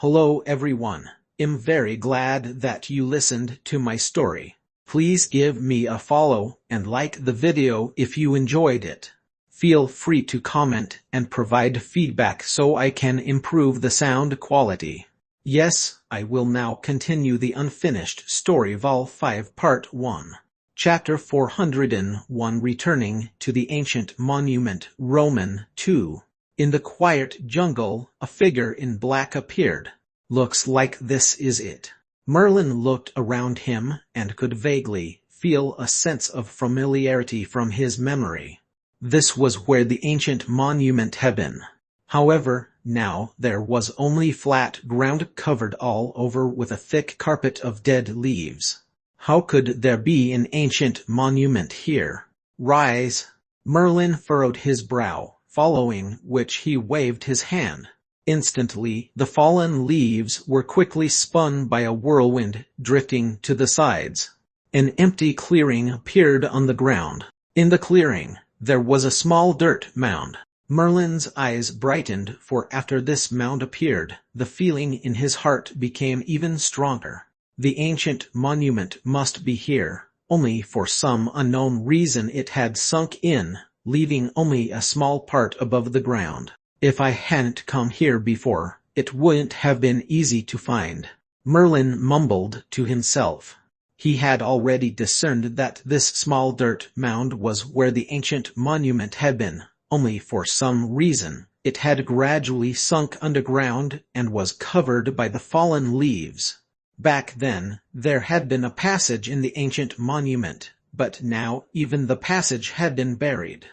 Hello everyone. I'm very glad that you listened to my story. Please give me a follow and like the video if you enjoyed it. Feel free to comment and provide feedback so I can improve the sound quality. Yes, I will now continue the unfinished story Vol 5 Part 1. Chapter 401 Returning to the Ancient Monument Roman 2. In the quiet jungle, a figure in black appeared. Looks like this is it. Merlin looked around him and could vaguely feel a sense of familiarity from his memory. This was where the ancient monument had been. However, now there was only flat ground covered all over with a thick carpet of dead leaves. How could there be an ancient monument here? Rise! Merlin furrowed his brow, following which he waved his hand. Instantly, the fallen leaves were quickly spun by a whirlwind, drifting to the sides. An empty clearing appeared on the ground. In the clearing, there was a small dirt mound. Merlin's eyes brightened, for after this mound appeared, the feeling in his heart became even stronger. The ancient monument must be here. Only for some unknown reason it had sunk in, leaving only a small part above the ground. If I hadn't come here before, it wouldn't have been easy to find. Merlin mumbled to himself. He had already discerned that this small dirt mound was where the ancient monument had been, only for some reason, it had gradually sunk underground and was covered by the fallen leaves. Back then, there had been a passage in the ancient monument, but now even the passage had been buried.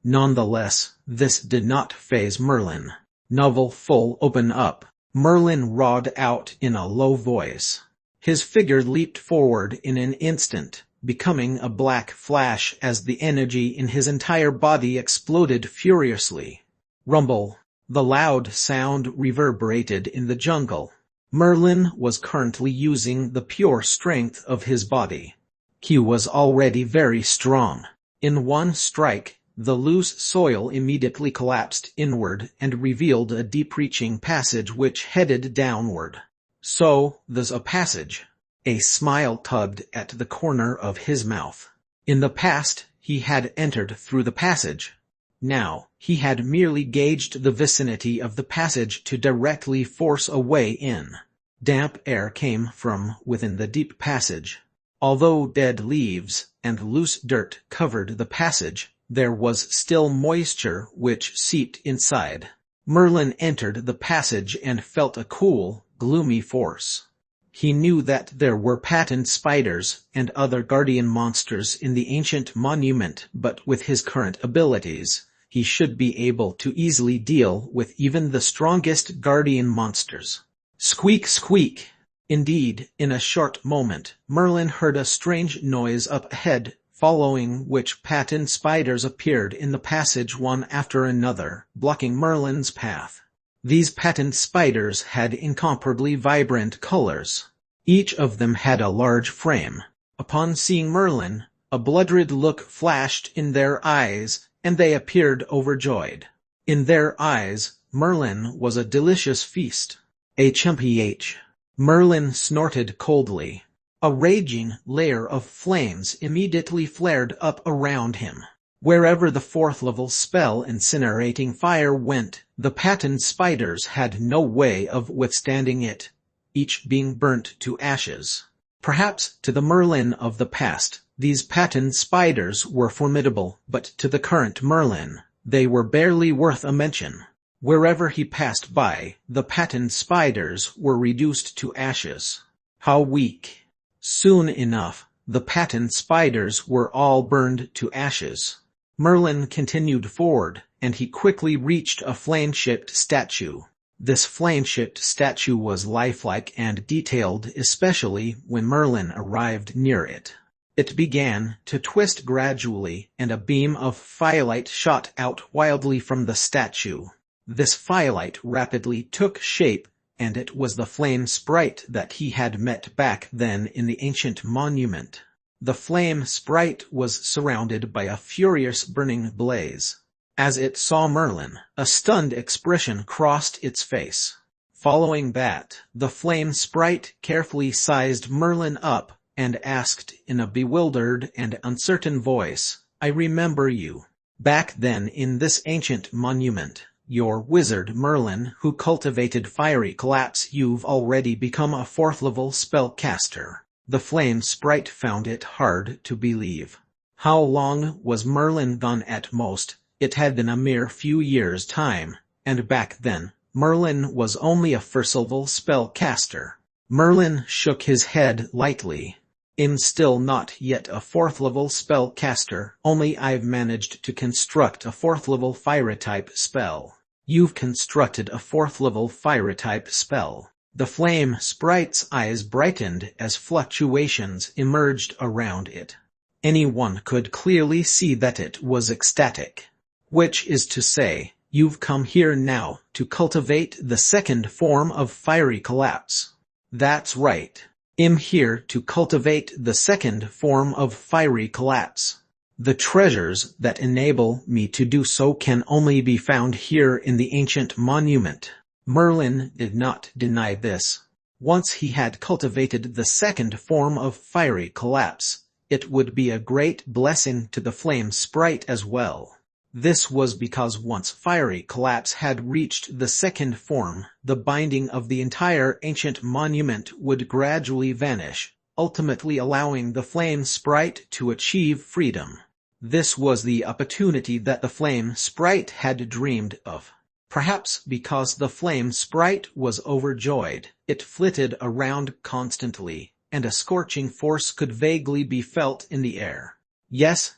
Nonetheless, this did not faze Merlin. Novel full open up, Merlin roared out in a low voice. His figure leaped forward in an instant, becoming a black flash as the energy in his entire body exploded furiously. Rumble! The loud sound reverberated in the jungle. Merlin was currently using the pure strength of his body. He was already very strong. In one strike, the loose soil immediately collapsed inward and revealed a deep-reaching passage which headed downward. So, there's a passage. A smile tugged at the corner of his mouth. In the past, he had entered through the passage. Now, he had merely gauged the vicinity of the passage to directly force a way in. Damp air came from within the deep passage. Although dead leaves and loose dirt covered the passage, there was still moisture which seeped inside. Merlin entered the passage and felt a cool, gloomy force. He knew that there were patent spiders and other guardian monsters in the ancient monument, but with his current abilities, he should be able to easily deal with even the strongest guardian monsters. Squeak, squeak! Indeed, in a short moment, Merlin heard a strange noise up ahead, following which patent spiders appeared in the passage one after another, blocking Merlin's path. These patent spiders had incomparably vibrant colors. Each of them had a large frame. Upon seeing Merlin, a blood-red look flashed in their eyes, and they appeared overjoyed. In their eyes, Merlin was a delicious feast. HMPH. Merlin snorted coldly. A raging layer of flames immediately flared up around him. Wherever the fourth-level spell incinerating fire went, the patent spiders had no way of withstanding it, each being burnt to ashes. Perhaps to the Merlin of the past, these patent spiders were formidable, but to the current Merlin, they were barely worth a mention. Wherever he passed by, the patent spiders were reduced to ashes. How weak! Soon enough, the patent spiders were all burned to ashes. Merlin continued forward, and he quickly reached a flame-shaped statue. This flame-shaped statue was lifelike and detailed, especially when Merlin arrived near it. It began to twist gradually, and a beam of firelight shot out wildly from the statue. This firelight rapidly took shape, and it was the flame sprite that he had met back then in the ancient monument. The flame sprite was surrounded by a furious burning blaze. As it saw Merlin, a stunned expression crossed its face. Following that, the flame sprite carefully sized Merlin up and asked in a bewildered and uncertain voice, "I remember you. Back then in this ancient monument, your wizard Merlin who cultivated fiery collapse. You've already become a 4th level spellcaster." The flame sprite found it hard to believe. How long was Merlin gone? At most, it had been a mere few years' time, and back then, Merlin was only a 1st level spellcaster. Merlin shook his head lightly. "I'm still not yet a 4th level spellcaster, only I've managed to construct a 4th level fire type spell." "You've constructed a 4th level fire type spell?" The flame sprite's eyes brightened as fluctuations emerged around it. Anyone could clearly see that it was ecstatic. "Which is to say, you've come here now to cultivate the 2nd form of fiery collapse?" "That's right. I'm here to cultivate the 2nd form of fiery collapse. The treasures that enable me to do so can only be found here in the ancient monument." Merlin did not deny this. Once he had cultivated the 2nd form of fiery collapse, it would be a great blessing to the flame sprite as well. This was because once fiery collapse had reached the 2nd form, the binding of the entire ancient monument would gradually vanish, ultimately allowing the flame sprite to achieve freedom. This was the opportunity that the flame sprite had dreamed of. Perhaps because the flame sprite was overjoyed, it flitted around constantly, and a scorching force could vaguely be felt in the air. Yes,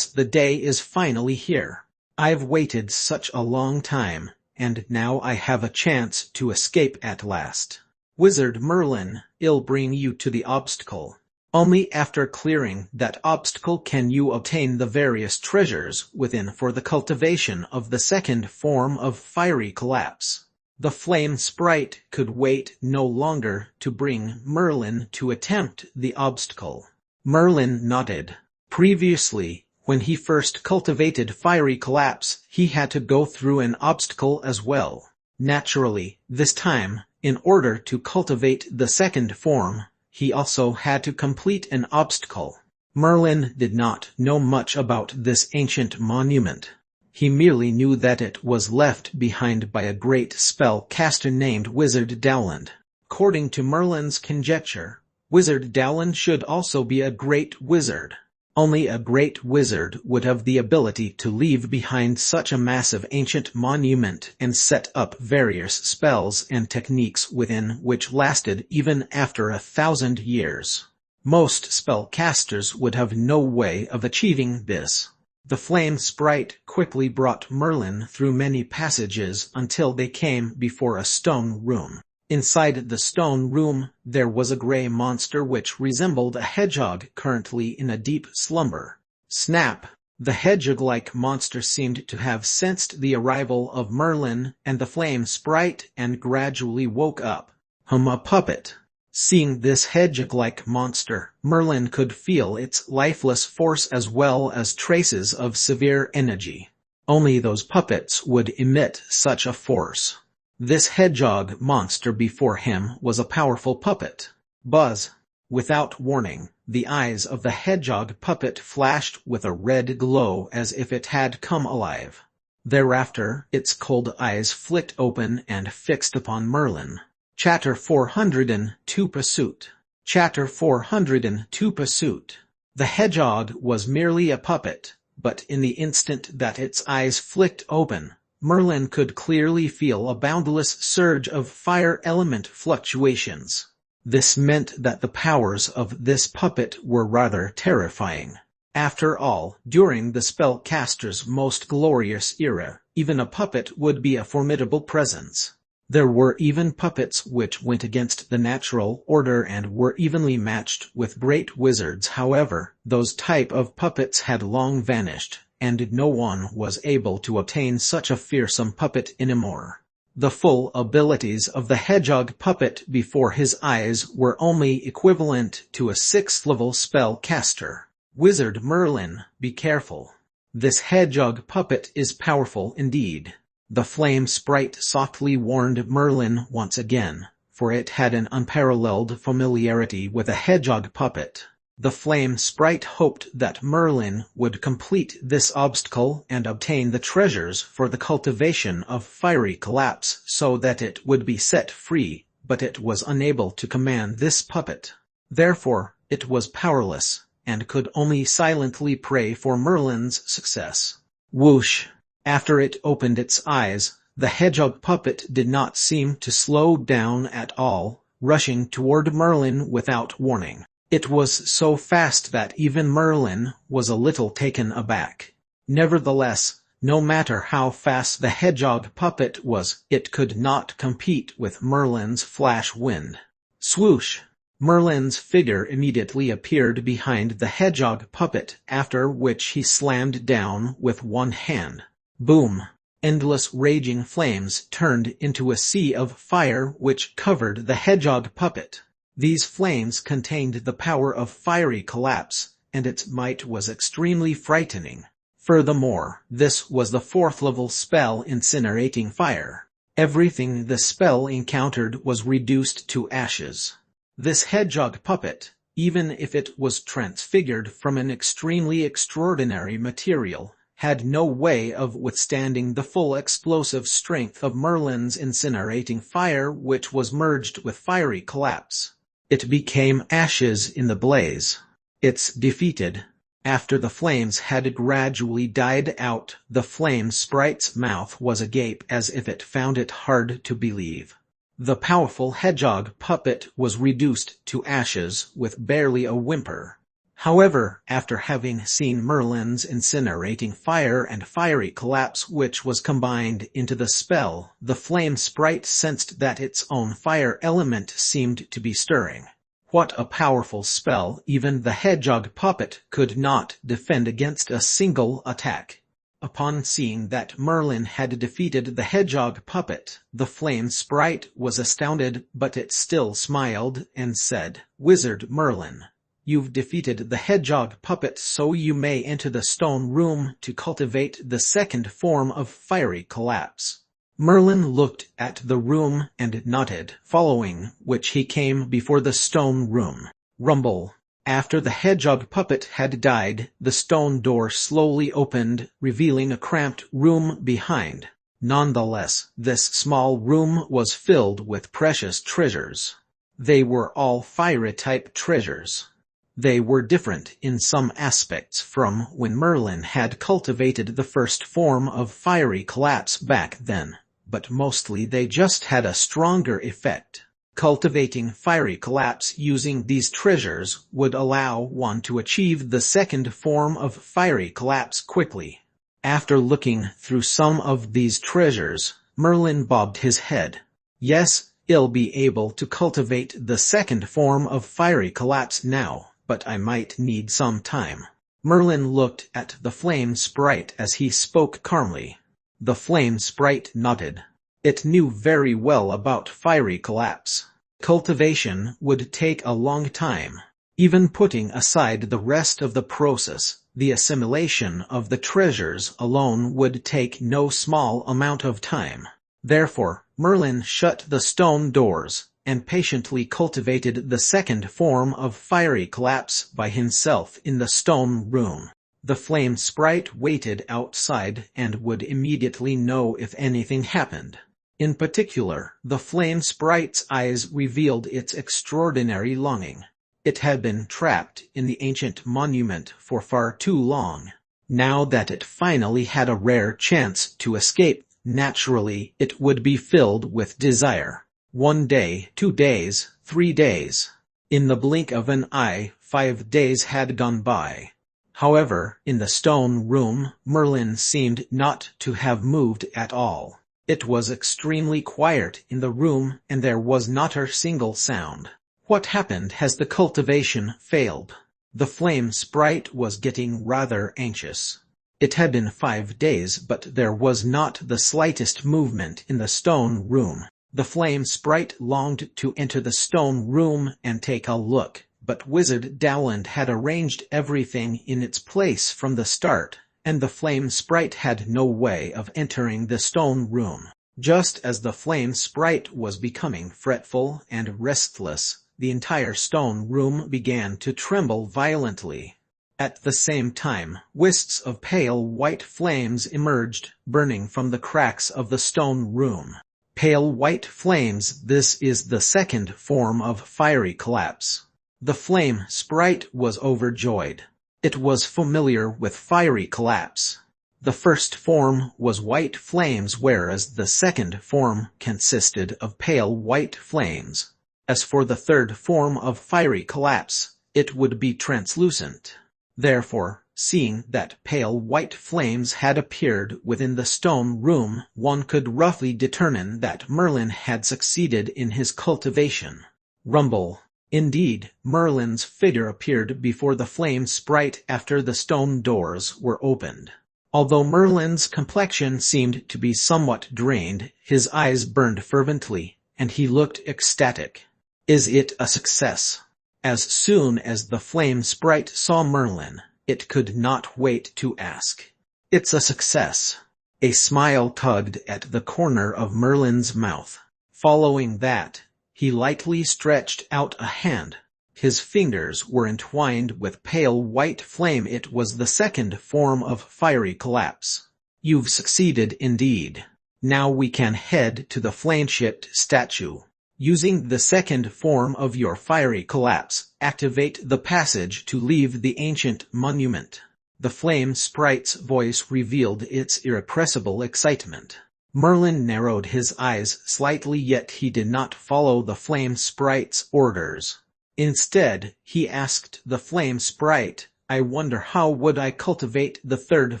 the day is finally here. I've waited such a long time, and now I have a chance to escape at last. Wizard Merlin, I'll bring you to the obstacle. Only after clearing that obstacle can you obtain the various treasures within for the cultivation of the 2nd form of fiery collapse." The flame sprite could wait no longer to bring Merlin to attempt the obstacle. Merlin nodded. Previously, when he first cultivated fiery collapse, he had to go through an obstacle as well. Naturally, this time, in order to cultivate the 2nd form, he also had to complete an obstacle. Merlin did not know much about this ancient monument. He merely knew that it was left behind by a great spellcaster named Wizard Dowland. According to Merlin's conjecture, Wizard Dowland should also be a great wizard. Only a great wizard would have the ability to leave behind such a massive ancient monument and set up various spells and techniques within which lasted even after 1,000 years. Most spellcasters would have no way of achieving this. The flame sprite quickly brought Merlin through many passages until they came before a stone room. Inside the stone room, there was a gray monster which resembled a hedgehog currently in a deep slumber. Snap! The hedgehog-like monster seemed to have sensed the arrival of Merlin and the flame sprite and gradually woke up. A puppet. Seeing this hedgehog-like monster, Merlin could feel its lifeless force as well as traces of severe energy. Only those puppets would emit such a force. This hedgehog monster before him was a powerful puppet. Buzz! Without warning, the eyes of the hedgehog puppet flashed with a red glow as if it had come alive. Thereafter, its cold eyes flicked open and fixed upon Merlin. Chapter 402 Pursuit. Chapter 402 Pursuit. The hedgehog was merely a puppet, but in the instant that its eyes flicked open, Merlin could clearly feel a boundless surge of fire element fluctuations. This meant that the powers of this puppet were rather terrifying. After all, during the spellcaster's most glorious era, even a puppet would be a formidable presence. There were even puppets which went against the natural order and were evenly matched with great wizards. However, those type of puppets had long vanished, and no one was able to obtain such a fearsome puppet anymore. The full abilities of the hedgehog puppet before his eyes were only equivalent to a 6th level spellcaster. Wizard Merlin, be careful. This hedgehog puppet is powerful indeed. The flame sprite softly warned Merlin once again, for it had an unparalleled familiarity with a hedgehog puppet. The flame sprite hoped that Merlin would complete this obstacle and obtain the treasures for the cultivation of fiery collapse so that it would be set free, but it was unable to command this puppet. Therefore, it was powerless, and could only silently pray for Merlin's success. Whoosh! After it opened its eyes, the hedgehog puppet did not seem to slow down at all, rushing toward Merlin without warning. It was so fast that even Merlin was a little taken aback. Nevertheless, no matter how fast the hedgehog puppet was, it could not compete with Merlin's flash wind. Swoosh! Merlin's figure immediately appeared behind the hedgehog puppet, after which he slammed down with one hand. Boom! Endless raging flames turned into a sea of fire which covered the hedgehog puppet. These flames contained the power of fiery collapse, and its might was extremely frightening. Furthermore, this was the 4th level spell incinerating fire. Everything the spell encountered was reduced to ashes. This hedgehog puppet, even if it was transfigured from an extremely extraordinary material, had no way of withstanding the full explosive strength of Merlin's incinerating fire, which was merged with fiery collapse. It became ashes in the blaze. It's defeated. After the flames had gradually died out, the flame sprite's mouth was agape as if it found it hard to believe. The powerful hedgehog puppet was reduced to ashes with barely a whimper. However, after having seen Merlin's incinerating fire and fiery collapse which was combined into the spell, the flame sprite sensed that its own fire element seemed to be stirring. What a powerful spell! Even the hedgehog puppet could not defend against a single attack. Upon seeing that Merlin had defeated the hedgehog puppet, the flame sprite was astounded, but it still smiled and said, "Wizard Merlin, you've defeated the hedgehog puppet, so you may enter the stone room to cultivate the 2nd form of fiery collapse." Merlin looked at the room and nodded, following which he came before the stone room. Rumble. After the hedgehog puppet had died, the stone door slowly opened, revealing a cramped room behind. Nonetheless, this small room was filled with precious treasures. They were all fire-type treasures. They were different in some aspects from when Merlin had cultivated the 1st form of fiery collapse back then, but mostly they just had a stronger effect. Cultivating fiery collapse using these treasures would allow one to achieve the 2nd form of fiery collapse quickly. After looking through some of these treasures, Merlin bobbed his head. Yes, I'll be able to cultivate the 2nd form of fiery collapse now, but I might need some time. Merlin looked at the flame sprite as he spoke calmly. The flame sprite nodded. It knew very well about fiery collapse. Cultivation would take a long time. Even putting aside the rest of the process, the assimilation of the treasures alone would take no small amount of time. Therefore, Merlin shut the stone doors and patiently cultivated the 2nd form of fiery collapse by himself in the stone room. The flame sprite waited outside and would immediately know if anything happened. In particular, the flame sprite's eyes revealed its extraordinary longing. It had been trapped in the ancient monument for far too long. Now that it finally had a rare chance to escape, naturally it would be filled with desire. 1 day, 2 days, 3 days. In the blink of an eye, 5 days had gone by. However, in the stone room, Merlin seemed not to have moved at all. It was extremely quiet in the room, and there was not a single sound. What happened? Has the cultivation failed? The flame sprite was getting rather anxious. It had been 5 days, but there was not the slightest movement in the stone room. The flame sprite longed to enter the stone room and take a look, but Wizard Dowland had arranged everything in its place from the start, and the flame sprite had no way of entering the stone room. Just as the flame sprite was becoming fretful and restless, the entire stone room began to tremble violently. At the same time, wisps of pale white flames emerged, burning from the cracks of the stone room. Pale white flames. This is the second form of fiery collapse. The flame sprite was overjoyed. It was familiar with fiery collapse. The first form was white flames, whereas the second form consisted of pale white flames. As for the third form of fiery collapse, it would be translucent. Therefore, seeing that pale white flames had appeared within the stone room, one could roughly determine that Merlin had succeeded in his cultivation. Rumble. Indeed, Merlin's figure appeared before the flame sprite after the stone doors were opened. Although Merlin's complexion seemed to be somewhat drained, his eyes burned fervently, and he looked ecstatic. Is it a success? As soon as the flame sprite saw Merlin, it could not wait to ask. It's a success. A smile tugged at the corner of Merlin's mouth. Following that, he lightly stretched out a hand. His fingers were entwined with pale white flame. It was the second form of fiery collapse. You've succeeded indeed. Now we can head to the flame-shaped statue. Using the second form of your fiery collapse, activate the passage to leave the ancient monument. The flame sprite's voice revealed its irrepressible excitement. Merlin narrowed his eyes slightly, yet he did not follow the flame sprite's orders. Instead, he asked the flame sprite, I wonder how would I cultivate the third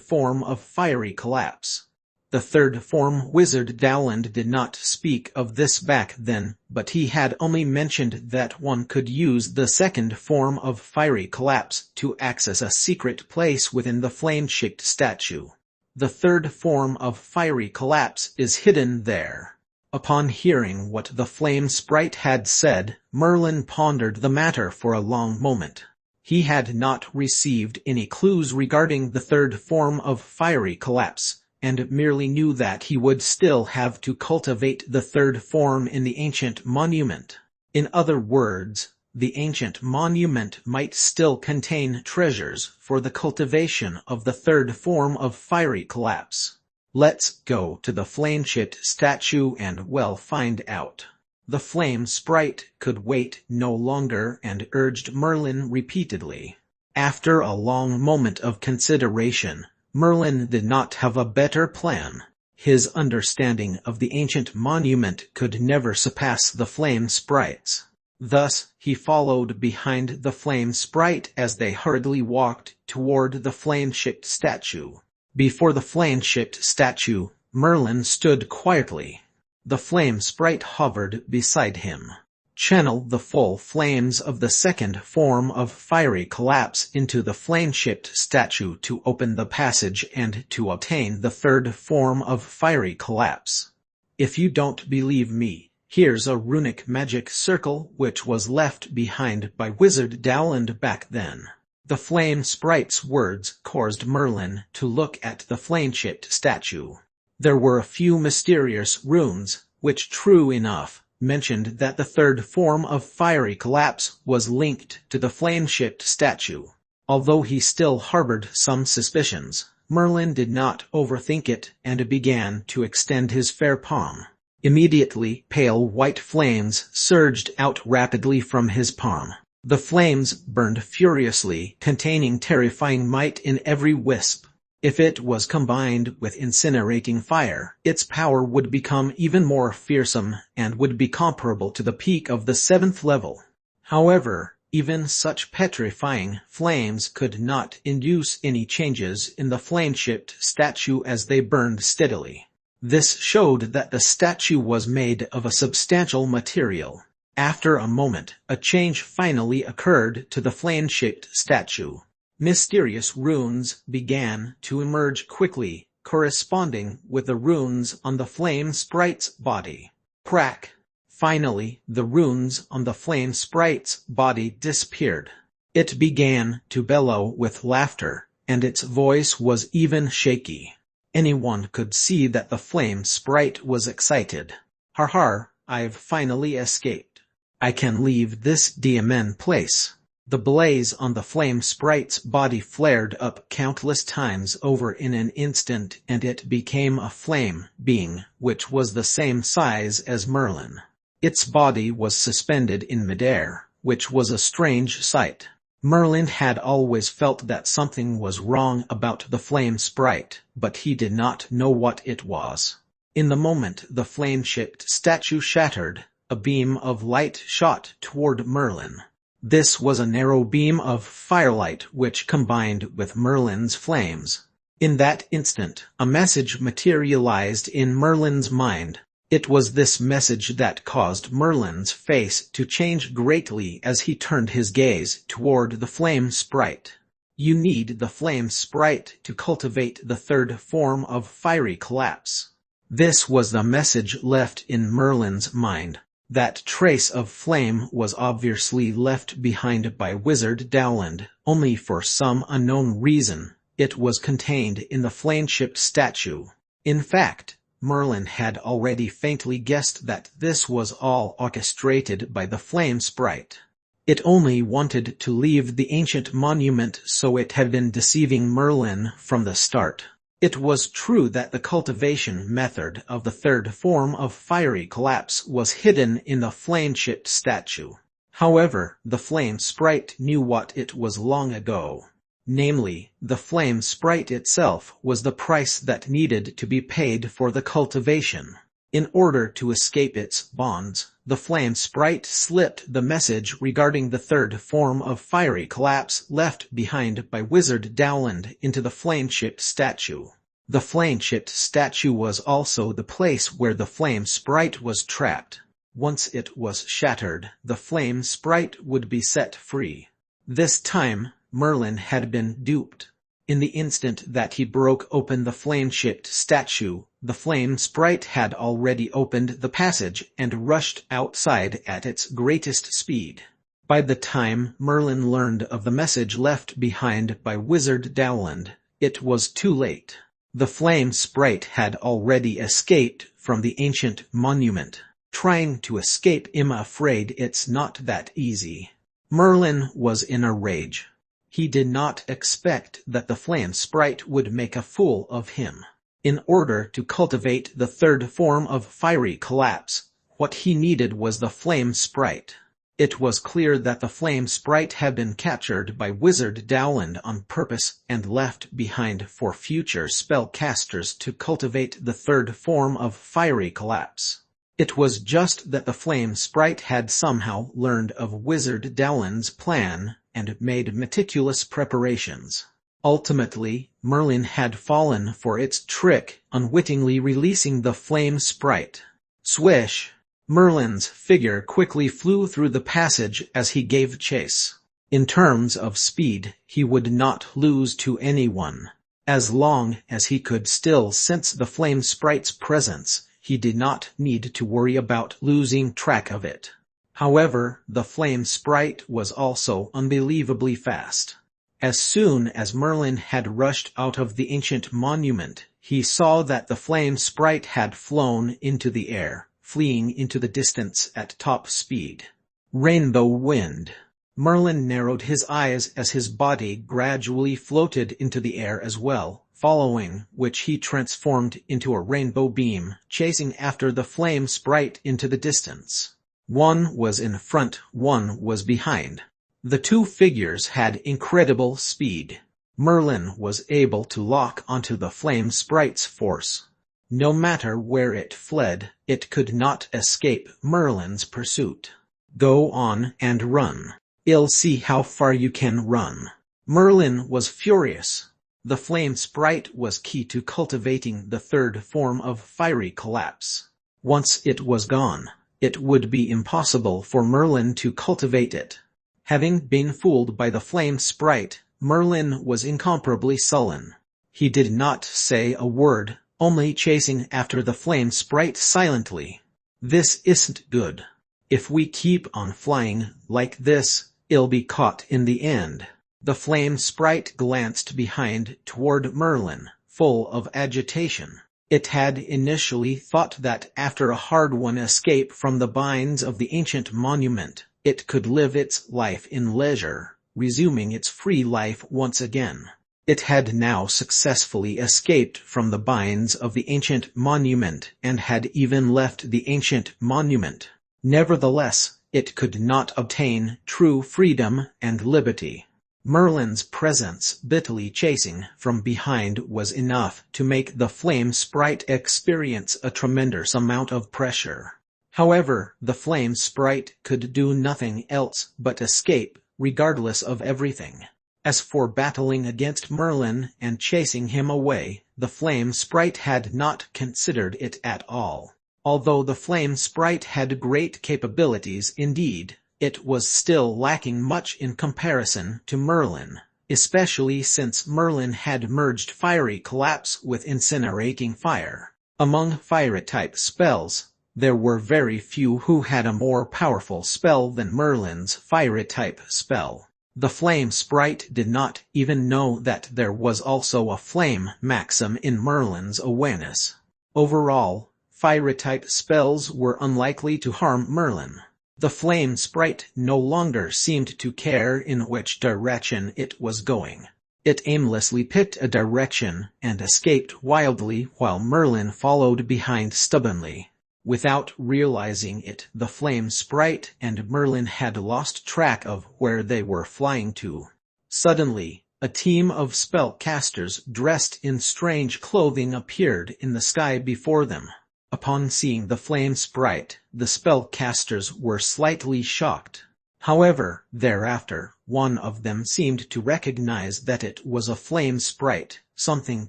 form of fiery collapse? The third form wizard Dowland did not speak of this back then, but he had only mentioned that one could use the second form of fiery collapse to access a secret place within the flame-shaped statue. The third form of fiery collapse is hidden there. Upon hearing what the flame sprite had said, Merlin pondered the matter for a long moment. He had not received any clues regarding the third form of fiery collapse, and merely knew that he would still have to cultivate the third form in the ancient monument. In other words, the ancient monument might still contain treasures for the cultivation of the third form of fiery collapse. Let's go to the flame-shaped statue and we'll find out. The flame sprite could wait no longer and urged Merlin repeatedly. After a long moment of consideration, Merlin did not have a better plan. His understanding of the ancient monument could never surpass the flame sprite's. Thus, he followed behind the flame sprite as they hurriedly walked toward the flame-shaped statue. Before the flame-shaped statue, Merlin stood quietly. The flame sprite hovered beside him. Channel the full flames of the second form of fiery collapse into the flame-shaped statue to open the passage and to obtain the third form of fiery collapse. If you don't believe me, here's a runic magic circle which was left behind by Wizard Dowland back then. The flame sprite's words caused Merlin to look at the flame-shaped statue. There were a few mysterious runes, which true enough, mentioned that the third form of fiery collapse was linked to the flame-shaped statue. Although he still harbored some suspicions, Merlin did not overthink it and began to extend his fair palm. Immediately, pale white flames surged out rapidly from his palm. The flames burned furiously, containing terrifying might in every wisp. If it was combined with incinerating fire, its power would become even more fearsome and would be comparable to the peak of the 7th level. However, even such petrifying flames could not induce any changes in the flame-shaped statue as they burned steadily. This showed that the statue was made of a substantial material. After a moment, a change finally occurred to the flame-shaped statue. Mysterious runes began to emerge quickly, corresponding with the runes on the flame sprite's body. Crack! Finally, the runes on the flame sprite's body disappeared. It began to bellow with laughter, and its voice was even shaky. Anyone could see that the flame sprite was excited. "Har har, I've finally escaped. I can leave this demon place." The blaze on the flame sprite's body flared up countless times over in an instant, and it became a flame being, which was the same size as Merlin. Its body was suspended in midair, which was a strange sight. Merlin had always felt that something was wrong about the flame sprite, but he did not know what it was. In the moment the flame-shaped statue shattered, a beam of light shot toward Merlin. This was a narrow beam of firelight which combined with Merlin's flames. In that instant, a message materialized in Merlin's mind. It was this message that caused Merlin's face to change greatly as he turned his gaze toward the flame sprite. "You need the flame sprite to cultivate the third form of fiery collapse." This was the message left in Merlin's mind. That trace of flame was obviously left behind by Wizard Dowland, only for some unknown reason. It was contained in the flame-shaped statue. In fact, Merlin had already faintly guessed that this was all orchestrated by the flame sprite. It only wanted to leave the ancient monument, so it had been deceiving Merlin from the start. It was true that the cultivation method of the third form of fiery collapse was hidden in the flame-shaped statue. However, the flame sprite knew what it was long ago. Namely, the flame sprite itself was the price that needed to be paid for the cultivation. In order to escape its bonds, the flame sprite slipped the message regarding the third form of fiery collapse left behind by Wizard Dowland into the flame-shaped statue. The flame-shaped statue was also the place where the flame sprite was trapped. Once it was shattered, the flame sprite would be set free. This time, Merlin had been duped. In the instant that he broke open the flame-shaped statue, the flame sprite had already opened the passage and rushed outside at its greatest speed. By the time Merlin learned of the message left behind by Wizard Dowland, it was too late. The flame sprite had already escaped from the ancient monument. Trying to escape, I'm afraid it's not that easy. Merlin was in a rage. He did not expect that the flame sprite would make a fool of him. In order to cultivate the third form of fiery collapse, what he needed was the flame sprite. It was clear that the flame sprite had been captured by Wizard Dowland on purpose and left behind for future spellcasters to cultivate the third form of fiery collapse. It was just that the flame sprite had somehow learned of Wizard Dowland's plan and made meticulous preparations. Ultimately, Merlin had fallen for its trick, unwittingly releasing the flame sprite. Swish! Merlin's figure quickly flew through the passage as he gave chase. In terms of speed, he would not lose to anyone. As long as he could still sense the flame sprite's presence, he did not need to worry about losing track of it. However, the flame sprite was also unbelievably fast. As soon as Merlin had rushed out of the ancient monument, he saw that the flame sprite had flown into the air, fleeing into the distance at top speed. Rainbow wind. Merlin narrowed his eyes as his body gradually floated into the air as well, following which he transformed into a rainbow beam, chasing after the flame sprite into the distance. One was in front, one was behind. The two figures had incredible speed. Merlin was able to lock onto the flame sprite's force. No matter where it fled, it could not escape Merlin's pursuit. Go on and run. I'll see how far you can run. Merlin was furious. The flame sprite was key to cultivating the third form of fiery collapse. Once it was gone, it would be impossible for Merlin to cultivate it. Having been fooled by the flame sprite, Merlin was incomparably sullen. He did not say a word, only chasing after the flame sprite silently. This isn't good. If we keep on flying like this, I'll be caught in the end. The flame sprite glanced behind toward Merlin, full of agitation. It had initially thought that after a hard-won escape from the binds of the ancient monument, it could live its life in leisure, resuming its free life once again. It had now successfully escaped from the binds of the ancient monument and had even left the ancient monument. Nevertheless, it could not obtain true freedom and liberty. Merlin's presence bitterly chasing from behind was enough to make the flame sprite experience a tremendous amount of pressure. However, the flame sprite could do nothing else but escape, regardless of everything. As for battling against Merlin and chasing him away, the flame sprite had not considered it at all. Although the flame sprite had great capabilities indeed, it was still lacking much in comparison to Merlin, especially since Merlin had merged fiery collapse with incinerating fire. Among fire-type spells, there were very few who had a more powerful spell than Merlin's fire-type spell. The flame sprite did not even know that there was also a flame maxim in Merlin's awareness. Overall, fire-type spells were unlikely to harm Merlin. The flame sprite no longer seemed to care in which direction it was going. It aimlessly picked a direction and escaped wildly while Merlin followed behind stubbornly. Without realizing it, the flame sprite and Merlin had lost track of where they were flying to. Suddenly, a team of spellcasters dressed in strange clothing appeared in the sky before them. Upon seeing the flame sprite, the spellcasters were slightly shocked. However, thereafter, one of them seemed to recognize that it was a flame sprite, something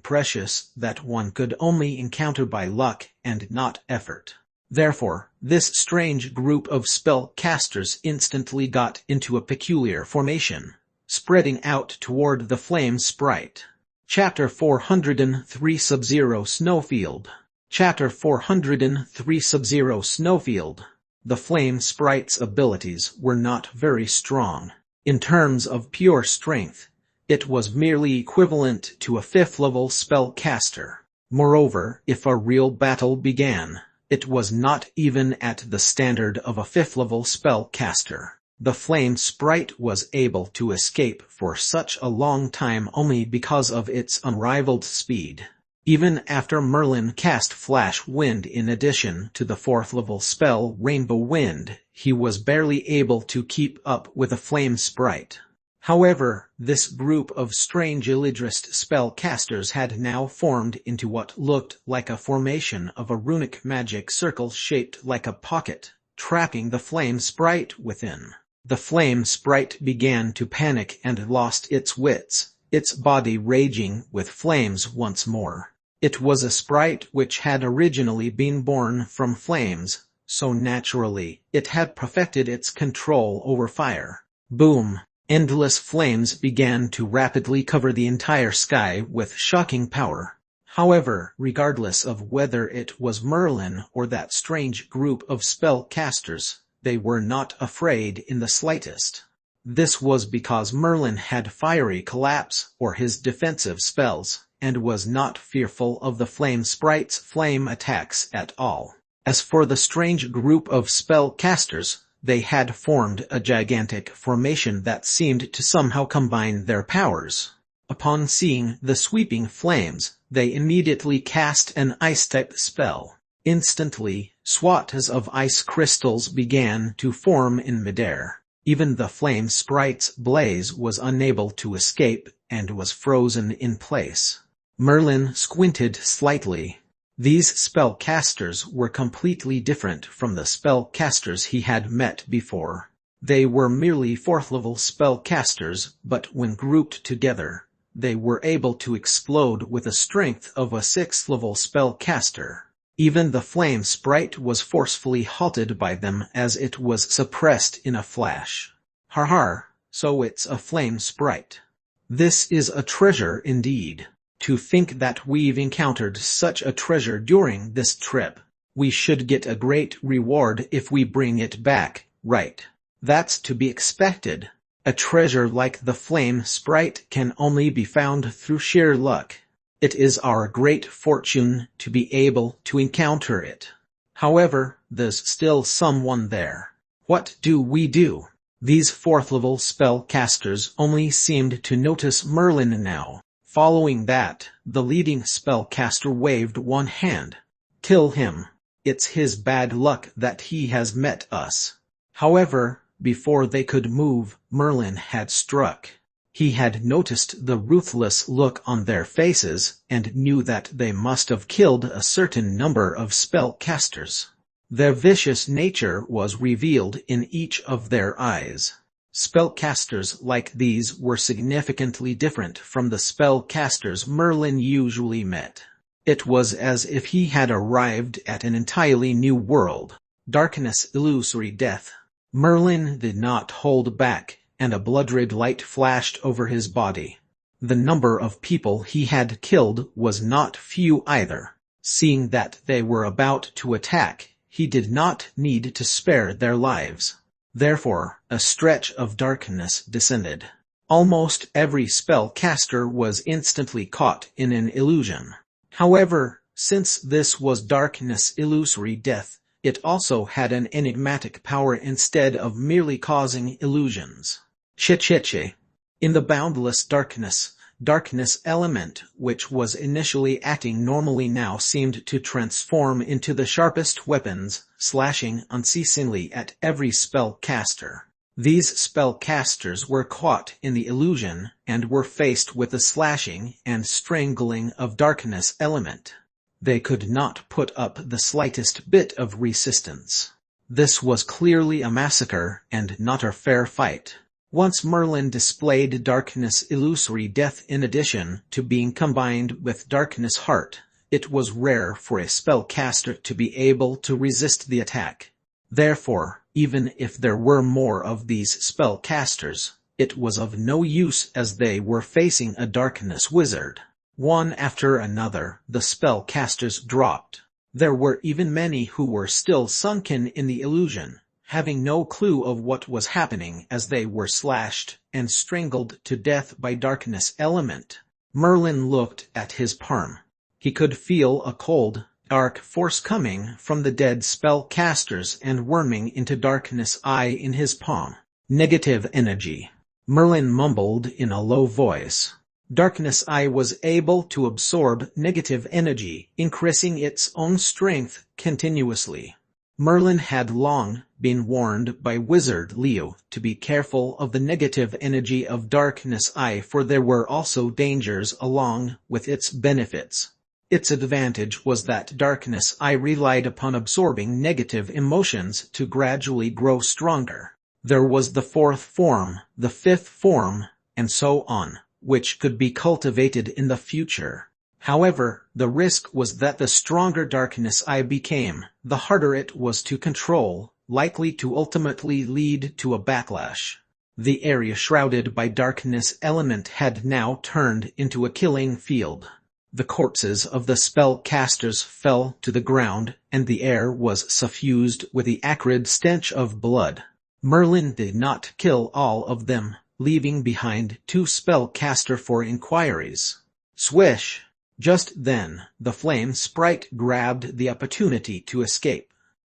precious that one could only encounter by luck and not effort. Therefore, this strange group of spellcasters instantly got into a peculiar formation, spreading out toward the flame sprite. Chapter 403 Sub-Zero Snowfield. Chapter 403 Sub-Zero Snowfield. The flame sprite's abilities were not very strong. In terms of pure strength, it was merely equivalent to a 5th-level spellcaster. Moreover, if a real battle began, it was not even at the standard of a 5th-level spellcaster. The flame sprite was able to escape for such a long time only because of its unrivaled speed. Even after Merlin cast Flash Wind in addition to the 4th-level spell Rainbow Wind, he was barely able to keep up with the flame sprite. However, this group of strange Illidrist spellcasters had now formed into what looked like a formation of a runic magic circle shaped like a pocket, trapping the flame sprite within. The flame sprite began to panic and lost its wits, its body raging with flames once more. It was a sprite which had originally been born from flames, so naturally, it had perfected its control over fire. Boom! Endless flames began to rapidly cover the entire sky with shocking power. However, regardless of whether it was Merlin or that strange group of spellcasters, they were not afraid in the slightest. This was because Merlin had fiery collapse or his defensive spells, and was not fearful of the flame sprite's flame attacks at all. As for the strange group of spellcasters, they had formed a gigantic formation that seemed to somehow combine their powers. Upon seeing the sweeping flames, they immediately cast an ice-type spell. Instantly, swathes of ice crystals began to form in midair. Even the flame sprite's blaze was unable to escape and was frozen in place. Merlin squinted slightly. These spellcasters were completely different from the spellcasters he had met before. They were merely 4th-level spellcasters, but when grouped together, they were able to explode with the strength of a 6th-level spellcaster. Even the flame sprite was forcefully halted by them as it was suppressed in a flash. Har, so it's a flame sprite. This is a treasure indeed. To think that we've encountered such a treasure during this trip. We should get a great reward if we bring it back, right? That's to be expected. A treasure like the flame sprite can only be found through sheer luck. It is our great fortune to be able to encounter it. However, there's still someone there. What do we do? These fourth-level spellcasters only seemed to notice Merlin now. Following that, the leading spellcaster waved one hand. Kill him. It's his bad luck that he has met us. However, before they could move, Merlin had struck. He had noticed the ruthless look on their faces and knew that they must have killed a certain number of spellcasters. Their vicious nature was revealed in each of their eyes. Spellcasters like these were significantly different from the spellcasters Merlin usually met. It was as if he had arrived at an entirely new world. Darkness, illusory death. Merlin did not hold back, and a blood-red light flashed over his body. The number of people he had killed was not few either. Seeing that they were about to attack, he did not need to spare their lives. Therefore, a stretch of darkness descended. Almost every spellcaster was instantly caught in an illusion. However, since this was darkness, illusory death, it also had an enigmatic power instead of merely causing illusions. Che. In the boundless darkness element, which was initially acting normally, now seemed to transform into the sharpest weapons, slashing unceasingly at every spellcaster. These spellcasters were caught in the illusion and were faced with the slashing and strangling of darkness element. They could not put up the slightest bit of resistance. This was clearly a massacre and not a fair fight. Once Merlin displayed darkness, illusory death in addition to being combined with darkness heart, it was rare for a spellcaster to be able to resist the attack. Therefore, even if there were more of these spellcasters, it was of no use as they were facing a darkness wizard. One after another, the spellcasters dropped. There were even many who were still sunken in the illusion, having no clue of what was happening as they were slashed and strangled to death by darkness element. Merlin looked at his palm. He could feel a cold, dark force coming from the dead spellcasters and worming into darkness eye in his palm. Negative energy. Merlin mumbled in a low voice. Darkness eye was able to absorb negative energy, increasing its own strength continuously. Merlin had long been warned by Wizard Leo to be careful of the negative energy of Darkness Eye, for there were also dangers along with its benefits. Its advantage was that Darkness Eye relied upon absorbing negative emotions to gradually grow stronger. There was the fourth form, the fifth form, and so on, which could be cultivated in the future. However, the risk was that the stronger Darkness Eye became, the harder it was to control, likely to ultimately lead to a backlash. The area shrouded by darkness element had now turned into a killing field. The corpses of the spellcasters fell to the ground, and the air was suffused with the acrid stench of blood. Merlin did not kill all of them, leaving behind 2 spellcaster for inquiries. Swish! Just then, the flame sprite grabbed the opportunity to escape.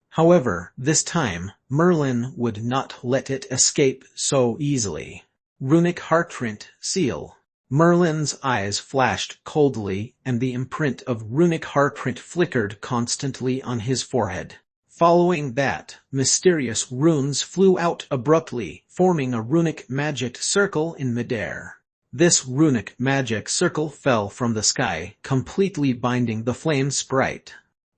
However, this time, Merlin would not let it escape so easily. Runic Heartprint Seal. Merlin's eyes flashed coldly, and the imprint of Runic Heartprint flickered constantly on his forehead. Following that, mysterious runes flew out abruptly, forming a runic magic circle in midair. This runic magic circle fell from the sky, completely binding the flame sprite.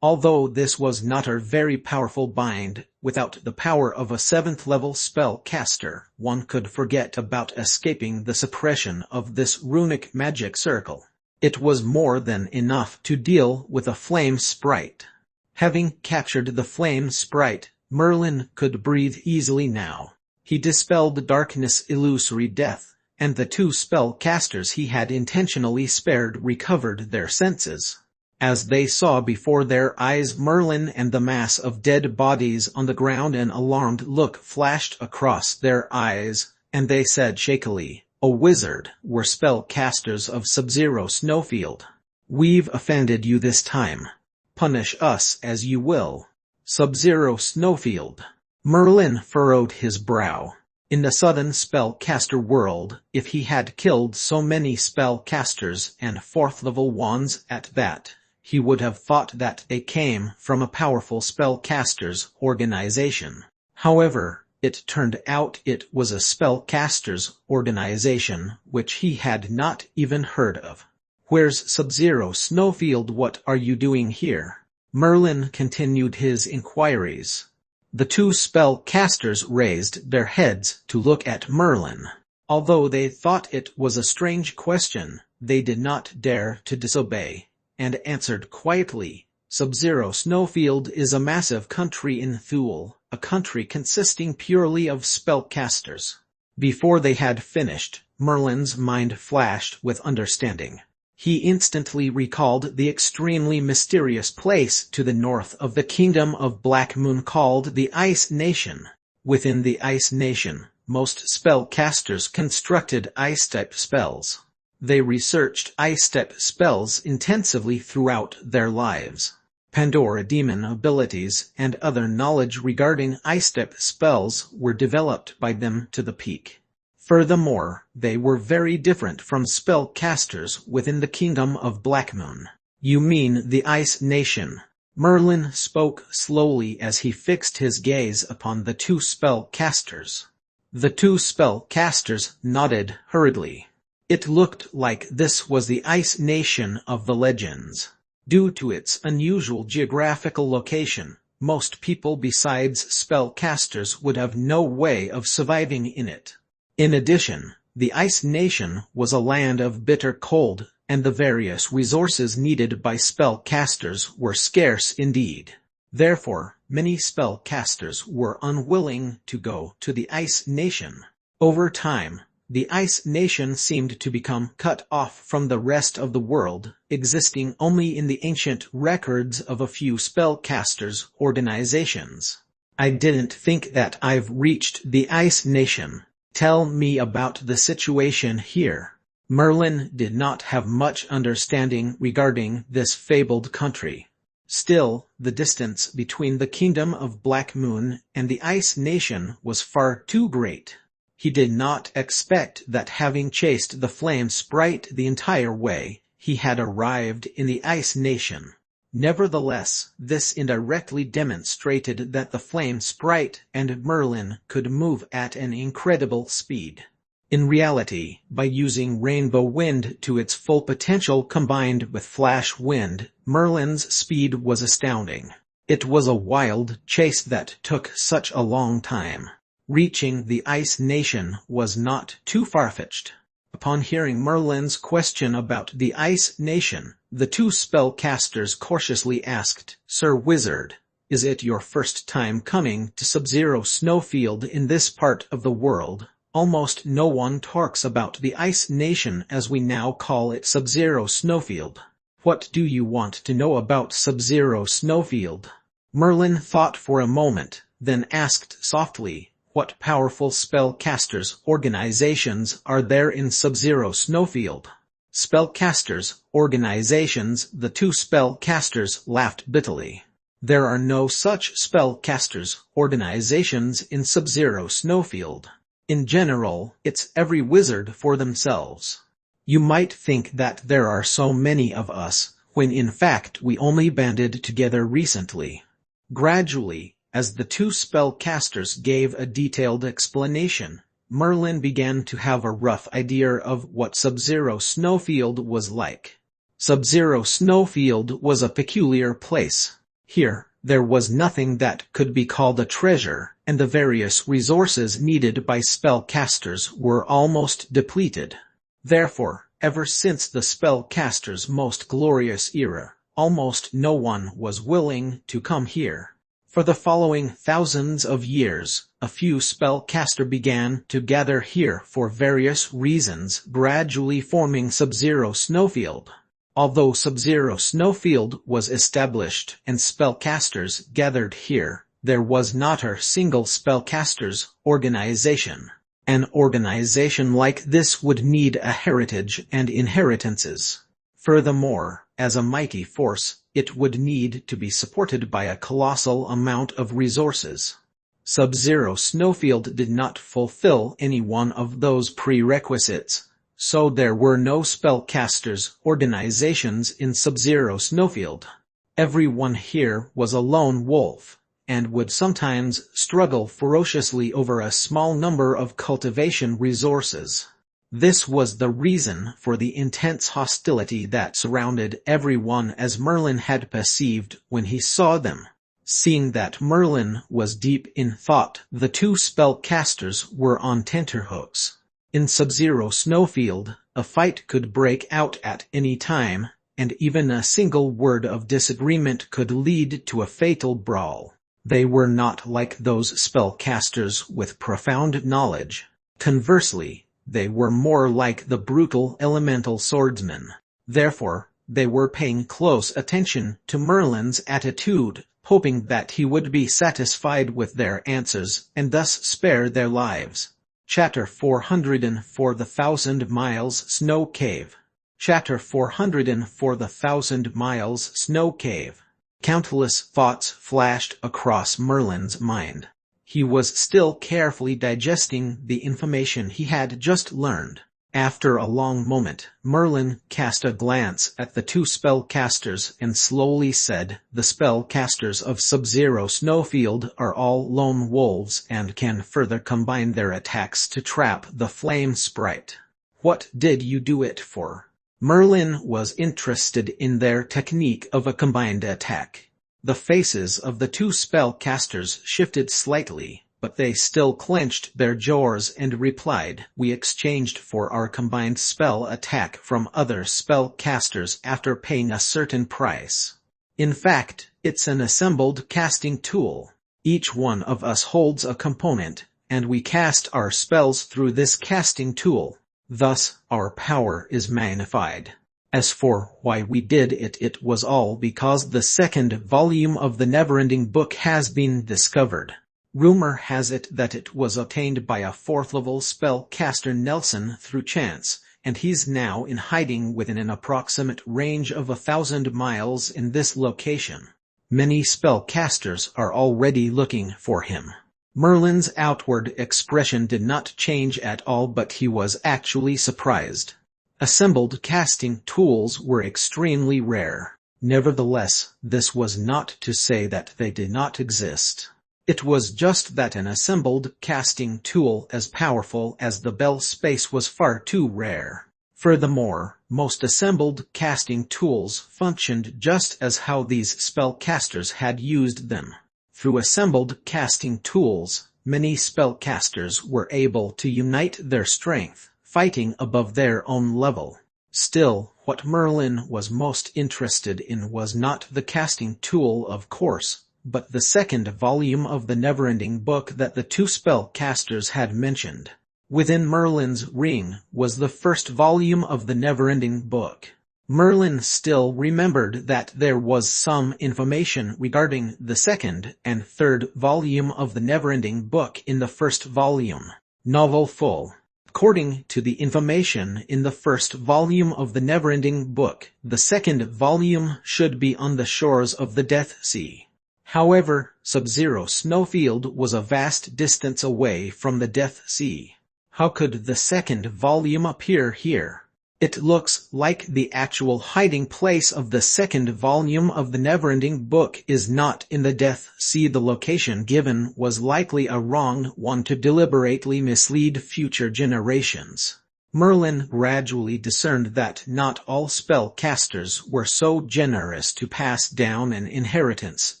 Although this was not a very powerful bind, without the power of a 7th-level spell caster, one could forget about escaping the suppression of this runic magic circle. It was more than enough to deal with a flame sprite. Having captured the flame sprite, Merlin could breathe easily now. He dispelled the darkness illusory death, and the 2 spell casters he had intentionally spared recovered their senses. As they saw before their eyes Merlin and the mass of dead bodies on the ground, an alarmed look flashed across their eyes, And they said shakily, "O wizard, we're spellcasters of Sub-Zero Snowfield. We've offended you this time. Punish us as you will." Sub-Zero Snowfield. Merlin furrowed his brow. In the sudden spellcaster world, if he had killed so many spellcasters and 4th-level ones at that, he would have thought that they came from a powerful spellcasters organization. However, it turned out it was a spellcasters organization which he had not even heard of. "Where's Sub-Zero Snowfield? What are you doing here?" Merlin continued his inquiries. The two spellcasters raised their heads to look at Merlin. Although they thought it was a strange question, they did not dare to disobey, and answered quietly, "Sub-Zero Snowfield is a massive country in Thule, a country consisting purely of spellcasters." Before they had finished, Merlin's mind flashed with understanding. He instantly recalled the extremely mysterious place to the north of the kingdom of Black Moon called the Ice Nation. Within the Ice Nation, most spellcasters constructed ice-type spells. They researched ice-type spells intensively throughout their lives. Pandora demon abilities and other knowledge regarding ice-type spells were developed by them to the peak. Furthermore, they were very different from spellcasters within the kingdom of Black Moon. "You mean the Ice Nation?" Merlin spoke slowly as he fixed his gaze upon the two spellcasters. The two spellcasters nodded hurriedly. It looked like this was the Ice Nation of the legends. Due to its unusual geographical location, most people besides spellcasters would have no way of surviving in it. In addition, the Ice Nation was a land of bitter cold, and the various resources needed by spellcasters were scarce indeed. Therefore, many spellcasters were unwilling to go to the Ice Nation. Over time, the Ice Nation seemed to become cut off from the rest of the world, existing only in the ancient records of a few spellcasters' organizations. "I didn't think that I've reached the Ice Nation. Tell me about the situation here." Merlin did not have much understanding regarding this fabled country. Still, the distance between the kingdom of Black Moon and the Ice Nation was far too great. He did not expect that having chased the flame sprite the entire way, he had arrived in the Ice Nation. Nevertheless, this indirectly demonstrated that the flame sprite and Merlin could move at an incredible speed. In reality, by using rainbow wind to its full potential combined with flash wind, Merlin's speed was astounding. It was a wild chase that took such a long time. Reaching the Ice Nation was not too far-fetched. Upon hearing Merlin's question about the Ice Nation, the two spellcasters cautiously asked, "Sir Wizard, is it your first time coming to Sub-Zero Snowfield in this part of the world? Almost no one talks about the Ice Nation as we now call it Sub-Zero Snowfield. What do you want to know about Sub-Zero Snowfield?" Merlin thought for a moment, then asked softly, "What powerful spellcasters' organizations are there in Sub-Zero Snowfield?" "Spellcasters' organizations," the two spellcasters laughed bitterly. "There are no such spellcasters' organizations in Sub-Zero Snowfield. In general, it's every wizard for themselves. You might think that there are so many of us, when in fact we only banded together recently." Gradually, as the two spellcasters gave a detailed explanation, Merlin began to have a rough idea of what Sub-Zero Snowfield was like. Sub-Zero Snowfield was a peculiar place. Here, there was nothing that could be called a treasure, and the various resources needed by spellcasters were almost depleted. Therefore, ever since the spellcasters' most glorious era, almost no one was willing to come here. For the following thousands of years, a few spellcasters began to gather here for various reasons, gradually forming Sub-Zero Snowfield. Although Sub-Zero Snowfield was established and spellcasters gathered here, there was not a single spellcasters' organization. An organization like this would need a heritage and inheritances. Furthermore, as a mighty force, it would need to be supported by a colossal amount of resources. Sub-Zero Snowfield did not fulfill any one of those prerequisites, so there were no spellcasters organizations in Sub-Zero Snowfield. Everyone here was a lone wolf, and would sometimes struggle ferociously over a small number of cultivation resources. This was the reason for the intense hostility that surrounded everyone as Merlin had perceived when he saw them. Seeing that Merlin was deep in thought, the two spellcasters were on tenterhooks. In Sub-Zero Snowfield, a fight could break out at any time, and even a single word of disagreement could lead to a fatal brawl. They were not like those spellcasters with profound knowledge. Conversely, they were more like the brutal elemental swordsmen. Therefore, they were paying close attention to Merlin's attitude, hoping that he would be satisfied with their answers and thus spare their lives. Chapter 404 The Thousand Miles Snow Cave. Chapter 404 The Thousand Miles Snow Cave. Countless thoughts flashed across Merlin's mind. He was still carefully digesting the information he had just learned. After a long moment, Merlin cast a glance at the two spellcasters and slowly said, "The spellcasters of Sub-Zero Snowfield are all lone wolves and can further combine their attacks to trap the flame sprite. What did you do it for?" Merlin was interested in their technique of a combined attack. The faces of the two spellcasters shifted slightly, but they still clenched their jaws and replied, "We exchanged for our combined spell attack from other spellcasters after paying a certain price. In fact, it's an assembled casting tool. Each one of us holds a component, and we cast our spells through this casting tool. Thus, our power is magnified. As for why we did it, it was all because the second volume of the Neverending Book has been discovered. Rumor has it that it was obtained by a 4th-level spellcaster Nelson through chance, and he's now in hiding within an approximate range of 1,000 miles in this location. Many spellcasters are already looking for him." Merlin's outward expression did not change at all, but he was actually surprised. Assembled casting tools were extremely rare. Nevertheless, this was not to say that they did not exist. It was just that an assembled casting tool as powerful as the Bell Space was far too rare. Furthermore, most assembled casting tools functioned just as how these spellcasters had used them. Through assembled casting tools, many spellcasters were able to unite their strength, fighting above their own level. Still, what Merlin was most interested in was not the casting tool, of course, but the second volume of the Neverending Book that the two spellcasters had mentioned. Within Merlin's ring was the first volume of the Neverending Book. Merlin still remembered that there was some information regarding the second and third volume of the Neverending Book in the first volume. Novel full. According to the information in the first volume of the Neverending Book, the second volume should be on the shores of the Death Sea. However, Sub-Zero Snowfield was a vast distance away from the Death Sea. How could the second volume appear here? It looks like the actual hiding place of the second volume of the Neverending Book is not in the Death Sea. The location given was likely a wrong one to deliberately mislead future generations. Merlin gradually discerned that not all spellcasters were so generous to pass down an inheritance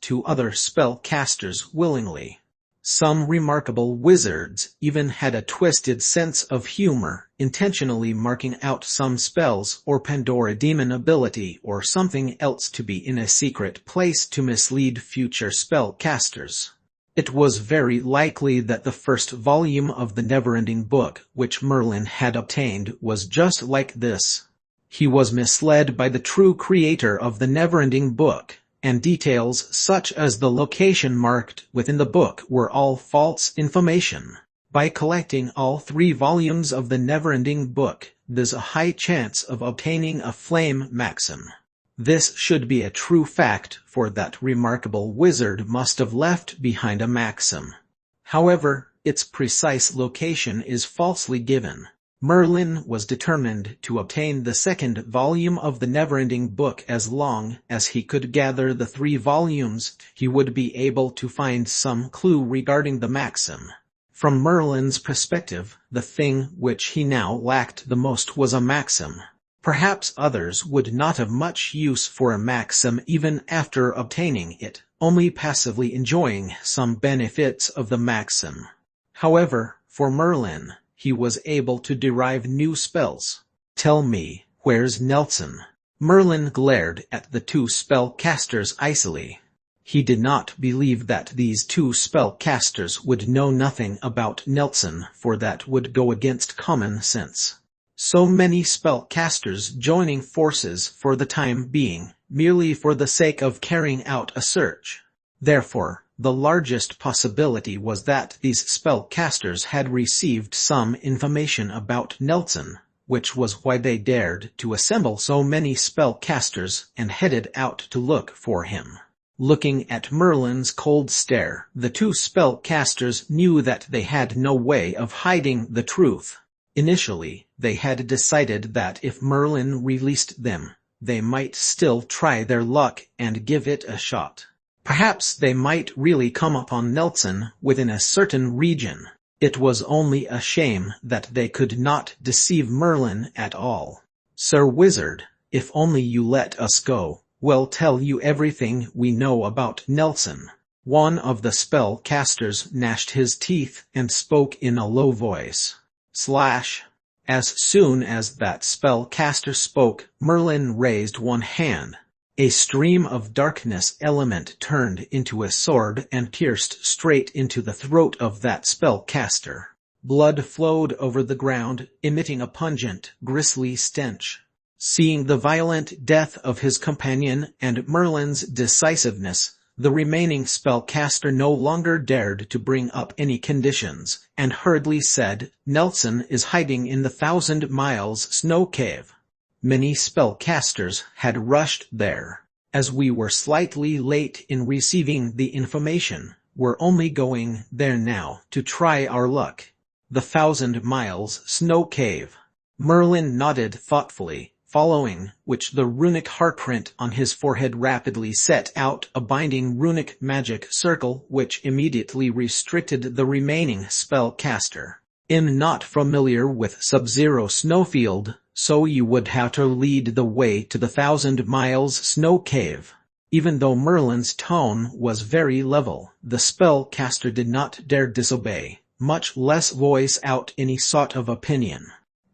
to other spellcasters willingly. Some remarkable wizards even had a twisted sense of humor, intentionally marking out some spells or Pandora demon ability or something else to be in a secret place to mislead future spellcasters. It was very likely that the first volume of the Neverending Book, which Merlin had obtained, was just like this. He was misled by the true creator of the Neverending Book, and details such as the location marked within the book were all false information. By collecting all 3 volumes of the never-ending book, there's a high chance of obtaining a flame maxim. This should be a true fact, for that remarkable wizard must have left behind a maxim. However, its precise location is falsely given. Merlin was determined to obtain the 2nd volume of the never-ending book. As long as he could gather the 3 volumes, he would be able to find some clue regarding the maxim. From Merlin's perspective, the thing which he now lacked the most was a maxim. Perhaps others would not have much use for a maxim even after obtaining it, only passively enjoying some benefits of the maxim. However, for Merlin, he was able to derive new spells. "Tell me, where's Nelson?" Merlin glared at the 2 spellcasters icily. He did not believe that these 2 spellcasters would know nothing about Nelson, for that would go against common sense. So many spellcasters joining forces for the time being, merely for the sake of carrying out a search. Therefore, the largest possibility was that these spellcasters had received some information about Nelson, which was why they dared to assemble so many spellcasters and headed out to look for him. Looking at Merlin's cold stare, the 2 spellcasters knew that they had no way of hiding the truth. Initially, they had decided that if Merlin released them, they might still try their luck and give it a shot. Perhaps they might really come upon Nelson within a certain region. It was only a shame that they could not deceive Merlin at all. "Sir Wizard, if only you let us go, we'll tell you everything we know about Nelson." One of the spellcasters gnashed his teeth and spoke in a low voice. As soon as that spellcaster spoke, Merlin raised one hand. A stream of darkness element turned into a sword and pierced straight into the throat of that spellcaster. Blood flowed over the ground, emitting a pungent, grisly stench. Seeing the violent death of his companion and Merlin's decisiveness, the remaining spellcaster no longer dared to bring up any conditions, and hurriedly said, "Nelson is hiding in the 1,000 Miles Snow Cave." Many spellcasters had rushed there. "As we were slightly late in receiving the information, we're only going there now to try our luck." "The 1,000 Miles Snow Cave." Merlin nodded thoughtfully, following which the runic heartprint on his forehead rapidly set out a binding runic magic circle which immediately restricted the remaining spellcaster. "I'm not familiar with Sub-Zero Snowfield, so you would have to lead the way to the 1,000 Miles Snow Cave." Even though Merlin's tone was very level, the spellcaster did not dare disobey, much less voice out any sort of opinion.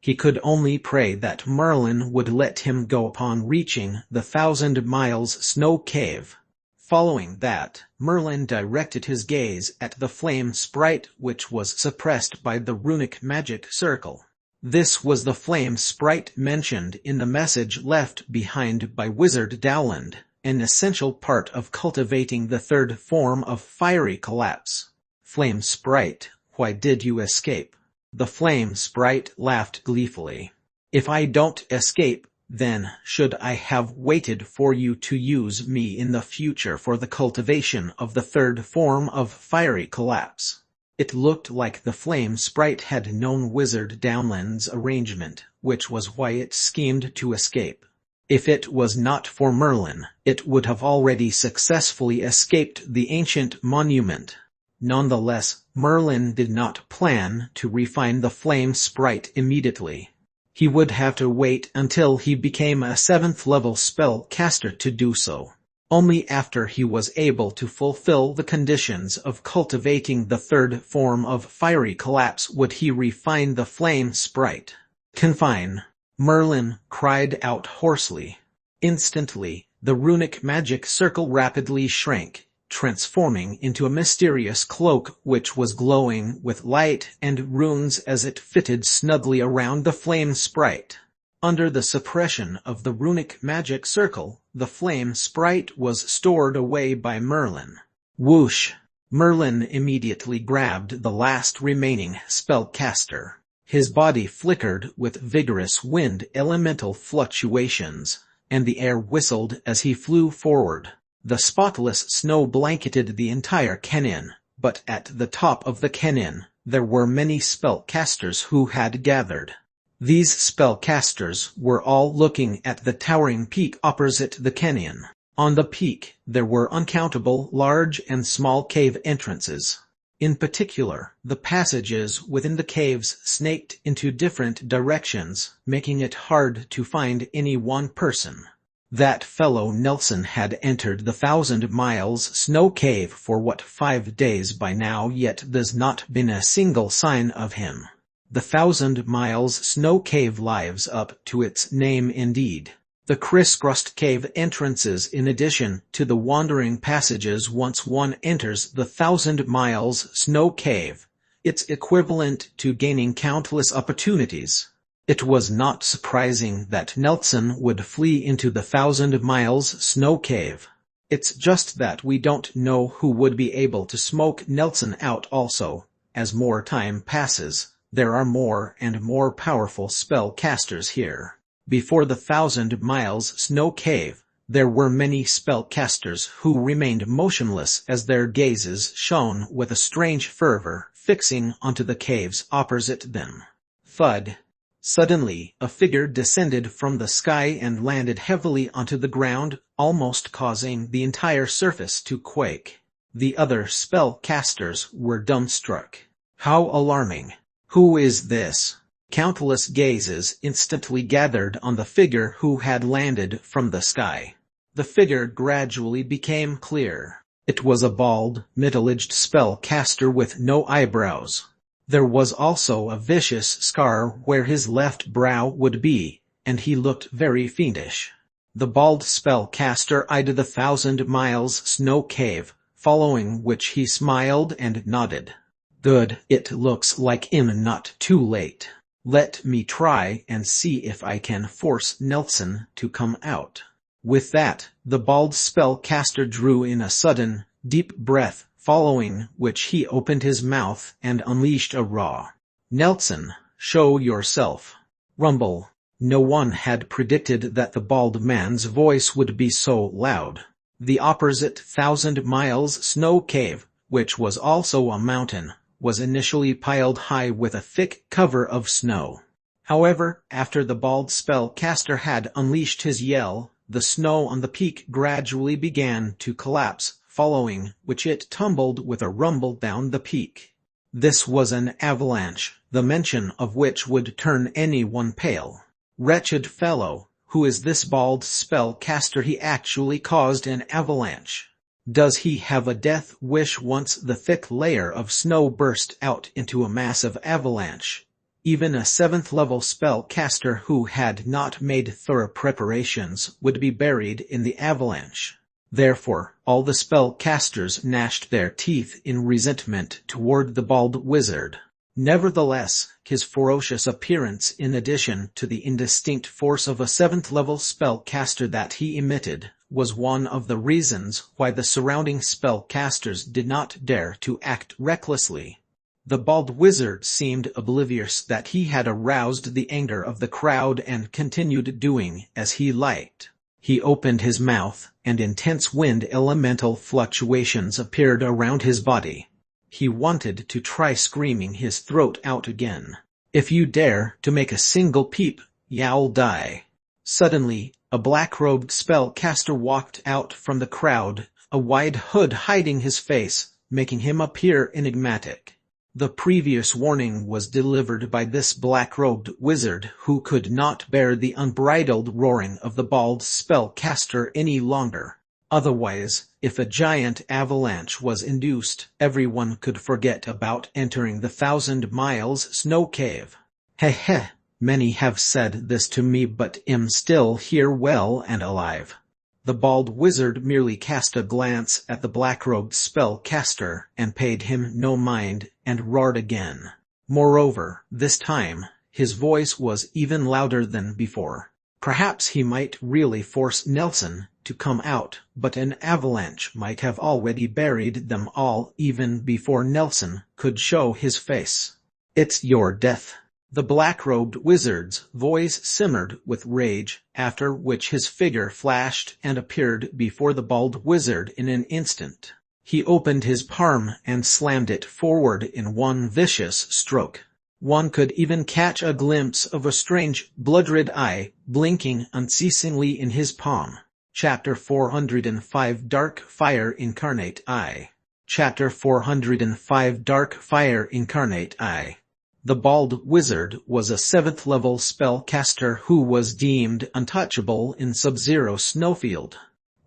He could only pray that Merlin would let him go upon reaching the 1,000 Miles Snow Cave. Following that, Merlin directed his gaze at the flame sprite which was suppressed by the runic magic circle. This was the flame sprite mentioned in the message left behind by Wizard Dowland, an essential part of cultivating the 3rd form of fiery collapse. "Flame sprite, why did you escape?" The flame sprite laughed gleefully. "If I don't escape, then should I have waited for you to use me in the future for the cultivation of the 3rd form of fiery collapse?" It looked like the flame sprite had known Wizard Downland's arrangement, which was why it schemed to escape. If it was not for Merlin, it would have already successfully escaped the ancient monument. Nonetheless, Merlin did not plan to refine the flame sprite immediately. He would have to wait until he became a 7th level spellcaster to do so. Only after he was able to fulfill the conditions of cultivating the 3rd form of fiery collapse would he refine the flame sprite. "Confine!" Merlin cried out hoarsely. Instantly, the runic magic circle rapidly shrank, transforming into a mysterious cloak which was glowing with light and runes as it fitted snugly around the flame sprite. Under the suppression of the runic magic circle, the flame sprite was stored away by Merlin. Whoosh! Merlin immediately grabbed the last remaining spellcaster. His body flickered with vigorous wind elemental fluctuations, and the air whistled as he flew forward. The spotless snow blanketed the entire canyon, but at the top of the canyon, there were many spellcasters who had gathered. These spellcasters were all looking at the towering peak opposite the canyon. On the peak, there were uncountable large and small cave entrances. In particular, the passages within the caves snaked into different directions, making it hard to find any one person. That fellow Nelson had entered the 1,000 Miles Snow Cave for 5 days by now, yet there's not been a single sign of him. The 1,000 Miles Snow Cave lives up to its name indeed. The crisscrossed cave entrances, in addition to the wandering passages once one enters the 1,000 Miles Snow Cave, it's equivalent to gaining countless opportunities. It was not surprising that Nelson would flee into the 1,000 Miles Snow Cave. It's just that we don't know who would be able to smoke Nelson out also. As more time passes, there are more and more powerful spellcasters here. Before the 1,000 Miles Snow Cave, there were many spellcasters who remained motionless as their gazes shone with a strange fervor, fixing onto the caves opposite them. Thud. Suddenly, a figure descended from the sky and landed heavily onto the ground, almost causing the entire surface to quake. The other spellcasters were dumbstruck. How alarming! Who is this? Countless gazes instantly gathered on the figure who had landed from the sky. The figure gradually became clear. It was a bald, middle-aged spellcaster with no eyebrows. There was also a vicious scar where his left brow would be, and he looked very fiendish. The bald spellcaster eyed the 1,000 Miles Snow Cave, following which he smiled and nodded. Good, it looks like I'm not too late. Let me try and see if I can force Nelson to come out. With that, the bald spellcaster drew in a sudden, deep breath, following which he opened his mouth and unleashed a roar. Nelson, show yourself. Rumble. No one had predicted that the bald man's voice would be so loud. The opposite 1,000 Miles Snow Cave, which was also a mountain, was initially piled high with a thick cover of snow. However, after the bald spellcaster had unleashed his yell, the snow on the peak gradually began to collapse, following which it tumbled with a rumble down the peak. This was an avalanche, the mention of which would turn anyone pale. Wretched fellow, who is this bald spellcaster? He actually caused an avalanche. Does he have a death wish? Once the thick layer of snow burst out into a massive avalanche, even a 7th level spellcaster who had not made thorough preparations would be buried in the avalanche. Therefore, all the spellcasters gnashed their teeth in resentment toward the bald wizard. Nevertheless, his ferocious appearance, in addition to the indistinct force of a 7th level spellcaster that he emitted, was one of the reasons why the surrounding spellcasters did not dare to act recklessly. The bald wizard seemed oblivious that he had aroused the anger of the crowd and continued doing as he liked. He opened his mouth, and intense wind elemental fluctuations appeared around his body. He wanted to try screaming his throat out again. If you dare to make a single peep, you'll die. Suddenly, a black-robed spellcaster walked out from the crowd, a wide hood hiding his face, making him appear enigmatic. The previous warning was delivered by this black-robed wizard who could not bear the unbridled roaring of the bald spellcaster any longer. Otherwise, if a giant avalanche was induced, everyone could forget about entering the 1,000 Miles Snow Cave. Heh. Many have said this to me, but I'm still here well and alive. The bald wizard merely cast a glance at the black-robed spellcaster and paid him no mind, and roared again. Moreover, this time, his voice was even louder than before. Perhaps he might really force Nelson to come out, but an avalanche might have already buried them all even before Nelson could show his face. "It's your death." The black-robed wizard's voice simmered with rage, after which his figure flashed and appeared before the bald wizard in an instant. He opened his palm and slammed it forward in one vicious stroke. One could even catch a glimpse of a strange, blood-red eye blinking unceasingly in his palm. Chapter 405 Dark Fire Incarnate Eye. Chapter 405 Dark Fire Incarnate Eye. The bald wizard was a 7th-level spellcaster who was deemed untouchable in Sub-Zero Snowfield.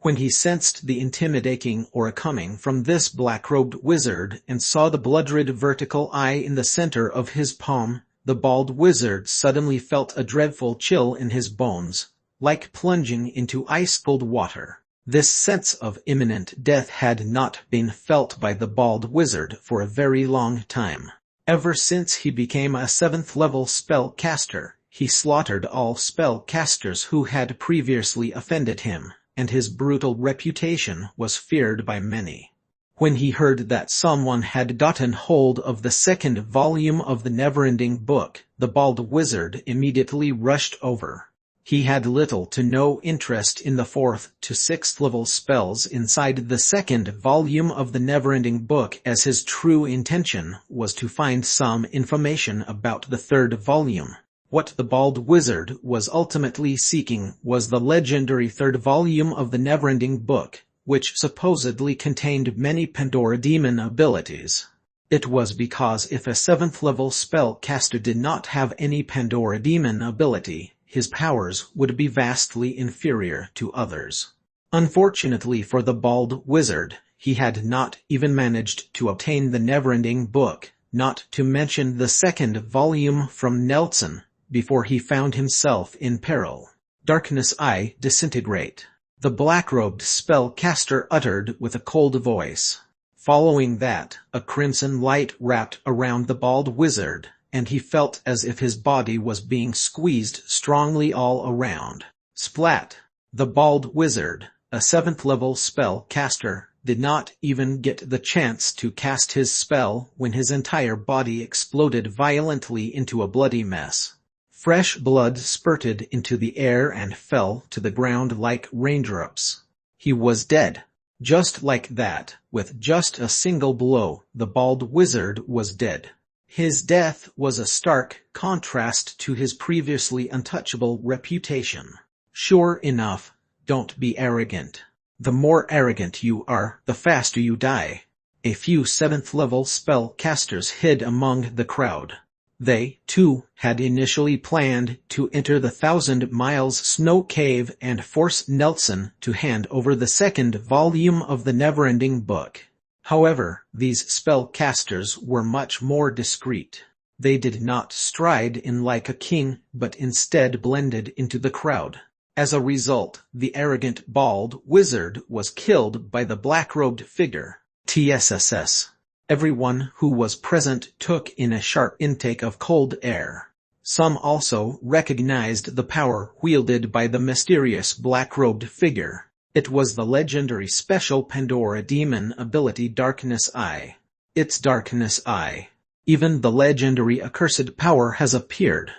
When he sensed the intimidating aura coming from this black-robed wizard and saw the blood-red vertical eye in the center of his palm, the bald wizard suddenly felt a dreadful chill in his bones, like plunging into ice-cold water. This sense of imminent death had not been felt by the bald wizard for a very long time. Ever since he became a 7th-level spellcaster, he slaughtered all spellcasters who had previously offended him, and his brutal reputation was feared by many. When he heard that someone had gotten hold of the 2nd volume of the never-ending book, the bald wizard immediately rushed over. He had little to no interest in the 4th to 6th level spells inside the 2nd volume of the never-ending book, as his true intention was to find some information about the 3rd volume. What the bald wizard was ultimately seeking was the legendary 3rd volume of the never-ending book, which supposedly contained many Pandora demon abilities. It was because if a 7th level spellcaster did not have any Pandora demon ability, his powers would be vastly inferior to others. Unfortunately for the bald wizard, he had not even managed to obtain the never-ending book, not to mention the 2nd volume from Nelson, before he found himself in peril. "Darkness Eye Disintegrate," the black-robed spellcaster uttered with a cold voice. Following that, a crimson light wrapped around the bald wizard, and he felt as if his body was being squeezed strongly all around. Splat! The bald wizard, a 7th-level spellcaster, did not even get the chance to cast his spell when his entire body exploded violently into a bloody mess. Fresh blood spurted into the air and fell to the ground like raindrops. He was dead. Just like that, with just a single blow, the bald wizard was dead. His death was a stark contrast to his previously untouchable reputation. Sure enough, don't be arrogant. The more arrogant you are, the faster you die. A few 7th-level spellcasters hid among the crowd. They, too, had initially planned to enter the 1,000 Miles Snow Cave and force Nelson to hand over the 2nd volume of the never-ending book. However, these spellcasters were much more discreet. They did not stride in like a king, but instead blended into the crowd. As a result, the arrogant bald wizard was killed by the black-robed figure. TSSS. Everyone who was present took in a sharp intake of cold air. Some also recognized the power wielded by the mysterious black-robed figure. It was the legendary special Pandora demon ability Darkness Eye. It's Darkness Eye. Even the legendary accursed power has appeared.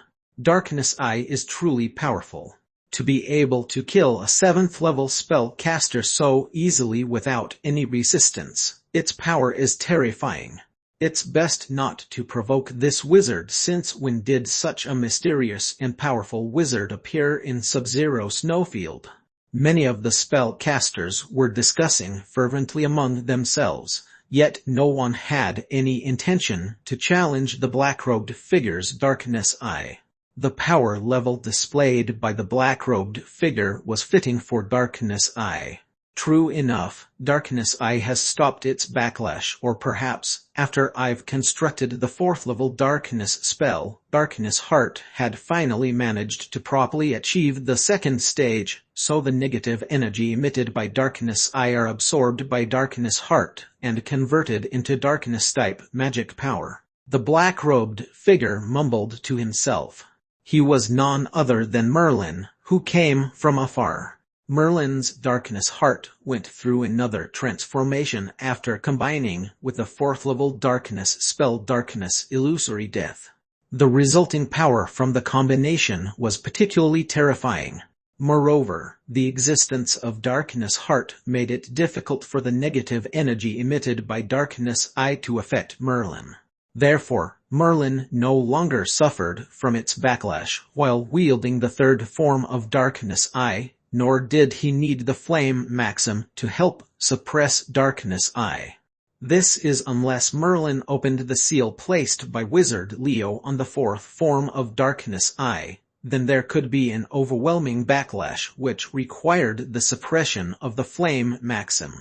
Darkness Eye is truly powerful. To be able to kill a 7th-level spellcaster so easily without any resistance, its power is terrifying. It's best not to provoke this wizard, since when did such a mysterious and powerful wizard appear in Sub-Zero Snowfield? Many of the spellcasters were discussing fervently among themselves, yet no one had any intention to challenge the black-robed figure's Darkness Eye. The power level displayed by the black-robed figure was fitting for Darkness Eye. True enough, Darkness Eye has stopped its backlash, or perhaps, after I've constructed the 4th level Darkness spell, Darkness Heart had finally managed to properly achieve the 2nd stage, so the negative energy emitted by Darkness Eye are absorbed by Darkness Heart, and converted into Darkness-type magic power. The black-robed figure mumbled to himself. He was none other than Merlin, who came from afar. Merlin's darkness heart went through another transformation after combining with the 4th level darkness spell Darkness Illusory Death. The resulting power from the combination was particularly terrifying. Moreover, the existence of Darkness Heart made it difficult for the negative energy emitted by Darkness Eye to affect Merlin. Therefore, Merlin no longer suffered from its backlash while wielding the 3rd form of Darkness Eye, nor did he need the Flame Maxim to help suppress Darkness Eye. This is unless Merlin opened the seal placed by Wizard Leo on the 4th form of Darkness Eye. Then there could be an overwhelming backlash which required the suppression of the Flame Maxim.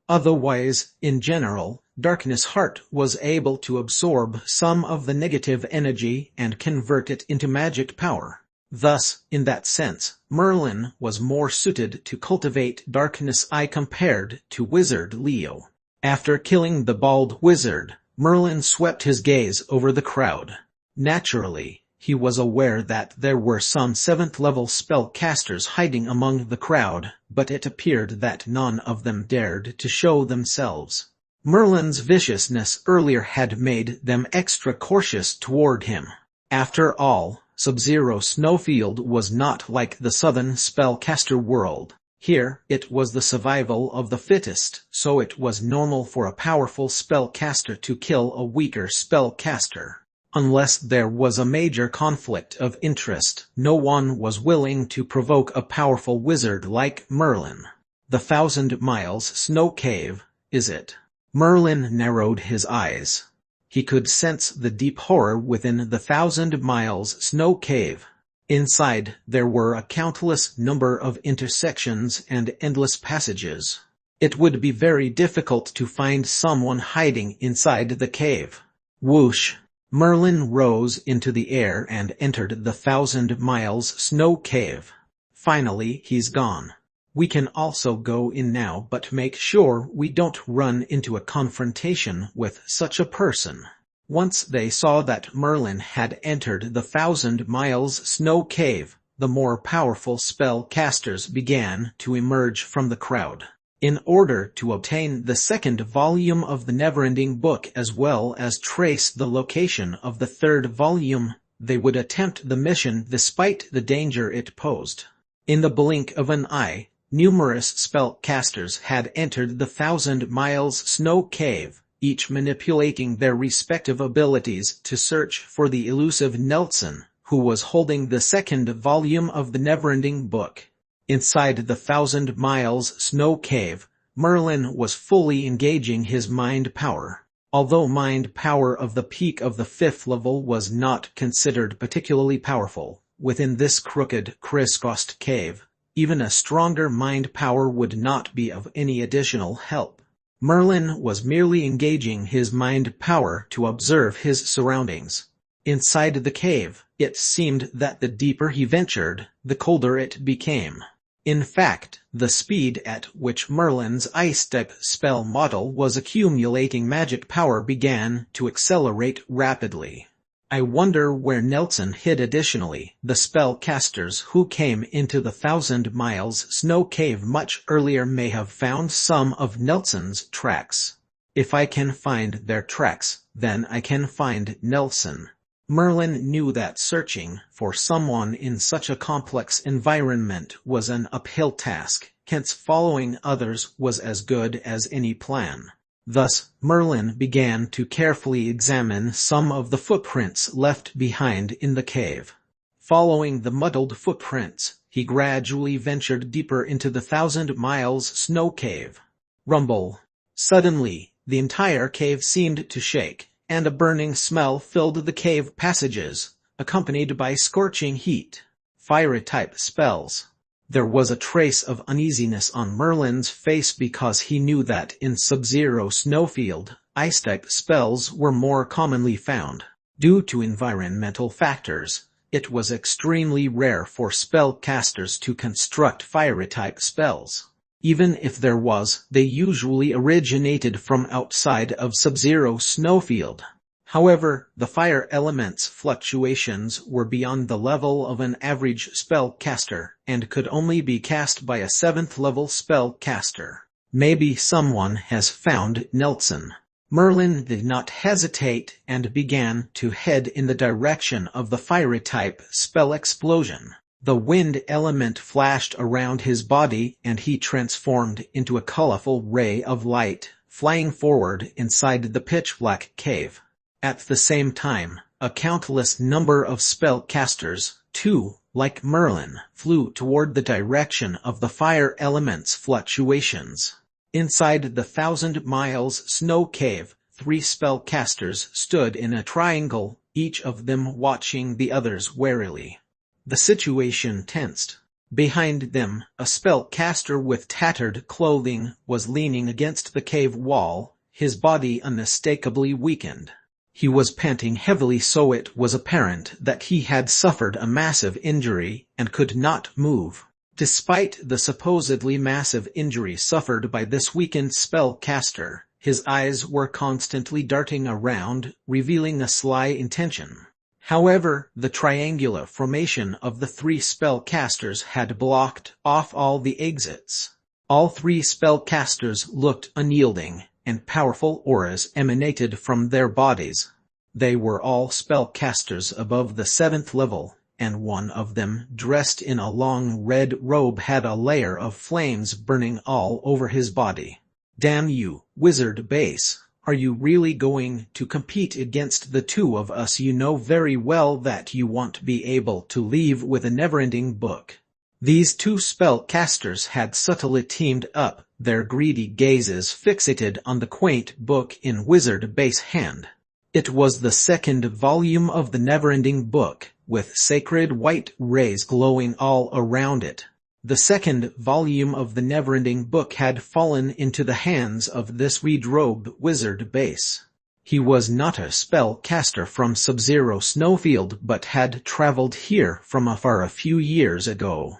Otherwise, in general, Darkness Heart was able to absorb some of the negative energy and convert it into magic power. Thus, in that sense, Merlin was more suited to cultivate Darkness Eye compared to Wizard Leo. After killing the bald wizard, Merlin swept his gaze over the crowd. Naturally, he was aware that there were some 7th-level spellcasters hiding among the crowd, but it appeared that none of them dared to show themselves. Merlin's viciousness earlier had made them extra cautious toward him. After all, Sub-Zero Snowfield was not like the southern spellcaster world. Here, it was the survival of the fittest, so it was normal for a powerful spellcaster to kill a weaker spellcaster. Unless there was a major conflict of interest, no one was willing to provoke a powerful wizard like Merlin. The 1,000 Miles Snow Cave, is it? Merlin narrowed his eyes. He could sense the deep horror within the 1,000 Miles Snow Cave. Inside, there were a countless number of intersections and endless passages. It would be very difficult to find someone hiding inside the cave. Whoosh! Merlin rose into the air and entered the 1,000 Miles Snow Cave. Finally, he's gone. We can also go in now, but make sure we don't run into a confrontation with such a person. Once they saw that Merlin had entered the 1,000 Miles Snow Cave, the more powerful spellcasters began to emerge from the crowd. In order to obtain the 2nd volume of the Neverending Book as well as trace the location of the 3rd volume, they would attempt the mission despite the danger it posed. In the blink of an eye, numerous spellcasters had entered the 1,000 Miles Snow Cave, each manipulating their respective abilities to search for the elusive Nelson, who was holding the 2nd volume of the Neverending Book. Inside the 1,000 Miles Snow Cave, Merlin was fully engaging his mind power. Although mind power of the peak of the 5th level was not considered particularly powerful, within this crooked, crisscrossed cave, even a stronger mind power would not be of any additional help. Merlin was merely engaging his mind power to observe his surroundings. Inside the cave, it seemed that the deeper he ventured, the colder it became. In fact, the speed at which Merlin's ice-type spell model was accumulating magic power began to accelerate rapidly. I wonder where Nelson hid. Additionally, the spellcasters who came into the 1,000 Miles Snow Cave much earlier may have found some of Nelson's tracks. If I can find their tracks, then I can find Nelson. Merlin knew that searching for someone in such a complex environment was an uphill task, hence following others was as good as any plan. Thus, Merlin began to carefully examine some of the footprints left behind in the cave. Following the muddled footprints, he gradually ventured deeper into the 1,000 Miles Snow Cave. Rumble. Suddenly, the entire cave seemed to shake, and a burning smell filled the cave passages, accompanied by scorching heat. Fire-type spells. There was a trace of uneasiness on Merlin's face because he knew that in Sub-Zero Snowfield, ice-type spells were more commonly found. Due to environmental factors, it was extremely rare for spellcasters to construct fire-type spells. Even if there was, they usually originated from outside of Sub-Zero Snowfield. However, the fire element's fluctuations were beyond the level of an average spellcaster, and could only be cast by a 7th level spellcaster. Maybe someone has found Nelson. Merlin did not hesitate and began to head in the direction of the fiery-type spell explosion. The wind element flashed around his body and he transformed into a colorful ray of light, flying forward inside the pitch-black cave. At the same time, a countless number of spellcasters, too, like Merlin, flew toward the direction of the fire element's fluctuations. Inside the 1,000 Miles Snow Cave, 3 spellcasters stood in a triangle, each of them watching the others warily. The situation tensed. Behind them, a spellcaster with tattered clothing was leaning against the cave wall, his body unmistakably weakened. He was panting heavily, so it was apparent that he had suffered a massive injury and could not move. Despite the supposedly massive injury suffered by this weakened spellcaster, his eyes were constantly darting around, revealing a sly intention. However, the triangular formation of the 3 spellcasters had blocked off all the exits. All 3 spellcasters looked unyielding, and powerful auras emanated from their bodies. They were all spellcasters above the 7th level, and one of them, dressed in a long red robe, had a layer of flames burning all over his body. "Damn you, Wizard Base, are you really going to compete against the 2 of us? You know very well that you won't be able to leave with a never-ending book." These 2 spellcasters had subtly teamed up, their greedy gazes fixated on the quaint book in Wizard Base's hand. It was the 2nd volume of the never-ending book, with sacred white rays glowing all around it. The 2nd volume of the never-ending book had fallen into the hands of this red-robed Wizard Base. He was not a spellcaster from Sub-Zero Snowfield, but had traveled here from afar a few years ago.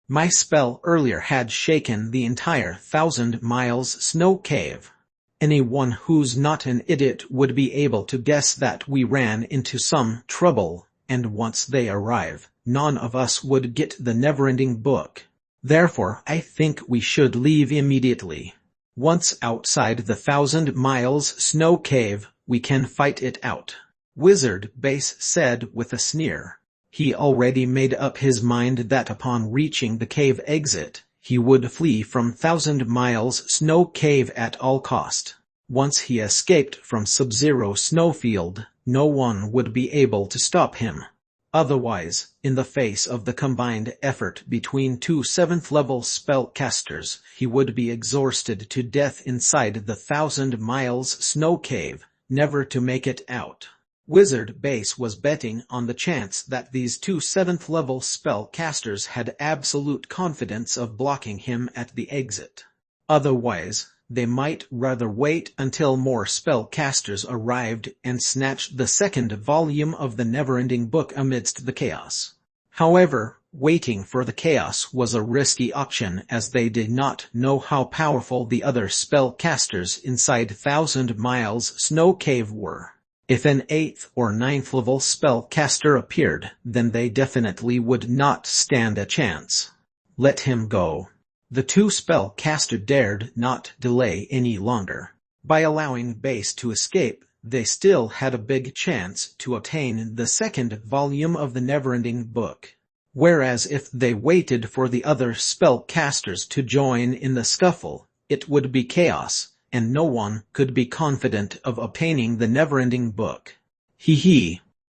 My spell earlier had shaken the entire 1,000 Miles Snow Cave. Anyone who's not an idiot would be able to guess that we ran into some trouble, and once they arrive, none of us would get the never-ending book. Therefore, I think we should leave immediately. Once outside the 1,000 Miles Snow Cave, we can fight it out," Wizard Base said with a sneer. He already made up his mind that upon reaching the cave exit, he would flee from 1,000 Miles Snow Cave at all cost. Once he escaped from Sub-Zero Snowfield, no one would be able to stop him. Otherwise, in the face of the combined effort between 2 7th-level spellcasters, he would be exhausted to death inside the 1,000 Miles Snow Cave, never to make it out. Wizard Base was betting on the chance that these 2 7th-level spellcasters had absolute confidence of blocking him at the exit. Otherwise, they might rather wait until more spellcasters arrived and snatched the 2nd volume of the never-ending book amidst the chaos. However, waiting for the chaos was a risky option, as they did not know how powerful the other spellcasters inside 1,000 Miles Snow Cave were. If an 8th or 9th level spellcaster appeared, then they definitely would not stand a chance. Let him go. The 2 spellcasters dared not delay any longer. By allowing Base to escape, they still had a big chance to obtain the 2nd volume of the never-ending book. Whereas if they waited for the other spellcasters to join in the scuffle, it would be chaos, and no one could be confident of obtaining the never-ending book.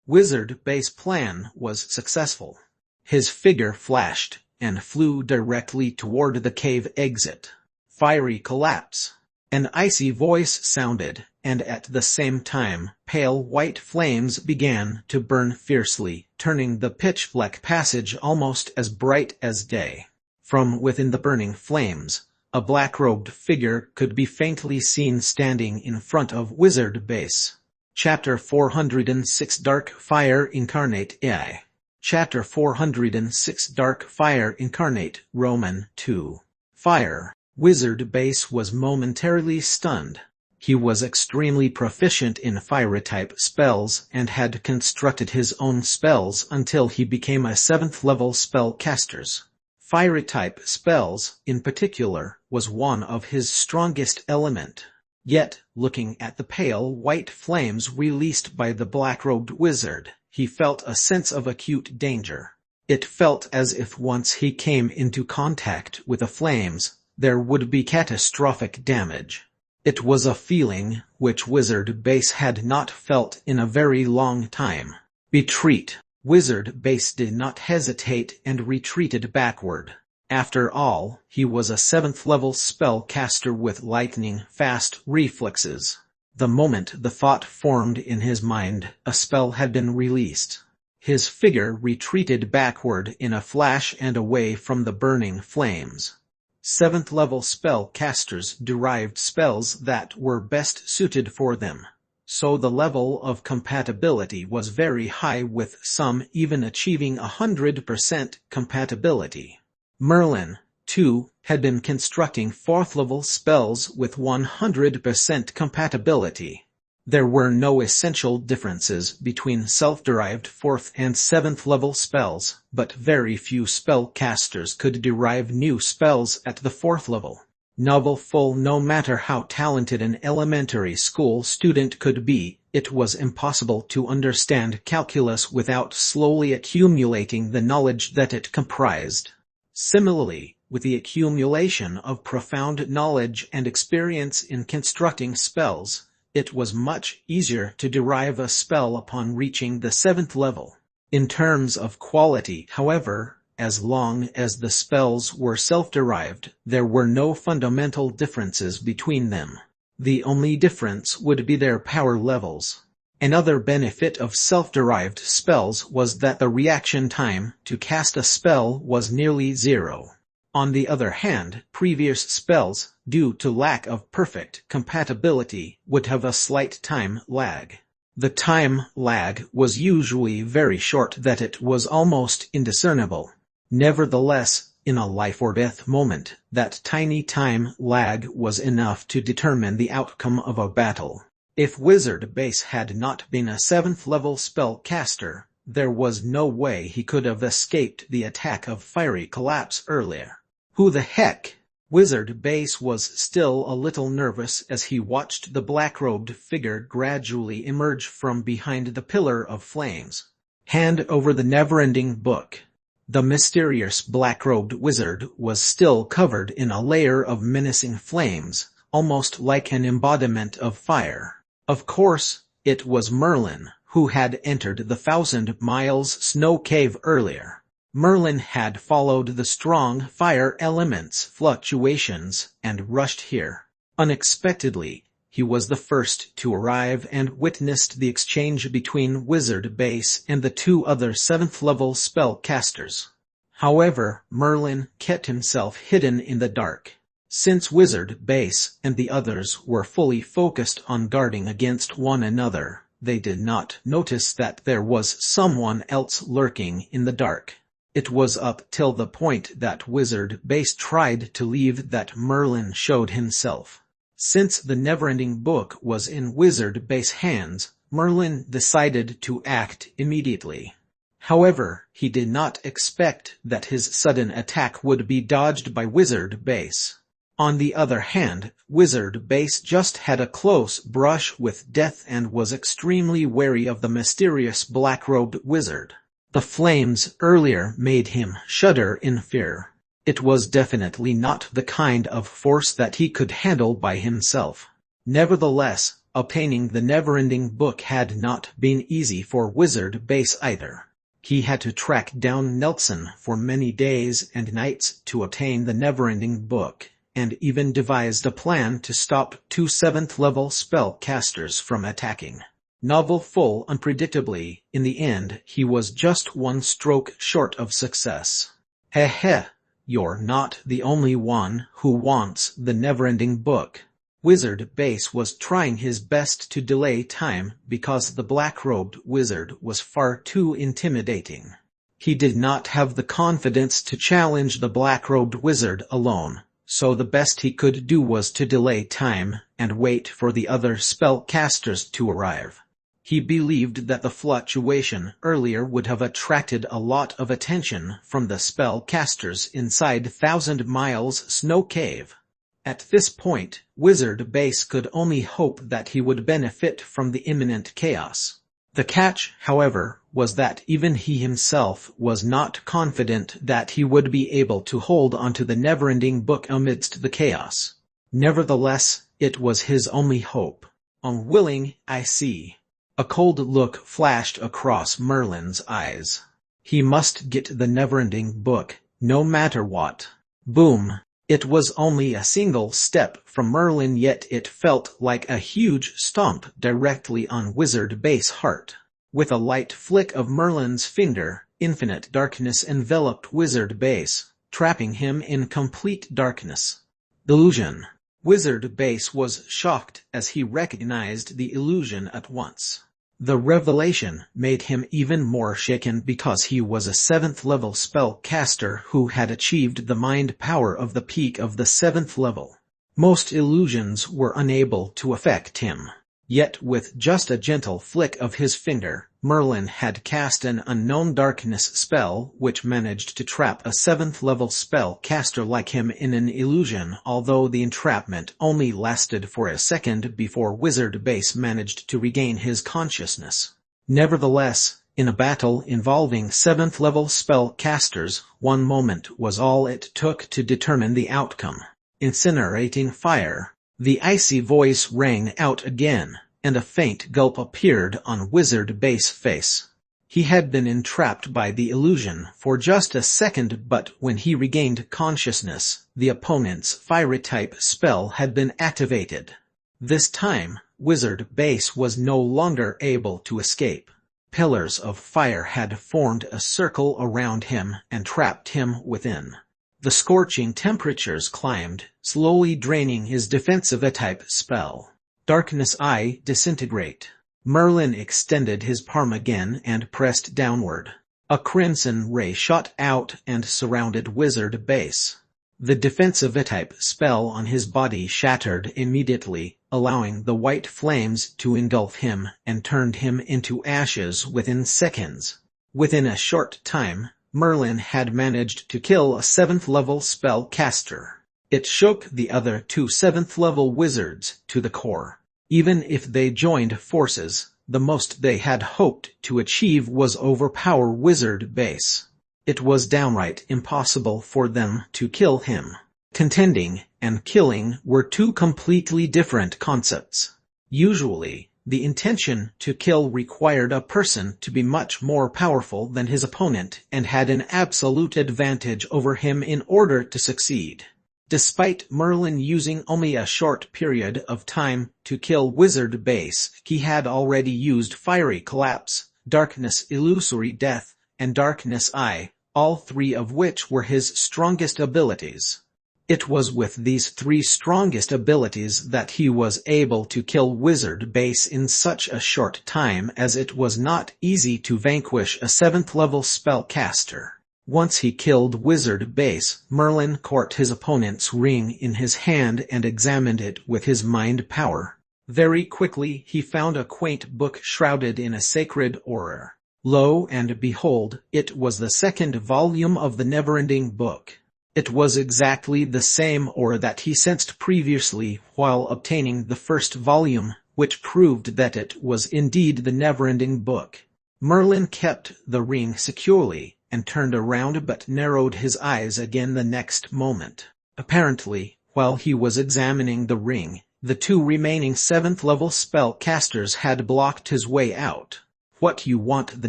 Wizard Base's plan was successful. His figure flashed and flew directly toward the cave exit. Fiery collapse. An icy voice sounded, and at the same time, pale white flames began to burn fiercely, turning the pitch-black passage almost as bright as day. From within the burning flames, a black-robed figure could be faintly seen standing in front of Wizard Base. Chapter 406 Dark Fire Incarnate AI. Chapter 406 Dark Fire Incarnate Roman 2. Fire. Wizard Base was momentarily stunned. He was extremely proficient in fire-type spells and had constructed his own spells until he became a 7th level spellcaster. Fire-type spells, in particular, was one of his strongest element. Yet, looking at the pale white flames released by the black-robed wizard, he felt a sense of acute danger. It felt as if once he came into contact with the flames, there would be catastrophic damage. It was a feeling which Wizard Base had not felt in a very long time. Retreat. Wizard Base did not hesitate and retreated backward. After all, he was a 7th level spellcaster with lightning-fast reflexes. The moment the thought formed in his mind, a spell had been released. His figure retreated backward in a flash and away from the burning flames. 7th level spellcasters derived spells that were best suited for them. So the level of compatibility was very high, with some even achieving 100% compatibility. Merlin, too, had been constructing 4th level spells with 100% compatibility. There were no essential differences between self-derived 4th and 7th level spells, but very few spellcasters could derive new spells at the 4th level. No matter how talented an elementary school student could be, it was impossible to understand calculus without slowly accumulating the knowledge that it comprised. Similarly, with the accumulation of profound knowledge and experience in constructing spells, it was much easier to derive a spell upon reaching the 7th level. In terms of quality, however, as long as the spells were self-derived, there were no fundamental differences between them. The only difference would be their power levels. Another benefit of self-derived spells was that the reaction time to cast a spell was nearly zero. On the other hand, previous spells, due to lack of perfect compatibility, would have a slight time lag. The time lag was usually very short that it was almost indiscernible. Nevertheless, in a life-or-death moment, that tiny time lag was enough to determine the outcome of a battle. If Wizard Base had not been a 7th level spellcaster, there was no way he could have escaped the attack of Fiery Collapse earlier. Who the heck? Wizard Base was still a little nervous as he watched the black-robed figure gradually emerge from behind the pillar of flames. Hand over the never-ending book. The mysterious black-robed wizard was still covered in a layer of menacing flames, almost like an embodiment of fire. Of course, it was Merlin, who had entered the 1,000 Miles Snow Cave earlier. Merlin had followed the strong fire element's fluctuations and rushed here. Unexpectedly, he was the first to arrive and witnessed the exchange between Wizard Base and the 2 other 7th level spellcasters. However, Merlin kept himself hidden in the dark. Since Wizard Base and the others were fully focused on guarding against one another, they did not notice that there was someone else lurking in the dark. It was up till the point that Wizard Base tried to leave that Merlin showed himself. Since the never-ending book was in Wizard Base hands, Merlin decided to act immediately. However, he did not expect that his sudden attack would be dodged by Wizard Base. On the other hand, Wizard Base just had a close brush with death and was extremely wary of the mysterious black-robed wizard. The flames earlier made him shudder in fear. It was definitely not the kind of force that he could handle by himself. Nevertheless, obtaining the never-ending book had not been easy for Wizard Base either. He had to track down Nelson for many days and nights to obtain the never-ending book, and even devised a plan to stop 2 7th level spellcasters from attacking. Unpredictably, in the end, he was just 1 stroke short of success. Heh, you're not the only one who wants the never-ending book. Wizard Base was trying his best to delay time because the black-robed wizard was far too intimidating. He did not have the confidence to challenge the black-robed wizard alone, so the best he could do was to delay time and wait for the other spellcasters to arrive. He believed that the fluctuation earlier would have attracted a lot of attention from the spellcasters inside Thousand Miles Snow Cave. At this point, Wizard Base could only hope that he would benefit from the imminent chaos. The catch, however, was that even he himself was not confident that he would be able to hold onto the never-ending book amidst the chaos. Nevertheless, it was his only hope. Unwilling, I see. A cold look flashed across Merlin's eyes. He must get the never-ending book, no matter what. Boom! It was only a single step from Merlin, yet it felt like a huge stomp directly on Wizard Base's heart. With a light flick of Merlin's finger, infinite darkness enveloped Wizard Base, trapping him in complete darkness. Illusion. Wizard Base was shocked as he recognized the illusion at once. The revelation made him even more shaken because he was a 7th level spellcaster who had achieved the mind power of the peak of the 7th level. Most illusions were unable to affect him. Yet with just a gentle flick of his finger, Merlin had cast an unknown darkness spell which managed to trap a 7th level spellcaster like him in an illusion, although the entrapment only lasted for a second before Wizard Base managed to regain his consciousness. Nevertheless, in a battle involving 7th level spellcasters, one moment was all it took to determine the outcome. Incinerating fire. The icy voice rang out again, and a faint gulp appeared on Wizard Base's face. He had been entrapped by the illusion for just a second, but when he regained consciousness, the opponent's fire-type spell had been activated. This time, Wizard Base was no longer able to escape. Pillars of fire had formed a circle around him and trapped him within. The scorching temperatures climbed, slowly draining his defensive-type spell. Darkness Eye disintegrate. Merlin extended his palm again and pressed downward. A crimson ray shot out and surrounded Wizard Base. The defensive-type spell on his body shattered immediately, allowing the white flames to engulf him and turned him into ashes within seconds. Within a short time, Merlin had managed to kill a 7th level spellcaster. It shook the other two 7th level wizards to the core. Even if they joined forces, the most they had hoped to achieve was overpower Wizard Base. It was downright impossible for them to kill him. Contending and killing were two completely different concepts. Usually, the intention to kill required a person to be much more powerful than his opponent and had an absolute advantage over him in order to succeed. Despite Merlin using only a short period of time to kill Wizard Base, he had already used Fiery Collapse, Darkness Illusory Death, and Darkness Eye, all three of which were his strongest abilities. It was with these three strongest abilities that he was able to kill Wizard Base in such a short time, as it was not easy to vanquish a 7th level spellcaster. Once he killed Wizard Base, Merlin caught his opponent's ring in his hand and examined it with his mind power. Very quickly he found a quaint book shrouded in a sacred aura. Lo and behold, it was the second volume of the never-ending book. It was exactly the same aura that he sensed previously while obtaining the first volume, which proved that it was indeed the never-ending book. Merlin kept the ring securely and turned around but narrowed his eyes again the next moment. Apparently, while he was examining the ring, the two remaining 7th level spellcasters had blocked his way out. What, you want the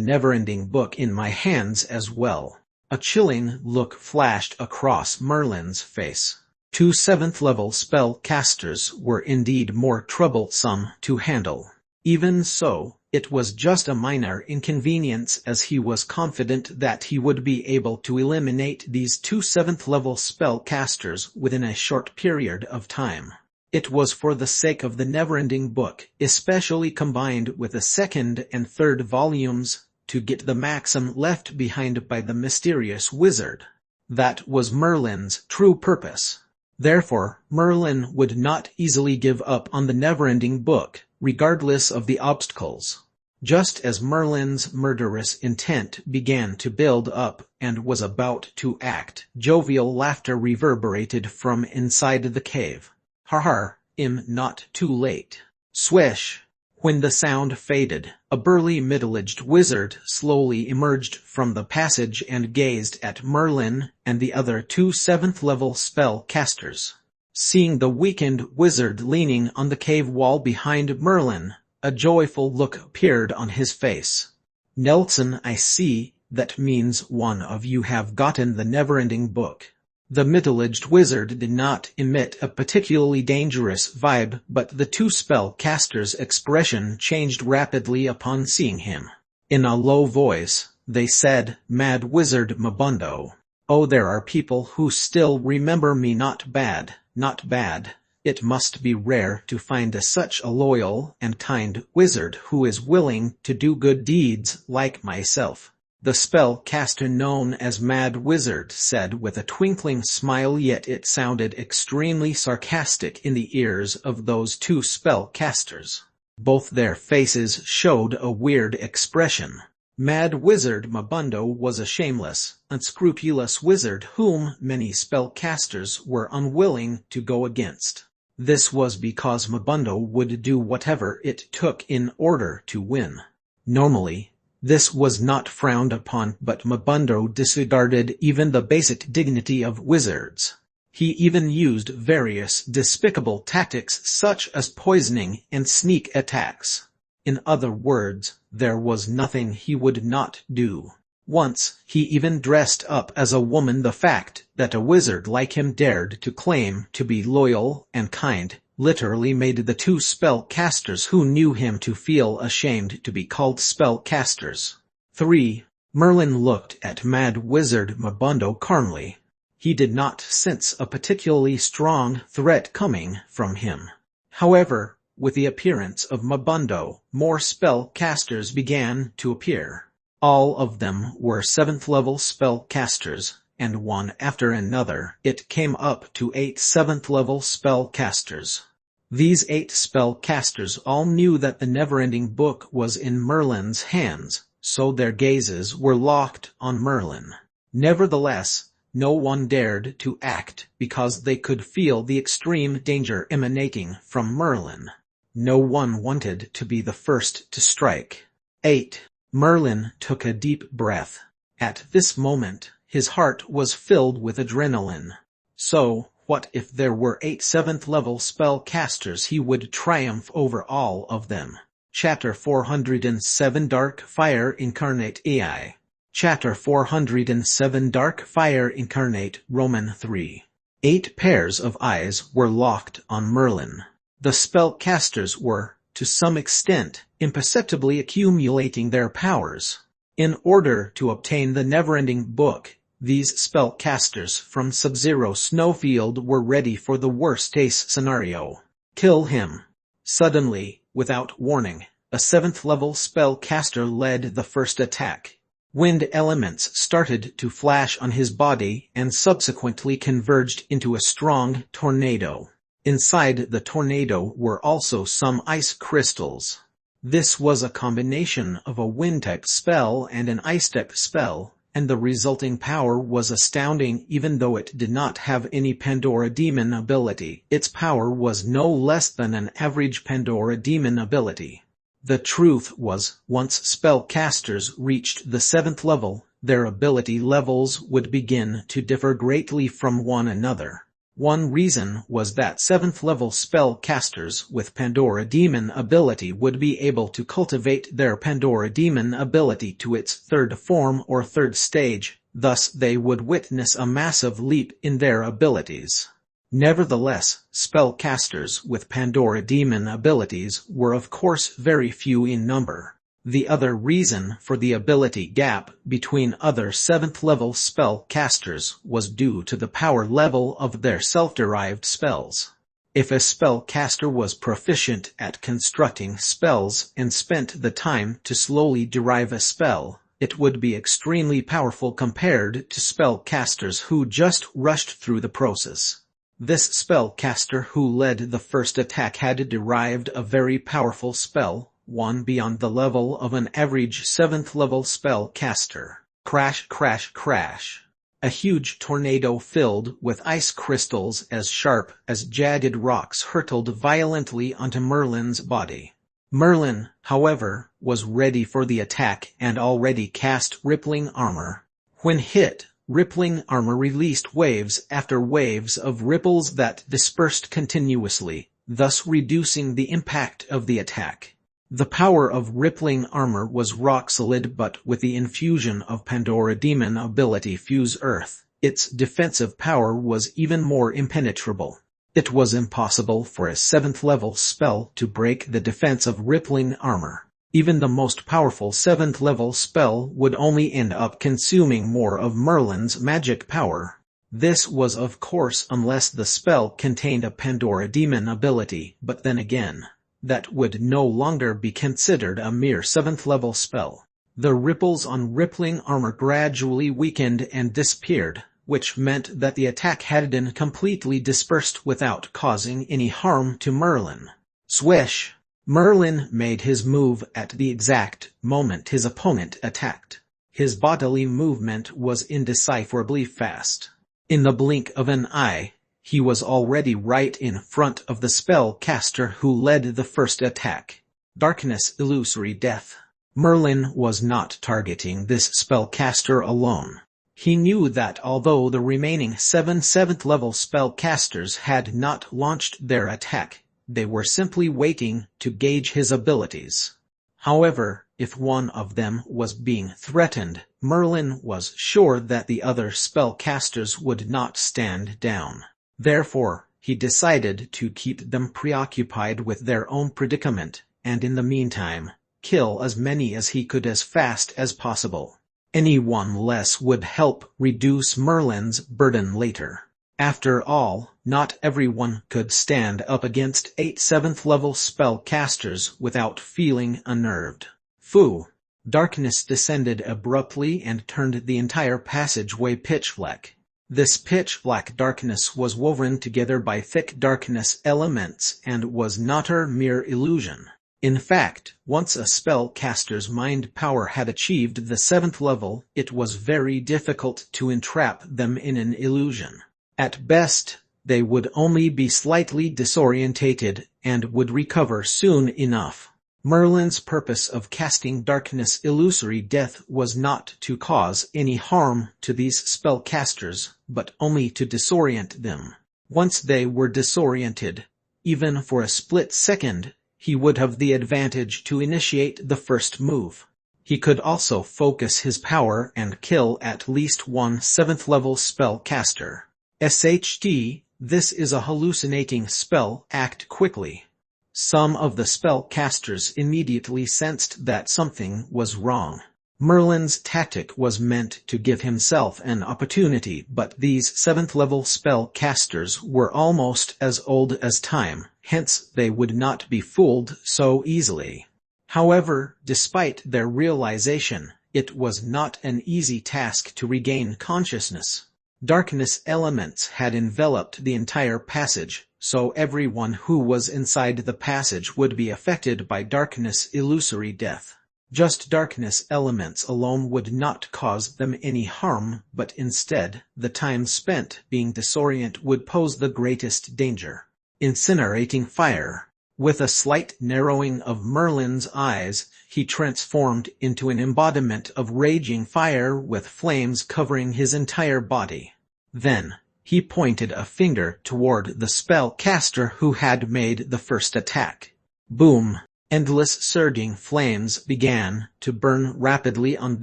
never-ending book in my hands as well? A chilling look flashed across Merlin's face. Two 7th level spellcasters were indeed more troublesome to handle. Even so, it was just a minor inconvenience, as he was confident that he would be able to eliminate these two 7th level spellcasters within a short period of time. It was for the sake of the never-ending book, especially combined with the second and third volumes, to get the maxim left behind by the mysterious wizard. That was Merlin's true purpose. Therefore, Merlin would not easily give up on the never-ending book, regardless of the obstacles. Just as Merlin's murderous intent began to build up and was about to act, jovial laughter reverberated from inside the cave. Har har, not too late. Swish! When the sound faded, a burly middle-aged wizard slowly emerged from the passage and gazed at Merlin and the other two 7th-level spell casters. Seeing the weakened wizard leaning on the cave wall behind Merlin, a joyful look appeared on his face. "Nelson, I see, that means one of you have gotten the never-ending book." The middle-aged wizard did not emit a particularly dangerous vibe, but the two spell casters' expression changed rapidly upon seeing him. In a low voice, they said, "Mad Wizard Mabundo. Oh, there are people who still remember me. Not bad, not bad. It must be rare to find such a loyal and kind wizard who is willing to do good deeds like myself." The spell-caster known as Mad Wizard said with a twinkling smile, yet it sounded extremely sarcastic in the ears of those two spell-casters. Both their faces showed a weird expression. Mad Wizard Mabundo was a shameless, unscrupulous wizard whom many spell-casters were unwilling to go against. This was because Mabundo would do whatever it took in order to win. Normally, this was not frowned upon, but Mabundo disregarded even the basic dignity of wizards. He even used various despicable tactics such as poisoning and sneak attacks. In other words, there was nothing he would not do. Once, he even dressed up as a woman. The fact that a wizard like him dared to claim to be loyal and kind literally made the two spell-casters who knew him to feel ashamed to be called spell-casters. 3. Merlin looked at Mad Wizard Mabundo calmly. He did not sense a particularly strong threat coming from him. However, with the appearance of Mabundo, more spell-casters began to appear. All of them were 7th-level spell-casters, and one after another, it came up to 8 7th-level spell-casters. These 8 spell-casters all knew that the never-ending book was in Merlin's hands, so their gazes were locked on Merlin. Nevertheless, no one dared to act because they could feel the extreme danger emanating from Merlin. No one wanted to be the first to strike. 8. Merlin took a deep breath. At this moment, his heart was filled with adrenaline. So, what if there were 8 7th-level spell-casters? He would triumph over all of them. Chapter 407 Dark Fire Incarnate AI. Chapter 407 Dark Fire Incarnate Roman 3. 8 pairs of eyes were locked on Merlin. The spell-casters were, to some extent, imperceptibly accumulating their powers. In order to obtain the never-ending book, these spellcasters from Sub-Zero Snowfield were ready for the worst-case scenario. Kill him. Suddenly, without warning, a 7th-level spellcaster led the first attack. Wind elements started to flash on his body and subsequently converged into a strong tornado. Inside the tornado were also some ice crystals. This was a combination of a wind-type spell and an ice-type spell, and the resulting power was astounding. Even though it did not have any Pandora Demon ability, its power was no less than an average Pandora Demon ability. The truth was, once spellcasters reached the 7th level, their ability levels would begin to differ greatly from one another. One reason was that 7th-level spellcasters with Pandora Demon ability would be able to cultivate their Pandora Demon ability to its 3rd form or 3rd stage, thus they would witness a massive leap in their abilities. Nevertheless, spellcasters with Pandora Demon abilities were of course very few in number. The other reason for the ability gap between other 7th-level spellcasters was due to the power level of their self-derived spells. If a spellcaster was proficient at constructing spells and spent the time to slowly derive a spell, it would be extremely powerful compared to spellcasters who just rushed through the process. This spellcaster who led the first attack had derived a very powerful spell, one beyond the level of an average 7th level spellcaster. Crash, crash, crash. A huge tornado filled with ice crystals as sharp as jagged rocks hurtled violently onto Merlin's body. Merlin, however, was ready for the attack and already cast rippling armor. When hit, rippling armor released waves after waves of ripples that dispersed continuously, thus reducing the impact of the attack. The power of rippling armor was rock solid, but with the infusion of Pandora Demon ability Fuse Earth, its defensive power was even more impenetrable. It was impossible for a 7th level spell to break the defense of rippling armor. Even the most powerful 7th level spell would only end up consuming more of Merlin's magic power. This was of course unless the spell contained a Pandora Demon ability, but then again, that would no longer be considered a mere 7th level spell. The ripples on rippling armor gradually weakened and disappeared, which meant that the attack had been completely dispersed without causing any harm to Merlin. Swish! Merlin made his move at the exact moment his opponent attacked. His bodily movement was indecipherably fast. In the blink of an eye, he was already right in front of the spellcaster who led the first attack. Darkness, illusory death. Merlin was not targeting this spellcaster alone. He knew that although the remaining 7 7th level spellcasters had not launched their attack, they were simply waiting to gauge his abilities. However, if one of them was being threatened, Merlin was sure that the other spellcasters would not stand down. Therefore, he decided to keep them preoccupied with their own predicament, and in the meantime, kill as many as he could as fast as possible. Any one less would help reduce Merlin's burden later. After all, not everyone could stand up against 8 7th level spellcasters without feeling unnerved. Phoo! Darkness descended abruptly and turned the entire passageway pitch black. This pitch black darkness was woven together by thick darkness elements and was not a mere illusion. In fact, once a spellcaster's mind power had achieved the 7th level, it was very difficult to entrap them in an illusion. At best, they would only be slightly disorientated and would recover soon enough. Merlin's purpose of casting Darkness Illusory Death was not to cause any harm to these spellcasters, but only to disorient them. Once they were disoriented, even for a split second, he would have the advantage to initiate the first move. He could also focus his power and kill at least one 7th level spellcaster. SHT, this is a hallucinating spell, act quickly. Some of the spellcasters immediately sensed that something was wrong. Merlin's tactic was meant to give himself an opportunity, but these 7th level spellcasters were almost as old as time, hence they would not be fooled so easily. However, despite their realization, it was not an easy task to regain consciousness. Darkness elements had enveloped the entire passage, so everyone who was inside the passage would be affected by Darkness Illusory Death. Just darkness elements alone would not cause them any harm, but instead, the time spent being disoriented would pose the greatest danger. Incinerating fire. With a slight narrowing of Merlin's eyes, he transformed into an embodiment of raging fire with flames covering his entire body. Then, he pointed a finger toward the spellcaster who had made the first attack. Boom! Endless surging flames began to burn rapidly on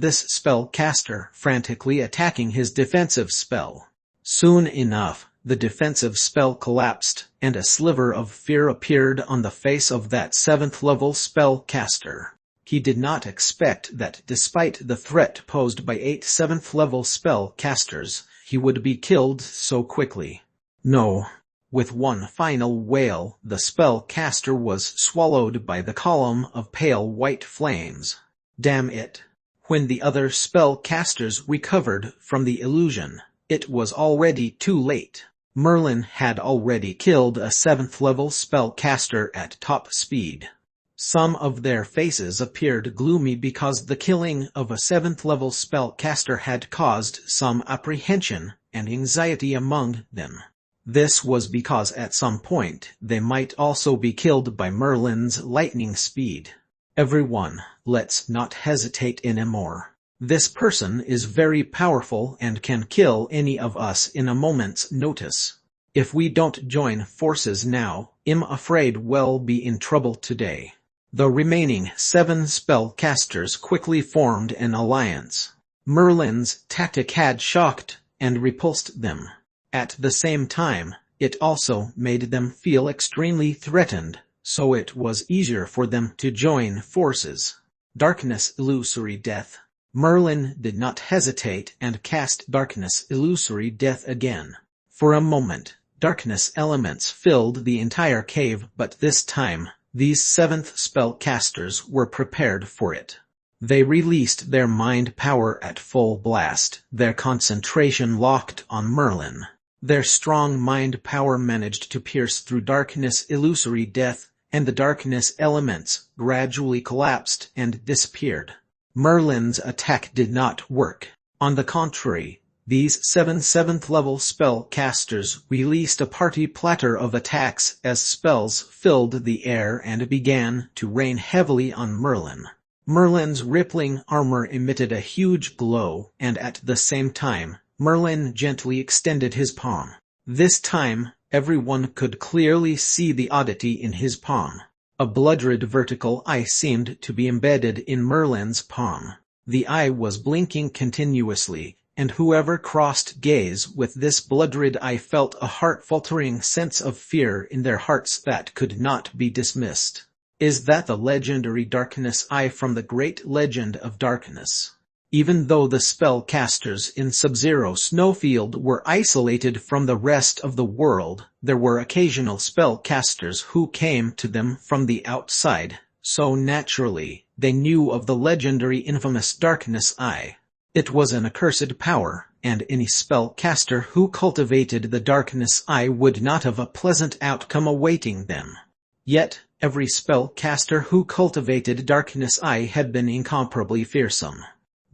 this spellcaster, frantically attacking his defensive spell. Soon enough, the defensive spell collapsed, and a sliver of fear appeared on the face of that 7th level spellcaster. He did not expect that despite the threat posed by 8 7th level spellcasters, he would be killed so quickly. No. With one final wail, the spellcaster was swallowed by the column of pale white flames. Damn it. When the other spellcasters recovered from the illusion, it was already too late. Merlin had already killed a 7th level spellcaster at top speed. Some of their faces appeared gloomy because the killing of a 7th level spellcaster had caused some apprehension and anxiety among them. This was because at some point they might also be killed by Merlin's lightning speed. Everyone, let's not hesitate anymore. This person is very powerful and can kill any of us in a moment's notice. If we don't join forces now, I'm afraid we'll be in trouble today. The remaining 7 spellcasters quickly formed an alliance. Merlin's tactic had shocked and repulsed them. At the same time, it also made them feel extremely threatened, so it was easier for them to join forces. Darkness Illusory Death. Merlin did not hesitate and cast Darkness Illusory Death again. For a moment, darkness elements filled the entire cave, but this time, these 7th spellcasters were prepared for it. They released their mind power at full blast, their concentration locked on Merlin. Their strong mind power managed to pierce through Darkness Illusory Death, and the darkness elements gradually collapsed and disappeared. Merlin's attack did not work. On the contrary, these 7 7th level spellcasters released a party platter of attacks as spells filled the air and began to rain heavily on Merlin. Merlin's rippling armor emitted a huge glow, and at the same time, Merlin gently extended his palm. This time, everyone could clearly see the oddity in his palm. A blood-red vertical eye seemed to be embedded in Merlin's palm. The eye was blinking continuously, and whoever crossed gaze with this blood-red eye felt a heart-faltering sense of fear in their hearts that could not be dismissed. Is that the legendary Darkness Eye from the Great Legend of Darkness? Even though the spellcasters in Sub-Zero Snowfield were isolated from the rest of the world, there were occasional spellcasters who came to them from the outside, so naturally, they knew of the legendary infamous Darkness Eye. It was an accursed power, and any spellcaster who cultivated the Darkness Eye would not have a pleasant outcome awaiting them. Yet, every spellcaster who cultivated Darkness Eye had been incomparably fearsome.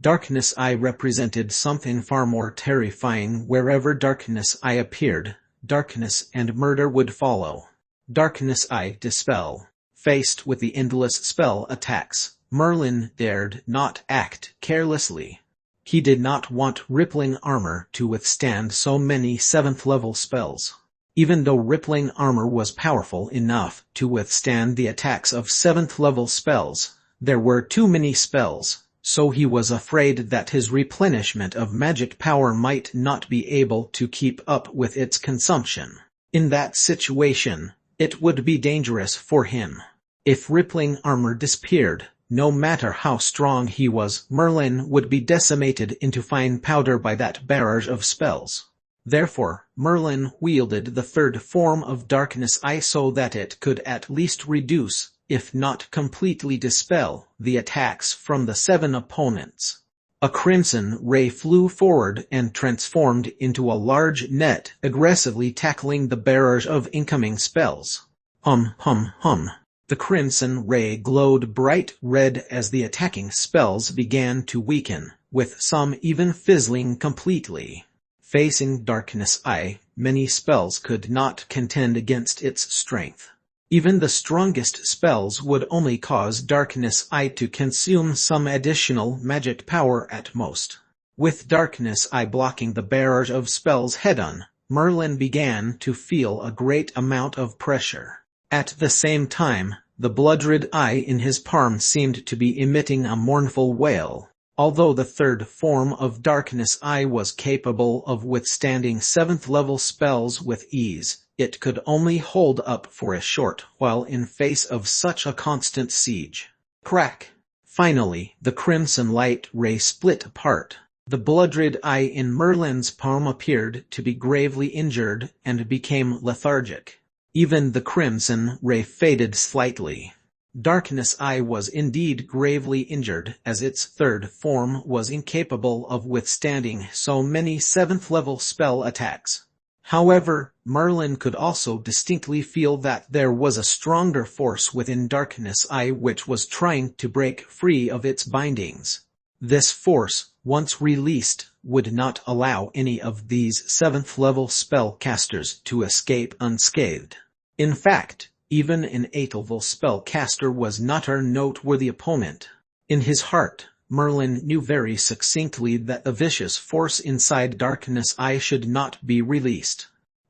Darkness Eye represented something far more terrifying. Wherever Darkness Eye appeared, darkness and murder would follow. Darkness Eye Dispel. Faced with the endless spell attacks, Merlin dared not act carelessly. He did not want rippling armor to withstand so many 7th level spells. Even though rippling armor was powerful enough to withstand the attacks of 7th level spells, there were too many spells. So he was afraid that his replenishment of magic power might not be able to keep up with its consumption. In that situation, it would be dangerous for him. If rippling armor disappeared, no matter how strong he was, Merlin would be decimated into fine powder by that barrage of spells. Therefore, Merlin wielded the 3rd form of Darkness Eye so that it could at least reduce, if not completely dispel, the attacks from the 7 opponents. A crimson ray flew forward and transformed into a large net, aggressively tackling the barrage of incoming spells. The crimson ray glowed bright red as the attacking spells began to weaken, with some even fizzling completely. Facing Darkness Eye, many spells could not contend against its strength. Even the strongest spells would only cause Darkness Eye to consume some additional magic power at most. With Darkness Eye blocking the barrage of spells head-on, Merlin began to feel a great amount of pressure. At the same time, the blood-red eye in his palm seemed to be emitting a mournful wail. Although the 3rd form of Darkness Eye was capable of withstanding 7th level spells with ease, it could only hold up for a short while in face of such a constant siege. Crack! Finally, the crimson light ray split apart. The blood-red eye in Merlin's palm appeared to be gravely injured and became lethargic. Even the crimson ray faded slightly. Darkness Eye was indeed gravely injured, as its 3rd form was incapable of withstanding so many 7th level spell attacks. However, Merlin could also distinctly feel that there was a stronger force within Darkness Eye which was trying to break free of its bindings. This force, once released, would not allow any of these 7th-level spellcasters to escape unscathed. In fact, even an 8th-level spellcaster was not a noteworthy opponent. In his heart, Merlin knew very succinctly that the vicious force inside Darkness Eye should not be released.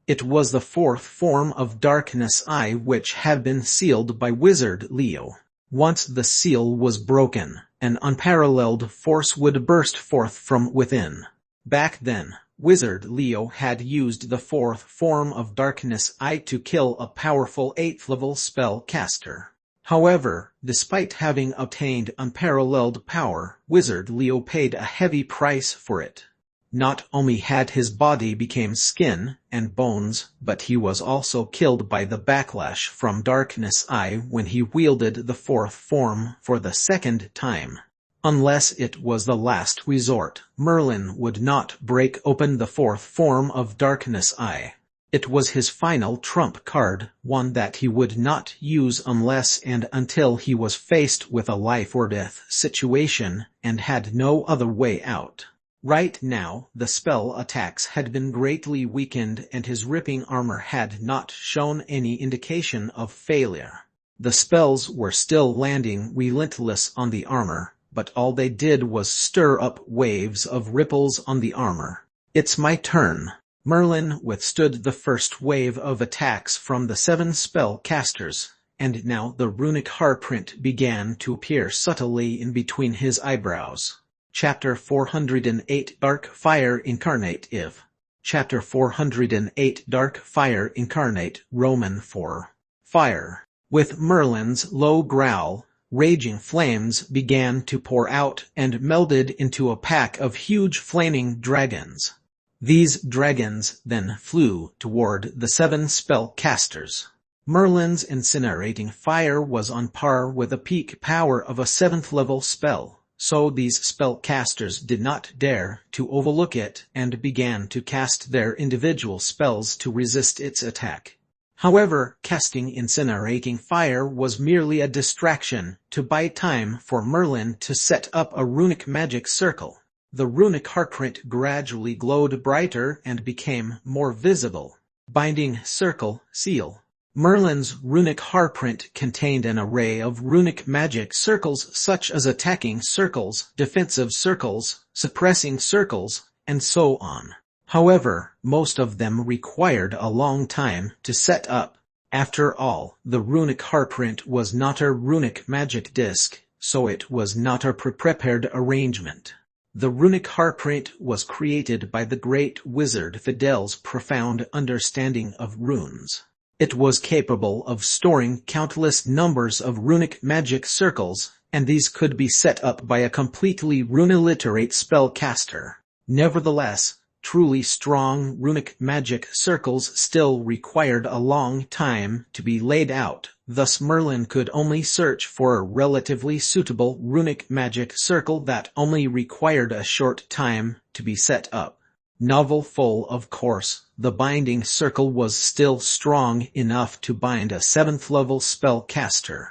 It was the 4th form of Darkness Eye which had been sealed by Wizard Leo. Once the seal was broken, an unparalleled force would burst forth from within. Back then, Wizard Leo had used the 4th form of Darkness Eye to kill a powerful 8th-level spellcaster. However, despite having obtained unparalleled power, Wizard Leo paid a heavy price for it. Not only had his body become skin and bones, but he was also killed by the backlash from Darkness Eye when he wielded the 4th form for the 2nd time. Unless it was the last resort, Merlin would not break open the 4th form of Darkness Eye. It was his final trump card, one that he would not use unless and until he was faced with a life-or-death situation and had no other way out. Right now, the spell attacks had been greatly weakened and his ripping armor had not shown any indication of failure. The spells were still landing relentless on the armor, but all they did was stir up waves of ripples on the armor. "It's my turn." Merlin withstood the first wave of attacks from the 7 spell casters, and now the runic heartprint began to appear subtly in between his eyebrows. Chapter 408 Dark Fire Incarnate If. Chapter 408 Dark Fire Incarnate Roman 4. Fire. With Merlin's low growl, raging flames began to pour out and melded into a pack of huge flaming dragons. These dragons then flew toward the 7 spellcasters. Merlin's incinerating fire was on par with the peak power of a 7th-level spell, so these spellcasters did not dare to overlook it and began to cast their individual spells to resist its attack. However, casting incinerating fire was merely a distraction to buy time for Merlin to set up a runic magic circle. The runic heartprint gradually glowed brighter and became more visible. Binding Circle Seal. Merlin's runic heartprint contained an array of runic magic circles such as attacking circles, defensive circles, suppressing circles, and so on. However, most of them required a long time to set up. After all, the runic heartprint was not a runic magic disc, so it was not a pre-prepared arrangement. The runic heartprint was created by the great wizard Fidel's profound understanding of runes. It was capable of storing countless numbers of runic magic circles, and these could be set up by a completely rune-illiterate spellcaster. Nevertheless, truly strong runic magic circles still required a long time to be laid out, thus Merlin could only search for a relatively suitable runic magic circle that only required a short time to be set up. Novel full, of course, the binding circle was still strong enough to bind a 7th-level spellcaster.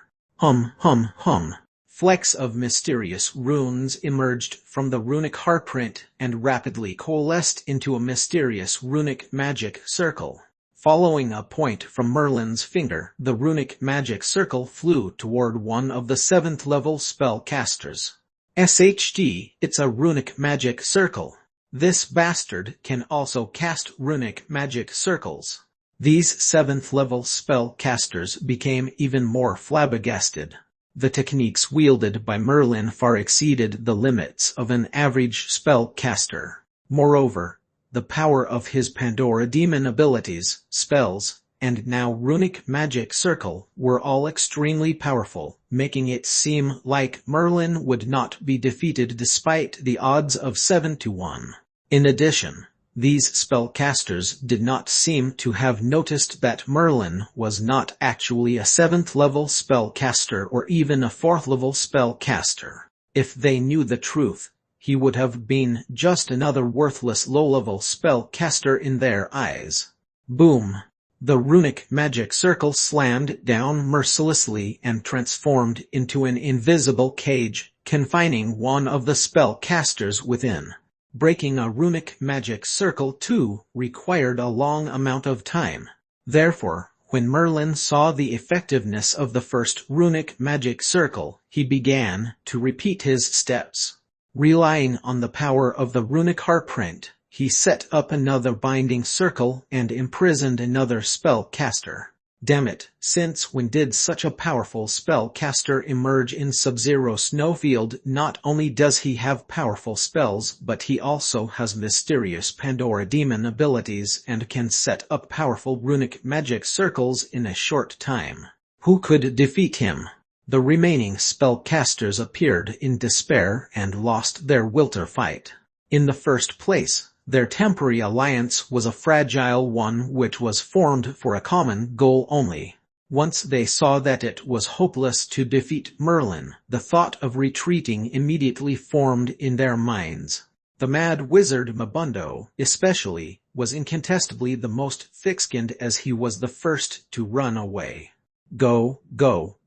Flecks of mysterious runes emerged from the runic heartprint and rapidly coalesced into a mysterious runic magic circle. Following a point from Merlin's finger, the runic magic circle flew toward one of the 7th-level spellcasters. SHD, it's a runic magic circle. This bastard can also cast runic magic circles. These 7th-level spellcasters became even more flabbergasted. The techniques wielded by Merlin far exceeded the limits of an average spellcaster. Moreover, the power of his Pandora demon abilities, spells, and now runic magic circle were all extremely powerful, making it seem like Merlin would not be defeated despite the odds of 7-1. In addition, these spellcasters did not seem to have noticed that Merlin was not actually a 7th-level spellcaster or even a 4th-level spellcaster. If they knew the truth, he would have been just another worthless low-level spellcaster in their eyes. Boom! The runic magic circle slammed down mercilessly and transformed into an invisible cage, confining one of the spellcasters within. Breaking a runic magic circle, too, required a long amount of time. Therefore, when Merlin saw the effectiveness of the first runic magic circle, he began to repeat his steps. Relying on the power of the runic heartprint, he set up another binding circle and imprisoned another spellcaster. Damn it, since when did such a powerful spellcaster emerge in Sub-Zero Snowfield? Not only does he have powerful spells, but he also has mysterious Pandora demon abilities and can set up powerful runic magic circles in a short time. Who could defeat him? The remaining spellcasters appeared in despair and lost their will to fight. In the first place, their temporary alliance was a fragile one which was formed for a common goal only. Once they saw that it was hopeless to defeat Merlin, the thought of retreating immediately formed in their minds. The mad wizard Mabundo, especially, was incontestably the most thick-skinned, as he was the first to run away. Go,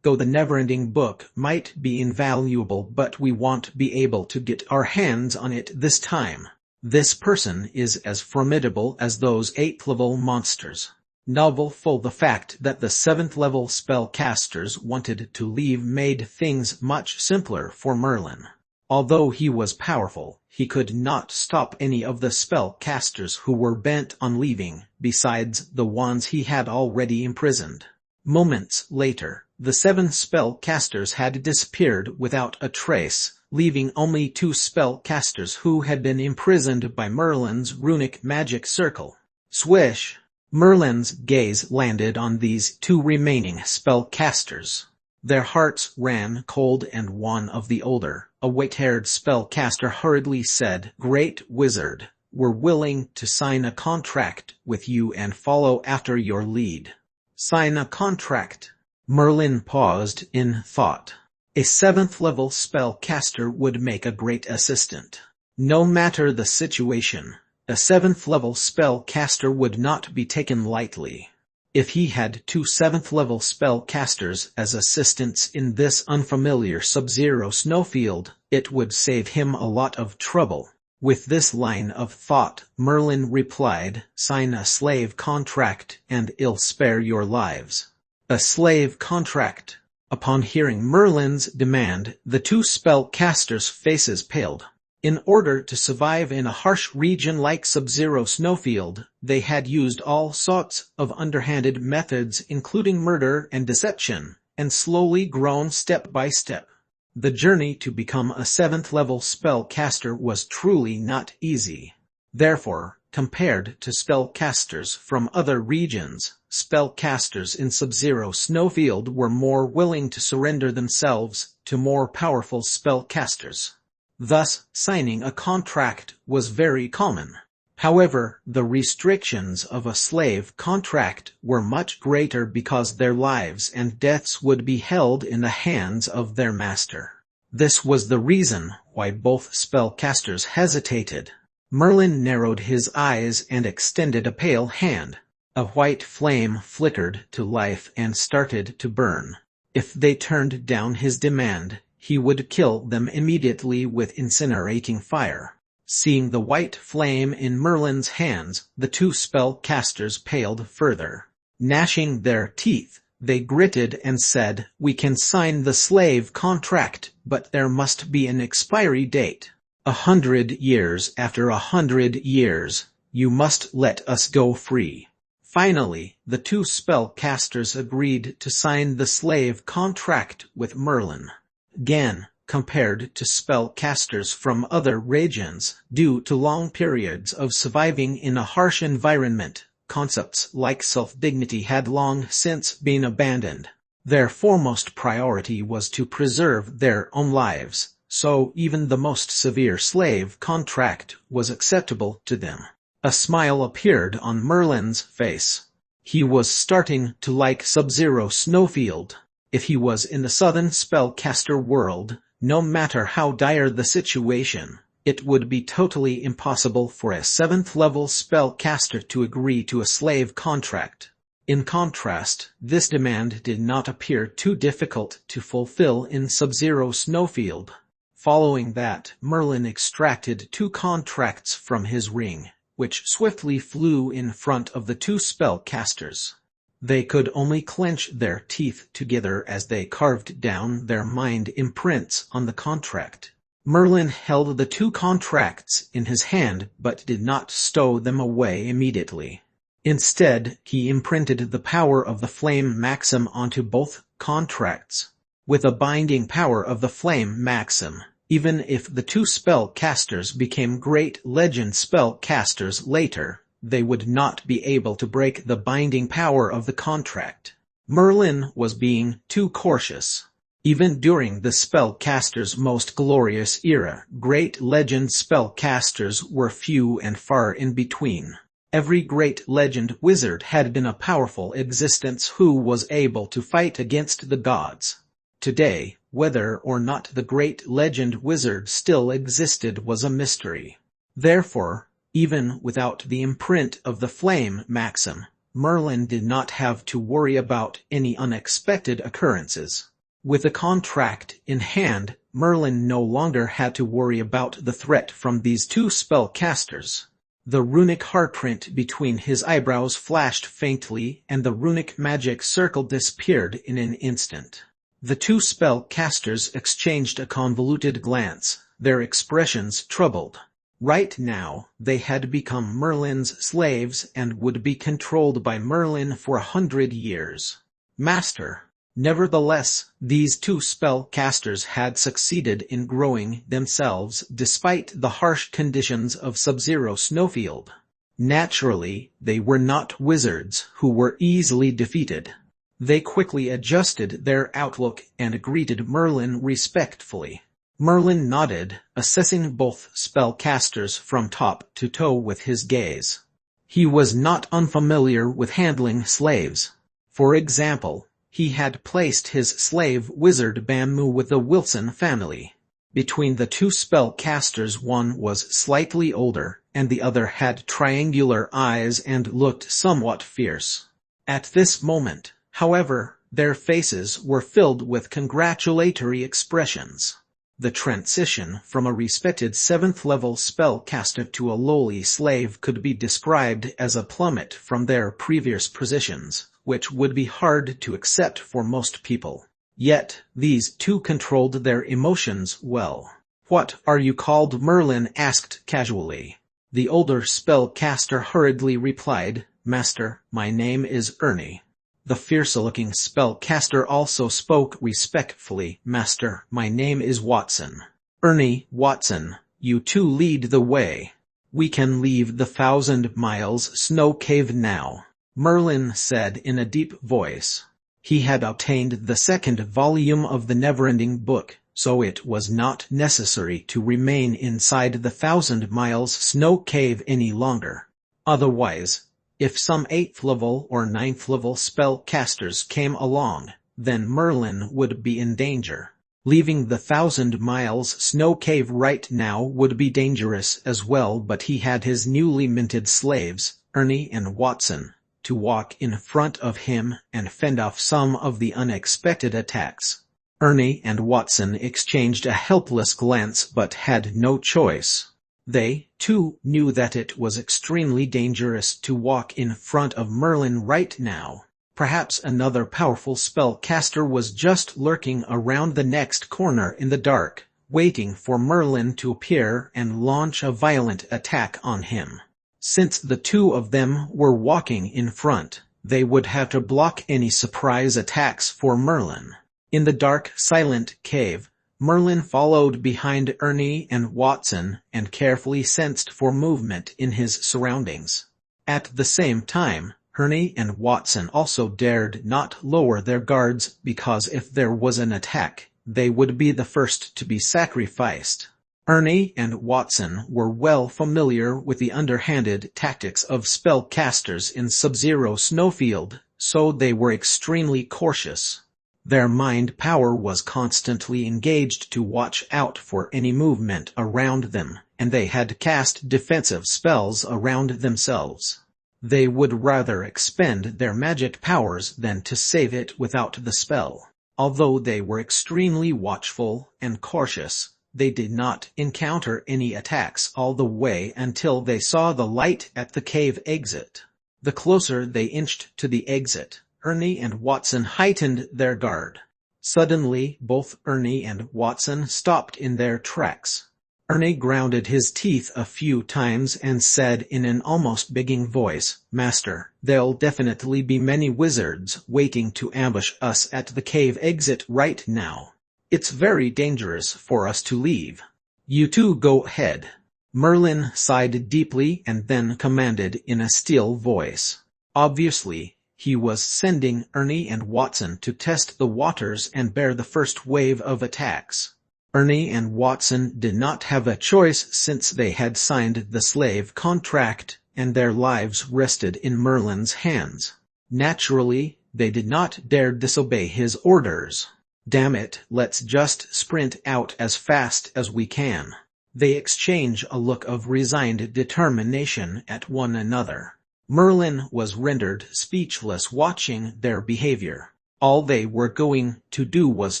the never-ending book might be invaluable, but we won't be able to get our hands on it this time. This person is as formidable as those 8th-level monsters. Novelful. The fact that the 7th-level spellcasters wanted to leave made things much simpler for Merlin. Although he was powerful, he could not stop any of the spellcasters who were bent on leaving, besides the ones he had already imprisoned. Moments later, the 7 spellcasters had disappeared without a trace, leaving only 2 spellcasters who had been imprisoned by Merlin's runic magic circle. Swish! Merlin's gaze landed on these 2 remaining spellcasters. Their hearts ran cold, and one of the older, a white-haired spellcaster hurriedly said, "Great Wizard, we're willing to sign a contract with you and follow after your lead." Sign a contract? Merlin paused in thought. A 7th-level spellcaster would make a great assistant. No matter the situation, a 7th-level spellcaster would not be taken lightly. If he had 2 7th-level spellcasters as assistants in this unfamiliar Sub-Zero Snowfield, it would save him a lot of trouble. With this line of thought, Merlin replied, "Sign a slave contract, and I'll spare your lives." A slave contract. Upon hearing Merlin's demand, the 2 spellcasters' faces paled. In order to survive in a harsh region like Sub-Zero Snowfield, they had used all sorts of underhanded methods, including murder and deception, and slowly grown step by step. The journey to become a 7th-level spellcaster was truly not easy. Therefore, compared to spellcasters from other regions, spellcasters in Sub-Zero Snowfield were more willing to surrender themselves to more powerful spellcasters. Thus, signing a contract was very common. However, the restrictions of a slave contract were much greater because their lives and deaths would be held in the hands of their master. This was the reason why both spellcasters hesitated. Merlin narrowed his eyes and extended a pale hand. A white flame flickered to life and started to burn. If they turned down his demand, he would kill them immediately with incinerating fire. Seeing the white flame in Merlin's hands, the 2 spellcasters paled further. Gnashing their teeth, they gritted and said, "We can sign the slave contract, but there must be an expiry date. 100 years after 100 years, you must let us go free." Finally, the 2 spellcasters agreed to sign the slave contract with Merlin. Again, compared to spellcasters from other regions, due to long periods of surviving in a harsh environment, concepts like self-dignity had long since been abandoned. Their foremost priority was to preserve their own lives, so even the most severe slave contract was acceptable to them. A smile appeared on Merlin's face. He was starting to like Sub-Zero Snowfield. If he was in the southern spellcaster world, no matter how dire the situation, It would be totally impossible for a 7th-level spellcaster to agree to a slave contract. In contrast, this demand did not appear too difficult to fulfill in Sub-Zero Snowfield. Following that, Merlin extracted 2 contracts from his ring, which swiftly flew in front of the 2 spellcasters. They could only clench their teeth together as they carved down their mind imprints on the contract. Merlin held the 2 contracts in his hand but did not stow them away immediately. Instead, he imprinted the power of the flame maxim onto both contracts. With a binding power of the flame maxim, even if the 2 spellcasters became great legend spellcasters later, they would not be able to break the binding power of the contract. Merlin was being too cautious. Even during the spellcaster's most glorious era, great legend spellcasters were few and far in between. Every great legend wizard had been a powerful existence who was able to fight against the gods. Today, whether or not the great legend wizard still existed was a mystery. Therefore, even without the imprint of the flame maxim, Merlin did not have to worry about any unexpected occurrences. With a contract in hand, Merlin no longer had to worry about the threat from these 2 spellcasters. The runic heartprint between his eyebrows flashed faintly and the runic magic circle disappeared in an instant. The 2 spellcasters exchanged a convoluted glance, their expressions troubled. Right now, they had become Merlin's slaves and would be controlled by Merlin for 100 years. Master. Nevertheless, these 2 spellcasters had succeeded in growing themselves despite the harsh conditions of Sub-Zero Snowfield. Naturally, they were not wizards who were easily defeated. They quickly adjusted their outlook and greeted Merlin respectfully. Merlin nodded, assessing both spellcasters from top to toe with his gaze. He was not unfamiliar with handling slaves. For example, he had placed his slave wizard Bammu with the Wilson family. Between the 2 spellcasters, one was slightly older, and the other had triangular eyes and looked somewhat fierce. At this moment, however, their faces were filled with congratulatory expressions. The transition from a respected 7th-level spellcaster to a lowly slave could be described as a plummet from their previous positions, which would be hard to accept for most people. Yet, these 2 controlled their emotions well. "What are you called?" Merlin asked casually. The older spellcaster hurriedly replied, "Master, my name is Ernie." The fierce-looking spellcaster also spoke respectfully, "Master, my name is Watson." "Ernie, Watson, you 2 lead the way. We can leave the 1,000 Miles Snow Cave now," Merlin said in a deep voice. He had obtained the 2nd volume of the Neverending Book, so it was not necessary to remain inside the 1,000 Miles Snow Cave any longer. Otherwise, if some 8th-level or 9th-level spellcasters came along, then Merlin would be in danger. Leaving the 1,000 Miles Snow Cave right now would be dangerous as well, but he had his newly minted slaves, Ernie and Watson, to walk in front of him and fend off some of the unexpected attacks. Ernie and Watson exchanged a helpless glance but had no choice. They, too, knew that it was extremely dangerous to walk in front of Merlin right now. Perhaps another powerful spellcaster was just lurking around the next corner in the dark, waiting for Merlin to appear and launch a violent attack on him. Since the 2 of them were walking in front, they would have to block any surprise attacks for Merlin. In the dark, silent cave, Merlin followed behind Ernie and Watson and carefully sensed for movement in his surroundings. At the same time, Ernie and Watson also dared not lower their guards because if there was an attack, they would be the first to be sacrificed. Ernie and Watson were well familiar with the underhanded tactics of spellcasters in Sub-Zero Snowfield, so they were extremely cautious. Their mind power was constantly engaged to watch out for any movement around them, and they had cast defensive spells around themselves. They would rather expend their magic powers than to save it without the spell. Although they were extremely watchful and cautious, they did not encounter any attacks all the way until they saw the light at the cave exit. The closer they inched to the exit, Ernie and Watson heightened their guard. Suddenly, both Ernie and Watson stopped in their tracks. Ernie grounded his teeth a few times and said in an almost begging voice, "Master, there'll definitely be many wizards waiting to ambush us at the cave exit right now. It's very dangerous for us to leave. You two go ahead." Merlin sighed deeply and then commanded in a still voice. Obviously, he was sending Ernie and Watson to test the waters and bear the first wave of attacks. Ernie and Watson did not have a choice since they had signed the slave contract and their lives rested in Merlin's hands. Naturally, they did not dare disobey his orders. "Damn it, let's just sprint out as fast as we can." They exchange a look of resigned determination at one another. Merlin was rendered speechless watching their behavior. All they were going to do was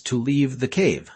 to leave the cave.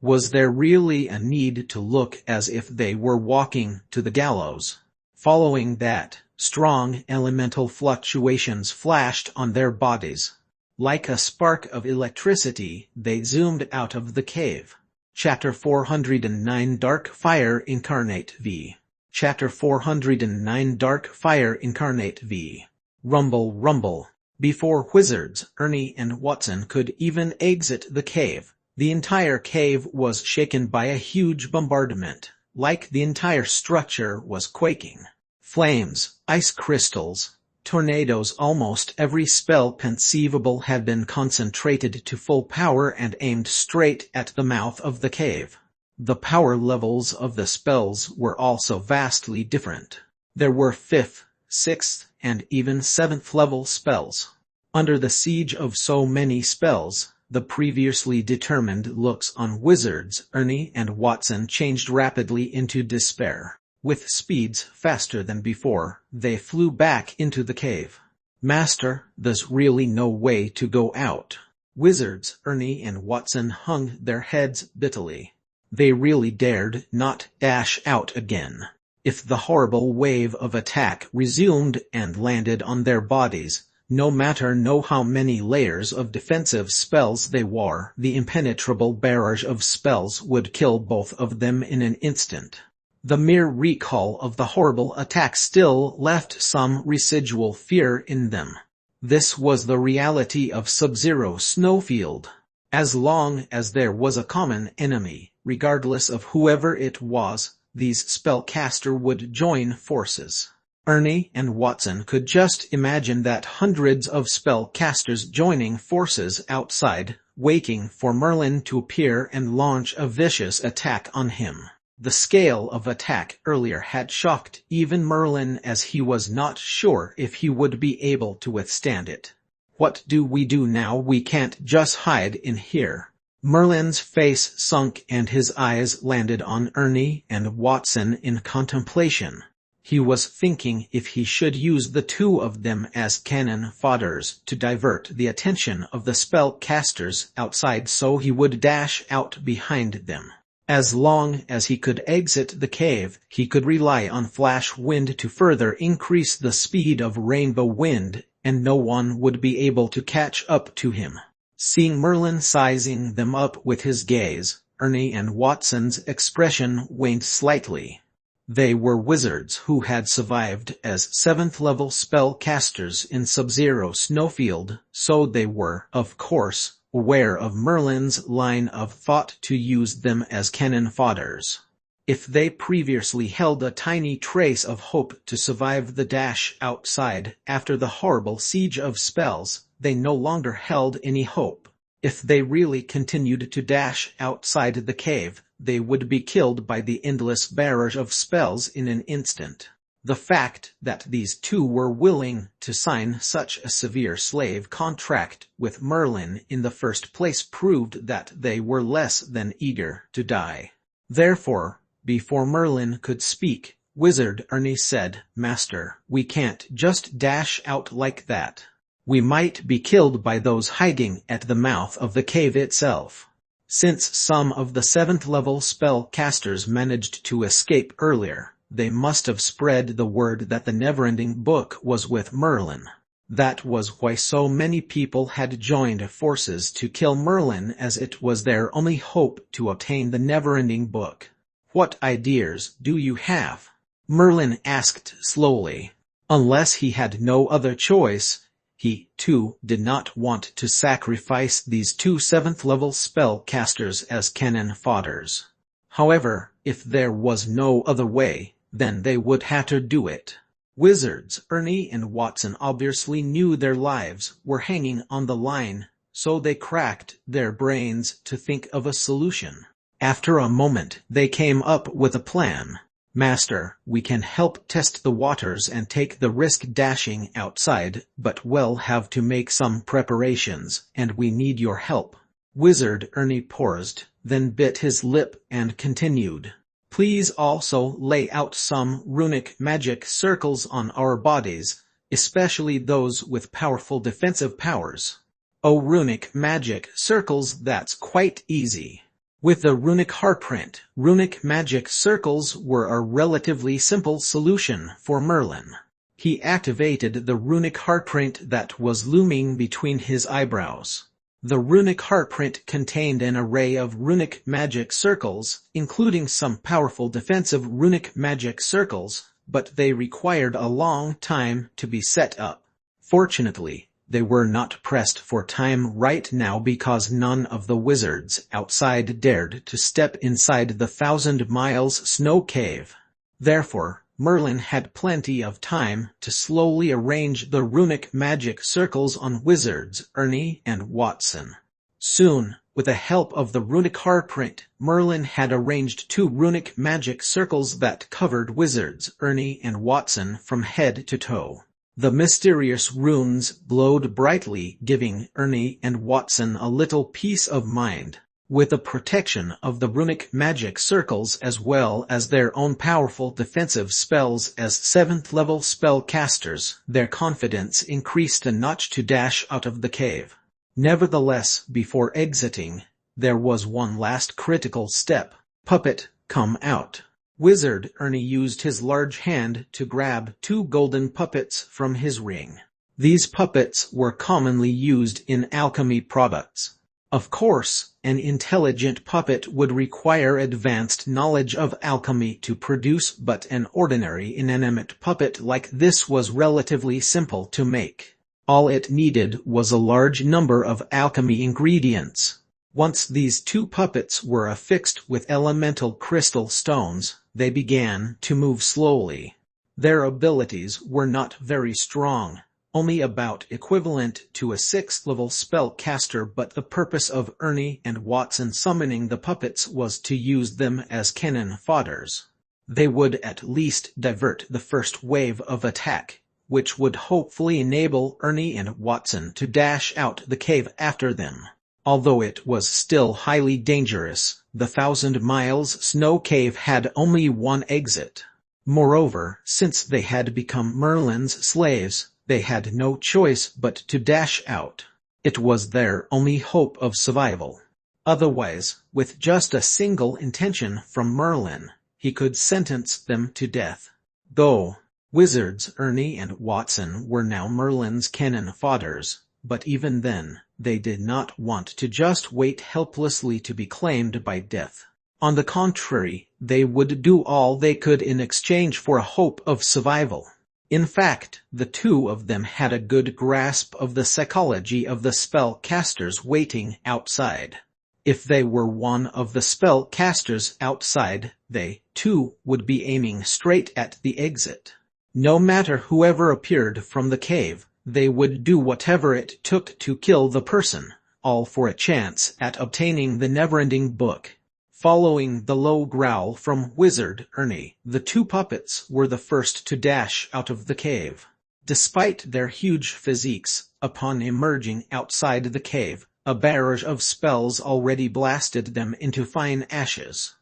Was there really a need to look as if they were walking to the gallows? Following that, strong elemental fluctuations flashed on their bodies. Like a spark of electricity, they zoomed out of the cave. Chapter 409 Dark Fire Incarnate V. Chapter 409 Dark Fire Incarnate V. Rumble, rumble. Before wizards, Ernie and Watson could even exit the cave, the entire cave was shaken by a huge bombardment, like the entire structure was quaking. Flames, ice crystals, tornadoes, almost every spell conceivable had been concentrated to full power and aimed straight at the mouth of the cave. The power levels of the spells were also vastly different. There were 5th, 6th, and even 7th level spells. Under the siege of so many spells, the previously determined looks on wizards, Ernie and Watson changed rapidly into despair. With speeds faster than before, they flew back into the cave. "Master, there's really no way to go out." Wizards, Ernie and Watson hung their heads bitterly. They really dared not dash out again. If the horrible wave of attack resumed and landed on their bodies, no matter how many layers of defensive spells they wore, the impenetrable barrage of spells would kill both of them in an instant. The mere recall of the horrible attack still left some residual fear in them. This was the reality of Sub-Zero Snowfield. As long as there was a common enemy, regardless of whoever it was, these spellcaster would join forces. Ernie and Watson could just imagine that hundreds of spellcasters joining forces outside, waiting for Merlin to appear and launch a vicious attack on him. The scale of attack earlier had shocked even Merlin, as he was not sure if he would be able to withstand it. "What do we do now? We can't just hide in here." Merlin's face sunk and his eyes landed on Ernie and Watson in contemplation. He was thinking if he should use the two of them as cannon fodders to divert the attention of the spellcasters outside so he would dash out behind them. As long as he could exit the cave, he could rely on flash wind to further increase the speed of rainbow wind, and no one would be able to catch up to him. Seeing Merlin sizing them up with his gaze, Ernie and Watson's expression waned slightly. They were wizards who had survived as 7th-level spellcasters in Sub-Zero Snowfield, so they were, of course, aware of Merlin's line of thought to use them as cannon fodders. If they previously held a tiny trace of hope to survive the dash outside after the horrible siege of spells, they no longer held any hope. If they really continued to dash outside the cave, they would be killed by the endless barrage of spells in an instant. The fact that these two were willing to sign such a severe slave contract with Merlin in the first place proved that they were less than eager to die. Therefore, Before Merlin could speak, Wizard Ernie said, "Master, we can't just dash out like that. We might be killed by those hiding at the mouth of the cave itself." Since some of the 7th level spellcasters managed to escape earlier, they must have spread the word that the Neverending Book was with Merlin. That was why so many people had joined forces to kill Merlin, as it was their only hope to obtain the Neverending Book. "What ideas do you have?" Merlin asked slowly. Unless he had no other choice, he, too, did not want to sacrifice these 2 7th level spellcasters as cannon fodders. However, if there was no other way, then they would have to do it. Wizards Ernie and Watson obviously knew their lives were hanging on the line, so they cracked their brains to think of a solution. After a moment, they came up with a plan. "Master, we can help test the waters and take the risk dashing outside, but we'll have to make some preparations, and we need your help." Wizard Ernie paused, then bit his lip and continued. "Please also lay out some runic magic circles on our bodies, especially those with powerful defensive powers." "Oh, runic magic circles, that's quite easy." With the runic heartprint, runic magic circles were a relatively simple solution for Merlin. He activated the runic heartprint that was looming between his eyebrows. The runic heartprint contained an array of runic magic circles, including some powerful defensive runic magic circles, but they required a long time to be set up. Fortunately, they were not pressed for time right now because none of the wizards outside dared to step inside the 1,000 miles snow cave. Therefore, Merlin had plenty of time to slowly arrange the runic magic circles on Wizards Ernie and Watson. Soon, with the help of the runic heartprint, Merlin had arranged 2 runic magic circles that covered Wizards Ernie and Watson from head to toe. The mysterious runes glowed brightly, giving Ernie and Watson a little peace of mind. With the protection of the runic magic circles as well as their own powerful defensive spells as 7th level spellcasters, their confidence increased a notch to dash out of the cave. Nevertheless, before exiting, there was one last critical step. "Puppet, come out." Wizard Ernie used his large hand to grab 2 golden puppets from his ring. These puppets were commonly used in alchemy products. Of course, an intelligent puppet would require advanced knowledge of alchemy to produce, but an ordinary inanimate puppet like this was relatively simple to make. All it needed was a large number of alchemy ingredients. Once these 2 puppets were affixed with elemental crystal stones, they began to move slowly. Their abilities were not very strong, only about equivalent to a 6th level spellcaster, but the purpose of Ernie and Watson summoning the puppets was to use them as cannon fodders. They would at least divert the first wave of attack, which would hopefully enable Ernie and Watson to dash out the cave after them. Although it was still highly dangerous, the 1,000 miles snow cave had only one exit. Moreover, since they had become Merlin's slaves, they had no choice but to dash out. It was their only hope of survival. Otherwise, with just a single intention from Merlin, he could sentence them to death. Though Wizards Ernie and Watson were now Merlin's cannon fodders, but even then, they did not want to just wait helplessly to be claimed by death. On the contrary, they would do all they could in exchange for a hope of survival. In fact, the 2 of them had a good grasp of the psychology of the spellcasters waiting outside. If they were one of the spellcasters outside, they, too, would be aiming straight at the exit. No matter whoever appeared from the cave, they would do whatever it took to kill the person, all for a chance at obtaining the Neverending Book. Following the low growl from Wizard Ernie, the 2 puppets were the first to dash out of the cave. Despite their huge physiques, upon emerging outside the cave, a barrage of spells already blasted them into fine ashes.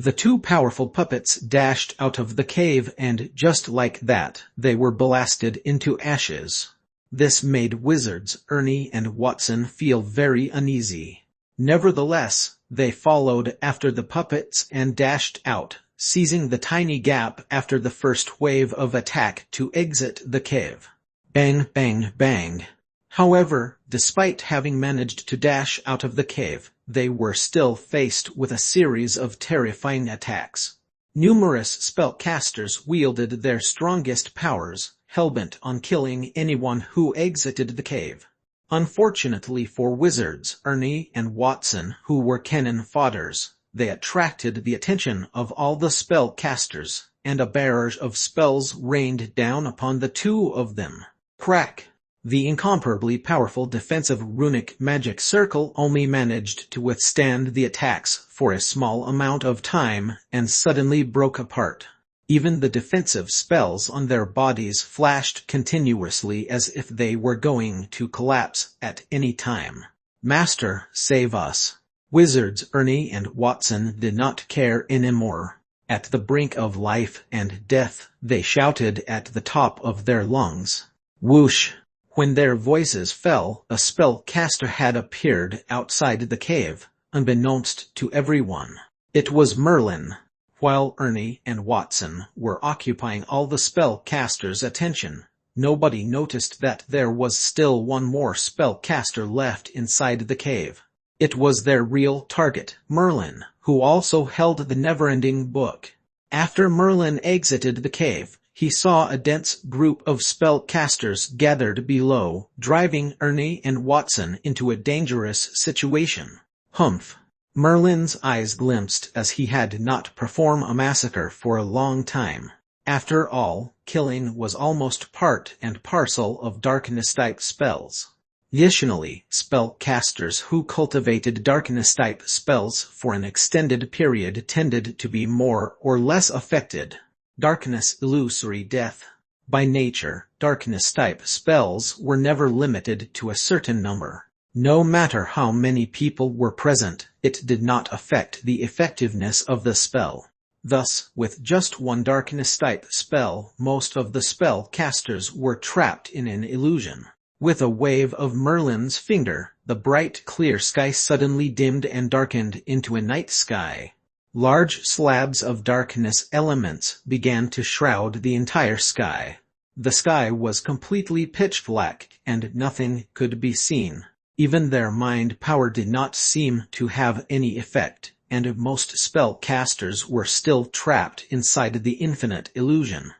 The two powerful puppets dashed out of the cave, and just like that, they were blasted into ashes. This made wizards Ernie and Watson feel very uneasy. Nevertheless, they followed after the puppets and dashed out, seizing the tiny gap after the first wave of attack to exit the cave. Bang, bang, bang. However, despite having managed to dash out of the cave, they were still faced with a series of terrifying attacks. Numerous spellcasters wielded their strongest powers, hellbent on killing anyone who exited the cave. Unfortunately for wizards Ernie and Watson, who were cannon fodders, they attracted the attention of all the spellcasters, and a barrage of spells rained down upon the two of them. Crack! The incomparably powerful defensive runic magic circle only managed to withstand the attacks for a small amount of time and suddenly broke apart. Even the defensive spells on their bodies flashed continuously as if they were going to collapse at any time. Master, save us! Wizards Ernie and Watson did not care anymore. At the brink of life and death, they shouted at the top of their lungs. Whoosh! When their voices fell, a spellcaster had appeared outside the cave, unbeknownst to everyone. It was Merlin. While Ernie and Watson were occupying all the spellcasters' attention, nobody noticed that there was still one more spellcaster left inside the cave. It was their real target, Merlin, who also held the never-ending book. After Merlin exited the cave, he saw a dense group of spellcasters gathered below, driving Ernie and Watson into a dangerous situation. Humph! Merlin's eyes glimpsed as he had not performed a massacre for a long time. After all, killing was almost part and parcel of darkness-type spells. Additionally, spellcasters who cultivated darkness-type spells for an extended period tended to be more or less affected. Darkness illusory death. By nature, darkness-type spells were never limited to a certain number. No matter how many people were present, it did not affect the effectiveness of the spell. Thus, with just one darkness-type spell, most of the spellcasters were trapped in an illusion. With a wave of Merlin's finger, the bright clear sky suddenly dimmed and darkened into a night sky. Large slabs of darkness elements began to shroud the entire sky. The sky was completely pitch black, and nothing could be seen. Even their mind power did not seem to have any effect, and most spellcasters were still trapped inside the infinite illusion.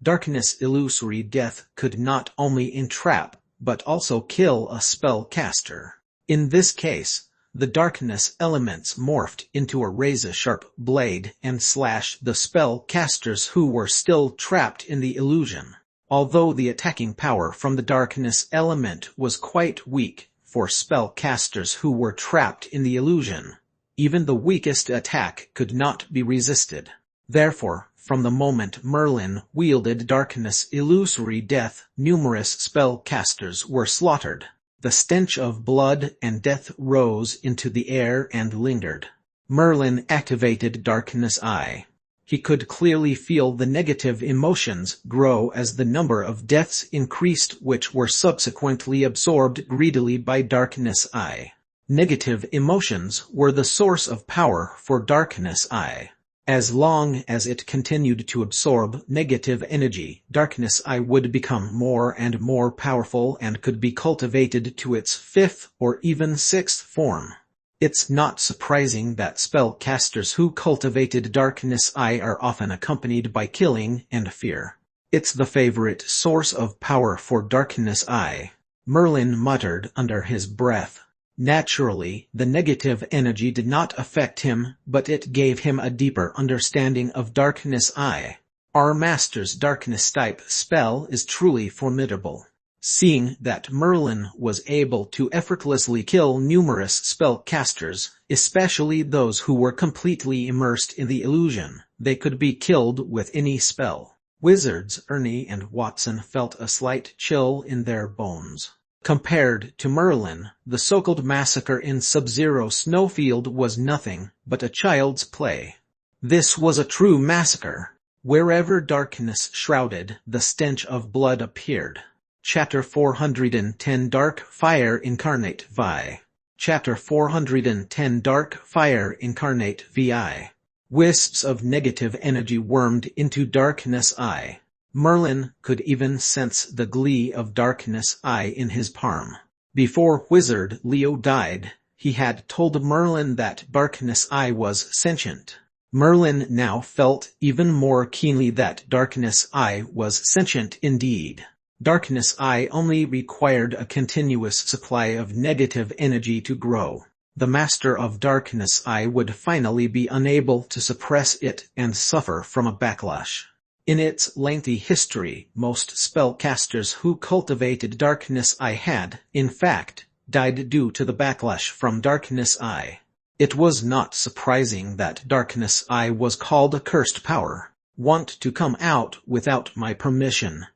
Darkness illusory death could not only entrap, but also kill a spellcaster. In this case, the darkness elements morphed into a razor-sharp blade and slashed the spellcasters who were still trapped in the illusion. Although the attacking power from the darkness element was quite weak for spellcasters who were trapped in the illusion, even the weakest attack could not be resisted. Therefore, from the moment Merlin wielded darkness illusory death, numerous spellcasters were slaughtered. The stench of blood and death rose into the air and lingered. Merlin activated Darkness Eye. He could clearly feel the negative emotions grow as the number of deaths increased, which were subsequently absorbed greedily by Darkness Eye. Negative emotions were the source of power for Darkness Eye. As long as it continued to absorb negative energy, Darkness Eye would become more and more powerful and could be cultivated to its fifth or even sixth form. It's not surprising that spellcasters who cultivated Darkness Eye are often accompanied by killing and fear. It's the favorite source of power for Darkness Eye. Merlin muttered under his breath. Naturally, the negative energy did not affect him, but it gave him a deeper understanding of Darkness Eye. Our master's darkness-type spell is truly formidable. Seeing that Merlin was able to effortlessly kill numerous spellcasters, especially those who were completely immersed in the illusion, they could be killed with any spell. Wizards Ernie and Watson felt a slight chill in their bones. Compared to Merlin, the so-called massacre in Sub-Zero Snowfield was nothing but a child's play. This was a true massacre. Wherever darkness shrouded, the stench of blood appeared. Chapter 410 Dark Fire Incarnate VI. Chapter 410 Dark Fire Incarnate VI. Wisps of negative energy wormed into Darkness I. Merlin could even sense the glee of Darkness I in his palm. Before Wizard Leo died, he had told Merlin that Darkness I was sentient. Merlin now felt even more keenly that Darkness I was sentient indeed. Darkness I only required a continuous supply of negative energy to grow. The Master of Darkness I would finally be unable to suppress it and suffer from a backlash. In its lengthy history, most spellcasters who cultivated Darkness I had, in fact, died due to the backlash from Darkness I. It was not surprising that Darkness I was called a cursed power. Want to come out without my permission?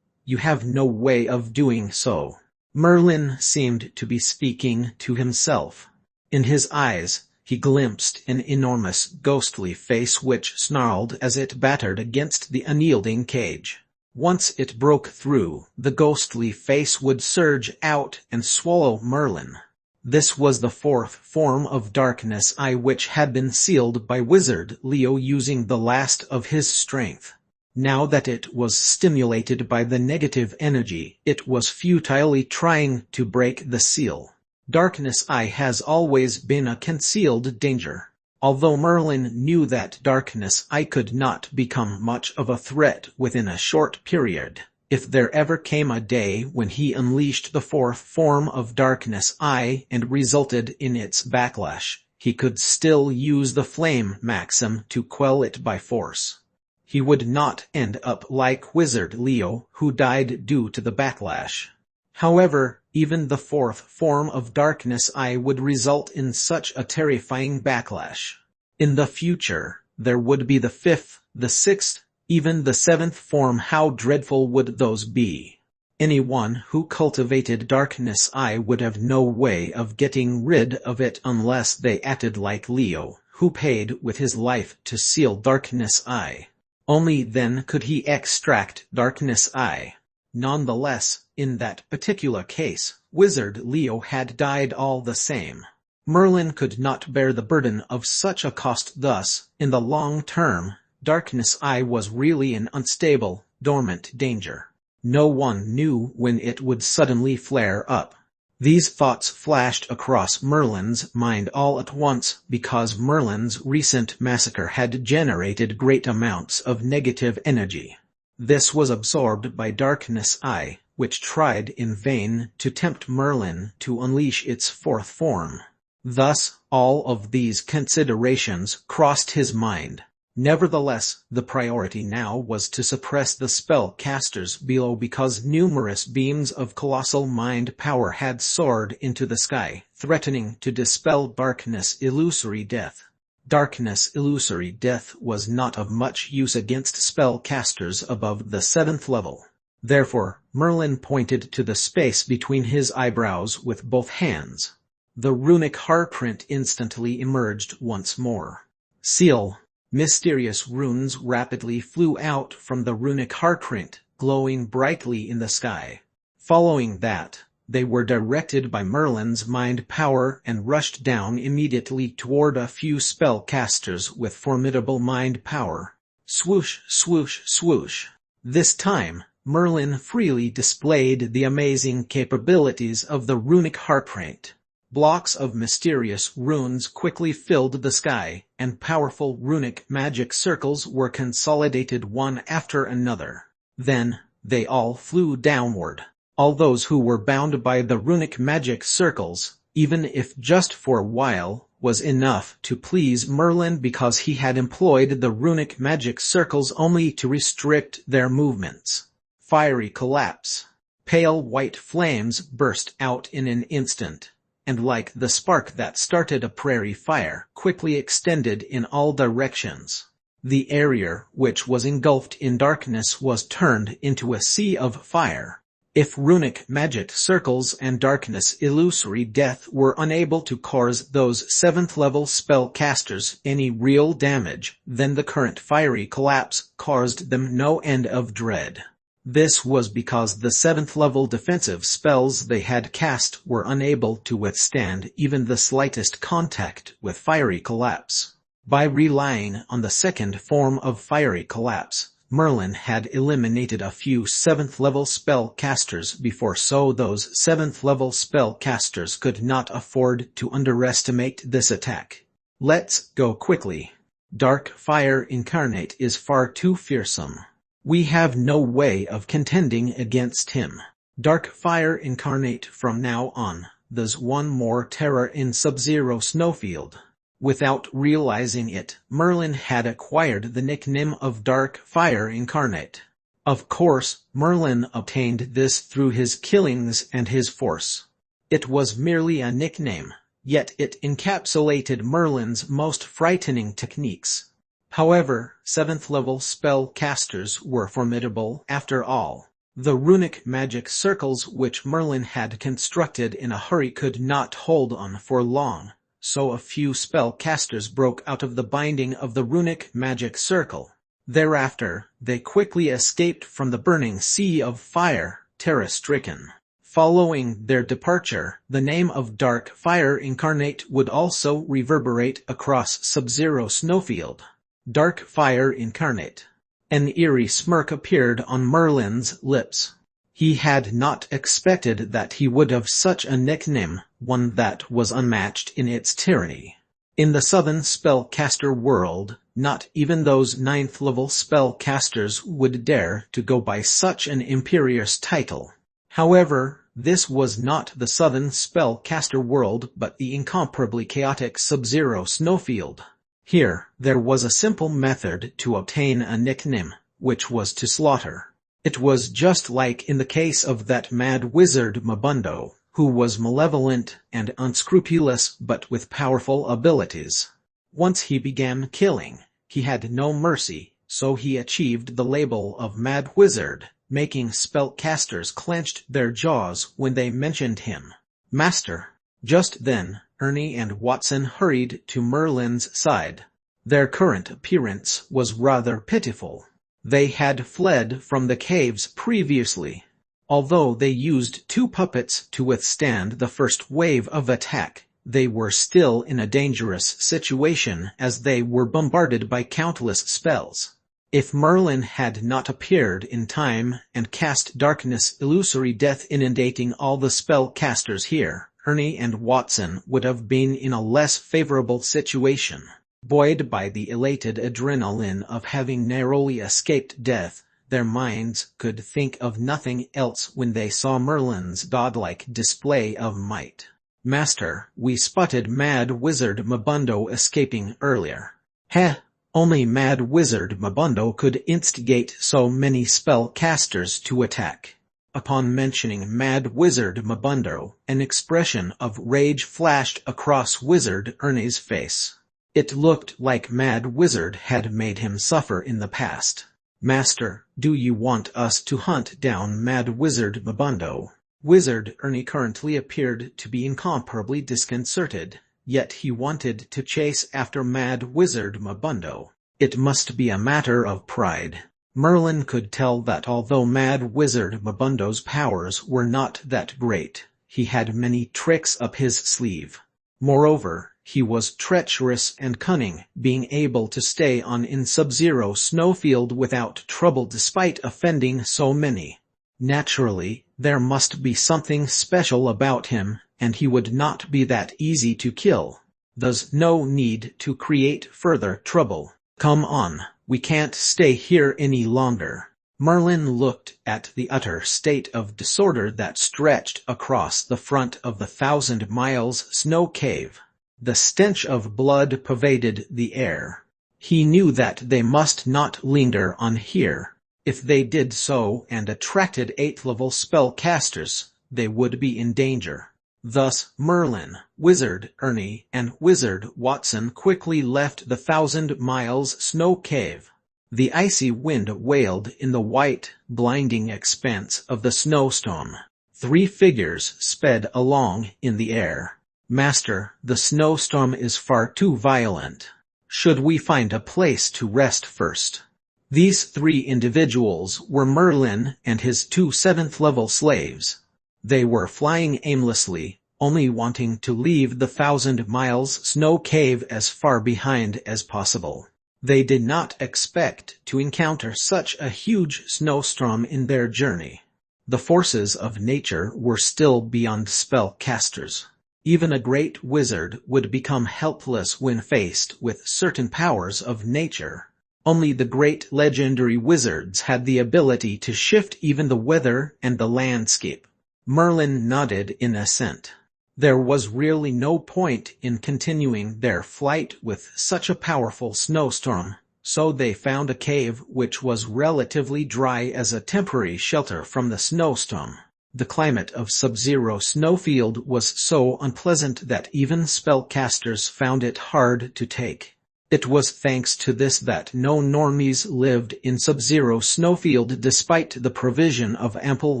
You have no way of doing so. Merlin seemed to be speaking to himself. In his eyes, he glimpsed an enormous ghostly face which snarled as it battered against the unyielding cage. Once it broke through, the ghostly face would surge out and swallow Merlin. This was the fourth form of Darkness I which had been sealed by Wizard Leo using the last of his strength. Now that it was stimulated by the negative energy, it was futilely trying to break the seal. Darkness I has always been a concealed danger. Although Merlin knew that Darkness I could not become much of a threat within a short period, if there ever came a day when he unleashed the fourth form of Darkness I and resulted in its backlash, he could still use the flame maxim to quell it by force. He would not end up like Wizard Leo, who died due to the backlash. However, even the fourth form of Darkness I would result in such a terrifying backlash. In the future, there would be the fifth, the sixth, even the seventh form. How dreadful would those be? Anyone who cultivated Darkness I would have no way of getting rid of it unless they acted like Leo, who paid with his life to seal Darkness I. Only then could he extract Darkness I. Nonetheless, in that particular case, Wizard Leo had died all the same. Merlin could not bear the burden of such a cost. Thus, in the long term, Darkness I was really an unstable, dormant danger. No one knew when it would suddenly flare up. These thoughts flashed across Merlin's mind all at once because Merlin's recent massacre had generated great amounts of negative energy. This was absorbed by Darkness I, which tried in vain to tempt Merlin to unleash its fourth form. Thus, all of these considerations crossed his mind. Nevertheless, the priority now was to suppress the spellcasters below because numerous beams of colossal mind power had soared into the sky, threatening to dispel Darkness Illusory Death. Darkness Illusory Death was not of much use against spellcasters above the 7th level. Therefore, Merlin pointed to the space between his eyebrows with both hands. The runic heartprint instantly emerged once more. Seal. Mysterious runes rapidly flew out from the runic heartprint, glowing brightly in the sky. Following that, they were directed by Merlin's mind power and rushed down immediately toward a few spellcasters with formidable mind power. Swoosh, swoosh, swoosh. This time, Merlin freely displayed the amazing capabilities of the runic heartprint. Blocks of mysterious runes quickly filled the sky, and powerful runic magic circles were consolidated one after another. Then, they all flew downward. All those who were bound by the runic magic circles, even if just for a while, was enough to please Merlin because he had employed the runic magic circles only to restrict their movements. Fiery collapse. Pale white flames burst out in an instant, and like the spark that started a prairie fire, quickly extended in all directions. The area which was engulfed in darkness was turned into a sea of fire. If runic magic circles and darkness illusory death were unable to cause those 7th-level spellcasters any real damage, then the current fiery collapse caused them no end of dread. This was because the 7th-level defensive spells they had cast were unable to withstand even the slightest contact with fiery collapse. By relying on the second form of fiery collapse, Merlin had eliminated a few 7th-level spellcasters before, so those 7th-level spellcasters could not afford to underestimate this attack. Let's go quickly. Dark Fire Incarnate is far too fearsome. We have no way of contending against him. Dark Fire Incarnate from now on, there's one more terror in Sub-Zero Snowfield. Without realizing it, Merlin had acquired the nickname of Dark Fire Incarnate. Of course, Merlin obtained this through his killings and his force. It was merely a nickname, yet it encapsulated Merlin's most frightening techniques. However, 7th-level spellcasters were formidable after all. The runic magic circles which Merlin had constructed in a hurry could not hold on for long. So a few spellcasters broke out of the binding of the runic magic circle. Thereafter, they quickly escaped from the burning sea of fire, terror-stricken. Following their departure, the name of Dark Fire Incarnate would also reverberate across Sub-Zero Snowfield. Dark Fire Incarnate. An eerie smirk appeared on Merlin's lips. He had not expected that he would have such a nickname, one that was unmatched in its tyranny. In the southern spellcaster world, not even those 9th-level spellcasters would dare to go by such an imperious title. However, this was not the southern spellcaster world but the incomparably chaotic Sub-Zero Snowfield. Here, there was a simple method to obtain a nickname, which was to slaughter. It was just like in the case of that mad wizard Mabundo, who was malevolent and unscrupulous but with powerful abilities. Once he began killing, he had no mercy, so he achieved the label of Mad Wizard, making spellcasters clenched their jaws when they mentioned him. Master. Just then, Ernie and Watson hurried to Merlin's side. Their current appearance was rather pitiful. They had fled from the caves previously. Although they used 2 puppets to withstand the first wave of attack, they were still in a dangerous situation as they were bombarded by countless spells. If Merlin had not appeared in time and cast darkness illusory death inundating all the spellcasters here, Ernie and Watson would have been in a less favorable situation. Buoyed by the elated adrenaline of having narrowly escaped death, their minds could think of nothing else when they saw Merlin's godlike display of might. Master, we spotted Mad Wizard Mabundo escaping earlier. Heh, only Mad Wizard Mabundo could instigate so many spellcasters to attack. Upon mentioning Mad Wizard Mabundo, an expression of rage flashed across Wizard Ernie's face. It looked like Mad Wizard had made him suffer in the past. Master, do you want us to hunt down Mad Wizard Mabundo? Wizard Ernie currently appeared to be incomparably disconcerted, yet he wanted to chase after Mad Wizard Mabundo. It must be a matter of pride. Merlin could tell that although Mad Wizard Mabundo's powers were not that great, he had many tricks up his sleeve. Moreover, he was treacherous and cunning, being able to stay on in Sub-Zero Snowfield without trouble despite offending so many. Naturally, there must be something special about him, and he would not be that easy to kill. There's no need to create further trouble. Come on, we can't stay here any longer. Merlin looked at the utter state of disorder that stretched across the front of the 1,000 Miles Snow Cave. The stench of blood pervaded the air. He knew that they must not linger on here. If they did so and attracted 8th-level spellcasters, they would be in danger. Thus, Merlin, Wizard Ernie, and Wizard Watson quickly left the 1,000 Miles Snow Cave. The icy wind wailed in the white, blinding expanse of the snowstorm. 3 figures sped along in the air. "Master, the snowstorm is far too violent. Should we find a place to rest first?" These 3 individuals were Merlin and his 2 7th-level slaves. They were flying aimlessly, only wanting to leave the 1,000-miles snow cave as far behind as possible. They did not expect to encounter such a huge snowstorm in their journey. The forces of nature were still beyond spellcasters. Even a great wizard would become helpless when faced with certain powers of nature. Only the great legendary wizards had the ability to shift even the weather and the landscape. Merlin nodded in assent. There was really no point in continuing their flight with such a powerful snowstorm, so they found a cave which was relatively dry as a temporary shelter from the snowstorm. The climate of Sub-Zero Snowfield was so unpleasant that even spellcasters found it hard to take. It was thanks to this that no normies lived in Sub-Zero Snowfield despite the provision of ample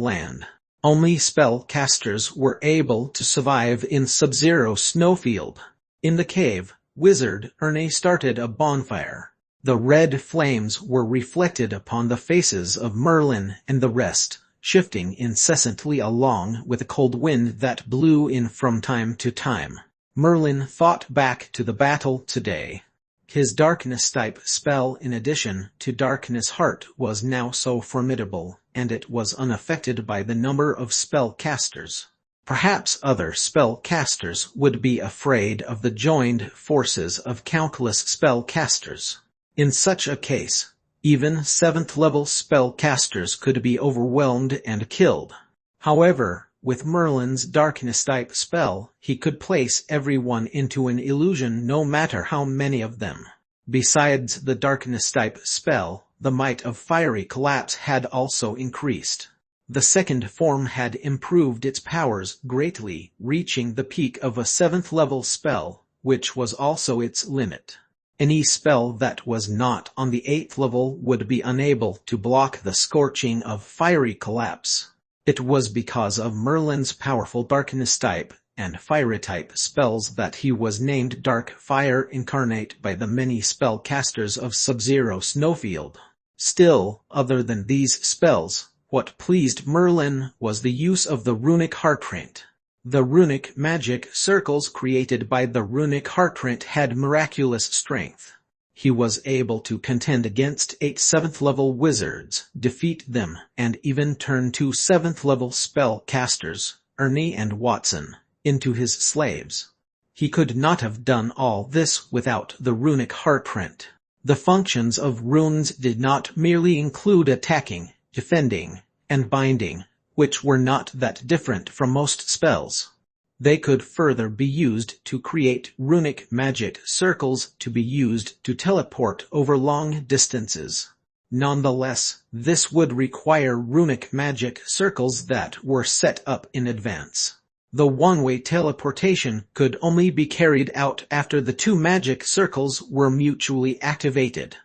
land. Only spellcasters were able to survive in Sub-Zero Snowfield. In the cave, Wizard Ernie started a bonfire. The red flames were reflected upon the faces of Merlin and the rest, shifting incessantly along with a cold wind that blew in from time to time. Merlin thought back to the battle today. His darkness-type spell in addition to darkness heart was now so formidable, and it was unaffected by the number of spellcasters. Perhaps other spellcasters would be afraid of the joined forces of countless spellcasters. In such a case, even 7th-level spellcasters could be overwhelmed and killed. However, with Merlin's darkness-type spell, he could place everyone into an illusion no matter how many of them. Besides the darkness-type spell, the might of fiery collapse had also increased. The second form had improved its powers greatly, reaching the peak of a 7th-level spell, which was also its limit. Any spell that was not on the 8th level would be unable to block the scorching of fiery collapse. It was because of Merlin's powerful darkness-type and fire-type spells that he was named Dark Fire Incarnate by the many spellcasters of Sub-Zero Snowfield. Still, other than these spells, what pleased Merlin was the use of the runic heartprint. The runic magic circles created by the runic heartprint had miraculous strength. He was able to contend against 8 7th-level wizards, defeat them, and even turn 2 7th-level spellcasters, Ernie and Watson, into his slaves. He could not have done all this without the runic heartprint. The functions of runes did not merely include attacking, defending, and binding, which were not that different from most spells. They could further be used to create runic magic circles to be used to teleport over long distances. Nonetheless, this would require runic magic circles that were set up in advance. The one-way teleportation could only be carried out after the 2 magic circles were mutually activated.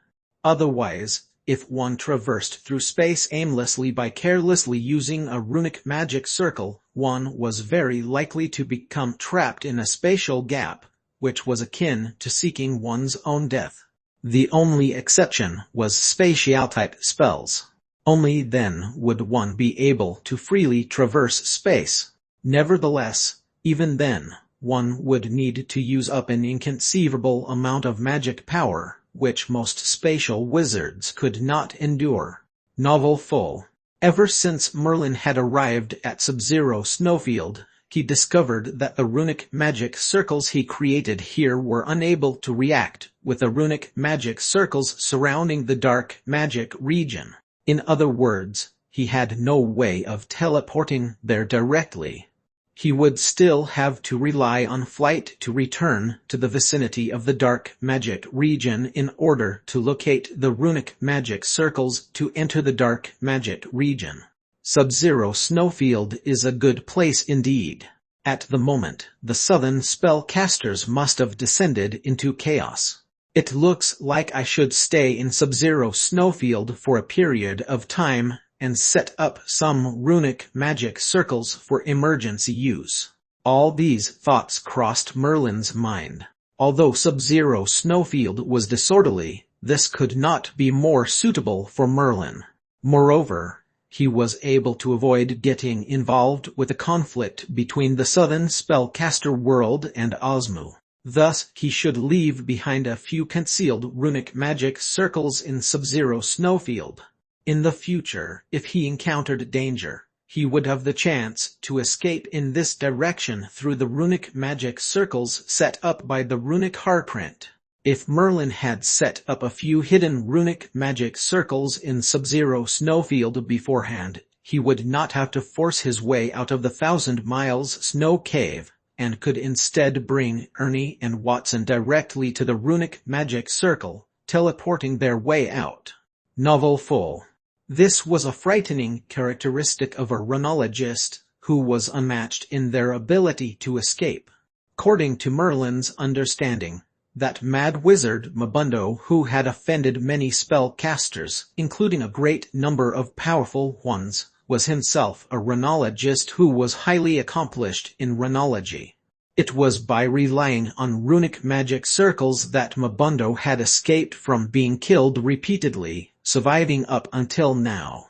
Otherwise, if one traversed through space aimlessly by carelessly using a runic magic circle, one was very likely to become trapped in a spatial gap, which was akin to seeking one's own death. The only exception was spatial-type spells. Only then would one be able to freely traverse space. Nevertheless, even then, one would need to use up an inconceivable amount of magic power, which most spatial wizards could not endure. Novel full. Ever since Merlin had arrived at Sub-Zero Snowfield, he discovered that the runic magic circles he created here were unable to react with the runic magic circles surrounding the dark magic region. In other words, he had no way of teleporting there directly. He would still have to rely on flight to return to the vicinity of the dark magic region in order to locate the runic magic circles to enter the dark magic region. Sub-Zero Snowfield is a good place indeed. At the moment, the southern spellcasters must have descended into chaos. It looks like I should stay in Sub-Zero Snowfield for a period of time and set up some runic magic circles for emergency use. All these thoughts crossed Merlin's mind. Although Sub-Zero Snowfield was disorderly, this could not be more suitable for Merlin. Moreover, he was able to avoid getting involved with a conflict between the southern spellcaster world and Osmu. Thus, he should leave behind a few concealed runic magic circles in Sub-Zero Snowfield. In the future, if he encountered danger, he would have the chance to escape in this direction through the runic magic circles set up by the runic hardprint. If Merlin had set up a few hidden runic magic circles in Sub-Zero Snowfield beforehand, he would not have to force his way out of the 1,000 Miles Snow Cave, and could instead bring Ernie and Watson directly to the runic magic circle, teleporting their way out. Novel full. This was a frightening characteristic of a runologist, who was unmatched in their ability to escape. According to Merlin's understanding, that mad wizard Mabundo, who had offended many spellcasters, including a great number of powerful ones, was himself a runologist who was highly accomplished in runology. It was by relying on runic magic circles that Mabundo had escaped from being killed repeatedly, surviving up until now.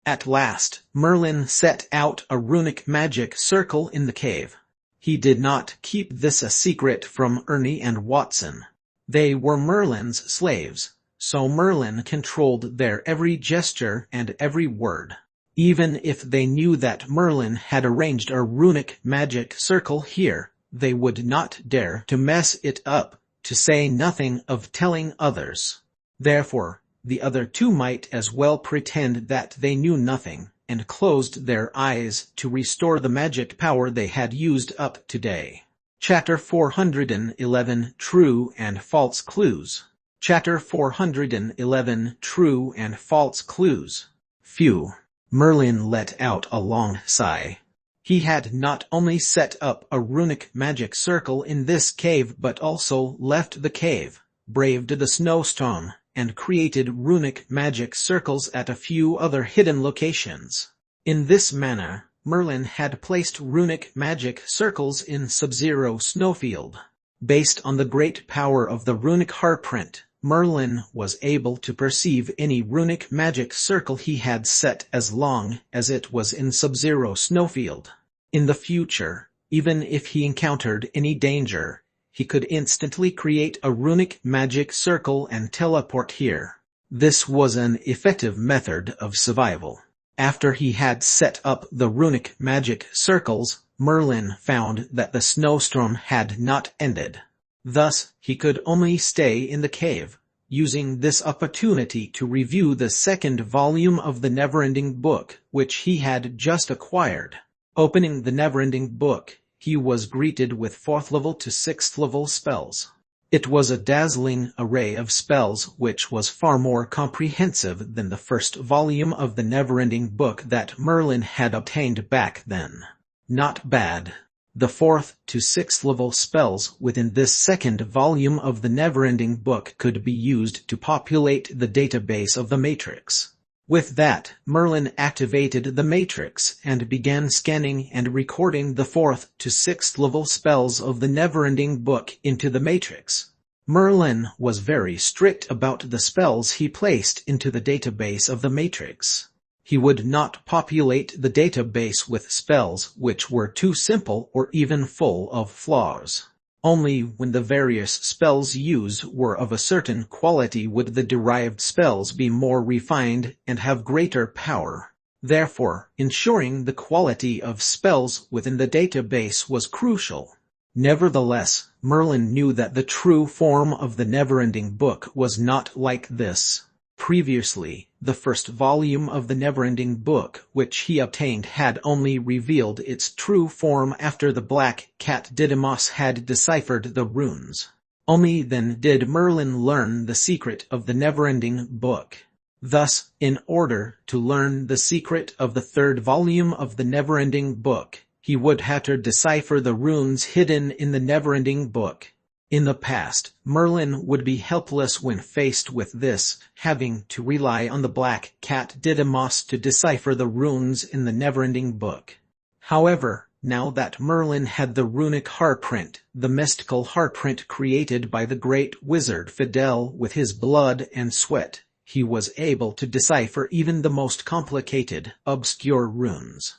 At last, Merlin set out a runic magic circle in the cave. He did not keep this a secret from Ernie and Watson. They were Merlin's slaves, so Merlin controlled their every gesture and every word. Even if they knew that Merlin had arranged a runic magic circle here, they would not dare to mess it up, to say nothing of telling others. Therefore, the other two might as well pretend that they knew nothing, and closed their eyes to restore the magic power they had used up today. Chapter 411 True and False Clues. Chapter 411 True and False Clues. Phew. Merlin let out a long sigh. He had not only set up a runic magic circle in this cave but also left the cave, braved the snowstorm, and created runic magic circles at a few other hidden locations. In this manner, Merlin had placed runic magic circles in Sub-Zero Snowfield. Based on the great power of the runic hardprint, Merlin was able to perceive any runic magic circle he had set as long as it was in Sub-Zero Snowfield. In the future, even if he encountered any danger, he could instantly create a runic magic circle and teleport here. This was an effective method of survival. After he had set up the runic magic circles, Merlin found that the snowstorm had not ended. Thus, he could only stay in the cave, using this opportunity to review the second volume of the Neverending Book, which he had just acquired. Opening the Neverending Book, he was greeted with 4th level to 6th level spells. It was a dazzling array of spells which was far more comprehensive than the first volume of the Neverending Book that Merlin had obtained back then. Not bad. The 4th to 6th level spells within this second volume of the Neverending Book could be used to populate the database of the Matrix. With that, Merlin activated the Matrix and began scanning and recording the 4th to 6th level spells of the Neverending Book into the Matrix. Merlin was very strict about the spells he placed into the database of the Matrix. He would not populate the database with spells which were too simple or even full of flaws. Only when the various spells used were of a certain quality would the derived spells be more refined and have greater power. Therefore, ensuring the quality of spells within the database was crucial. Nevertheless, Merlin knew that the true form of the Neverending Book was not like this. Previously, the first volume of the Neverending Book which he obtained had only revealed its true form after the Black Cat Didymos had deciphered the runes. Only then did Merlin learn the secret of the Neverending Book. Thus, in order to learn the secret of the third volume of the Neverending Book, he would have to decipher the runes hidden in the Neverending Book. In the past, Merlin would be helpless when faced with this, having to rely on the black cat Didymos to decipher the runes in the never-ending book. However, now that Merlin had the runic heartprint, the mystical heartprint created by the great wizard Fidel with his blood and sweat, he was able to decipher even the most complicated, obscure runes.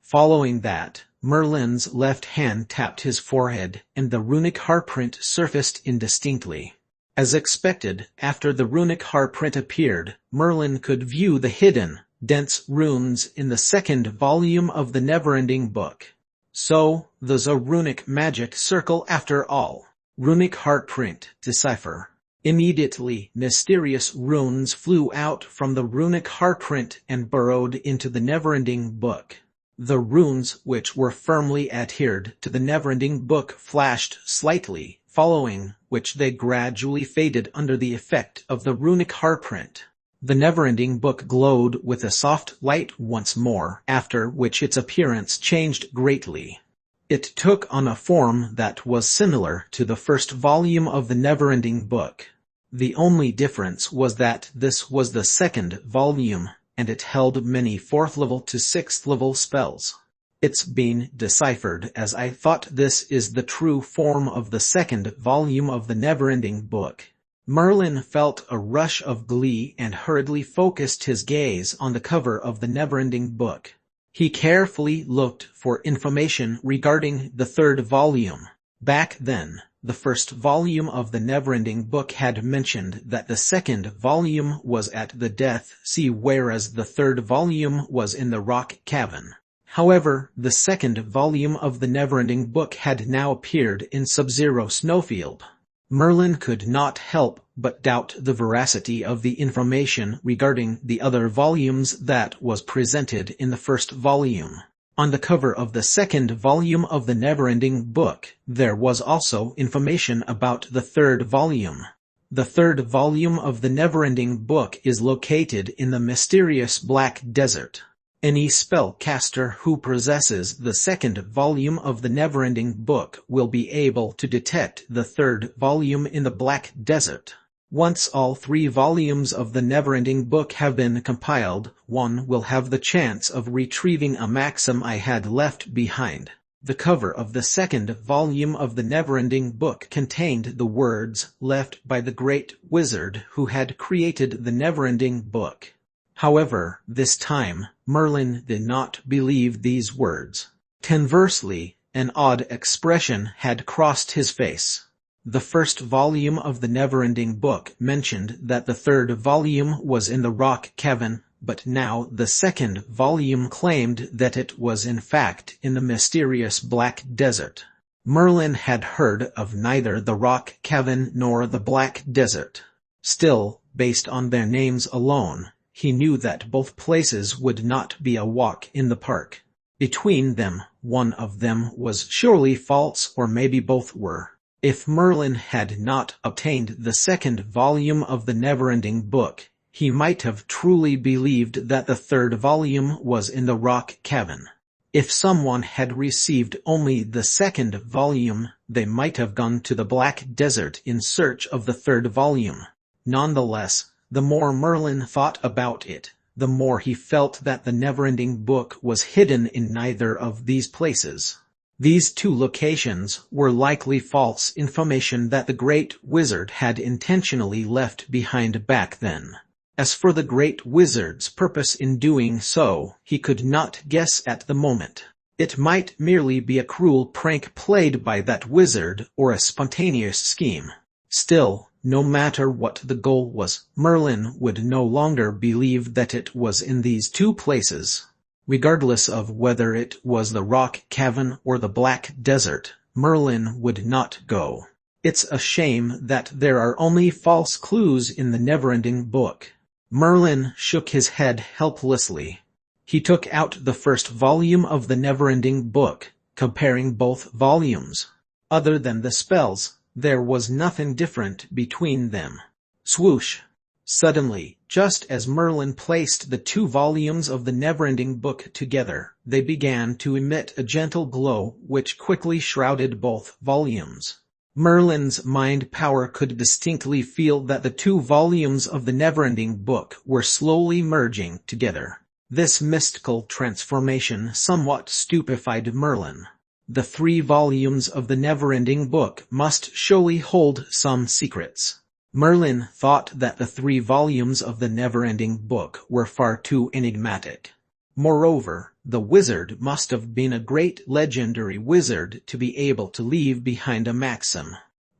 Following that, Merlin's left hand tapped his forehead, and the runic heartprint surfaced indistinctly. As expected, after the runic heartprint appeared, Merlin could view the hidden, dense runes in the second volume of the never-ending book. So, there's a runic magic circle after all. Runic heartprint decipher. Immediately, mysterious runes flew out from the runic heartprint and burrowed into the never-ending book. The runes, which were firmly adhered to the never-ending book, flashed slightly, following which they gradually faded under the effect of the runic heartprint. The never-ending book glowed with a soft light once more, after which its appearance changed greatly. It took on a form that was similar to the first volume of the never-ending book. The only difference was that this was the second volume, and it held many 4th level to 6th level spells. It's been deciphered as I thought. This is the true form of the second volume of the never-ending book. Merlin felt a rush of glee and hurriedly focused his gaze on the cover of the never-ending book. He carefully looked for information regarding the third volume. Back then, the first volume of the never-ending book had mentioned that the second volume was at the Death Sea, whereas the third volume was in the rock cavern. However, the second volume of the never-ending book had now appeared in Sub-Zero Snowfield. Merlin could not help but doubt the veracity of the information regarding the other volumes that was presented in the first volume. On the cover of the second volume of the never-ending book, there was also information about the third volume. The third volume of the never-ending book is located in the mysterious Black Desert. Any spellcaster who possesses the second volume of the never-ending book will be able to detect the third volume in the Black Desert. Once all 3 volumes of the never-ending book have been compiled, one will have the chance of retrieving a maxim I had left behind. The cover of the second volume of the never-ending book contained the words left by the great wizard who had created the never-ending book. However, this time, Merlin did not believe these words. Conversely, an odd expression had crossed his face. The first volume of the never-ending book mentioned that the third volume was in the rock cavern, but now the second volume claimed that it was in fact in the mysterious Black Desert. Merlin had heard of neither the rock cavern nor the Black Desert. Still, based on their names alone, he knew that both places would not be a walk in the park. Between them, one of them was surely false, or maybe both were. If Merlin had not obtained the second volume of the never-ending book, he might have truly believed that the third volume was in the rock cavern. If someone had received only the second volume, they might have gone to the Black Desert in search of the third volume. Nonetheless, the more Merlin thought about it, the more he felt that the never-ending book was hidden in neither of these places. These 2 locations were likely false information that the great wizard had intentionally left behind back then. As for the great wizard's purpose in doing so, he could not guess at the moment. It might merely be a cruel prank played by that wizard or a spontaneous scheme. Still, no matter what the goal was, Merlin would no longer believe that it was in these 2 places. Regardless of whether it was the rock cavern or the Black Desert, Merlin would not go. It's a shame that there are only false clues in the never-ending book. Merlin shook his head helplessly. He took out the first volume of the never-ending book, comparing both volumes. Other than the spells, there was nothing different between them. Swoosh! Suddenly, just as Merlin placed the 2 volumes of the never-ending book together, they began to emit a gentle glow which quickly shrouded both volumes. Merlin's mind power could distinctly feel that the two volumes of the never-ending book were slowly merging together. This mystical transformation somewhat stupefied Merlin. The 3 volumes of the never-ending book must surely hold some secrets. Merlin thought that the 3 volumes of the never-ending book were far too enigmatic. Moreover, the wizard must have been a great legendary wizard to be able to leave behind a maxim.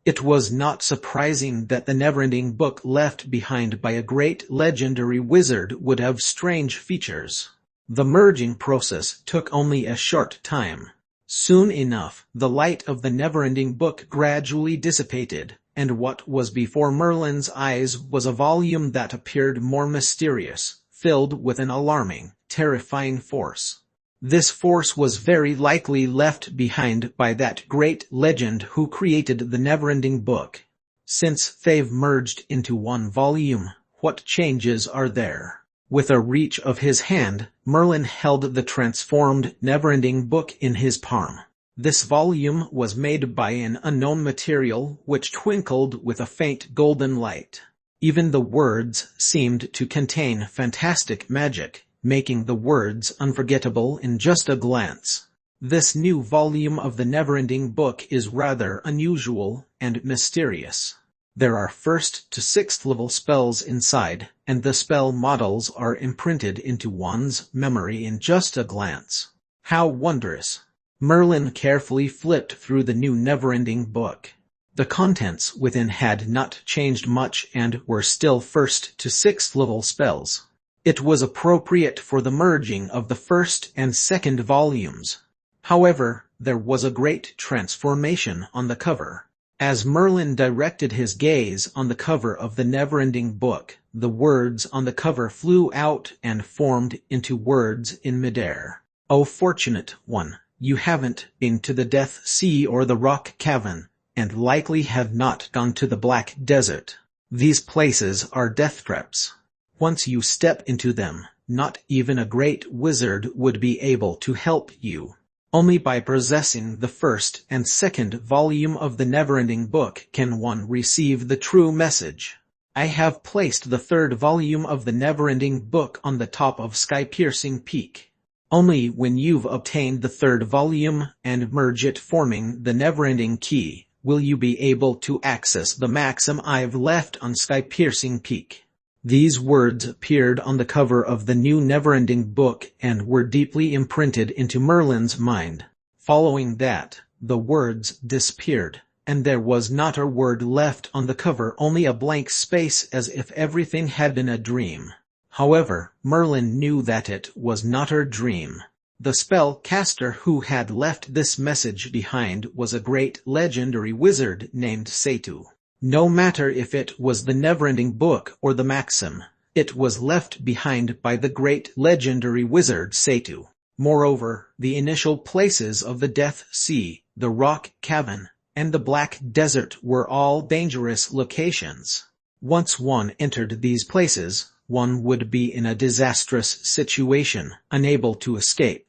It was not surprising that the never-ending book left behind by a great legendary wizard would have strange features. The merging process took only a short time. Soon enough, the light of the never-ending book gradually dissipated, and what was before Merlin's eyes was a volume that appeared more mysterious, filled with an alarming, terrifying force. This force was very likely left behind by that great legend who created the never-ending book. Since they've merged into one volume, what changes are there? With a reach of his hand, Merlin held the transformed never-ending book in his palm. This volume was made by an unknown material which twinkled with a faint golden light. Even the words seemed to contain fantastic magic, making the words unforgettable in just a glance. This new volume of the never-ending book is rather unusual and mysterious. There are 1st to 6th level spells inside, and the spell models are imprinted into one's memory in just a glance. How wondrous! Merlin carefully flipped through the new never-ending book. The contents within had not changed much and were still 1st to 6th level spells. It was appropriate for the merging of the 1st and 2nd volumes. However, there was a great transformation on the cover. As Merlin directed his gaze on the cover of the never-ending book, the words on the cover flew out and formed into words in midair. "O fortunate one, you haven't been to the Death Sea or the Rock Cavern, and likely have not gone to the Black Desert. These places are death traps. Once you step into them, not even a great wizard would be able to help you. Only by possessing the 1st and 2nd volume of the never-ending book can one receive the true message. I have placed the 3rd volume of the never-ending book on the top of Sky-Piercing Peak. Only when you've obtained the 3rd volume and merge it forming the never-ending key, will you be able to access the maxim I've left on Sky-Piercing Peak." These words appeared on the cover of the new never-ending book and were deeply imprinted into Merlin's mind. Following that, the words disappeared, and there was not a word left on the cover, only a blank space as if everything had been a dream. However, Merlin knew that it was not a dream. The spellcaster who had left this message behind was a great legendary wizard named Satu. No matter if it was the never-ending book or the maxim, it was left behind by the great legendary wizard Satu. Moreover, the initial places of the Death Sea, the Rock Cavern, and the Black Desert were all dangerous locations. Once one entered these places, one would be in a disastrous situation, unable to escape.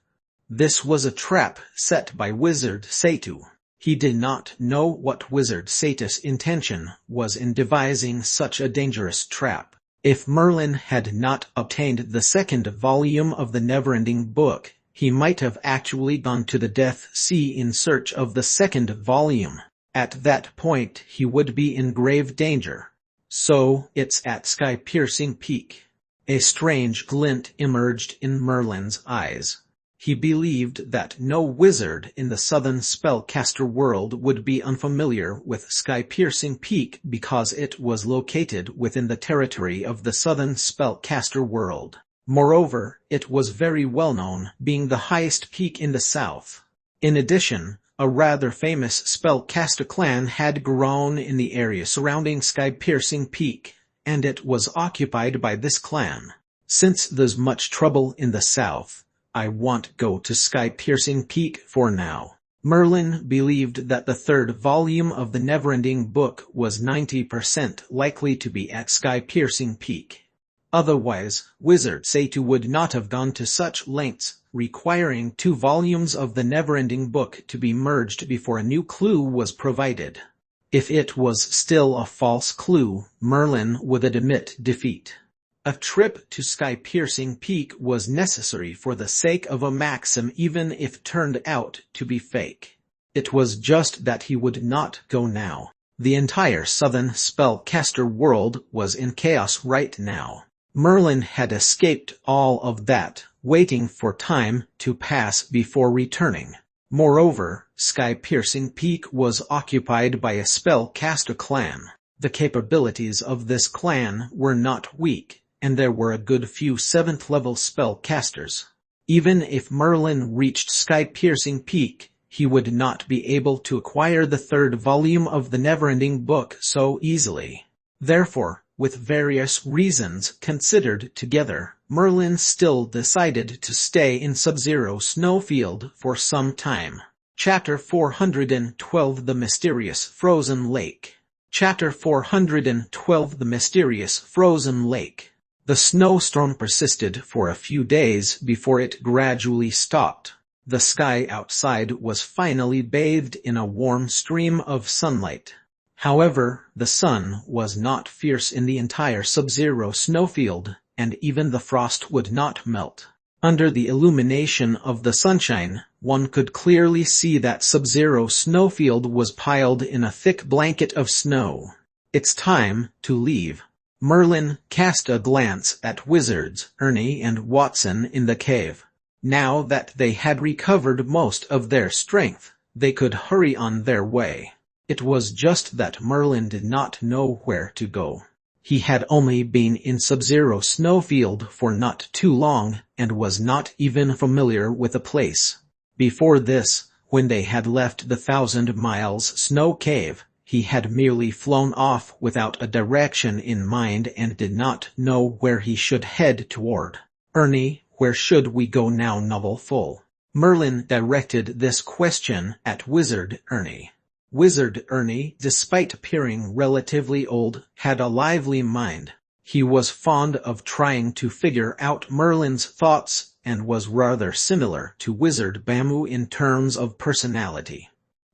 This was a trap set by Wizard Satu. He did not know what Wizard Satu's intention was in devising such a dangerous trap. If Merlin had not obtained the 2nd volume of the never-ending book, he might have actually gone to the Death Sea in search of the 2nd volume. At that point he would be in grave danger. So, it's at Sky-Piercing Peak. A strange glint emerged in Merlin's eyes. He believed that no wizard in the southern spellcaster world would be unfamiliar with Sky-Piercing Peak because it was located within the territory of the southern spellcaster world. Moreover, it was very well known, being the highest peak in the south. In addition, a rather famous spellcaster clan had grown in the area surrounding Sky-Piercing Peak, and it was occupied by this clan. Since there's much trouble in the south, I won't go to Sky-Piercing Peak for now. Merlin believed that the 3rd volume of the never-ending book was 90% likely to be at Sky-Piercing Peak. Otherwise, Wizard Satu would not have gone to such lengths, requiring 2 volumes of the never-ending book to be merged before a new clue was provided. If it was still a false clue, Merlin would admit defeat. A trip to sky-piercing peak was necessary for the sake of a maxim, even if turned out to be fake. It was just that he would not go now. The entire southern spellcaster world was in chaos right now. Merlin had escaped all of that, waiting for time to pass before returning. Moreover, sky-piercing peak was occupied by a spellcaster clan. The capabilities of this clan were not weak, and there were a good few 7th-level spellcasters. Even if Merlin reached sky-piercing peak, he would not be able to acquire the 3rd volume of the never-ending book so easily. Therefore, with various reasons considered together, Merlin still decided to stay in Sub-Zero Snowfield for some time. Chapter 412 The Mysterious Frozen Lake. Chapter 412 The Mysterious Frozen Lake. The snowstorm persisted for a few days before it gradually stopped. The sky outside was finally bathed in a warm stream of sunlight. However, the sun was not fierce in the entire Sub-Zero Snowfield, and even the frost would not melt. Under the illumination of the sunshine, one could clearly see that Sub-Zero Snowfield was piled in a thick blanket of snow. It's time to leave. Merlin cast a glance at wizards Ernie and Watson in the cave. Now that they had recovered most of their strength, they could hurry on their way. It was just that Merlin did not know where to go. He had only been in Sub-Zero Snowfield for not too long, and was not even familiar with the place. Before this, when they had left the 1,000 Miles Snow Cave, he had merely flown off without a direction in mind and did not know where he should head toward. Ernie, where should we go now? Novel full. Merlin directed this question at Wizard Ernie. Wizard Ernie, despite appearing relatively old, had a lively mind. He was fond of trying to figure out Merlin's thoughts and was rather similar to Wizard Bamu in terms of personality.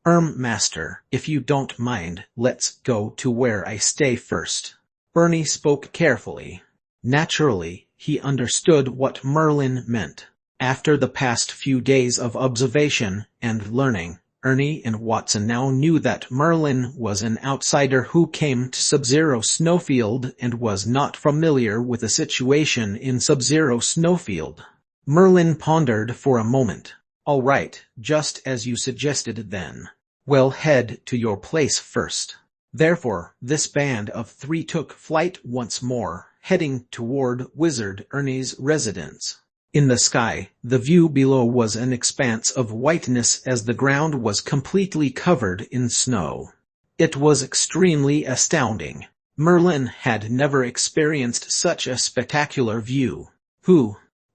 Master, if you don't mind, let's go to where I stay first. Ernie spoke carefully. Naturally, he understood what Merlin meant. After the past few days of observation and learning, Ernie and Watson now knew that Merlin was an outsider who came to Sub-Zero Snowfield and was not familiar with the situation in Sub-Zero Snowfield. Merlin pondered for a moment. All right, just as you suggested then. We'll head to your place first. Therefore, this band of 3 took flight once more, heading toward Wizard Ernie's residence. In the sky, the view below was an expanse of whiteness as the ground was completely covered in snow. It was extremely astounding. Merlin had never experienced such a spectacular view.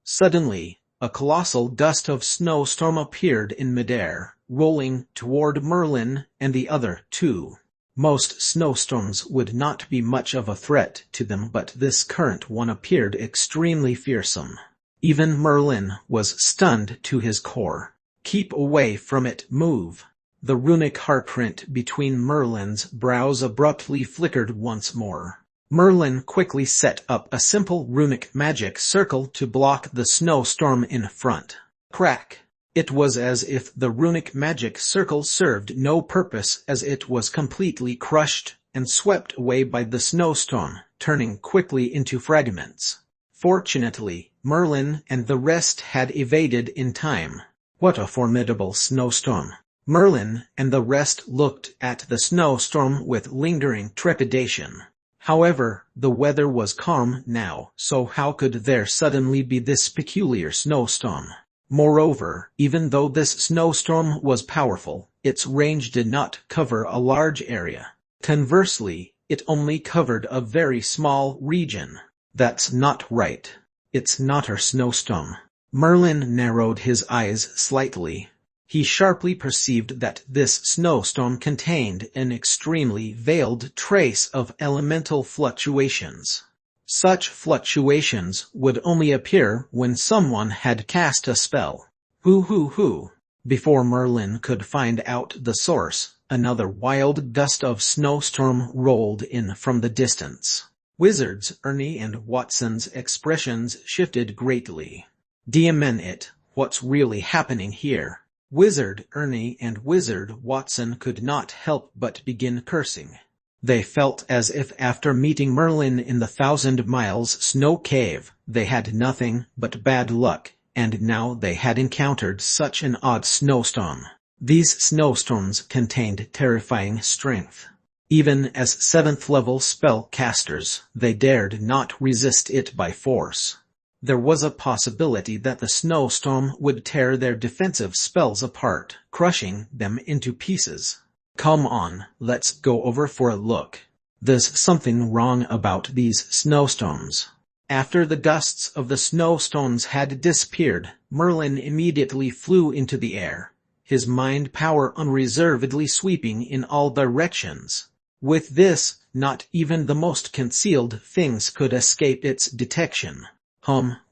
Suddenly, a colossal gust of snowstorm appeared in midair, rolling toward Merlin and the other 2. Most snowstorms would not be much of a threat to them, but this current one appeared extremely fearsome. Even Merlin was stunned to his core. Keep away from it, move. The runic heartprint between Merlin's brows abruptly flickered once more. Merlin quickly set up a simple runic magic circle to block the snowstorm in front. Crack! It was as if the runic magic circle served no purpose, as it was completely crushed and swept away by the snowstorm, turning quickly into fragments. Fortunately, Merlin and the rest had evaded in time. What a formidable snowstorm! Merlin and the rest looked at the snowstorm with lingering trepidation. However, the weather was calm now, so how could there suddenly be this peculiar snowstorm? Moreover, even though this snowstorm was powerful, its range did not cover a large area. Conversely, it only covered a very small region. That's not right. It's not a snowstorm. Merlin narrowed his eyes slightly. He sharply perceived that this snowstorm contained an extremely veiled trace of elemental fluctuations. Such fluctuations would only appear when someone had cast a spell. Before Merlin could find out the source, Another wild gust of snowstorm rolled in from the distance. Wizards Ernie and Watson's expressions shifted greatly. "Damn it, what's really happening here?" Wizard Ernie and Wizard Watson could not help but begin cursing. They felt as if after meeting Merlin in the 1,000 Miles Snow Cave, they had nothing but bad luck, and now they had encountered such an odd snowstorm. These snowstorms contained terrifying strength. Even as 7th-level spellcasters, they dared not resist it by force. There was a possibility that the snowstorm would tear their defensive spells apart, crushing them into pieces. "Come on, let's go over for a look. There's something wrong about these snowstorms." After the gusts of the snowstorms had disappeared, Merlin immediately flew into the air, his mind power unreservedly sweeping in all directions. With this, not even the most concealed things could escape its detection.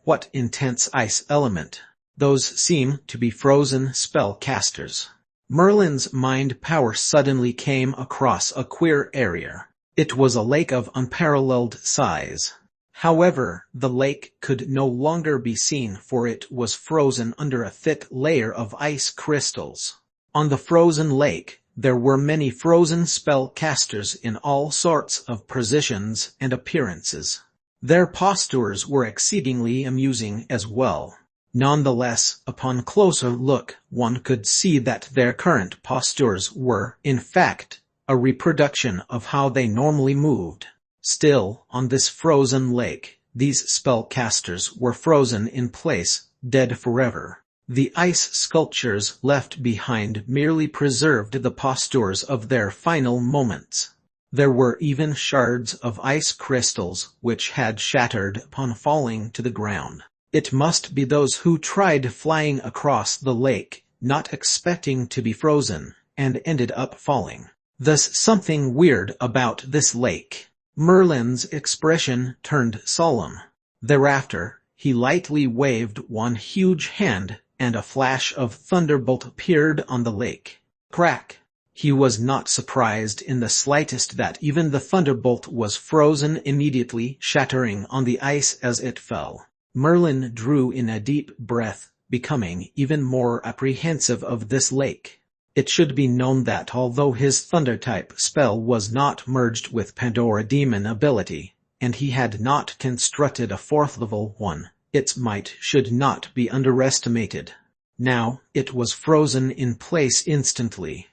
What intense ice element. Those seem to be frozen spellcasters. Merlin's mind power suddenly came across a queer area. It was a lake of unparalleled size. However, the lake could no longer be seen, for it was frozen under a thick layer of ice crystals. On the frozen lake, there were many frozen spellcasters in all sorts of positions and appearances. Their postures were exceedingly amusing as well. Nonetheless, upon closer look, one could see that their current postures were, in fact, a reproduction of how they normally moved. Still, on this frozen lake, these spellcasters were frozen in place, dead forever. The ice sculptures left behind merely preserved the postures of their final moments. There were even shards of ice crystals which had shattered upon falling to the ground. It must be those who tried flying across the lake, not expecting to be frozen, and ended up falling. There's something weird about this lake. Merlin's expression turned solemn. Thereafter, he lightly waved one huge hand, and a flash of thunderbolt appeared on the lake. Crack! He was not surprised in the slightest that even the thunderbolt was frozen immediately, shattering on the ice as it fell. Merlin drew in a deep breath, becoming even more apprehensive of this lake. It should be known that although his Thunder-type spell was not merged with Pandora Demon ability, and he had not constructed a 4th-level one, its might should not be underestimated. Now, it was frozen in place instantly.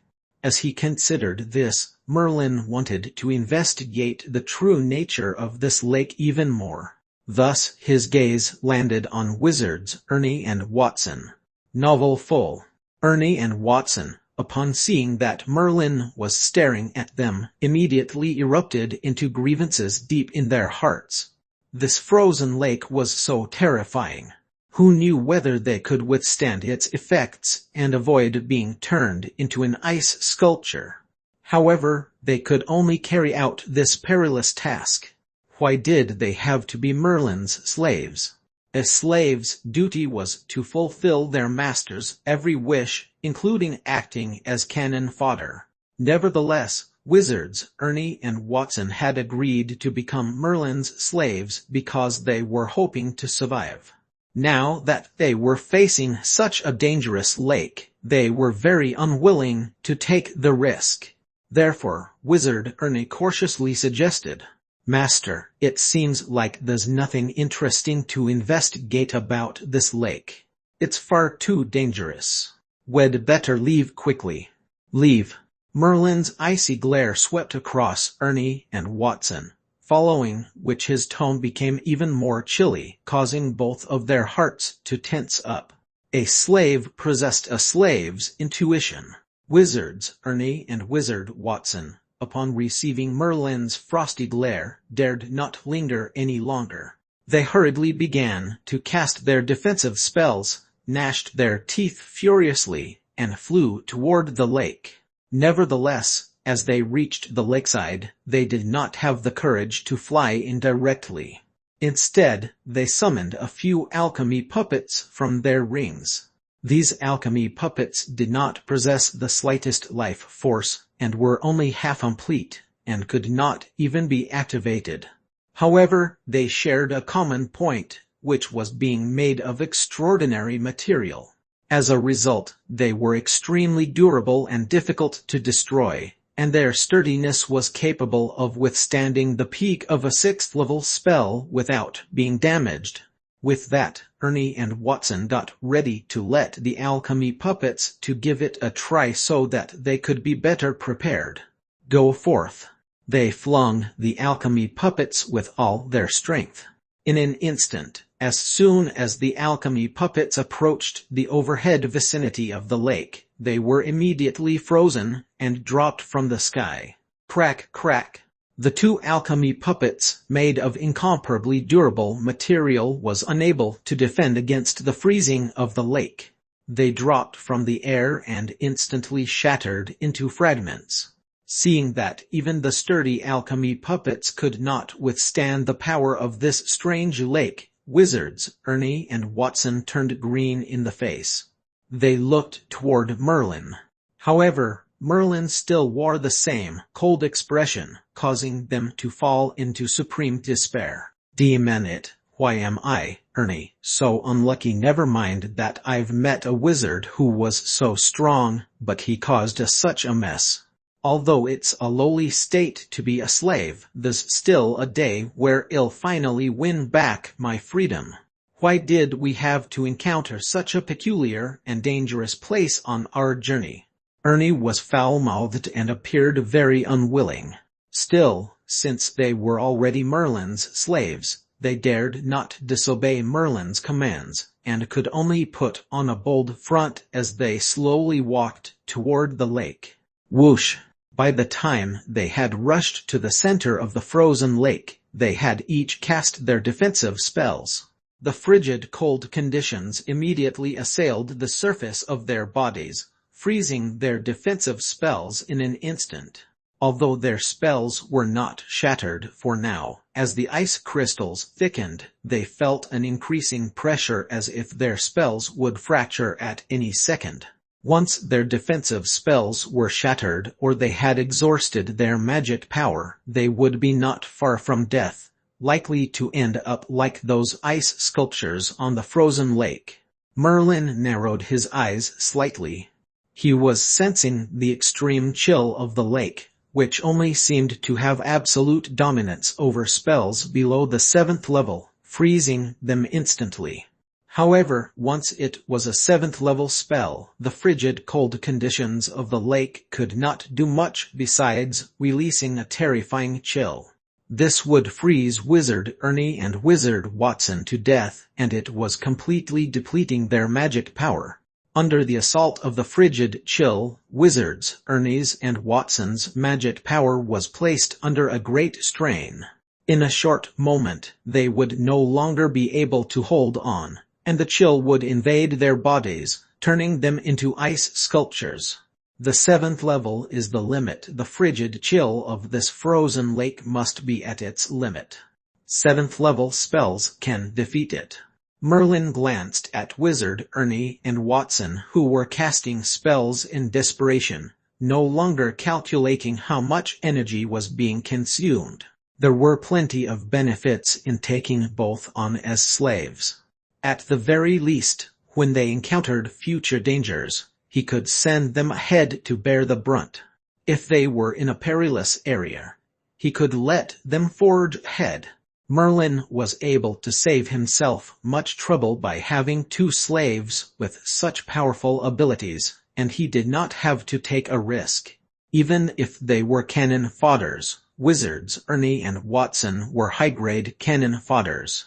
As he considered this, Merlin wanted to investigate the true nature of this lake even more. Thus, his gaze landed on Wizards Ernie and Watson. Novel full. Ernie and Watson, upon seeing that Merlin was staring at them, immediately erupted into grievances deep in their hearts. This frozen lake was so terrifying. Who knew whether they could withstand its effects and avoid being turned into an ice sculpture? However, they could only carry out this perilous task. Why did they have to be Merlin's slaves? A slave's duty was to fulfill their master's every wish, including acting as cannon fodder. Nevertheless, Wizards Ernie and Watson had agreed to become Merlin's slaves because they were hoping to survive. Now that they were facing such a dangerous lake, they were very unwilling to take the risk. Therefore, Wizard Ernie cautiously suggested, "Master, it seems like there's nothing interesting to investigate about this lake. It's far too dangerous. We'd better leave quickly." "Leave?" Merlin's icy glare swept across Ernie and Watson, following which his tone became even more chilly, causing both of their hearts to tense up. A slave possessed a slave's intuition. Wizards Ernie and Wizard Watson, upon receiving Merlin's frosty glare, dared not linger any longer. They hurriedly began to cast their defensive spells, gnashed their teeth furiously, and flew toward the lake. Nevertheless, as they reached the lakeside, they did not have the courage to fly in directly. Instead, they summoned a few alchemy puppets from their rings. These alchemy puppets did not possess the slightest life force, and were only half complete, and could not even be activated. However, they shared a common point, which was being made of extraordinary material. As a result, they were extremely durable and difficult to destroy, and their sturdiness was capable of withstanding the peak of a 6th level spell without being damaged. With that, Ernie and Watson got ready to let the alchemy puppets to give it a try so that they could be better prepared. Go forth. They flung the alchemy puppets with all their strength. In an instant, as soon as the alchemy puppets approached the overhead vicinity of the lake, they were immediately frozen and dropped from the sky. Crack, crack. The 2 alchemy puppets, made of incomparably durable material, was unable to defend against the freezing of the lake. They dropped from the air and instantly shattered into fragments. Seeing that even the sturdy alchemy puppets could not withstand the power of this strange lake, wizards, Ernie and Watson turned green in the face. They looked toward Merlin. However, Merlin still wore the same cold expression, causing them to fall into supreme despair. Demon it, why am I, Ernie, so unlucky? Never mind that I've met a wizard who was so strong, but he caused us such a mess. Although it's a lowly state to be a slave, there's still a day where I'll finally win back my freedom. Why did we have to encounter such a peculiar and dangerous place on our journey? Ernie was foul-mouthed and appeared very unwilling. Still, since they were already Merlin's slaves, they dared not disobey Merlin's commands, and could only put on a bold front as they slowly walked toward the lake. Whoosh! By the time they had rushed to the center of the frozen lake, they had each cast their defensive spells. The frigid cold conditions immediately assailed the surface of their bodies, freezing their defensive spells in an instant. Although their spells were not shattered for now, as the ice crystals thickened, they felt an increasing pressure as if their spells would fracture at any second. Once their defensive spells were shattered or they had exhausted their magic power, they would be not far from death, likely to end up like those ice sculptures on the frozen lake. Merlin narrowed his eyes slightly. He was sensing the extreme chill of the lake, which only seemed to have absolute dominance over spells below the 7th level, freezing them instantly. However, once it was a 7th level spell, the frigid cold conditions of the lake could not do much besides releasing a terrifying chill. This would freeze Wizard Ernie and Wizard Watson to death, and it was completely depleting their magic power. Under the assault of the frigid chill, Wizards Ernie's and Watson's magic power was placed under a great strain. In a short moment, they would no longer be able to hold on, and the chill would invade their bodies, turning them into ice sculptures. The 7th level is the limit. The frigid chill of this frozen lake must be at its limit. 7th level spells can defeat it. Merlin glanced at Wizard Ernie and Watson, who were casting spells in desperation, no longer calculating how much energy was being consumed. There were plenty of benefits in taking both on as slaves. At the very least, when they encountered future dangers, he could send them ahead to bear the brunt. If they were in a perilous area, he could let them forge ahead. Merlin was able to save himself much trouble by having 2 slaves with such powerful abilities, and he did not have to take a risk. Even if they were cannon fodders, Wizards Ernie and Watson were high-grade cannon fodders.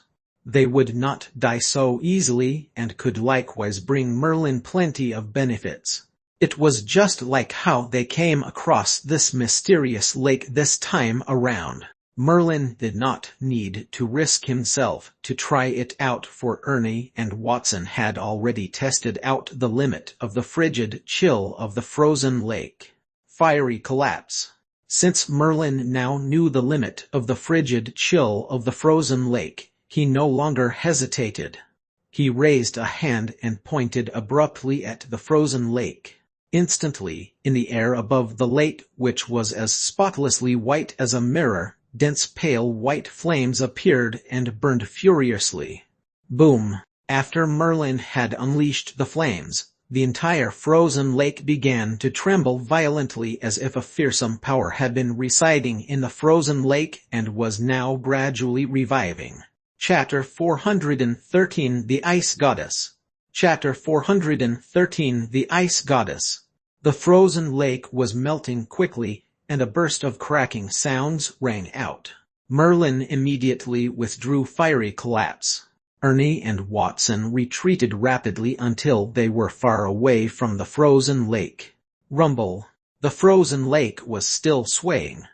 They would not die so easily and could likewise bring Merlin plenty of benefits. It was just like how they came across this mysterious lake this time around. Merlin did not need to risk himself to try it out, for Ernie and Watson had already tested out the limit of the frigid chill of the frozen lake. Fiery collapse. Since Merlin now knew the limit of the frigid chill of the frozen lake, he no longer hesitated. He raised a hand and pointed abruptly at the frozen lake. Instantly, in the air above the lake, which was as spotlessly white as a mirror, dense pale white flames appeared and burned furiously. Boom! After Merlin had unleashed the flames, the entire frozen lake began to tremble violently as if a fearsome power had been residing in the frozen lake and was now gradually reviving. Chapter 413 The Ice Goddess. Chapter 413 The Ice Goddess. The frozen lake was melting quickly, and a burst of cracking sounds rang out. Merlin immediately withdrew fiery collapse. Ernie and Watson retreated rapidly until they were far away from the frozen lake. Rumble. The frozen lake was still swaying.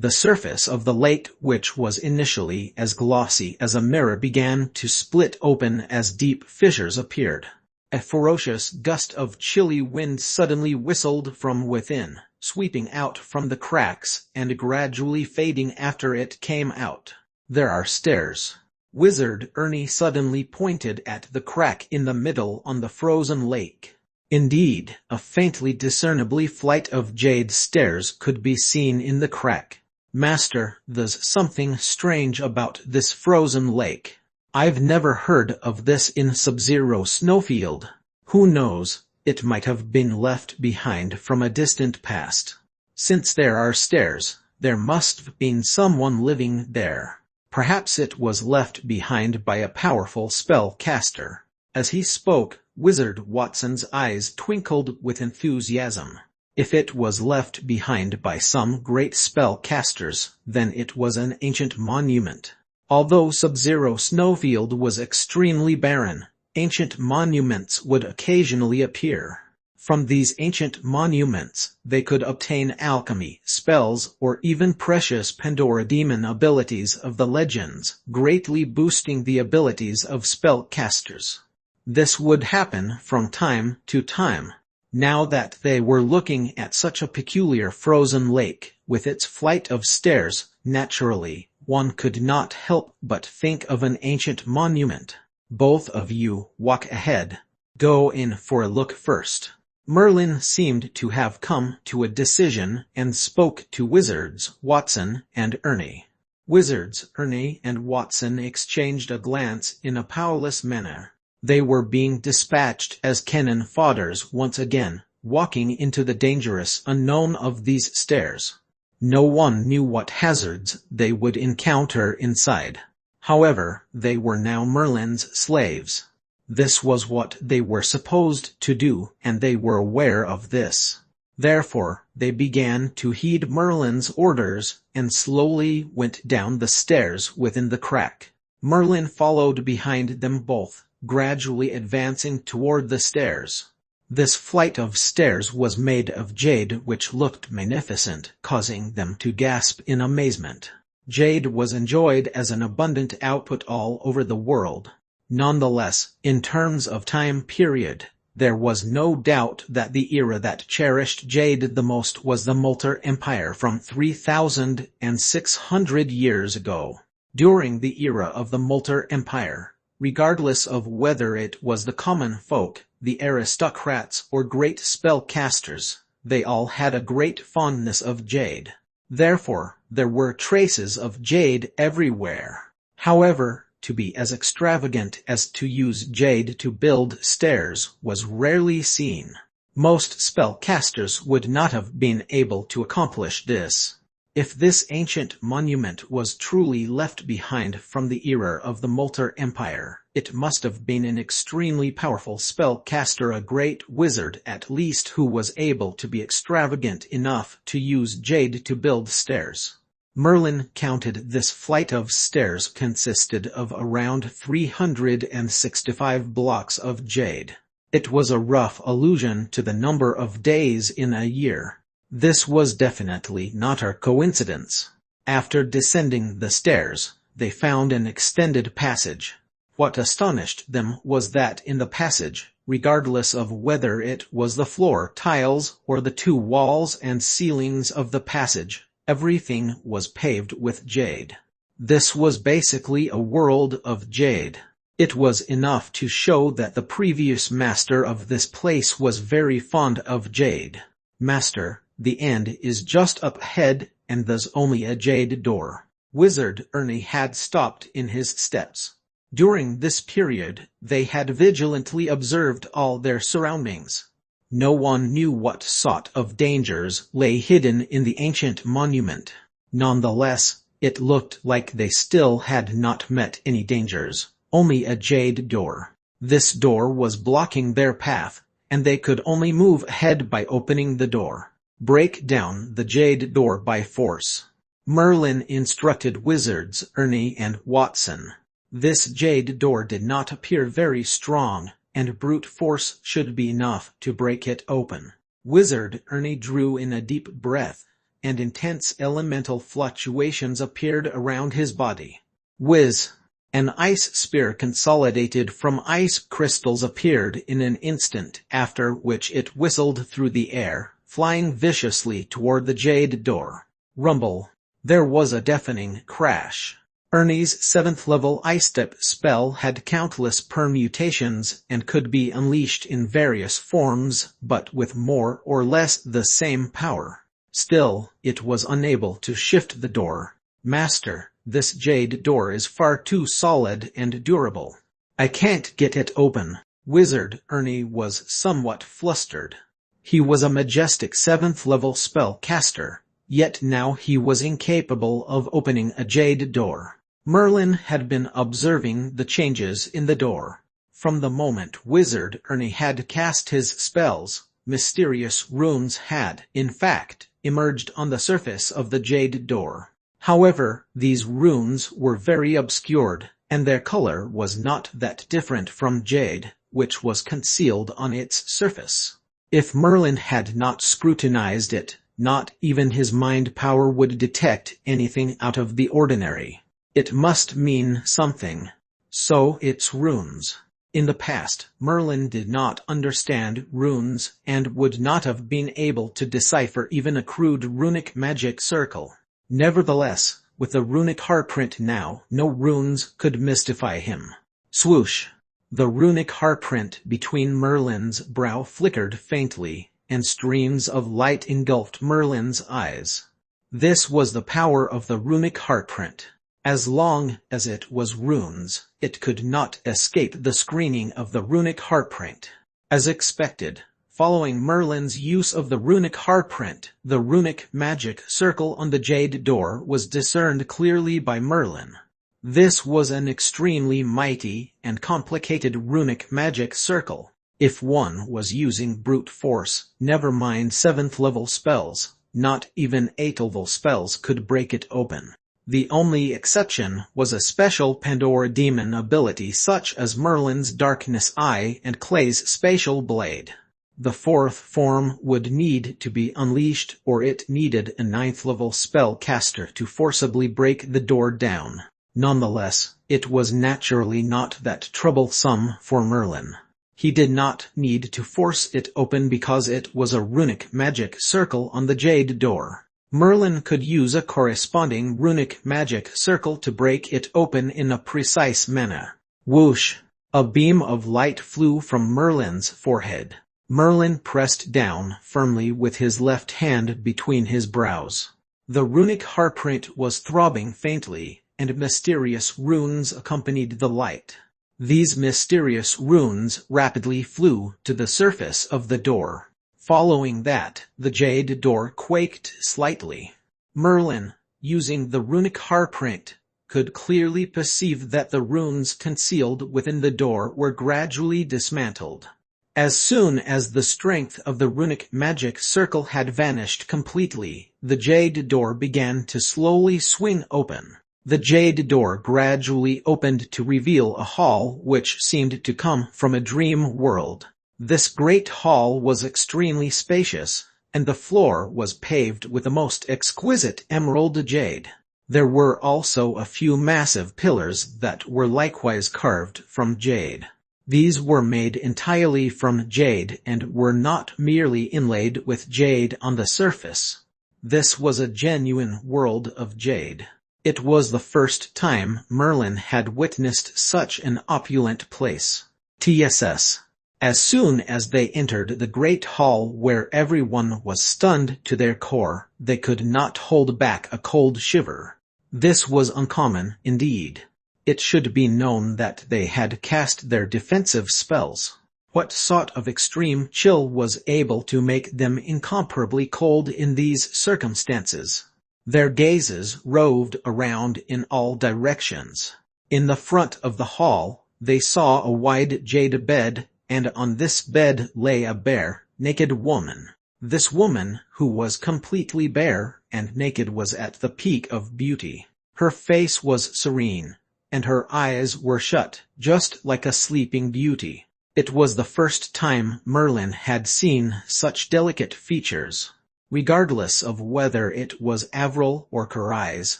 The surface of the lake, which was initially as glossy as a mirror, began to split open as deep fissures appeared. A ferocious gust of chilly wind suddenly whistled from within, sweeping out from the cracks and gradually fading after it came out. "There are stairs." Wizard Ernie suddenly pointed at the crack in the middle on the frozen lake. Indeed, a faintly discernible flight of jade stairs could be seen in the crack. "Master, there's something strange about this frozen lake. I've never heard of this in Sub-Zero Snowfield. Who knows, it might have been left behind from a distant past. Since there are stairs, there must have been someone living there. Perhaps it was left behind by a powerful spellcaster." As he spoke, Wizard Watson's eyes twinkled with enthusiasm. If it was left behind by some great spellcasters, then it was an ancient monument. Although Sub-Zero Snowfield was extremely barren, ancient monuments would occasionally appear. From these ancient monuments, they could obtain alchemy, spells, or even precious Pandora demon abilities of the legends, greatly boosting the abilities of spellcasters. This would happen from time to time. Now that they were looking at such a peculiar frozen lake, with its flight of stairs, naturally, one could not help but think of an ancient monument. "Both of you walk ahead. Go in for a look first." Merlin seemed to have come to a decision and spoke to Wizards Watson and Ernie. Wizards Ernie and Watson exchanged a glance in a powerless manner. They were being dispatched as cannon fodders once again, walking into the dangerous unknown of these stairs. No one knew what hazards they would encounter inside. However, they were now Merlin's slaves. This was what they were supposed to do, and they were aware of this. Therefore, they began to heed Merlin's orders, and slowly went down the stairs within the crack. Merlin followed behind them both, gradually advancing toward the stairs. This flight of stairs was made of jade, which looked magnificent, causing them to gasp in amazement. Jade was enjoyed as an abundant output all over the world. Nonetheless, in terms of time period, there was no doubt that the era that cherished jade the most was the Multer Empire from 3,600 years ago. During the era of the Multer Empire, regardless of whether it was the common folk, the aristocrats, or great spellcasters, they all had a great fondness of jade. Therefore, there were traces of jade everywhere. However, to be as extravagant as to use jade to build stairs was rarely seen. Most spellcasters would not have been able to accomplish this. If this ancient monument was truly left behind from the era of the Multer Empire, it must have been an extremely powerful spellcaster, a great wizard at least, who was able to be extravagant enough to use jade to build stairs. Merlin counted this flight of stairs consisted of around 365 blocks of jade. It was a rough allusion to the number of days in a year. This was definitely not a coincidence. After descending the stairs, they found an extended passage. What astonished them was that in the passage, regardless of whether it was the floor tiles or the two walls and ceilings of the passage, everything was paved with jade. This was basically a world of jade. It was enough to show that the previous master of this place was very fond of jade. Master, the end is just up ahead, and there's only a jade door. Wizard Ernie had stopped in his steps. During this period, they had vigilantly observed all their surroundings. No one knew what sort of dangers lay hidden in the ancient monument. Nonetheless, it looked like they still had not met any dangers, only a jade door. This door was blocking their path, and they could only move ahead by opening the door. Break down the jade door by force. Merlin instructed wizards Ernie and Watson. This jade door did not appear very strong, and brute force should be enough to break it open. Wizard Ernie drew in a deep breath, and intense elemental fluctuations appeared around his body. Whiz! An ice spear consolidated from ice crystals appeared in an instant, after which it whistled through the air, flying viciously toward the jade door. Rumble! There was a deafening crash. Ernie's 7th level Ice Step spell had countless permutations and could be unleashed in various forms, but with more or less the same power. Still, it was unable to shift the door. Master, this jade door is far too solid and durable. I can't get it open. Wizard Ernie was somewhat flustered. He was a majestic 7th level spellcaster, yet now he was incapable of opening a jade door. Merlin had been observing the changes in the door. From the moment Wizard Ernie had cast his spells, mysterious runes had, in fact, emerged on the surface of the jade door. However, these runes were very obscured, and their color was not that different from jade, which was concealed on its surface. If Merlin had not scrutinized it, not even his mind power would detect anything out of the ordinary. It must mean something. So it's runes. In the past, Merlin did not understand runes and would not have been able to decipher even a crude runic magic circle. Nevertheless, with the runic heartprint now, no runes could mystify him. Swoosh! The runic heartprint between Merlin's brow flickered faintly, and streams of light engulfed Merlin's eyes. This was the power of the runic heartprint. As long as it was runes, it could not escape the screening of the runic heartprint. As expected, following Merlin's use of the runic heartprint, the runic magic circle on the jade door was discerned clearly by Merlin. This was an extremely mighty and complicated runic magic circle. If one was using brute force, never mind 7th level spells, not even 8th level spells could break it open. The only exception was a special Pandora demon ability such as Merlin's Darkness Eye and Clay's Spatial Blade. The 4th form would need to be unleashed, or it needed a 9th level spellcaster to forcibly break the door down. Nonetheless, it was naturally not that troublesome for Merlin. He did not need to force it open because it was a runic magic circle on the jade door. Merlin could use a corresponding runic magic circle to break it open in a precise manner. Whoosh! A beam of light flew from Merlin's forehead. Merlin pressed down firmly with his left hand between his brows. The runic heartprint was throbbing faintly, and mysterious runes accompanied the light. These mysterious runes rapidly flew to the surface of the door. Following that, the jade door quaked slightly. Merlin, using the runic heartprint, could clearly perceive that the runes concealed within the door were gradually dismantled. As soon as the strength of the runic magic circle had vanished completely, the jade door began to slowly swing open. The jade door gradually opened to reveal a hall which seemed to come from a dream world. This great hall was extremely spacious, and the floor was paved with the most exquisite emerald jade. There were also a few massive pillars that were likewise carved from jade. These were made entirely from jade and were not merely inlaid with jade on the surface. This was a genuine world of jade. It was the first time Merlin had witnessed such an opulent place. TSS. As soon as they entered the great hall where everyone was stunned to their core, they could not hold back a cold shiver. This was uncommon, indeed. It should be known that they had cast their defensive spells. What sort of extreme chill was able to make them incomparably cold in these circumstances? Their gazes roved around in all directions. In the front of the hall, they saw a wide jade bed, and on this bed lay a bare, naked woman. This woman, who was completely bare and naked, was at the peak of beauty. Her face was serene, and her eyes were shut, just like a sleeping beauty. It was the first time Merlin had seen such delicate features. Regardless of whether it was Avril or Karais,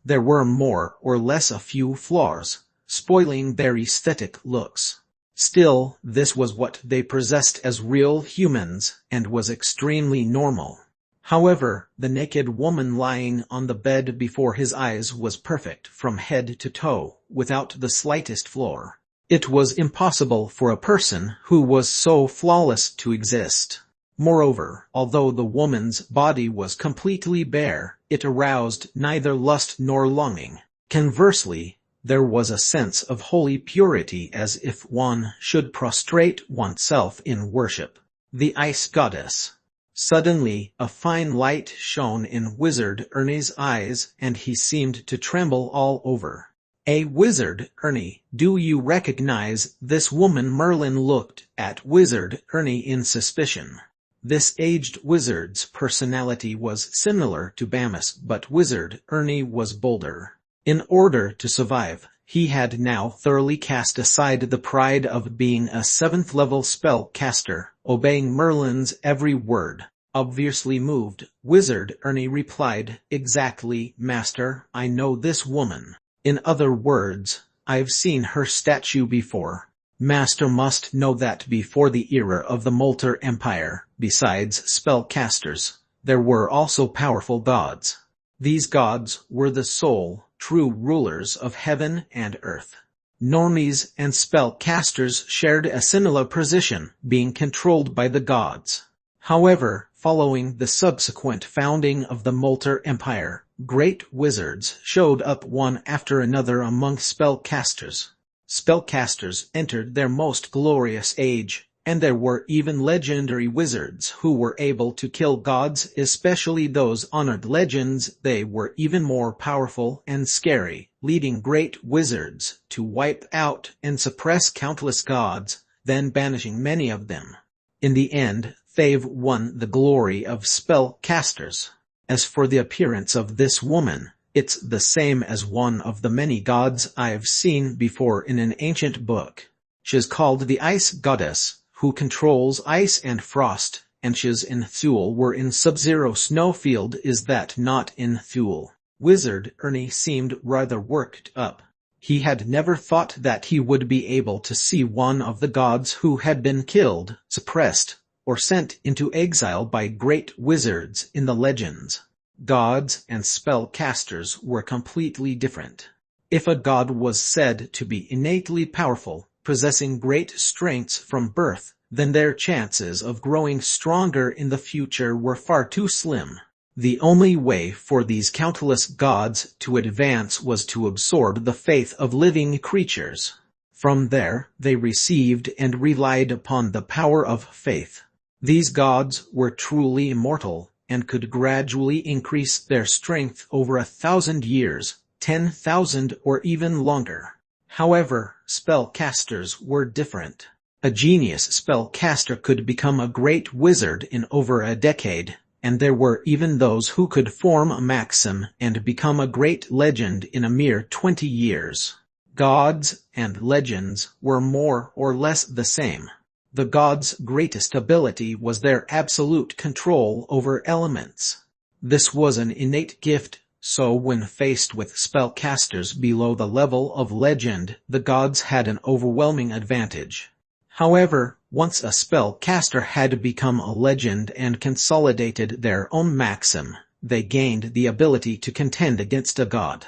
there were more or less a few flaws, spoiling their aesthetic looks. Still, this was what they possessed as real humans, and was extremely normal. However, the naked woman lying on the bed before his eyes was perfect from head to toe, without the slightest flaw. It was impossible for a person who was so flawless to exist. Moreover, although the woman's body was completely bare, it aroused neither lust nor longing. Conversely, there was a sense of holy purity, as if one should prostrate oneself in worship. The Ice Goddess. Suddenly, a fine light shone in Wizard Ernie's eyes, and he seemed to tremble all over. Wizard Ernie, do you recognize this woman? Merlin looked at Wizard Ernie in suspicion. This aged wizard's personality was similar to Bamus, but Wizard Ernie was bolder. In order to survive, he had now thoroughly cast aside the pride of being a 7th-level spellcaster, obeying Merlin's every word. Obviously moved, Wizard Ernie replied, "Exactly, Master, I know this woman. In other words, I've seen her statue before. Master must know that before the era of the Molter Empire, besides spellcasters, there were also powerful gods. These gods were the sole, true rulers of heaven and earth. Normies and spellcasters shared a similar position, being controlled by the gods. However, following the subsequent founding of the Molter Empire, great wizards showed up one after another among spellcasters. Spellcasters entered their most glorious age, and there were even legendary wizards who were able to kill gods, especially those honored legends. They were even more powerful and scary, leading great wizards to wipe out and suppress countless gods, then banishing many of them. In the end, they've won the glory of spellcasters. As for the appearance of this woman, it's the same as one of the many gods I've seen before in an ancient book. She's called the Ice Goddess, who controls ice and frost, and she's in Thule. We're in Sub-Zero Snowfield. Is that not in Thule? Wizard Ernie seemed rather worked up. He had never thought that he would be able to see one of the gods who had been killed, suppressed, or sent into exile by great wizards in the legends. Gods and spellcasters were completely different. If a god was said to be innately powerful, possessing great strengths from birth, then their chances of growing stronger in the future were far too slim. The only way for these countless gods to advance was to absorb the faith of living creatures. From there, they received and relied upon the power of faith. These gods were truly immortal, and could gradually increase their strength over 1,000 years, 10,000 or even longer. However, spellcasters were different. A genius spellcaster could become a great wizard in over a decade, and there were even those who could form a maxim and become a great legend in a mere 20 years. Gods and legends were more or less the same. The gods' greatest ability was their absolute control over elements. This was an innate gift, so when faced with spellcasters below the level of legend, the gods had an overwhelming advantage. However, once a spellcaster had become a legend and consolidated their own maxim, they gained the ability to contend against a god.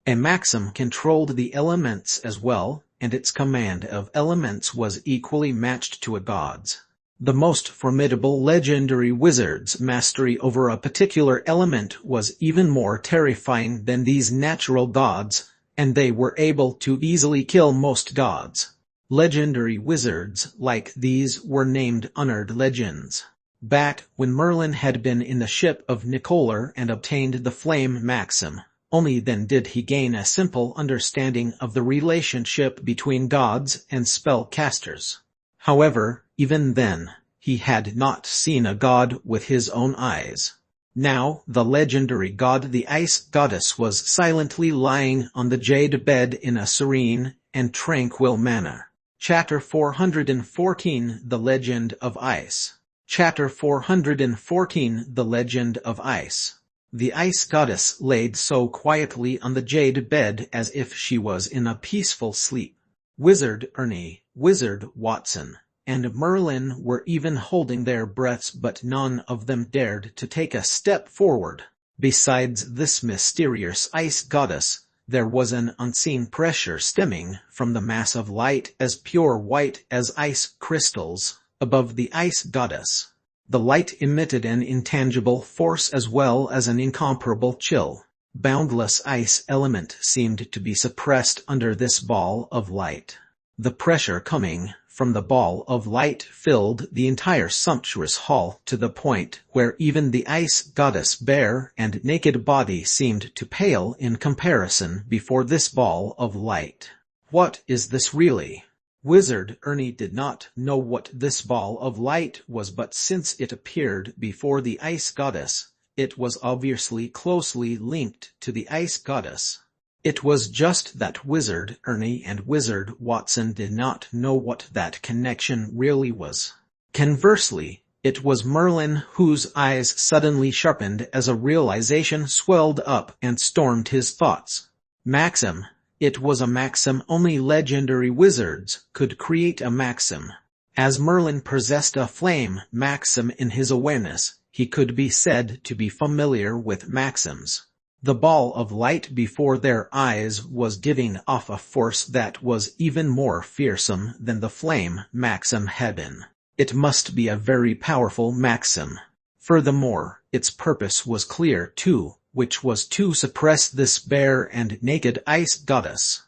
A maxim controlled the elements as well, and its command of elements was equally matched to a god's. The most formidable legendary wizard's mastery over a particular element was even more terrifying than these natural gods, and they were able to easily kill most gods. Legendary wizards like these were named honored legends. Back when Merlin had been in the ship of Nicolar and obtained the flame maxim, only then did he gain a simple understanding of the relationship between gods and spellcasters. However, even then, he had not seen a god with his own eyes. Now, the legendary god the Ice Goddess was silently lying on the jade bed in a serene and tranquil manner. Chapter 414 The Legend of Ice. Chapter 414 The Legend of Ice. The Ice Goddess laid so quietly on the jade bed as if she was in a peaceful sleep. Wizard Ernie, Wizard Watson, and Merlin were even holding their breaths, but none of them dared to take a step forward. Besides this mysterious Ice Goddess, there was an unseen pressure stemming from the mass of light as pure white as ice crystals above the Ice Goddess. The light emitted an intangible force as well as an incomparable chill. Boundless ice element seemed to be suppressed under this ball of light. The pressure coming from the ball of light filled the entire sumptuous hall to the point where even the Ice Goddess' bare and naked body seemed to pale in comparison before this ball of light. What is this really? Wizard Ernie did not know what this ball of light was, but since it appeared before the Ice Goddess, it was obviously closely linked to the Ice Goddess. It was just that Wizard Ernie and Wizard Watson did not know what that connection really was. Conversely, it was Merlin whose eyes suddenly sharpened as a realization swelled up and stormed his thoughts. Maxim. It was a maxim. Only legendary wizards could create a maxim. As Merlin possessed a flame maxim in his awareness, he could be said to be familiar with maxims. The ball of light before their eyes was giving off a force that was even more fearsome than the flame maxim had been. It must be a very powerful maxim. Furthermore, its purpose was clear too, which was to suppress this bare and naked Ice Goddess.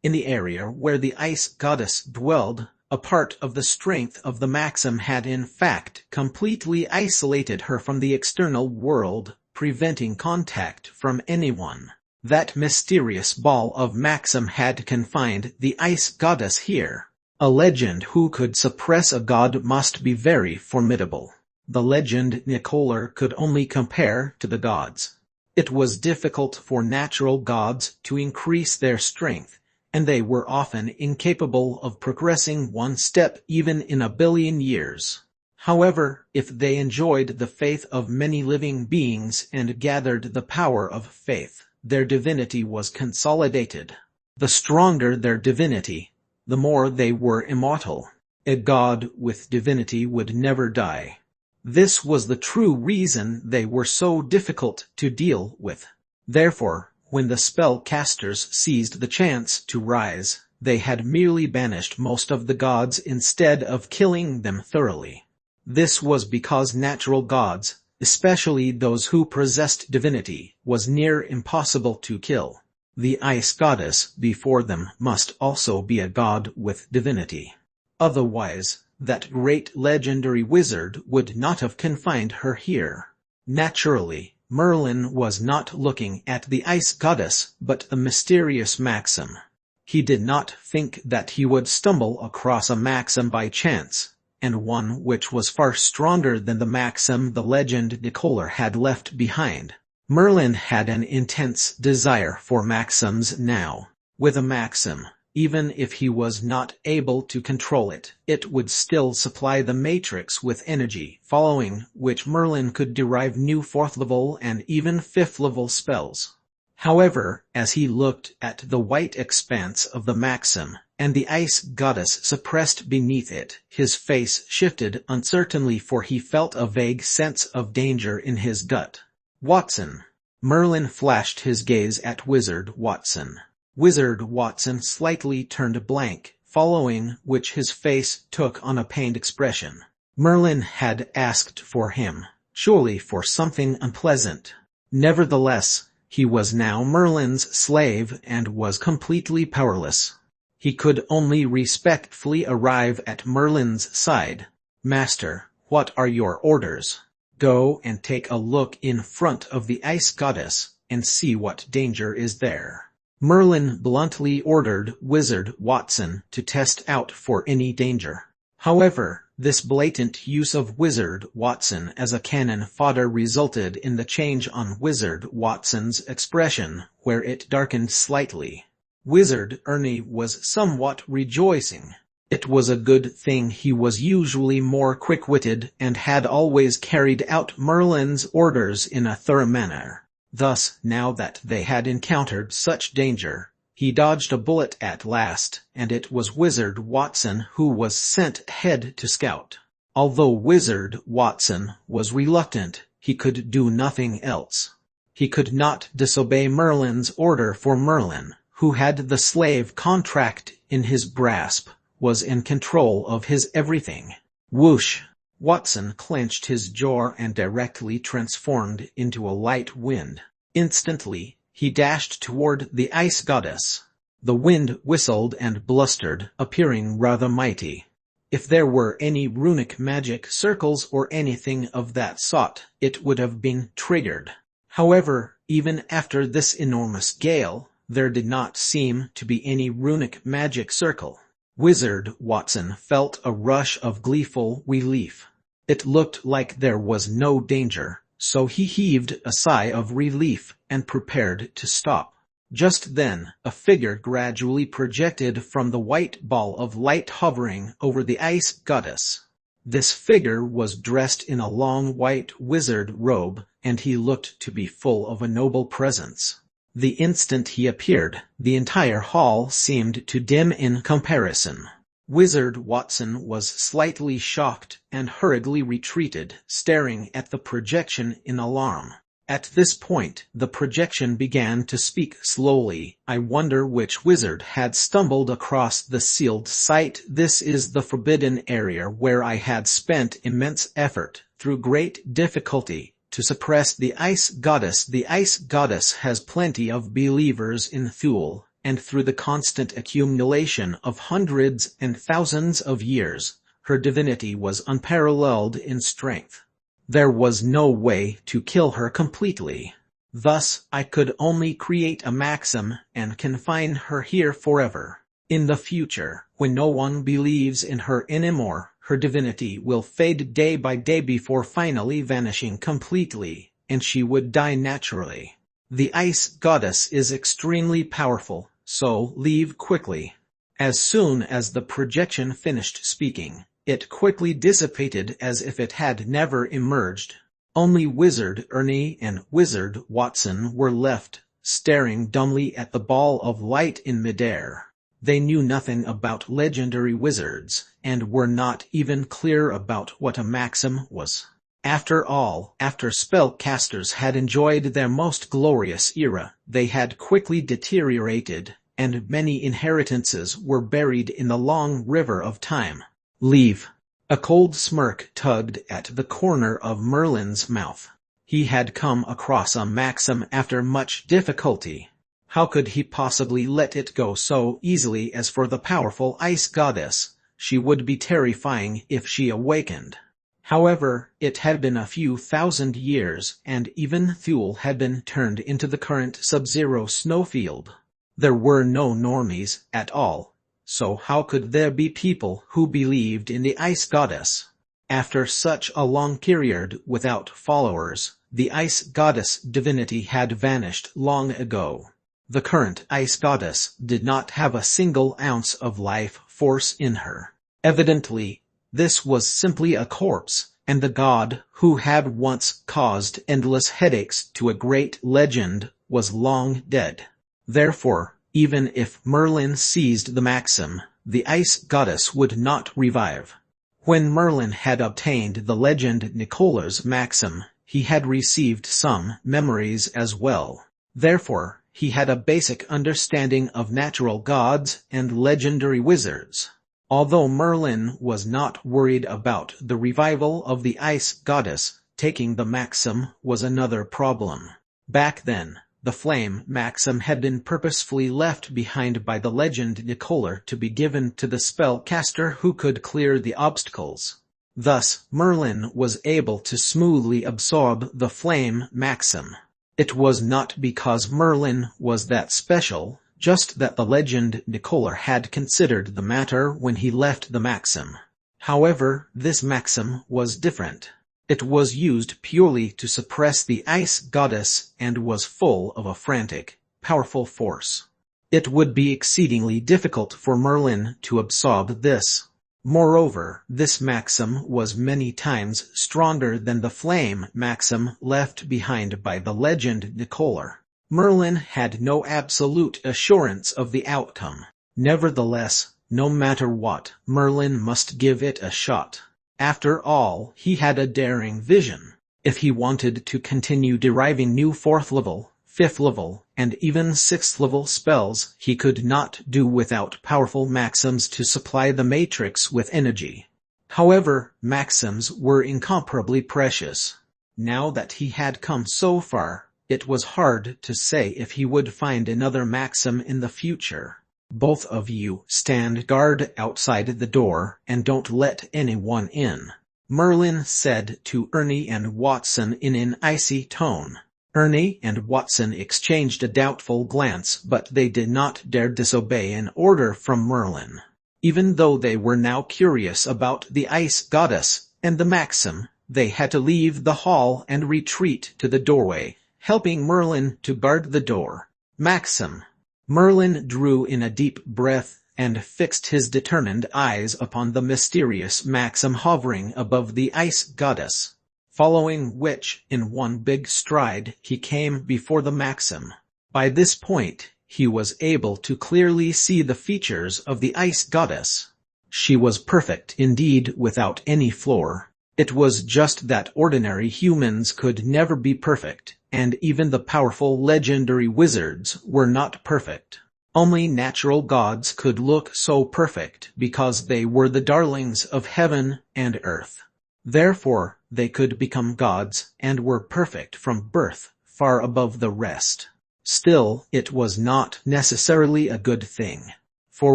In the area where the Ice Goddess dwelled, a part of the strength of the maxim had in fact completely isolated her from the external world, preventing contact from anyone. That mysterious ball of maxim had confined the Ice Goddess here. A legend who could suppress a god must be very formidable. The legend Nicolar could only compare to the gods. It was difficult for natural gods to increase their strength, and they were often incapable of progressing one step even in 1,000,000,000 years. However, if they enjoyed the faith of many living beings and gathered the power of faith, their divinity was consolidated. The stronger their divinity, the more they were immortal. A god with divinity would never die. This was the true reason they were so difficult to deal with. Therefore, when the spellcasters seized the chance to rise, they had merely banished most of the gods instead of killing them thoroughly. This was because natural gods, especially those who possessed divinity, was near impossible to kill. The Ice Goddess before them must also be a god with divinity. Otherwise, that great legendary wizard would not have confined her here. Naturally, Merlin was not looking at the Ice Goddess but the mysterious maxim. He did not think that he would stumble across a maxim by chance, and one which was far stronger than the maxim the legend Nicolar had left behind. Merlin had an intense desire for maxims now. With a maxim, even if he was not able to control it, it would still supply the matrix with energy, following which Merlin could derive new 4th-level and even 5th-level spells. However, as he looked at the white expanse of the maxim, and the Ice Goddess suppressed beneath it, his face shifted uncertainly, for he felt a vague sense of danger in his gut. Watson. Merlin flashed his gaze at Wizard Watson. Wizard Watson slightly turned blank, following which his face took on a pained expression. Merlin had asked for him, surely for something unpleasant. Nevertheless, he was now Merlin's slave and was completely powerless. He could only respectfully arrive at Merlin's side. "Master, what are your orders?" "Go and take a look in front of the ice goddess, and see what danger is there." Merlin bluntly ordered Wizard Watson to test out for any danger. However, this blatant use of Wizard Watson as a cannon fodder resulted in the change on Wizard Watson's expression, where it darkened slightly. Wizard Ernie was somewhat rejoicing. It was a good thing he was usually more quick-witted and had always carried out Merlin's orders in a thorough manner. Thus, now that they had encountered such danger, he dodged a bullet at last, and it was Wizard Watson who was sent ahead to scout. Although Wizard Watson was reluctant, he could do nothing else. He could not disobey Merlin's order, for Merlin, who had the slave contract in his grasp, was in control of his everything. Whoosh! Watson clenched his jaw and directly transformed into a light wind. Instantly, he dashed toward the ice goddess. The wind whistled and blustered, appearing rather mighty. If there were any runic magic circles or anything of that sort, it would have been triggered. However, even after this enormous gale, there did not seem to be any runic magic circle. Wizard Watson felt a rush of gleeful relief. It looked like there was no danger, so he heaved a sigh of relief and prepared to stop. Just then, a figure gradually projected from the white ball of light hovering over the ice goddess. This figure was dressed in a long white wizard robe, and he looked to be full of a noble presence. The instant he appeared, the entire hall seemed to dim in comparison. Wizard Watson was slightly shocked and hurriedly retreated, staring at the projection in alarm. At this point, the projection began to speak slowly. "I wonder which wizard had stumbled across the sealed site. This is the forbidden area where I had spent immense effort, through great difficulty, to suppress the ice goddess. The ice goddess has plenty of believers in Thule, and through the constant accumulation of hundreds and thousands of years, her divinity was unparalleled in strength. There was no way to kill her completely. Thus, I could only create a maxim and confine her here forever. In the future, when no one believes in her anymore, her divinity will fade day by day before finally vanishing completely, and she would die naturally. The ice goddess is extremely powerful, so leave quickly." As soon as the projection finished speaking, it quickly dissipated as if it had never emerged. Only Wizard Ernie and Wizard Watson were left, staring dumbly at the ball of light in midair. They knew nothing about legendary wizards, and were not even clear about what a maxim was. After all, after spellcasters had enjoyed their most glorious era, they had quickly deteriorated, and many inheritances were buried in the long river of time. "Leave." A cold smirk tugged at the corner of Merlin's mouth. He had come across a maxim after much difficulty. How could he possibly let it go so easily? As for the powerful ice goddess, she would be terrifying if she awakened. However, it had been a few thousand years, and even Thule had been turned into the current sub-zero snowfield. There were no normies at all, so how could there be people who believed in the ice goddess? After such a long period without followers, the ice goddess divinity had vanished long ago. The current ice goddess did not have a single ounce of life force in her. Evidently, this was simply a corpse, and the god who had once caused endless headaches to a great legend was long dead. Therefore, even if Merlin seized the maxim, the ice goddess would not revive. When Merlin had obtained the legend Nicola's maxim, he had received some memories as well. Therefore, he had a basic understanding of natural gods and legendary wizards. Although Merlin was not worried about the revival of the ice goddess, taking the maxim was another problem. Back then, the flame maxim had been purposefully left behind by the legend Nicolar to be given to the spellcaster who could clear the obstacles. Thus, Merlin was able to smoothly absorb the flame maxim. It was not because Merlin was that special, just that the legend Nicolar had considered the matter when he left the maxim. However, this maxim was different. It was used purely to suppress the ice goddess and was full of a frantic, powerful force. It would be exceedingly difficult for Merlin to absorb this. Moreover, this maxim was many times stronger than the flame maxim left behind by the legend Nicolar. Merlin had no absolute assurance of the outcome. Nevertheless, no matter what, Merlin must give it a shot. After all, he had a daring vision. If he wanted to continue deriving new 4th level, 5th level, and even 6th level spells, he could not do without powerful maxims to supply the matrix with energy. However, maxims were incomparably precious. Now that he had come so far, it was hard to say if he would find another maxim in the future. Both of you stand guard outside the door and don't let anyone in, Merlin said to Ernie and Watson in an icy tone. Ernie and Watson exchanged a doubtful glance, but they did not dare disobey an order from Merlin. Even though they were now curious about the ice goddess and the maxim, they had to leave the hall and retreat to the doorway, helping Merlin to guard the door. Maxim. Merlin drew in a deep breath and fixed his determined eyes upon the mysterious maxim hovering above the ice goddess. Following which, in one big stride, he came before the maxim. By this point, he was able to clearly see the features of the ice goddess. She was perfect indeed, without any flaw. It was just that ordinary humans could never be perfect, and even the powerful legendary wizards were not perfect. Only natural gods could look so perfect because they were the darlings of heaven and earth. Therefore, they could become gods and were perfect from birth, far above the rest. Still, it was not necessarily a good thing. For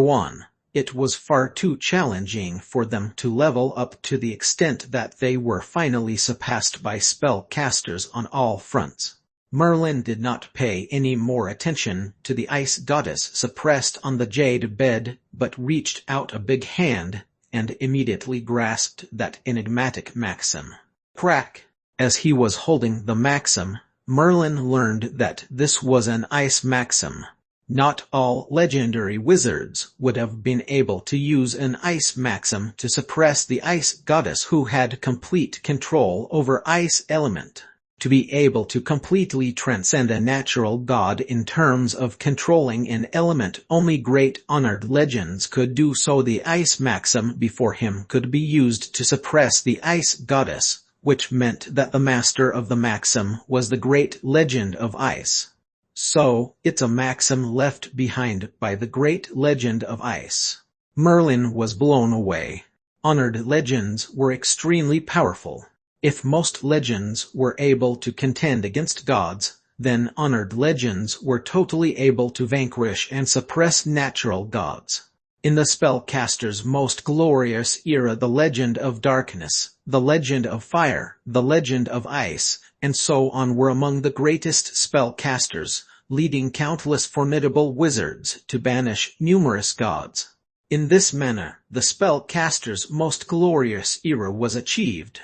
one, it was far too challenging for them to level up to the extent that they were finally surpassed by spellcasters on all fronts. Merlin did not pay any more attention to the ice goddess suppressed on the jade bed, but reached out a big hand and immediately grasped that enigmatic maxim. Crack! As he was holding the maxim, Merlin learned that this was an ice maxim. Not all legendary wizards would have been able to use an ice maxim to suppress the ice goddess who had complete control over ice element. To be able to completely transcend a natural god in terms of controlling an element, only great honored legends could do so. The ice maxim before him could be used to suppress the ice goddess, which meant that the master of the maxim was the great legend of ice. So, it's a maxim left behind by the great legend of ice. Merlin was blown away. Honored legends were extremely powerful. If most legends were able to contend against gods, then honored legends were totally able to vanquish and suppress natural gods. In the spellcaster's most glorious era, the legend of darkness, the legend of fire, the legend of ice, and so on were among the greatest spellcasters, leading countless formidable wizards to banish numerous gods. In this manner, the spellcaster's most glorious era was achieved.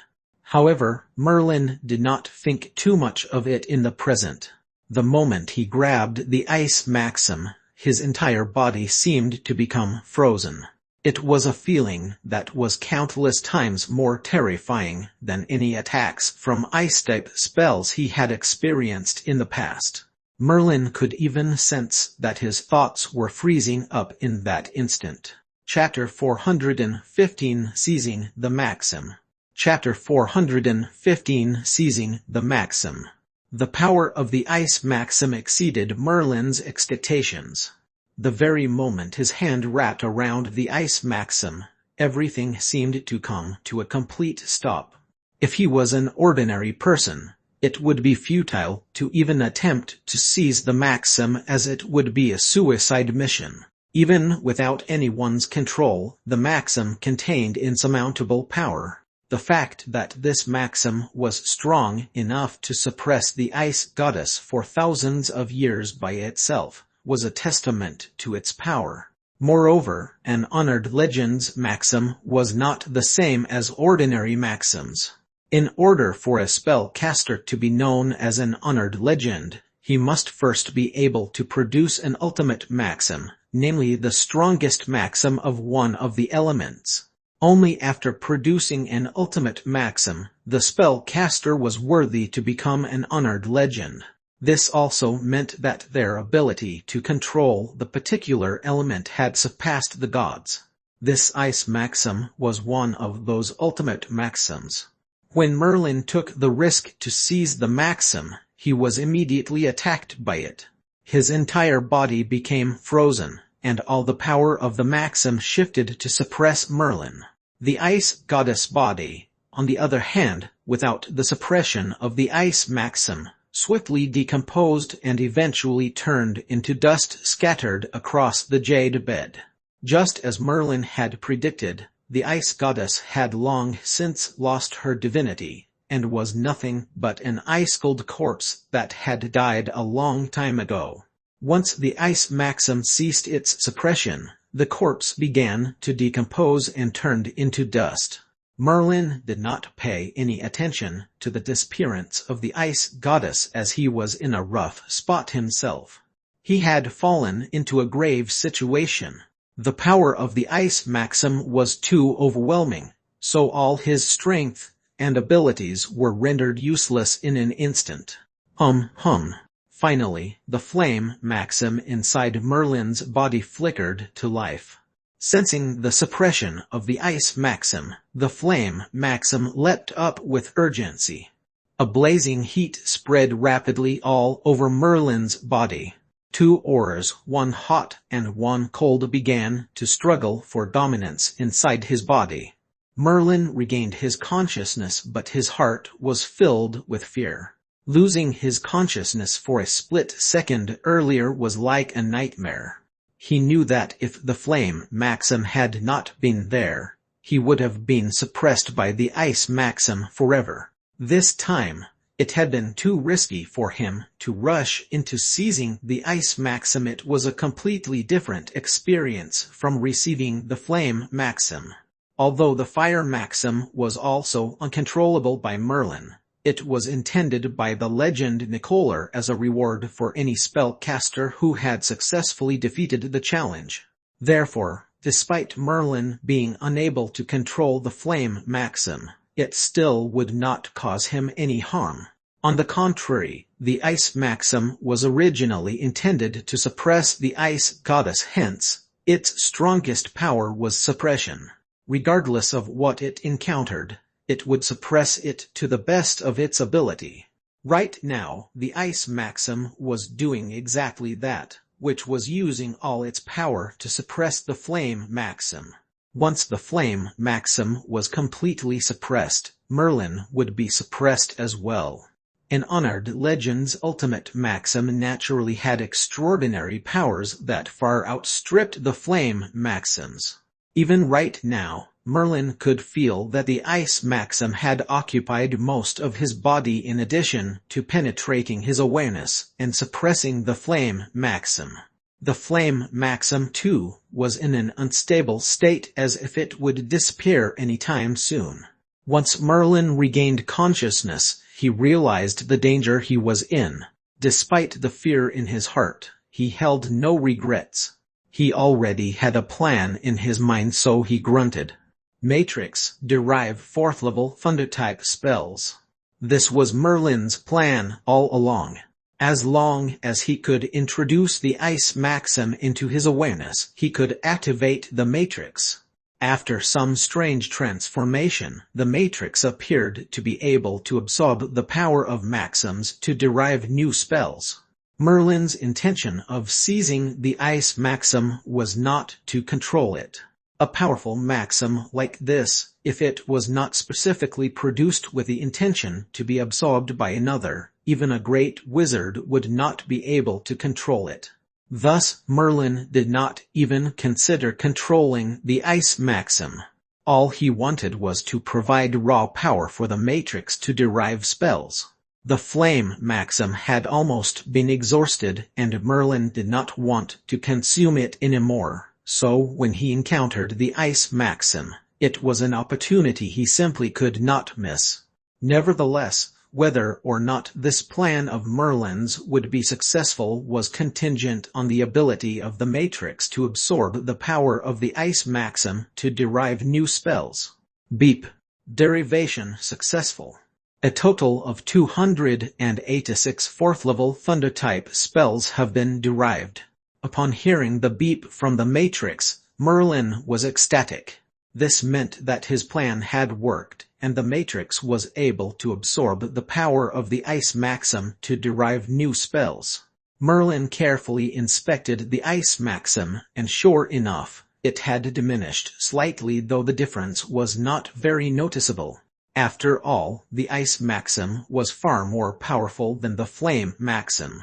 However, Merlin did not think too much of it in the present. The moment he grabbed the ice maxim, his entire body seemed to become frozen. It was a feeling that was countless times more terrifying than any attacks from ice-type spells he had experienced in the past. Merlin could even sense that his thoughts were freezing up in that instant. Chapter 415 Seizing the Maxim. Chapter 415 Seizing the Maxim. The power of the ice maxim exceeded Merlin's expectations. The very moment his hand wrapped around the ice maxim, everything seemed to come to a complete stop. If he was an ordinary person, it would be futile to even attempt to seize the maxim, as it would be a suicide mission. Even without anyone's control, the maxim contained insurmountable power. The fact that this maxim was strong enough to suppress the ice goddess for thousands of years by itself was a testament to its power. Moreover, an honored legend's maxim was not the same as ordinary maxims. In order for a spellcaster to be known as an honored legend, he must first be able to produce an ultimate maxim, namely the strongest maxim of one of the elements. Only after producing an ultimate maxim, the spellcaster was worthy to become an honored legend. This also meant that their ability to control the particular element had surpassed the gods. This ice maxim was one of those ultimate maxims. When Merlin took the risk to seize the maxim, he was immediately attacked by it. His entire body became frozen, and all the power of the maxim shifted to suppress Merlin. The ice goddess body, on the other hand, without the suppression of the ice maxim, swiftly decomposed and eventually turned into dust scattered across the jade bed. Just as Merlin had predicted, the ice goddess had long since lost her divinity, and was nothing but an ice-cold corpse that had died a long time ago. Once the ice maxim ceased its suppression, the corpse began to decompose and turned into dust. Merlin did not pay any attention to the disappearance of the ice goddess, as he was in a rough spot himself. He had fallen into a grave situation. The power of the ice maxim was too overwhelming, so all his strength and abilities were rendered useless in an instant. Finally, the flame maxim inside Merlin's body flickered to life. Sensing the suppression of the ice maxim, the flame maxim leapt up with urgency. A blazing heat spread rapidly all over Merlin's body. Two auras, one hot and one cold, began to struggle for dominance inside his body. Merlin regained his consciousness, but his heart was filled with fear. Losing his consciousness for a split second earlier was like a nightmare. He knew that if the flame maxim had not been there, he would have been suppressed by the ice maxim forever. This time, it had been too risky for him to rush into seizing the ice maxim. It was a completely different experience from receiving the flame maxim. Although the fire maxim was also uncontrollable by Merlin, it was intended by the legend Nicolar as a reward for any spellcaster who had successfully defeated the challenge. Therefore, despite Merlin being unable to control the flame maxim, it still would not cause him any harm. On the contrary, the ice maxim was originally intended to suppress the ice goddess, hence, its strongest power was suppression. Regardless of what it encountered, it would suppress it to the best of its ability. Right now, the ice maxim was doing exactly that, which was using all its power to suppress the flame maxim. Once the flame maxim was completely suppressed, Merlin would be suppressed as well. An honored legend's ultimate maxim naturally had extraordinary powers that far outstripped the flame maxims. Even right now, Merlin could feel that the ice maxim had occupied most of his body in addition to penetrating his awareness and suppressing the flame maxim. The flame maxim, too, was in an unstable state, as if it would disappear any time soon. Once Merlin regained consciousness, he realized the danger he was in. Despite the fear in his heart, he held no regrets. He already had a plan in his mind, so he grunted. Matrix, derive 4th level Thunder-type spells. This was Merlin's plan all along. As long as he could introduce the ice maxim into his awareness, he could activate the Matrix. After some strange transformation, the matrix appeared to be able to absorb the power of maxims to derive new spells. Merlin's intention of seizing the ice maxim was not to control it. A powerful maxim like this, if it was not specifically produced with the intention to be absorbed by another, even a great wizard would not be able to control it. Thus, Merlin did not even consider controlling the ice maxim. All he wanted was to provide raw power for the matrix to derive spells. The flame maxim had almost been exhausted, and Merlin did not want to consume it anymore. So when he encountered the ice maxim, it was an opportunity he simply could not miss. Nevertheless, whether or not this plan of Merlin's would be successful was contingent on the ability of the matrix to absorb the power of the ice maxim to derive new spells. Beep. Derivation successful. A total of 286 fourth-level thunder-type spells have been derived. Upon hearing the beep from the matrix, Merlin was ecstatic. This meant that his plan had worked, and the matrix was able to absorb the power of the ice maxim to derive new spells. Merlin carefully inspected the ice maxim, and sure enough, it had diminished slightly, though the difference was not very noticeable. After all, the ice maxim was far more powerful than the flame maxim.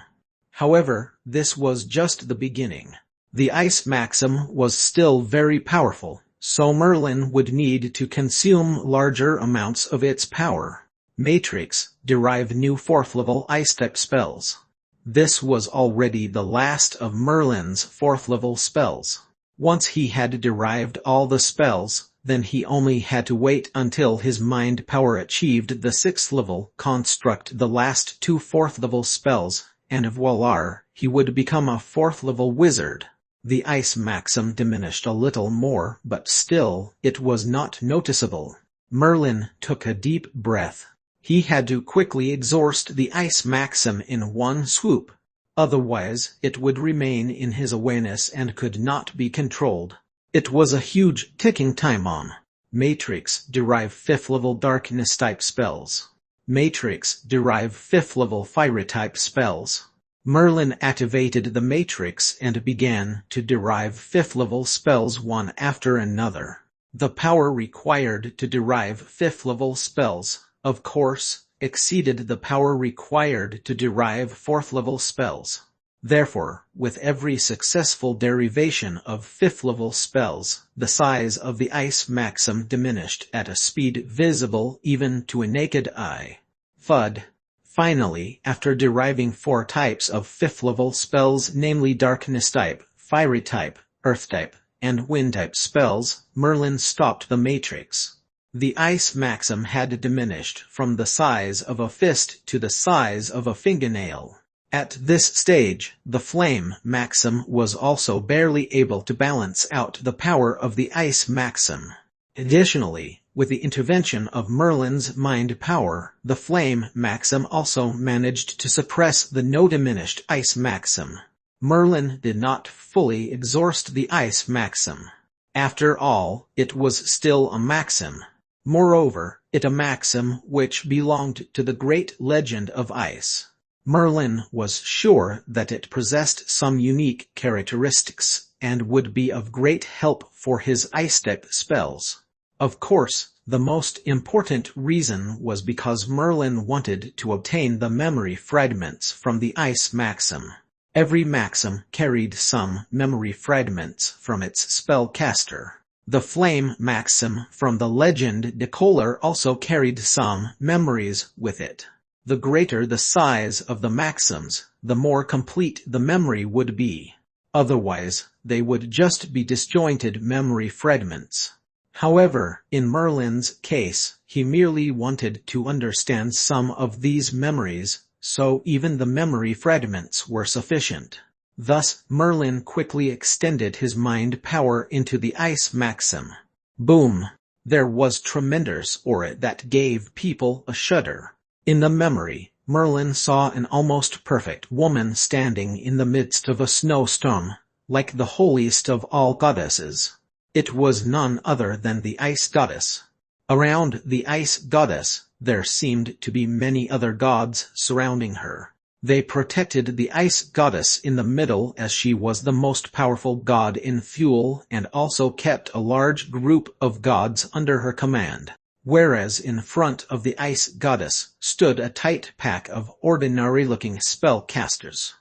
However, this was just the beginning. The ice maxim was still very powerful, so Merlin would need to consume larger amounts of its power. Matrix, derive new fourth-level ice-type spells. This was already the last of Merlin's fourth-level spells. Once he had derived all the spells, then he only had to wait until his mind power achieved the sixth level, construct the last two fourth-level spells, and voila, he would become a fourth-level wizard. The ice maxim diminished a little more, but still, it was not noticeable. Merlin took a deep breath. He had to quickly exhaust the ice maxim in one swoop. Otherwise, it would remain in his awareness and could not be controlled. It was a huge ticking time bomb. Matrix, derive fifth-level darkness-type spells. Matrix, derive fifth-level fire-type spells. Merlin activated the matrix and began to derive fifth-level spells one after another. The power required to derive fifth-level spells, of course, exceeded the power required to derive fourth-level spells. Therefore, with every successful derivation of fifth-level spells, the size of the ice maxim diminished at a speed visible even to a naked eye. Thud. Finally, after deriving 4 types of fifth-level spells, namely darkness-type, fiery-type, earth-type, and wind-type spells, Merlin stopped the matrix. The ice maxim had diminished from the size of a fist to the size of a fingernail. At this stage, the flame maxim was also barely able to balance out the power of the ice maxim. Additionally, with the intervention of Merlin's mind power, the flame maxim also managed to suppress the no-diminished ice maxim. Merlin did not fully exhaust the ice maxim. After all, it was still a maxim. Moreover, it a maxim which belonged to the great legend of ice. Merlin was sure that it possessed some unique characteristics, and would be of great help for his ice-type spells. Of course, the most important reason was because Merlin wanted to obtain the memory fragments from the ice maxim. Every maxim carried some memory fragments from its spellcaster. The flame maxim from the legend Decoller also carried some memories with it. The greater the size of the maxims, the more complete the memory would be. Otherwise, they would just be disjointed memory fragments. However, in Merlin's case, he merely wanted to understand some of these memories, so even the memory fragments were sufficient. Thus, Merlin quickly extended his mind power into the ice maxim. Boom! There was tremendous aura that gave people a shudder. In the memory, Merlin saw an almost perfect woman standing in the midst of a snowstorm, like the holiest of all goddesses. It was none other than the ice goddess. Around the ice goddess, there seemed to be many other gods surrounding her. They protected the ice goddess in the middle as she was the most powerful god in Thule and also kept a large group of gods under her command. Whereas in front of the ice goddess stood a tight pack of ordinary-looking spellcasters.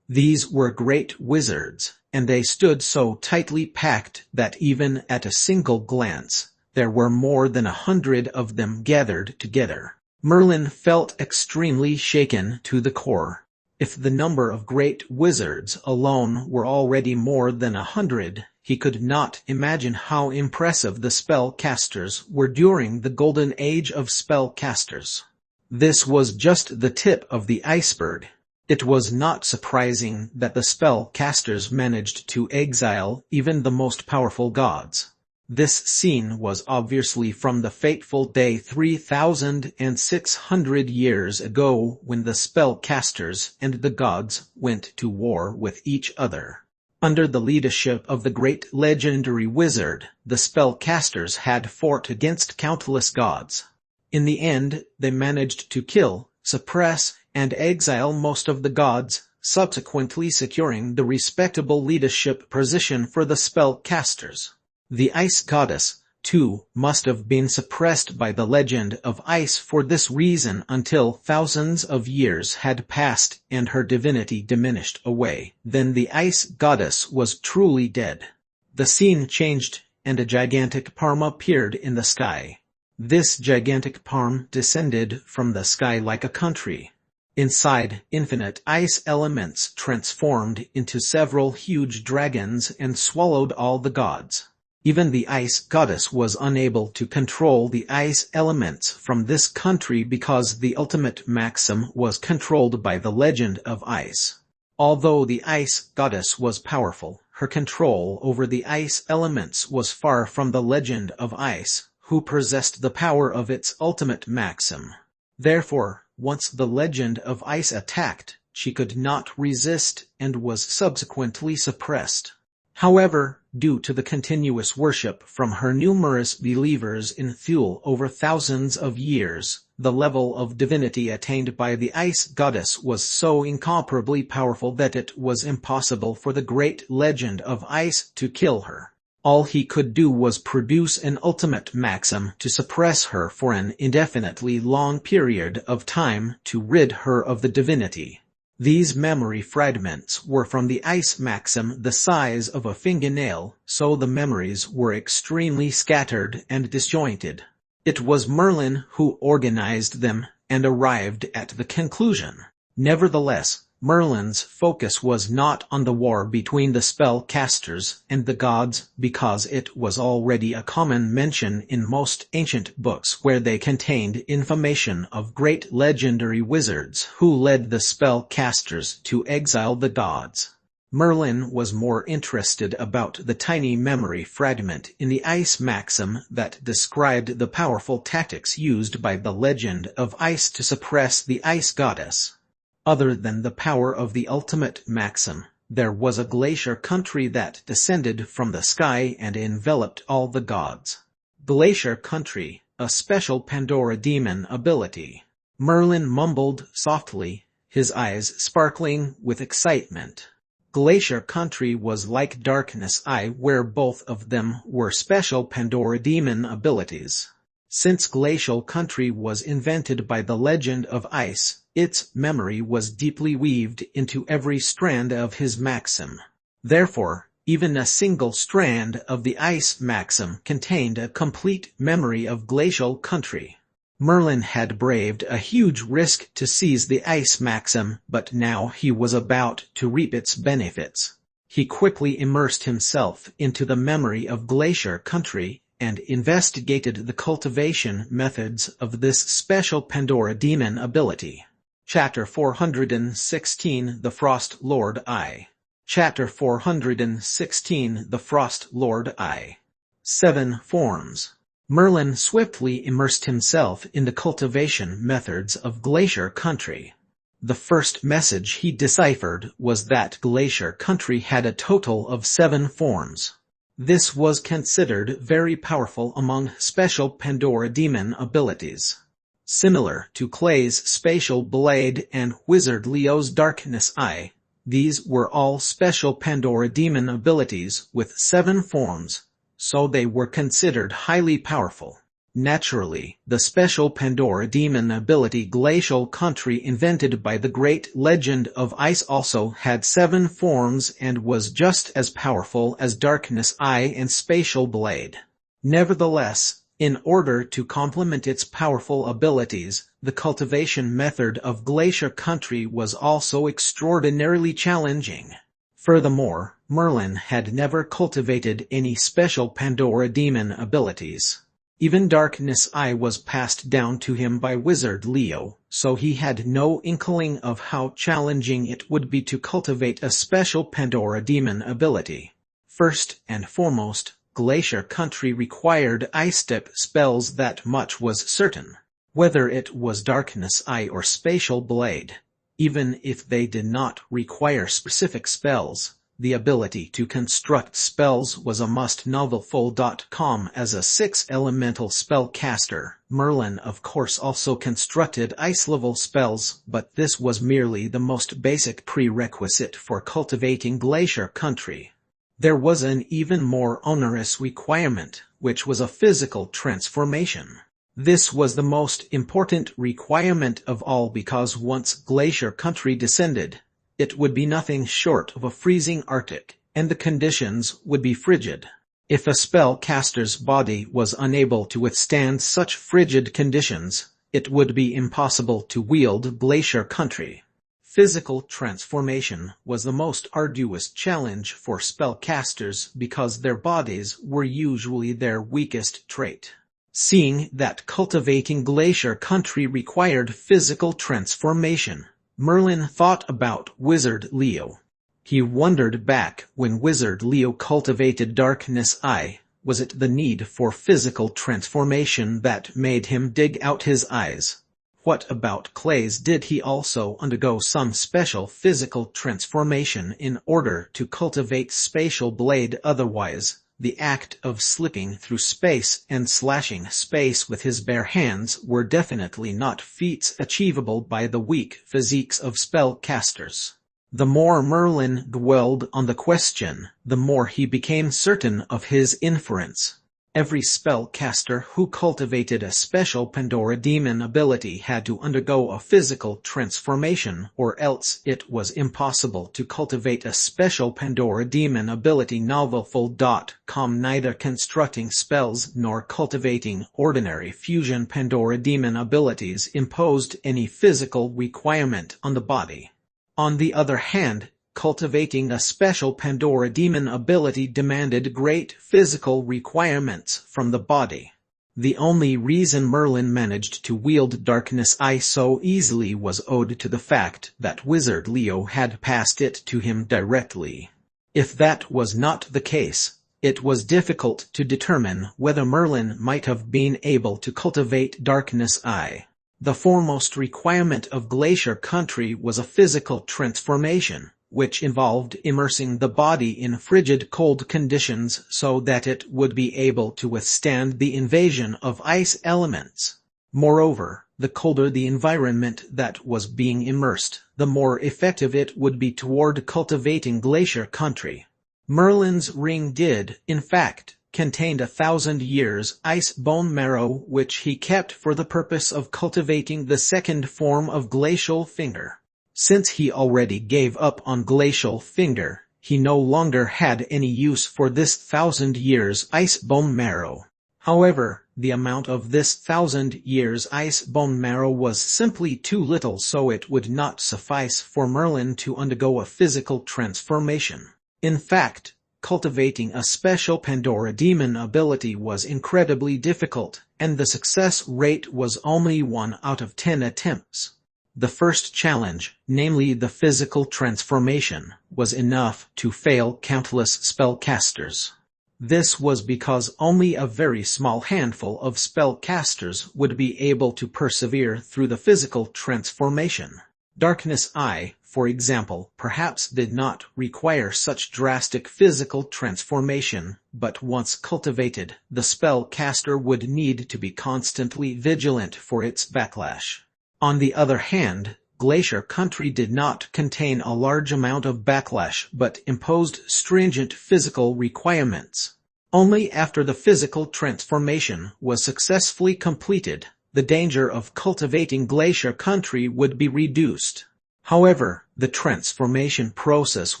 These were great wizards, and they stood so tightly packed that even at a single glance, there were more than 100 of them gathered together. Merlin felt extremely shaken to the core. If the number of great wizards alone were already more than 100, he could not imagine how impressive the spellcasters were during the golden age of spellcasters. This was just the tip of the iceberg. It was not surprising that the spellcasters managed to exile even the most powerful gods. This scene was obviously from the fateful day 3,600 years ago when the spellcasters and the gods went to war with each other. Under the leadership of the great legendary wizard, the spellcasters had fought against countless gods. In the end, they managed to kill, suppress, and exile most of the gods, subsequently securing the respectable leadership position for the spellcasters. The ice goddess, too, must have been suppressed by the legend of ice for this reason until thousands of years had passed and her divinity diminished away. Then the ice goddess was truly dead. The scene changed, and a gigantic palm appeared in the sky. This gigantic palm descended from the sky like a country. Inside, infinite ice elements transformed into several huge dragons and swallowed all the gods. Even the ice goddess was unable to control the ice elements from this country because the ultimate maxim was controlled by the legend of ice. Although the ice goddess was powerful, her control over the ice elements was far from the legend of ice, who possessed the power of its ultimate maxim. Therefore, once the legend of ice attacked, she could not resist and was subsequently suppressed. However, due to the continuous worship from her numerous believers in Thule over thousands of years, the level of divinity attained by the ice goddess was so incomparably powerful that it was impossible for the great legend of ice to kill her. All he could do was produce an ultimate maxim to suppress her for an indefinitely long period of time to rid her of the divinity. These memory fragments were from the ice maxim the size of a fingernail, so the memories were extremely scattered and disjointed. It was Merlin who organized them and arrived at the conclusion. Nevertheless, Merlin's focus was not on the war between the spellcasters and the gods because it was already a common mention in most ancient books where they contained information of great legendary wizards who led the spellcasters to exile the gods. Merlin was more interested about the tiny memory fragment in the ice maxim that described the powerful tactics used by the legend of ice to suppress the ice goddess. Other than the power of the ultimate maxim, there was a glacier country that descended from the sky and enveloped all the gods. Glacier country, a special Pandora demon ability. Merlin mumbled softly, his eyes sparkling with excitement. Glacier country was like Darkness Eye, where both of them were special Pandora demon abilities. Since glacial country was invented by the legend of ice, its memory was deeply weaved into every strand of his maxim. Therefore, even a single strand of the ice maxim contained a complete memory of glacial country. Merlin had braved a huge risk to seize the ice maxim, but now he was about to reap its benefits. He quickly immersed himself into the memory of glacier country and investigated the cultivation methods of this special Pandora demon ability. Chapter 416 The Frost Lord I. Chapter 416 The Frost Lord I. 7 Forms. Merlin swiftly immersed himself in the cultivation methods of glacier country. The first message he deciphered was that glacier country had a total of 7 forms. This was considered very powerful among special Pandora demon abilities. Similar to Clay's spatial blade and Wizard Leo's darkness eye, these were all special Pandora demon abilities with 7 forms, so they were considered highly powerful. Naturally, the special Pandora demon ability Glacial Country invented by the great legend of ice also had 7 forms and was just as powerful as Darkness Eye and Spatial Blade. Nevertheless, in order to complement its powerful abilities, the cultivation method of Glacier Country was also extraordinarily challenging. Furthermore, Merlin had never cultivated any special Pandora demon abilities. Even Darkness Eye was passed down to him by Wizard Leo, so he had no inkling of how challenging it would be to cultivate a special Pandora demon ability. First and foremost, Glacier Country required ice-step spells, that much was certain. Whether it was Darkness Eye or Spatial Blade, even if they did not require specific spells, the ability to construct spells was a must. Novelful.com As a 6-elemental spellcaster, Merlin of course also constructed ice-level spells, but this was merely the most basic prerequisite for cultivating Glacier Country. There was an even more onerous requirement, which was a physical transformation. This was the most important requirement of all because once Glacier Country descended, it would be nothing short of a freezing Arctic, and the conditions would be frigid. If a spellcaster's body was unable to withstand such frigid conditions, it would be impossible to wield Glacier Country. Physical transformation was the most arduous challenge for spellcasters because their bodies were usually their weakest trait. Seeing that cultivating Glacier Country required physical transformation, Merlin thought about Wizard Leo. He wondered back when Wizard Leo cultivated Darkness Eye, was it the need for physical transformation that made him dig out his eyes? What about Clay's? Did he also undergo some special physical transformation in order to cultivate Spatial Blade? Otherwise, the act of slipping through space and slashing space with his bare hands were definitely not feats achievable by the weak physiques of spellcasters. The more Merlin dwelled on the question, the more he became certain of his inference. Every spellcaster who cultivated a special Pandora demon ability had to undergo a physical transformation, or else it was impossible to cultivate a special Pandora demon ability. Novelful.com Neither constructing spells nor cultivating ordinary fusion Pandora demon abilities imposed any physical requirement on the body. On the other hand, cultivating a special Pandora demon ability demanded great physical requirements from the body. The only reason Merlin managed to wield Darkness Eye so easily was owed to the fact that Wizard Leo had passed it to him directly. If that was not the case, it was difficult to determine whether Merlin might have been able to cultivate Darkness Eye. The foremost requirement of Glacier Country was a physical transformation, which involved immersing the body in frigid cold conditions so that it would be able to withstand the invasion of ice elements. Moreover, the colder the environment that was being immersed, the more effective it would be toward cultivating Glacier Country. Merlin's ring did, in fact, contained 1,000 years ice bone marrow, which he kept for the purpose of cultivating the second form of Glacial Finger. Since he already gave up on Glacial Finger, he no longer had any use for this 1,000 years ice bone marrow. However, the amount of this 1,000 years ice bone marrow was simply too little, so it would not suffice for Merlin to undergo a physical transformation. In fact, cultivating a special Pandora demon ability was incredibly difficult, and the success rate was only 1 out of 10 attempts. The first challenge, namely the physical transformation, was enough to fail countless spellcasters. This was because only a very small handful of spellcasters would be able to persevere through the physical transformation. Darkness Eye, for example, perhaps did not require such drastic physical transformation, but once cultivated, the spellcaster would need to be constantly vigilant for its backlash. On the other hand, Glacier Country did not contain a large amount of backlash but imposed stringent physical requirements. Only after the physical transformation was successfully completed, the danger of cultivating Glacier Country would be reduced. However, the transformation process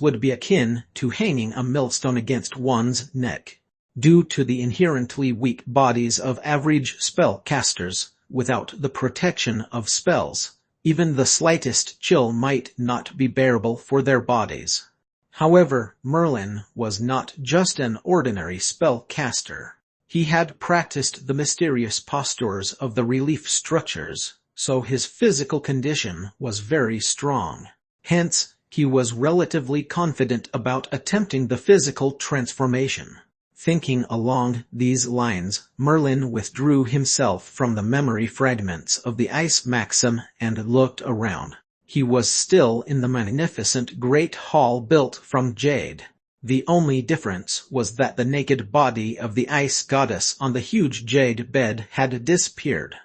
would be akin to hanging a millstone against one's neck. Due to the inherently weak bodies of average spellcasters, without the protection of spells, even the slightest chill might not be bearable for their bodies. However, Merlin was not just an ordinary spellcaster. He had practiced the mysterious postures of the relief structures, so his physical condition was very strong. Hence, he was relatively confident about attempting the physical transformation. Thinking along these lines, Merlin withdrew himself from the memory fragments of the ice maxim and looked around. He was still in the magnificent great hall built from jade. The only difference was that the naked body of the ice goddess on the huge jade bed had disappeared.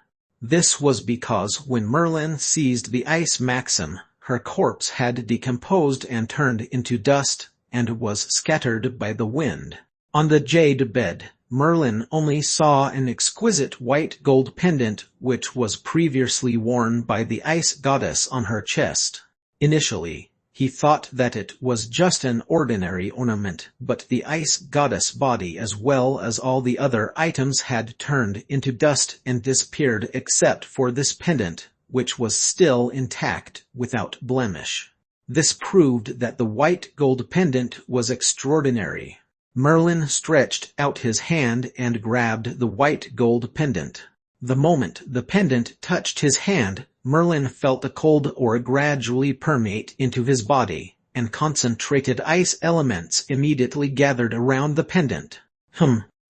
This was because when Merlin seized the ice maxim, her corpse had decomposed and turned into dust, and was scattered by the wind. On the jade bed, Merlin only saw an exquisite white gold pendant which was previously worn by the ice goddess on her chest. Initially, he thought that it was just an ordinary ornament, but the ice goddess body as well as all the other items had turned into dust and disappeared except for this pendant, which was still intact, without blemish. This proved that the white gold pendant was extraordinary. Merlin stretched out his hand and grabbed the white gold pendant. The moment the pendant touched his hand, Merlin felt a cold aura gradually permeate into his body, and concentrated ice elements immediately gathered around the pendant.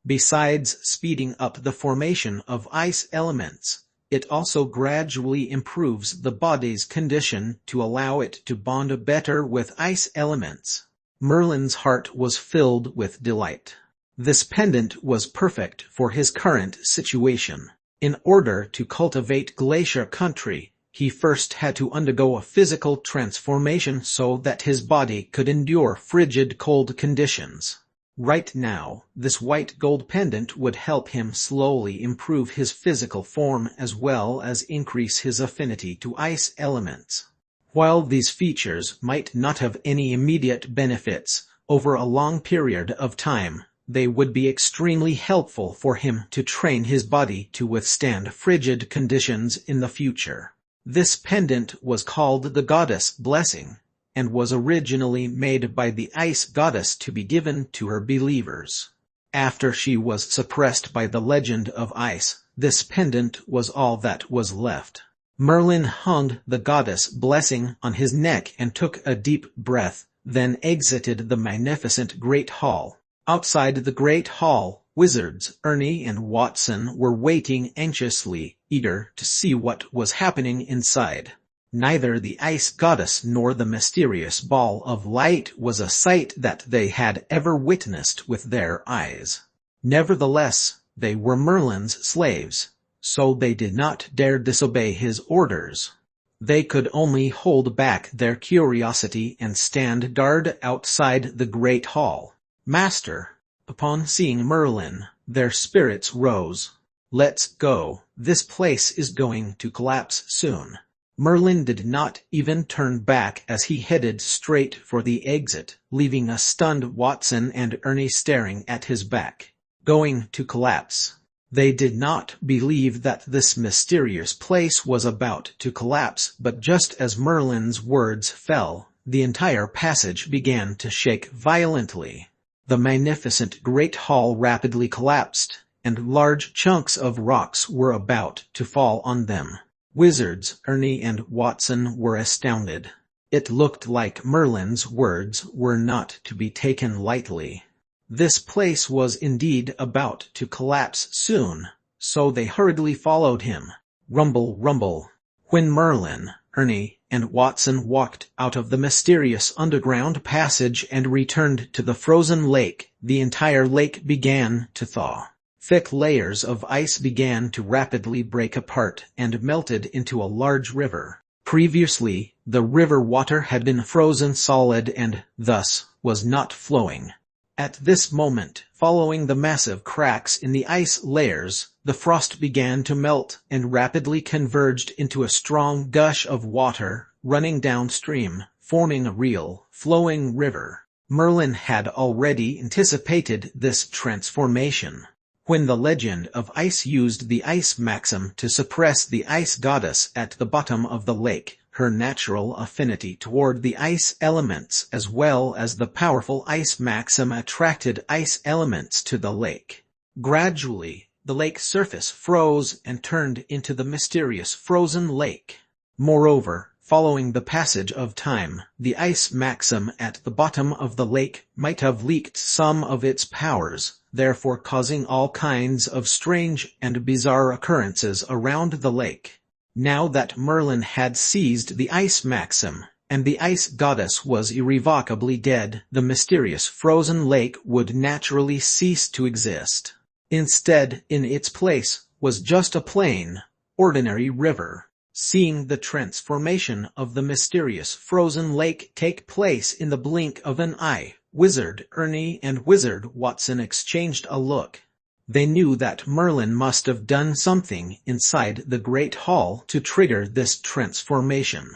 Besides speeding up the formation of ice elements, it also gradually improves the body's condition to allow it to bond better with ice elements. Merlin's heart was filled with delight. This pendant was perfect for his current situation. In order to cultivate Glacier Country, he first had to undergo a physical transformation so that his body could endure frigid cold conditions. Right now, this white gold pendant would help him slowly improve his physical form as well as increase his affinity to ice elements. While these features might not have any immediate benefits, over a long period of time, they would be extremely helpful for him to train his body to withstand frigid conditions in the future. This pendant was called the Goddess Blessing, and was originally made by the ice goddess to be given to her believers. After she was suppressed by the legend of ice, this pendant was all that was left. Merlin hung the Goddess Blessing on his neck and took a deep breath, then exited the magnificent Great Hall. Outside the Great Hall, wizards Ernie and Watson were waiting anxiously, eager to see what was happening inside. Neither the ice goddess nor the mysterious ball of light was a sight that they had ever witnessed with their eyes. Nevertheless, they were Merlin's slaves, so they did not dare disobey his orders. They could only hold back their curiosity and stand guard outside the Great Hall. "Master." Upon seeing Merlin, their spirits rose. "Let's go. This place is going to collapse soon." Merlin did not even turn back as he headed straight for the exit, leaving a stunned Watson and Ernie staring at his back. Going to collapse. They did not believe that this mysterious place was about to collapse, but just as Merlin's words fell, the entire passage began to shake violently. The magnificent Great Hall rapidly collapsed, and large chunks of rocks were about to fall on them. Wizards Ernie and Watson were astounded. It looked like Merlin's words were not to be taken lightly. This place was indeed about to collapse soon, so they hurriedly followed him. Rumble, rumble. When Merlin, Ernie, and Watson walked out of the mysterious underground passage and returned to the frozen lake. The entire lake began to thaw. Thick layers of ice began to rapidly break apart and melted into a large river. Previously, the river water had been frozen solid and, thus, was not flowing. At this moment, following the massive cracks in the ice layers, the frost began to melt and rapidly converged into a strong gush of water, running downstream, forming a real, flowing river. Merlin had already anticipated this transformation. When the legend of ice used the ice maxim to suppress the ice goddess at the bottom of the lake, her natural affinity toward the ice elements as well as the powerful ice maxim attracted ice elements to the lake. Gradually, the lake's surface froze and turned into the mysterious frozen lake. Moreover, following the passage of time, the ice maxim at the bottom of the lake might have leaked some of its powers, therefore causing all kinds of strange and bizarre occurrences around the lake. Now that Merlin had seized the ice maxim, and the ice goddess was irrevocably dead, the mysterious frozen lake would naturally cease to exist. Instead, in its place, was just a plain, ordinary river. Seeing the transformation of the mysterious frozen lake take place in the blink of an eye, Wizard Ernie and Wizard Watson exchanged a look. They knew that Merlin must have done something inside the Great Hall to trigger this transformation.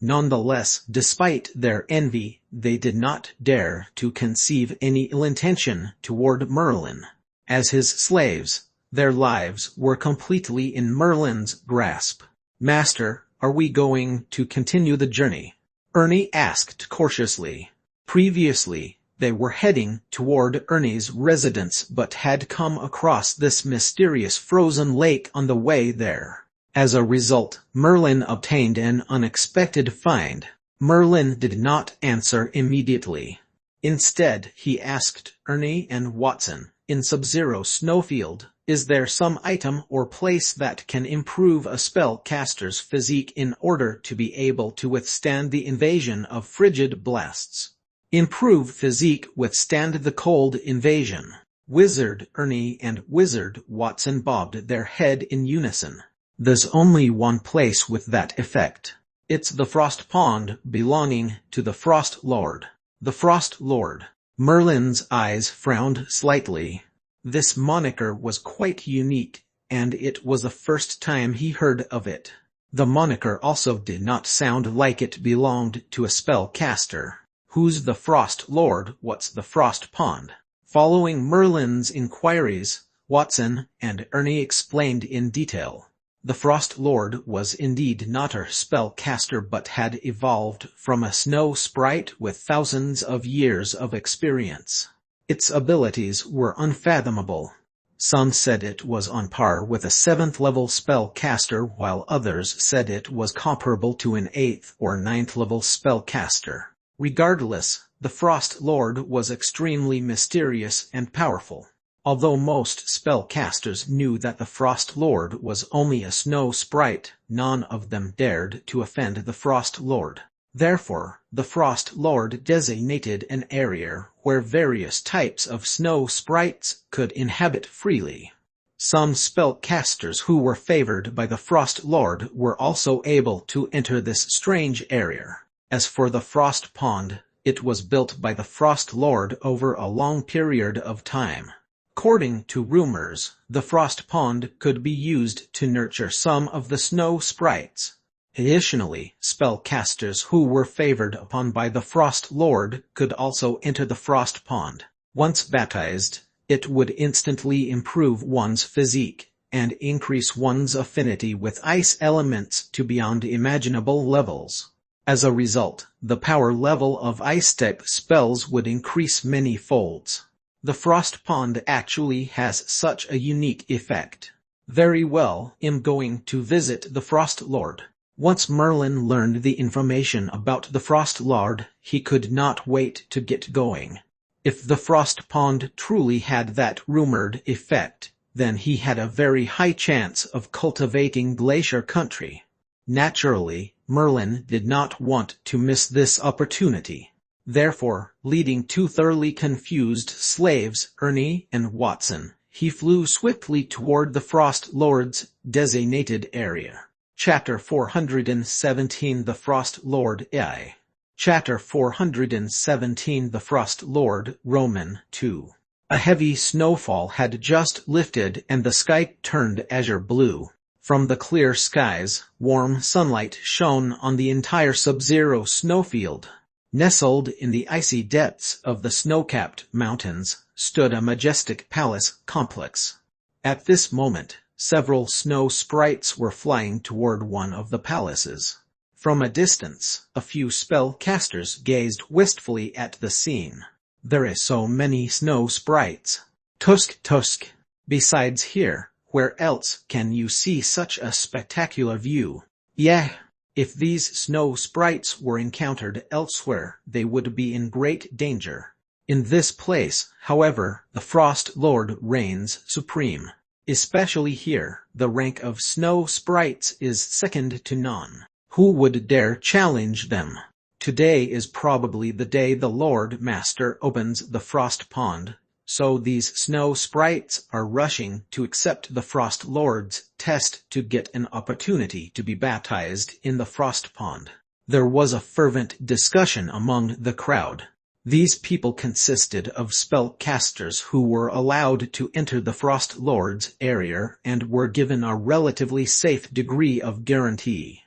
Nonetheless, despite their envy, they did not dare to conceive any ill intention toward Merlin. As his slaves, their lives were completely in Merlin's grasp. "Master, are we going to continue the journey?" Ernie asked cautiously. Previously, they were heading toward Ernie's residence but had come across this mysterious frozen lake on the way there. As a result, Merlin obtained an unexpected find. Merlin did not answer immediately. Instead, he asked Ernie and Watson, "In Sub-Zero Snowfield, is there some item or place that can improve a spellcaster's physique in order to be able to withstand the invasion of frigid blasts?" "Improve physique, withstand the cold invasion." Wizard Ernie and Wizard Watson bobbed their head in unison. "There's only one place with that effect. It's the Frost Pond belonging to the Frost Lord." The Frost Lord. Merlin's eyes frowned slightly. This moniker was quite unique, and it was the first time he heard of it. The moniker also did not sound like it belonged to a spellcaster. "Who's the Frost Lord? What's the Frost Pond?" Following Merlin's inquiries, Watson and Ernie explained in detail. The Frost Lord was indeed not a spellcaster but had evolved from a snow sprite with thousands of years of experience. Its abilities were unfathomable. Some said it was on par with a 7th-level spellcaster, while others said it was comparable to an 8th or 9th-level spellcaster. Regardless, the Frost Lord was extremely mysterious and powerful. Although most spellcasters knew that the Frost Lord was only a snow sprite, none of them dared to offend the Frost Lord. Therefore, the Frost Lord designated an area where various types of snow sprites could inhabit freely. Some spellcasters who were favored by the Frost Lord were also able to enter this strange area. As for the Frost Pond, it was built by the Frost Lord over a long period of time. According to rumors, the Frost Pond could be used to nurture some of the snow sprites. Additionally, spellcasters who were favored upon by the Frost Lord could also enter the Frost Pond. Once baptized, it would instantly improve one's physique and increase one's affinity with ice elements to beyond imaginable levels. As a result, the power level of ice-type spells would increase many folds. The Frost Pond actually has such a unique effect. Very well, I'm going to visit the Frost Lord. Once Merlin learned the information about the Frost Lord, he could not wait to get going. If the Frost Pond truly had that rumored effect, then he had a very high chance of cultivating Glacier Country. Naturally, Merlin did not want to miss this opportunity. Therefore, leading two thoroughly confused slaves, Ernie and Watson, he flew swiftly toward the Frost Lord's designated area. Chapter 417 The Frost Lord I. Chapter 417 The Frost Lord, Roman 2. A heavy snowfall had just lifted and the sky turned azure blue. From the clear skies, warm sunlight shone on the entire sub-zero snowfield. Nestled in the icy depths of the snow-capped mountains stood a majestic palace complex. At this moment, several snow sprites were flying toward one of the palaces. From a distance, a few spellcasters gazed wistfully at the scene. There is so many snow sprites. Tusk tusk. Besides here, where else can you see such a spectacular view? Yeah. If these snow sprites were encountered elsewhere, they would be in great danger. In this place, however, the Frost Lord reigns supreme. Especially here, the rank of snow sprites is second to none. Who would dare challenge them? Today is probably the day the Lord Master opens the Frost Pond, so these snow sprites are rushing to accept the Frost Lord's test to get an opportunity to be baptized in the Frost Pond. There was a fervent discussion among the crowd. These people consisted of spellcasters who were allowed to enter the Frost Lord's area and were given a relatively safe degree of guarantee.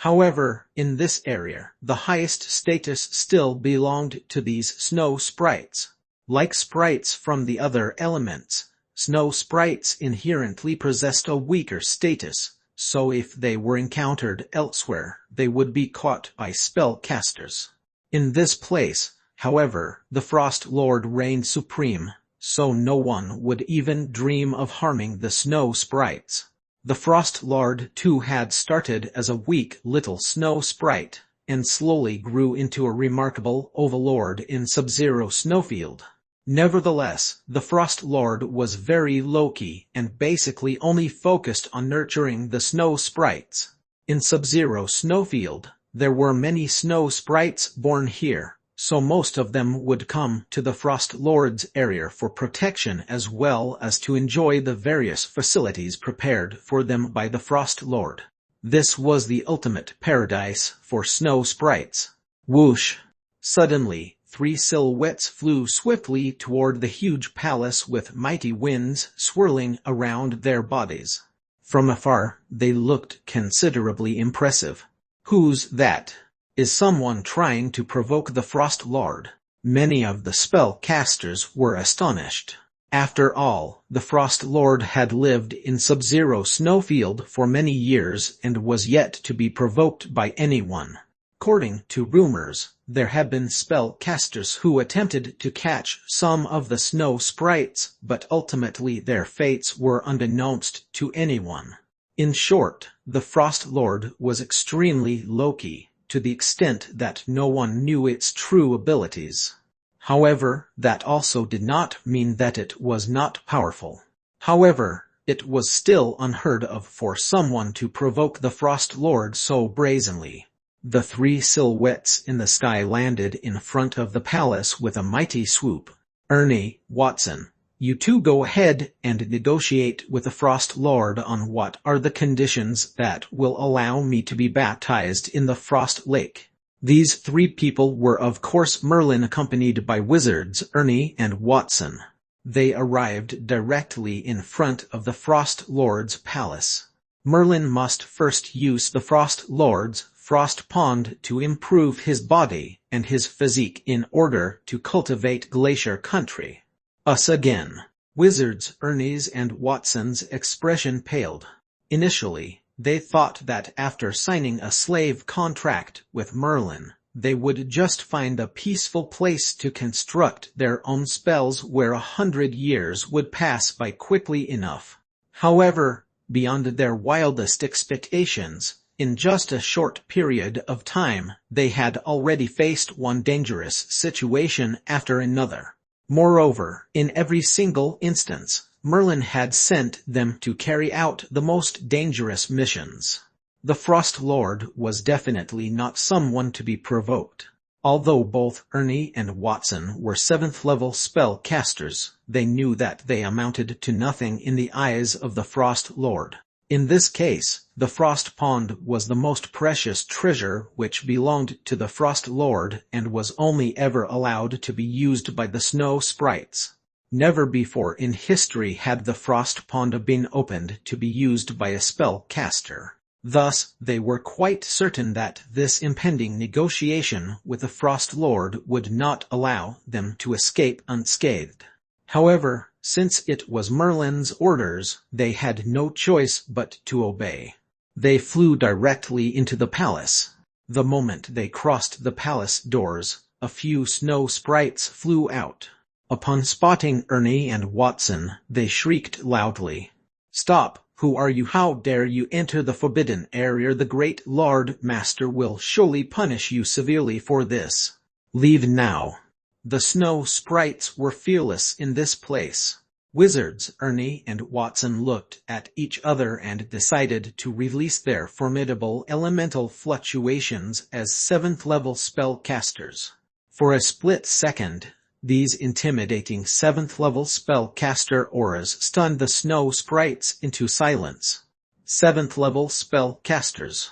However, in this area, the highest status still belonged to these snow sprites. Like sprites from the other elements, snow sprites inherently possessed a weaker status, so if they were encountered elsewhere, they would be caught by spellcasters. In this place, however, the Frost Lord reigned supreme, so no one would even dream of harming the snow sprites. The Frost Lord too had started as a weak little snow sprite, and slowly grew into a remarkable overlord in Sub-Zero Snowfield. Nevertheless, the Frost Lord was very low-key and basically only focused on nurturing the snow sprites. In Sub-Zero Snowfield, there were many snow sprites born here, so most of them would come to the Frost Lord's area for protection as well as to enjoy the various facilities prepared for them by the Frost Lord. This was the ultimate paradise for snow sprites. Whoosh! Suddenly, three silhouettes flew swiftly toward the huge palace with mighty winds swirling around their bodies. From afar, they looked considerably impressive. Who's that? Is someone trying to provoke the Frost Lord? Many of the spellcasters were astonished. After all, the Frost Lord had lived in Sub-Zero Snowfield for many years and was yet to be provoked by anyone. According to rumors, there had been spellcasters who attempted to catch some of the snow sprites, but ultimately their fates were unbeknownst to anyone. In short, the Frost Lord was extremely low-key, to the extent that no one knew its true abilities. However, that also did not mean that it was not powerful. However, it was still unheard of for someone to provoke the Frost Lord so brazenly. The three silhouettes in the sky landed in front of the palace with a mighty swoop. Ernie, Watson, you two go ahead and negotiate with the Frost Lord on what are the conditions that will allow me to be baptized in the Frost Lake. These three people were of course Merlin accompanied by wizards Ernie and Watson. They arrived directly in front of the Frost Lord's palace. Merlin must first use the Frost Lord's Frost Pond to improve his body and his physique in order to cultivate Glacier Country. Us again. Wizards Ernie's and Watson's expression paled. Initially, they thought that after signing a slave contract with Merlin, they would just find a peaceful place to construct their own spells where 100 years would pass by quickly enough. However, beyond their wildest expectations, in just a short period of time, they had already faced one dangerous situation after another. Moreover, in every single instance, Merlin had sent them to carry out the most dangerous missions. The Frost Lord was definitely not someone to be provoked. Although both Ernie and Watson were 7th-level spellcasters, they knew that they amounted to nothing in the eyes of the Frost Lord. In this case, the Frost Pond was the most precious treasure which belonged to the Frost Lord and was only ever allowed to be used by the Snow Sprites. Never before in history had the Frost Pond been opened to be used by a spellcaster. Thus, they were quite certain that this impending negotiation with the Frost Lord would not allow them to escape unscathed. However, since it was Merlin's orders, they had no choice but to obey. They flew directly into the palace. The moment they crossed the palace doors, a few snow sprites flew out. Upon spotting Ernie and Watson, they shrieked loudly, "Stop! Who are you? How dare you enter the forbidden area? The great Lord Master will surely punish you severely for this. Leave now." The snow sprites were fearless in this place. Wizards Ernie and Watson looked at each other and decided to release their formidable elemental fluctuations as 7th-level spellcasters. For a split second, these intimidating 7th-level spellcaster auras stunned the snow sprites into silence. 7th-level spellcasters.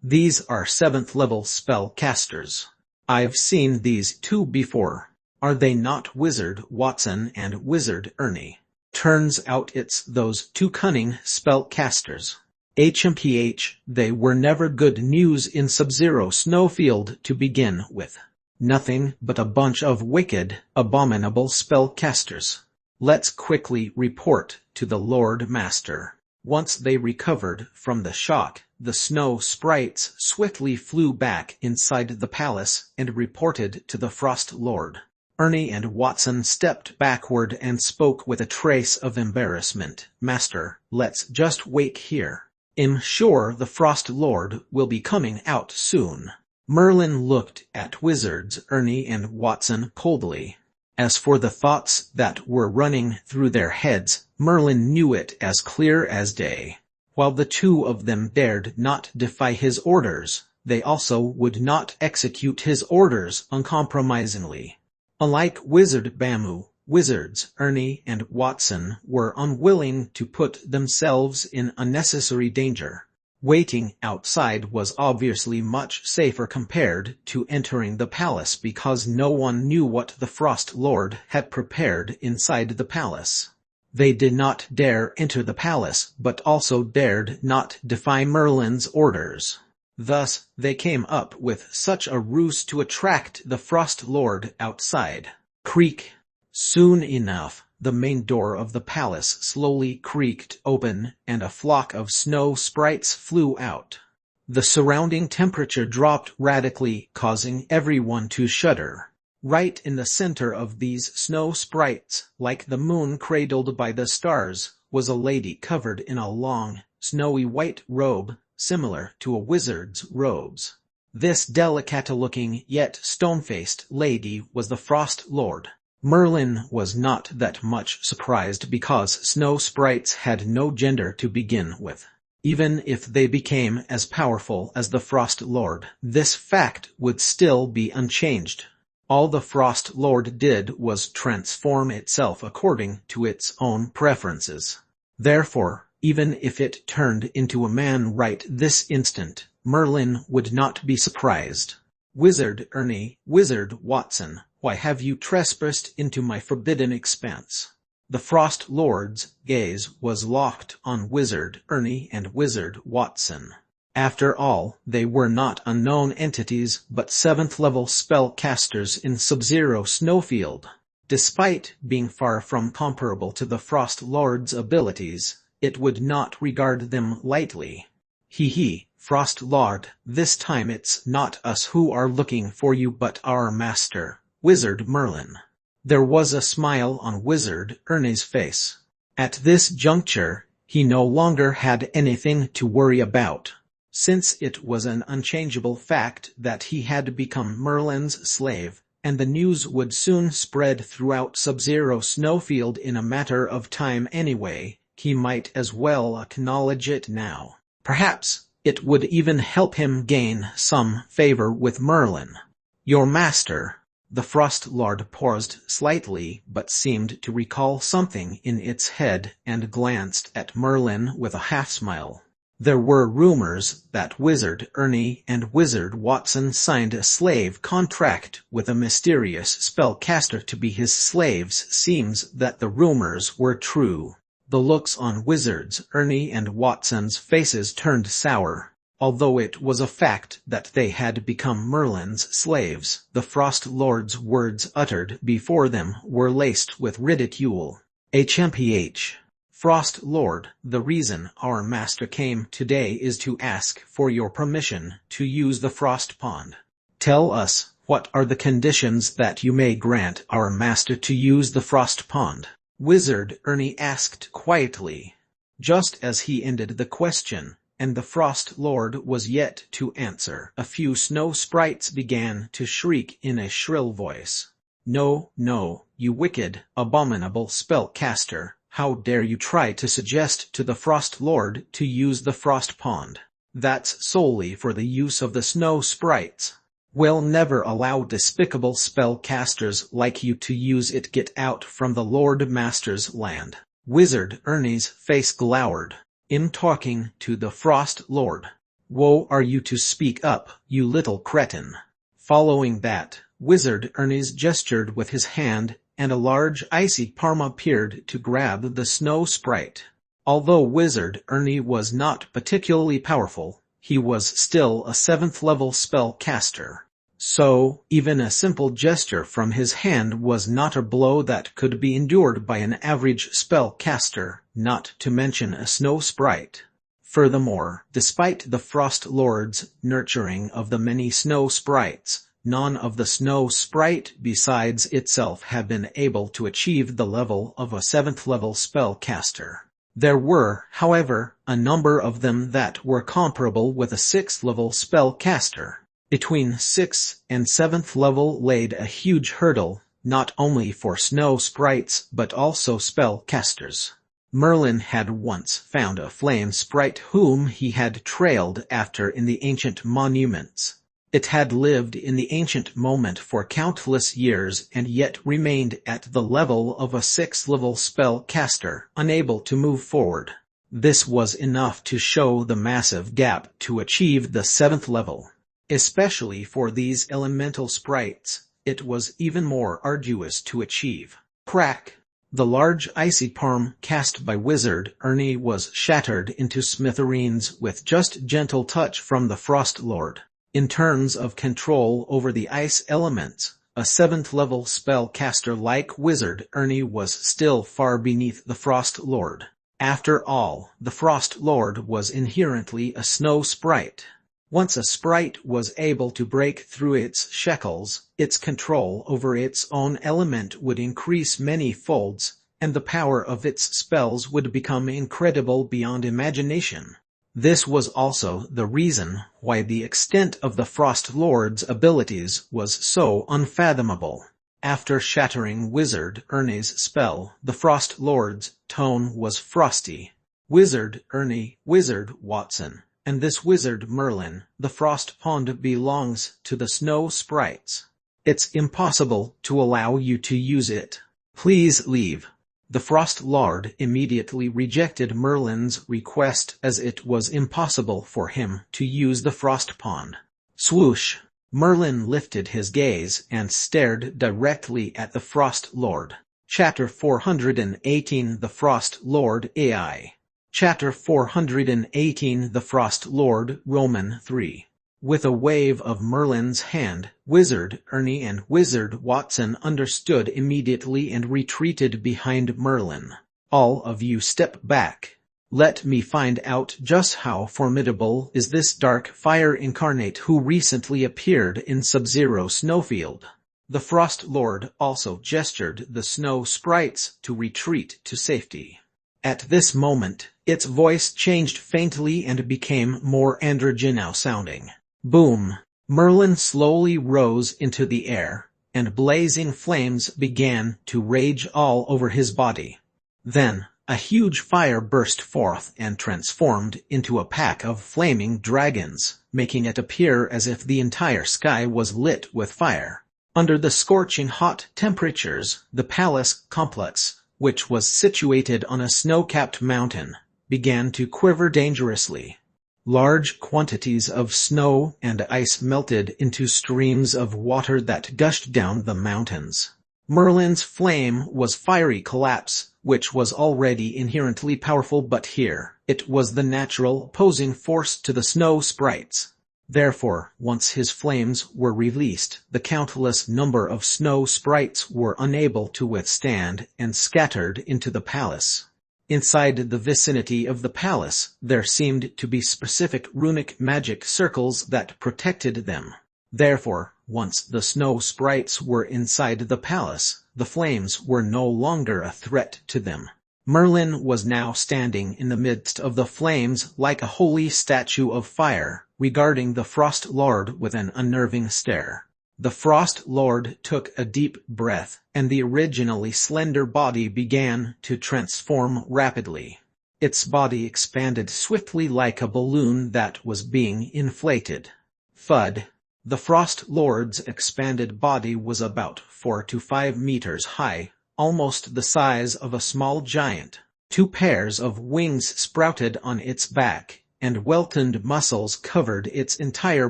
These are 7th-level spellcasters. I've seen these two before. Are they not Wizard Watson and Wizard Ernie? Turns out it's those two cunning spellcasters. HMPH, they were never good news in Sub-Zero Snowfield to begin with. Nothing but a bunch of wicked, abominable spellcasters. Let's quickly report to the Lord Master. Once they recovered from the shock, the snow sprites swiftly flew back inside the palace and reported to the Frost Lord. Ernie and Watson stepped backward and spoke with a trace of embarrassment. "Master, let's just wait here. I'm sure the Frost Lord will be coming out soon." Merlin looked at Wizards Ernie and Watson coldly. As for the thoughts that were running through their heads, Merlin knew it as clear as day. While the two of them dared not defy his orders, they also would not execute his orders uncompromisingly. Unlike Wizard Bamu, Wizards Ernie and Watson were unwilling to put themselves in unnecessary danger. Waiting outside was obviously much safer compared to entering the palace because no one knew what the Frost Lord had prepared inside the palace. They did not dare enter the palace but also dared not defy Merlin's orders. Thus, they came up with such a ruse to attract the Frost Lord outside. Creak. Soon enough, the main door of the palace slowly creaked open and a flock of snow sprites flew out. The surrounding temperature dropped radically, causing everyone to shudder. Right in the center of these snow sprites, like the moon cradled by the stars, was a lady covered in a long, snowy white robe, similar to a wizard's robes. This delicate-looking yet stone-faced lady was the Frost Lord. Merlin was not that much surprised because snow sprites had no gender to begin with. Even if they became as powerful as the Frost Lord, this fact would still be unchanged. All the Frost Lord did was transform itself according to its own preferences. Therefore, even if it turned into a man right this instant, Merlin would not be surprised. "Wizard Ernie, Wizard Watson, why have you trespassed into my forbidden expanse?" The Frost Lord's gaze was locked on Wizard Ernie and Wizard Watson. After all, they were not unknown entities but 7th-level spellcasters in Sub-Zero Snowfield. Despite being far from comparable to the Frost Lord's abilities, it would not regard them lightly. "Hee, Frost Lord, this time it's not us who are looking for you but our master, Wizard Merlin." There was a smile on Wizard Ernie's face. At this juncture, he no longer had anything to worry about, since it was an unchangeable fact that he had become Merlin's slave, and the news would soon spread throughout Sub-Zero Snowfield in a matter of time anyway. He might as well acknowledge it now. Perhaps, It would even help him gain some favor with Merlin. Your master. The Frost Lord paused slightly but seemed to recall something in its head and glanced at Merlin with a half-smile. There were rumors that Wizard Ernie and Wizard Watson signed a slave contract with a mysterious spellcaster to be his slaves. Seems that the rumors were true. The looks on Wizards Ernie and Watson's faces turned sour. Although it was a fact that they had become Merlin's slaves, the Frost Lord's words uttered before them were laced with ridicule. HMPH. Frost Lord, the reason our master came today is to ask for your permission to use the Frost Pond. Tell us, what are the conditions that you may grant our master to use the Frost Pond? Wizard Ernie asked quietly. Just as he ended the question, and the Frost Lord was yet to answer, a few snow sprites began to shriek in a shrill voice. No, no, you wicked, abominable spellcaster. How dare you try to suggest to the Frost Lord to use the Frost Pond? That's solely for the use of the snow sprites. We'll never allow despicable spellcasters like you to use it. Get out from the Lord Master's land. Wizard Ernie's face glowered. In talking to the Frost Lord. Woe are you to speak up, you little cretin. Following that, Wizard Ernie's gestured with his hand, and a large icy palm appeared to grab the snow sprite. Although Wizard Ernie was not particularly powerful, he was still a 7th level spellcaster. So, even a simple gesture from his hand was not a blow that could be endured by an average spellcaster, not to mention a snow sprite. Furthermore, despite the Frost Lord's nurturing of the many snow sprites, none of the snow sprite besides itself had been able to achieve the level of a 7th level spellcaster. There were, however, a number of them that were comparable with a 6th level spellcaster. Between 6th and 7th level laid a huge hurdle, not only for snow sprites but also spellcasters. Merlin had once found a flame sprite whom he had trailed after in the ancient monuments. It had lived in the ancient moment for countless years and yet remained at the level of a 6th level spellcaster, unable to move forward. This was enough to show the massive gap to achieve the 7th level. Especially for these elemental sprites, it was even more arduous to achieve. Crack! The large icy palm cast by Wizard Ernie was shattered into smithereens with just gentle touch from the Frost Lord. In terms of control over the ice elements, a 7th level spellcaster like Wizard Ernie was still far beneath the Frost Lord. After all, the Frost Lord was inherently a snow sprite. Once a sprite was able to break through its shackles, its control over its own element would increase many folds, and the power of its spells would become incredible beyond imagination. This was also the reason why the extent of the Frost Lord's abilities was so unfathomable. After shattering Wizard Ernie's spell, the Frost Lord's tone was frosty. Wizard Ernie, Wizard Watson, and this Wizard Merlin, the Frost Pond belongs to the snow sprites. It's impossible to allow you to use it. Please leave. The Frost Lord immediately rejected Merlin's request as it was impossible for him to use the Frost Pond. Swoosh! Merlin lifted his gaze and stared directly at the Frost Lord. Chapter 418 The Frost Lord AI. Chapter 418 The Frost Lord Roman 3. With a wave of Merlin's hand, Wizard Ernie and Wizard Watson understood immediately and retreated behind Merlin. All of you step back. Let me find out just how formidable is this dark fire incarnate who recently appeared in Sub-Zero Snowfield. The Frost Lord also gestured the snow sprites to retreat to safety. At this moment, its voice changed faintly and became more androgynous sounding. Boom! Merlin slowly rose into the air, and blazing flames began to rage all over his body. Then, A huge fire burst forth and transformed into a pack of flaming dragons, making it appear as if the entire sky was lit with fire. Under the scorching hot temperatures, the palace complex, which was situated on a snow-capped mountain, began to quiver dangerously. Large quantities of snow and ice melted into streams of water that gushed down the mountains. Merlin's flame was fiery collapse, which was already inherently powerful, but here, it was the natural opposing force to the snow sprites. Therefore, once his flames were released, the countless number of snow sprites were unable to withstand and scattered into the palace. Inside the vicinity of the palace, there seemed to be specific runic magic circles that protected them. Therefore, once the snow sprites were inside the palace, the flames were no longer a threat to them. Merlin was now standing in the midst of the flames like a holy statue of fire, regarding the Frost Lord with an unnerving stare. The Frost Lord took a deep breath, and the originally slender body began to transform rapidly. Its body expanded swiftly like a balloon that was being inflated. Thud! The Frost Lord's expanded body was about 4 to 5 meters high, almost the size of a small giant. 2 pairs of wings sprouted on its back, and weltoned muscles covered its entire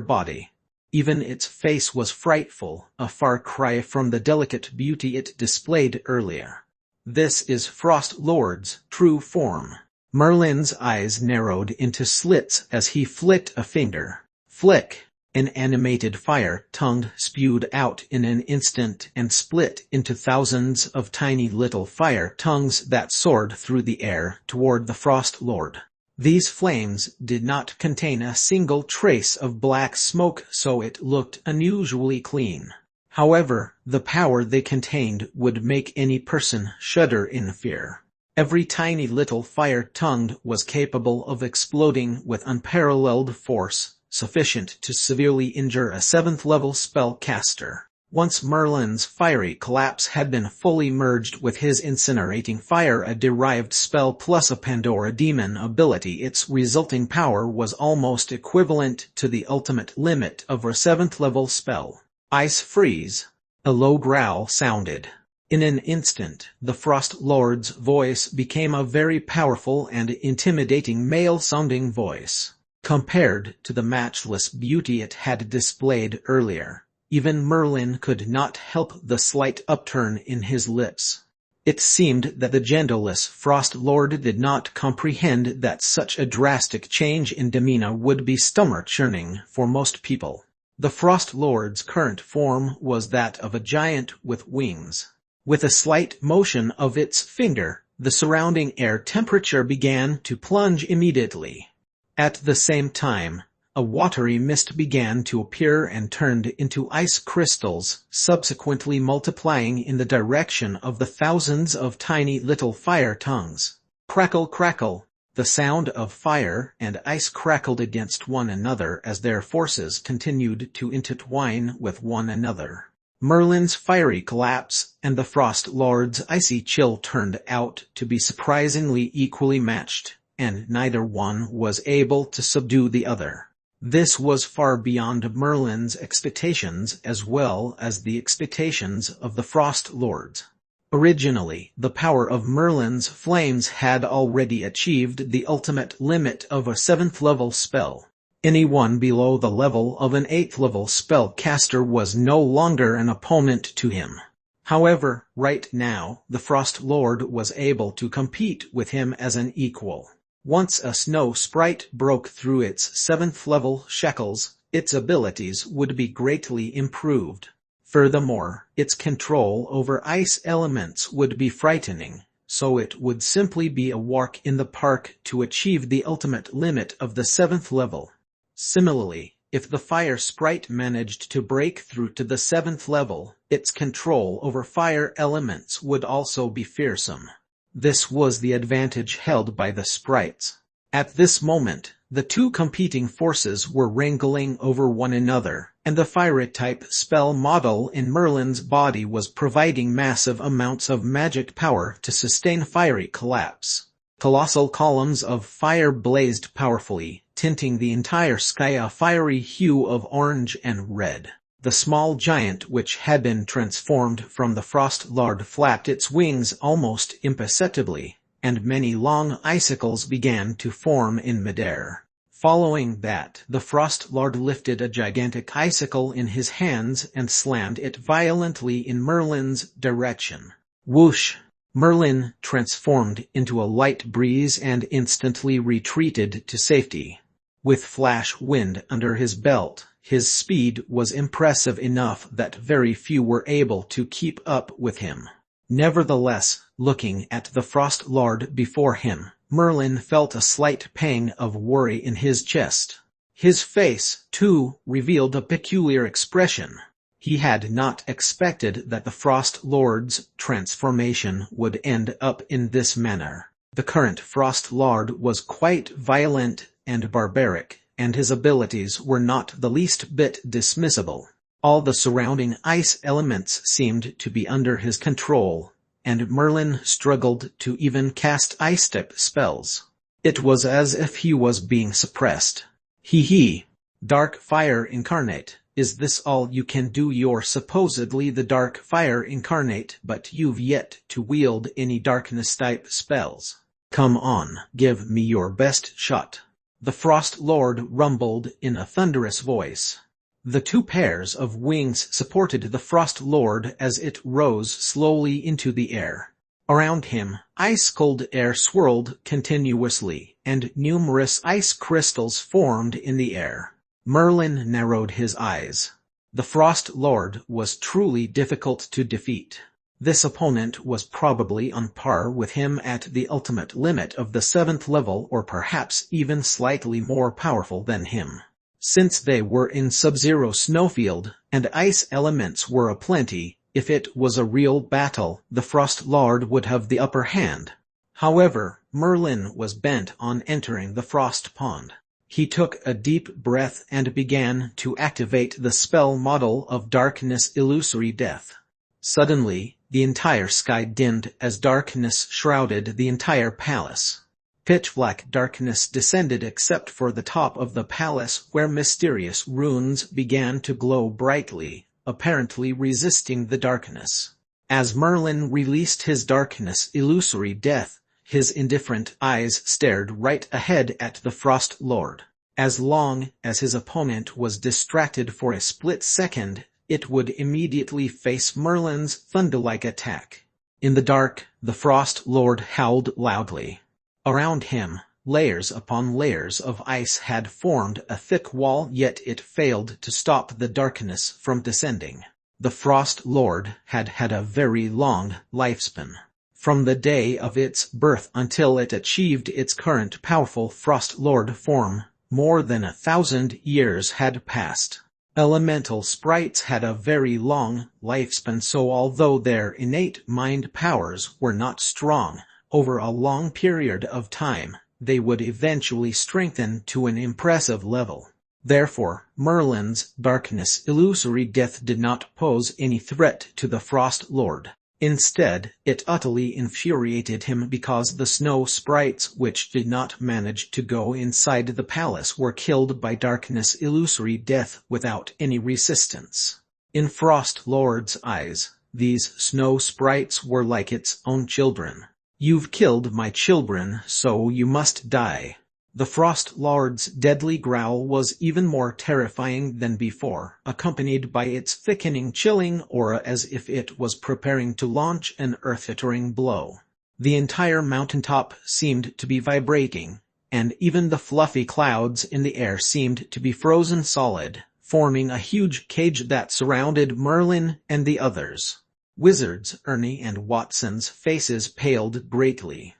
body. Even its face was frightful, a far cry from the delicate beauty it displayed earlier. This is Frost Lord's true form. Merlin's eyes narrowed into slits as he flicked a finger. Flick! An animated fire tongue spewed out in an instant and split into thousands of tiny little fire tongues that soared through the air toward the Frost Lord. These flames did not contain a single trace of black smoke, so it looked unusually clean. However, the power they contained would make any person shudder in fear. Every tiny little fire tongue was capable of exploding with unparalleled force, sufficient to severely injure a 7th-level spellcaster. Once Merlin's fiery collapse had been fully merged with his incinerating fire, a derived spell plus a Pandora demon ability, its resulting power was almost equivalent to the ultimate limit of a 7th-level spell. Ice freeze. A low growl sounded. In an instant, the Frost Lord's voice became a very powerful and intimidating male-sounding voice. Compared to the matchless beauty it had displayed earlier, even Merlin could not help the slight upturn in his lips. It seemed that the gentleless Frost Lord did not comprehend that such a drastic change in demeanor would be stomach-churning for most people. The Frost Lord's current form was that of a giant with wings. With a slight motion of its finger, the surrounding air temperature began to plunge immediately. At the same time, a watery mist began to appear and turned into ice crystals, subsequently multiplying in the direction of the thousands of tiny little fire tongues. Crackle, crackle! The sound of fire and ice crackled against one another as their forces continued to intertwine with one another. Merlin's fiery collapse and the Frost Lord's icy chill turned out to be surprisingly equally matched, and neither one was able to subdue the other. This was far beyond Merlin's expectations as well as the expectations of the Frost Lords. Originally, the power of Merlin's flames had already achieved the ultimate limit of a 7th-level spell. Anyone below the level of an 8th-level spellcaster was no longer an opponent to him. However, right now, the Frost Lord was able to compete with him as an equal. Once a snow sprite broke through its 7th-level shackles, its abilities would be greatly improved. Furthermore, its control over ice elements would be frightening, so it would simply be a walk in the park to achieve the ultimate limit of the 7th level. Similarly, if the fire sprite managed to break through to the 7th level, its control over fire elements would also be fearsome. This was the advantage held by the sprites. At this moment, the two competing forces were wrangling over one another, and the fire-type spell model in Merlin's body was providing massive amounts of magic power to sustain fiery collapse. Colossal columns of fire blazed powerfully, tinting the entire sky a fiery hue of orange and red. The small giant which had been transformed from the Frost Lord flapped its wings almost imperceptibly, and many long icicles began to form in midair. Following that, the Frost Lord lifted a gigantic icicle in his hands and slammed it violently in Merlin's direction. Whoosh! Merlin transformed into a light breeze and instantly retreated to safety. With flash wind under his belt, his speed was impressive enough that very few were able to keep up with him. Nevertheless, looking at the Frost Lord before him, Merlin felt a slight pang of worry in his chest. His face, too, revealed a peculiar expression. He had not expected that the Frost Lord's transformation would end up in this manner. The current Frost Lord was quite violent and barbaric, and his abilities were not the least bit dismissible. All the surrounding ice elements seemed to be under his control, and Merlin struggled to even cast ice-type spells. It was as if he was being suppressed. Hee. Dark Fire Incarnate. Is this all you can do? You're supposedly the Dark Fire Incarnate, but you've yet to wield any darkness-type spells. Come on, give me your best shot. The Frost Lord rumbled in a thunderous voice. The two pairs of wings supported the Frost Lord as it rose slowly into the air. Around him, ice-cold air swirled continuously, and numerous ice crystals formed in the air. Merlin narrowed his eyes. The Frost Lord was truly difficult to defeat. This opponent was probably on par with him at the ultimate limit of the 7th level, or perhaps even slightly more powerful than him. Since they were in Sub-Zero Snowfield, and ice elements were aplenty, if it was a real battle, the Frost Lord would have the upper hand. However, Merlin was bent on entering the Frost Pond. He took a deep breath and began to activate the spell model of Darkness Illusory Death. Suddenly, the entire sky dimmed as darkness shrouded the entire palace. Pitch-black darkness descended except for the top of the palace, where mysterious runes began to glow brightly, apparently resisting the darkness. As Merlin released his Darkness Illusory Death, his indifferent eyes stared right ahead at the Frost Lord. As long as his opponent was distracted for a split second, it would immediately face Merlin's thunder-like attack. In the dark, the Frost Lord howled loudly. Around him, layers upon layers of ice had formed a thick wall, yet it failed to stop the darkness from descending. The Frost Lord had had a very long lifespan. From the day of its birth until it achieved its current powerful Frost Lord form, more than 1,000 years had passed. Elemental sprites had a very long lifespan, so although their innate mind powers were not strong, over a long period of time, they would eventually strengthen to an impressive level. Therefore, Merlin's Darkness Illusory Death did not pose any threat to the Frost Lord. Instead, it utterly infuriated him because the snow sprites which did not manage to go inside the palace were killed by Darkness Illusory Death without any resistance. In Frost Lord's eyes, these snow sprites were like its own children. "You've killed my children, so you must die." The Frost Lord's deadly growl was even more terrifying than before, accompanied by its thickening chilling aura as if it was preparing to launch an earth-shattering blow. The entire mountaintop seemed to be vibrating, and even the fluffy clouds in the air seemed to be frozen solid, forming a huge cage that surrounded Merlin and the others. Wizards Ernie and Watson's faces paled greatly.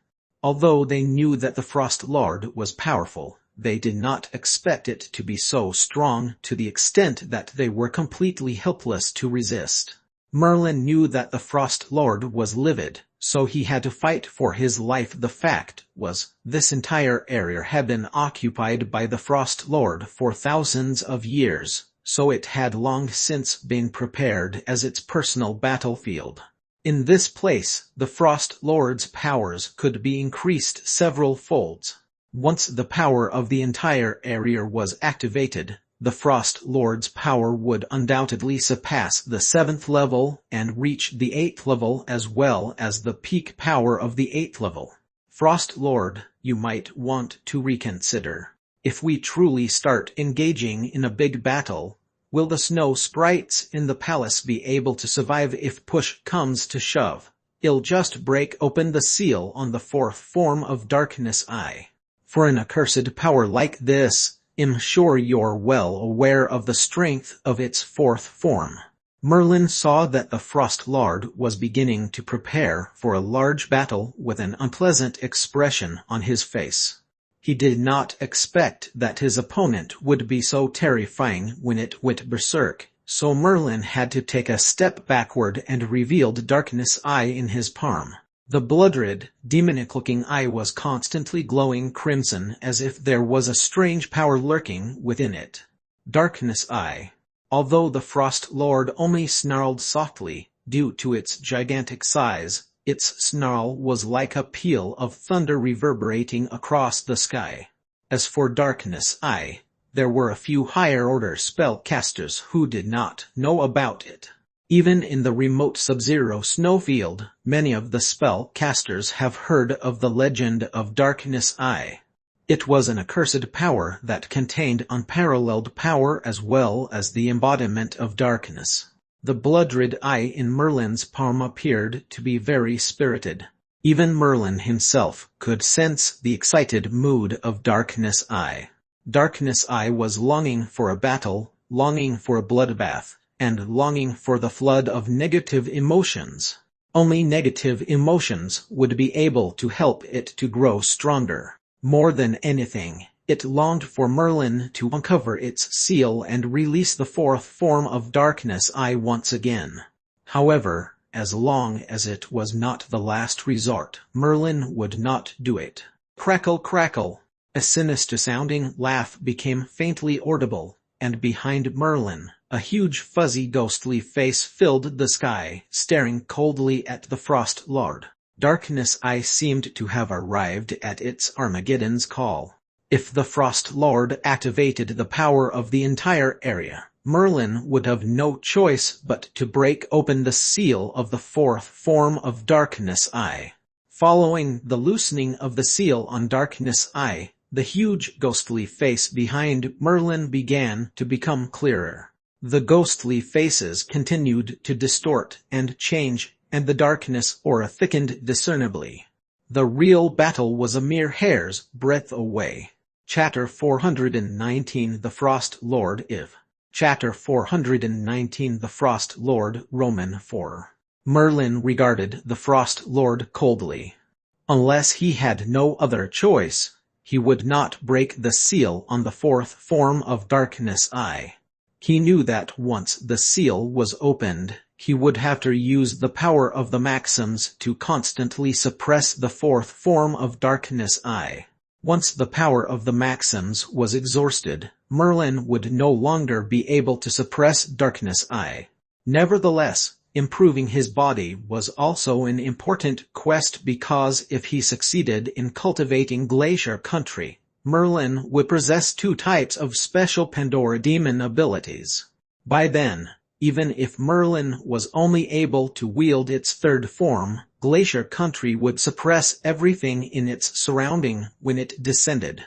Although they knew that the Frost Lord was powerful, they did not expect it to be so strong to the extent that they were completely helpless to resist. Merlin knew that the Frost Lord was livid, so he had to fight for his life. The fact was, this entire area had been occupied by the Frost Lord for thousands of years, so it had long since been prepared as its personal battlefield. In this place, the Frost Lord's powers could be increased several folds. Once the power of the entire area was activated, the Frost Lord's power would undoubtedly surpass the 7th level and reach the 8th level as well as the peak power of the 8th level. Frost Lord, you might want to reconsider. If we truly start engaging in a big battle, will the snow sprites in the palace be able to survive if push comes to shove? I'll just break open the seal on the 4th form of Darkness Eye. For an accursed power like this, I'm sure you're well aware of the strength of its 4th form. Merlin saw that the Frost Lord was beginning to prepare for a large battle with an unpleasant expression on his face. He did not expect that his opponent would be so terrifying when it went berserk, so Merlin had to take a step backward and revealed Darkness Eye in his palm. The blood-red, demonic-looking eye was constantly glowing crimson as if there was a strange power lurking within it. Darkness Eye. Although the Frost Lord only snarled softly, due to its gigantic size, its snarl was like a peal of thunder reverberating across the sky. As for Darkness Eye, there were a few higher-order spellcasters who did not know about it. Even in the remote Sub-Zero snowfield, many of the spellcasters have heard of the legend of Darkness Eye. It was an accursed power that contained unparalleled power as well as the embodiment of darkness. The blood-red eye in Merlin's palm appeared to be very spirited. Even Merlin himself could sense the excited mood of Darkness Eye. Darkness Eye was longing for a battle, longing for a bloodbath, and longing for the flood of negative emotions. Only negative emotions would be able to help it to grow stronger. More than anything, it longed for Merlin to uncover its seal and release the 4th form of Darkness Eye once again. However, as long as it was not the last resort, Merlin would not do it. Crackle, crackle. A sinister-sounding laugh became faintly audible, and behind Merlin, a huge fuzzy ghostly face filled the sky, staring coldly at the Frost Lord. Darkness Eye seemed to have arrived at its Armageddon's call. If the Frost Lord activated the power of the entire area, Merlin would have no choice but to break open the seal of the 4th form of Darkness Eye. Following the loosening of the seal on Darkness Eye, the huge ghostly face behind Merlin began to become clearer. The ghostly faces continued to distort and change, and the darkness aura thickened discernibly. The real battle was a mere hair's breadth away. Chapter 419 The Frost Lord If. Chapter 419 The Frost Lord Roman 4. Merlin regarded the Frost Lord coldly. Unless he had no other choice, he would not break the seal on the 4th form of Darkness Eye. He knew that once the seal was opened, he would have to use the power of the Maxims to constantly suppress the 4th form of Darkness Eye. Once the power of the Maxims was exhausted, Merlin would no longer be able to suppress Darkness Eye. Nevertheless, improving his body was also an important quest because if he succeeded in cultivating Glacier Country, Merlin would possess 2 types of special Pandora demon abilities. By then, even if Merlin was only able to wield its 3rd form, Glacier Country would suppress everything in its surrounding when it descended.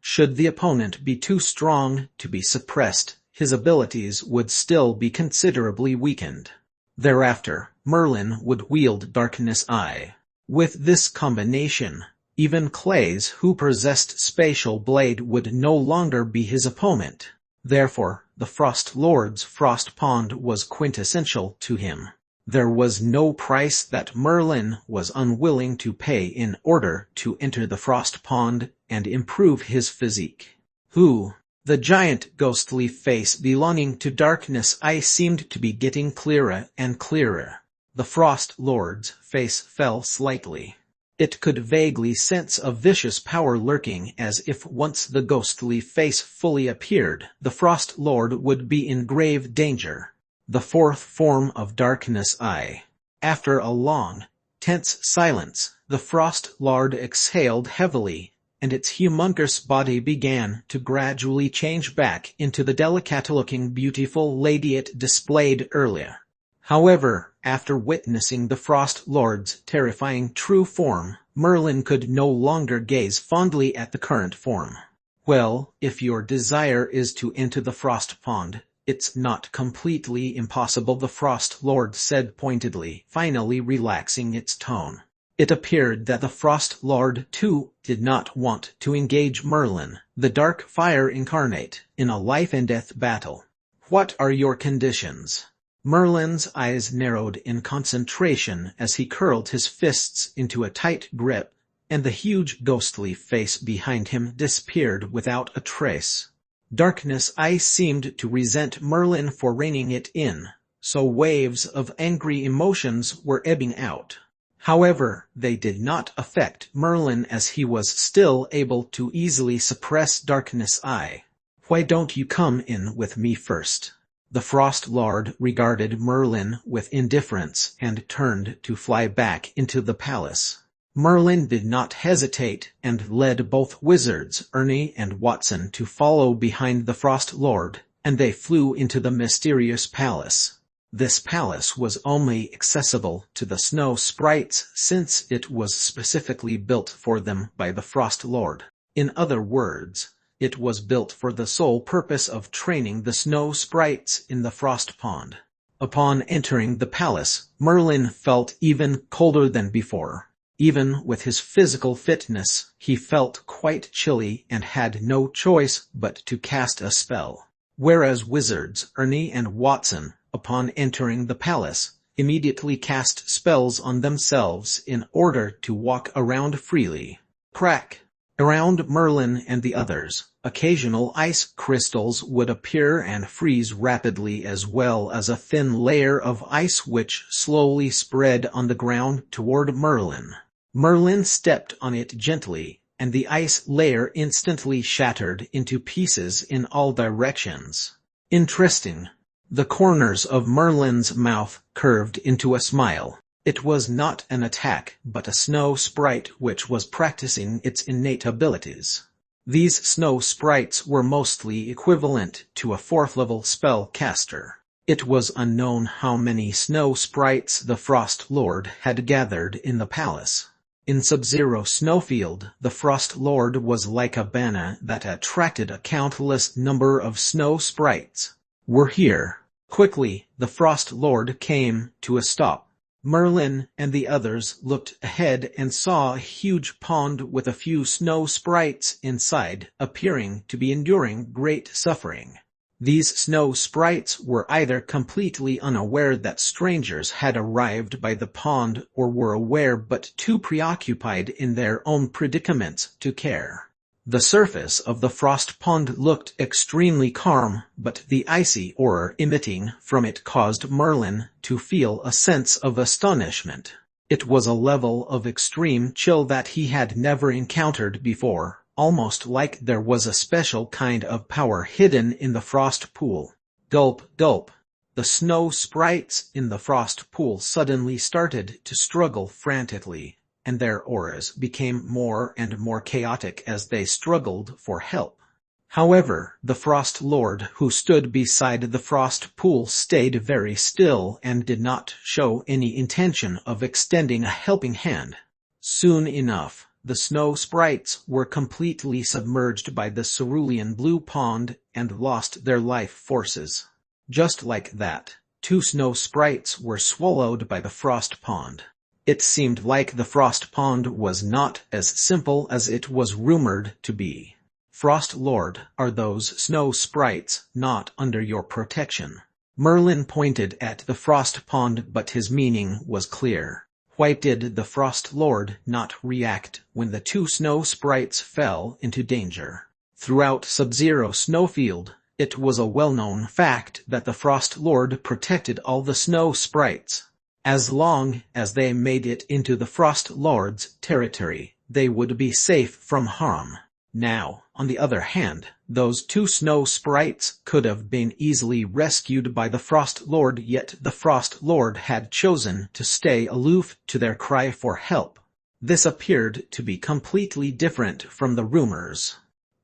Should the opponent be too strong to be suppressed, his abilities would still be considerably weakened. Thereafter, Merlin would wield Darkness Eye. With this combination, even Clays who possessed Spatial Blade would no longer be his opponent. Therefore, the Frost Lord's Frost Pond was quintessential to him. There was no price that Merlin was unwilling to pay in order to enter the Frost Pond and improve his physique. Who? The giant ghostly face belonging to Darkness Eye seemed to be getting clearer and clearer. The Frost Lord's face fell slightly. It could vaguely sense a vicious power lurking as if once the ghostly face fully appeared, the Frost Lord would be in grave danger. The 4th form of Darkness Eye. After a long, tense silence, the Frost Lord exhaled heavily, and its humongous body began to gradually change back into the delicate-looking beautiful lady it displayed earlier. However, after witnessing the Frost Lord's terrifying true form, Merlin could no longer gaze fondly at the current form. Well, if your desire is to enter the Frost Pond, it's not completely impossible, the Frost Lord said pointedly, finally relaxing its tone. It appeared that the Frost Lord, too, did not want to engage Merlin, the dark fire incarnate, in a life-and-death battle. What are your conditions? Merlin's eyes narrowed in concentration as he curled his fists into a tight grip, and the huge ghostly face behind him disappeared without a trace. Darkness Eye seemed to resent Merlin for reining it in, so waves of angry emotions were ebbing out. However, they did not affect Merlin as he was still able to easily suppress Darkness Eye. Why don't you come in with me first? The Frost Lord regarded Merlin with indifference and turned to fly back into the palace. Merlin did not hesitate and led both wizards, Ernie and Watson, to follow behind the Frost Lord, and they flew into the mysterious palace. This palace was only accessible to the snow sprites since it was specifically built for them by the Frost Lord. In other words, it was built for the sole purpose of training the snow sprites in the Frost Pond. Upon entering the palace, Merlin felt even colder than before. Even with his physical fitness, he felt quite chilly and had no choice but to cast a spell. Whereas wizards, Ernie and Watson, upon entering the palace, immediately cast spells on themselves in order to walk around freely. Crack! Around Merlin and the others, occasional ice crystals would appear and freeze rapidly, as well as a thin layer of ice which slowly spread on the ground toward Merlin. Merlin stepped on it gently, and the ice layer instantly shattered into pieces in all directions. Interesting. The corners of Merlin's mouth curved into a smile. It was not an attack, but a snow sprite which was practicing its innate abilities. These snow sprites were mostly equivalent to a 4th-level spell caster. It was unknown how many snow sprites the Frost Lord had gathered in the palace. In Sub-Zero Snowfield, the Frost Lord was like a banner that attracted a countless number of snow sprites. We're here. Quickly, the Frost Lord came to a stop. Merlin and the others looked ahead and saw a huge pond with a few snow sprites inside, appearing to be enduring great suffering. These snow sprites were either completely unaware that strangers had arrived by the pond or were aware but too preoccupied in their own predicaments to care. The surface of the frost pond looked extremely calm, but the icy aura emitting from it caused Merlin to feel a sense of astonishment. It was a level of extreme chill that he had never encountered before, almost like there was a special kind of power hidden in the frost pool. Gulp, gulp. The snow sprites in the frost pool suddenly started to struggle frantically, and their auras became more and more chaotic as they struggled for help. However, the Frost Lord who stood beside the frost pool stayed very still and did not show any intention of extending a helping hand. Soon enough, the snow sprites were completely submerged by the cerulean blue pond and lost their life forces. Just like that, 2 snow sprites were swallowed by the frost pond. It seemed like the frost pond was not as simple as it was rumored to be. Frost Lord, are those snow sprites not under your protection? Merlin pointed at the frost pond, but his meaning was clear. Why did the Frost Lord not react when the 2 snow sprites fell into danger? Throughout Sub-Zero Snowfield, it was a well-known fact that the Frost Lord protected all the snow sprites. As long as they made it into the Frost Lord's territory, they would be safe from harm. Now, on the other hand, those two snow sprites could have been easily rescued by the Frost Lord, yet the Frost Lord had chosen to stay aloof to their cry for help. This appeared to be completely different from the rumors.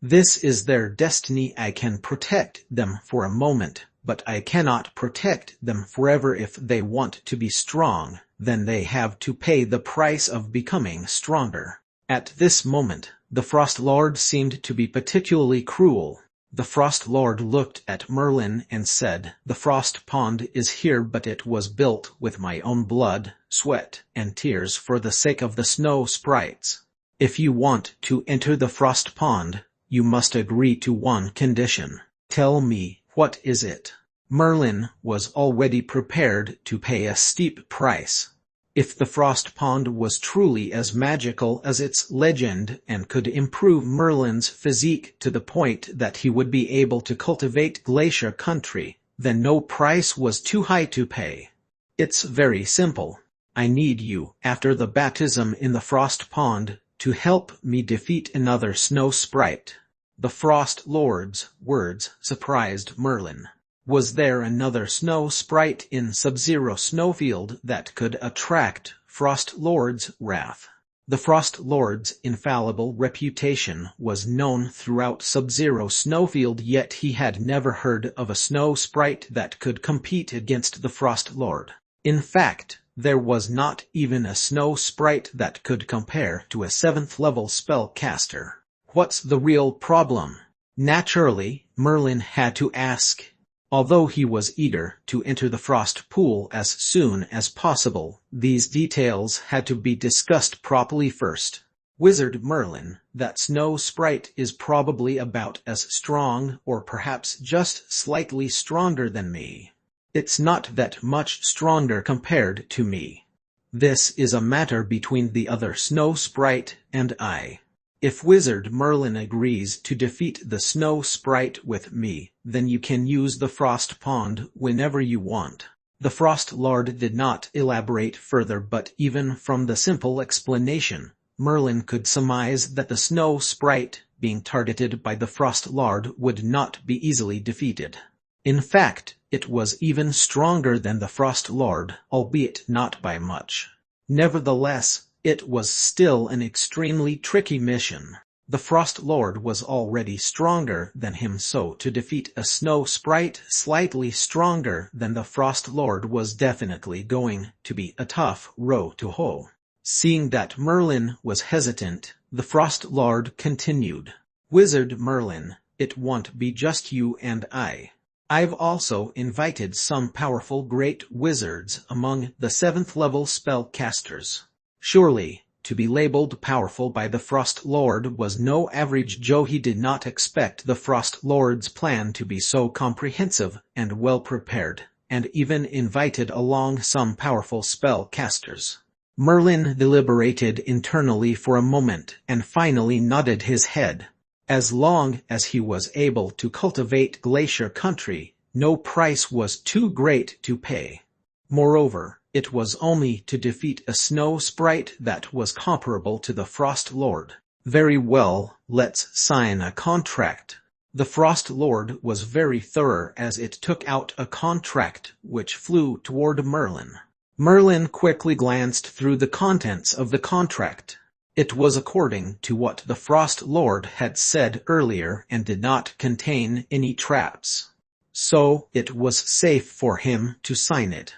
This is their destiny. I can protect them for a moment, but I cannot protect them forever. If they want to be strong, then they have to pay the price of becoming stronger. At this moment, the Frost Lord seemed to be particularly cruel. The Frost Lord looked at Merlin and said, "The Frost Pond is here, but it was built with my own blood, sweat, and tears for the sake of the snow sprites. If you want to enter the Frost Pond, you must agree to one condition. Tell me, what is it?" Merlin was already prepared to pay a steep price. If the Frost Pond was truly as magical as its legend and could improve Merlin's physique to the point that he would be able to cultivate glacier country, then no price was too high to pay. It's very simple. I need you, after the baptism in the Frost Pond, to help me defeat another snow sprite. The Frost Lord's words surprised Merlin. Was there another snow sprite in Sub-Zero Snowfield that could attract Frost Lord's wrath? The Frost Lord's infallible reputation was known throughout Sub-Zero Snowfield, yet he had never heard of a snow sprite that could compete against the Frost Lord. In fact, there was not even a snow sprite that could compare to a 7th-level spellcaster. What's the real problem? Naturally, Merlin had to ask. Although he was eager to enter the frost pool as soon as possible, these details had to be discussed properly first. Wizard Merlin, that snow sprite is probably about as strong, or perhaps just slightly stronger than me. It's not that much stronger compared to me. This is a matter between the other snow sprite and I. If Wizard Merlin agrees to defeat the snow sprite with me, then you can use the Frost Pond whenever you want. The Frost Lord did not elaborate further, but even from the simple explanation, Merlin could surmise that the snow sprite, being targeted by the Frost Lord, would not be easily defeated. In fact, it was even stronger than the Frost Lord, albeit not by much. Nevertheless, it was still an extremely tricky mission. The Frost Lord was already stronger than him, so to defeat a snow sprite slightly stronger than the Frost Lord was definitely going to be a tough row to hoe. Seeing that Merlin was hesitant, the Frost Lord continued. "Wizard Merlin, it won't be just you and I. I've also invited some powerful great wizards among the 7th-level spellcasters. Surely, to be labeled powerful by the Frost Lord was no average Joe. He did not expect the Frost Lord's plan to be so comprehensive and well-prepared, and even invited along some powerful spellcasters. Merlin deliberated internally for a moment and finally nodded his head. As long as he was able to cultivate glacier country, no price was too great to pay. Moreover, it was only to defeat a snow sprite that was comparable to the Frost Lord. Very well, let's sign a contract. The Frost Lord was very thorough as it took out a contract which flew toward Merlin. Merlin quickly glanced through the contents of the contract. It was according to what the Frost Lord had said earlier and did not contain any traps. So it was safe for him to sign it.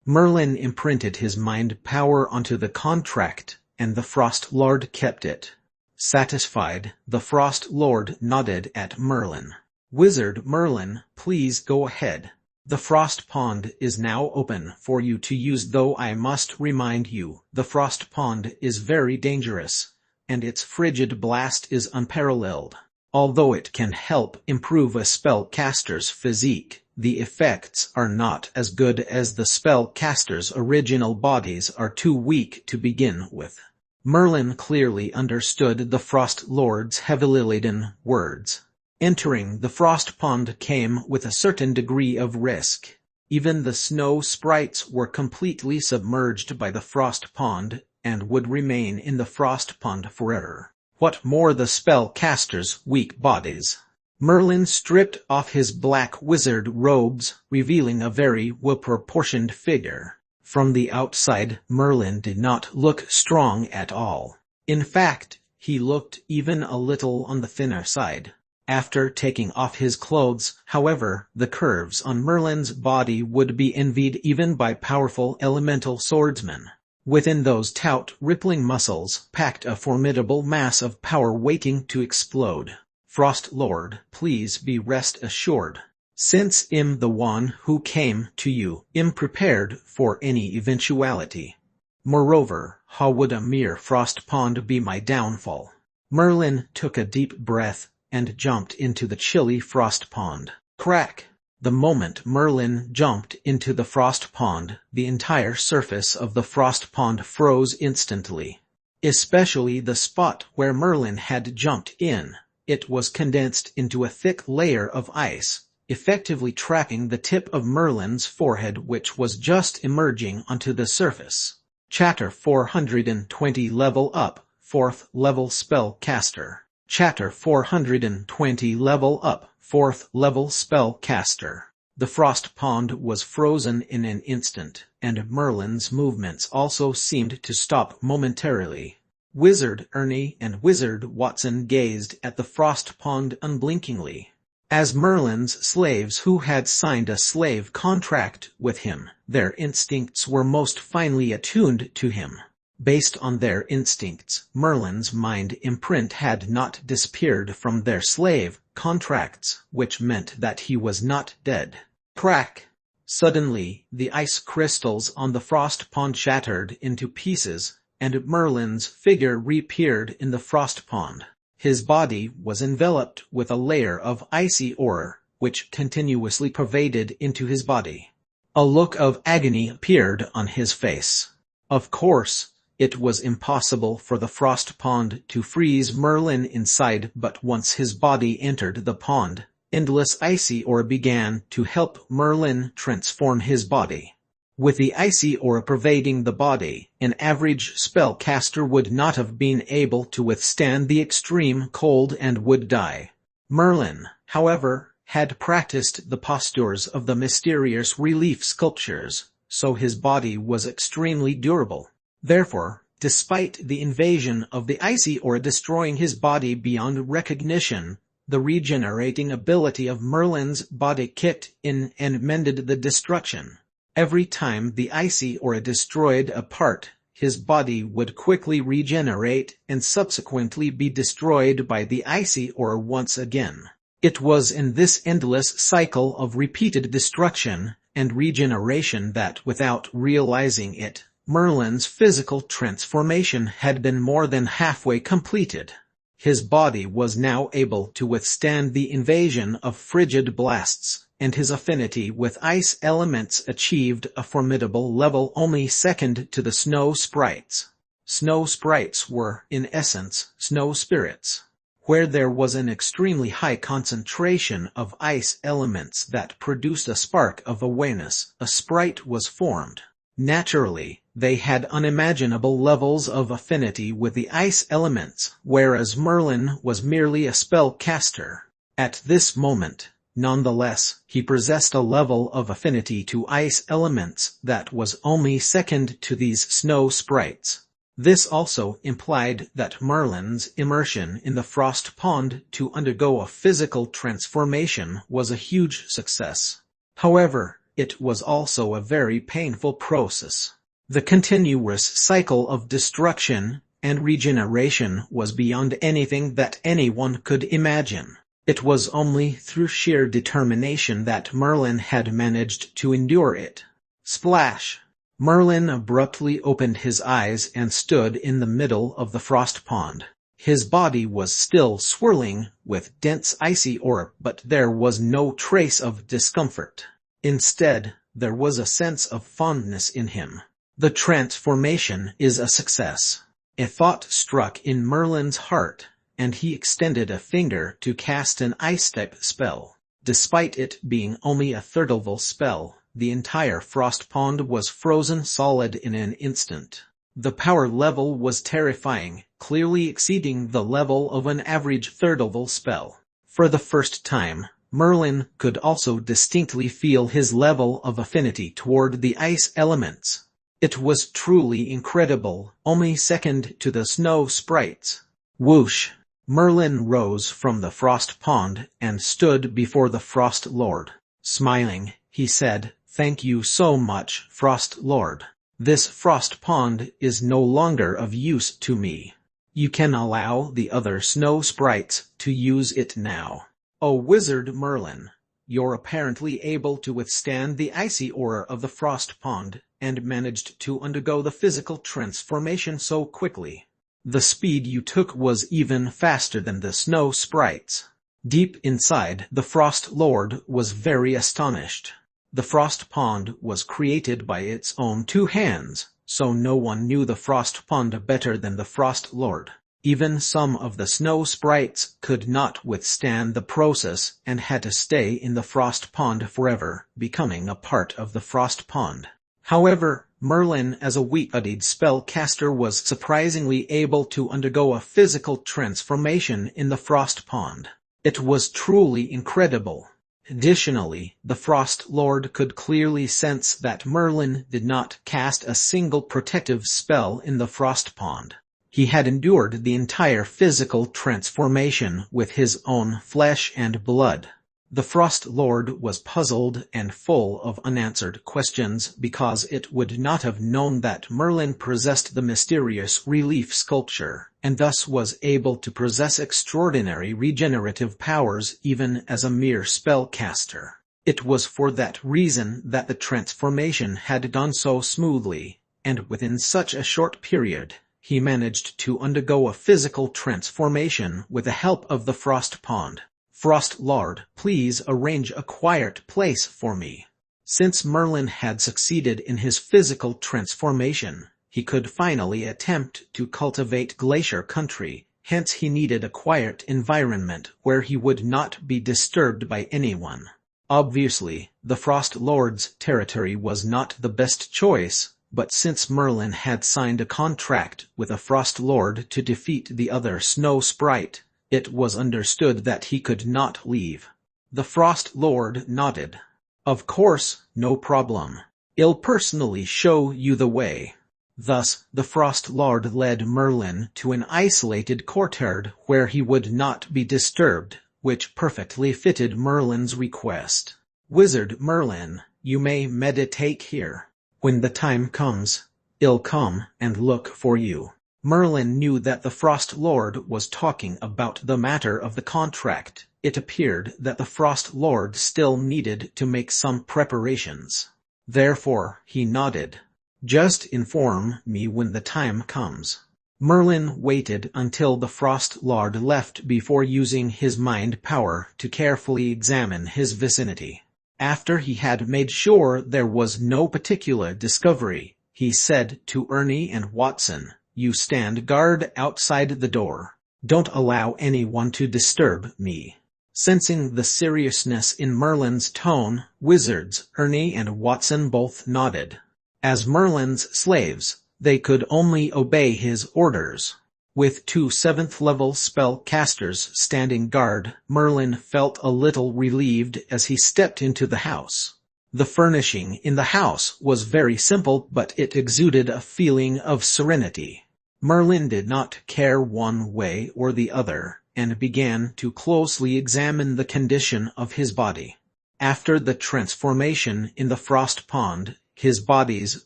Merlin imprinted his mind power onto the contract, and the Frost Lord kept it. Satisfied, the Frost Lord nodded at Merlin. "Wizard Merlin, please go ahead. The Frost Pond is now open for you to use, though I must remind you, the Frost Pond is very dangerous, and its frigid blast is unparalleled. Although it can help improve a spellcaster's physique, the effects are not as good as the spellcaster's original bodies are too weak to begin with." Merlin clearly understood the Frost Lord's heavily laden words. Entering the Frost Pond came with a certain degree of risk. Even the snow sprites were completely submerged by the Frost Pond, and would remain in the Frost Pond forever. What more the spellcasters' weak bodies? Merlin stripped off his black wizard robes, revealing a very well-proportioned figure. From the outside, Merlin did not look strong at all. In fact, he looked even a little on the thinner side. After taking off his clothes, however, the curves on Merlin's body would be envied even by powerful elemental swordsmen. Within those taut, rippling muscles packed a formidable mass of power waiting to explode. Frost Lord, please be rest assured. Since I'm the one who came to you, I'm prepared for any eventuality. Moreover, how would a mere frost pond be my downfall? Merlin took a deep breath and jumped into the chilly frost pond. Crack! The moment Merlin jumped into the frost pond, the entire surface of the frost pond froze instantly. Especially the spot where Merlin had jumped in. It was condensed into a thick layer of ice, effectively trapping the tip of Merlin's forehead, which was just emerging onto the surface. Chapter 420 Level Up, 4th Level Spellcaster. Chapter 420 Level Up, 4th Level Spellcaster. The frost pond was frozen in an instant, and Merlin's movements also seemed to stop momentarily. Wizard Ernie and Wizard Watson gazed at the frost pond unblinkingly. As Merlin's slaves who had signed a slave contract with him, their instincts were most finely attuned to him. Based on their instincts, Merlin's mind imprint had not disappeared from their slave contracts, which meant that he was not dead. Crack! Suddenly, the ice crystals on the frost pond shattered into pieces, and Merlin's figure reappeared in the frost pond. His body was enveloped with a layer of icy aura, which continuously pervaded into his body. A look of agony appeared on his face. Of course, it was impossible for the frost pond to freeze Merlin inside, but once his body entered the pond, endless icy aura began to help Merlin transform his body. With the icy aura pervading the body, an average spellcaster would not have been able to withstand the extreme cold and would die. Merlin, however, had practiced the postures of the mysterious relief sculptures, so his body was extremely durable. Therefore, despite the invasion of the icy aura destroying his body beyond recognition, the regenerating ability of Merlin's body kicked in and mended the destruction. Every time the icy aura destroyed a part, his body would quickly regenerate and subsequently be destroyed by the icy aura once again. It was in this endless cycle of repeated destruction and regeneration that, without realizing it, Merlin's physical transformation had been more than halfway completed. His body was now able to withstand the invasion of frigid blasts, and his affinity with ice elements achieved a formidable level only second to the snow sprites. Snow sprites were, in essence, snow spirits. Where there was an extremely high concentration of ice elements that produced a spark of awareness, a sprite was formed. Naturally, they had unimaginable levels of affinity with the ice elements, whereas Merlin was merely a spellcaster. At this moment, nonetheless, he possessed a level of affinity to ice elements that was only second to these snow sprites. This also implied that Merlin's immersion in the frost pond to undergo a physical transformation was a huge success. However, it was also a very painful process. The continuous cycle of destruction and regeneration was beyond anything that anyone could imagine. It was only through sheer determination that Merlin had managed to endure it. Splash! Merlin abruptly opened his eyes and stood in the middle of the frost pond. His body was still swirling with dense icy aura, but there was no trace of discomfort. Instead, there was a sense of fondness in him. The transformation is a success. A thought struck in Merlin's heart, and he extended a finger to cast an ice-type spell. Despite it being only a third-level spell, the entire frost pond was frozen solid in an instant. The power level was terrifying, clearly exceeding the level of an average third-level spell. For the first time, Merlin could also distinctly feel his level of affinity toward the ice elements. It was truly incredible, only second to the snow sprites. Whoosh! Merlin rose from the frost pond and stood before the Frost Lord. Smiling, he said, "Thank you so much, Frost Lord. This frost pond is no longer of use to me. You can allow the other snow sprites to use it now." "Oh, Wizard Merlin, you're apparently able to withstand the icy aura of the frost pond, and managed to undergo the physical transformation so quickly. The speed you took was even faster than the snow sprites." Deep inside, the Frost Lord was very astonished. The frost pond was created by its own two hands, so no one knew the frost pond better than the Frost Lord. Even some of the snow sprites could not withstand the process and had to stay in the frost pond forever, becoming a part of the frost pond. However, Merlin, as a weak-bodied spellcaster, was surprisingly able to undergo a physical transformation in the frost pond. It was truly incredible. Additionally, the Frost Lord could clearly sense that Merlin did not cast a single protective spell in the frost pond. He had endured the entire physical transformation with his own flesh and blood. The Frost Lord was puzzled and full of unanswered questions because it would not have known that Merlin possessed the mysterious relief sculpture, and thus was able to possess extraordinary regenerative powers even as a mere spellcaster. It was for that reason that the transformation had gone so smoothly, and within such a short period, he managed to undergo a physical transformation with the help of the frost pond. "Frost Lord, please arrange a quiet place for me." Since Merlin had succeeded in his physical transformation, he could finally attempt to cultivate Glacier Country, hence he needed a quiet environment where he would not be disturbed by anyone. Obviously, the Frost Lord's territory was not the best choice, but since Merlin had signed a contract with a Frost Lord to defeat the other Snow Sprite, it was understood that he could not leave. The Frost Lord nodded. "Of course, no problem. I'll personally show you the way." Thus, the Frost Lord led Merlin to an isolated courtyard where he would not be disturbed, which perfectly fitted Merlin's request. "Wizard Merlin, you may meditate here. When the time comes, I'll come and look for you." Merlin knew that the Frost Lord was talking about the matter of the contract. It appeared that the Frost Lord still needed to make some preparations. Therefore, he nodded. "Just inform me when the time comes." Merlin waited until the Frost Lord left before using his mind power to carefully examine his vicinity. After he had made sure there was no particular discovery, he said to Ernie and Watson, "You stand guard outside the door. Don't allow anyone to disturb me." Sensing the seriousness in Merlin's tone, wizards Ernie and Watson both nodded. As Merlin's slaves, they could only obey his orders. With two 7th-level spellcasters standing guard, Merlin felt a little relieved as he stepped into the house. The furnishing in the house was very simple, but it exuded a feeling of serenity. Merlin did not care one way or the other, and began to closely examine the condition of his body. After the transformation in the frost pond, his body's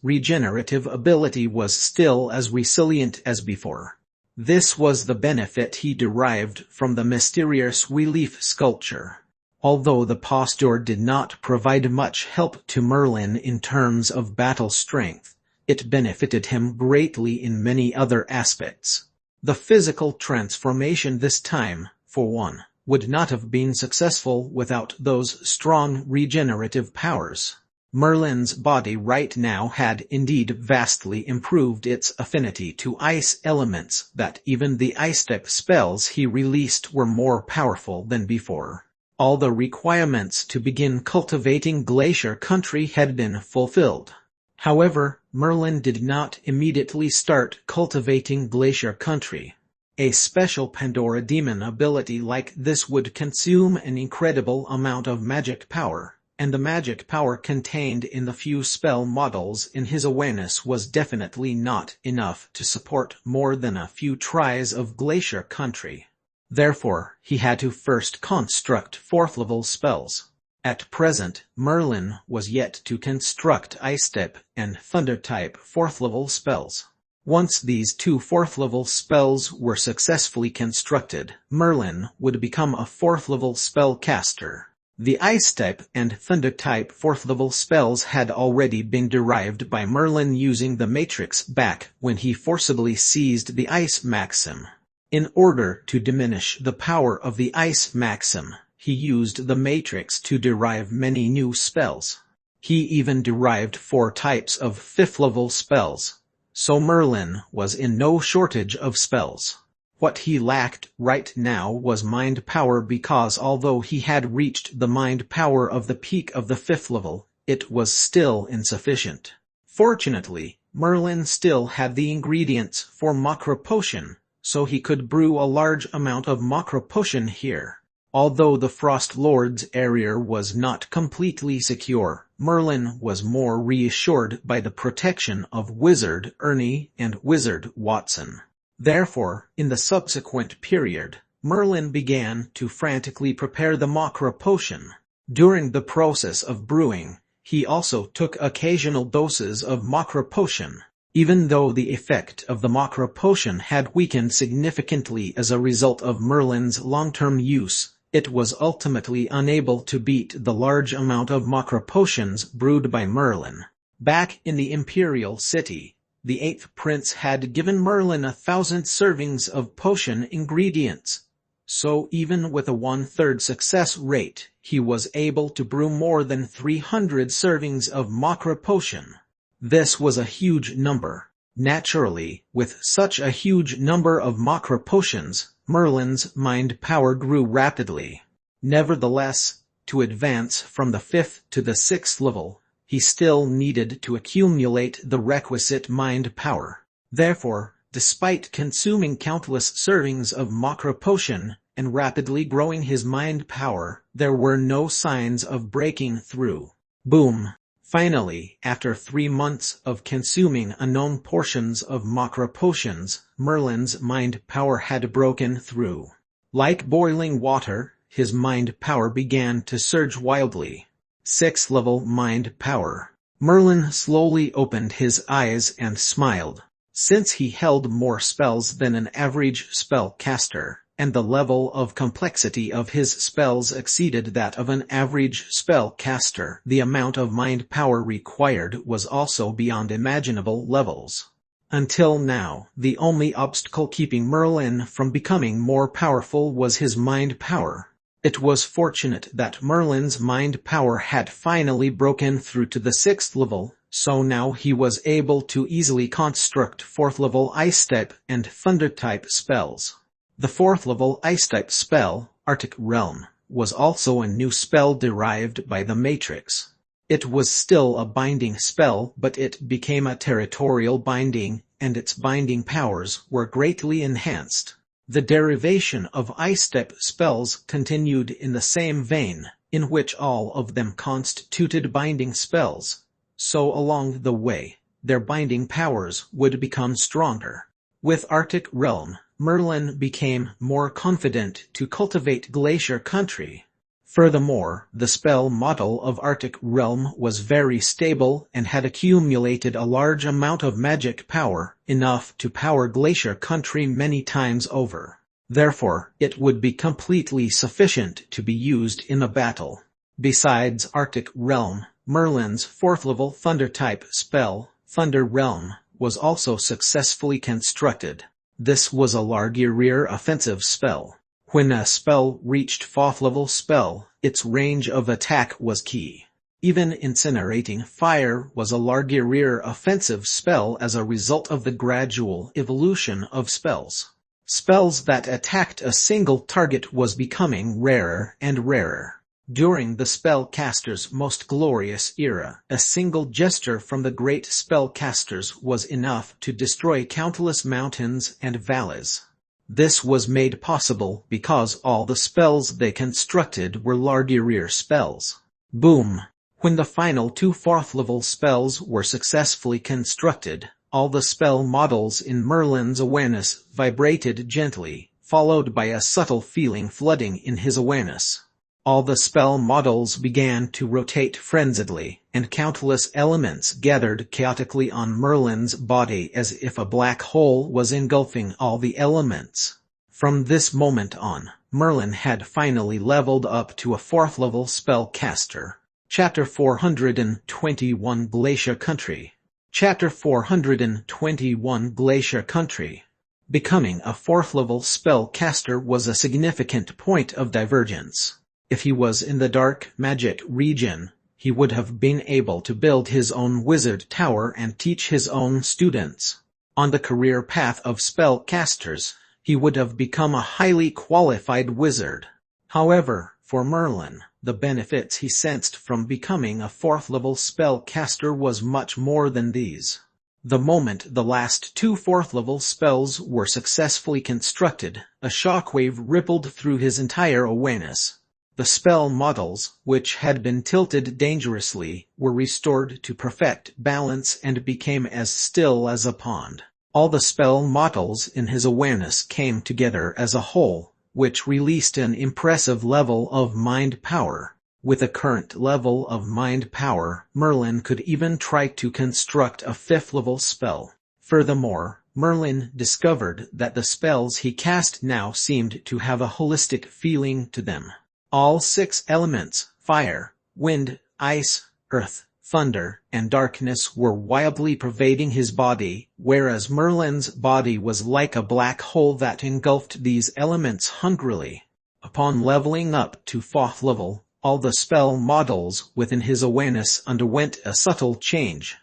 regenerative ability was still as resilient as before. This was the benefit he derived from the mysterious relief sculpture. Although the posture did not provide much help to Merlin in terms of battle strength, it benefited him greatly in many other aspects. The physical transformation this time, for one, would not have been successful without those strong regenerative powers. Merlin's body right now had indeed vastly improved its affinity to ice elements, that even the ice-type spells he released were more powerful than before. All the requirements to begin cultivating Glacier Country had been fulfilled. However, Merlin did not immediately start cultivating Glacier Country. A special Pandora Demon ability like this would consume an incredible amount of magic power, and the magic power contained in the few spell models in his awareness was definitely not enough to support more than a few tries of Glacier Country. Therefore, he had to first construct 4th-level spells. At present, Merlin was yet to construct Ice-type and Thunder-type 4th-level spells. Once these two 4th-level spells were successfully constructed, Merlin would become a 4th-level spellcaster. The Ice-type and Thunder-type 4th-level spells had already been derived by Merlin using the Matrix back when he forcibly seized the Ice Maxim. In order to diminish the power of the Ice Maxim, he used the Matrix to derive many new spells. He even derived 4 types of 5th-level spells. So Merlin was in no shortage of spells. What he lacked right now was mind power because although he had reached the mind power of the peak of the 5th level, it was still insufficient. Fortunately, Merlin still had the ingredients for Macro Potion, so he could brew a large amount of Macro Potion here. Although the Frost Lord's area was not completely secure, Merlin was more reassured by the protection of Wizard Ernie and Wizard Watson. Therefore, in the subsequent period, Merlin began to frantically prepare the Macro Potion. During the process of brewing, he also took occasional doses of Macro Potion. Even though the effect of the Macro Potion had weakened significantly as a result of Merlin's long-term use, it was ultimately unable to beat the large amount of Macro Potions brewed by Merlin. Back in the Imperial City, the 8th Prince had given Merlin 1,000 servings of potion ingredients. So even with a 1/3 success rate, he was able to brew more than 300 servings of Macro Potion. This was a huge number. Naturally, with such a huge number of Macro Potions, Merlin's mind power grew rapidly. Nevertheless, to advance from the 5th to the 6th level, he still needed to accumulate the requisite mind power. Therefore, despite consuming countless servings of Macro Potion and rapidly growing his mind power, there were no signs of breaking through. Boom! Finally, after 3 months of consuming unknown portions of Macro Potions, Merlin's mind power had broken through. Like boiling water, his mind power began to surge wildly. 6th level mind power. Merlin slowly opened his eyes and smiled. Since he held more spells than an average spellcaster, and the level of complexity of his spells exceeded that of an average spellcaster, the amount of mind power required was also beyond imaginable levels. Until now, the only obstacle keeping Merlin from becoming more powerful was his mind power. It was fortunate that Merlin's mind power had finally broken through to the 6th level, so now he was able to easily construct 4th level Ice-type and Thunder-type spells. The 4th level Ice-type spell, Arctic Realm, was also a new spell derived by the Matrix. It was still a binding spell, but it became a territorial binding, and its binding powers were greatly enhanced. The derivation of Ice-type spells continued in the same vein, in which all of them constituted binding spells. So along the way, their binding powers would become stronger. With Arctic Realm, Merlin became more confident to cultivate Glacier Country. Furthermore, the spell model of Arctic Realm was very stable and had accumulated a large amount of magic power, enough to power Glacier Country many times over. Therefore, it would be completely sufficient to be used in a battle. Besides Arctic Realm, Merlin's 4th level Thunder-type spell, Thunder Realm, was also successfully constructed. This was a large-area offensive spell. When a spell reached 4th level spell, its range of attack was key. Even incinerating fire was a large-area offensive spell as a result of the gradual evolution of spells. Spells that attacked a single target was becoming rarer and rarer. During the spellcaster's most glorious era, a single gesture from the great spellcasters was enough to destroy countless mountains and valleys. This was made possible because all the spells they constructed were Lardirir spells. Boom! When the final two fourth-level spells were successfully constructed, all the spell models in Merlin's awareness vibrated gently, followed by a subtle feeling flooding in his awareness. All the spell models began to rotate frenziedly, and countless elements gathered chaotically on Merlin's body as if a black hole was engulfing all the elements. From this moment on, Merlin had finally leveled up to a fourth-level spellcaster. Chapter 421 Glacier Country. Chapter 421 Glacier Country. Becoming a fourth-level spellcaster was a significant point of divergence. If he was in the dark magic region, he would have been able to build his own wizard tower and teach his own students. On the career path of spellcasters, he would have become a highly qualified wizard. However, for Merlin, the benefits he sensed from becoming a fourth-level spellcaster was much more than these. The moment the last two fourth-level spells were successfully constructed, a shockwave rippled through his entire awareness. The spell models, which had been tilted dangerously, were restored to perfect balance and became as still as a pond. All the spell models in his awareness came together as a whole, which released an impressive level of mind power. With a current level of mind power, Merlin could even try to construct a fifth-level spell. Furthermore, Merlin discovered that the spells he cast now seemed to have a holistic feeling to them. All 6 elements, fire, wind, ice, earth, thunder, and darkness were wildly pervading his body, whereas Merlin's body was like a black hole that engulfed these elements hungrily. Upon leveling up to 4th level, all the spell models within his awareness underwent a subtle change.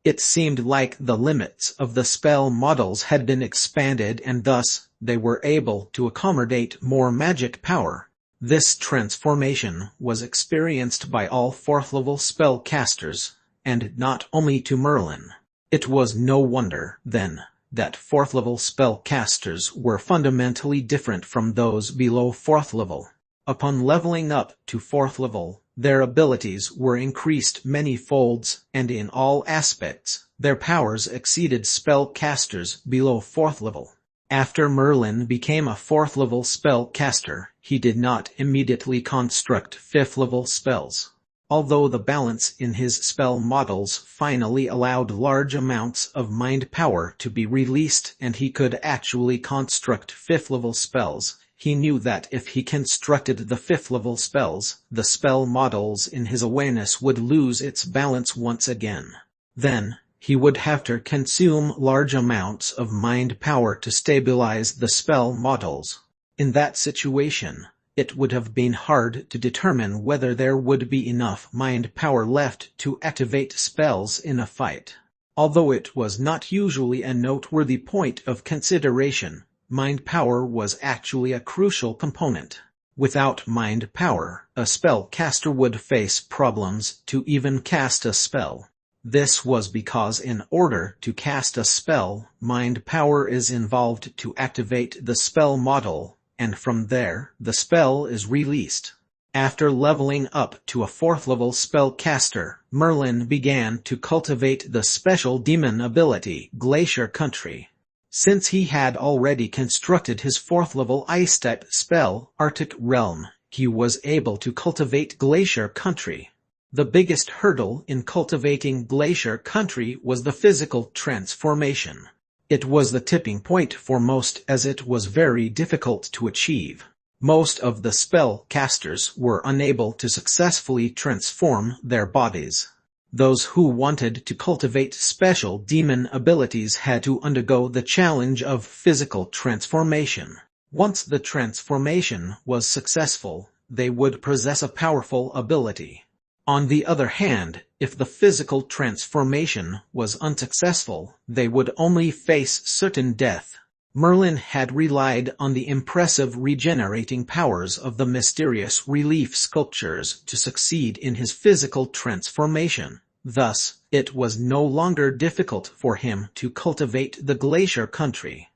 It seemed like the limits of the spell models had been expanded and thus, they were able to accommodate more magic power. This transformation was experienced by all 4th-level spellcasters, and not only to Merlin. It was no wonder, then, that 4th-level spellcasters were fundamentally different from those below 4th level. Upon leveling up to 4th level, their abilities were increased many folds, and in all aspects, their powers exceeded spellcasters below 4th level. After Merlin became a 4th-level spellcaster, he did not immediately construct 5th-level spells. Although the balance in his spell models finally allowed large amounts of mind power to be released and he could actually construct 5th-level spells, he knew that if he constructed the 5th-level spells, the spell models in his awareness would lose its balance once again. Then, he would have to consume large amounts of mind power to stabilize the spell models. In that situation, it would have been hard to determine whether there would be enough mind power left to activate spells in a fight. Although it was not usually a noteworthy point of consideration, mind power was actually a crucial component. Without mind power, a spellcaster would face problems to even cast a spell. This was because in order to cast a spell, mind power is involved to activate the spell model, and from there, the spell is released. After leveling up to a 4th-level spellcaster, Merlin began to cultivate the special demon ability, Glacier Country. Since he had already constructed his 4th-level ice-type spell, Arctic Realm, he was able to cultivate Glacier Country. The biggest hurdle in cultivating Glacier Country was the physical transformation. It was the tipping point for most as it was very difficult to achieve. Most of the spell casters were unable to successfully transform their bodies. Those who wanted to cultivate special demon abilities had to undergo the challenge of physical transformation. Once the transformation was successful, they would possess a powerful ability. On the other hand, if the physical transformation was unsuccessful, they would only face certain death. Merlin had relied on the impressive regenerating powers of the mysterious relief sculptures to succeed in his physical transformation. Thus, it was no longer difficult for him to cultivate the glacier country.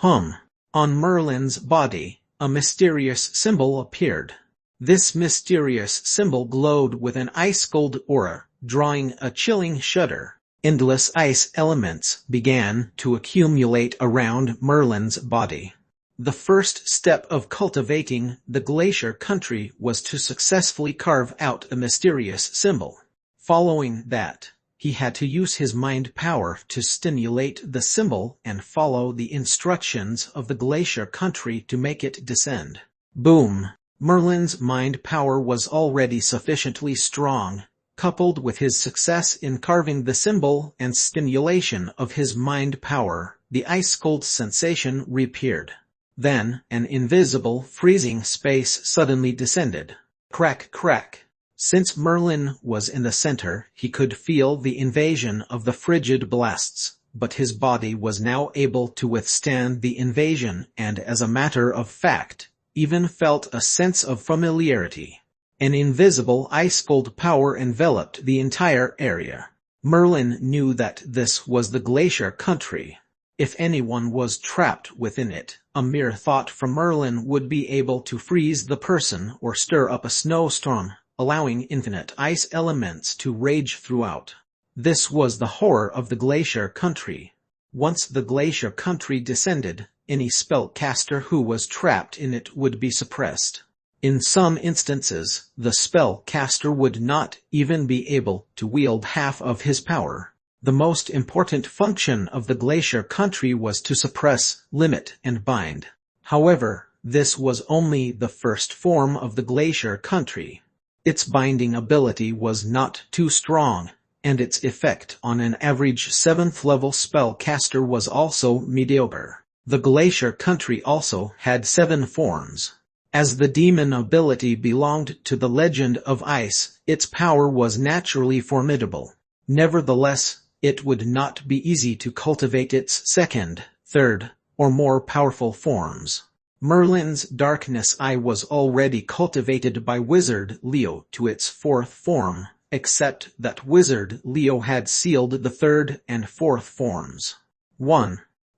On Merlin's body, a mysterious symbol appeared. This mysterious symbol glowed with an ice-cold aura, drawing a chilling shudder. Endless ice elements began to accumulate around Merlin's body. The first step of cultivating the glacier country was to successfully carve out a mysterious symbol. Following that, he had to use his mind power to stimulate the symbol and follow the instructions of the glacier country to make it descend. Boom! Merlin's mind power was already sufficiently strong. Coupled with his success in carving the symbol and stimulation of his mind power, the ice-cold sensation reappeared. Then, an invisible, freezing space suddenly descended. Crack, crack. Since Merlin was in the center, he could feel the invasion of the frigid blasts, but his body was now able to withstand the invasion and, as a matter of fact, even felt a sense of familiarity. An invisible ice-cold power enveloped the entire area. Merlin knew that this was the glacier country. If anyone was trapped within it, a mere thought from Merlin would be able to freeze the person or stir up a snowstorm, allowing infinite ice elements to rage throughout. This was the horror of the glacier country. Once the glacier country descended, any spellcaster who was trapped in it would be suppressed. In some instances, the spellcaster would not even be able to wield half of his power. The most important function of the glacier country was to suppress, limit, and bind. However, this was only the first form of the glacier country. Its binding ability was not too strong, and its effect on an average 7th-level spellcaster was also mediocre. The glacier country also had 7 forms. As the demon ability belonged to the Legend of Ice, its power was naturally formidable. Nevertheless, it would not be easy to cultivate its 2nd, 3rd, or more powerful forms. Merlin's Darkness Eye was already cultivated by Wizard Leo to its 4th form, except that Wizard Leo had sealed the 3rd and 4th forms.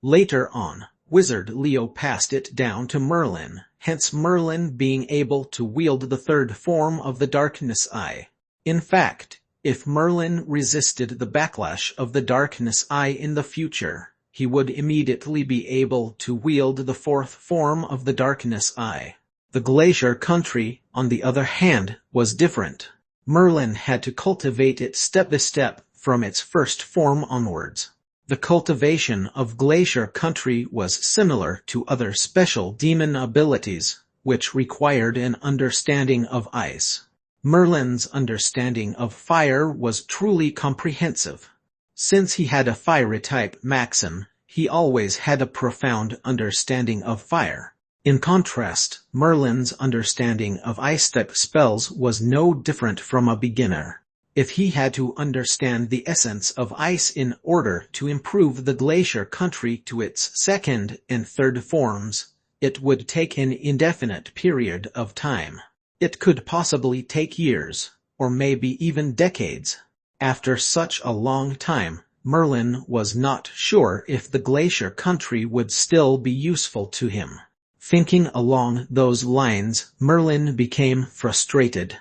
Later on, Wizard Leo passed it down to Merlin, hence Merlin being able to wield the 3rd form of the Darkness Eye. In fact, if Merlin resisted the backlash of the Darkness Eye in the future, he would immediately be able to wield the 4th form of the Darkness Eye. The glacier country, on the other hand, was different. Merlin had to cultivate it step by step from its 1st form onwards. The cultivation of glacier country was similar to other special demon abilities, which required an understanding of ice. Merlin's understanding of fire was truly comprehensive. Since he had a fiery-type maxim, he always had a profound understanding of fire. In contrast, Merlin's understanding of ice-type spells was no different from a beginner. If he had to understand the essence of ice in order to improve the glacier country to its 2nd and 3rd forms, it would take an indefinite period of time. It could possibly take years, or maybe even decades. After such a long time, Merlin was not sure if the glacier country would still be useful to him. Thinking along those lines, Merlin became frustrated.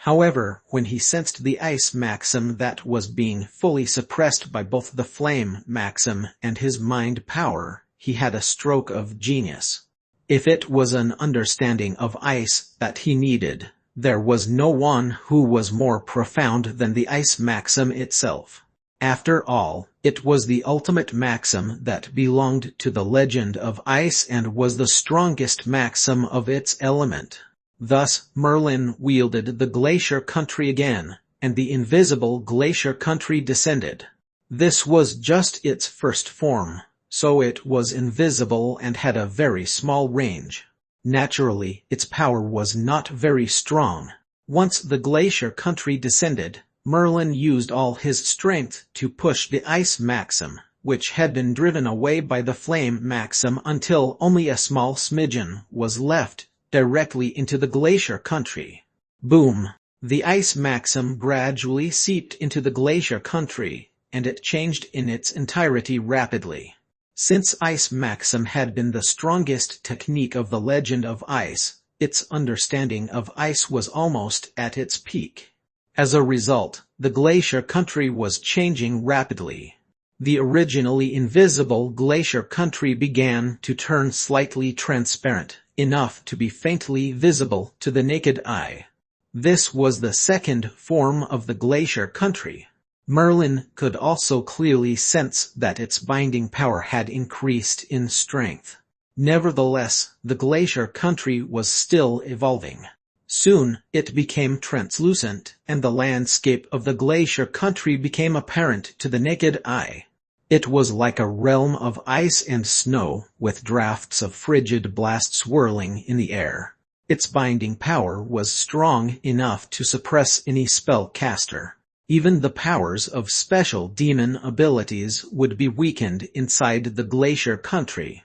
However, when he sensed the ice maxim that was being fully suppressed by both the flame maxim and his mind power, he had a stroke of genius. If it was an understanding of ice that he needed, there was no one who was more profound than the ice maxim itself. After all, it was the ultimate maxim that belonged to the Legend of Ice and was the strongest maxim of its element. Thus, Merlin wielded the glacier country again, and the invisible glacier country descended. This was just its 1st form, so it was invisible and had a very small range. Naturally, its power was not very strong. Once the glacier country descended, Merlin used all his strength to push the ice maxim, which had been driven away by the flame maxim until only a small smidgen was left, directly into the glacier country. Boom! The ice maxim gradually seeped into the glacier country, and it changed in its entirety rapidly. Since ice maxim had been the strongest technique of the legend of ice, its understanding of ice was almost at its peak. As a result, the glacier country was changing rapidly. The originally invisible glacier country began to turn slightly transparent, enough to be faintly visible to the naked eye. This was the second form of the glacier country. Merlin could also clearly sense that its binding power had increased in strength. Nevertheless, the glacier country was still evolving. Soon, it became translucent, and the landscape of the glacier country became apparent to the naked eye. It was like a realm of ice and snow, with drafts of frigid blasts whirling in the air. Its binding power was strong enough to suppress any spellcaster. Even the powers of special demon abilities would be weakened inside the glacier country.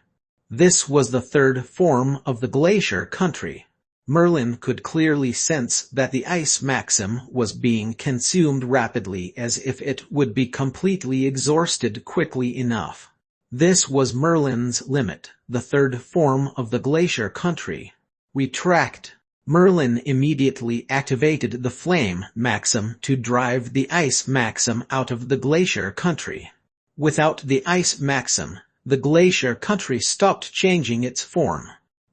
This was the third form of the glacier country. Merlin could clearly sense that the ice maxim was being consumed rapidly, as if it would be completely exhausted quickly enough. This was Merlin's limit, the third form of the glacier country. Retract. Merlin immediately activated the flame maxim to drive the ice maxim out of the glacier country. Without the ice maxim, the glacier country stopped changing its form.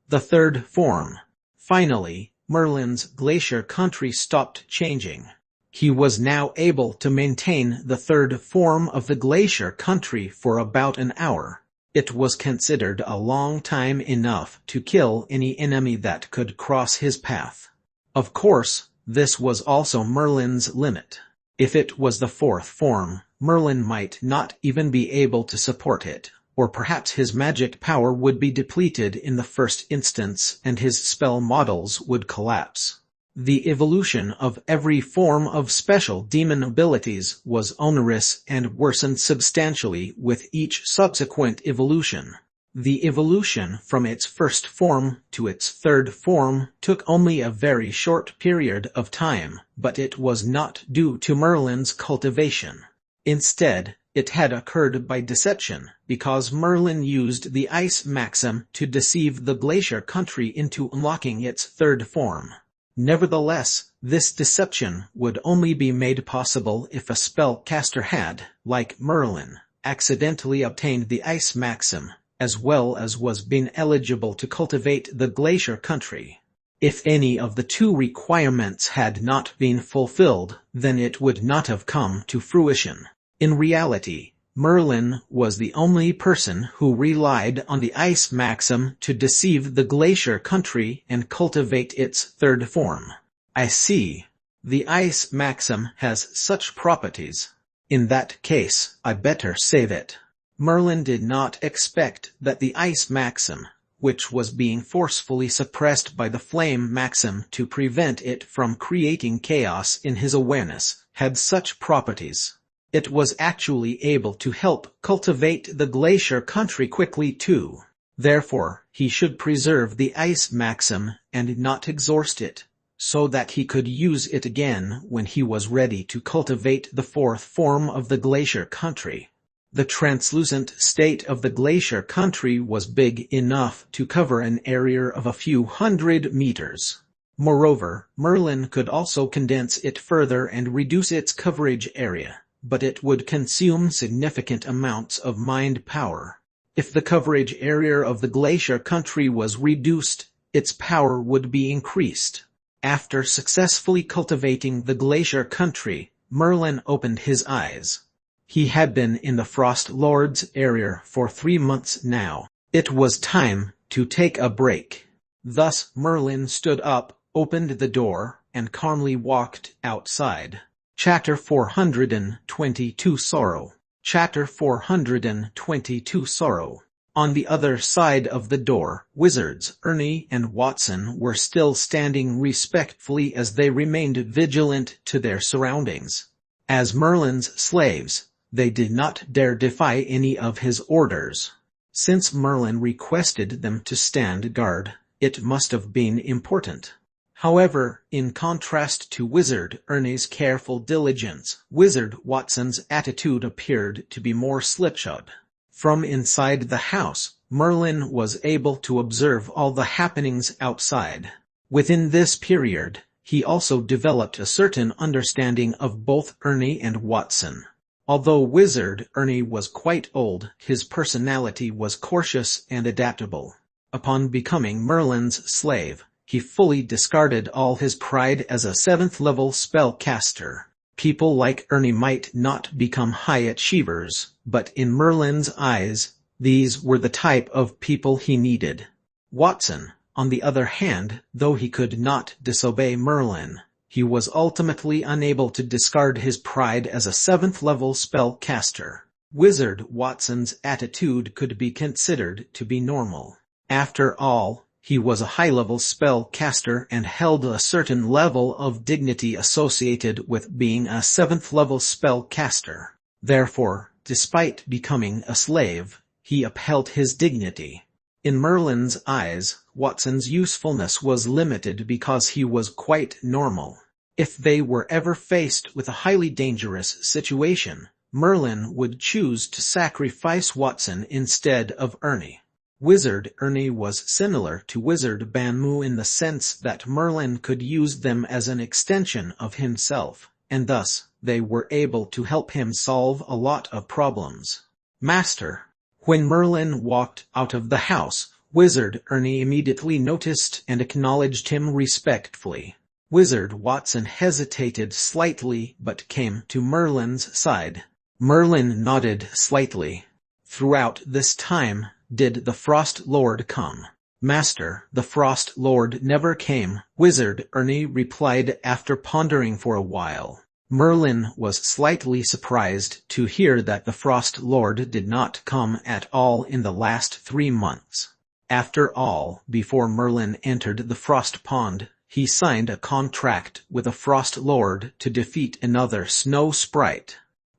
The third form. Finally, Merlin's glacier country stopped changing. He was now able to maintain the third form of the glacier country for about an hour. It was considered a long time enough to kill any enemy that could cross his path. Of course, this was also Merlin's limit. If it was the fourth form, Merlin might not even be able to support it, or perhaps his magic power would be depleted in the first instance and his spell models would collapse. The evolution of every form of special demon abilities was onerous and worsened substantially with each subsequent evolution. The evolution from its first form to its third form took only a very short period of time, but it was not due to Merlin's cultivation. Instead, it had occurred by deception, because Merlin used the ice maxim to deceive the glacier country into unlocking its third form. Nevertheless, this deception would only be made possible if a spellcaster had, like Merlin, accidentally obtained the ice maxim, as well as was been eligible to cultivate the glacier country. If any of the two requirements had not been fulfilled, then it would not have come to fruition. In reality, Merlin was the only person who relied on the ice maxim to deceive the glacier country and cultivate its third form. I see. The ice maxim has such properties. In that case, I better save it. Merlin did not expect that the ice maxim, which was being forcefully suppressed by the flame maxim to prevent it from creating chaos in his awareness, had such properties. It was actually able to help cultivate the glacier country quickly too. Therefore, he should preserve the ice maxim and not exhaust it, so that he could use it again when he was ready to cultivate the fourth form of the glacier country. The translucent state of the glacier country was big enough to cover an area of a few hundred meters. Moreover, Merlin could also condense it further and reduce its coverage area, but it would consume significant amounts of mind power. If the coverage area of the glacier country was reduced, its power would be increased. After successfully cultivating the glacier country, Merlin opened his eyes. He had been in the Frost Lord's area for 3 months now. It was time to take a break. Thus Merlin stood up, opened the door, and calmly walked outside. Chapter 422 Sorrow. Chapter 422 Sorrow. On the other side of the door, wizards Ernie and Watson were still standing respectfully as they remained vigilant to their surroundings. As Merlin's slaves, They did not dare defy any of his orders. Since Merlin requested them to stand guard, it must have been important. However, in contrast to Wizard Ernie's careful diligence, Wizard Watson's attitude appeared to be more slipshod. From inside the house, Merlin was able to observe all the happenings outside. Within this period, he also developed a certain understanding of both Ernie and Watson. Although Wizard Ernie was quite old, his personality was cautious and adaptable. Upon becoming Merlin's slave, he fully discarded all his pride as a 7th-level spellcaster. People like Ernie might not become high achievers, but in Merlin's eyes, these were the type of people he needed. Watson, on the other hand, though he could not disobey Merlin, he was ultimately unable to discard his pride as a 7th-level spellcaster. Wizard Watson's attitude could be considered to be normal. After all, he was a high-level spellcaster and held a certain level of dignity associated with being a 7th-level spellcaster. Therefore, despite becoming a slave, he upheld his dignity. In Merlin's eyes, Watson's usefulness was limited because he was quite normal. If they were ever faced with a highly dangerous situation, Merlin would choose to sacrifice Watson instead of Ernie. Wizard Ernie was similar to Wizard Banmu in the sense that Merlin could use them as an extension of himself, and thus, they were able to help him solve a lot of problems. Master. When Merlin walked out of the house, Wizard Ernie immediately noticed and acknowledged him respectfully. Wizard Watson hesitated slightly but came to Merlin's side. Merlin nodded slightly. Throughout this time, did the Frost Lord come? Master, the Frost Lord never came, Wizard Ernie replied after pondering for a while. Merlin was slightly surprised to hear that the Frost Lord did not come at all in the last 3 months. After all, before Merlin entered the Frost Pond, he signed a contract with a Frost Lord to defeat another snow sprite.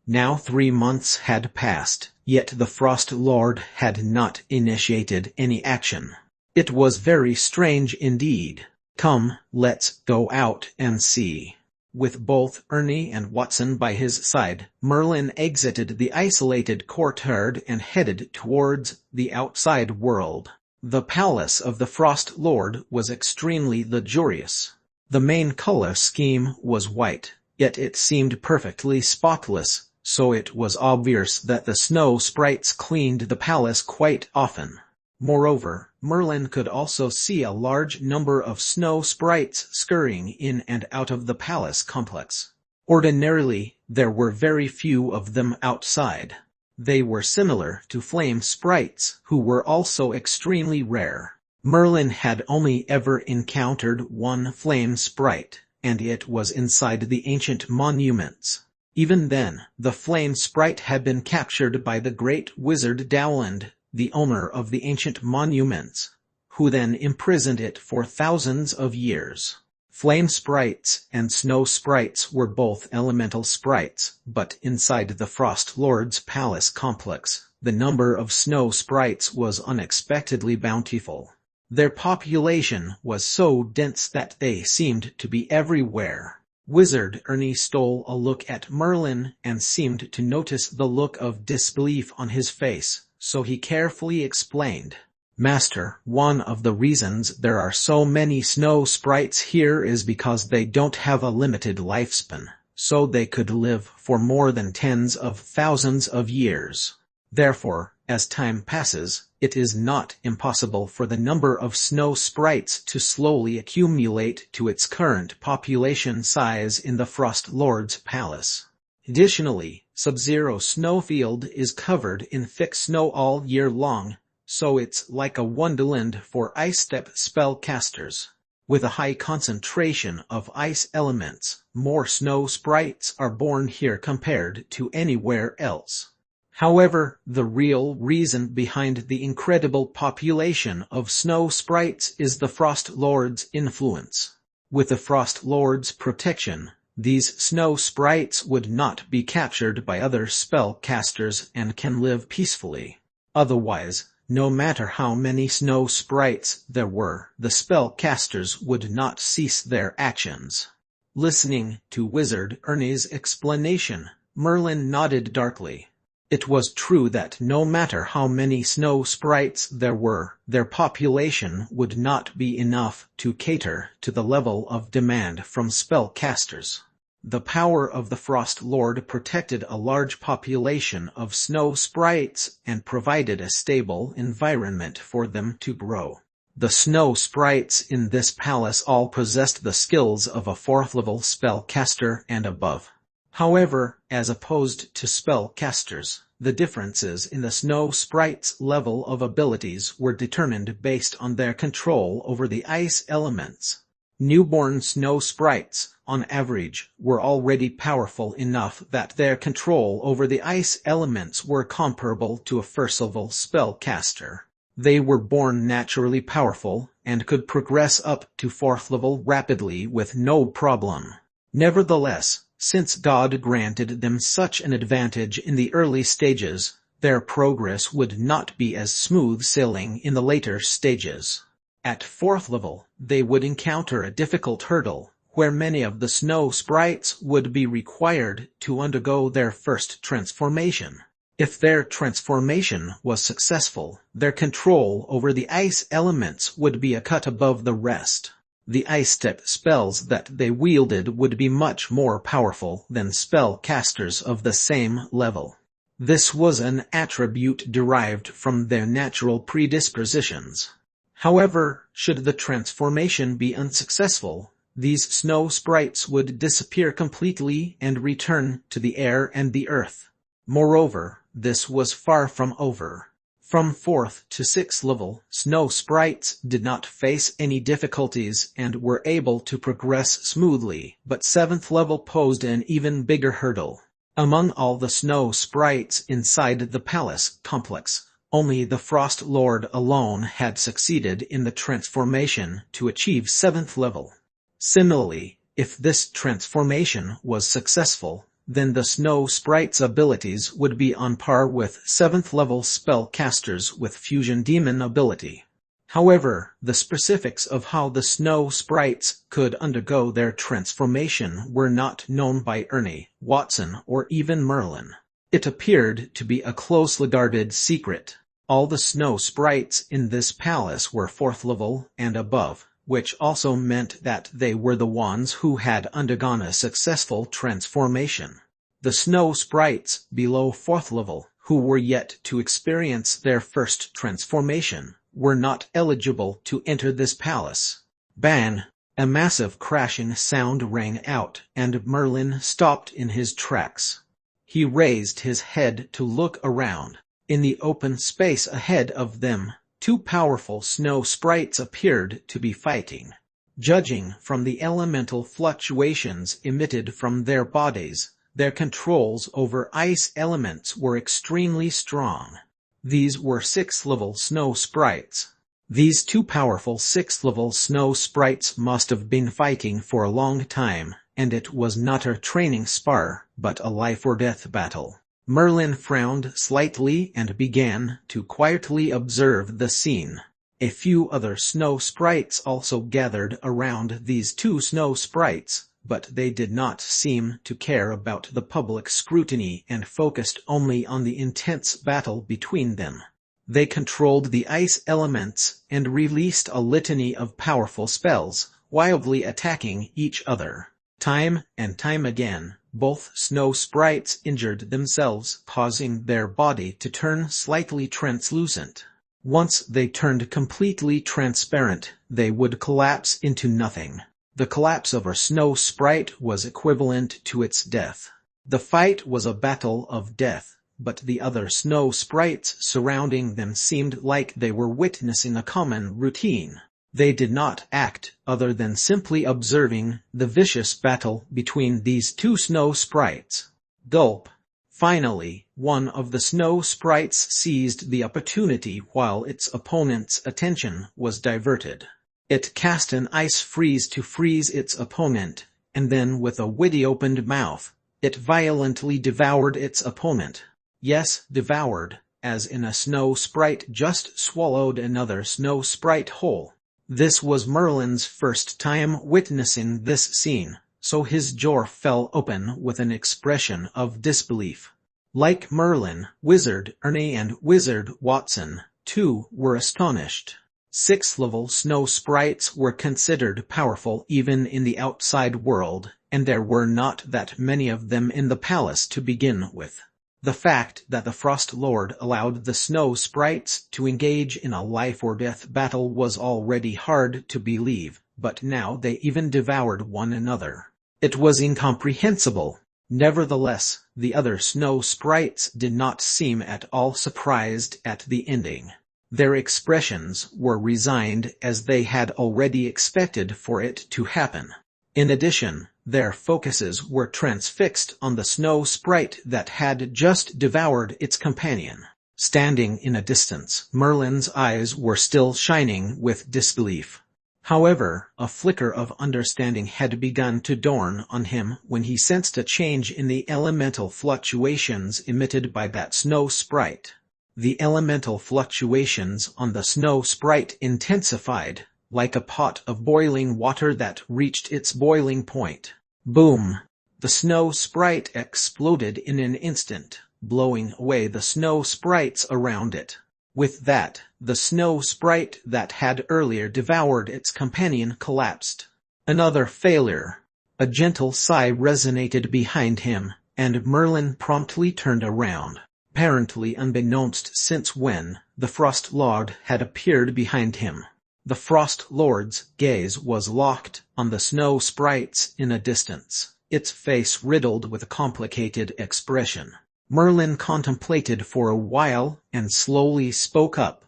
Now 3 months had passed, yet the Frost Lord had not initiated any action. It was very strange indeed. Come, let's go out and see. With both Ernie and Watson by his side, Merlin exited the isolated courtyard and headed towards the outside world. The palace of the Frost Lord was extremely luxurious. The main color scheme was white, yet it seemed perfectly spotless, so it was obvious that the snow sprites cleaned the palace quite often. Moreover, Merlin could also see a large number of snow sprites scurrying in and out of the palace complex. Ordinarily, there were very few of them outside. They were similar to flame sprites, who were also extremely rare. Merlin had only ever encountered one flame sprite, and it was inside the ancient monuments. Even then, the flame sprite had been captured by the great wizard Dowland, the owner of the ancient monuments, who then imprisoned it for thousands of years. Flame sprites and snow sprites were both elemental sprites, but inside the Frost Lord's palace complex, the number of snow sprites was unexpectedly bountiful. Their population was so dense that they seemed to be everywhere. Wizard Ernie stole a look at Merlin and seemed to notice the look of disbelief on his face, so he carefully explained. Master, one of the reasons there are so many snow sprites here is because they don't have a limited lifespan, so they could live for more than tens of thousands of years. Therefore, as time passes, it is not impossible for the number of snow sprites to slowly accumulate to its current population size in the Frost Lord's palace. Additionally, Sub-Zero Snowfield is covered in thick snow all year long, so it's like a wonderland for ice-step spellcasters. With a high concentration of ice elements, more snow sprites are born here compared to anywhere else. However, the real reason behind the incredible population of snow sprites is the Frost Lord's influence. With the Frost Lord's protection, These snow sprites would not be captured by other spellcasters and can live peacefully. Otherwise, no matter how many snow sprites there were, the spellcasters would not cease their actions. Listening to Wizard Ernie's explanation, Merlin nodded darkly. It was true that no matter how many snow sprites there were, their population would not be enough to cater to the level of demand from spellcasters. The power of the Frost Lord protected a large population of snow sprites and provided a stable environment for them to grow. The snow sprites in this palace all possessed the skills of a 4th-level spellcaster and above. However, as opposed to spellcasters, the differences in the snow sprites' level of abilities were determined based on their control over the ice elements. Newborn snow sprites, on average, were already powerful enough that their control over the ice elements were comparable to a 1st-level spellcaster. They were born naturally powerful and could progress up to 4th level rapidly with no problem. Nevertheless, since God granted them such an advantage in the early stages, their progress would not be as smooth sailing in the later stages. At 4th level, they would encounter a difficult hurdle, where many of the snow sprites would be required to undergo their first transformation. If their transformation was successful, their control over the ice elements would be a cut above the rest. The ice-step spells that they wielded would be much more powerful than spellcasters of the same level. This was an attribute derived from their natural predispositions. However, should the transformation be unsuccessful, these snow sprites would disappear completely and return to the air and the earth. Moreover, this was far from over. From 4th to 6th level, snow sprites did not face any difficulties and were able to progress smoothly, but 7th level posed an even bigger hurdle. Among all the snow sprites inside the palace complex, only the Frost Lord alone had succeeded in the transformation to achieve 7th level. Similarly, if this transformation was successful, then the snow sprite's abilities would be on par with 7th level spellcasters with fusion demon ability. However, the specifics of how the snow sprites could undergo their transformation were not known by Ernie, Watson, or even Merlin. It appeared to be a closely guarded secret. All the snow sprites in this palace were 4th level and above, which also meant that they were the ones who had undergone a successful transformation. The snow sprites below 4th level, who were yet to experience their first transformation, were not eligible to enter this palace. Bang! A massive crashing sound rang out, and Merlin stopped in his tracks. He raised his head to look around. In the open space ahead of them, 2 powerful snow sprites appeared to be fighting. Judging from the elemental fluctuations emitted from their bodies, their controls over ice elements were extremely strong. These were 6th level snow sprites. These 2 powerful 6th level snow sprites must have been fighting for a long time, and it was not a training spar, but a life-or-death battle. Merlin frowned slightly and began to quietly observe the scene. A few other snow sprites also gathered around these 2 snow sprites, but they did not seem to care about the public scrutiny and focused only on the intense battle between them. They controlled the ice elements and released a litany of powerful spells, wildly attacking each other. Time and time again, both snow sprites injured themselves, causing their body to turn slightly translucent. Once they turned completely transparent, they would collapse into nothing. The collapse of a snow sprite was equivalent to its death. The fight was a battle of death, but the other snow sprites surrounding them seemed like they were witnessing a common routine. They did not act other than simply observing the vicious battle between these 2 snow sprites. Gulp. Finally, one of the snow sprites seized the opportunity while its opponent's attention was diverted. It cast an ice freeze to freeze its opponent, and then with a wide opened mouth, it violently devoured its opponent. Yes, devoured, as in a snow sprite just swallowed another snow sprite whole. This was Merlin's first time witnessing this scene, so his jaw fell open with an expression of disbelief. Like Merlin, Wizard Ernie and Wizard Watson, too, were astonished. 6th-level snow sprites were considered powerful even in the outside world, and there were not that many of them in the palace to begin with. The fact that the Frost Lord allowed the snow sprites to engage in a life-or-death battle was already hard to believe, but now they even devoured one another. It was incomprehensible. Nevertheless, the other snow sprites did not seem at all surprised at the ending. Their expressions were resigned as they had already expected for it to happen. In addition, their focuses were transfixed on the snow sprite that had just devoured its companion. Standing in a distance, Merlin's eyes were still shining with disbelief. However, a flicker of understanding had begun to dawn on him when he sensed a change in the elemental fluctuations emitted by that snow sprite. The elemental fluctuations on the snow sprite intensified, like a pot of boiling water that reached its boiling point. Boom! The snow sprite exploded in an instant, blowing away the snow sprites around it. With that, the snow sprite that had earlier devoured its companion collapsed. Another failure. A gentle sigh resonated behind him, and Merlin promptly turned around. Apparently unbeknownst since when, the Frost Lord had appeared behind him. The Frost Lord's gaze was locked on the snow sprites in a distance, its face riddled with a complicated expression. Merlin contemplated for a while and slowly spoke up.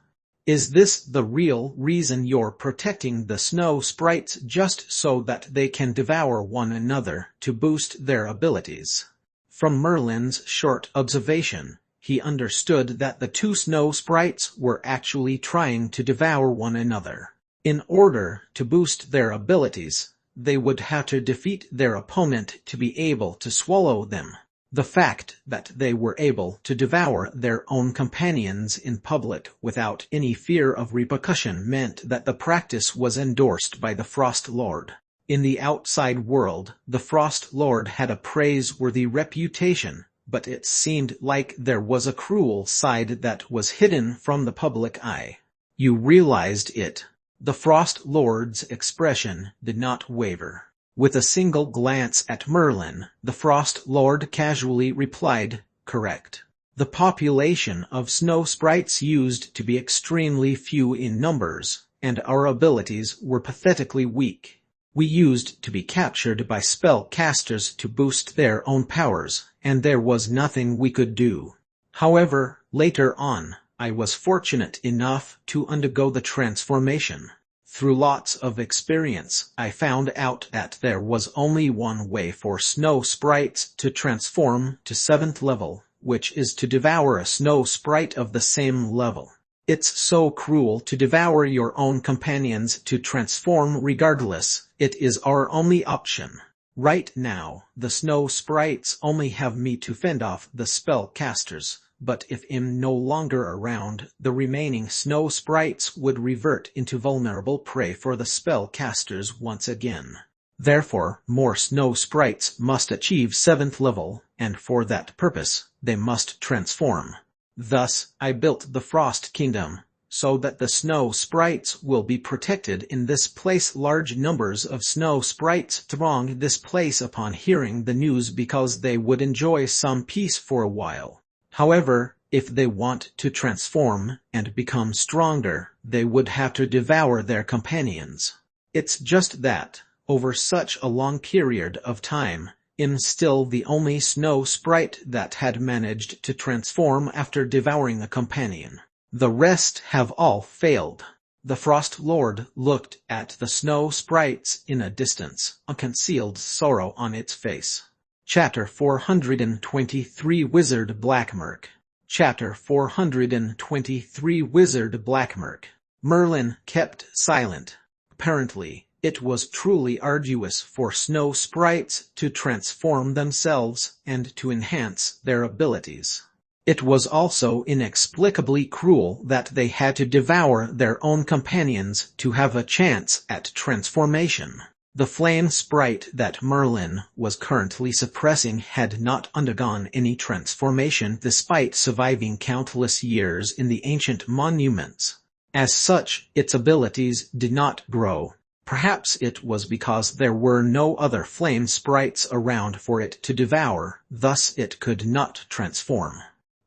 "Is this the real reason you're protecting the snow sprites, just so that they can devour one another to boost their abilities?" From Merlin's short observation, he understood that the two snow sprites were actually trying to devour one another. In order to boost their abilities, they would have to defeat their opponent to be able to swallow them. The fact that they were able to devour their own companions in public without any fear of repercussion meant that the practice was endorsed by the Frost Lord. In the outside world, the Frost Lord had a praiseworthy reputation, but it seemed like there was a cruel side that was hidden from the public eye. "You realized it." The Frost Lord's expression did not waver. With a single glance at Merlin, the Frost Lord casually replied, "Correct." The population of snow sprites used to be extremely few in numbers, and our abilities were pathetically weak. We used to be captured by spellcasters to boost their own powers, and there was nothing we could do. However, later on, I was fortunate enough to undergo the transformation. Through lots of experience, I found out that there was only one way for snow sprites to transform to 7th level, which is to devour a snow sprite of the same level. It's so cruel to devour your own companions to transform regardless. It is our only option. Right now, the snow sprites only have me to fend off the spellcasters, but if I'm no longer around, the remaining snow sprites would revert into vulnerable prey for the spellcasters once again. Therefore, more snow sprites must achieve 7th level, and for that purpose, they must transform. Thus, I built the Frost Kingdom, so that the snow sprites will be protected in this place. Large numbers of snow sprites thronged this place upon hearing the news because they would enjoy some peace for a while. However, if they want to transform and become stronger, they would have to devour their companions. It's just that, over such a long period of time, I'm still the only snow sprite that had managed to transform after devouring a companion. The rest have all failed. The Frost Lord looked at the snow sprites in a distance, a concealed sorrow on its face. Chapter 423 Wizard Blackmurk. Chapter 423 Wizard Blackmurk. Merlin kept silent. Apparently, It was truly arduous for snow sprites to transform themselves and to enhance their abilities. It was also inexplicably cruel that they had to devour their own companions to have a chance at transformation. The flame sprite that Merlin was currently suppressing had not undergone any transformation despite surviving countless years in the ancient monuments. As such, its abilities did not grow. Perhaps it was because there were no other flame sprites around for it to devour, thus it could not transform.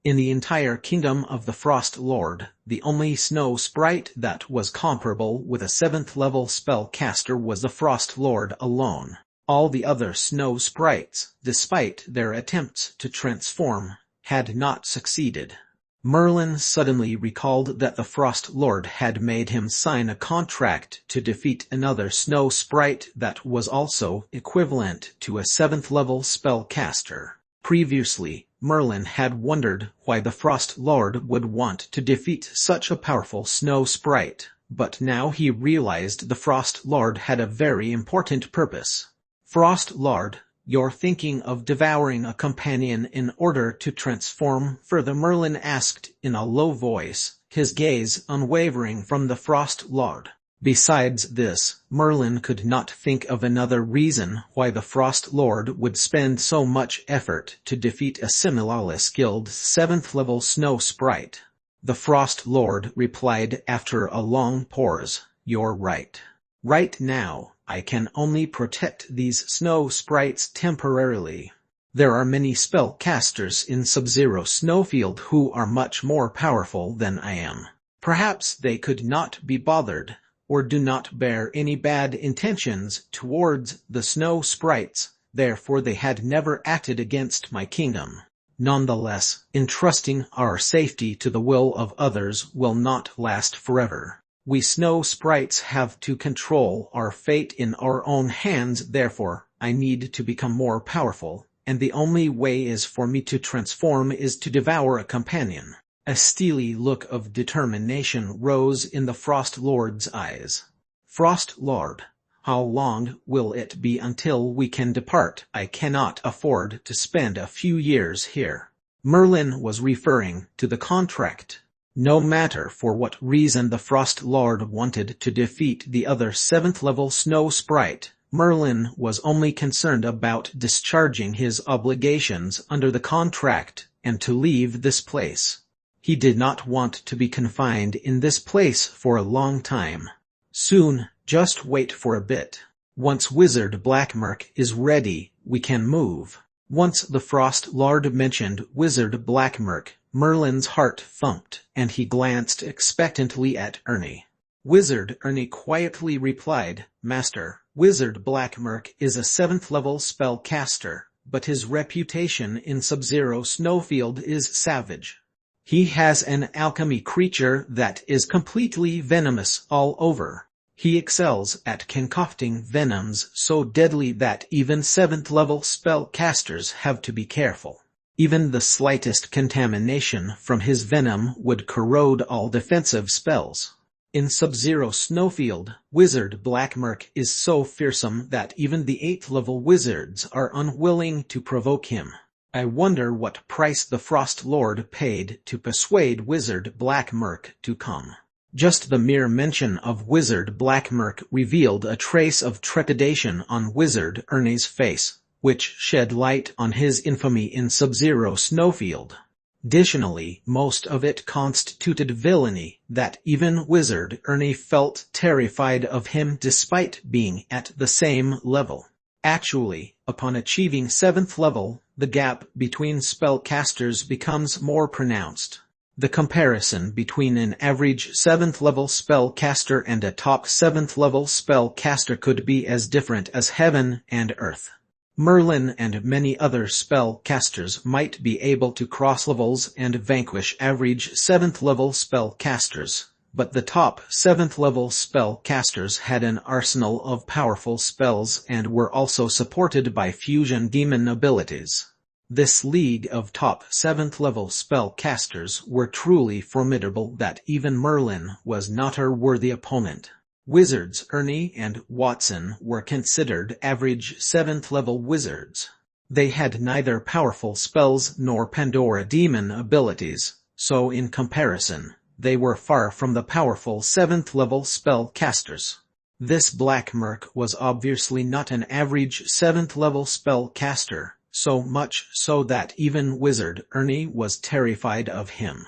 In the entire kingdom of the Frost Lord, the only snow sprite that was comparable with a 7th level spellcaster was the Frost Lord alone. All the other snow sprites, despite their attempts to transform, had not succeeded. Merlin suddenly recalled that the Frost Lord had made him sign a contract to defeat another snow sprite that was also equivalent to a 7th level spellcaster. Previously, Merlin had wondered why the Frost Lord would want to defeat such a powerful snow sprite, but now he realized the Frost Lord had a very important purpose. Frost Lord, you're thinking of devouring a companion in order to transform further? Merlin asked in a low voice, his gaze unwavering from the Frost Lord. Besides this, Merlin could not think of another reason why the Frost Lord would spend so much effort to defeat a similarly skilled 7th level snow sprite. The Frost Lord replied after a long pause, "You're right. Right now, I can only protect these snow sprites temporarily. There are many spellcasters in Sub-Zero Snowfield who are much more powerful than I am. Perhaps they could not be bothered, or do not bear any bad intentions towards the snow sprites, therefore they had never acted against my kingdom. Nonetheless, entrusting our safety to the will of others will not last forever. We snow sprites have to control our fate in our own hands, therefore, I need to become more powerful, and the only way is for me to transform is to devour a companion." A steely look of determination rose in the Frost Lord's eyes. "Frost Lord, how long will it be until we can depart? I cannot afford to spend a few years here." Merlin was referring to the contract. No matter for what reason the Frost Lord wanted to defeat the other 7th level snow sprite, Merlin was only concerned about discharging his obligations under the contract and to leave this place. He did not want to be confined in this place for a long time. Soon, just wait for a bit. Once Wizard Blackmurk is ready, we can move. Once the Frost Lord mentioned Wizard Blackmurk, Merlin's heart thumped, and he glanced expectantly at Ernie. Wizard Ernie quietly replied, "Master, Wizard Blackmurk is a 7th level spellcaster, but his reputation in Sub-Zero Snowfield is savage. He has an alchemy creature that is completely venomous all over. He excels at concocting venoms so deadly that even 7th level spellcasters have to be careful. Even the slightest contamination from his venom would corrode all defensive spells. In Sub-Zero Snowfield, Wizard Blackmurk is so fearsome that even the 8th level wizards are unwilling to provoke him. I wonder what price the Frost Lord paid to persuade Wizard Blackmurk to come." Just the mere mention of Wizard Blackmurk revealed a trace of trepidation on Wizard Ernie's face, which shed light on his infamy in Sub-Zero Snowfield. Additionally, most of it constituted villainy that even Wizard Ernie felt terrified of him despite being at the same level. Actually, upon achieving 7th level, the gap between spellcasters becomes more pronounced. The comparison between an average 7th level spellcaster and a top 7th level spellcaster could be as different as heaven and earth. Merlin and many other spellcasters might be able to cross levels and vanquish average 7th level spellcasters, but the top 7th level spellcasters had an arsenal of powerful spells and were also supported by fusion demon abilities. This league of top 7th level spellcasters were truly formidable that even Merlin was not a worthy opponent. Wizards Ernie and Watson were considered average 7th level wizards. They had neither powerful spells nor Pandora demon abilities, so in comparison, they were far from the powerful 7th level spell casters. This Black Merc was obviously not an average 7th level spell caster, so much so that even Wizard Ernie was terrified of him.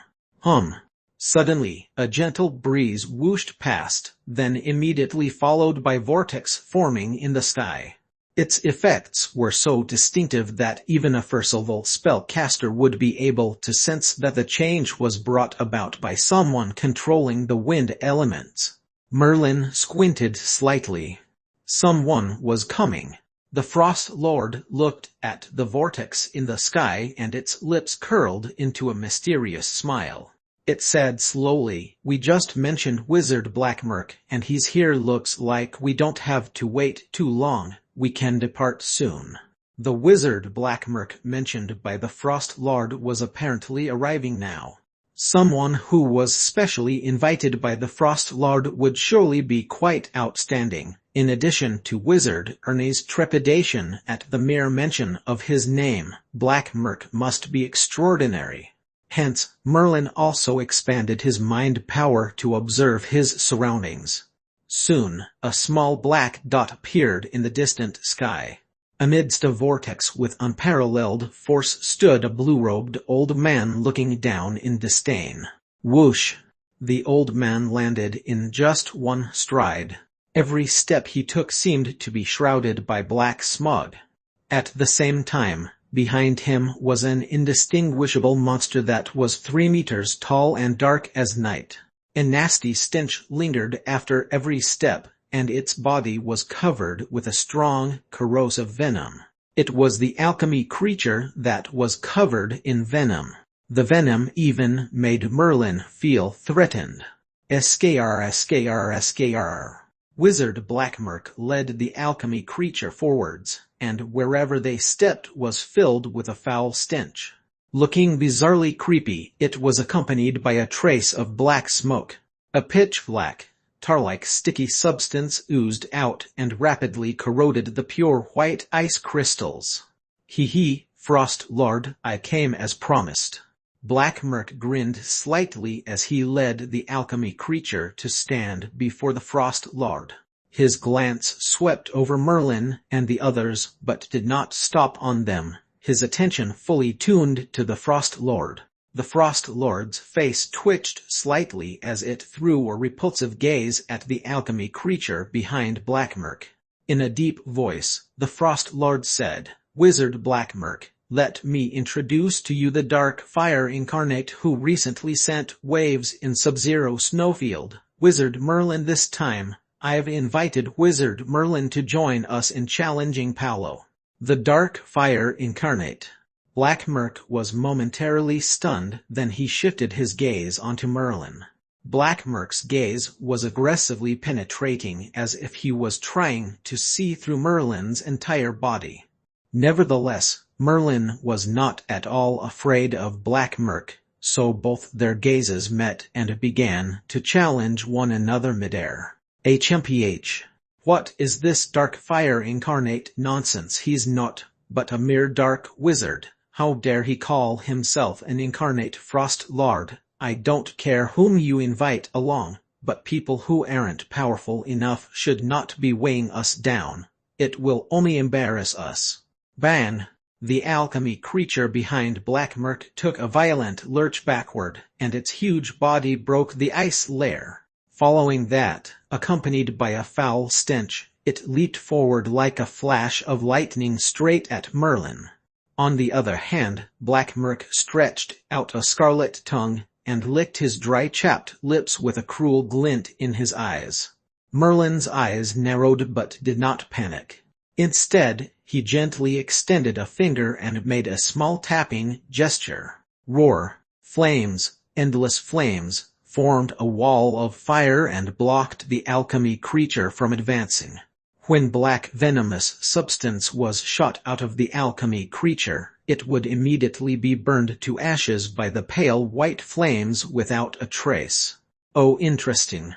Suddenly, a gentle breeze whooshed past, then immediately followed by vortex forming in the sky. Its effects were so distinctive that even a first-level spellcaster would be able to sense that the change was brought about by someone controlling the wind elements. Merlin squinted slightly. Someone was coming. The Frost Lord looked at the vortex in the sky and its lips curled into a mysterious smile. It said slowly, "We just mentioned Wizard Black Merc, and he's here. Looks like we don't have to wait too long. We can depart soon." The Wizard Black Merc mentioned by the Frost Lord was apparently arriving now. Someone who was specially invited by the Frost Lord would surely be quite outstanding. In addition to Wizard Ernie's trepidation at the mere mention of his name, Black Merc must be extraordinary. Hence, Merlin also expanded his mind power to observe his surroundings. Soon, a small black dot appeared in the distant sky. Amidst a vortex with unparalleled force stood a blue-robed old man looking down in disdain. Whoosh! The old man landed in just one stride. Every step he took seemed to be shrouded by black smog. At the same time, behind him was an indistinguishable monster that was 3 meters tall and dark as night. A nasty stench lingered after every step, and its body was covered with a strong, corrosive venom. It was the alchemy creature that was covered in venom. The venom even made Merlin feel threatened. Skr. Wizard Black Merc led the alchemy creature forwards, and wherever they stepped was filled with a foul stench. Looking bizarrely creepy, it was accompanied by a trace of black smoke. A pitch-black, tar-like sticky substance oozed out and rapidly corroded the pure white ice crystals. Hee, Frost Lord, I came as promised. Black Merc grinned slightly as he led the alchemy creature to stand before the Frost Lord. His glance swept over Merlin and the others but did not stop on them, his attention fully tuned to the Frost Lord. The Frost Lord's face twitched slightly as it threw a repulsive gaze at the alchemy creature behind Black Merc. In a deep voice, the Frost Lord said, "Wizard Black Merc, let me introduce to you the Dark Fire Incarnate who recently sent waves in Sub-Zero Snowfield, Wizard Merlin. This time, I've invited Wizard Merlin to join us in challenging Paolo, the Dark Fire Incarnate." Black Merc was momentarily stunned, then he shifted his gaze onto Merlin. Black Merc's gaze was aggressively penetrating as if he was trying to see through Merlin's entire body. Nevertheless, Merlin was not at all afraid of Black Merc, so both their gazes met and began to challenge one another midair. HMPH. What is this Dark Fire Incarnate nonsense? He's not but a mere dark wizard. How dare he call himself an incarnate Frost Lord? I don't care whom you invite along, but people who aren't powerful enough should not be weighing us down. It will only embarrass us. Bang! The alchemy creature behind Black Merc took a violent lurch backward, and its huge body broke the ice layer. Following that, accompanied by a foul stench, it leaped forward like a flash of lightning straight at Merlin. On the other hand, Black Merc stretched out a scarlet tongue and licked his dry chapped lips with a cruel glint in his eyes. Merlin's eyes narrowed but did not panic. Instead, he gently extended a finger and made a small tapping gesture. Roar! Flames, endless flames, formed a wall of fire and blocked the alchemy creature from advancing. When black venomous substance was shot out of the alchemy creature, it would immediately be burned to ashes by the pale white flames without a trace. Oh, interesting.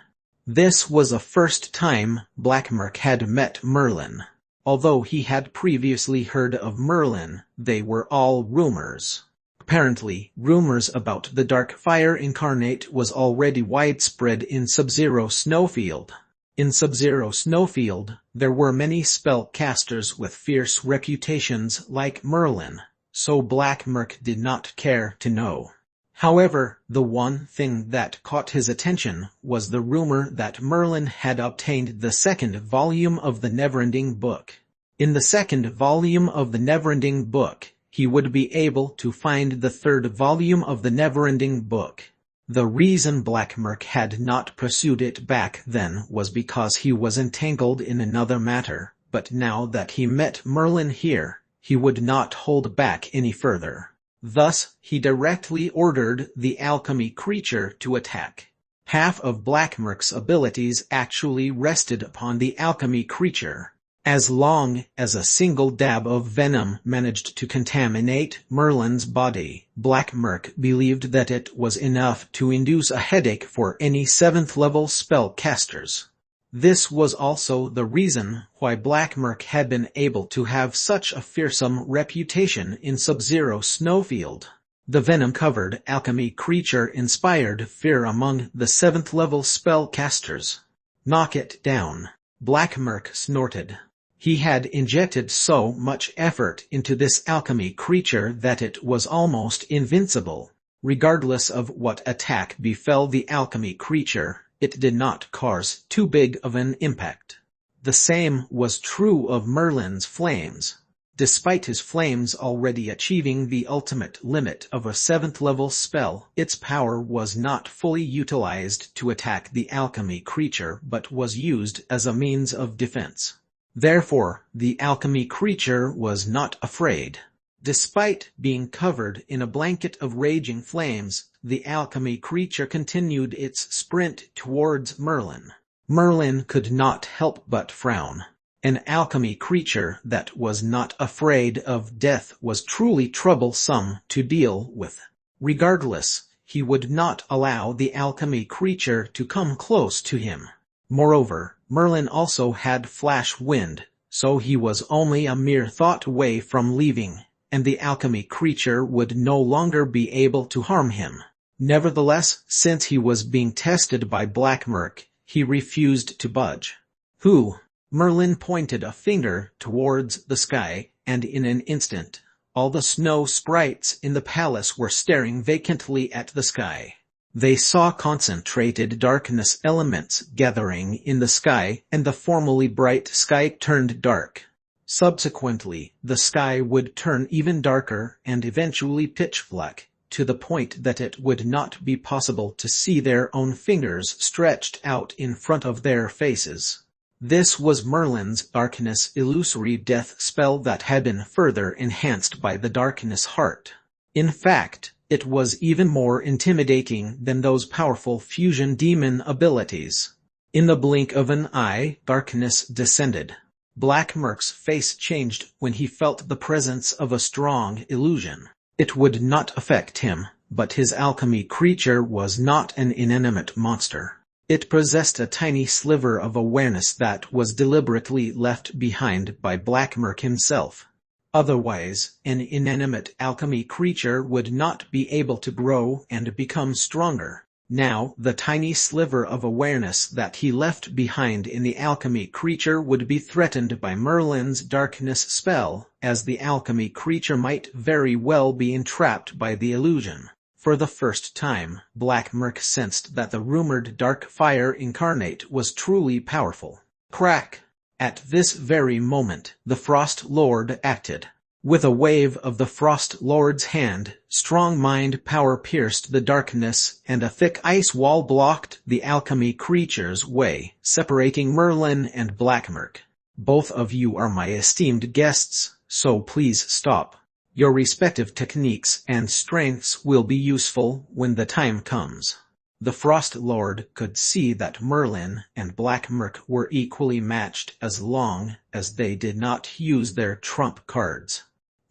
This was the first time Blackmurk had met Merlin. Although he had previously heard of Merlin, they were all rumors. Apparently, rumors about the Dark Fire Incarnate was already widespread in Sub-Zero Snowfield. In Sub-Zero Snowfield, there were many spellcasters with fierce reputations like Merlin, so Blackmurk did not care to know. However, the one thing that caught his attention was the rumor that Merlin had obtained the second volume of the Neverending Book. In the second volume of the Neverending Book, he would be able to find the third volume of the Neverending Book. The reason Blackmurk had not pursued it back then was because he was entangled in another matter, but now that he met Merlin here, he would not hold back any further. Thus, he directly ordered the alchemy creature to attack. Half of Blackmurk's abilities actually rested upon the alchemy creature. As long as a single dab of venom managed to contaminate Merlin's body, Blackmurk believed that it was enough to induce a headache for any 7th-level spellcasters. This was also the reason why Blackmurk had been able to have such a fearsome reputation in Sub-Zero Snowfield. The venom-covered alchemy creature inspired fear among the 7th-level spellcasters. "Knock it down," Blackmurk snorted. He had injected so much effort into this alchemy creature that it was almost invincible. Regardless of what attack befell the alchemy creature, it did not cause too big of an impact. The same was true of Merlin's flames. Despite his flames already achieving the ultimate limit of a 7th-level spell, its power was not fully utilized to attack the alchemy creature but was used as a means of defense. Therefore, the alchemy creature was not afraid. Despite being covered in a blanket of raging flames, the alchemy creature continued its sprint towards Merlin. Merlin could not help but frown. An alchemy creature that was not afraid of death was truly troublesome to deal with. Regardless, he would not allow the alchemy creature to come close to him. Moreover, Merlin also had flash wind, so he was only a mere thought away from leaving, and the alchemy creature would no longer be able to harm him. Nevertheless, since he was being tested by Blackmurk, he refused to budge. "Who?" Merlin pointed a finger towards the sky, and in an instant, all the snow sprites in the palace were staring vacantly at the sky. They saw concentrated darkness elements gathering in the sky, and the formerly bright sky turned dark. Subsequently, the sky would turn even darker and eventually pitch black, to the point that it would not be possible to see their own fingers stretched out in front of their faces. This was Merlin's darkness illusory death spell that had been further enhanced by the darkness heart. In fact, it was even more intimidating than those powerful fusion demon abilities. In the blink of an eye, darkness descended. Blackmurk's face changed when he felt the presence of a strong illusion. It would not affect him, but his alchemy creature was not an inanimate monster. It possessed a tiny sliver of awareness that was deliberately left behind by Blackmurk himself. Otherwise, an inanimate alchemy creature would not be able to grow and become stronger. Now, the tiny sliver of awareness that he left behind in the alchemy creature would be threatened by Merlin's darkness spell, as the alchemy creature might very well be entrapped by the illusion. For the first time, Blackmurk sensed that the rumored Dark Fire Incarnate was truly powerful. Crack! At this very moment, the Frost Lord acted. With a wave of the Frost Lord's hand, strong mind power pierced the darkness, and a thick ice wall blocked the alchemy creature's way, separating Merlin and Blackmurk. "Both of you are my esteemed guests, so please stop. Your respective techniques and strengths will be useful when the time comes." The Frost Lord could see that Merlin and Blackmurk were equally matched as long as they did not use their trump cards.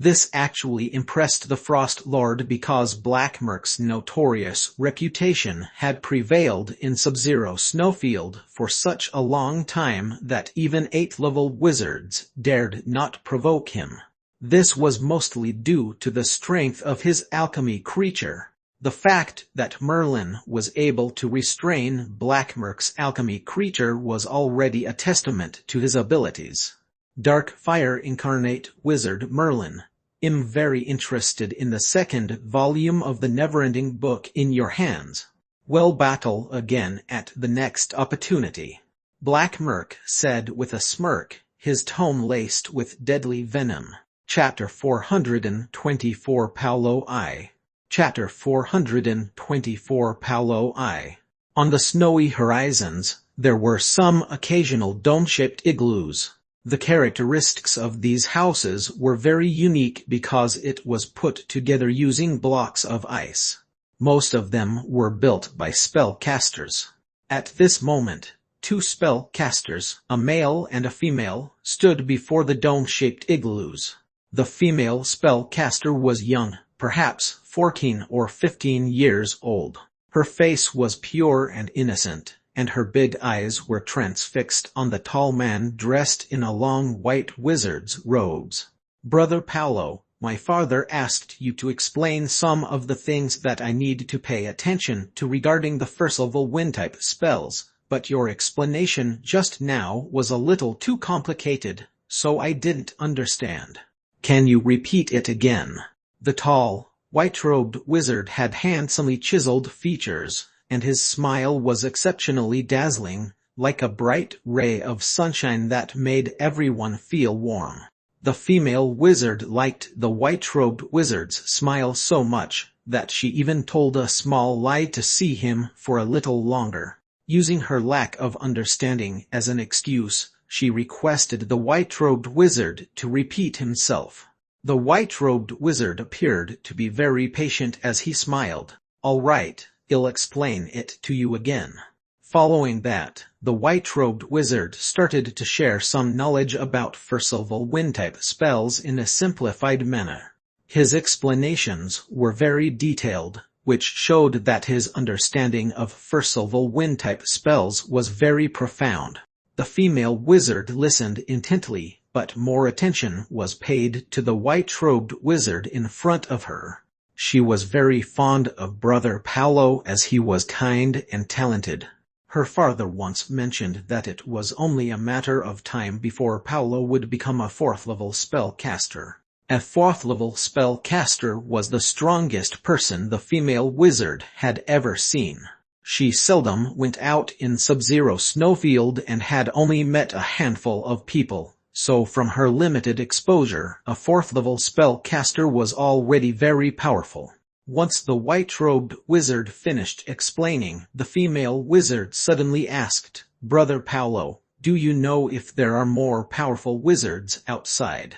This actually impressed the Frost Lord because Blackmerk's notorious reputation had prevailed in Sub-Zero Snowfield for such a long time that even 8th-level wizards dared not provoke him. This was mostly due to the strength of his alchemy creature. The fact that Merlin was able to restrain Blackmerk's alchemy creature was already a testament to his abilities. Dark Fire Incarnate Wizard Merlin. I'm very interested in the second volume of the Neverending Book in your hands. We'll battle again at the next opportunity. Blackmerk said with a smirk, his tone laced with deadly venom. Chapter 424 Paulo I. Chapter 424 Paulo I. On the snowy horizons, there were some occasional dome-shaped igloos. The characteristics of these houses were very unique because it was put together using blocks of ice. Most of them were built by spellcasters. At this moment, 2 spellcasters, a male and a female, stood before the dome-shaped igloos. The female spellcaster was young, perhaps 14 or 15 years old. Her face was pure and innocent, and her big eyes were transfixed on the tall man dressed in a long white wizard's robes. Brother Paulo, my father asked you to explain some of the things that I need to pay attention to regarding the first-level wind-type spells, but your explanation just now was a little too complicated, so I didn't understand. Can you repeat it again? The tall, white-robed wizard had handsomely chiseled features, and his smile was exceptionally dazzling, like a bright ray of sunshine that made everyone feel warm. The female wizard liked the white-robed wizard's smile so much that she even told a small lie to see him for a little longer. Using her lack of understanding as an excuse, she requested the white-robed wizard to repeat himself. The white-robed wizard appeared to be very patient as he smiled. All right, I'll explain it to you again. Following that, the white-robed wizard started to share some knowledge about first-level wind-type spells in a simplified manner. His explanations were very detailed, which showed that his understanding of first-level wind-type spells was very profound. The female wizard listened intently, but more attention was paid to the white-robed wizard in front of her. She was very fond of Brother Paulo as he was kind and talented. Her father once mentioned that it was only a matter of time before Paulo would become a 4th-level spellcaster. A 4th-level spellcaster was the strongest person the female wizard had ever seen. She seldom went out in Sub-Zero Snowfield and had only met a handful of people. So from her limited exposure, a 4th-level spellcaster was already very powerful. Once the white-robed wizard finished explaining, the female wizard suddenly asked, Brother Paulo, do you know if there are more powerful wizards outside?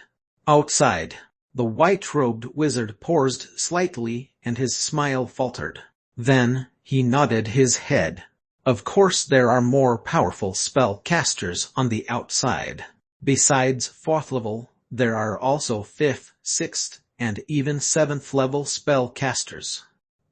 Outside. The white-robed wizard paused slightly, and his smile faltered. Then, he nodded his head. Of course there are more powerful spellcasters on the outside. Besides 4th level, there are also 5th, 6th, and even 7th level spellcasters.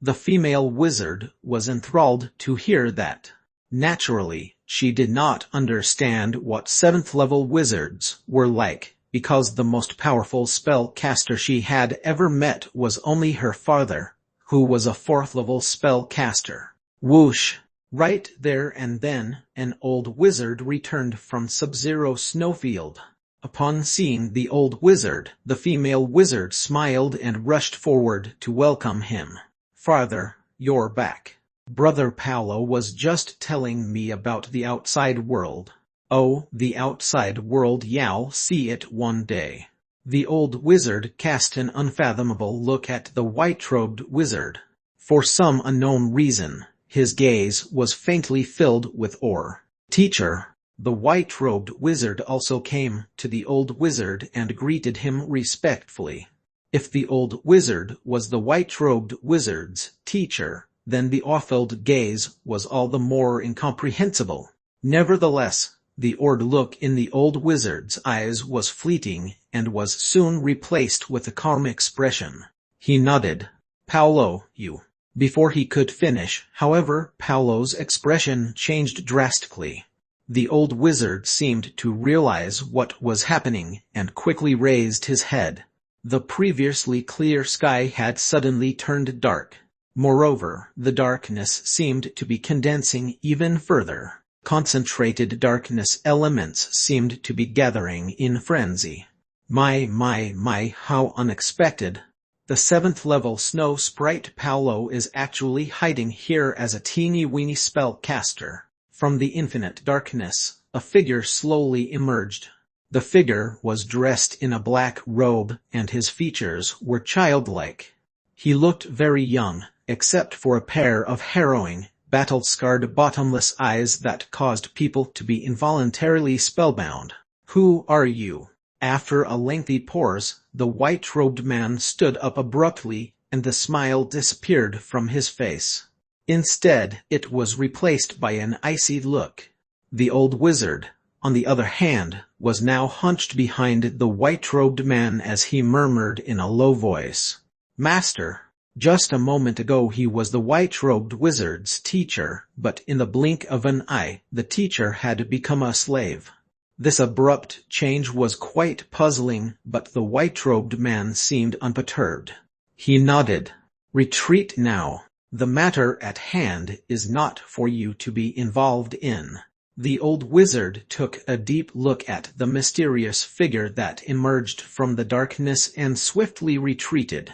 The female wizard was enthralled to hear that. Naturally, she did not understand what 7th level wizards were like, because the most powerful spellcaster she had ever met was only her father, who was a 4th level spellcaster. Whoosh! Right there and then, an old wizard returned from Sub-Zero Snowfield. Upon seeing the old wizard, the female wizard smiled and rushed forward to welcome him. Father, you're back. Brother Paulo was just telling me about the outside world. Oh, the outside world, you'll see it one day. The old wizard cast an unfathomable look at the white-robed wizard. For some unknown reason, his gaze was faintly filled with awe. Teacher, the white-robed wizard also came to the old wizard and greeted him respectfully. If the old wizard was the white-robed wizard's teacher, then the awe-filled gaze was all the more incomprehensible. Nevertheless, The odd look in the old wizard's eyes was fleeting and was soon replaced with a calm expression. He nodded. "Paolo, you." Before he could finish, however, Paolo's expression changed drastically. The old wizard seemed to realize what was happening and quickly raised his head. The previously clear sky had suddenly turned dark. Moreover, the darkness seemed to be condensing even further. Concentrated darkness elements seemed to be gathering in frenzy. My, how unexpected. The 7th level snow sprite Paolo is actually hiding here as a teeny-weeny spellcaster. From the infinite darkness, a figure slowly emerged. The figure was dressed in a black robe, and his features were childlike. He looked very young, except for a pair of harrowing, battle-scarred bottomless eyes that caused people to be involuntarily spellbound. "Who are you?" After a lengthy pause, the white-robed man stood up abruptly, and the smile disappeared from his face. Instead, it was replaced by an icy look. The old wizard, on the other hand, was now hunched behind the white-robed man as he murmured in a low voice, "Master." Just a moment ago he was the white-robed wizard's teacher, but in the blink of an eye, the teacher had become a slave. This abrupt change was quite puzzling, but the white-robed man seemed unperturbed. He nodded. "Retreat now. The matter at hand is not for you to be involved in." The old wizard took a deep look at the mysterious figure that emerged from the darkness and swiftly retreated.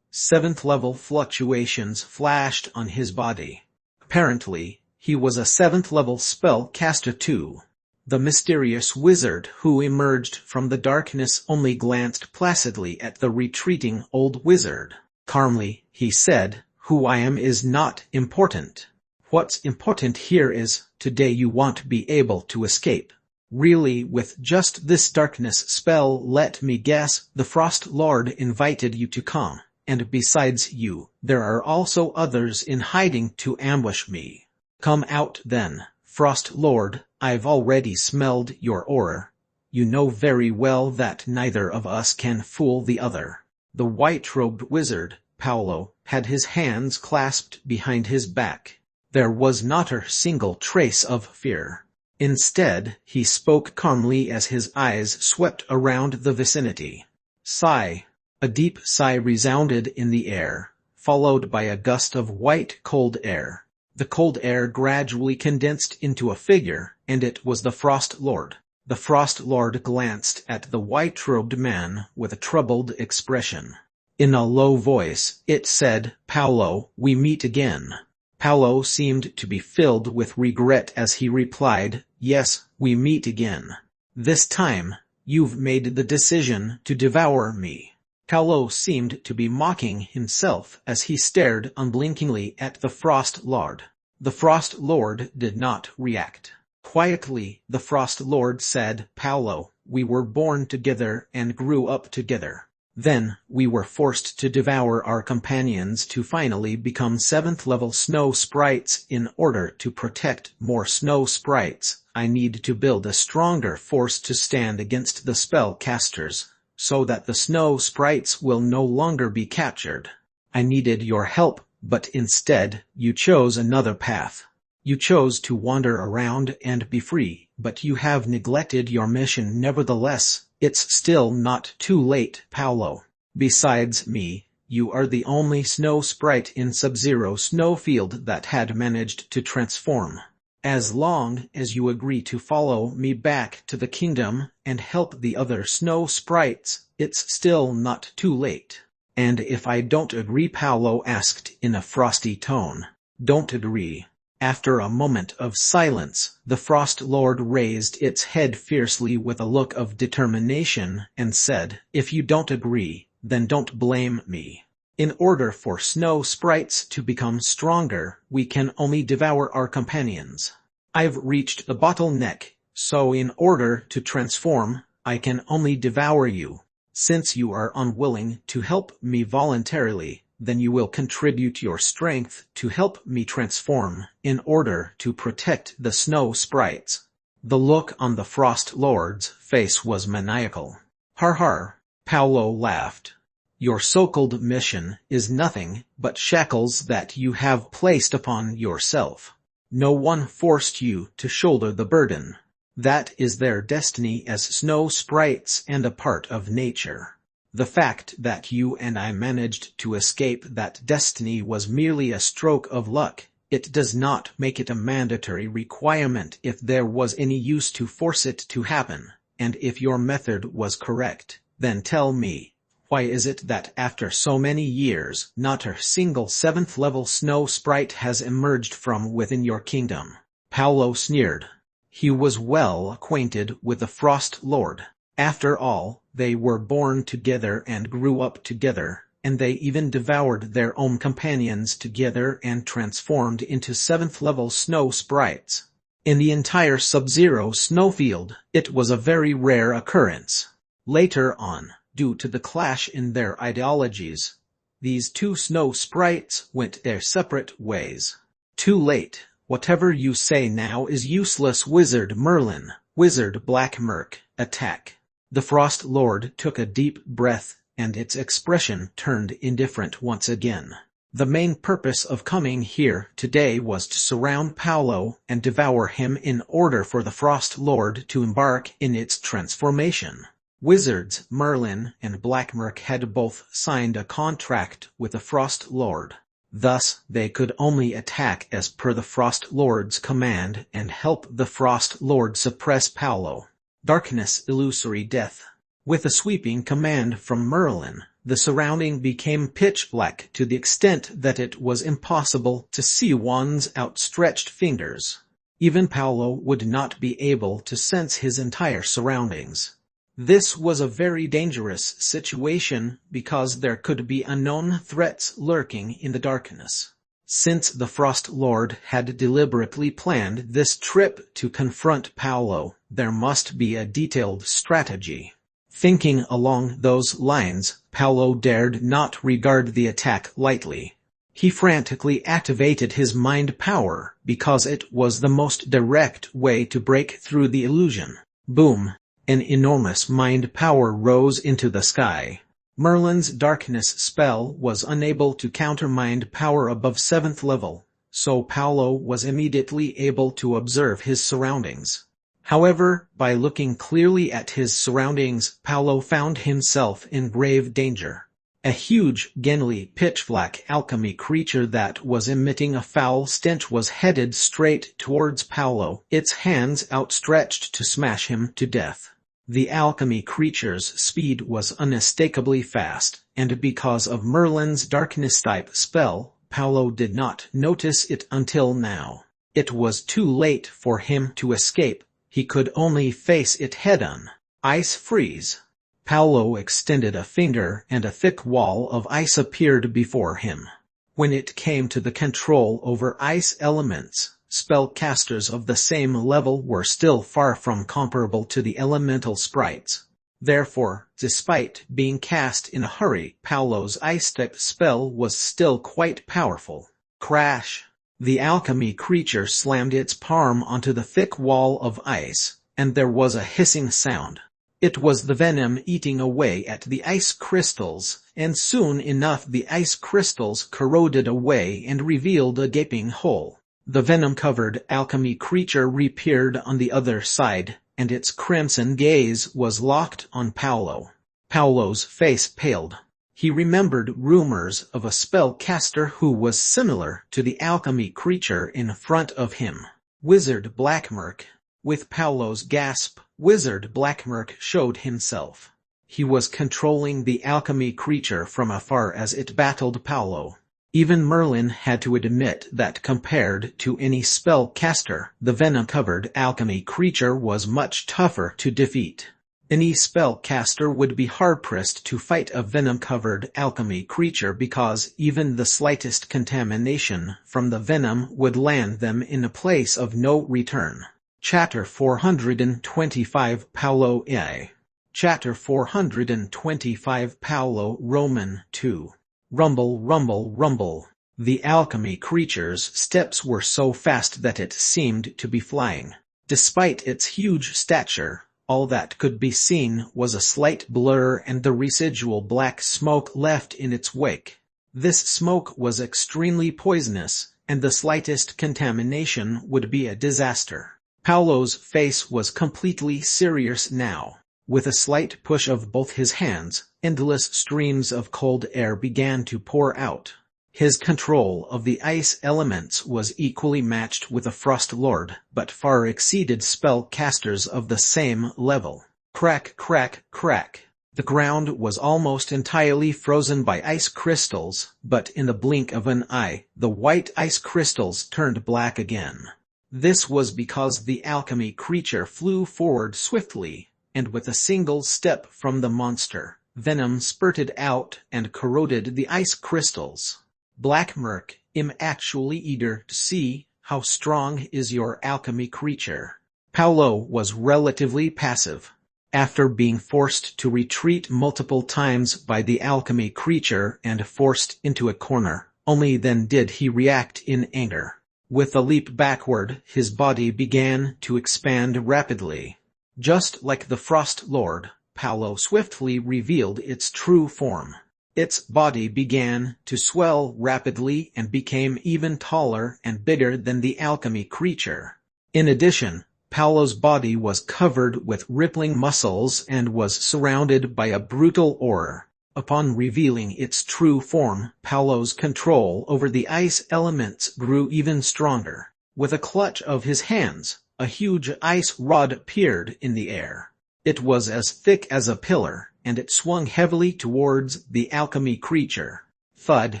7th level fluctuations flashed on his body. Apparently, he was a 7th level spellcaster too. The mysterious wizard who emerged from the darkness only glanced placidly at the retreating old wizard. Calmly, he said, "Who I am is not important. What's important here is, today you won't be able to escape." "Really, with just this darkness spell, let me guess, the Frost Lord invited you to come, and besides you, there are also others in hiding to ambush me. Come out then, Frost Lord, I've already smelled your aura. You know very well that neither of us can fool the other." The white-robed wizard, Paolo, had his hands clasped behind his back. There was not a single trace of fear. Instead, he spoke calmly as his eyes swept around the vicinity. "Sigh." A deep sigh resounded in the air, followed by a gust of white cold air. The cold air gradually condensed into a figure, and it was the Frost Lord. The Frost Lord glanced at the white-robed man with a troubled expression. In a low voice, it said, "Paolo, we meet again." Paolo seemed to be filled with regret as he replied, "Yes, we meet again. This time, you've made the decision to devour me." Paolo seemed to be mocking himself as he stared unblinkingly at the Frost Lord. The Frost Lord did not react. Quietly, the Frost Lord said, "Paolo, we were born together and grew up together. Then, we were forced to devour our companions to finally become 7th level snow sprites. In order to protect more snow sprites, I need to build a stronger force to stand against the spellcasters, so that the snow sprites will no longer be captured. I needed your help, but instead, you chose another path. You chose to wander around and be free, but you have neglected your mission nevertheless. It's still not too late, Paolo. Besides me, you are the only snow sprite in Sub-Zero Snowfield that had managed to transform. As long as you agree to follow me back to the kingdom and help the other snow sprites, it's still not too late." "And if I don't agree?" Paolo asked in a frosty tone. "Don't agree." After a moment of silence, the Frost Lord raised its head fiercely with a look of determination and said, "If you don't agree, then don't blame me. In order for snow sprites to become stronger, we can only devour our companions. I've reached the bottleneck, so in order to transform, I can only devour you. Since you are unwilling to help me voluntarily, then you will contribute your strength to help me transform, in order to protect the snow sprites." The look on the Frost Lord's face was maniacal. Har har, Paolo laughed. Your so-called mission is nothing but shackles that you have placed upon yourself. No one forced you to shoulder the burden. That is their destiny as snow sprites and a part of nature. The fact that you and I managed to escape that destiny was merely a stroke of luck. It does not make it a mandatory requirement if there was any use to force it to happen, and if your method was correct, then tell me, why is it that after so many years, not a single 7th-level snow sprite has emerged from within your kingdom? Paolo sneered. He was well acquainted with the Frost Lord. After all, they were born together and grew up together, and they even devoured their own companions together and transformed into 7th-level snow sprites. In the entire Sub-Zero snowfield, it was a very rare occurrence. Later on, due to the clash in their ideologies, these two snow sprites went their separate ways. Too late. Whatever you say now is useless, Wizard Merlin. Wizard Black Merc, attack. The Frost Lord took a deep breath, and its expression turned indifferent once again. The main purpose of coming here today was to surround Paolo and devour him in order for the Frost Lord to embark in its transformation. Wizards Merlin and Black Merc had both signed a contract with the Frost Lord. Thus, they could only attack as per the Frost Lord's command and help the Frost Lord suppress Paolo. Darkness, illusory death. With a sweeping command from Merlin, the surrounding became pitch black to the extent that it was impossible to see one's outstretched fingers. Even Paolo would not be able to sense his entire surroundings. This was a very dangerous situation because there could be unknown threats lurking in the darkness. Since the Frost Lord had deliberately planned this trip to confront Paolo, there must be a detailed strategy. Thinking along those lines, Paolo dared not regard the attack lightly. He frantically activated his mind power because it was the most direct way to break through the illusion. Boom! An enormous mind power rose into the sky. Merlin's darkness spell was unable to counter mind power above 7th level, so Paolo was immediately able to observe his surroundings. However, by looking clearly at his surroundings, Paolo found himself in grave danger. A huge, gangly, pitch-black alchemy creature that was emitting a foul stench was headed straight towards Paolo, its hands outstretched to smash him to death. The alchemy creature's speed was unmistakably fast, and because of Merlin's darkness-type spell, Paolo did not notice it until now. It was too late for him to escape. He could only face it head-on. Ice freeze. Paolo extended a finger and a thick wall of ice appeared before him. When it came to the control over ice elements, spellcasters of the same level were still far from comparable to the elemental sprites. Therefore, despite being cast in a hurry, Paolo's ice-type spell was still quite powerful. Crash! The alchemy creature slammed its palm onto the thick wall of ice, and there was a hissing sound. It was the venom eating away at the ice crystals, and soon enough the ice crystals corroded away and revealed a gaping hole. The venom-covered alchemy creature reappeared on the other side, and its crimson gaze was locked on Paolo. Paolo's face paled. He remembered rumors of a spellcaster who was similar to the alchemy creature in front of him. Wizard Black Merc. With Paolo's gasp, Wizard Black Merc showed himself. He was controlling the alchemy creature from afar as it battled Paolo. Even Merlin had to admit that compared to any spellcaster, the venom-covered alchemy creature was much tougher to defeat. Any spellcaster would be hard-pressed to fight a venom-covered alchemy creature because even the slightest contamination from the venom would land them in a place of no return. Chapter 425 Paolo I. Chapter 425 Paolo Roman II. Rumble, rumble, rumble. The alchemy creature's steps were so fast that it seemed to be flying. Despite its huge stature, all that could be seen was a slight blur and the residual black smoke left in its wake. This smoke was extremely poisonous, and the slightest contamination would be a disaster. Paolo's face was completely serious now. With a slight push of both his hands, endless streams of cold air began to pour out. His control of the ice elements was equally matched with a Frost Lord, but far exceeded spellcasters of the same level. Crack, crack, crack. The ground was almost entirely frozen by ice crystals, but in the blink of an eye, the white ice crystals turned black again. This was because the alchemy creature flew forward swiftly, and with a single step from the monster, venom spurted out and corroded the ice crystals. Black Merc, I'm actually eager to see how strong is your alchemy creature. Paolo was relatively passive. After being forced to retreat multiple times by the alchemy creature and forced into a corner, only then did he react in anger. With a leap backward, his body began to expand rapidly. Just like the Frost Lord, Paolo swiftly revealed its true form. Its body began to swell rapidly and became even taller and bigger than the alchemy creature. In addition, Paolo's body was covered with rippling muscles and was surrounded by a brutal aura. Upon revealing its true form, Paolo's control over the ice elements grew even stronger. With a clutch of his hands, a huge ice rod appeared in the air. It was as thick as a pillar, and it swung heavily towards the alchemy creature. Thud!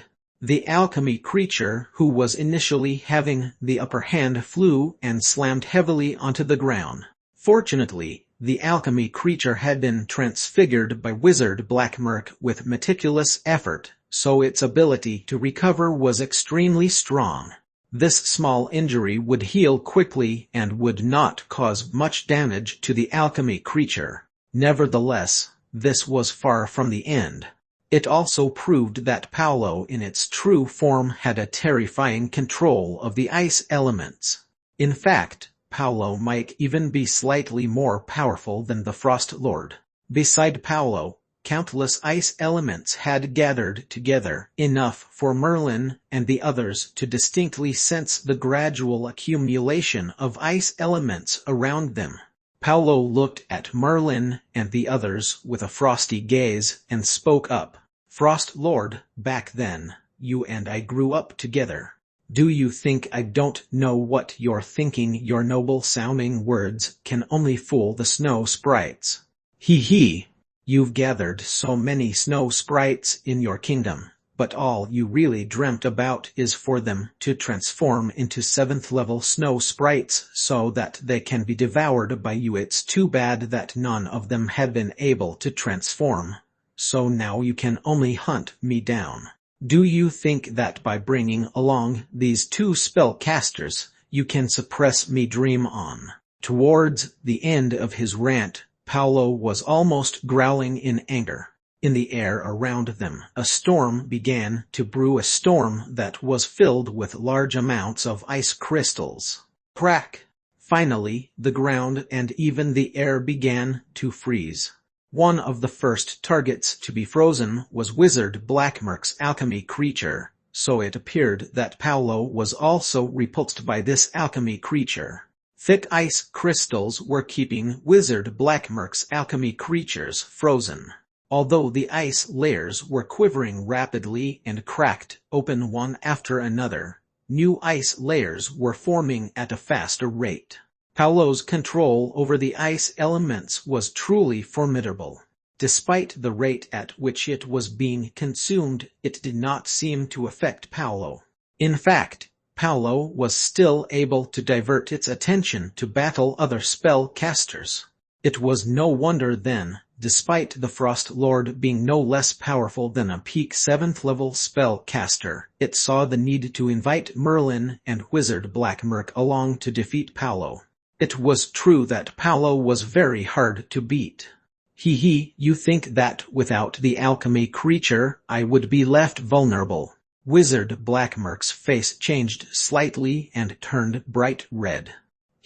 The alchemy creature, who was initially having the upper hand, flew and slammed heavily onto the ground. Fortunately, the alchemy creature had been transfigured by Wizard Black Merc with meticulous effort, so its ability to recover was extremely strong. This small injury would heal quickly and would not cause much damage to the alchemy creature. Nevertheless, this was far from the end. It also proved that Paolo in its true form had a terrifying control of the ice elements. In fact, Paolo might even be slightly more powerful than the Frost Lord. Beside Paolo, countless ice elements had gathered together, enough for Merlin and the others to distinctly sense the gradual accumulation of ice elements around them. Paolo looked at Merlin and the others with a frosty gaze and spoke up. Frost Lord, back then, you and I grew up together. Do you think I don't know what you're thinking? Your noble-sounding words can only fool the snow sprites. Hee hee. You've gathered so many snow sprites in your kingdom, but all you really dreamt about is for them to transform into 7th level snow sprites so that they can be devoured by you. It's too bad that none of them have been able to transform, so now you can only hunt me down. Do you think that by bringing along these 2 spellcasters, you can suppress me? Dream on. Towards the end of his rant, Paolo was almost growling in anger. In the air around them, a storm began to brew, a storm that was filled with large amounts of ice crystals. Crack! Finally, the ground and even the air began to freeze. One of the first targets to be frozen was Wizard Black Merc's alchemy creature, so it appeared that Paolo was also repulsed by this alchemy creature. Thick ice crystals were keeping Wizard Black Merc's alchemy creatures frozen. Although the ice layers were quivering rapidly and cracked open one after another, new ice layers were forming at a faster rate. Paolo's control over the ice elements was truly formidable. Despite the rate at which it was being consumed, it did not seem to affect Paolo. In fact, Paolo was still able to divert its attention to battle other spellcasters. It was no wonder then, despite the Frost Lord being no less powerful than a peak 7th level spellcaster, it saw the need to invite Merlin and Wizard Black Merc along to defeat Paolo. It was true that Paolo was very hard to beat. Hee hee, you think that without the alchemy creature, I would be left vulnerable. Wizard Black Merc's face changed slightly and turned bright red.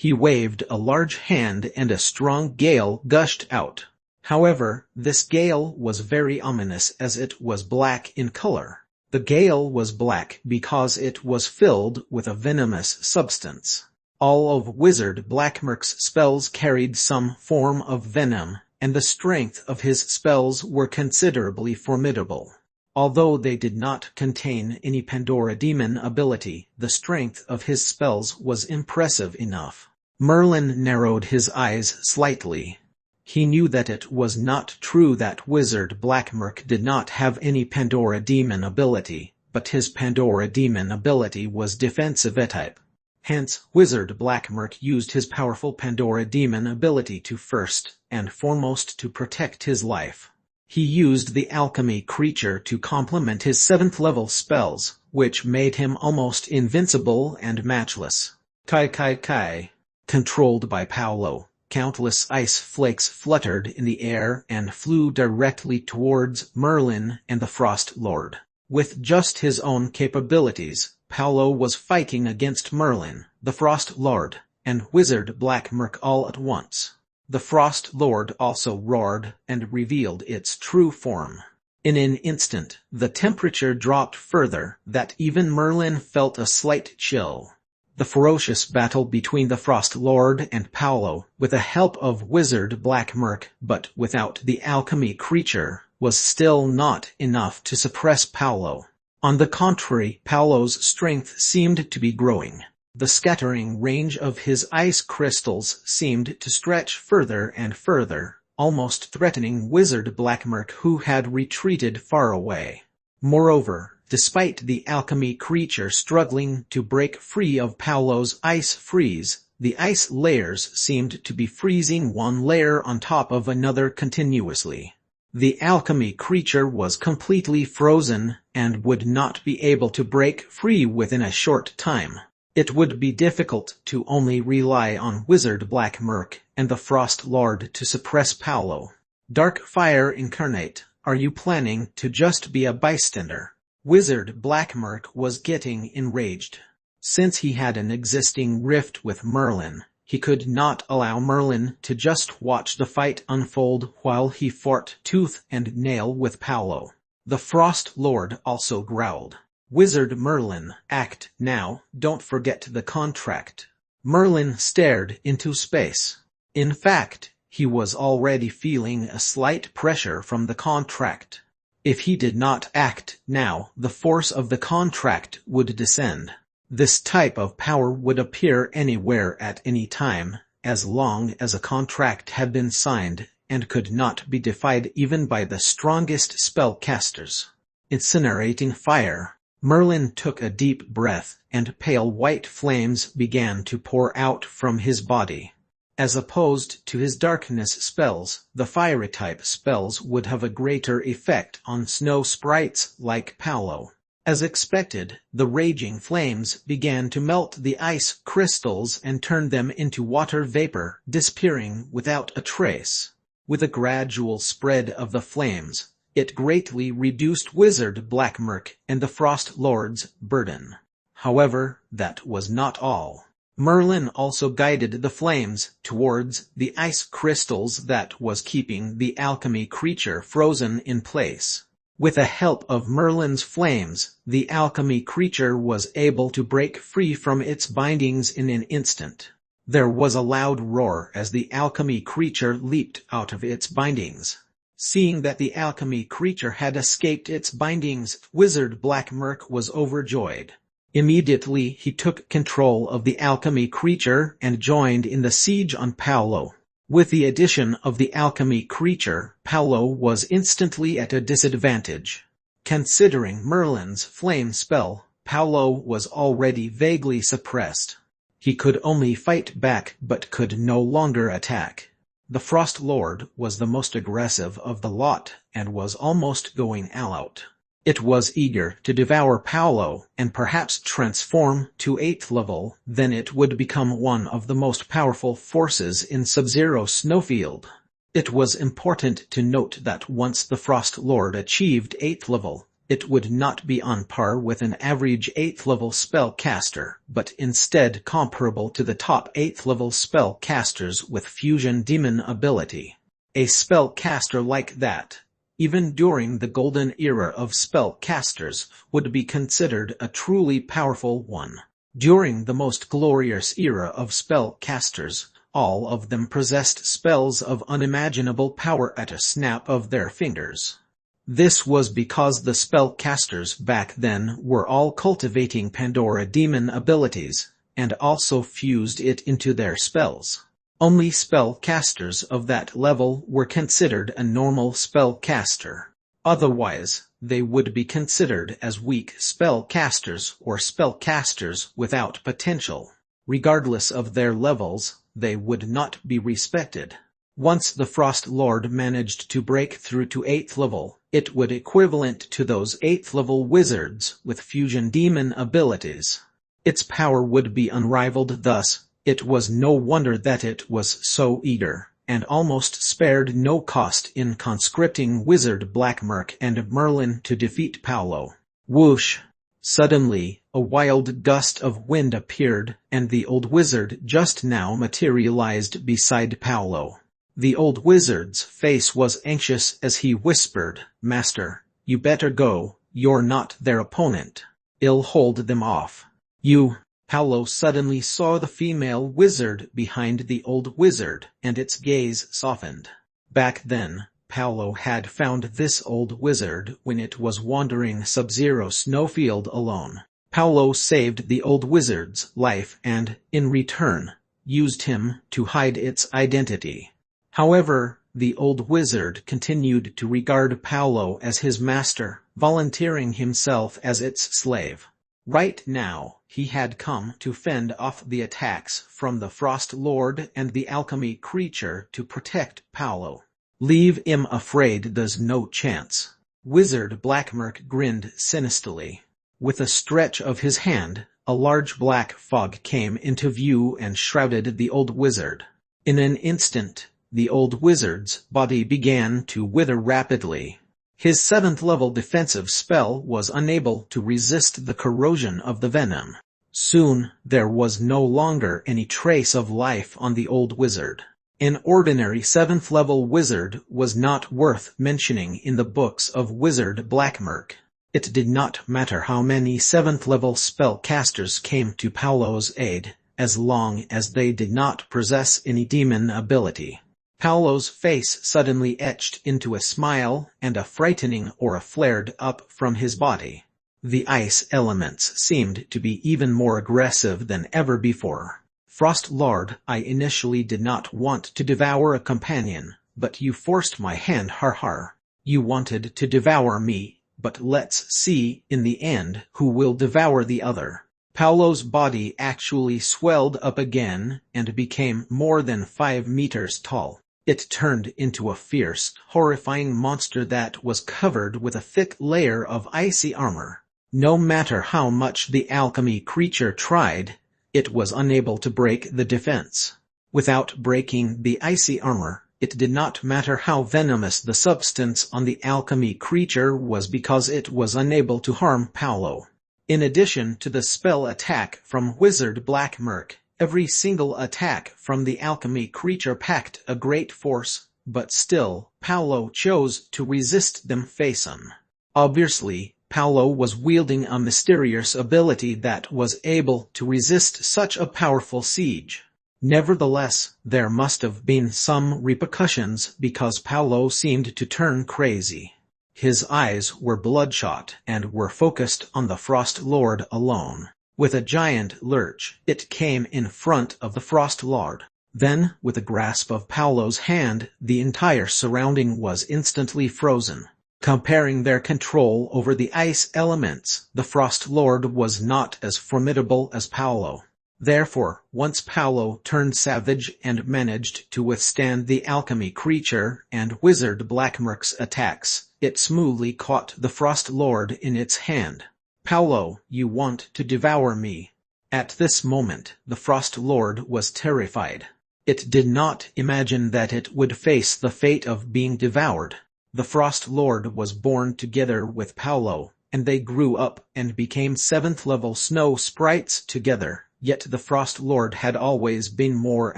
He waved a large hand and a strong gale gushed out. However, this gale was very ominous as it was black in color. The gale was black because it was filled with a venomous substance. All of Wizard Blackmerk's spells carried some form of venom, and the strength of his spells were considerably formidable. Although they did not contain any Pandora demon ability, the strength of his spells was impressive enough. Merlin narrowed his eyes slightly. He knew that it was not true that Wizard Blackmerk did not have any Pandora demon ability, but his Pandora demon ability was defensive type. Hence, Wizard Blackmerk used his powerful Pandora demon ability to first and foremost to protect his life. He used the alchemy creature to complement his 7th level spells, which made him almost invincible and matchless. Kai. Controlled by Paolo, countless ice flakes fluttered in the air and flew directly towards Merlin and the Frost Lord. With just his own capabilities, Paolo was fighting against Merlin, the Frost Lord, and Wizard Blackmerk all at once. The Frost Lord also roared and revealed its true form. In an instant, the temperature dropped further that even Merlin felt a slight chill. The ferocious battle between the Frost Lord and Paolo, with the help of Wizard Blackmerk but without the alchemy creature, was still not enough to suppress Paolo. On the contrary, Paolo's strength seemed to be growing. The scattering range of his ice crystals seemed to stretch further and further, almost threatening Wizard Blackmerk, who had retreated far away. Moreover, despite the alchemy creature struggling to break free of Paolo's ice freeze, the ice layers seemed to be freezing one layer on top of another continuously. The alchemy creature was completely frozen and would not be able to break free within a short time. It would be difficult to only rely on Wizard Blackmerk and the Frost Lord to suppress Paolo. Dark Fire Incarnate, are you planning to just be a bystander? Wizard Blackmerk was getting enraged. Since he had an existing rift with Merlin, he could not allow Merlin to just watch the fight unfold while he fought tooth and nail with Paolo. The Frost Lord also growled. Wizard Merlin, act now, don't forget the contract. Merlin stared into space. In fact, he was already feeling a slight pressure from the contract. If he did not act now, the force of the contract would descend. This type of power would appear anywhere at any time, as long as a contract had been signed, and could not be defied even by the strongest spellcasters. Incinerating fire. Merlin took a deep breath, and pale white flames began to pour out from his body. As opposed to his darkness spells, the fire-type spells would have a greater effect on snow sprites like Paolo. As expected, the raging flames began to melt the ice crystals and turn them into water vapor, disappearing without a trace. With a gradual spread of the flames, it greatly reduced Wizard Blackmerk and the Frost Lord's burden. However, that was not all. Merlin also guided the flames towards the ice crystals that was keeping the alchemy creature frozen in place. With the help of Merlin's flames, the alchemy creature was able to break free from its bindings in an instant. There was a loud roar as the alchemy creature leaped out of its bindings. Seeing that the alchemy creature had escaped its bindings, Wizard Blackmerk was overjoyed. Immediately he took control of the alchemy creature and joined in the siege on Paolo. With the addition of the alchemy creature, Paolo was instantly at a disadvantage. Considering Merlin's flame spell, Paolo was already vaguely suppressed. He could only fight back but could no longer attack. The Frost Lord was the most aggressive of the lot and was almost going all out. It was eager to devour Paolo and perhaps transform to 8th level, then it would become one of the most powerful forces in Sub-Zero Snowfield. It was important to note that once the Frost Lord achieved 8th level, It would not be on par with an average 8th level spellcaster, but instead comparable to the top 8th level spellcasters with fusion demon ability. A spellcaster like that, even during the golden era of spellcasters, would be considered a truly powerful one. During the most glorious era of spellcasters, all of them possessed spells of unimaginable power at a snap of their fingers. This was because the spellcasters back then were all cultivating Pandora demon abilities, and also fused it into their spells. Only spellcasters of that level were considered a normal spellcaster. Otherwise, they would be considered as weak spellcasters or spellcasters without potential. Regardless of their levels, they would not be respected. Once the Frost Lord managed to break through to 8th level, it would equivalent to those 8th level wizards with fusion demon abilities. Its power would be unrivaled. Thus, it was no wonder that it was so eager, and almost spared no cost in conscripting Wizard Blackmerk and Merlin to defeat Paolo. Whoosh! Suddenly, a wild gust of wind appeared, and the old wizard just now materialized beside Paolo. The old wizard's face was anxious as he whispered, "Master, you better go, you're not their opponent. I'll hold them off." "You..." Paolo suddenly saw the female wizard behind the old wizard, and its gaze softened. Back then, Paolo had found this old wizard when it was wandering Sub-Zero Snowfield alone. Paolo saved the old wizard's life and, in return, used him to hide its identity. However, the old wizard continued to regard Paolo as his master, volunteering himself as its slave. Right now, he had come to fend off the attacks from the Frost Lord and the alchemy creature to protect Paolo. "Leave him afraid, there's no chance." Wizard Blackmerk grinned sinisterly. With a stretch of his hand, a large black fog came into view and shrouded the old wizard. In an instant, the old wizard's body began to wither rapidly. His 7th level defensive spell was unable to resist the corrosion of the venom. Soon, there was no longer any trace of life on the old wizard. An ordinary 7th level wizard was not worth mentioning in the books of Wizard Blackmerk. It did not matter how many 7th level spellcasters came to Paolo's aid, as long as they did not possess any demon ability. Paolo's face suddenly etched into a smile, and a frightening aura flared up from his body. The ice elements seemed to be even more aggressive than ever before. "Frost Lord, I initially did not want to devour a companion, but you forced my hand, har har. You wanted to devour me, but let's see, in the end, who will devour the other." Paolo's body actually swelled up again, and became more than 5 meters tall. It turned into a fierce, horrifying monster that was covered with a thick layer of icy armor. No matter how much the alchemy creature tried, it was unable to break the defense. Without breaking the icy armor, it did not matter how venomous the substance on the alchemy creature was, because it was unable to harm Paolo. In addition to the spell attack from Wizard Blackmerk, every single attack from the alchemy creature packed a great force, but still, Paolo chose to resist them face-on. Obviously, Paolo was wielding a mysterious ability that was able to resist such a powerful siege. Nevertheless, there must have been some repercussions, because Paolo seemed to turn crazy. His eyes were bloodshot and were focused on the Frost Lord alone. With a giant lurch, it came in front of the Frost Lord. Then, with a grasp of Paolo's hand, the entire surrounding was instantly frozen. Comparing their control over the ice elements, the Frost Lord was not as formidable as Paolo. Therefore, once Paolo turned savage and managed to withstand the alchemy creature and Wizard Blackmerk's attacks, it smoothly caught the Frost Lord in its hand. "Paolo, you want to devour me." At this moment, the Frost Lord was terrified. It did not imagine that it would face the fate of being devoured. The Frost Lord was born together with Paolo, and they grew up and became 7th-level snow sprites together. Yet the Frost Lord had always been more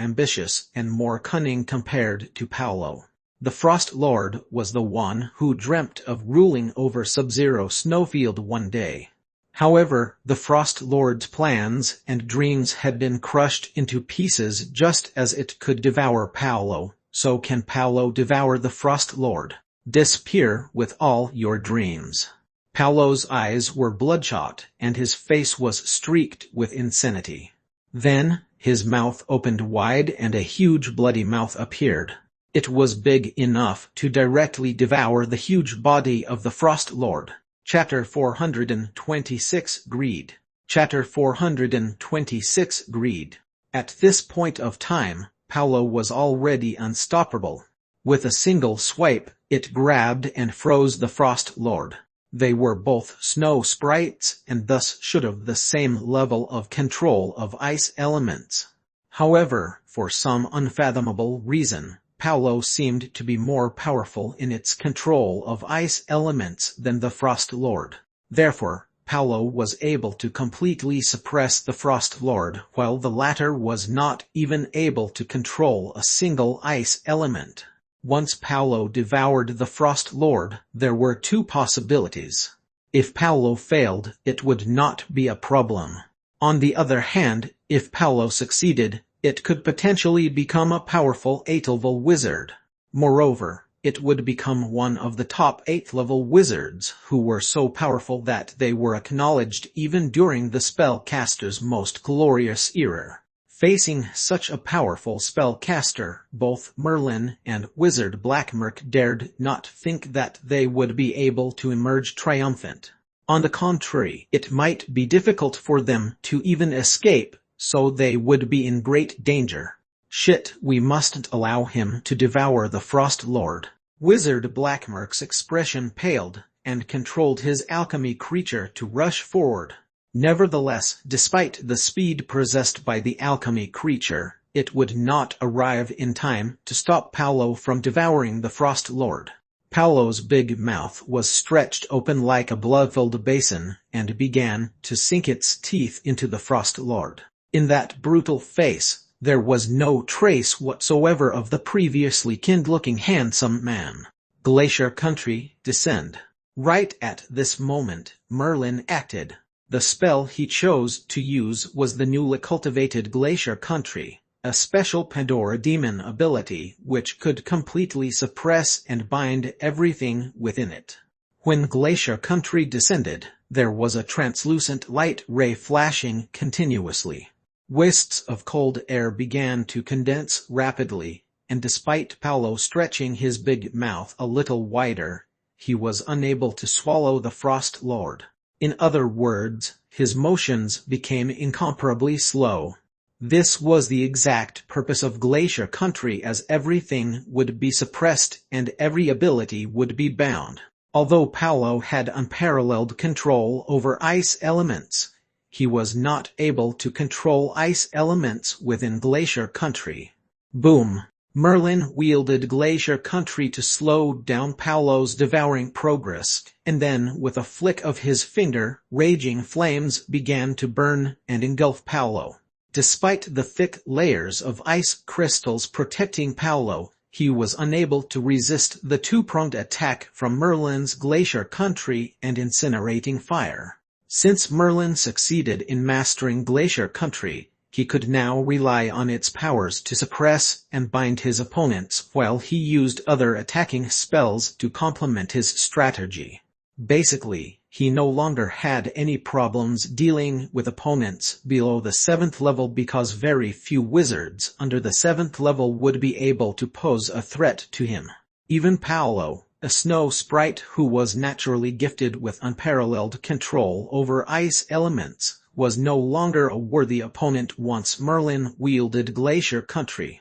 ambitious and more cunning compared to Paolo. The Frost Lord was the one who dreamt of ruling over Sub-Zero Snowfield one day. However, the Frost Lord's plans and dreams had been crushed into pieces. Just as it could devour Paolo, so can Paolo devour the Frost Lord. Disappear with all your dreams. Paolo's eyes were bloodshot, and his face was streaked with insanity. Then, his mouth opened wide and a huge bloody mouth appeared. It was big enough to directly devour the huge body of the Frost Lord. Chapter 426 Greed. Chapter 426 Greed. At this point of time, Paolo was already unstoppable. With a single swipe, it grabbed and froze the Frost Lord. They were both snow sprites and thus should have the same level of control of ice elements. However, for some unfathomable reason, Paolo seemed to be more powerful in its control of ice elements than the Frost Lord. Therefore, Paolo was able to completely suppress the Frost Lord, while the latter was not even able to control a single ice element. Once Paolo devoured the Frost Lord, there were two possibilities. If Paolo failed, it would not be a problem. On the other hand, if Paolo succeeded, it could potentially become a powerful 8th-level wizard. Moreover, it would become one of the top 8th-level wizards who were so powerful that they were acknowledged even during the spellcaster's most glorious era. Facing such a powerful spellcaster, both Merlin and Wizard Blackmerk dared not think that they would be able to emerge triumphant. On the contrary, it might be difficult for them to even escape, so they would be in great danger. Shit, we mustn't allow him to devour the Frost Lord. Wizard Blackmerk's expression paled, and controlled his alchemy creature to rush forward. Nevertheless, despite the speed possessed by the alchemy creature, it would not arrive in time to stop Paolo from devouring the Frost Lord. Paolo's big mouth was stretched open like a blood-filled basin, and began to sink its teeth into the Frost Lord. In that brutal face, there was no trace whatsoever of the previously kind-looking handsome man. Glacier Country, descend. Right at this moment, Merlin acted. The spell he chose to use was the newly cultivated Glacier Country, a special Pandora demon ability which could completely suppress and bind everything within it. When Glacier Country descended, there was a translucent light ray flashing continuously. Wisps of cold air began to condense rapidly, and despite Paolo stretching his big mouth a little wider, he was unable to swallow the Frost Lord. In other words, his motions became incomparably slow. This was the exact purpose of Glacier Country, as everything would be suppressed and every ability would be bound. Although Paolo had unparalleled control over ice elements, he was not able to control ice elements within Glacier Country. Boom! Merlin wielded Glacier Country to slow down Paolo's devouring progress, and then with a flick of his finger, raging flames began to burn and engulf Paolo. Despite the thick layers of ice crystals protecting Paolo, he was unable to resist the two-pronged attack from Merlin's Glacier Country and incinerating fire. Since Merlin succeeded in mastering Glacier Country, he could now rely on its powers to suppress and bind his opponents, while he used other attacking spells to complement his strategy. Basically, he no longer had any problems dealing with opponents below the 7th level because very few wizards under the 7th level would be able to pose a threat to him. Even Paolo, a snow sprite who was naturally gifted with unparalleled control over ice elements, was no longer a worthy opponent once Merlin wielded Glacier Country.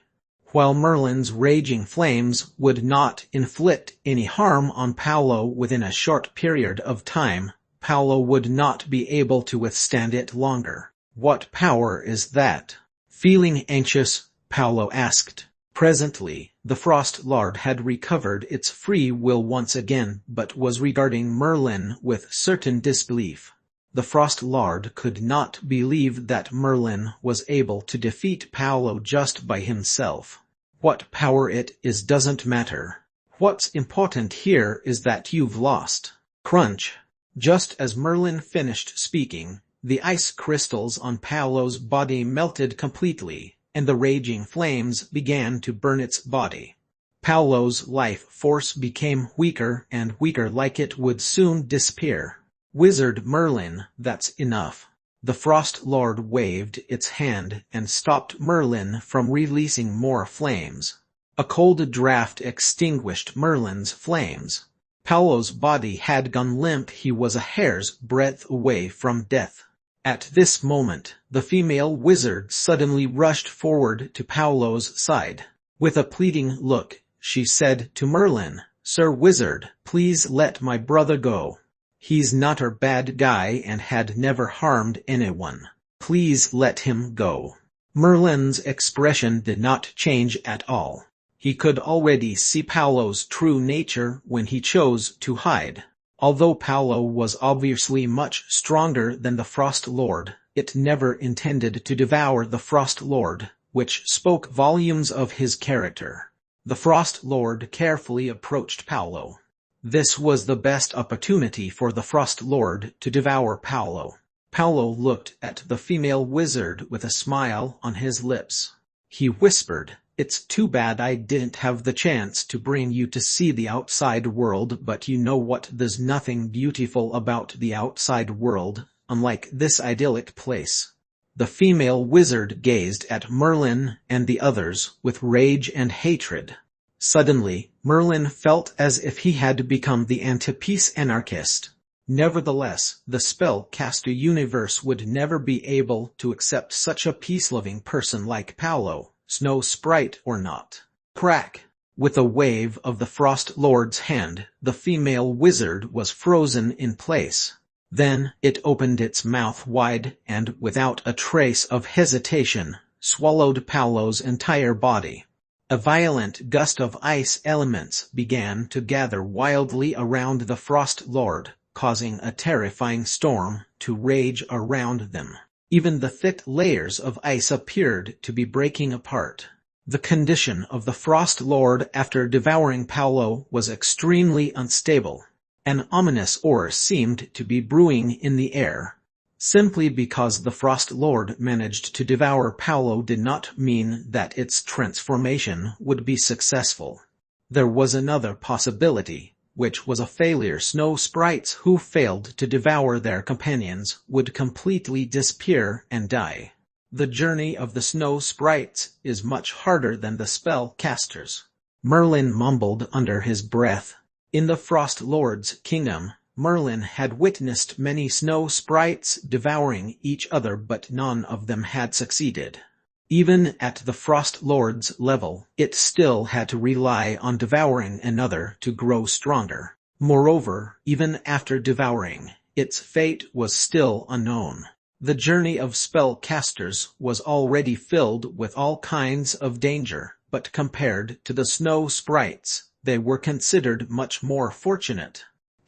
While Merlin's raging flames would not inflict any harm on Paolo within a short period of time, Paolo would not be able to withstand it longer. What power is that? Feeling anxious, Paolo asked. Presently, The Frost Lord had recovered its free will once again, but was regarding Merlin with certain disbelief. The Frost Lord could not believe that Merlin was able to defeat Paolo just by himself. What power it is doesn't matter. What's important here is that you've lost. Crunch. Just as Merlin finished speaking, the ice crystals on Paolo's body melted completely, and the raging flames began to burn its body. Paolo's life force became weaker and weaker, like it would soon disappear. Wizard Merlin, that's enough. The Frost Lord waved its hand and stopped Merlin from releasing more flames. A cold draft extinguished Merlin's flames. Paolo's body had gone limp. He was a hair's breadth away from death. At this moment, the female wizard suddenly rushed forward to Paolo's side. With a pleading look, she said to Merlin, "Sir Wizard, please let my brother go. He's not a bad guy and had never harmed anyone. Please let him go." Merlin's expression did not change at all. He could already see Paolo's true nature when he chose to hide. Although Paolo was obviously much stronger than the Frost Lord, it never intended to devour the Frost Lord, which spoke volumes of his character. The Frost Lord carefully approached Paolo. This was the best opportunity for the Frost Lord to devour Paolo. Paolo looked at the female wizard with a smile on his lips. He whispered, "It's too bad I didn't have the chance to bring you to see the outside world, but you know what? There's nothing beautiful about the outside world, unlike this idyllic place." The female wizard gazed at Merlin and the others with rage and hatred. Suddenly, Merlin felt as if he had become the anti-peace anarchist. Nevertheless, the spellcaster universe would never be able to accept such a peace-loving person like Paolo, snow sprite or not. Crack! With a wave of the Frost Lord's hand, the female wizard was frozen in place. Then, it opened its mouth wide and, without a trace of hesitation, swallowed Paolo's entire body. A violent gust of ice elements began to gather wildly around the Frost Lord, causing a terrifying storm to rage around them. Even the thick layers of ice appeared to be breaking apart. The condition of the Frost Lord after devouring Paolo was extremely unstable. An ominous aura seemed to be brewing in the air. Simply because the Frost Lord managed to devour Paolo did not mean that its transformation would be successful. There was another possibility, which was a failure. Snow sprites who failed to devour their companions would completely disappear and die. The journey of the snow sprites is much harder than the spell casters. Merlin mumbled under his breath. In the Frost Lord's kingdom, Merlin had witnessed many snow sprites devouring each other, but none of them had succeeded. Even at the Frost Lord's level, it still had to rely on devouring another to grow stronger. Moreover, even after devouring, its fate was still unknown. The journey of spellcasters was already filled with all kinds of danger, but compared to the snow sprites, they were considered much more fortunate.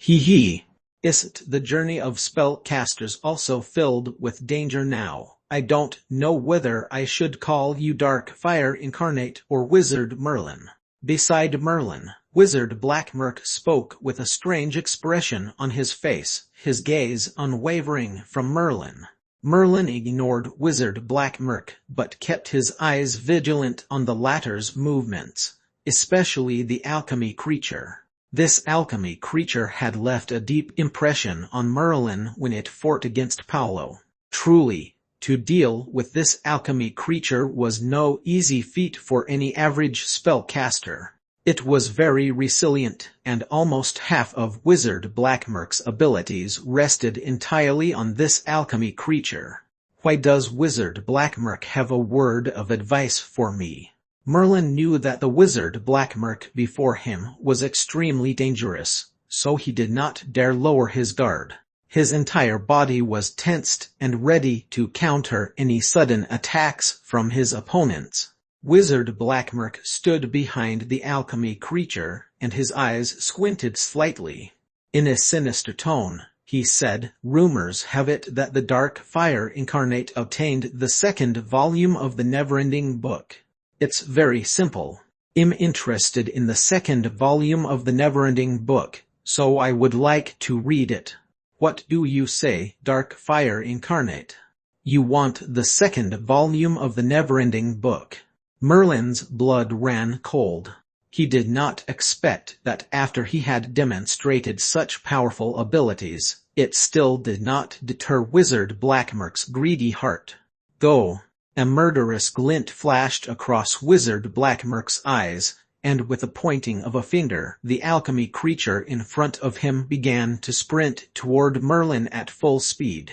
Isn't the journey of spellcasters also filled with danger now? I don't know whether I should call you Dark Fire Incarnate or Wizard Merlin. Beside Merlin, Wizard Blackmurk spoke with a strange expression on his face, his gaze unwavering from Merlin. Merlin ignored Wizard Blackmurk, but kept his eyes vigilant on the latter's movements, especially the alchemy creature. This alchemy creature had left a deep impression on Merlin when it fought against Paolo. Truly, to deal with this alchemy creature was no easy feat for any average spellcaster. It was very resilient, and almost half of Wizard Blackmurk's abilities rested entirely on this alchemy creature. Why does Wizard Blackmurk have a word of advice for me? Merlin knew that the Wizard Blackmurk before him was extremely dangerous, so he did not dare lower his guard. His entire body was tensed and ready to counter any sudden attacks from his opponents. Wizard Blackmurk stood behind the alchemy creature, and his eyes squinted slightly. In a sinister tone, he said, "Rumors have it that the Dark Fire Incarnate obtained the second volume of the never-ending book. It's very simple. I'm interested in the second volume of the never-ending book, so I would like to read it. What do you say, Dark Fire Incarnate? You want the second volume of the never-ending book?" Merlin's blood ran cold. He did not expect that after he had demonstrated such powerful abilities, it still did not deter Wizard Blackmurk's greedy heart. "Go!" A murderous glint flashed across Wizard Blackmurk's eyes, and with a pointing of a finger, the alchemy creature in front of him began to sprint toward Merlin at full speed.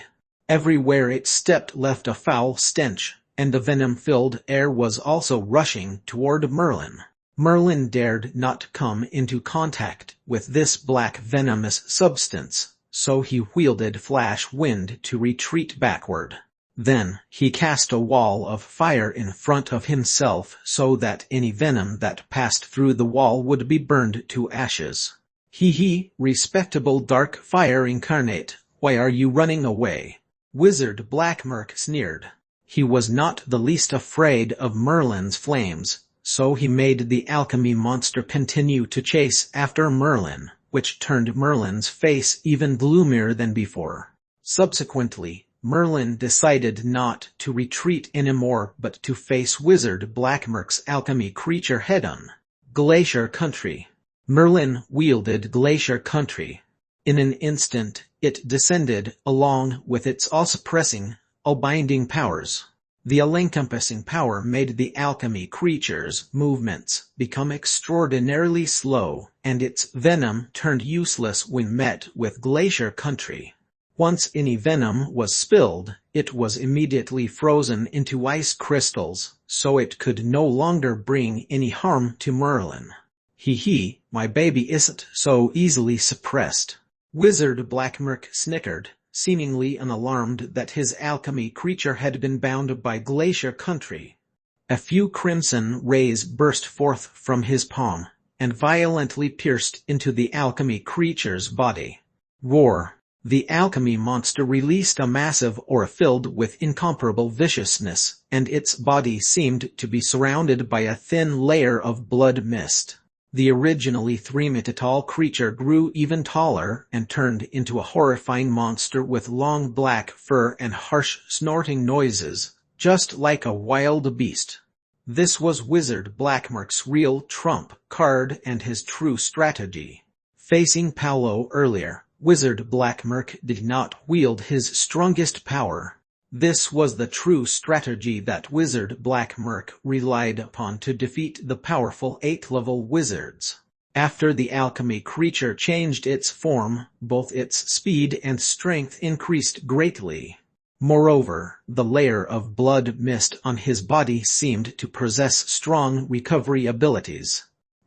Everywhere it stepped left a foul stench, and the venom-filled air was also rushing toward Merlin. Merlin dared not come into contact with this black venomous substance, so he wielded Flash Wind to retreat backward. Then, he cast a wall of fire in front of himself so that any venom that passed through the wall would be burned to ashes. Respectable Dark Fire Incarnate, why are you running away?" Wizard Blackmurk sneered. He was not the least afraid of Merlin's flames, so he made the alchemy monster continue to chase after Merlin, which turned Merlin's face even gloomier than before. Subsequently, Merlin decided not to retreat anymore but to face Wizard Blackmurk's alchemy creature head-on. Glacier Country. Merlin wielded Glacier Country. In an instant, it descended along with its all-suppressing, all-binding powers. The all-encompassing power made the alchemy creature's movements become extraordinarily slow, and its venom turned useless when met with Glacier Country. Once any venom was spilled, it was immediately frozen into ice crystals, so it could no longer bring any harm to Merlin. My baby isn't so easily suppressed." Wizard Blackmurk snickered, seemingly unalarmed that his alchemy creature had been bound by Glacier Country. A few crimson rays burst forth from his palm, and violently pierced into the alchemy creature's body. Roar! The alchemy monster released a massive aura filled with incomparable viciousness, and its body seemed to be surrounded by a thin layer of blood mist. The originally 3-meter-tall creature grew even taller and turned into a horrifying monster with long black fur and harsh snorting noises, just like a wild beast. This was Wizard Blackmurk's real trump card and his true strategy. Facing Paolo earlier, Wizard Blackmurk did not wield his strongest power. This was the true strategy that Wizard Blackmurk relied upon to defeat the powerful 8th-level wizards. After the alchemy creature changed its form, both its speed and strength increased greatly. Moreover, the layer of blood mist on his body seemed to possess strong recovery abilities.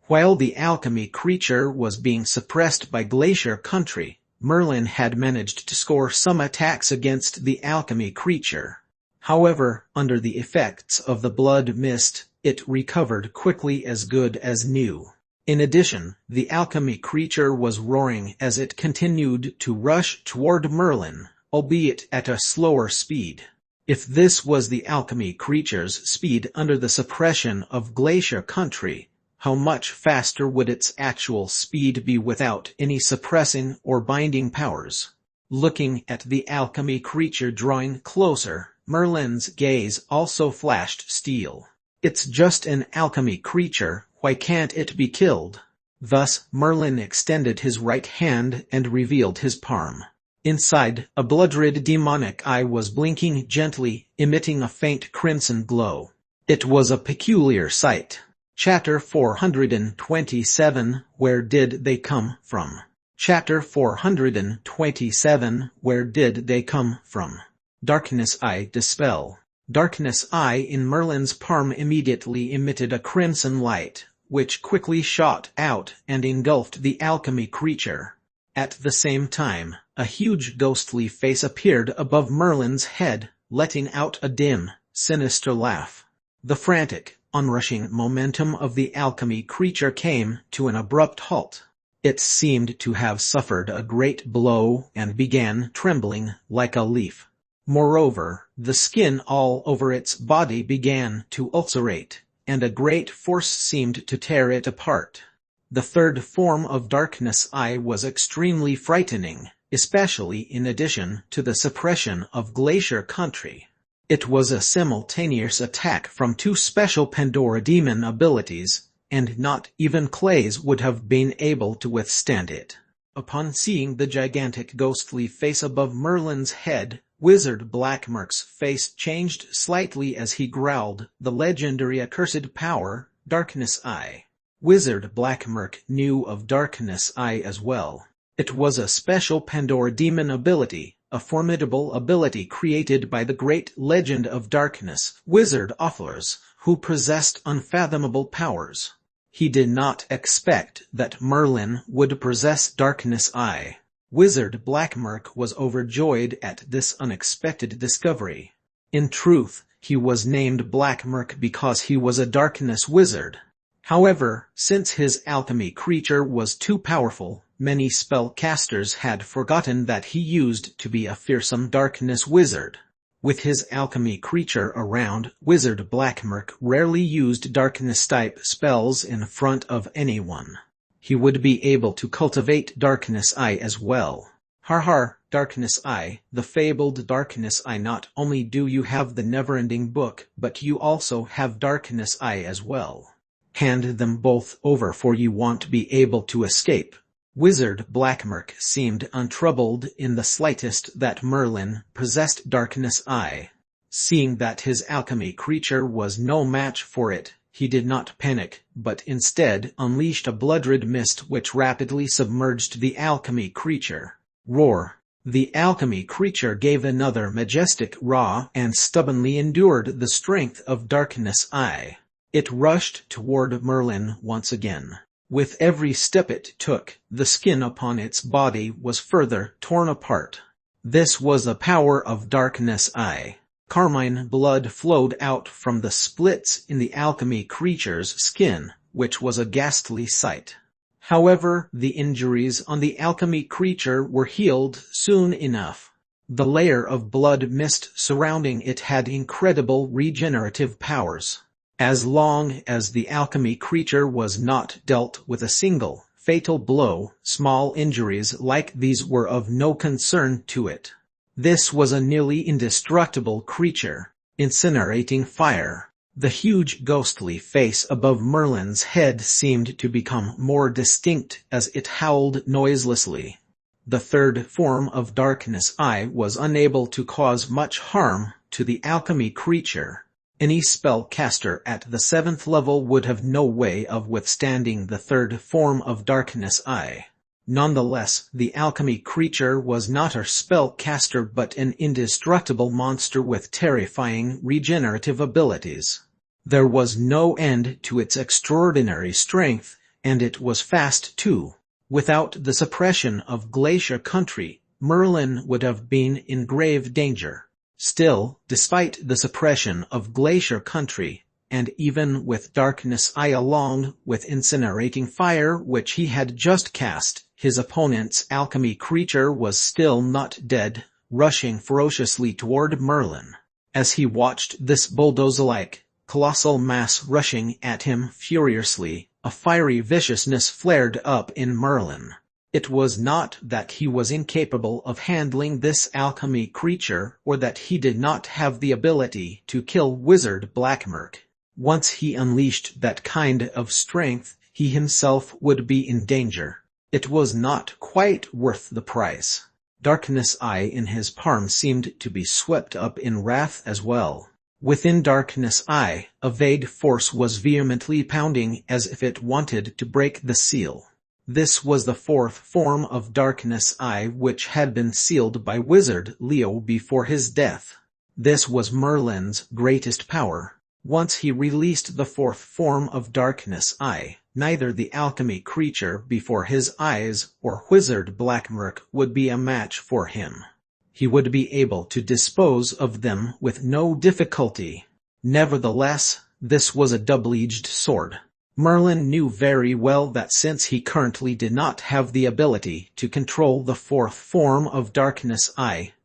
While the alchemy creature was being suppressed by Glacier Country, Merlin had managed to score some attacks against the alchemy creature. However, under the effects of the blood mist, it recovered quickly as good as new. In addition, the alchemy creature was roaring as it continued to rush toward Merlin, albeit at a slower speed. If this was the alchemy creature's speed under the suppression of Glacier Country, how much faster would its actual speed be without any suppressing or binding powers? Looking at the alchemy creature drawing closer, Merlin's gaze also flashed steel. It's just an alchemy creature, why can't it be killed? Thus, Merlin extended his right hand and revealed his palm. Inside, a blood-red demonic eye was blinking gently, emitting a faint crimson glow. It was a peculiar sight. Chapter 427, Where Did They Come From? Chapter 427, Where Did They Come From? Darkness Eye Dispel. Darkness Eye in Merlin's palm immediately emitted a crimson light, which quickly shot out and engulfed the alchemy creature. At the same time, a huge ghostly face appeared above Merlin's head, letting out a dim, sinister laugh. The frantic, onrushing momentum of the alchemy creature came to an abrupt halt. It seemed to have suffered a great blow and began trembling like a leaf. Moreover, the skin all over its body began to ulcerate, and a great force seemed to tear it apart. The third form of darkness I was extremely frightening, especially in addition to the suppression of glacier country. It was a simultaneous attack from two special Pandora demon abilities, and not even Clays would have been able to withstand it. Upon seeing the gigantic ghostly face above Merlin's head, Wizard Blackmerk's face changed slightly as he growled, "The legendary accursed power, Darkness Eye." Wizard Blackmerk knew of Darkness Eye as well. It was a special Pandora demon ability, a formidable ability created by the great legend of darkness, Wizard Offlers, who possessed unfathomable powers. He did not expect that Merlin would possess Darkness Eye. Wizard Blackmerk was overjoyed at this unexpected discovery. In truth, he was named Blackmerk because he was a darkness wizard. However, since his alchemy creature was too powerful, many spellcasters had forgotten that he used to be a fearsome darkness wizard. With his alchemy creature around, Wizard Blackmerk rarely used darkness-type spells in front of anyone. He would be able to cultivate Darkness Eye as well. Har, Darkness Eye, the fabled Darkness Eye. Not only do you have the never-ending book, but you also have Darkness Eye as well. Hand them both over, for you won't be able to escape. Wizard Blackmerk seemed untroubled in the slightest that Merlin possessed Darkness Eye. Seeing that his alchemy creature was no match for it, he did not panic, but instead unleashed a blood-red mist which rapidly submerged the alchemy creature. Roar! The alchemy creature gave another majestic roar and stubbornly endured the strength of Darkness Eye. It rushed toward Merlin once again. With every step it took, the skin upon its body was further torn apart. This was the power of Darkness Eye. Carmine blood flowed out from the splits in the alchemy creature's skin, which was a ghastly sight. However, the injuries on the alchemy creature were healed soon enough. The layer of blood mist surrounding it had incredible regenerative powers. As long as the alchemy creature was not dealt with a single, fatal blow, small injuries like these were of no concern to it. This was a nearly indestructible creature, incinerating fire. The huge ghostly face above Merlin's head seemed to become more distinct as it howled noiselessly. The third form of Darkness Eye was unable to cause much harm to the alchemy creature. Any spellcaster at the 7th level would have no way of withstanding the third form of Darkness Eye. Nonetheless, the alchemy creature was not a spellcaster but an indestructible monster with terrifying regenerative abilities. There was no end to its extraordinary strength, and it was fast too. Without the suppression of glacier country, Merlin would have been in grave danger. Still, despite the suppression of glacier country, and even with Darkness Eye along with incinerating fire which he had just cast, his opponent's alchemy creature was still not dead, rushing ferociously toward Merlin. As he watched this bulldozer-like, colossal mass rushing at him furiously, a fiery viciousness flared up in Merlin. It was not that he was incapable of handling this alchemy creature or that he did not have the ability to kill Wizard Blackmerk. Once he unleashed that kind of strength, he himself would be in danger. It was not quite worth the price. Darkness Eye in his palm seemed to be swept up in wrath as well. Within Darkness Eye, a vague force was vehemently pounding as if it wanted to break the seal. This was the fourth form of Darkness Eye which had been sealed by Wizard Leo before his death. This was Merlin's greatest power. Once he released the fourth form of Darkness Eye, neither the alchemy creature before his eyes or Wizard Blackmerk would be a match for him. He would be able to dispose of them with no difficulty. Nevertheless, This was a double-edged sword. Merlin knew very well that since he currently did not have the ability to control the fourth form of darkness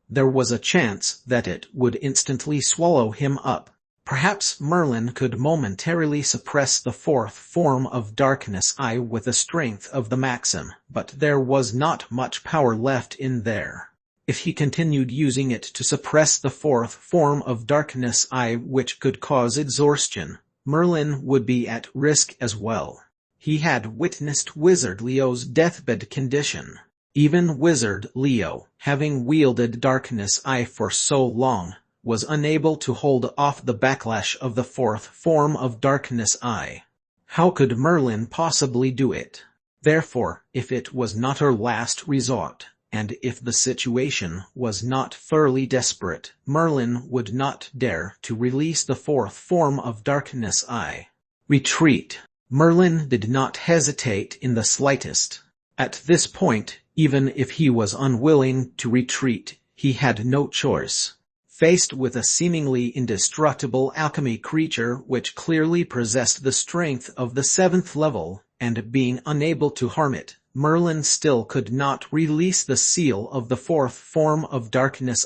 there was a chance that it would instantly swallow him up. Perhaps Merlin could momentarily suppress the fourth form of darkness with the strength of the maxim, but there was not much power left in there. If he continued using it to suppress the fourth form of darkness which could cause exhaustion, Merlin would be at risk as well. He had witnessed Wizard Leo's deathbed condition. Even Wizard Leo, having wielded darkness for so long, was unable to hold off the backlash of the fourth form of darkness How could Merlin possibly do it? Therefore, if it was not her last resort, and if the situation was not thoroughly desperate, Merlin would not dare to release the fourth form of darkness Retreat. Merlin did not hesitate in the slightest. At this point, even if he was unwilling to retreat, he had no choice. Faced with a seemingly indestructible alchemy creature which clearly possessed the strength of the 7th level, and being unable to harm it, Merlin still could not release the seal of the fourth form of darkness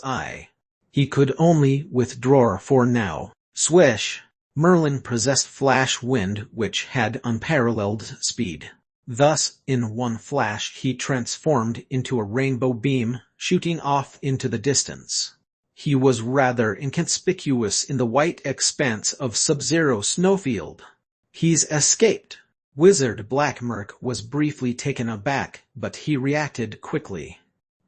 He could only withdraw for now. Swish! Merlin possessed flash wind which had unparalleled speed. Thus, in one flash he transformed into a rainbow beam, shooting off into the distance. He was rather inconspicuous in the white expanse of Sub-Zero Snowfield. He's escaped. Wizard Blackmurk was briefly taken aback, but he reacted quickly.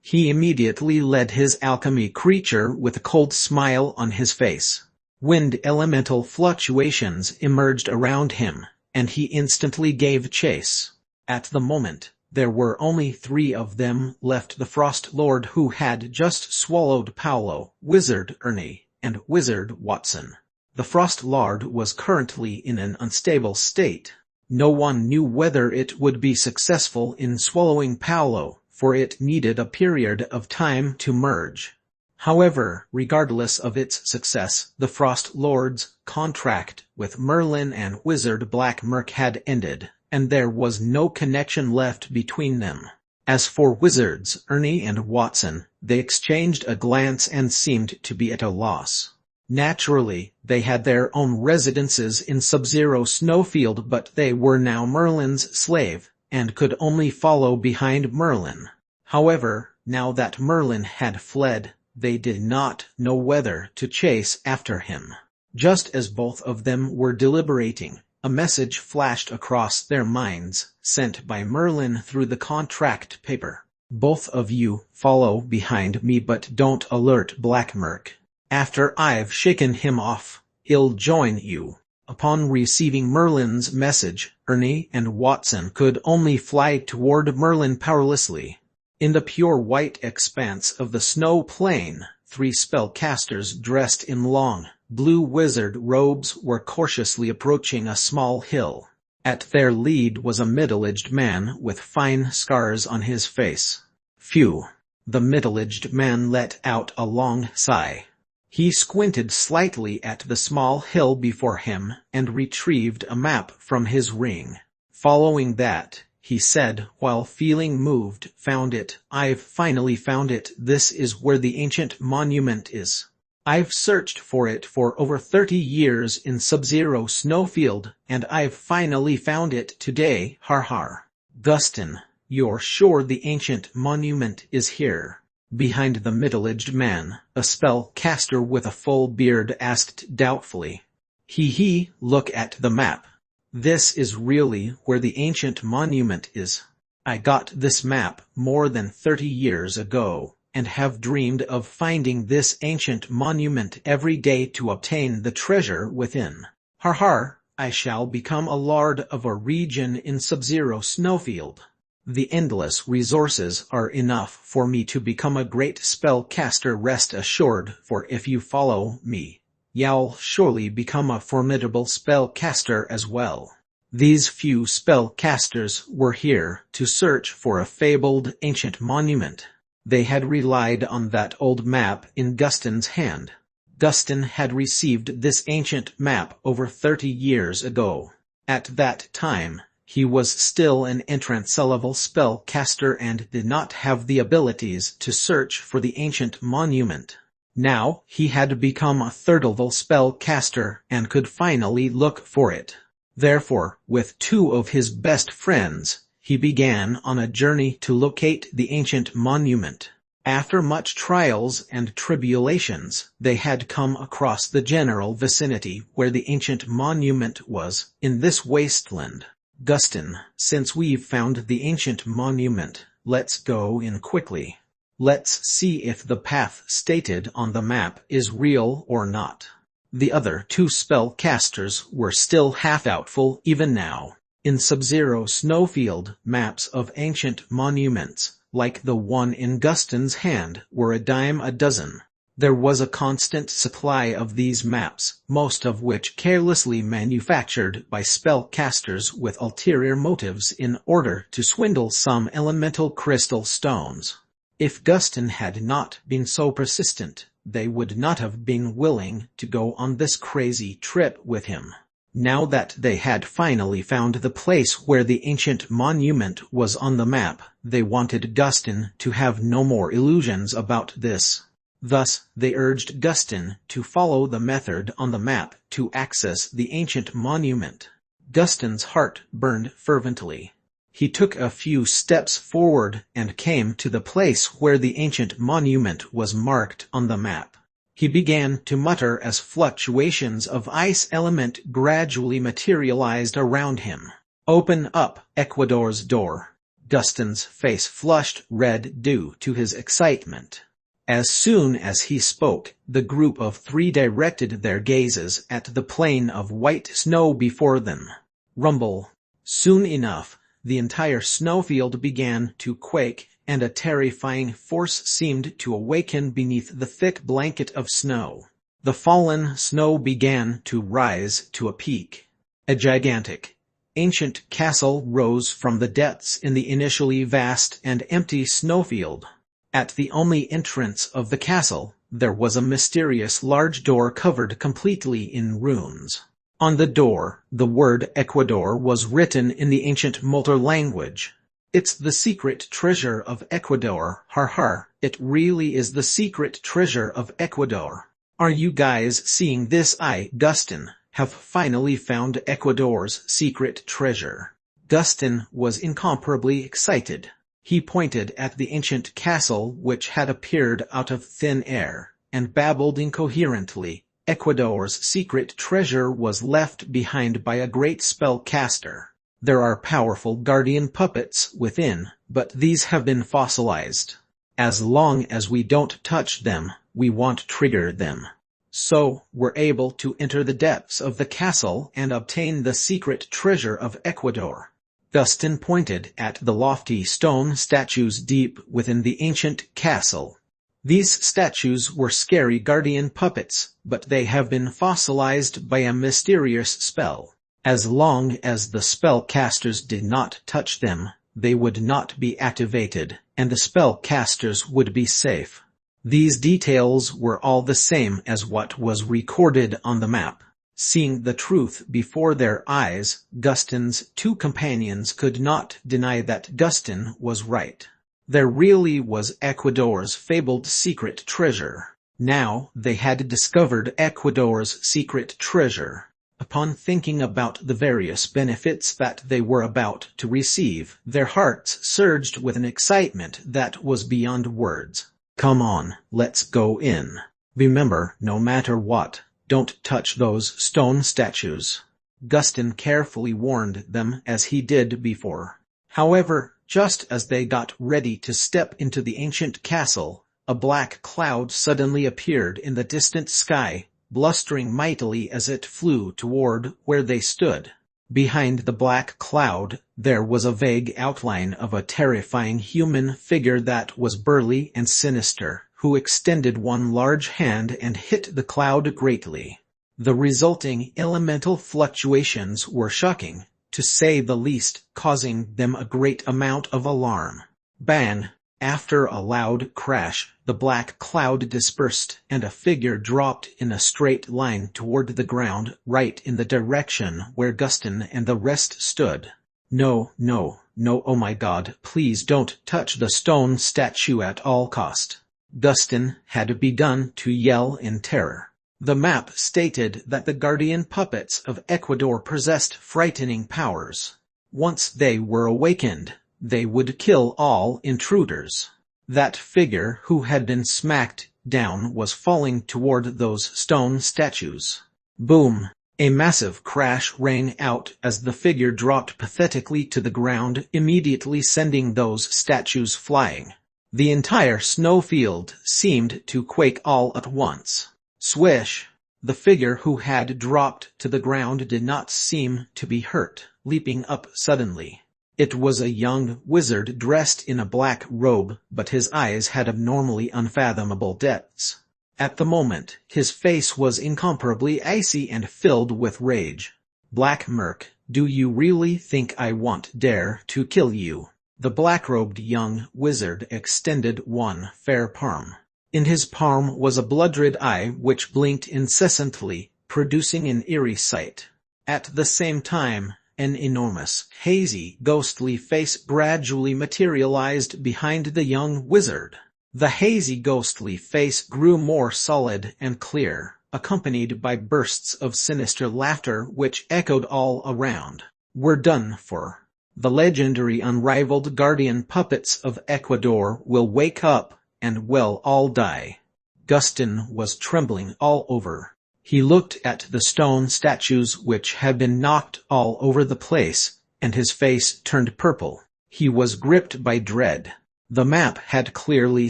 He immediately led his alchemy creature with a cold smile on his face. Wind elemental fluctuations emerged around him, and he instantly gave chase. At the moment, there were only 3 of them left: the Frost Lord who had just swallowed Paolo, Wizard Ernie, and Wizard Watson. The Frost Lord was currently in an unstable state. No one knew whether it would be successful in swallowing Paolo, for it needed a period of time to merge. However, regardless of its success, the Frost Lord's contract with Merlin and Wizard Blackmurk had ended, and there was no connection left between them. As for Wizards Ernie and Watson, they exchanged a glance and seemed to be at a loss. Naturally, they had their own residences in Sub-Zero Snowfield, but they were now Merlin's slave, and could only follow behind Merlin. However, now that Merlin had fled, they did not know whether to chase after him. Just as both of them were deliberating, a message flashed across their minds, sent by Merlin through the contract paper. Both of you follow behind me, but don't alert Blackmurk. After I've shaken him off, he'll join you. Upon receiving Merlin's message, Ernie and Watson could only fly toward Merlin powerlessly. In the pure white expanse of the snow plain, 3 spellcasters dressed in long, blue wizard robes were cautiously approaching a small hill. At their lead was a middle-aged man with fine scars on his face. Phew! The middle-aged man let out a long sigh. He squinted slightly at the small hill before him and retrieved a map from his ring. Following that, he said while feeling moved, "Found it. I've finally found it. This is where the ancient monument is. I've searched for it for over 30 years in Sub-Zero Snowfield, and I've finally found it today, har har." "Gustin, you're sure the ancient monument is here?" Behind the middle-aged man, a spellcaster with a full beard asked doubtfully. "He, look at the map. This is really where the ancient monument is. I got this map more than 30 years ago, and have dreamed of finding this ancient monument every day to obtain the treasure within. Har har, I shall become a lord of a region in Sub-Zero Snowfield. The endless resources are enough for me to become a great spellcaster, rest assured, for if you follow me, you'll surely become a formidable spellcaster as well." These few spellcasters were here to search for a fabled ancient monument. They had relied on that old map in Gustin's hand. Gustin had received this ancient map over 30 years ago. At that time, he was still an entrance-level spellcaster and did not have the abilities to search for the ancient monument. Now, he had become a third-level spellcaster and could finally look for it. Therefore, with two of his best friends, he began on a journey to locate the ancient monument. After much trials and tribulations, they had come across the general vicinity where the ancient monument was, in this wasteland. Gustin, since we've found the ancient monument, let's go in quickly. Let's see if the path stated on the map is real or not. The other two spellcasters were still half-doubtful even now. In Sub-Zero Snowfield, maps of ancient monuments, like the one in Gustin's hand, were a dime a dozen. There was a constant supply of these maps, most of which carelessly manufactured by spellcasters with ulterior motives in order to swindle some elemental crystal stones. If Gustin had not been so persistent, they would not have been willing to go on this crazy trip with him. Now that they had finally found the place where the ancient monument was on the map, they wanted Gustin to have no more illusions about this. Thus, they urged Gustin to follow the method on the map to access the ancient monument. Gustin's heart burned fervently. He took a few steps forward and came to the place where the ancient monument was marked on the map. He began to mutter as fluctuations of ice element gradually materialized around him. "Open up Ecuador's door." Gustin's face flushed red due to his excitement. As soon as he spoke, the group of three directed their gazes at the plain of white snow before them. Rumble. Soon enough, the entire snowfield began to quake, and a terrifying force seemed to awaken beneath the thick blanket of snow. The fallen snow began to rise to a peak. A gigantic, ancient castle rose from the depths in the initially vast and empty snowfield. At the only entrance of the castle, there was a mysterious large door covered completely in runes. On the door, the word Ecuador was written in the ancient Molter language. "It's the secret treasure of Ecuador, har har, it really is the secret treasure of Ecuador. Are you guys seeing this? I, Gustin, have finally found Ecuador's secret treasure." Gustin was incomparably excited. He pointed at the ancient castle which had appeared out of thin air, and babbled incoherently. "Ecuador's secret treasure was left behind by a great spellcaster. There are powerful guardian puppets within, but these have been fossilized. As long as we don't touch them, we won't trigger them. So, we're able to enter the depths of the castle and obtain the secret treasure of Ecuador." Gustin pointed at the lofty stone statues deep within the ancient castle. These statues were scary guardian puppets, but they have been fossilized by a mysterious spell. As long as the spellcasters did not touch them, they would not be activated, and the spellcasters would be safe. These details were all the same as what was recorded on the map. Seeing the truth before their eyes, Gustin's two companions could not deny that Gustin was right. There really was Ecuador's fabled secret treasure. Now they had discovered Ecuador's secret treasure. Upon thinking about the various benefits that they were about to receive, their hearts surged with an excitement that was beyond words. "Come on, let's go in. Remember, no matter what, don't touch those stone statues." Gustin carefully warned them as he did before. However, just as they got ready to step into the ancient castle, a black cloud suddenly appeared in the distant sky, blustering mightily as it flew toward where they stood. Behind the black cloud, there was a vague outline of a terrifying human figure that was burly and sinister, who extended one large hand and hit the cloud greatly. The resulting elemental fluctuations were shocking, to say the least, causing them a great amount of alarm. Bang! After a loud crash, the black cloud dispersed and a figure dropped in a straight line toward the ground, right in the direction where Gustin and the rest stood. No, no, no, oh my God, please don't touch the stone statue at all cost. Gustin had begun to yell in terror. The map stated that the guardian puppets of Ecuador possessed frightening powers. Once they were awakened, they would kill all intruders. That figure who had been smacked down was falling toward those stone statues. Boom! A massive crash rang out as the figure dropped pathetically to the ground, immediately sending those statues flying. The entire snowfield seemed to quake all at once. Swish! The figure who had dropped to the ground did not seem to be hurt, leaping up suddenly. It was a young wizard dressed in a black robe, but his eyes had abnormally unfathomable depths. At the moment, his face was incomparably icy and filled with rage. Black Merc, do you really think I won't dare to kill you? The black-robed young wizard extended one fair palm. In his palm was a blood-red eye which blinked incessantly, producing an eerie sight. At the same time, an enormous, hazy, ghostly face gradually materialized behind the young wizard. The hazy, ghostly face grew more solid and clear, accompanied by bursts of sinister laughter which echoed all around. We're done for. The legendary unrivaled guardian puppets of Ecuador will wake up, and we'll all die. Gustin was trembling all over. He looked at the stone statues which had been knocked all over the place, and his face turned purple. He was gripped by dread. The map had clearly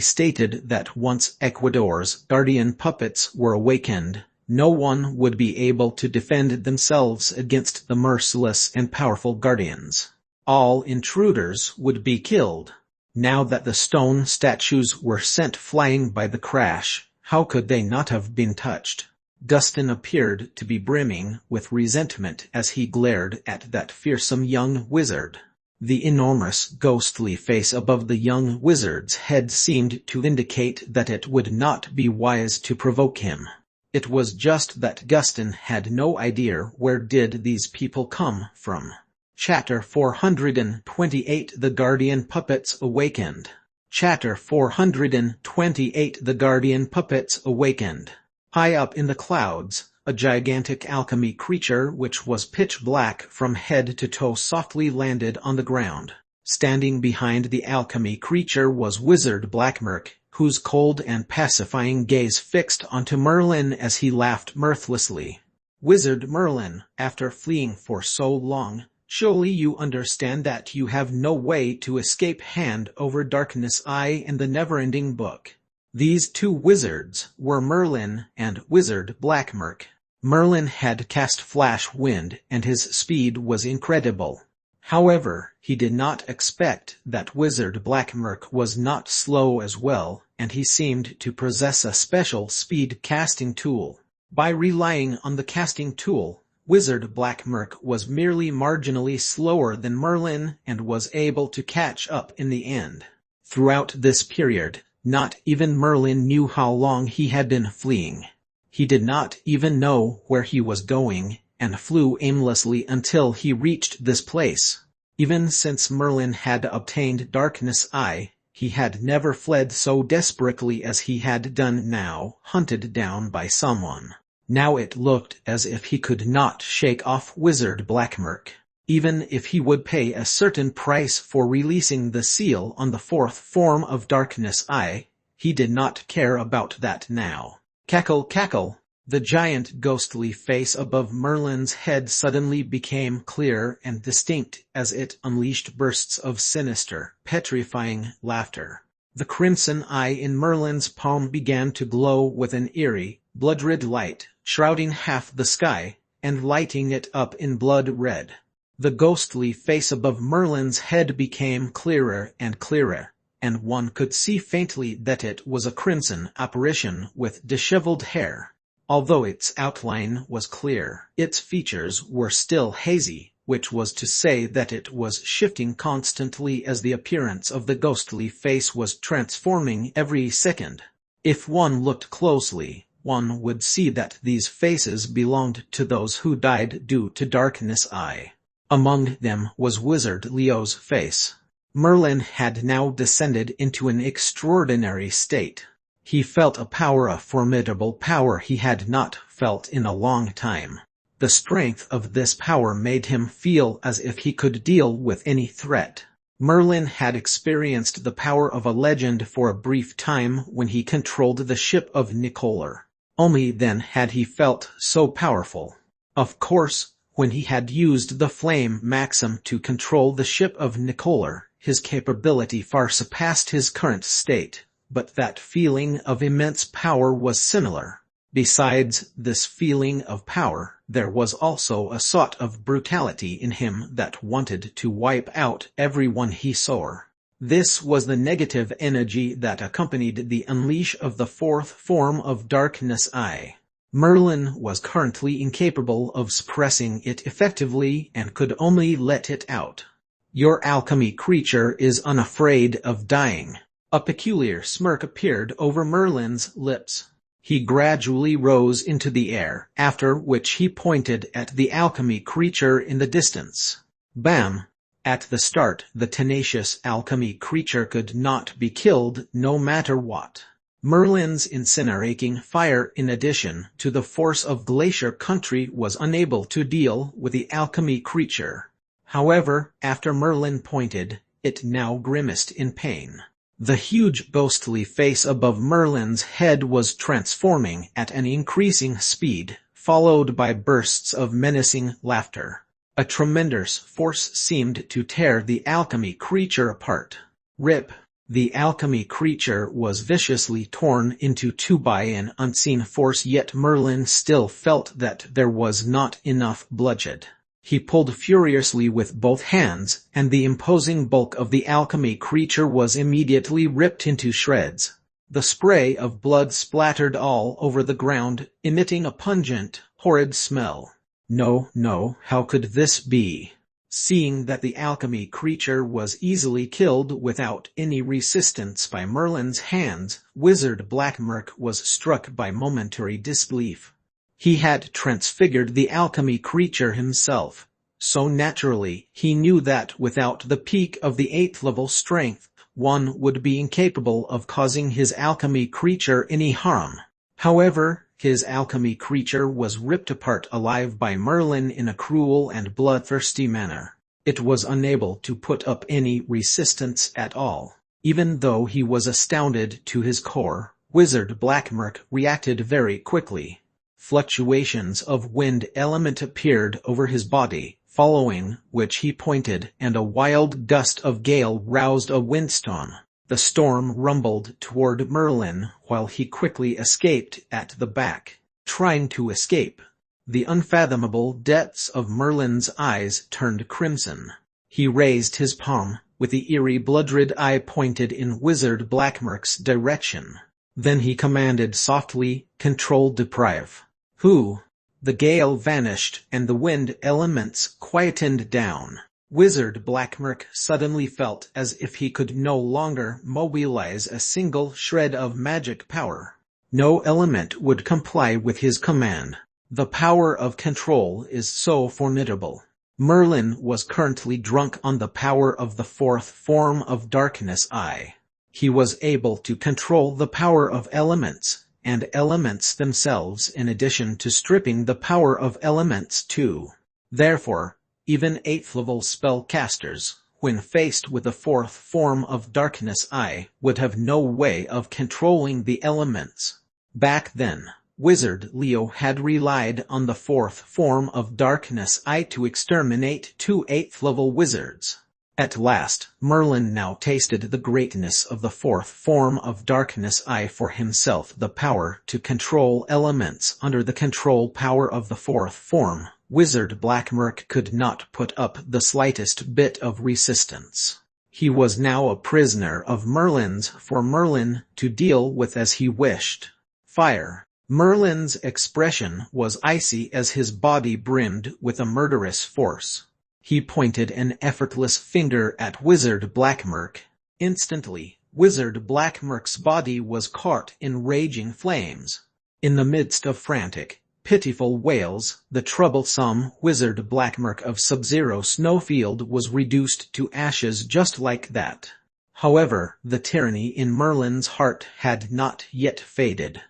stated that once Ecuador's guardian puppets were awakened, no one would be able to defend themselves against the merciless and powerful guardians. All intruders would be killed. Now that the stone statues were sent flying by the crash, how could they not have been touched? Gustin appeared to be brimming with resentment as he glared at that fearsome young wizard. The enormous, ghostly face above the young wizard's head seemed to indicate that it would not be wise to provoke him. It was just that Gustin had no idea where did these people come from. Chapter 428 The Guardian Puppets Awakened. Chapter 428 The Guardian Puppets Awakened. High up in the clouds, a gigantic alchemy creature which was pitch black from head to toe softly landed on the ground. Standing behind the alchemy creature was Wizard Blackmerk, whose cold and pacifying gaze fixed onto Merlin as he laughed mirthlessly. Wizard Merlin, after fleeing for so long, surely you understand that you have no way to escape hand over Darkness Eye and the never-ending book. These two wizards were Merlin and Wizard Blackmerk. Merlin had cast Flash Wind and his speed was incredible. However, he did not expect that Wizard Blackmerk was not slow as well, and he seemed to possess a special speed casting tool. By relying on the casting tool, Wizard Blackmerk was merely marginally slower than Merlin and was able to catch up in the end. Throughout this period, not even Merlin knew how long he had been fleeing. He did not even know where he was going, and flew aimlessly until he reached this place. Even since Merlin had obtained Darkness Eye, he had never fled so desperately as he had done now, hunted down by someone. Now it looked as if he could not shake off Wizard Blackmerk. Even if he would pay a certain price for releasing the seal on the fourth form of Darkness Eye, he did not care about that now. Cackle, cackle. The giant ghostly face above Merlin's head suddenly became clear and distinct as it unleashed bursts of sinister, petrifying laughter. The crimson eye in Merlin's palm began to glow with an eerie, blood-red light, shrouding half the sky, and lighting it up in blood red. The ghostly face above Merlin's head became clearer and clearer, and one could see faintly that it was a crimson apparition with disheveled hair. Although its outline was clear, its features were still hazy, which was to say that it was shifting constantly as the appearance of the ghostly face was transforming every second. If one looked closely, one would see that these faces belonged to those who died due to darkness eye. Among them was Wizard Leo's face. Merlin had now descended into an extraordinary state. He felt a power, a formidable power he had not felt in a long time. The strength of this power made him feel as if he could deal with any threat. Merlin had experienced the power of a legend for a brief time when he controlled the ship of Nicolar. Only then had he felt so powerful. Of course, when he had used the flame maxim to control the ship of Nicolar, his capability far surpassed his current state, but that feeling of immense power was similar. Besides this feeling of power, there was also a sort of brutality in him that wanted to wipe out everyone he saw. This was the negative energy that accompanied the unleash of the fourth form of darkness eye. Merlin was currently incapable of suppressing it effectively and could only let it out. Your alchemy creature is unafraid of dying. A peculiar smirk appeared over Merlin's lips. He gradually rose into the air, after which he pointed at the alchemy creature in the distance. Bam! At the start, the tenacious alchemy creature could not be killed no matter what. Merlin's incinerating fire, in addition to the force of Glacier Country, was unable to deal with the alchemy creature. However, after Merlin pointed, it now grimaced in pain. The huge ghostly face above Merlin's head was transforming at an increasing speed, followed by bursts of menacing laughter. A tremendous force seemed to tear the alchemy creature apart. Rip! The alchemy creature was viciously torn into two by an unseen force, yet Merlin still felt that there was not enough bloodshed. He pulled furiously with both hands, and the imposing bulk of the alchemy creature was immediately ripped into shreds. The spray of blood splattered all over the ground, emitting a pungent, horrid smell. No, how could this be? Seeing that the alchemy creature was easily killed without any resistance by Merlin's hands, Wizard Blackmurk was struck by momentary disbelief. He had transfigured the alchemy creature himself. So naturally, he knew that without the peak of the 8th level strength, one would be incapable of causing his alchemy creature any harm. However, his alchemy creature was ripped apart alive by Merlin in a cruel and bloodthirsty manner. It was unable to put up any resistance at all. Even though he was astounded to his core, Wizard Blackmurk reacted very quickly. Fluctuations of wind element appeared over his body, following which he pointed, and a wild gust of gale roused a windstorm. The storm rumbled toward Merlin while he quickly escaped at the back. Trying to escape. The unfathomable depths of Merlin's eyes turned crimson. He raised his palm, with the eerie blood-red eye pointed in Wizard Blackmurk's direction. Then he commanded softly, "Control deprive." Who? The gale vanished and the wind elements quietened down. Wizard Blackmurk suddenly felt as if he could no longer mobilize a single shred of magic power. No element would comply with his command. The power of control is so formidable. Merlin was currently drunk on the power of the fourth form of darkness eye. He was able to control the power of elements, and elements themselves, in addition to stripping the power of elements too. Therefore, even 8th level spellcasters, when faced with the fourth form of darkness eye, would have no way of controlling the elements. Back then, Wizard Leo had relied on the fourth form of darkness eye to exterminate 2 8th level wizards. At last, Merlin now tasted the greatness of the fourth form of darkness eye for himself, the power to control elements under the control power of the fourth form. Wizard Blackmurk could not put up the slightest bit of resistance. He was now a prisoner of Merlin's for Merlin to deal with as he wished. Fire. Merlin's expression was icy as his body brimmed with a murderous force. He pointed an effortless finger at Wizard Blackmurk. Instantly, Wizard Blackmurk's body was caught in raging flames. In the midst of frantic, pitiful wails, the troublesome Wizard Blackmurk of Sub-Zero Snowfield was reduced to ashes just like that. However, the tyranny in Merlin's heart had not yet faded.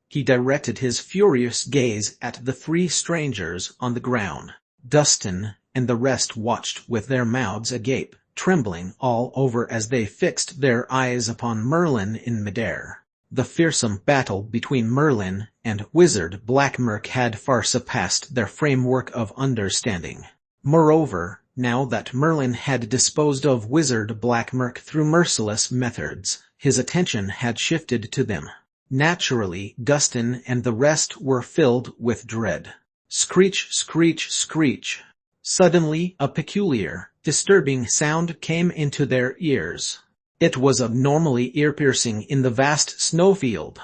He directed his furious gaze at the three strangers on the ground. Dustin and the rest watched with their mouths agape, trembling all over as they fixed their eyes upon Merlin in midair. The fearsome battle between Merlin and Wizard Blackmurk had far surpassed their framework of understanding. Moreover, now that Merlin had disposed of Wizard Blackmurk through merciless methods, his attention had shifted to them. Naturally, Dustin and the rest were filled with dread. Screech, screech, screech. Suddenly, a peculiar, disturbing sound came into their ears. It was abnormally ear-piercing in the vast snowfield.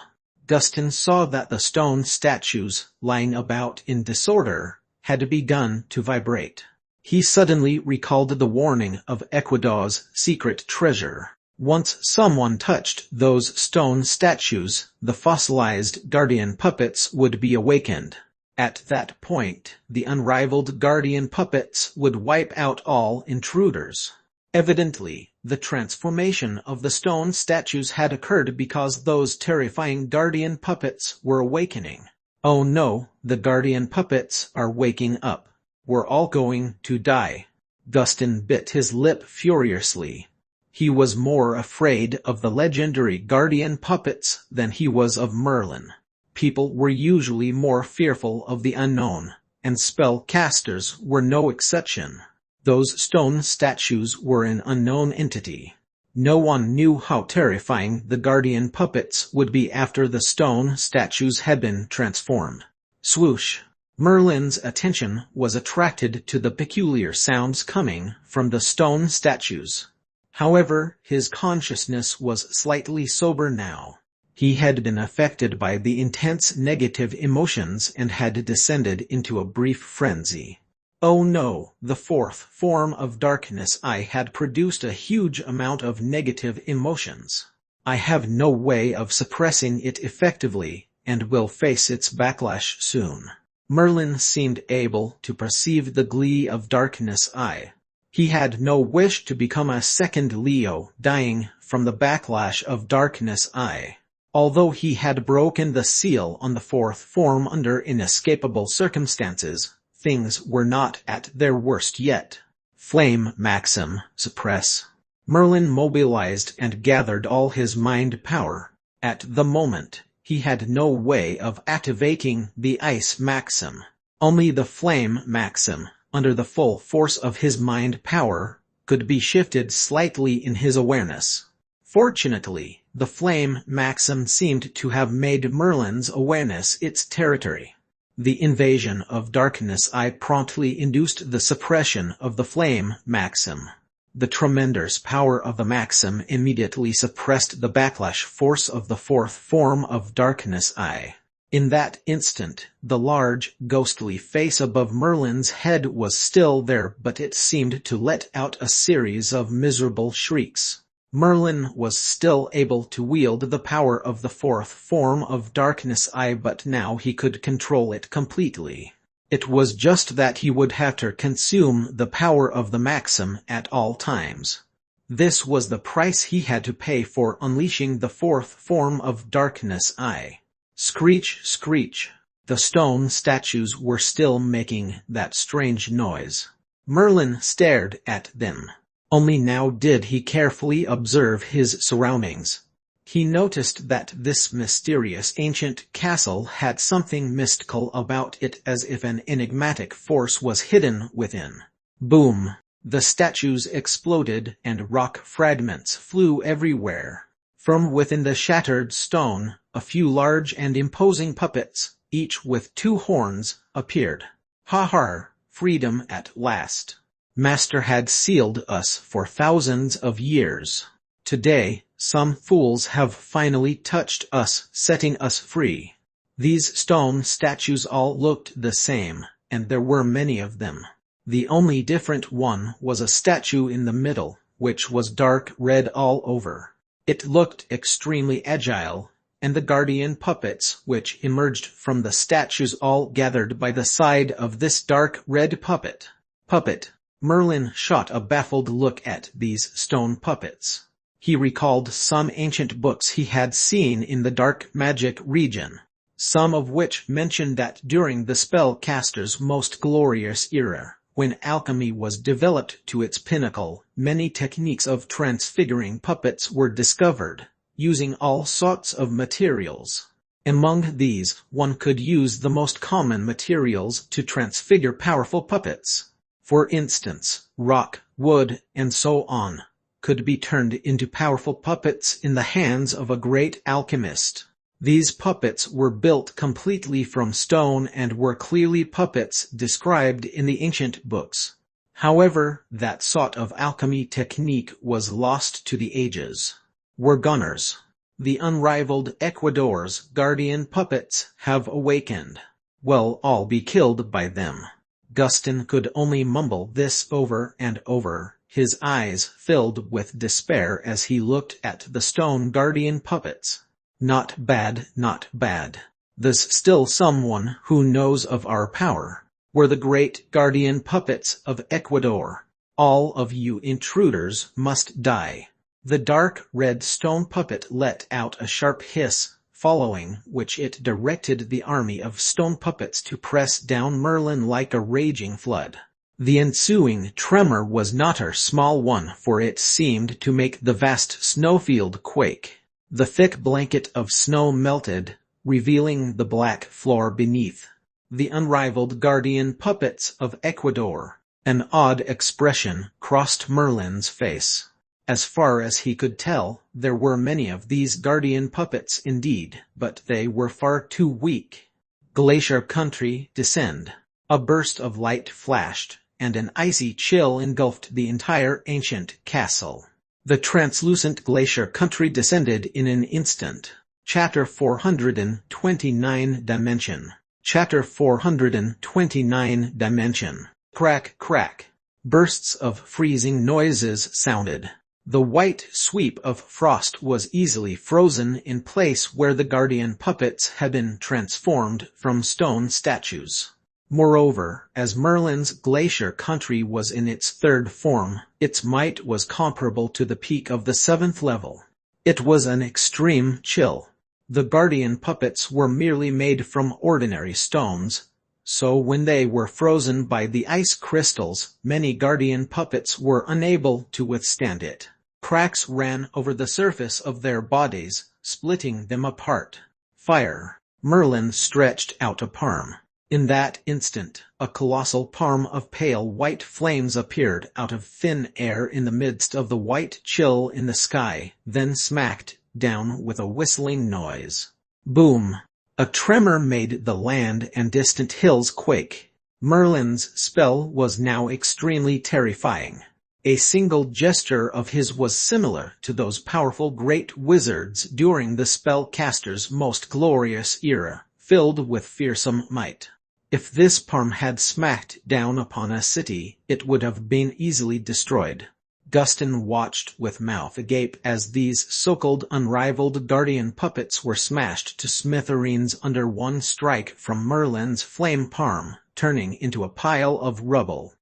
Dustin saw that the stone statues, lying about in disorder, had begun to vibrate. He suddenly recalled the warning of Ecuador's secret treasure. Once someone touched those stone statues, the fossilized guardian puppets would be awakened. At that point, the unrivaled guardian puppets would wipe out all intruders. Evidently, the transformation of the stone statues had occurred because those terrifying guardian puppets were awakening. Oh no, the guardian puppets are waking up. We're all going to die. Dustin bit his lip furiously. He was more afraid of the legendary guardian puppets than he was of Merlin. People were usually more fearful of the unknown, and spellcasters were no exception. Those stone statues were an unknown entity. No one knew how terrifying the guardian puppets would be after the stone statues had been transformed. Swoosh! Merlin's attention was attracted to the peculiar sounds coming from the stone statues. However, his consciousness was slightly sober now. He had been affected by the intense negative emotions and had descended into a brief frenzy. Oh no, the fourth form of darkness I had produced a huge amount of negative emotions. I have no way of suppressing it effectively, and will face its backlash soon. Merlin seemed able to perceive the glee of darkness I. He had no wish to become a second Leo, dying from the backlash of darkness I. Although he had broken the seal on the fourth form under inescapable circumstances, things were not at their worst yet. Flame Maxim, suppress. Merlin mobilized and gathered all his mind power. At the moment, he had no way of activating the Ice Maxim. Only the Flame Maxim, under the full force of his mind power, could be shifted slightly in his awareness. Fortunately, the Flame Maxim seemed to have made Merlin's awareness its territory. The invasion of darkness I promptly induced the suppression of the Flame Maxim. The tremendous power of the Maxim immediately suppressed the backlash force of the fourth form of darkness I. In that instant, the large, ghostly face above Merlin's head was still there, but it seemed to let out a series of miserable shrieks. Merlin was still able to wield the power of the fourth form of darkness I, but now he could control it completely. It was just that he would have to consume the power of the Maxim at all times. This was the price he had to pay for unleashing the fourth form of darkness I. Screech, screech. The stone statues were still making that strange noise. Merlin stared at them. Only now did he carefully observe his surroundings. He noticed that this mysterious ancient castle had something mystical about it, as if an enigmatic force was hidden within. Boom! The statues exploded and rock fragments flew everywhere. From within the shattered stone, a few large and imposing puppets, each with 2 horns, appeared. Ha ha! Freedom at last. Master had sealed us for thousands of years. Today, some fools have finally touched us, setting us free. These stone statues all looked the same, and there were many of them. The only different one was a statue in the middle, which was dark red all over. It looked extremely agile, and the guardian puppets which emerged from the statues all gathered by the side of this dark red puppet. Merlin shot a baffled look at these stone puppets. He recalled some ancient books he had seen in the dark magic region, some of which mentioned that during the spellcaster's most glorious era, when alchemy was developed to its pinnacle, many techniques of transfiguring puppets were discovered, using all sorts of materials. Among these, one could use the most common materials to transfigure powerful puppets. For instance, rock, wood, and so on, could be turned into powerful puppets in the hands of a great alchemist. These puppets were built completely from stone and were clearly puppets described in the ancient books. However, that sort of alchemy technique was lost to the ages. Gunners. The unrivaled Ecuador's guardian puppets have awakened. We'll all be killed by them. Gustin could only mumble this over and over, his eyes filled with despair as he looked at the stone guardian puppets. Not bad, not bad. There's still someone who knows of our power. We're the great guardian puppets of Ecuador. All of you intruders must die. The dark red stone puppet let out a sharp hiss, following which it directed the army of stone puppets to press down Merlin like a raging flood. The ensuing tremor was not a small one, for it seemed to make the vast snowfield quake. The thick blanket of snow melted, revealing the black floor beneath. The unrivaled guardian puppets of Ecuador. An odd expression crossed Merlin's face. As far as he could tell, there were many of these guardian puppets indeed, but they were far too weak. Glacier country, descend. A burst of light flashed, and an icy chill engulfed the entire ancient castle. The translucent glacier country descended in an instant. Chapter 429 Dimension. Chapter 429 Dimension. Crack, crack. Bursts of freezing noises sounded. The white sweep of frost was easily frozen in place where the guardian puppets had been transformed from stone statues. Moreover, as Merlin's glacier country was in its third form, its might was comparable to the peak of the 7th level. It was an extreme chill. The guardian puppets were merely made from ordinary stones, so when they were frozen by the ice crystals, many guardian puppets were unable to withstand it. Cracks ran over the surface of their bodies, splitting them apart. Fire. Merlin stretched out a palm. In that instant, a colossal palm of pale white flames appeared out of thin air in the midst of the white chill in the sky, then smacked down with a whistling noise. Boom! A tremor made the land and distant hills quake. Merlin's spell was now extremely terrifying. A single gesture of his was similar to those powerful great wizards during the spellcaster's most glorious era, filled with fearsome might. If this palm had smacked down upon a city, it would have been easily destroyed. Gustin watched with mouth agape as these so-called unrivaled guardian puppets were smashed to smithereens under one strike from Merlin's flame palm, turning into a pile of rubble.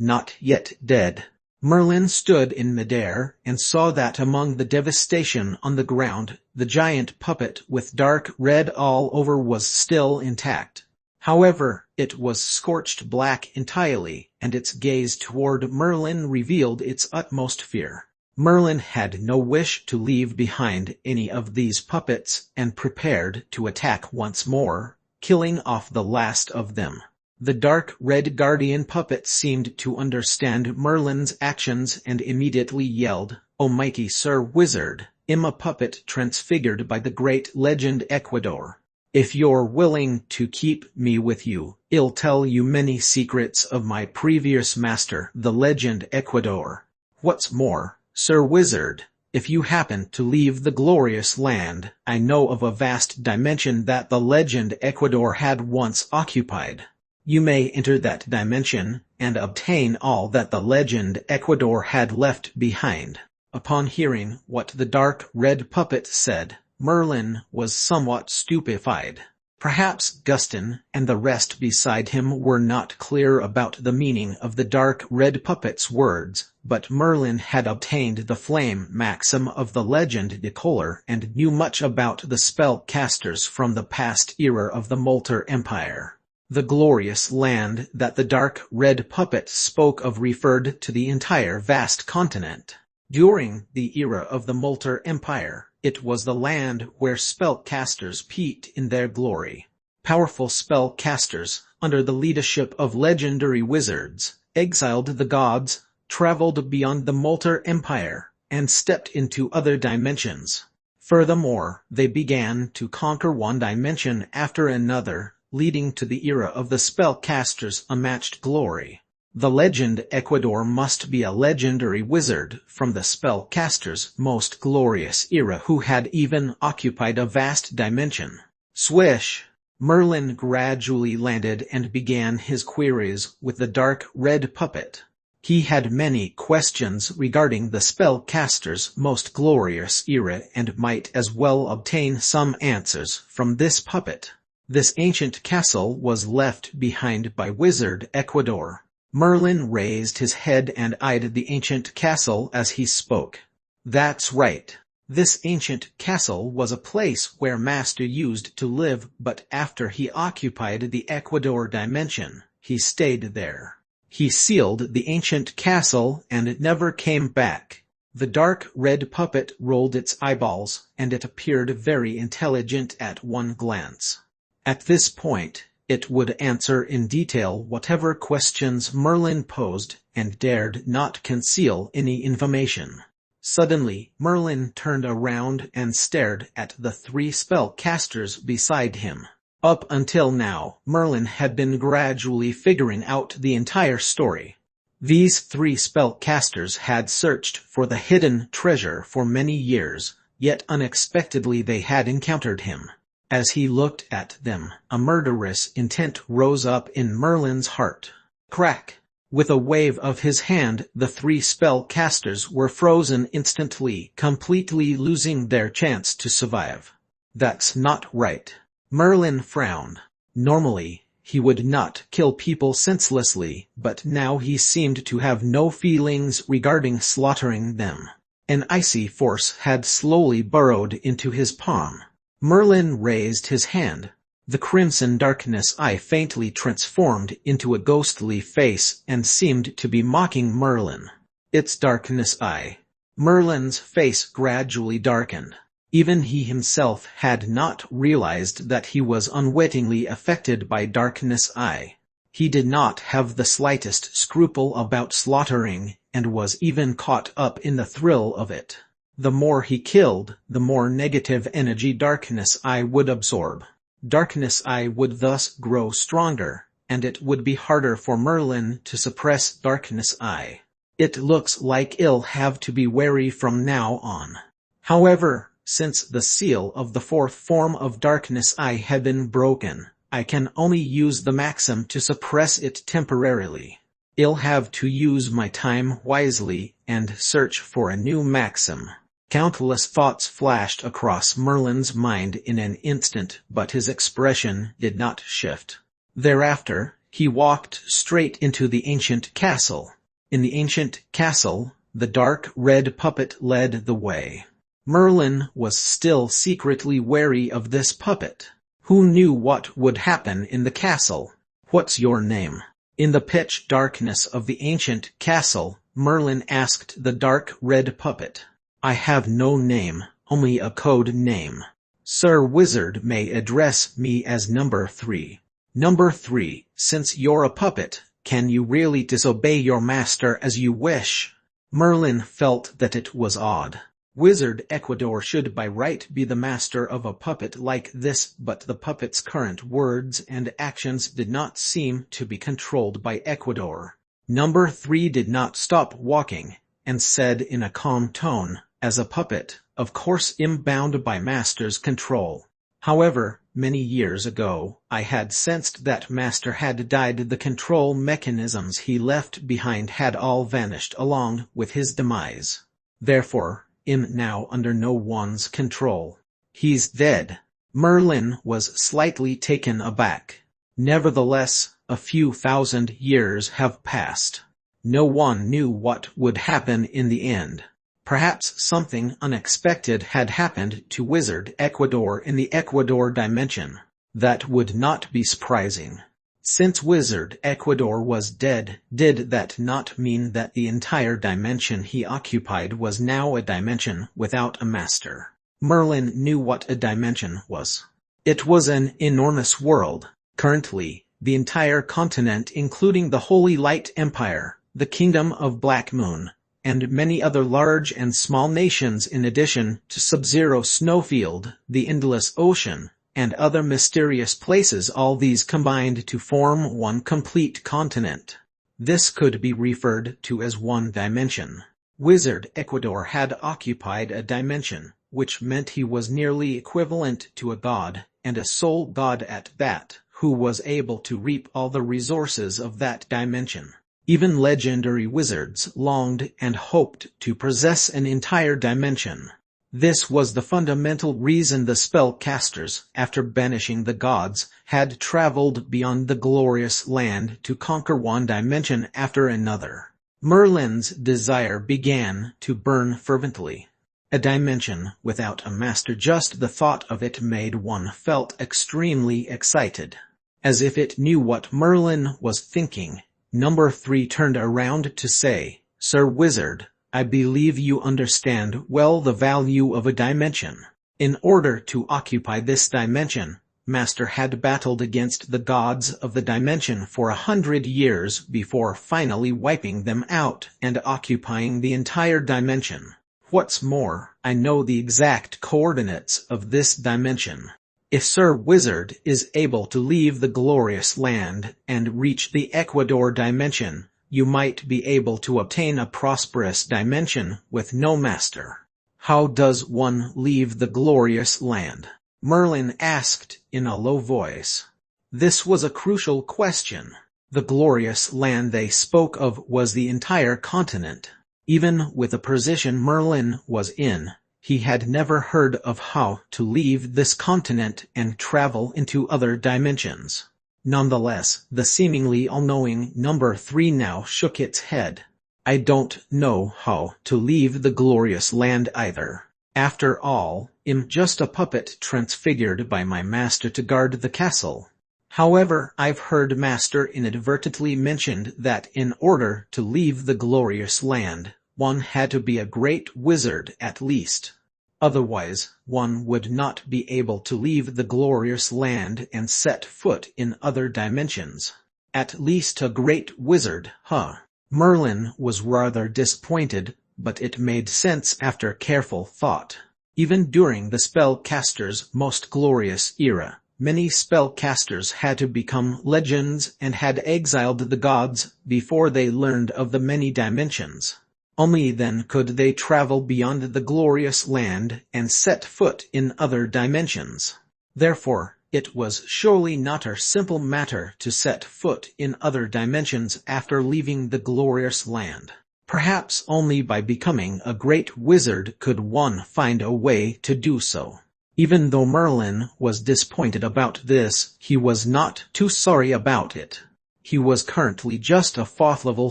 Not yet dead. Merlin stood in midair and saw that among the devastation on the ground, the giant puppet with dark red all over was still intact. However, it was scorched black entirely, and its gaze toward Merlin revealed its utmost fear. Merlin had no wish to leave behind any of these puppets and prepared to attack once more, killing off the last of them. The dark red guardian puppet seemed to understand Merlin's actions and immediately yelled, "O mighty Sir Wizard, I'm a puppet transfigured by the great legend Ecuador. If you're willing to keep me with you, I'll tell you many secrets of my previous master, the legend Ecuador. What's more, Sir Wizard, if you happen to leave the glorious land, I know of a vast dimension that the legend Ecuador had once occupied. You may enter that dimension and obtain all that the legend Ecuador had left behind. Upon hearing what the dark red puppet said, Merlin was somewhat stupefied. Perhaps Gustin and the rest beside him were not clear about the meaning of the dark red puppet's words, but Merlin had obtained the flame maxim of the legend Decoller and knew much about the spellcasters from the past era of the Molter Empire. The glorious land that the dark red puppet spoke of referred to the entire vast continent. During the era of the Molter Empire, it was the land where spellcasters peaked in their glory. Powerful spellcasters, under the leadership of legendary wizards, exiled the gods, traveled beyond the Molter Empire, and stepped into other dimensions. Furthermore, they began to conquer one dimension after another, leading to the era of the spellcasters' unmatched glory. The legend Ecuador must be a legendary wizard from the spellcasters' most glorious era who had even occupied a vast dimension. Swish! Merlin gradually landed and began his queries with the dark red puppet. He had many questions regarding the spellcasters' most glorious era and might as well obtain some answers from this puppet. This ancient castle was left behind by Wizard Ecuador. Merlin raised his head and eyed the ancient castle as he spoke. That's right. This ancient castle was a place where Master used to live, but after he occupied the Ecuador dimension, he stayed there. He sealed the ancient castle and never came back. The dark red puppet rolled its eyeballs, and it appeared very intelligent at one glance. At this point, it would answer in detail whatever questions Merlin posed, and dared not conceal any information. Suddenly, Merlin turned around and stared at the three spellcasters beside him. Up until now, Merlin had been gradually figuring out the entire story. These three spellcasters had searched for the hidden treasure for many years, yet unexpectedly they had encountered him. As he looked at them, a murderous intent rose up in Merlin's heart. Crack! With a wave of his hand, the three spellcasters were frozen instantly, completely losing their chance to survive. That's not right. Merlin frowned. Normally, he would not kill people senselessly, but now he seemed to have no feelings regarding slaughtering them. An icy force had slowly burrowed into his palm. Merlin raised his hand. The crimson darkness eye faintly transformed into a ghostly face and seemed to be mocking Merlin. Its darkness eye. Merlin's face gradually darkened. Even he himself had not realized that he was unwittingly affected by darkness eye. He did not have the slightest scruple about slaughtering, and was even caught up in the thrill of it. The more he killed, the more negative energy Darkness Eye would absorb. Darkness Eye would thus grow stronger, and it would be harder for Merlin to suppress Darkness Eye. It looks like he'll have to be wary from now on. However, since the seal of the fourth form of Darkness Eye had been broken, I can only use the maxim to suppress it temporarily. I'll have to use my time wisely and search for a new maxim. Countless thoughts flashed across Merlin's mind in an instant, but his expression did not shift. Thereafter, he walked straight into the ancient castle. In the ancient castle, the dark red puppet led the way. Merlin was still secretly wary of this puppet. Who knew what would happen in the castle? What's your name? In the pitch darkness of the ancient castle, Merlin asked the dark red puppet. I have no name, only a code name. Sir Wizard may address me as Number 3. Number 3, since you're a puppet, can you really disobey your master as you wish? Merlin felt that it was odd. Wizard Ecuador should by right be the master of a puppet like this, but the puppet's current words and actions did not seem to be controlled by Ecuador. Number 3 did not stop walking, and said in a calm tone, as a puppet, of course I'm bound by master's control. However, Many years ago, I had sensed that Master had died. The control mechanisms he left behind had all vanished along with his demise. Therefore, I'm now under no one's control. He's dead. Merlin was slightly taken aback. Nevertheless, a few thousand years have passed. No one knew what would happen in the end. Perhaps something unexpected had happened to Wizard Ecuador in the Ecuador dimension. That would not be surprising. Since Wizard Ecuador was dead, did that not mean that the entire dimension he occupied was now a dimension without a master? Merlin knew what a dimension was. It was an enormous world. Currently, the entire continent, including the Holy Light Empire, the Kingdom of Black Moon, and many other large and small nations, in addition to Sub-Zero Snowfield, the Endless Ocean, and other mysterious places, all these combined to form one complete continent. This could be referred to as one dimension. Wizard Ecuador had occupied a dimension, which meant he was nearly equivalent to a god, and a sole god at that, who was able to reap all the resources of that dimension. Even legendary wizards longed and hoped to possess an entire dimension. This was the fundamental reason the spellcasters, after banishing the gods, had traveled beyond the glorious land to conquer one dimension after another. Merlin's desire began to burn fervently. A dimension without a master, just the thought of it made one felt extremely excited. As if it knew what Merlin was thinking, Number 3 turned around to say, "Sir Wizard, I believe you understand well the value of a dimension. In order to occupy this dimension, Master had battled against the gods of the dimension for 100 years before finally wiping them out and occupying the entire dimension. What's more, I know the exact coordinates of this dimension. If Sir Wizard is able to leave the glorious land and reach the Ecuador dimension, you might be able to obtain a prosperous dimension with no master." "How does one leave the glorious land?" Merlin asked in a low voice. This was a crucial question. The glorious land they spoke of was the entire continent. Even with the position Merlin was in, he had never heard of how to leave this continent and travel into other dimensions. Nonetheless, the seemingly all-knowing Number 3 now shook its head. "I don't know how to leave the glorious land either. After all, I'm just a puppet transfigured by my master to guard the castle. However, I've heard Master inadvertently mentioned that in order to leave the glorious land, one had to be a great wizard at least. Otherwise, one would not be able to leave the glorious land and set foot in other dimensions. At least a great wizard, huh?" Merlin was rather disappointed, but it made sense after careful thought. Even during the spellcaster's most glorious era, many spellcasters had to become legends and had exiled the gods before they learned of the many dimensions. Only then could they travel beyond the glorious land and set foot in other dimensions. Therefore, it was surely not a simple matter to set foot in other dimensions after leaving the glorious land. Perhaps only by becoming a great wizard could one find a way to do so. Even though Merlin was disappointed about this, he was not too sorry about it. He was currently just a 4th-level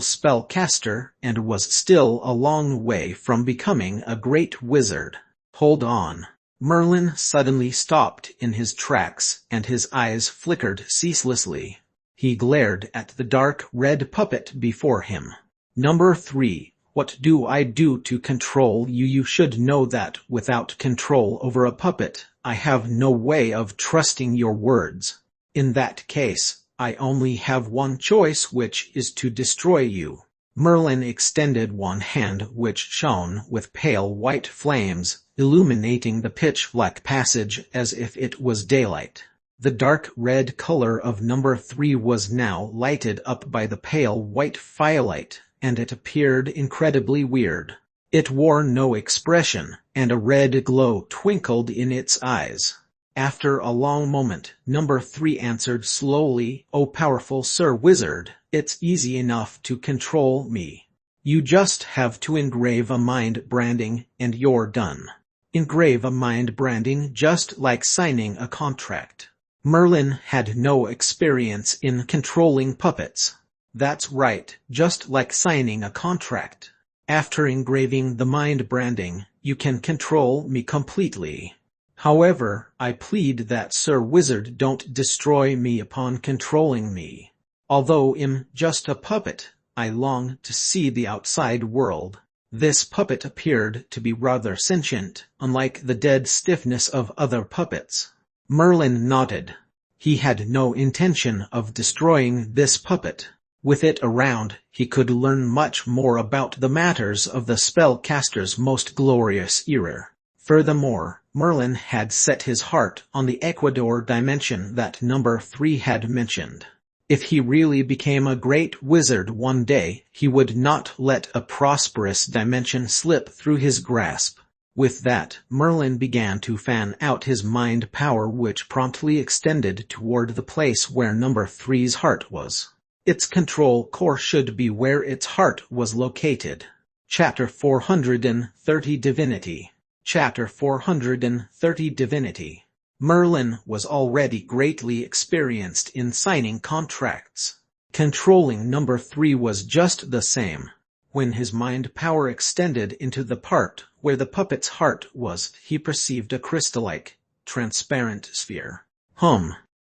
spellcaster and was still a long way from becoming a great wizard. "Hold on." Merlin suddenly stopped in his tracks and his eyes flickered ceaselessly. He glared at the dark red puppet before him. "Number 3, what do I do to control you? You should know that without control over a puppet, I have no way of trusting your words. In that case, I only have one choice, which is to destroy you." Merlin extended one hand which shone with pale white flames, illuminating the pitch-black passage as if it was daylight. The dark red color of Number 3 was now lighted up by the pale white firelight, and it appeared incredibly weird. It wore no expression, and a red glow twinkled in its eyes. After a long moment, number 3 answered slowly, "Oh powerful Sir Wizard, it's easy enough to control me. You just have to engrave a mind branding, and you're done." Engrave a mind branding, just like signing a contract. Merlin had no experience in controlling puppets. That's right, just like signing a contract. After engraving the mind branding, you can control me completely. However, I plead that Sir Wizard don't destroy me upon controlling me. Although I'm just a puppet, I long to see the outside world. This puppet appeared to be rather sentient, unlike the dead stiffness of other puppets. Merlin nodded. He had no intention of destroying this puppet. With it around, he could learn much more about the matters of the spellcaster's most glorious era. Furthermore, Merlin had set his heart on the Ecuador dimension that number 3 had mentioned. If he really became a great wizard one day, he would not let a prosperous dimension slip through his grasp. With that, Merlin began to fan out his mind power, which promptly extended toward the place where number 3's heart was. Its control core should be where its heart was located. Chapter 430 Divinity. Chapter 430 Divinity. Merlin was already greatly experienced in signing contracts. Controlling number 3 was just the same. When his mind power extended into the part where the puppet's heart was, he perceived a crystal-like, transparent sphere.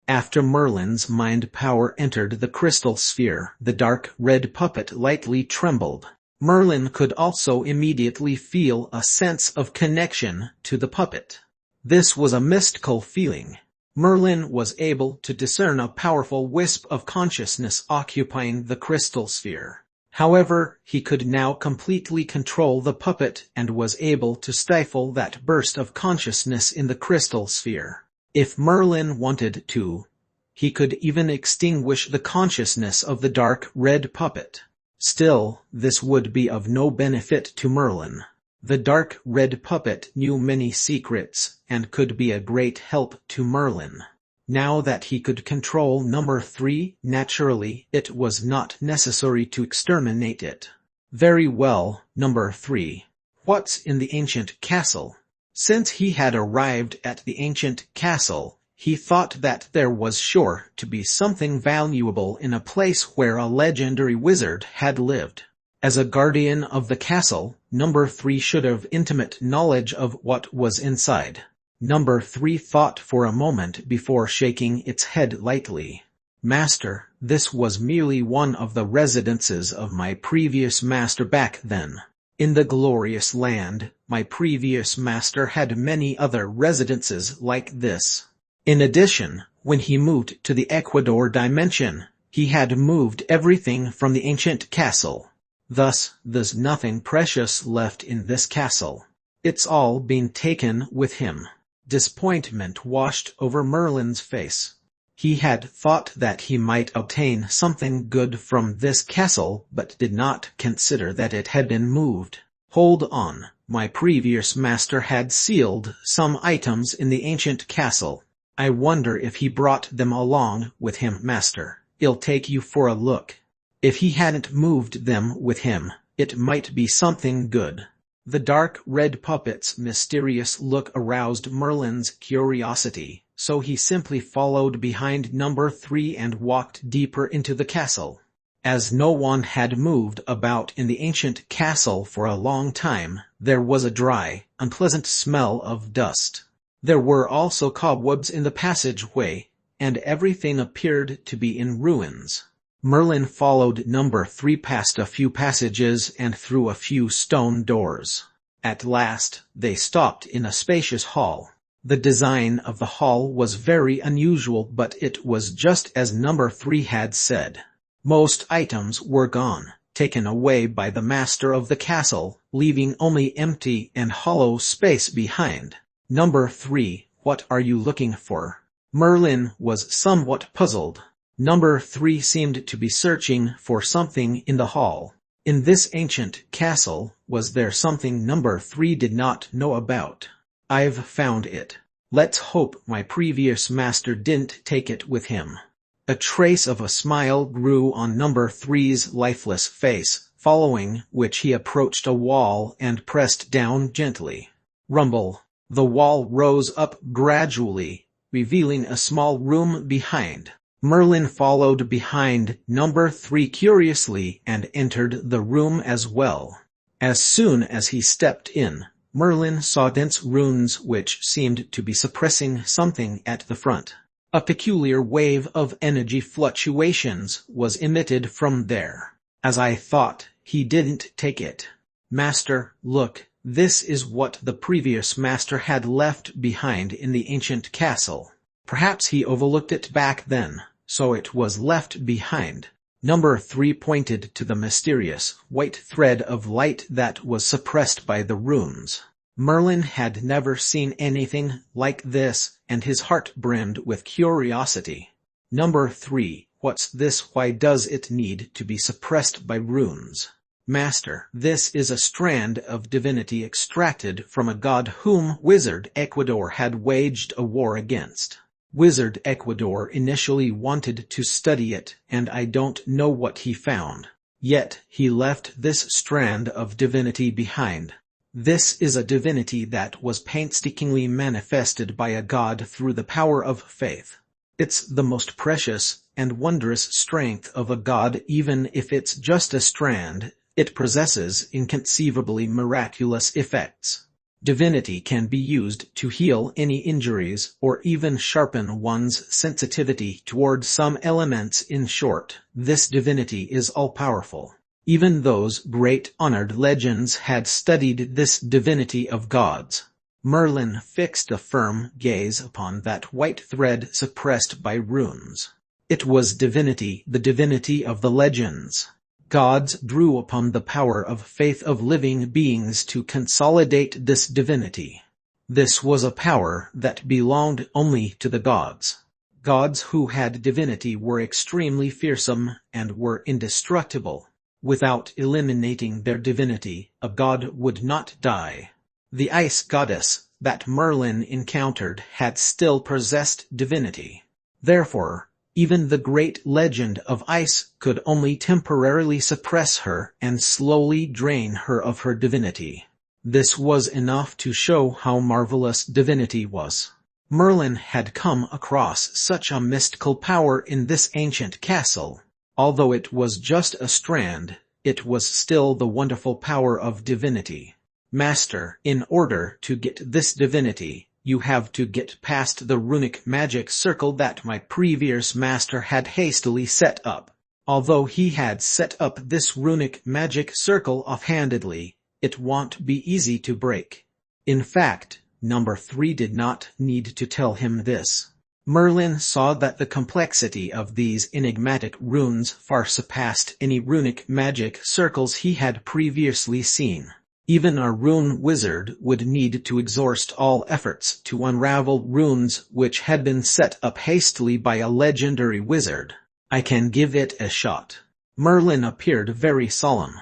After Merlin's mind power entered the crystal sphere, the dark red puppet lightly trembled. Merlin could also immediately feel a sense of connection to the puppet. This was a mystical feeling. Merlin was able to discern a powerful wisp of consciousness occupying the crystal sphere. However, he could now completely control the puppet and was able to stifle that burst of consciousness in the crystal sphere. If Merlin wanted to, he could even extinguish the consciousness of the dark red puppet. Still, this would be of no benefit to Merlin. The dark red puppet knew many secrets and could be a great help to Merlin. Now that he could control number 3, naturally, it was not necessary to exterminate it. Very well, number 3. What's in the ancient castle? Since he had arrived at the ancient castle, he thought that there was sure to be something valuable in a place where a legendary wizard had lived. As a guardian of the castle, number 3 should have intimate knowledge of what was inside. Number 3 thought for a moment before shaking its head lightly. Master, this was merely one of the residences of my previous master back then. In the glorious land, my previous master had many other residences like this. In addition, when he moved to the Ecuador dimension, he had moved everything from the ancient castle. Thus, there's nothing precious left in this castle. It's all been taken with him. Disappointment washed over Merlin's face. He had thought that he might obtain something good from this castle, but did not consider that it had been moved. Hold on, my previous master had sealed some items in the ancient castle. I wonder if he brought them along with him, master. I'll take you for a look. If he hadn't moved them with him, it might be something good. The dark red puppet's mysterious look aroused Merlin's curiosity, so he simply followed behind number 3 and walked deeper into the castle. As no one had moved about in the ancient castle for a long time, there was a dry, unpleasant smell of dust. There were also cobwebs in the passageway, and everything appeared to be in ruins. Merlin followed number 3 past a few passages and through a few stone doors. At last, they stopped in a spacious hall. The design of the hall was very unusual, but it was just as number 3 had said. Most items were gone, taken away by the master of the castle, leaving only empty and hollow space behind. Number 3, what are you looking for? Merlin was somewhat puzzled. Number 3 seemed to be searching for something in the hall. In this ancient castle, was there something number 3 did not know about? I've found it. Let's hope my previous master didn't take it with him. A trace of a smile grew on number 3's lifeless face, following which he approached a wall and pressed down gently. Rumble. The wall rose up gradually, revealing a small room behind. Merlin followed behind number 3 curiously and entered the room as well. As soon as he stepped in, Merlin saw dense runes which seemed to be suppressing something at the front. A peculiar wave of energy fluctuations was emitted from there. As I thought, he didn't take it. Master, look, this is what the previous master had left behind in the ancient castle. Perhaps he overlooked it back then, so it was left behind. Number 3 pointed to the mysterious white thread of light that was suppressed by the runes. Merlin had never seen anything like this, and his heart brimmed with curiosity. Number 3, what's this? Why does it need to be suppressed by runes? Master, this is a strand of divinity extracted from a god whom Wizard Ecuador had waged a war against. Wizard Ecuador initially wanted to study it, and I don't know what he found. Yet he left this strand of divinity behind. This is a divinity that was painstakingly manifested by a god through the power of faith. It's the most precious and wondrous strength of a god. Even if it's just a strand, it possesses inconceivably miraculous effects. Divinity can be used to heal any injuries or even sharpen one's sensitivity toward some elements. In short, this divinity is all-powerful. Even those great honored legends had studied this divinity of gods. Merlin fixed a firm gaze upon that white thread suppressed by runes. It was divinity, the divinity of the legends. Gods drew upon the power of faith of living beings to consolidate this divinity. This was a power that belonged only to the gods. Gods who had divinity were extremely fearsome and were indestructible. Without eliminating their divinity, a god would not die. The ice goddess that Merlin encountered had still possessed divinity. Therefore, even the great legend of ice could only temporarily suppress her and slowly drain her of her divinity. This was enough to show how marvelous divinity was. Merlin had come across such a mystical power in this ancient castle. Although it was just a strand, it was still the wonderful power of divinity. Master, in order to get this divinity, you have to get past the runic magic circle that my previous master had hastily set up. Although he had set up this runic magic circle offhandedly, it won't be easy to break. In fact, number 3 did not need to tell him this. Merlin saw that the complexity of these enigmatic runes far surpassed any runic magic circles he had previously seen. Even a rune wizard would need to exhaust all efforts to unravel runes which had been set up hastily by a legendary wizard. I can give it a shot. Merlin appeared very solemn.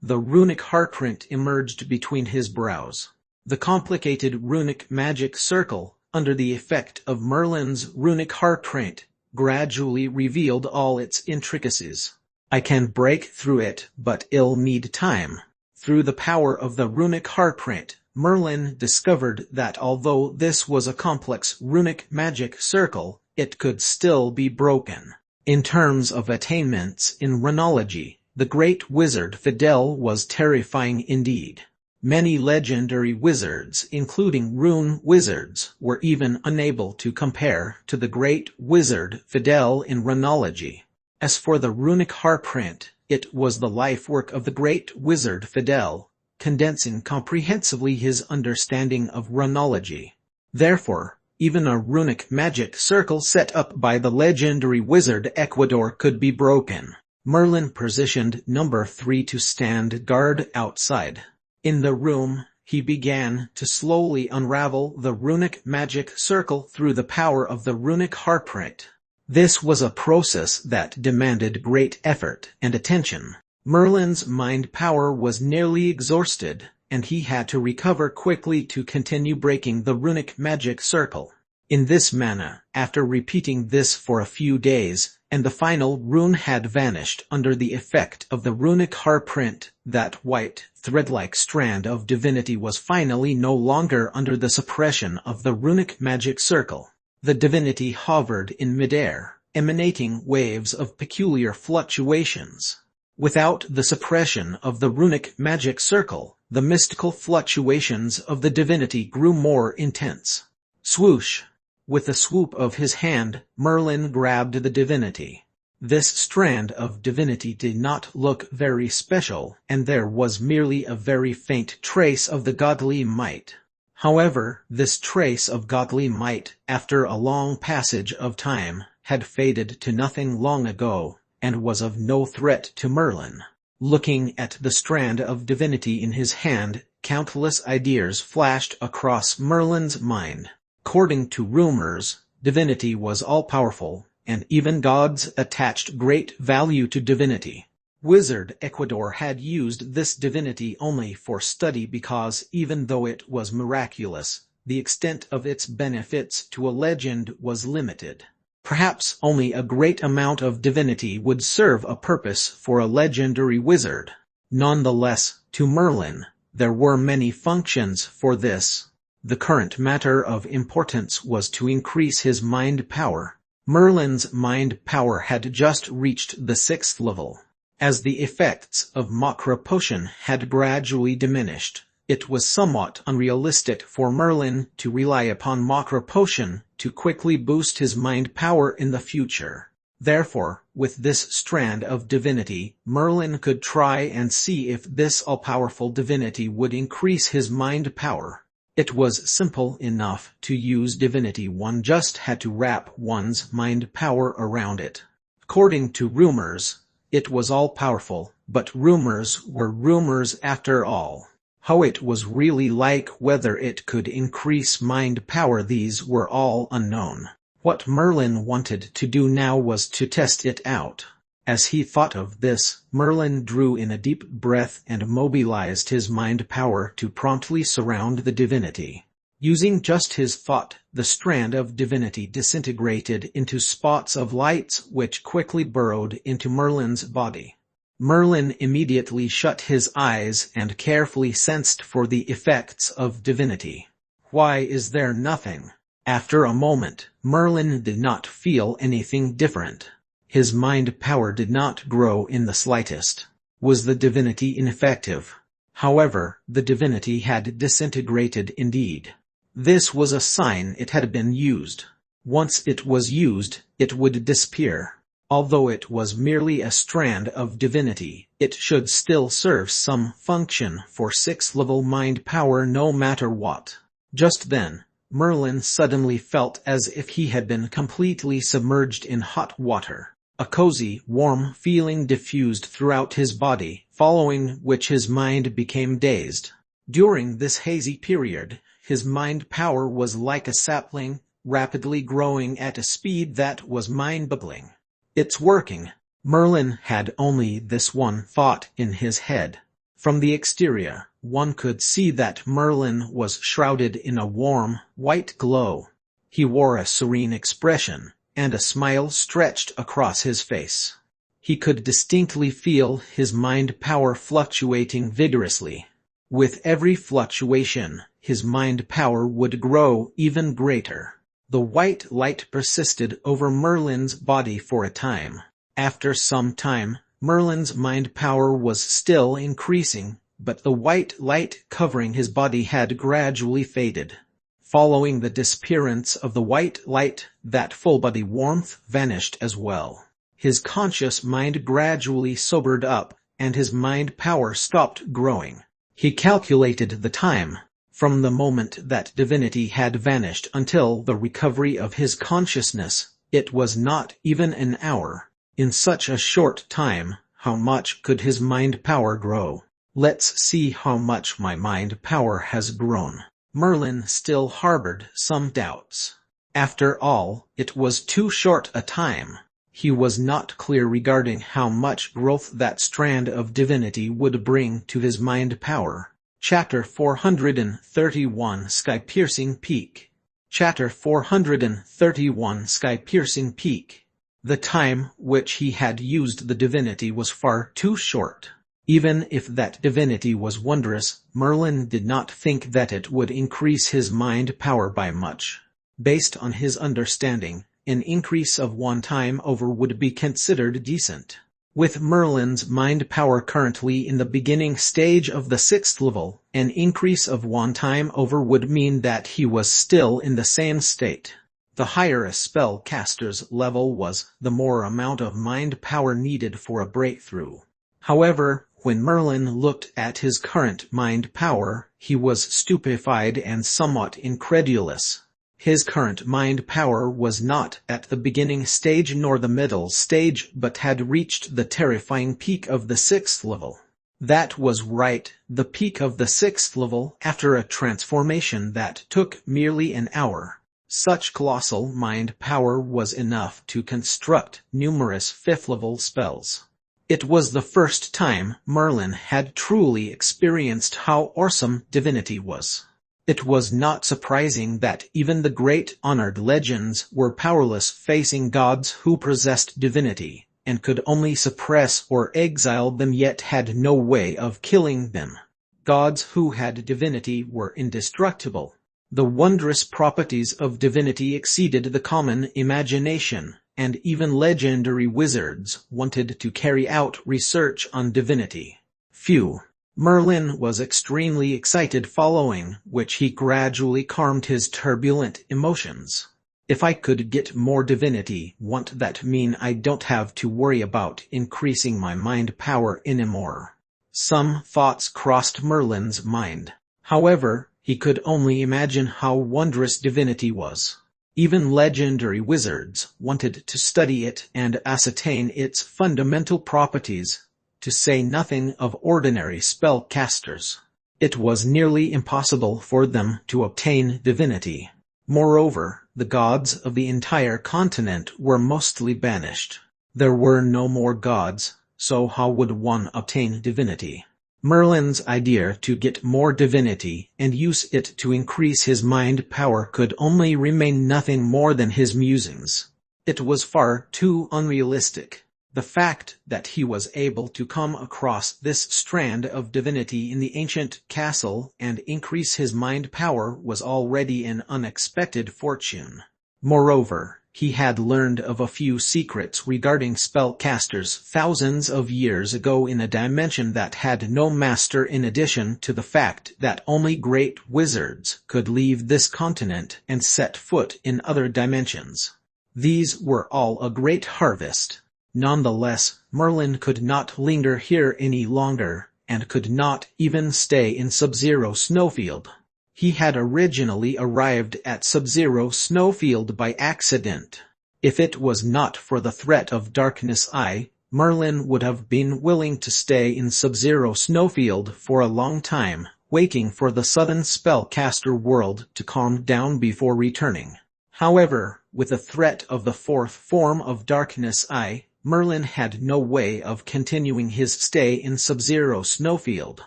The runic heartprint emerged between his brows. The complicated runic magic circle, under the effect of Merlin's runic heartprint, gradually revealed all its intricacies. I can break through it, but it'll need time. Through the power of the runic heartprint, Merlin discovered that although this was a complex runic magic circle, it could still be broken. In terms of attainments in runology, the great wizard Fidel was terrifying indeed. Many legendary wizards, including rune wizards, were even unable to compare to the great wizard Fidel in runology. As for the runic heartprint, it was the life work of the great wizard Fidel, condensing comprehensively his understanding of runology. Therefore, even a runic magic circle set up by the legendary wizard Ecuador could be broken. Merlin positioned number 3 to stand guard outside. In the room, he began to slowly unravel the runic magic circle through the power of the runic heartprint. This was a process that demanded great effort and attention. Merlin's mind power was nearly exhausted, and he had to recover quickly to continue breaking the runic magic circle. In this manner, after repeating this for a few days, and the final rune had vanished under the effect of the runic hairprint, that white, thread-like strand of divinity was finally no longer under the suppression of the runic magic circle. The divinity hovered in midair, emanating waves of peculiar fluctuations. Without the suppression of the runic magic circle, the mystical fluctuations of the divinity grew more intense. Swoosh! With a swoop of his hand, Merlin grabbed the divinity. This strand of divinity did not look very special, and there was merely a very faint trace of the godly might. However, this trace of godly might, after a long passage of time, had faded to nothing long ago, and was of no threat to Merlin. Looking at the strand of divinity in his hand, countless ideas flashed across Merlin's mind. According to rumors, divinity was all-powerful, and even gods attached great value to divinity. Wizard Ecuador had used this divinity only for study because, even though it was miraculous, the extent of its benefits to a legend was limited. Perhaps only a great amount of divinity would serve a purpose for a legendary wizard. Nonetheless, to Merlin, there were many functions for this. The current matter of importance was to increase his mind power. Merlin's mind power had just reached the 6th level. As the effects of Makra potion had gradually diminished, it was somewhat unrealistic for Merlin to rely upon Makra potion to quickly boost his mind power in the future. Therefore, with this strand of divinity, Merlin could try and see if this all-powerful divinity would increase his mind power. It was simple enough to use divinity, one just had to wrap one's mind power around it. According to rumors, it was all-powerful, but rumors were rumors after all. How it was really like, whether it could increase mind power, these were all unknown. What Merlin wanted to do now was to test it out. As he thought of this, Merlin drew in a deep breath and mobilized his mind power to promptly surround the divinity. Using just his thought, the strand of divinity disintegrated into spots of light which quickly burrowed into Merlin's body. Merlin immediately shut his eyes and carefully sensed for the effects of divinity. Why is there nothing? After a moment, Merlin did not feel anything different. His mind power did not grow in the slightest. Was the divinity ineffective? However, the divinity had disintegrated indeed. This was a sign it had been used. Once it was used, it would disappear. Although it was merely a strand of divinity, it should still serve some function for 6th level mind power no matter what. Just then, Merlin suddenly felt as if he had been completely submerged in hot water. A cozy, warm feeling diffused throughout his body, following which his mind became dazed. During this hazy period, his mind power was like a sapling, rapidly growing at a speed that was mind-boggling. It's working. Merlin had only this one thought in his head. From the exterior, one could see that Merlin was shrouded in a warm, white glow. He wore a serene expression, and a smile stretched across his face. He could distinctly feel his mind power fluctuating vigorously. With every fluctuation, his mind power would grow even greater. The white light persisted over Merlin's body for a time. After some time, Merlin's mind power was still increasing, but the white light covering his body had gradually faded. Following the disappearance of the white light, that full-body warmth vanished as well. His conscious mind gradually sobered up, and his mind power stopped growing. He calculated the time. From the moment that divinity had vanished until the recovery of his consciousness, it was not even an hour. In such a short time, how much could his mind power grow? Let's see how much my mind power has grown. Merlin still harbored some doubts. After all, it was too short a time. He was not clear regarding how much growth that strand of divinity would bring to his mind power. Chapter 431, Sky-Piercing Peak. Chapter 431 Sky-Piercing Peak. The time which he had used the divinity was far too short. Even if that divinity was wondrous, Merlin did not think that it would increase his mind power by much. Based on his understanding, an increase of 1 time over would be considered decent. With Merlin's mind power currently in the beginning stage of the 6th level, an increase of 1 time over would mean that he was still in the same state. The higher a spellcaster's level was, the more amount of mind power needed for a breakthrough. However, when Merlin looked at his current mind power, he was stupefied and somewhat incredulous. His current mind power was not at the beginning stage nor the middle stage, but had reached the terrifying peak of the 6th level. That was right, the peak of the 6th level, after a transformation that took merely an hour. Such colossal mind power was enough to construct numerous 5th-level spells. It was the first time Merlin had truly experienced how awesome divinity was. It was not surprising that even the great honored legends were powerless facing gods who possessed divinity, and could only suppress or exile them, yet had no way of killing them. Gods who had divinity were indestructible. The wondrous properties of divinity exceeded the common imagination, and even legendary wizards wanted to carry out research on divinity. Phew! Merlin was extremely excited, following which he gradually calmed his turbulent emotions. If I could get more divinity, won't that mean I don't have to worry about increasing my mind power anymore? Some thoughts crossed Merlin's mind. However, he could only imagine how wondrous divinity was. Even legendary wizards wanted to study it and ascertain its fundamental properties, to say nothing of ordinary spellcasters. It was nearly impossible for them to obtain divinity. Moreover, the gods of the entire continent were mostly banished. There were no more gods, so how would one obtain divinity? Merlin's idea to get more divinity and use it to increase his mind power could only remain nothing more than his musings. It was far too unrealistic. The fact that he was able to come across this strand of divinity in the ancient castle and increase his mind power was already an unexpected fortune. Moreover, he had learned of a few secrets regarding spellcasters thousands of years ago in a dimension that had no master, in addition to the fact that only great wizards could leave this continent and set foot in other dimensions. These were all a great harvest. Nonetheless, Merlin could not linger here any longer, and could not even stay in Sub-Zero Snowfield. He had originally arrived at Sub-Zero Snowfield by accident. If it was not for the threat of Darkness Eye, Merlin would have been willing to stay in Sub-Zero Snowfield for a long time, waiting for the sudden spellcaster world to calm down before returning. However, with the threat of the 4th form of Darkness Eye, Merlin had no way of continuing his stay in Sub-Zero Snowfield.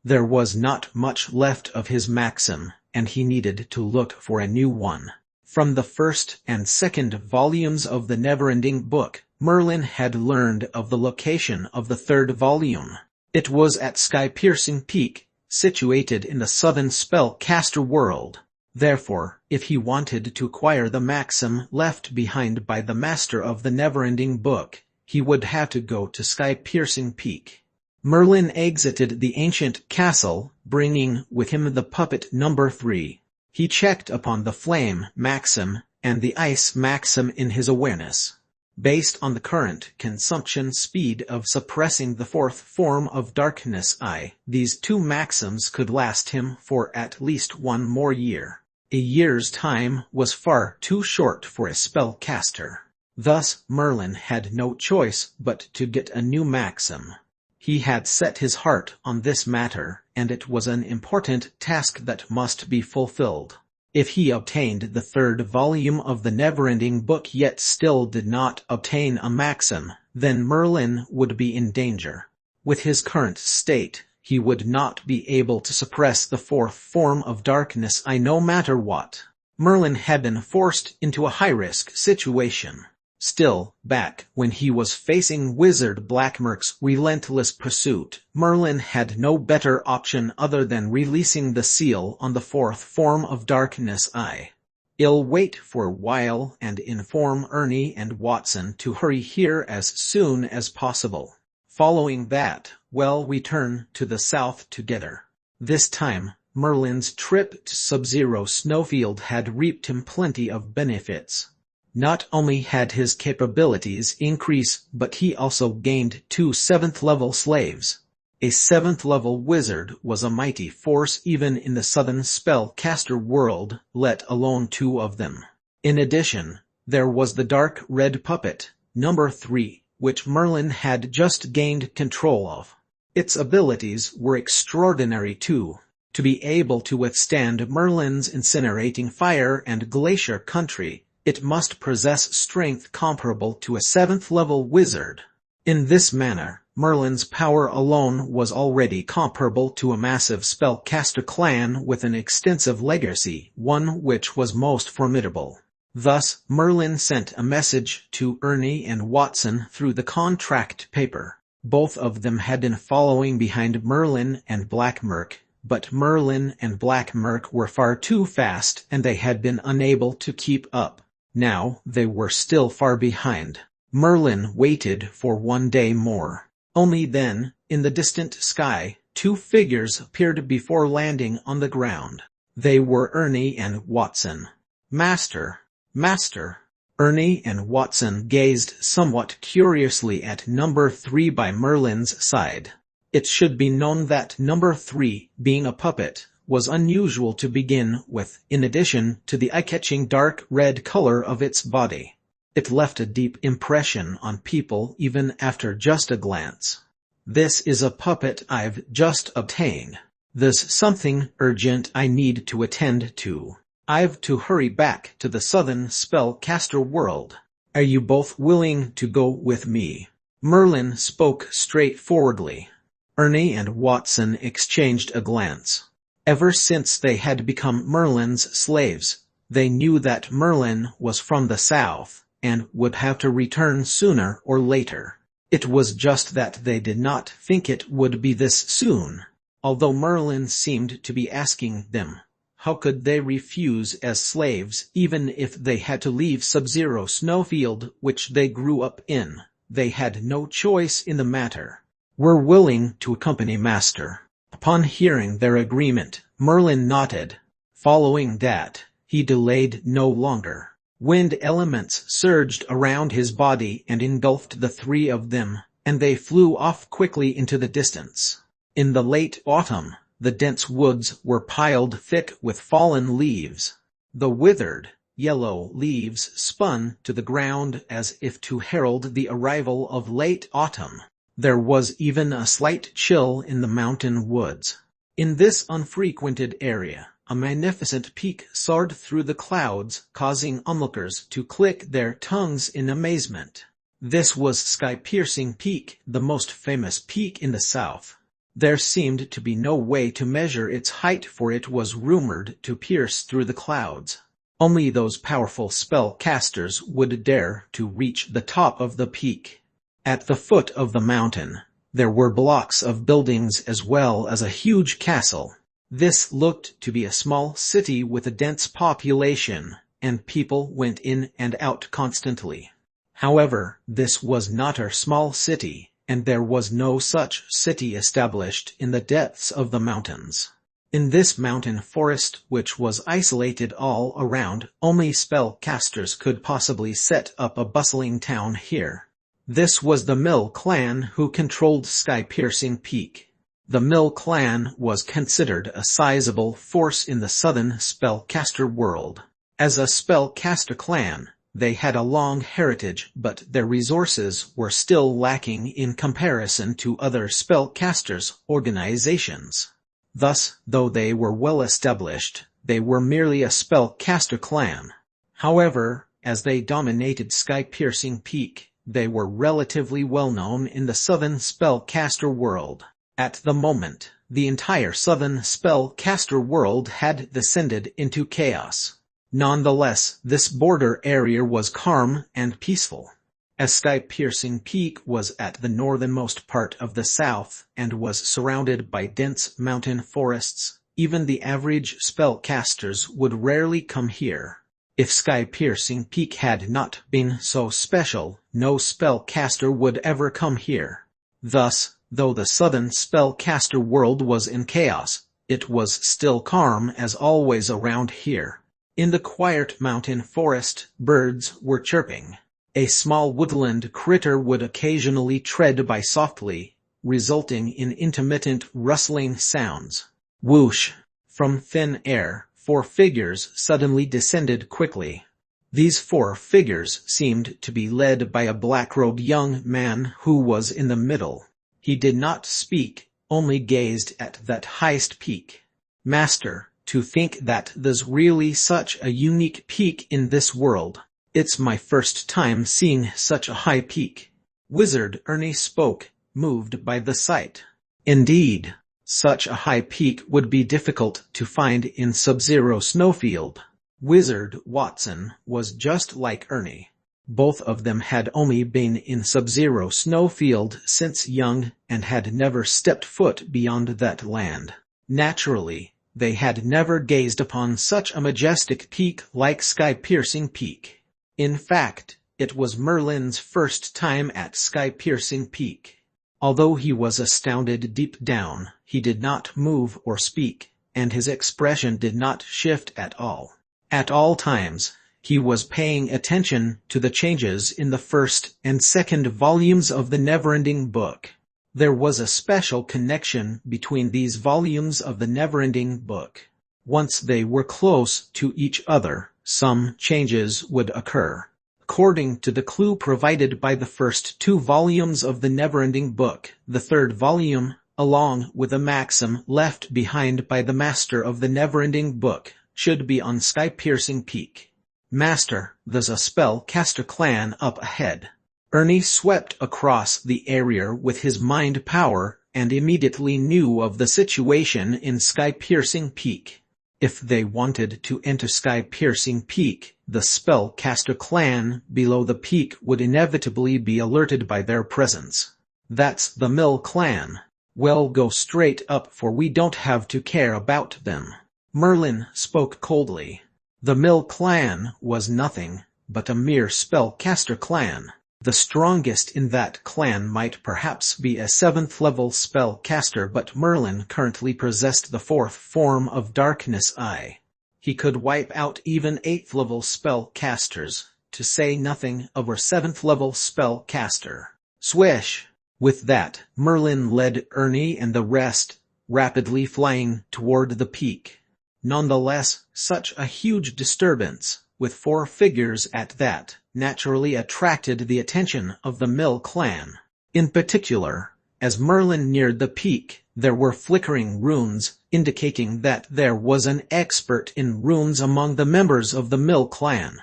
There was not much left of his maxim, and he needed to look for a new one. From the 1st and 2nd volumes of the Neverending Book, Merlin had learned of the location of the 3rd volume. It was at Sky-Piercing Peak, situated in the southern spellcaster world. Therefore, if he wanted to acquire the maxim left behind by the master of the Neverending Book, he would have to go to Sky-Piercing Peak. Merlin exited the ancient castle, bringing with him the puppet number 3. He checked upon the flame maxim and the ice maxim in his awareness. Based on the current consumption speed of suppressing the 4th form of Darkness Eye, these 2 maxims could last him for at least 1 more year. A year's time was far too short for a spellcaster. Thus, Merlin had no choice but to get a new maxim. He had set his heart on this matter, and it was an important task that must be fulfilled. If he obtained the 3rd volume of the Neverending Book yet still did not obtain a maxim, then Merlin would be in danger. With his current state, he would not be able to suppress the 4th form of Darkness Eye no matter what. Merlin had been forced into a high-risk situation. Still, back when he was facing Wizard Blackmurk's relentless pursuit, Merlin had no better option other than releasing the seal on the fourth form of darkness. I'll wait for a while and inform Ernie and Watson to hurry here as soon as possible. Following that, we'll return to the south together. This time, Merlin's trip to Sub-Zero Snowfield had reaped him plenty of benefits. Not only had his capabilities increased, but he also gained 2 7th-level slaves. A 7th-level wizard was a mighty force even in the southern spellcaster world, let alone 2 of them. In addition, there was the dark red puppet, number 3, which Merlin had just gained control of. Its abilities were extraordinary too. To be able to withstand Merlin's incinerating fire and glacier country, it must possess strength comparable to a 7th-level wizard. In this manner, Merlin's power alone was already comparable to a massive spellcaster clan with an extensive legacy, one which was most formidable. Thus, Merlin sent a message to Ernie and Watson through the contract paper. Both of them had been following behind Merlin and Blackmurk, but Merlin and Blackmurk were far too fast and they had been unable to keep up. Now they were still far behind. Merlin waited for 1 day more. Only then, in the distant sky, 2 figures appeared before landing on the ground. They were Ernie and Watson. Master! Master! Ernie and Watson gazed somewhat curiously at number 3 by Merlin's side. It should be known that number 3, being a puppet, was unusual to begin with, in addition to the eye-catching dark red color of its body. It left a deep impression on people even after just a glance. This is a puppet I've just obtained. There's something urgent I need to attend to. I've to hurry back to the southern spellcaster world. Are you both willing to go with me? Merlin spoke straightforwardly. Ernie and Watson exchanged a glance. Ever since they had become Merlin's slaves, they knew that Merlin was from the south, and would have to return sooner or later. It was just that they did not think it would be this soon. Although Merlin seemed to be asking them, how could they refuse as slaves even if they had to leave Sub-Zero Snowfield, which they grew up in? They had no choice in the matter. We're willing to accompany Master. Upon hearing their agreement, Merlin nodded. Following that, he delayed no longer. Wind elements surged around his body and engulfed the 3 of them, and they flew off quickly into the distance. In the late autumn, the dense woods were piled thick with fallen leaves. The withered, yellow leaves spun to the ground as if to herald the arrival of late autumn. There was even a slight chill in the mountain woods. In this unfrequented area, a magnificent peak soared through the clouds, causing onlookers to click their tongues in amazement. This was Sky-Piercing Peak, the most famous peak in the south. There seemed to be no way to measure its height, for it was rumored to pierce through the clouds. Only those powerful spellcasters would dare to reach the top of the peak. At the foot of the mountain, there were blocks of buildings as well as a huge castle. This looked to be a small city with a dense population, and people went in and out constantly. However, this was not a small city, and there was no such city established in the depths of the mountains. In this mountain forest, which was isolated all around, only spellcasters could possibly set up a bustling town here. This was the Mill clan who controlled Sky-Piercing Peak. The Mill clan was considered a sizable force in the southern spellcaster world. As a spellcaster clan, they had a long heritage, but their resources were still lacking in comparison to other spellcasters' organizations. Thus, though they were well established, they were merely a spellcaster clan. However, as they dominated Sky-Piercing Peak, they were relatively well known in the southern spellcaster world. At the moment, the entire southern spellcaster world had descended into chaos. Nonetheless, this border area was calm and peaceful. A sky-piercing peak was at the northernmost part of the south and was surrounded by dense mountain forests. Even the average spellcasters would rarely come here. If sky-piercing peak had not been so special, no spellcaster would ever come here. Thus, though the southern spellcaster world was in chaos, it was still calm as always around here. In the quiet mountain forest, birds were chirping. A small woodland critter would occasionally tread by softly, resulting in intermittent rustling sounds. Whoosh! From thin air, 4 figures suddenly descended quickly. These 4 figures seemed to be led by a black-robed young man who was in the middle. He did not speak, only gazed at that highest peak. Master, to think that there's really such a unique peak in this world. It's my first time seeing such a high peak. Wizard Ernie spoke, moved by the sight. Indeed, such a high peak would be difficult to find in Sub-Zero Snowfield. Wizard Watson was just like Ernie. Both of them had only been in Sub-Zero Snowfield since young and had never stepped foot beyond that land. Naturally, they had never gazed upon such a majestic peak like Sky-Piercing Peak. In fact, it was Merlin's first time at Sky-Piercing Peak. Although he was astounded deep down, he did not move or speak, and his expression did not shift at all. At all times, he was paying attention to the changes in the first and second volumes of the Neverending Book. There was a special connection between these volumes of the Neverending Book. Once they were close to each other, some changes would occur. According to the clue provided by the first 2 volumes of the Neverending Book, the 3rd volume, along with a maxim left behind by the master of the Neverending Book, should be on Sky-Piercing Peak. Master, there's a spellcaster clan up ahead. Ernie swept across the area with his mind power and immediately knew of the situation in Sky-Piercing Peak. If they wanted to enter Sky-Piercing Peak, the spellcaster clan below the peak would inevitably be alerted by their presence. That's the Mill clan. Well, go straight up, for we don't have to care about them. Merlin spoke coldly. The Mill clan was nothing but a mere spellcaster clan. The strongest in that clan might perhaps be a 7th-level spellcaster, but Merlin currently possessed the 4th form of Darkness Eye. He could wipe out even 8th-level spellcasters, to say nothing of a 7th-level spellcaster. Swish! With that, Merlin led Ernie and the rest, rapidly flying toward the peak. Nonetheless, such a huge disturbance, with 4 figures at that, naturally attracted the attention of the Mill clan. In particular, as Merlin neared the peak, there were flickering runes, indicating that there was an expert in runes among the members of the Mill clan.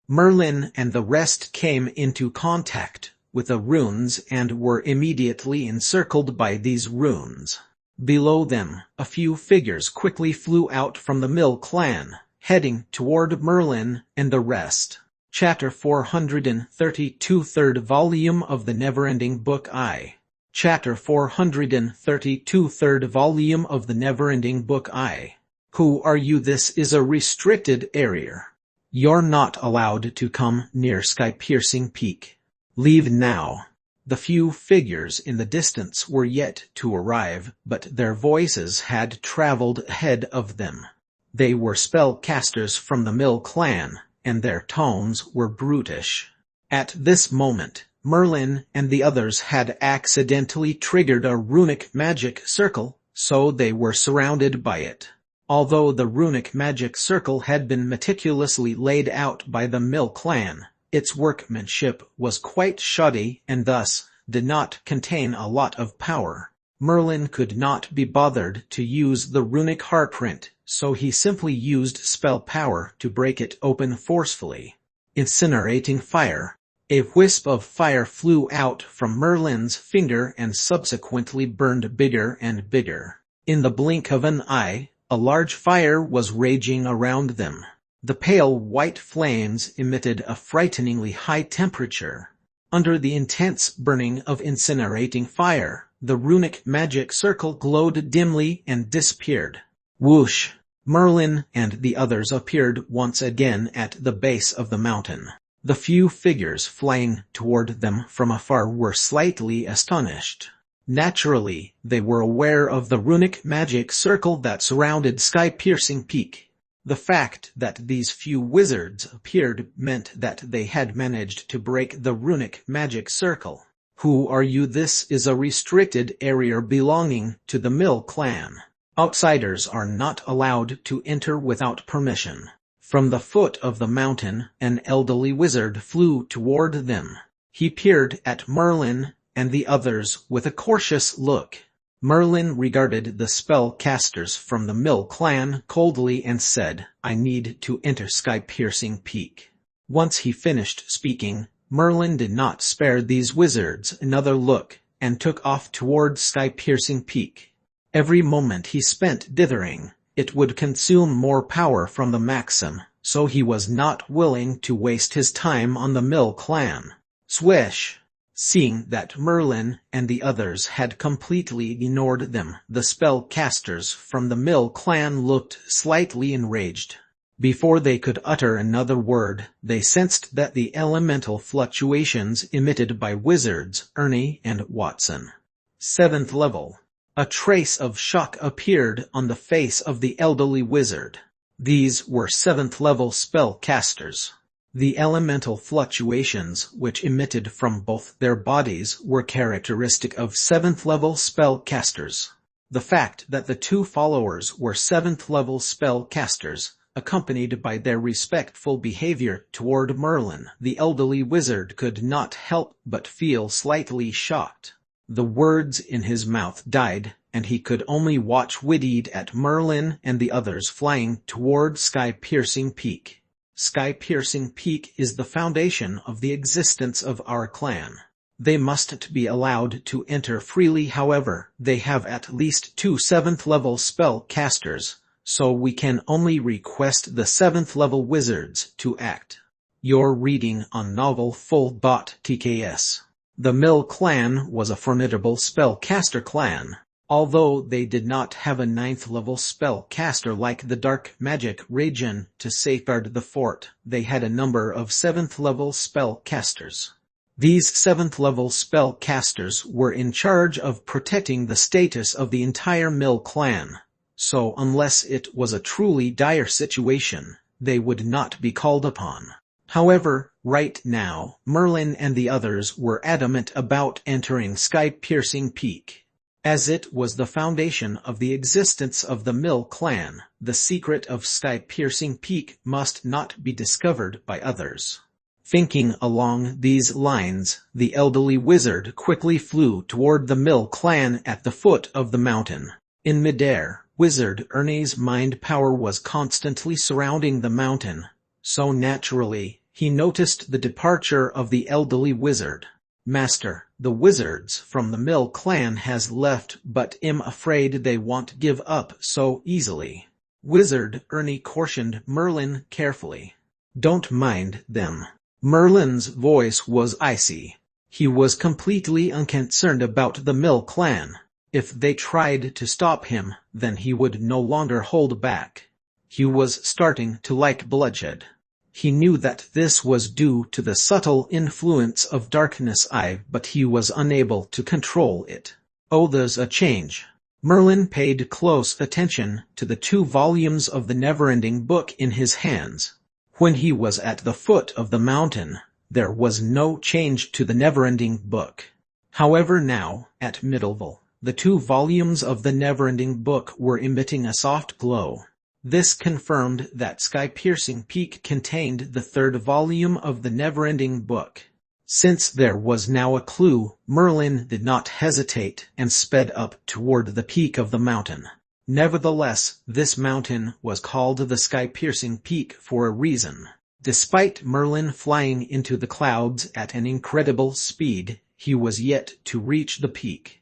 Merlin and the rest came into contact with the runes and were immediately encircled by these runes. Below them, a few figures quickly flew out from the Mill clan, heading toward Merlin and the rest. Chapter 432, 3rd volume of the Neverending Book I. Chapter 432, 3rd volume of the Neverending Book I. Who are you? This is a restricted area. You're not allowed to come near Sky-Piercing Peak. Leave now. The few figures in the distance were yet to arrive, but their voices had traveled ahead of them. They were spellcasters from the Mill clan, and their tones were brutish. At this moment, Merlin and the others had accidentally triggered a runic magic circle, so they were surrounded by it. Although the runic magic circle had been meticulously laid out by the Mill clan, its workmanship was quite shoddy and thus did not contain a lot of power. Merlin could not be bothered to use the runic heartprint, so he simply used spell power to break it open forcefully. Incinerating fire. A wisp of fire flew out from Merlin's finger and subsequently burned bigger and bigger. In the blink of an eye, a large fire was raging around them. The pale white flames emitted a frighteningly high temperature. Under the intense burning of incinerating fire, the runic magic circle glowed dimly and disappeared. Whoosh! Merlin and the others appeared once again at the base of the mountain. The few figures flying toward them from afar were slightly astonished. Naturally, they were aware of the runic magic circle that surrounded sky-piercing peak. The fact that these few wizards appeared meant that they had managed to break the runic magic circle. Who are you? This is a restricted area belonging to the Mill clan. Outsiders are not allowed to enter without permission. From the foot of the mountain, an elderly wizard flew toward them. He peered at Merlin and the others with a cautious look. Merlin regarded the spellcasters from the Mill clan coldly and said, "I need to enter Sky-Piercing Peak." Once he finished speaking, Merlin did not spare these wizards another look, and took off toward Sky-Piercing Peak. Every moment he spent dithering, it would consume more power from the Maxim, so he was not willing to waste his time on the Mill clan. Swish! Seeing that Merlin and the others had completely ignored them, the spellcasters from the Mill clan looked slightly enraged. Before they could utter another word, they sensed that the elemental fluctuations emitted by wizards Ernie and Watson. 7th level. A trace of shock appeared on the face of the elderly wizard. These were 7th level spellcasters. The elemental fluctuations which emitted from both their bodies were characteristic of 7th level spellcasters. The fact that the two followers were 7th level spellcasters, accompanied by their respectful behavior toward Merlin, the elderly wizard, could not help but feel slightly shocked. The words in his mouth died, and he could only watch wide-eyed at Merlin and the others flying toward Sky-Piercing Peak. Sky-Piercing Peak is the foundation of the existence of our clan. They mustn't be allowed to enter freely. However, they have at least 2 7th level spell casters, so we can only request the 7th level wizards to act. You're reading on novel full.tks. The Mill clan was a formidable spellcaster clan. Although they did not have a 9th level spellcaster like the Dark Magic Region to safeguard the fort, they had a number of 7th level spellcasters. These 7th level spellcasters were in charge of protecting the status of the entire Mill clan, so unless it was a truly dire situation, they would not be called upon. However, right now, Merlin and the others were adamant about entering Sky-Piercing Peak. As it was the foundation of the existence of the Mill clan, the secret of Sky-Piercing Peak must not be discovered by others. Thinking along these lines, the elderly wizard quickly flew toward the Mill clan at the foot of the mountain. In midair, Wizard Ernie's mind power was constantly surrounding the mountain, so naturally, he noticed the departure of the elderly wizard. "Master, the wizards from the Mill clan has left, but I'm afraid they won't give up so easily." Wizard Ernie cautioned Merlin carefully. "Don't mind them." Merlin's voice was icy. He was completely unconcerned about the Mill clan. If they tried to stop him, then he would no longer hold back. He was starting to like bloodshed. He knew that this was due to the subtle influence of Darkness Eye, but he was unable to control it. "Oh, there's a change." Merlin paid close attention to the 2 volumes of the never-ending book in his hands. When he was at the foot of the mountain, there was no change to the never-ending book. However, now, at mid-level, the 2 volumes of the never-ending book were emitting a soft glow. This confirmed that Sky-Piercing Peak contained the 3rd volume of the never-ending book. Since there was now a clue, Merlin did not hesitate and sped up toward the peak of the mountain. Nevertheless, this mountain was called the Sky-Piercing Peak for a reason. Despite Merlin flying into the clouds at an incredible speed, he was yet to reach the peak.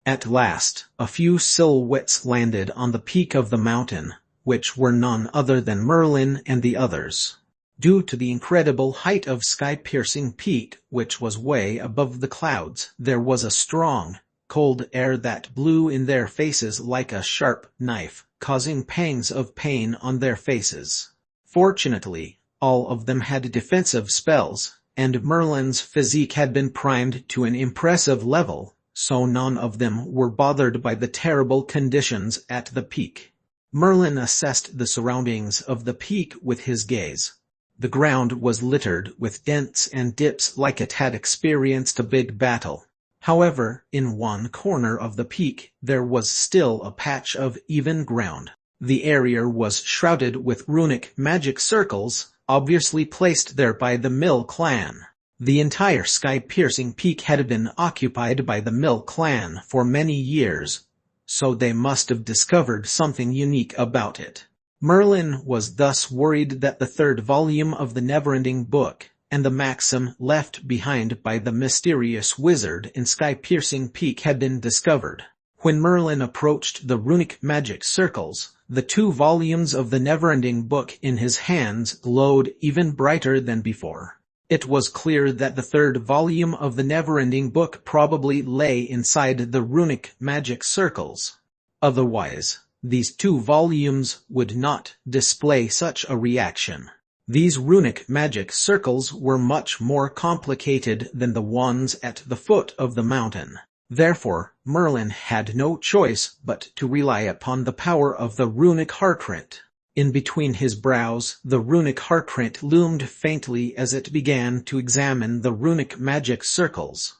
At last, a few silhouettes landed on the peak of the mountain. which were none other than Merlin and the others. Due to the incredible height of sky-piercing peak, which was way above the clouds, there was a strong, cold air that blew in their faces like a sharp knife, causing pangs of pain on their faces. Fortunately, all of them had defensive spells, and Merlin's physique had been primed to an impressive level, so none of them were bothered by the terrible conditions at the peak. Merlin assessed the surroundings of the peak with his gaze. The ground was littered with dents and dips like it had experienced a big battle. However, in one corner of the peak, there was still a patch of even ground. The area was shrouded with runic magic circles, obviously placed there by the Mill clan. The entire sky-piercing peak had been occupied by the Mill clan for many years, so they must have discovered something unique about it. Merlin was thus worried that the third volume of the never-ending book, and the maxim left behind by the mysterious wizard in sky-piercing peak had been discovered. When Merlin approached the runic magic circles, the 2 volumes of the never-ending book in his hands glowed even brighter than before. It was clear that the third volume of the never-ending book probably lay inside the runic magic circles. Otherwise, these 2 volumes would not display such a reaction. These runic magic circles were much more complicated than the ones at the foot of the mountain. Therefore, Merlin had no choice but to rely upon the power of the runic heartprint. In between his brows, the runic heartprint loomed faintly as it began to examine the runic magic circles.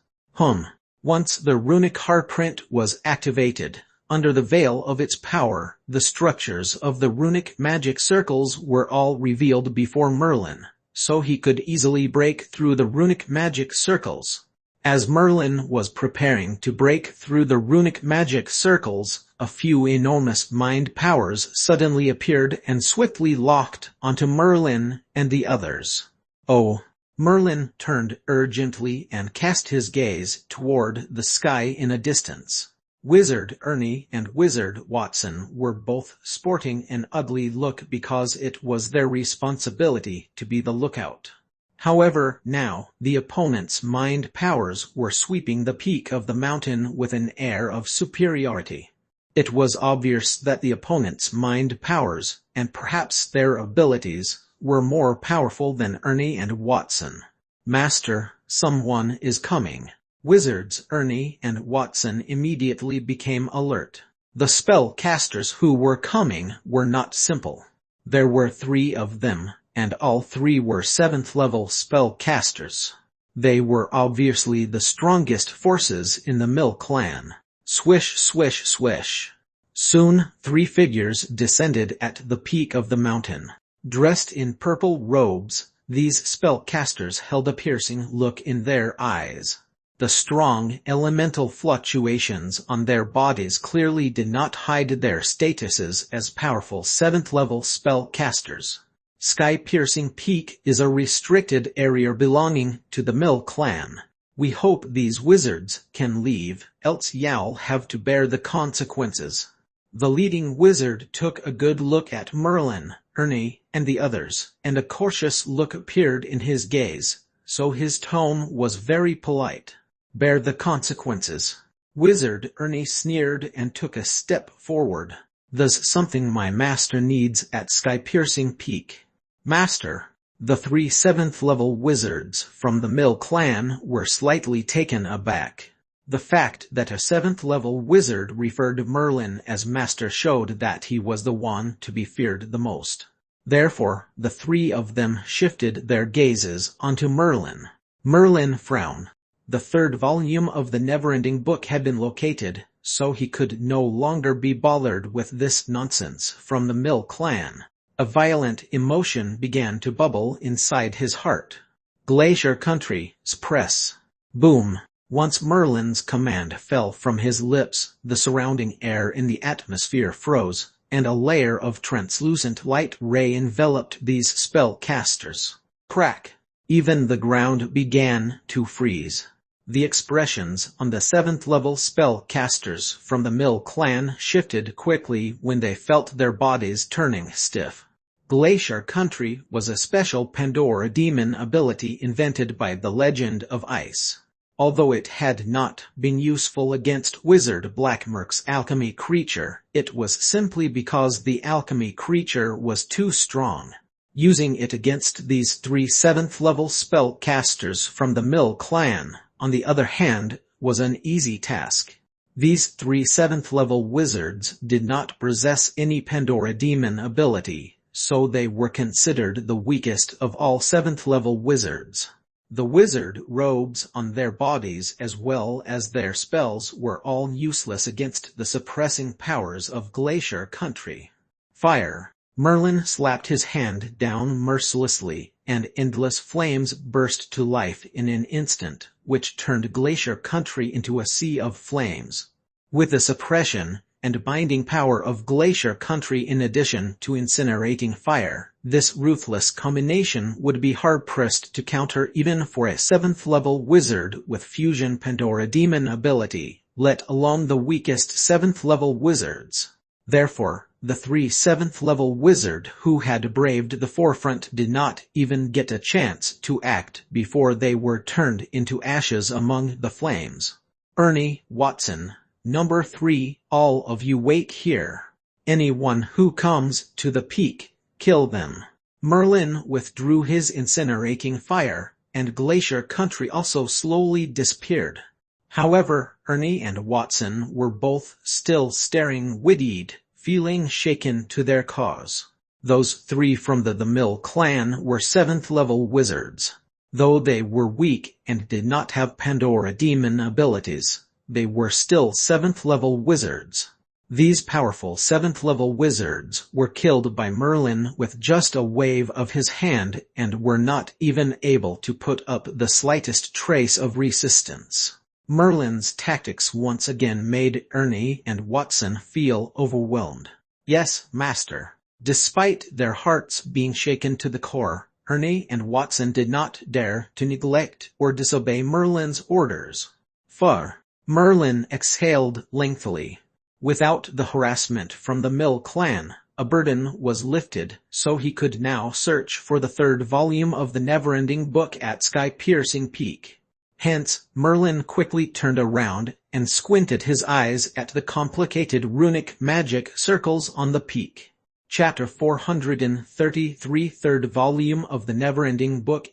Once the runic heartprint was activated, under the veil of its power, the structures of the runic magic circles were all revealed before Merlin, so he could easily break through the runic magic circles. As Merlin was preparing to break through the runic magic circles, a few enormous mind powers suddenly appeared and swiftly locked onto Merlin and the others. Oh! Merlin turned urgently and cast his gaze toward the sky in a distance. Wizard Ernie and Wizard Watson were both sporting an ugly look because it was their responsibility to be the lookout. However, now, the opponent's mind powers were sweeping the peak of the mountain with an air of superiority. It was obvious that the opponent's mind powers, and perhaps their abilities, were more powerful than Ernie and Watson. "Master, someone is coming." Wizards Ernie and Watson immediately became alert. The spellcasters who were coming were not simple. There were 3 of them, and all 3 were 7th-level spellcasters. They were obviously the strongest forces in the Mill clan. Swish, swish, swish. Soon, 3 figures descended at the peak of the mountain. Dressed in purple robes, these spellcasters held a piercing look in their eyes. The strong elemental fluctuations on their bodies clearly did not hide their statuses as powerful 7th-level spellcasters. Sky-piercing peak is a restricted area belonging to the Mill clan. We hope these wizards can leave, else you'll have to bear the consequences. The leading wizard took a good look at Merlin, Ernie, and the others, and a cautious look appeared in his gaze, so his tone was very polite. "Bear the consequences." Wizard Ernie sneered and took a step forward. "There's something my master needs at sky-piercing peak." "Master?" The 3 7th-level wizards from the Mill clan were slightly taken aback. The fact that a 7th-level wizard referred Merlin as master showed that he was the one to be feared the most. Therefore, the 3 of them shifted their gazes onto Merlin. Merlin frowned. The 3rd volume of the never-ending book had been located, so he could no longer be bothered with this nonsense from the Mill clan. A violent emotion began to bubble inside his heart. Glacier Country, Press. Boom. Once Merlin's command fell from his lips, the surrounding air in the atmosphere froze, and a layer of translucent light ray enveloped these spellcasters. Crack! Even the ground began to freeze. The expressions on the 7th level spellcasters from the Mill clan shifted quickly when they felt their bodies turning stiff. Glacier Country was a special Pandora demon ability invented by the Legend of Ice. Although it had not been useful against Wizard Blackmerk's alchemy creature, it was simply because the alchemy creature was too strong. Using it against these 3 7th level spellcasters from the Mill clan, on the other hand, was an easy task. These 3 7th level wizards did not possess any Pandora demon ability, so they were considered the weakest of all 7th level wizards. The wizard robes on their bodies as well as their spells were all useless against the suppressing powers of Glacier Country. Fire. Merlin slapped his hand down mercilessly, and endless flames burst to life in an instant, which turned Glacier Country into a sea of flames. With the suppression and binding power of Glacier Country in addition to incinerating fire, this ruthless combination would be hard-pressed to counter even for a 7th level wizard with Fusion Pandora Demon ability, let alone the weakest 7th level wizards. Therefore, the 3 7th level wizard who had braved the forefront did not even get a chance to act before they were turned into ashes among the flames. Ernie, Watson, Number 3, all of you wait here. Anyone who comes to the peak, kill them. Merlin withdrew his incinerating fire, and Glacier Country also slowly disappeared. However, Ernie and Watson were both still staring wide-eyed, feeling shaken to their cause. Those 3 from the Mill clan were 7th level wizards. Though they were weak and did not have Pandora demon abilities, they were still 7th level wizards. These powerful 7th level wizards were killed by Merlin with just a wave of his hand and were not even able to put up the slightest trace of resistance. Merlin's tactics once again made Ernie and Watson feel overwhelmed. Yes, master. Despite their hearts being shaken to the core, Ernie and Watson did not dare to neglect or disobey Merlin's orders. Far. Merlin exhaled lengthily. Without the harassment from the Mill clan, a burden was lifted, so he could now search for the 3rd volume of the never-ending book at Sky-Piercing Peak. Hence, Merlin quickly turned around and squinted his eyes at the complicated runic magic circles on the peak. Chapter 433, 3rd volume of the never-ending book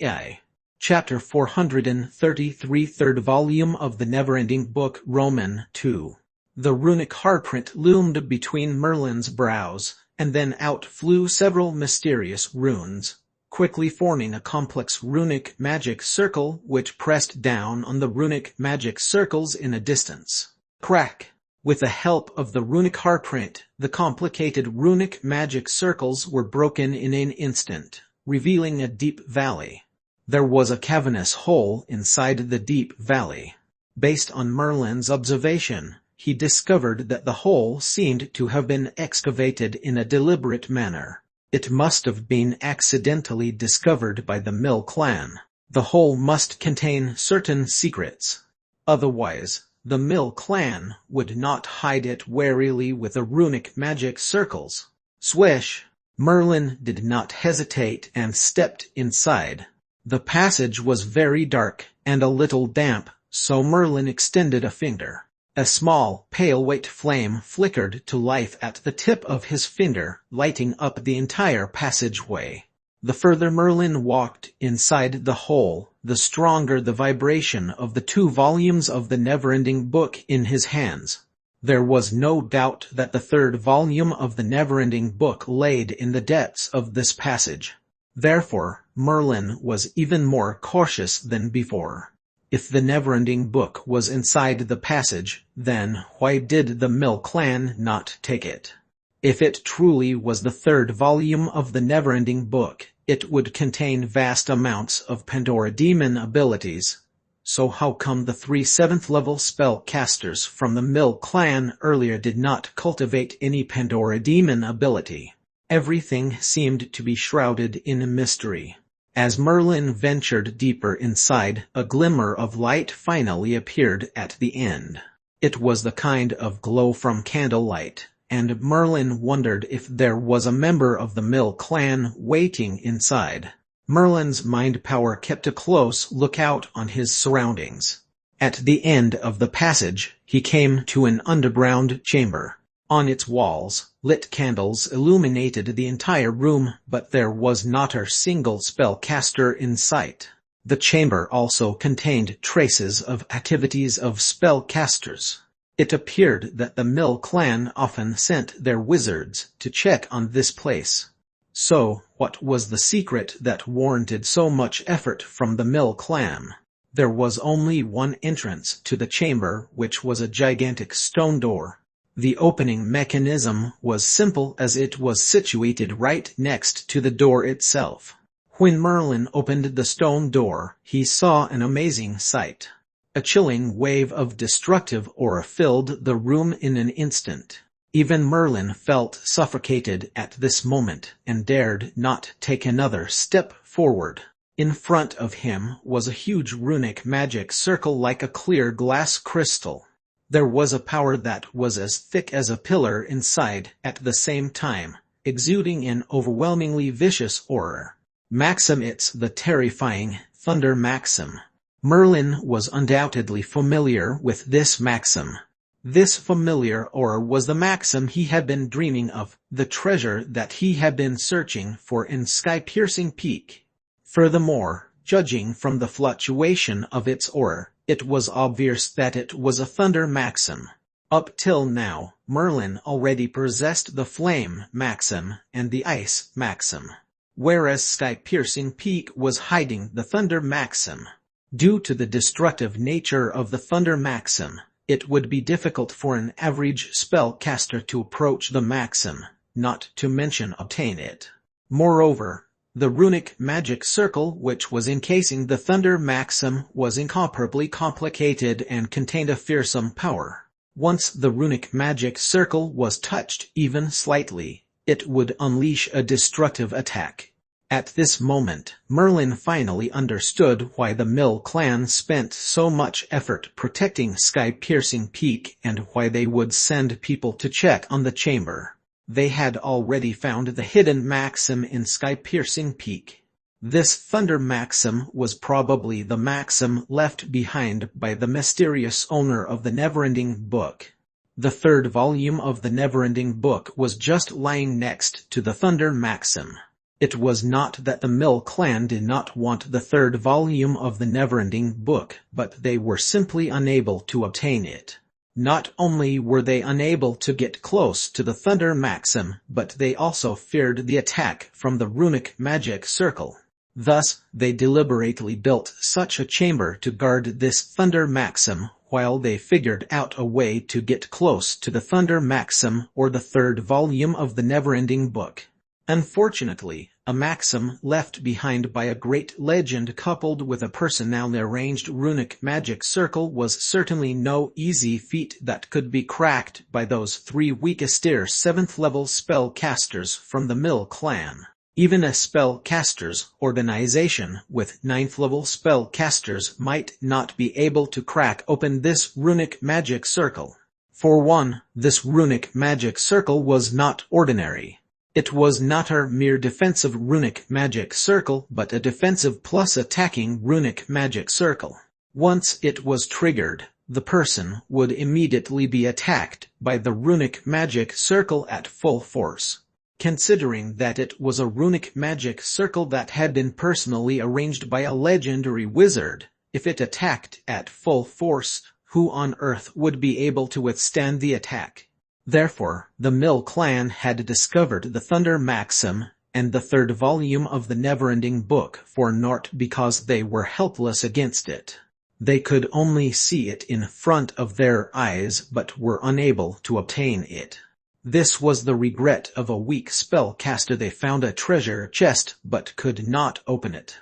Chapter 433, 3rd volume of the never-ending book Roman 2. The runic hardprint loomed between Merlin's brows, and then out flew several mysterious runes, quickly forming a complex runic magic circle which pressed down on the runic magic circles in a distance. Crack! With the help of the runic hardprint, the complicated runic magic circles were broken in an instant, revealing a deep valley. There was a cavernous hole inside the deep valley. Based on Merlin's observation, he discovered that the hole seemed to have been excavated in a deliberate manner. It must have been accidentally discovered by the Mill clan. The hole must contain certain secrets. Otherwise, the Mill clan would not hide it warily with the runic magic circles. Swish! Merlin did not hesitate and stepped inside. The passage was very dark and a little damp, so Merlin extended a finger. A small, pale white flame flickered to life at the tip of his finger, lighting up the entire passageway. The further Merlin walked inside the hole, the stronger the vibration of the 2 volumes of the never-ending book in his hands. There was no doubt that the 3rd volume of the never-ending book laid in the depths of this passage. Therefore, Merlin was even more cautious than before. If the never-ending book was inside the passage, then why did the Mill clan not take it? If it truly was the 3rd volume of the never-ending book, it would contain vast amounts of Pandora demon abilities. So how come the 3 7th level spellcasters from the Mill clan earlier did not cultivate any Pandora demon ability? Everything seemed to be shrouded in mystery. As Merlin ventured deeper inside, a glimmer of light finally appeared at the end. It was the kind of glow from candlelight, and Merlin wondered if there was a member of the Mill clan waiting inside. Merlin's mind power kept a close lookout on his surroundings. At the end of the passage, he came to an underground chamber. On its walls, lit candles illuminated the entire room, but there was not a single spellcaster in sight. The chamber also contained traces of activities of spellcasters. It appeared that the Mill clan often sent their wizards to check on this place. So, what was the secret that warranted so much effort from the Mill clan? There was only one entrance to the chamber, which was a gigantic stone door. The opening mechanism was simple as it was situated right next to the door itself. When Merlin opened the stone door, he saw an amazing sight. A chilling wave of destructive aura filled the room in an instant. Even Merlin felt suffocated at this moment and dared not take another step forward. In front of him was a huge runic magic circle like a clear glass crystal. There was a power that was as thick as a pillar inside at the same time, exuding an overwhelmingly vicious aura. Maxim, it's the terrifying Thunder Maxim. Merlin was undoubtedly familiar with this Maxim. This familiar aura was the Maxim he had been dreaming of, the treasure that he had been searching for in Sky-Piercing Peak. Furthermore, judging from the fluctuation of its aura, it was obvious that it was a Thunder Maxim. Up till now, Merlin already possessed the Flame Maxim and the Ice Maxim, whereas Sky-Piercing Peak was hiding the Thunder Maxim. Due to the destructive nature of the Thunder Maxim, it would be difficult for an average spellcaster to approach the Maxim, not to mention obtain it. Moreover, the runic magic circle which was encasing the Thunder Maxim was incomparably complicated and contained a fearsome power. Once the runic magic circle was touched even slightly, it would unleash a destructive attack. At this moment, Merlin finally understood why the Mill clan spent so much effort protecting Sky-Piercing Peak and why they would send people to check on the chamber. They had already found the hidden Maxim in Sky-Piercing Peak. This Thunder Maxim was probably the Maxim left behind by the mysterious owner of the Neverending Book. The third volume of the Neverending Book was just lying next to the Thunder Maxim. It was not that the Mill clan did not want the third volume of the Neverending Book, but they were simply unable to obtain it. Not only were they unable to get close to the Thunder Maxim, but they also feared the attack from the runic magic circle. Thus, they deliberately built such a chamber to guard this Thunder Maxim, while they figured out a way to get close to the Thunder Maxim or the third volume of the Neverending Book. Unfortunately, a Maxim left behind by a great legend coupled with a personally arranged runic magic circle was certainly no easy feat that could be cracked by those three weakest-tier 7th-level spellcasters from the Mill clan. Even a spellcasters organization with 9th-level spellcasters might not be able to crack open this runic magic circle. For one, this runic magic circle was not ordinary. It was not a mere defensive runic magic circle, but a defensive plus attacking runic magic circle. Once it was triggered, the person would immediately be attacked by the runic magic circle at full force. Considering that it was a runic magic circle that had been personally arranged by a legendary wizard, if it attacked at full force, who on earth would be able to withstand the attack? Therefore, the Mill clan had discovered the Thunder Maxim and the third volume of the Neverending Book for naught because they were helpless against it. They could only see it in front of their eyes but were unable to obtain it. This was the regret of a weak spellcaster. They found a treasure chest but could not open it.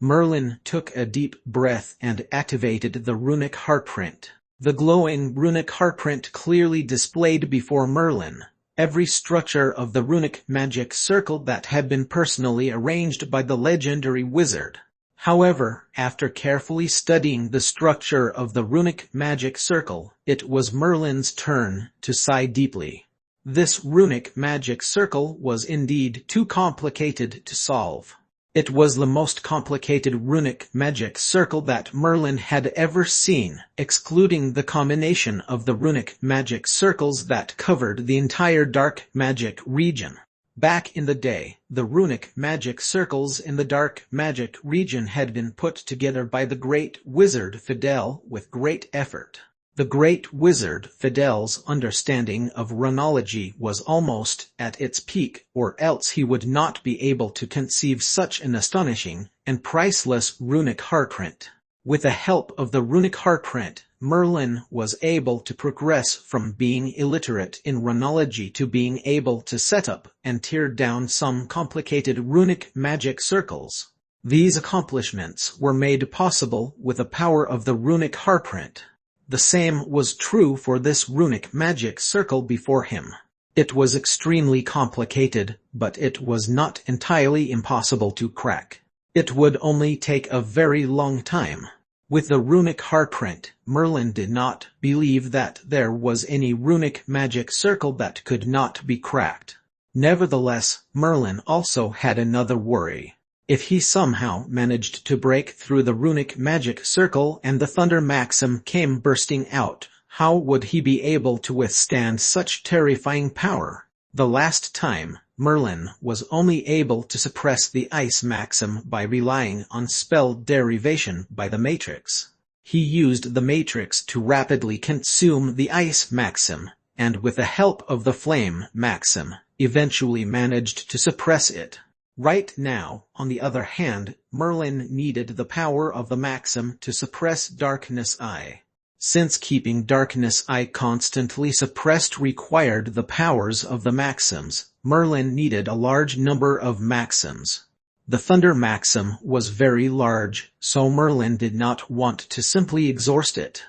Merlin took a deep breath and activated the runic heartprint. The glowing runic heartprint clearly displayed before Merlin. every structure of the runic magic circle that had been personally arranged by the legendary wizard. However, after carefully studying the structure of the runic magic circle, it was Merlin's turn to sigh deeply. This runic magic circle was indeed too complicated to solve. It was the most complicated runic magic circle that Merlin had ever seen, excluding the combination of the runic magic circles that covered the entire dark magic region. Back in the day, the runic magic circles in the dark magic region had been put together by the great wizard Fidel with great effort. The great wizard Fidel's understanding of runology was almost at its peak, or else he would not be able to conceive such an astonishing and priceless runic hardprint. With the help of the runic hardprint, Merlin was able to progress from being illiterate in runology to being able to set up and tear down some complicated runic magic circles. These accomplishments were made possible with the power of the runic hardprint. The same was true for this runic magic circle before him. It was extremely complicated, but it was not entirely impossible to crack. It would only take a very long time. With the runic hardprint, Merlin did not believe that there was any runic magic circle that could not be cracked. Nevertheless, Merlin also had another worry. If he somehow managed to break through the runic magic circle and the thunder maxim came bursting out, how would he be able to withstand such terrifying power? The last time, Merlin was only able to suppress the ice maxim by relying on spell derivation by the matrix. He used the matrix to rapidly consume the ice maxim, and with the help of the flame maxim, eventually managed to suppress it. Right now, on the other hand, Merlin needed the power of the maxim to suppress Darkness Eye. Since keeping Darkness Eye constantly suppressed required the powers of the maxims, Merlin needed a large number of maxims. The Thunder maxim was very large, so Merlin did not want to simply exhaust it.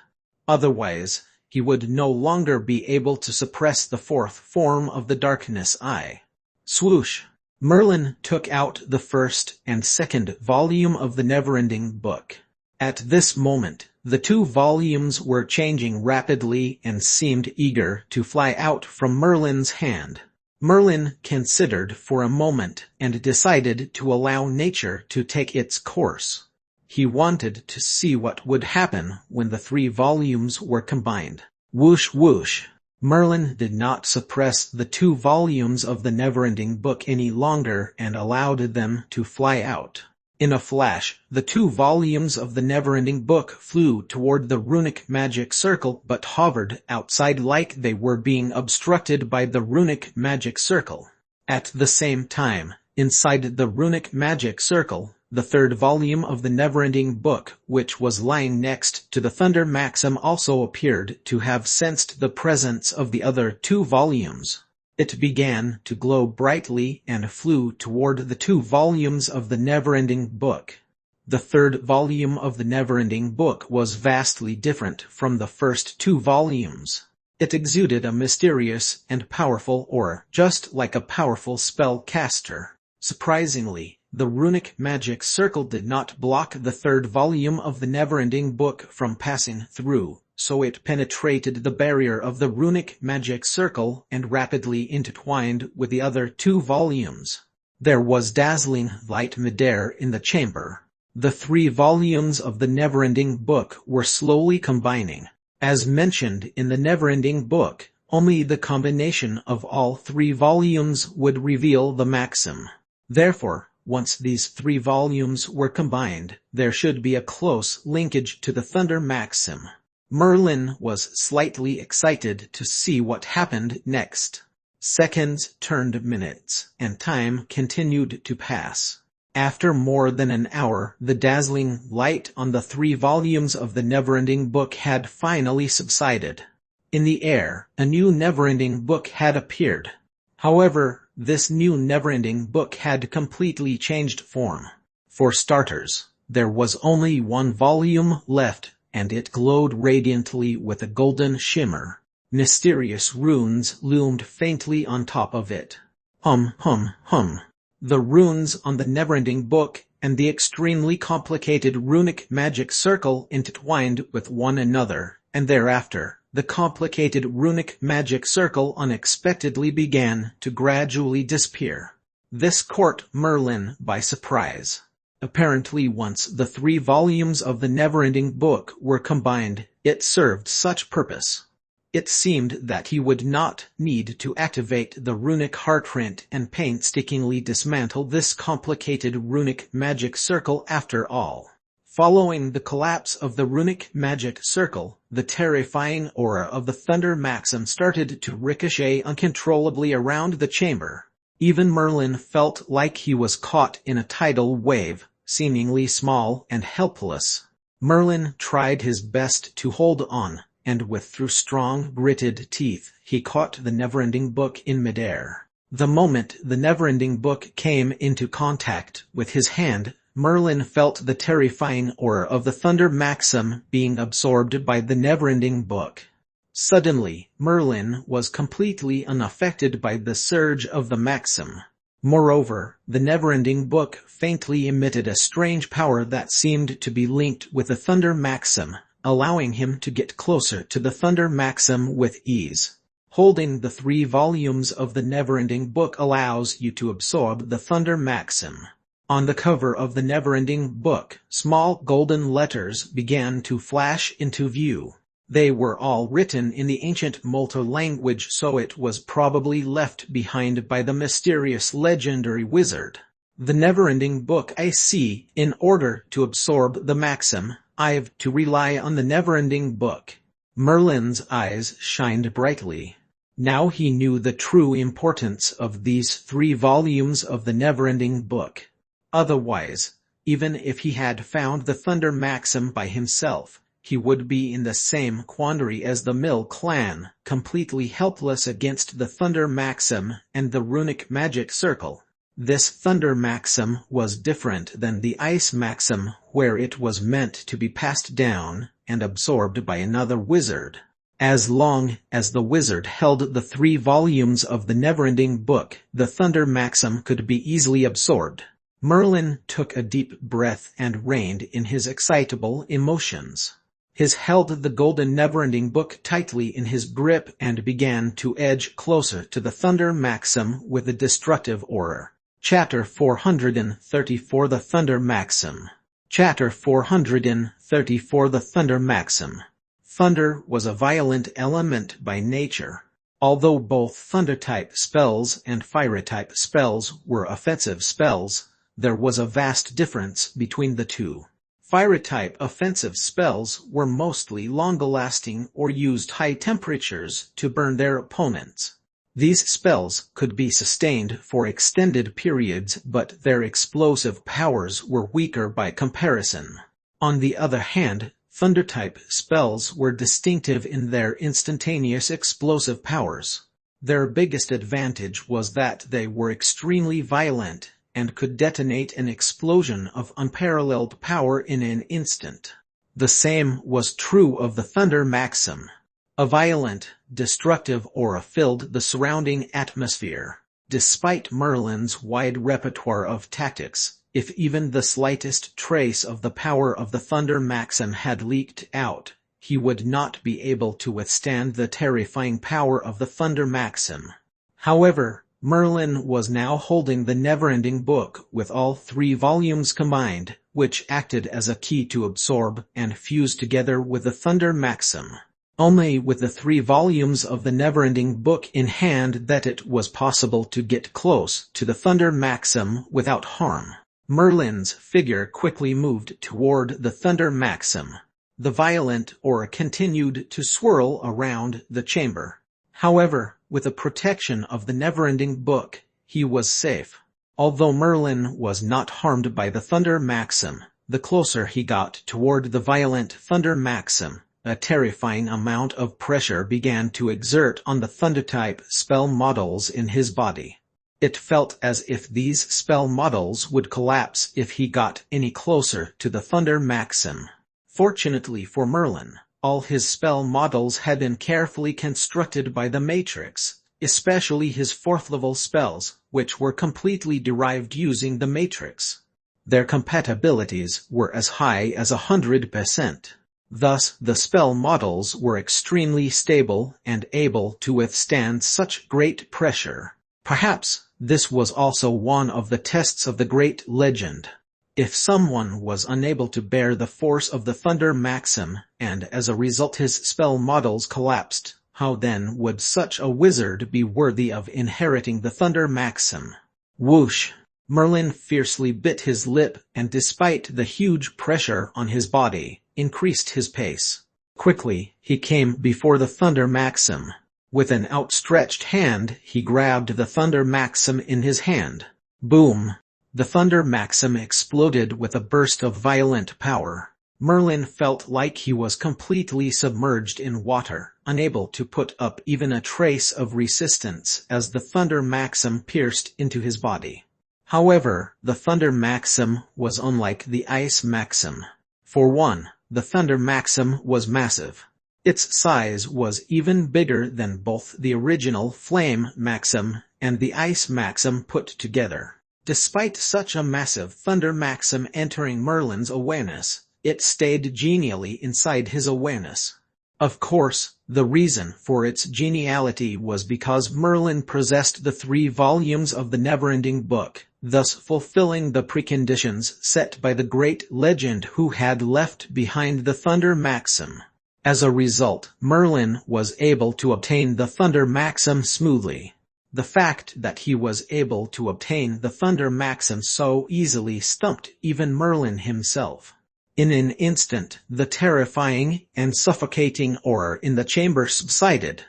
Otherwise, he would no longer be able to suppress the fourth form of the Darkness Eye. Swoosh! Merlin took out the first and second volume of the never-ending book. At this moment, the two volumes were changing rapidly and seemed eager to fly out from Merlin's hand. Merlin considered for a moment and decided to allow nature to take its course. He wanted to see what would happen when the three volumes were combined. Whoosh whoosh! Merlin did not suppress the two volumes of the never-ending book any longer and allowed them to fly out. In a flash, the two volumes of the never-ending book flew toward the runic magic circle but hovered outside like they were being obstructed by the runic magic circle. At the same time, inside the runic magic circle, the third volume of the never-ending book, which was lying next to the Thunder maxim, also appeared to have sensed the presence of the other two volumes. It began to glow brightly and flew toward the two volumes of the never-ending book. The third volume of the never-ending book was vastly different from the first two volumes. It exuded a mysterious and powerful aura, just like a powerful spellcaster. Surprisingly, the runic magic circle did not block the third volume of the never-ending book from passing through, so it penetrated the barrier of the runic magic circle and rapidly intertwined with the other two volumes. There was dazzling light midair in the chamber. The three volumes of the never-ending book were slowly combining. As mentioned in the never-ending book, only the combination of all three volumes would reveal the maxim. Therefore, once these three volumes were combined, there should be a close linkage to the Thunder maxim. Merlin was slightly excited to see what happened next. Seconds turned minutes, and time continued to pass. After more than an hour, the dazzling light on the three volumes of the never-ending book had finally subsided. In the air, a new never-ending book had appeared. However, this new never-ending book had completely changed form. For starters, there was only one volume left, and it glowed radiantly with a golden shimmer. Mysterious runes loomed faintly on top of it. Hum, hum, hum. The runes on the never-ending book and the extremely complicated runic magic circle intertwined with one another, and thereafter, the complicated runic magic circle unexpectedly began to gradually disappear. This caught Merlin by surprise. Apparently once the 3 volumes of the never-ending book were combined, it served such purpose. It seemed that he would not need to activate the runic heartprint and painstakingly dismantle this complicated runic magic circle after all. Following the collapse of the runic magic circle, the terrifying aura of the Thunder Maxim started to ricochet uncontrollably around the chamber. Even Merlin felt like he was caught in a tidal wave, seemingly small and helpless. Merlin tried his best to hold on, and through strong, gritted teeth, he caught the never-ending book in midair. The moment the never-ending book came into contact with his hand, Merlin felt the terrifying aura of the Thunder Maxim being absorbed by the never-ending book. Suddenly, Merlin was completely unaffected by the surge of the Maxim. Moreover, the never-ending book faintly emitted a strange power that seemed to be linked with the Thunder Maxim, allowing him to get closer to the Thunder Maxim with ease. Holding the 3 volumes of the never-ending book allows you to absorb the Thunder Maxim. On the cover of the never-ending book, small golden letters began to flash into view. They were all written in the ancient Malta language, so it was probably left behind by the mysterious legendary wizard. The never-ending book. I see. In order to absorb the Maxim, I've to rely on the never-ending book. Merlin's eyes shined brightly. Now he knew the true importance of these 3 volumes of the never-ending book. Otherwise, even if he had found the Thunder Maxim by himself, he would be in the same quandary as the Mill clan, completely helpless against the Thunder Maxim and the runic magic circle. This Thunder Maxim was different than the Ice Maxim, where it was meant to be passed down and absorbed by another wizard. As long as the wizard held the 3 volumes of the never-ending book, the Thunder Maxim could be easily absorbed. Merlin took a deep breath and reined in his excitable emotions. He held the golden never-ending book tightly in his grip and began to edge closer to the Thunder Maxim with a destructive aura. Chapter 434 The Thunder Maxim. Chapter 434 The Thunder Maxim. Thunder was a violent element by nature. Although both thunder-type spells and fire-type spells were offensive spells, there was a vast difference between the two. Fire-type offensive spells were mostly long-lasting or used high temperatures to burn their opponents. These spells could be sustained for extended periods, but their explosive powers were weaker by comparison. On the other hand, thunder-type spells were distinctive in their instantaneous explosive powers. Their biggest advantage was that they were extremely violent and could detonate an explosion of unparalleled power in an instant. The same was true of the Thunder Maxim. A violent, destructive aura filled the surrounding atmosphere. Despite Merlin's wide repertoire of tactics, if even the slightest trace of the power of the Thunder Maxim had leaked out, he would not be able to withstand the terrifying power of the Thunder Maxim. However, Merlin was now holding the never-ending book with all 3 volumes combined, which acted as a key to absorb and fuse together with the Thunder Maxim. Only with the 3 volumes of the never-ending book in hand that it was possible to get close to the Thunder Maxim without harm. Merlin's figure quickly moved toward the Thunder Maxim. The violent aura continued to swirl around the chamber. However, with the protection of the never-ending book, he was safe. Although Merlin was not harmed by the Thunder Maxim, the closer he got toward the violent Thunder Maxim, a terrifying amount of pressure began to exert on the thunder-type spell models in his body. It felt as if these spell models would collapse if he got any closer to the Thunder Maxim. Fortunately for Merlin, All his spell models had been carefully constructed by the Matrix, especially his fourth-level spells, which were completely derived using the Matrix. Their compatibilities were as high as 100%. Thus, the spell models were extremely stable and able to withstand such great pressure. Perhaps this was also one of the tests of the great legend. If someone was unable to bear the force of the Thunder Maxim, and as a result his spell models collapsed, how then would such a wizard be worthy of inheriting the Thunder Maxim? Whoosh! Merlin fiercely bit his lip and, despite the huge pressure on his body, increased his pace. Quickly, he came before the Thunder Maxim. With an outstretched hand, he grabbed the Thunder Maxim in his hand. Boom! The Thunder Maxim exploded with a burst of violent power. Merlin felt like he was completely submerged in water, unable to put up even a trace of resistance as the Thunder Maxim pierced into his body. However, the Thunder Maxim was unlike the Ice Maxim. For one, the Thunder Maxim was massive. Its size was even bigger than both the original Flame Maxim and the Ice Maxim put together. Despite such a massive Thunder Maxim entering Merlin's awareness, it stayed genially inside his awareness. Of course, the reason for its geniality was because Merlin possessed the 3 volumes of the never-ending book, thus fulfilling the preconditions set by the great legend who had left behind the Thunder Maxim. As a result, Merlin was able to obtain the Thunder Maxim smoothly. The fact that he was able to obtain the Thunder Maxim so easily stumped even Merlin himself. In an instant, the terrifying and suffocating aura in the chamber subsided.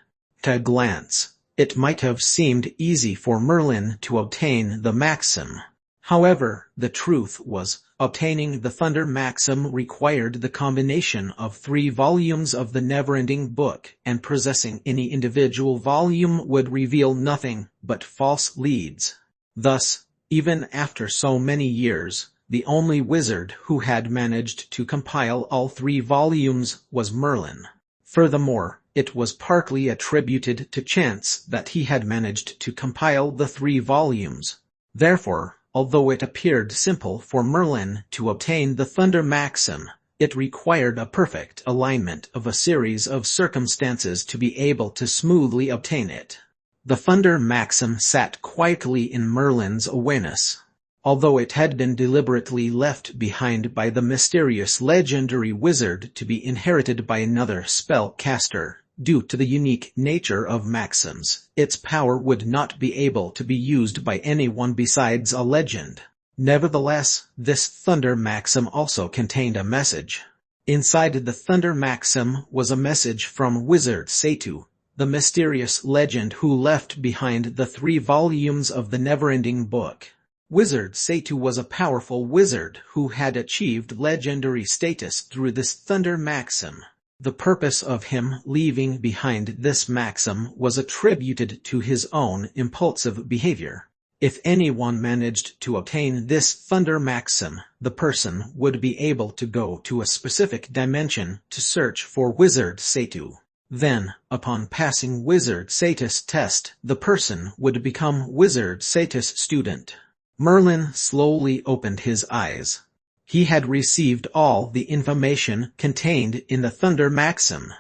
At a glance, it might have seemed easy for Merlin to obtain the Maxim. However, the truth was, obtaining the Thunder Maxim required the combination of 3 volumes of the never-ending book, and possessing any individual volume would reveal nothing but false leads. Thus, even after so many years, the only wizard who had managed to compile all 3 volumes was Merlin. Furthermore, it was partly attributed to chance that he had managed to compile the 3 volumes. Therefore, although it appeared simple for Merlin to obtain the Thunder Maxim, it required a perfect alignment of a series of circumstances to be able to smoothly obtain it. The Thunder Maxim sat quietly in Merlin's awareness. Although it had been deliberately left behind by the mysterious legendary wizard to be inherited by another spellcaster, due to the unique nature of Maxims, its power would not be able to be used by anyone besides a legend. Nevertheless, this Thunder Maxim also contained a message. Inside the Thunder Maxim was a message from Wizard Satu, the mysterious legend who left behind the 3 volumes of the never-ending book. Wizard Satu was a powerful wizard who had achieved legendary status through this Thunder Maxim. The purpose of him leaving behind this maxim was attributed to his own impulsive behavior. If anyone managed to obtain this Thunder Maxim, the person would be able to go to a specific dimension to search for Wizard Satu. Then, upon passing Wizard Satu's test, the person would become Wizard Satu's student. Merlin slowly opened his eyes. He had received all the information contained in the Thunder Maxim.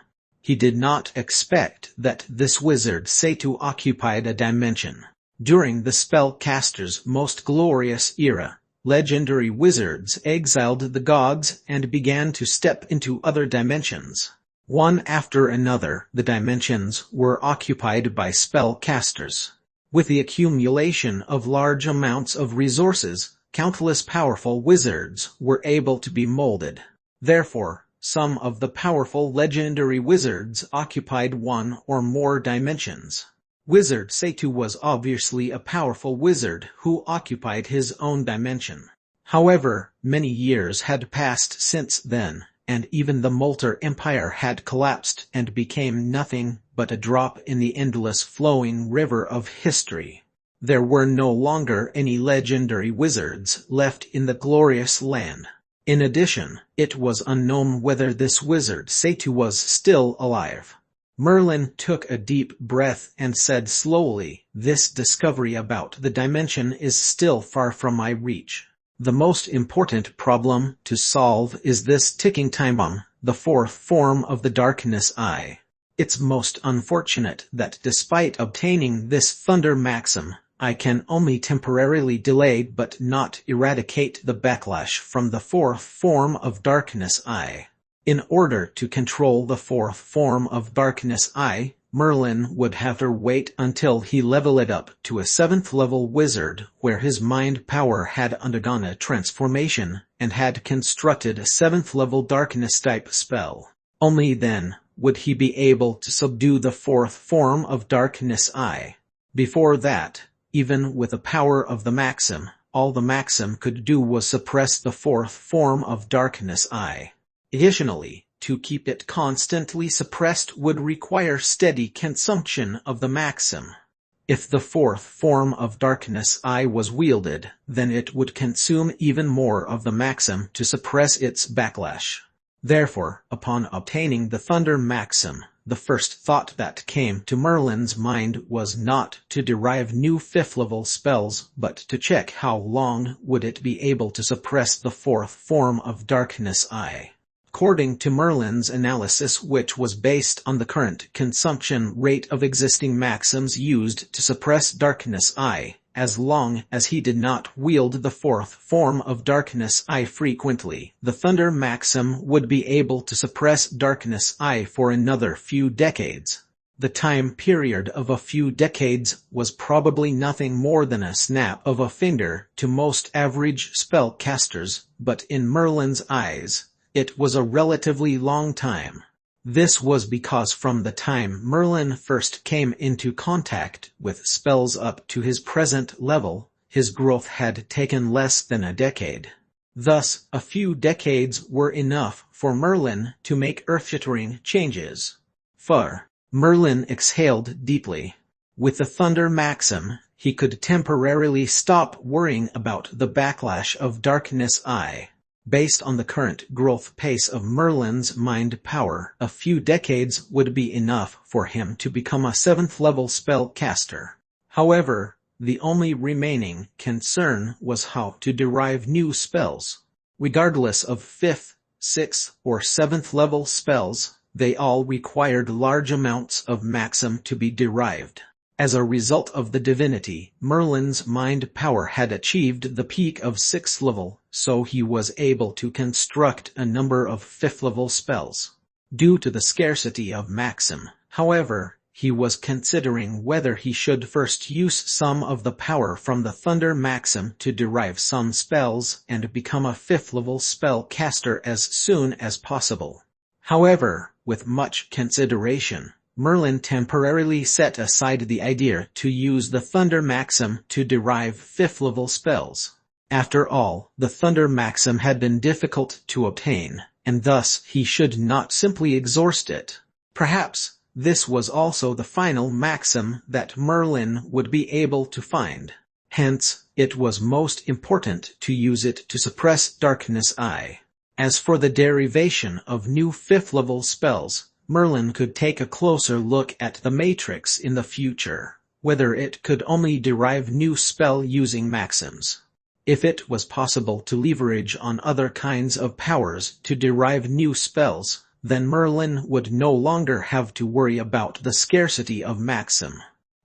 He did not expect that this Wizard Satu occupied a dimension. During the spellcaster's most glorious era, legendary wizards exiled the gods and began to step into other dimensions. One after another, the dimensions were occupied by spellcasters. With the accumulation of large amounts of resources, countless powerful wizards were able to be molded. Therefore, some of the powerful legendary wizards occupied one or more dimensions. Wizard Satu was obviously a powerful wizard who occupied his own dimension. However, many years had passed since then, and even the Molter Empire had collapsed and became nothing but a drop in the endless flowing river of history. There were no longer any legendary wizards left in the glorious land. In addition, it was unknown whether this wizard Satu was still alive. Merlin took a deep breath and said slowly, "This discovery about the dimension is still far from my reach. The most important problem to solve is this ticking time bomb, the fourth form of the darkness eye. It's most unfortunate that despite obtaining this thunder maxim, I can only temporarily delay but not eradicate the backlash from the fourth form of darkness eye. In order to control the fourth form of darkness eye, Merlin would have to wait until he leveled it up to a 7th level wizard where his mind power had undergone a transformation and had constructed a 7th level darkness type spell. Only then would he be able to subdue the fourth form of darkness eye. Before that, even with the power of the maxim, all the maxim could do was suppress the fourth form of darkness eye. Additionally, to keep it constantly suppressed would require steady consumption of the maxim. If the fourth form of darkness eye was wielded, then it would consume even more of the maxim to suppress its backlash. Therefore, upon obtaining the thunder maxim, the first thought that came to Merlin's mind was not to derive new 5th level spells but to check how long would it be able to suppress the fourth form of darkness eye. According to Merlin's analysis, which was based on the current consumption rate of existing maxims used to suppress darkness eye, as long as he did not wield the fourth form of darkness eye frequently, the thunder maxim would be able to suppress darkness eye for another few decades. The time period of a few decades was probably nothing more than a snap of a finger to most average spellcasters, but in Merlin's eyes, it was a relatively long time. This was because from the time Merlin first came into contact with spells up to his present level, his growth had taken less than a decade. Thus, a few decades were enough for Merlin to make earth-shattering changes. Merlin exhaled deeply. With the thunder maxim, he could temporarily stop worrying about the backlash of darkness eye. Based on the current growth pace of Merlin's mind power, a few decades would be enough for him to become a 7th level spellcaster. However, the only remaining concern was how to derive new spells. Regardless of 5th, 6th, or 7th level spells, they all required large amounts of maxim to be derived. As a result of the divinity, Merlin's mind power had achieved the peak of 6th level, so he was able to construct a number of 5th level spells. Due to the scarcity of maxim, however, he was considering whether he should first use some of the power from the thunder maxim to derive some spells and become a 5th level spell caster as soon as possible. However, with much consideration, Merlin temporarily set aside the idea to use the thunder maxim to derive 5th level spells. After all, the thunder maxim had been difficult to obtain, and thus he should not simply exhaust it. Perhaps this was also the final maxim that Merlin would be able to find. Hence, it was most important to use it to suppress darkness eye. As for the derivation of new 5th level spells, Merlin could take a closer look at the matrix in the future, whether it could only derive new spell using maxims. If it was possible to leverage on other kinds of powers to derive new spells, then Merlin would no longer have to worry about the scarcity of maxim.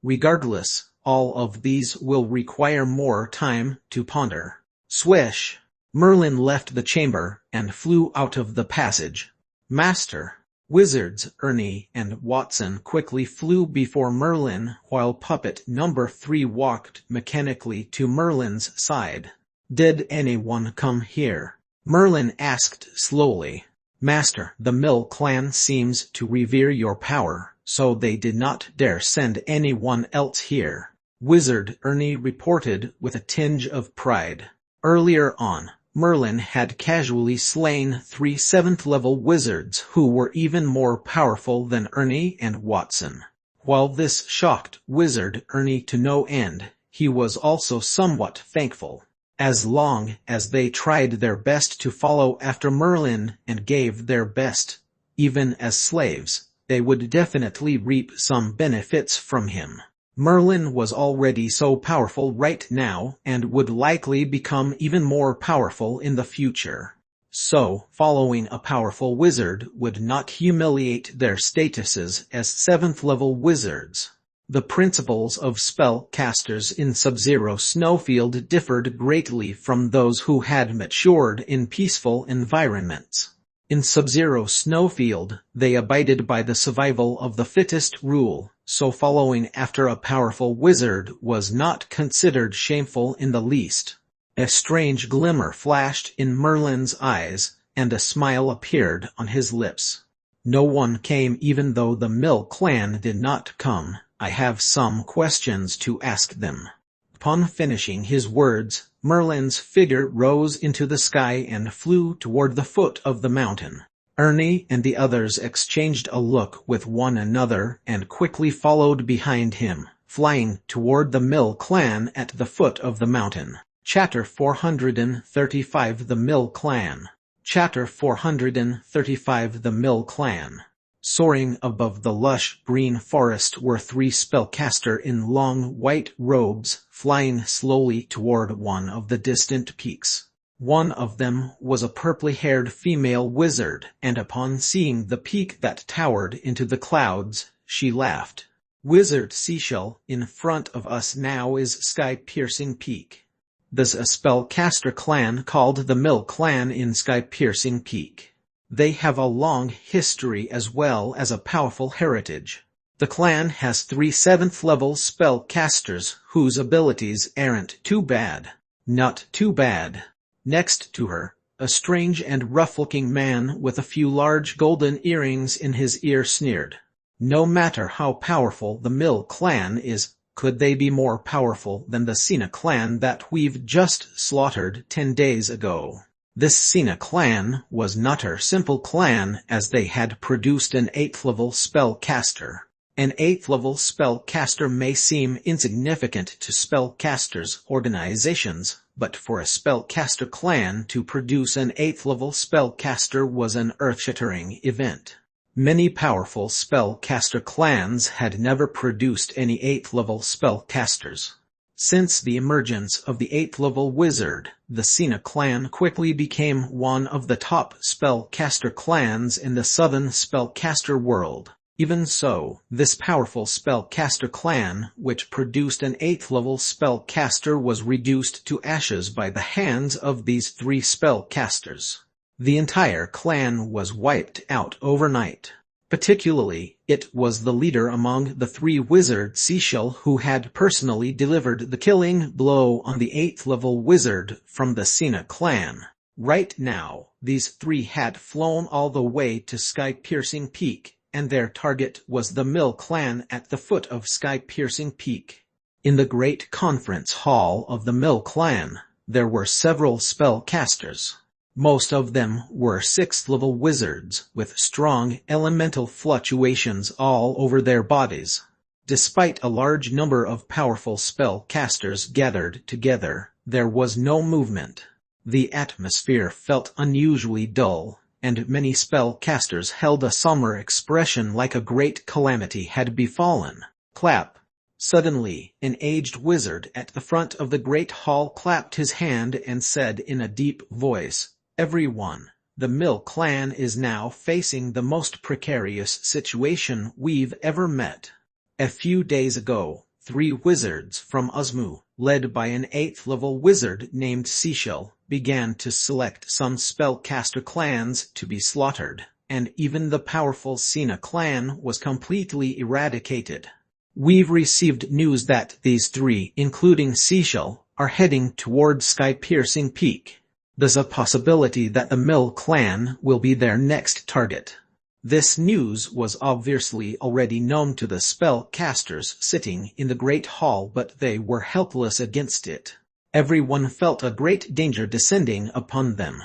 Regardless, all of these will require more time to ponder. Swish! Merlin left the chamber and flew out of the passage. Master! Wizards Ernie and Watson quickly flew before Merlin while puppet number 3 walked mechanically to Merlin's side. "Did anyone come here?" Merlin asked slowly. "Master, the Mill clan seems to revere your power, so they did not dare send anyone else here," Wizard Ernie reported with a tinge of pride. Earlier on, Merlin had casually slain 3 7th level wizards who were even more powerful than Ernie and Watson. While this shocked Wizard Ernie to no end, he was also somewhat thankful. As long as they tried their best to follow after Merlin and gave their best, even as slaves, they would definitely reap some benefits from him. Merlin was already so powerful right now and would likely become even more powerful in the future. So, following a powerful wizard would not humiliate their statuses as 7th-level wizards. The principles of spellcasters in Sub-Zero Snowfield differed greatly from those who had matured in peaceful environments. In Sub-Zero Snowfield, they abided by the survival of the fittest rule, so following after a powerful wizard was not considered shameful in the least. A strange glimmer flashed in Merlin's eyes, and a smile appeared on his lips. No one came even though the Mill clan did not come. I have some questions to ask them. Upon finishing his words, Merlin's figure rose into the sky and flew toward the foot of the mountain. Ernie and the others exchanged a look with one another and quickly followed behind him, flying toward the Mill clan at the foot of the mountain. Chapter 435 The Mill Clan. Chapter 435 The Mill Clan. Soaring above the lush green forest were 3 spellcasters in long white robes, flying slowly toward one of the distant peaks. One of them was a purply-haired female wizard, and upon seeing the peak that towered into the clouds, she laughed. "Wizard Seashell, in front of us now is Sky-Piercing Peak. There's a spellcaster clan called the Mill Clan in Sky-Piercing Peak. They have a long history as well as a powerful heritage. The clan has 3 7th-level spellcasters whose abilities aren't too bad. Not too bad." Next to her, a strange and rough-looking man with a few large golden earrings in his ear sneered. "No matter how powerful the Mill clan is, could they be more powerful than the Sina clan that we've just slaughtered 10 days ago?" This Sina clan was not a simple clan, as they had produced an 8th-level spellcaster. An 8th-level spellcaster may seem insignificant to spellcasters' organizations, but for a spellcaster clan to produce an 8th-level spellcaster was an earth-shattering event. Many powerful spellcaster clans had never produced any 8th-level spellcasters. Since the emergence of the 8th-level wizard, the Sina clan quickly became one of the top spellcaster clans in the southern spellcaster world. Even so, this powerful spellcaster clan, which produced an 8th-level spellcaster, was reduced to ashes by the hands of these 3 spellcasters. The entire clan was wiped out overnight. Particularly, it was the leader among the 3 wizard Seashell who had personally delivered the killing blow on the 8th-level wizard from the Sina clan. Right now, these 3 had flown all the way to Sky-Piercing Peak, and their target was the Mill clan at the foot of Sky-Piercing Peak. In the great conference hall of the Mill clan, there were several spellcasters. Most of them were 6th-level wizards with strong elemental fluctuations all over their bodies. Despite a large number of powerful spellcasters gathered together, there was no movement. The atmosphere felt unusually dull, and many spellcasters held a somber expression like a great calamity had befallen. Clap. Suddenly, an aged wizard at the front of the great hall clapped his hand and said in a deep voice, "Everyone, the Mill clan is now facing the most precarious situation we've ever met. A few days ago, 3 wizards from Osmu, led by an 8th-level wizard named Seashell, began to select some spellcaster clans to be slaughtered, and even the powerful Sina clan was completely eradicated. We've received news that these 3, including Seashell, are heading toward Sky-Piercing Peak. There's a possibility that the Mill clan will be their next target." This news was obviously already known to the spellcasters sitting in the great hall, but they were helpless against it. Everyone felt a great danger descending upon them.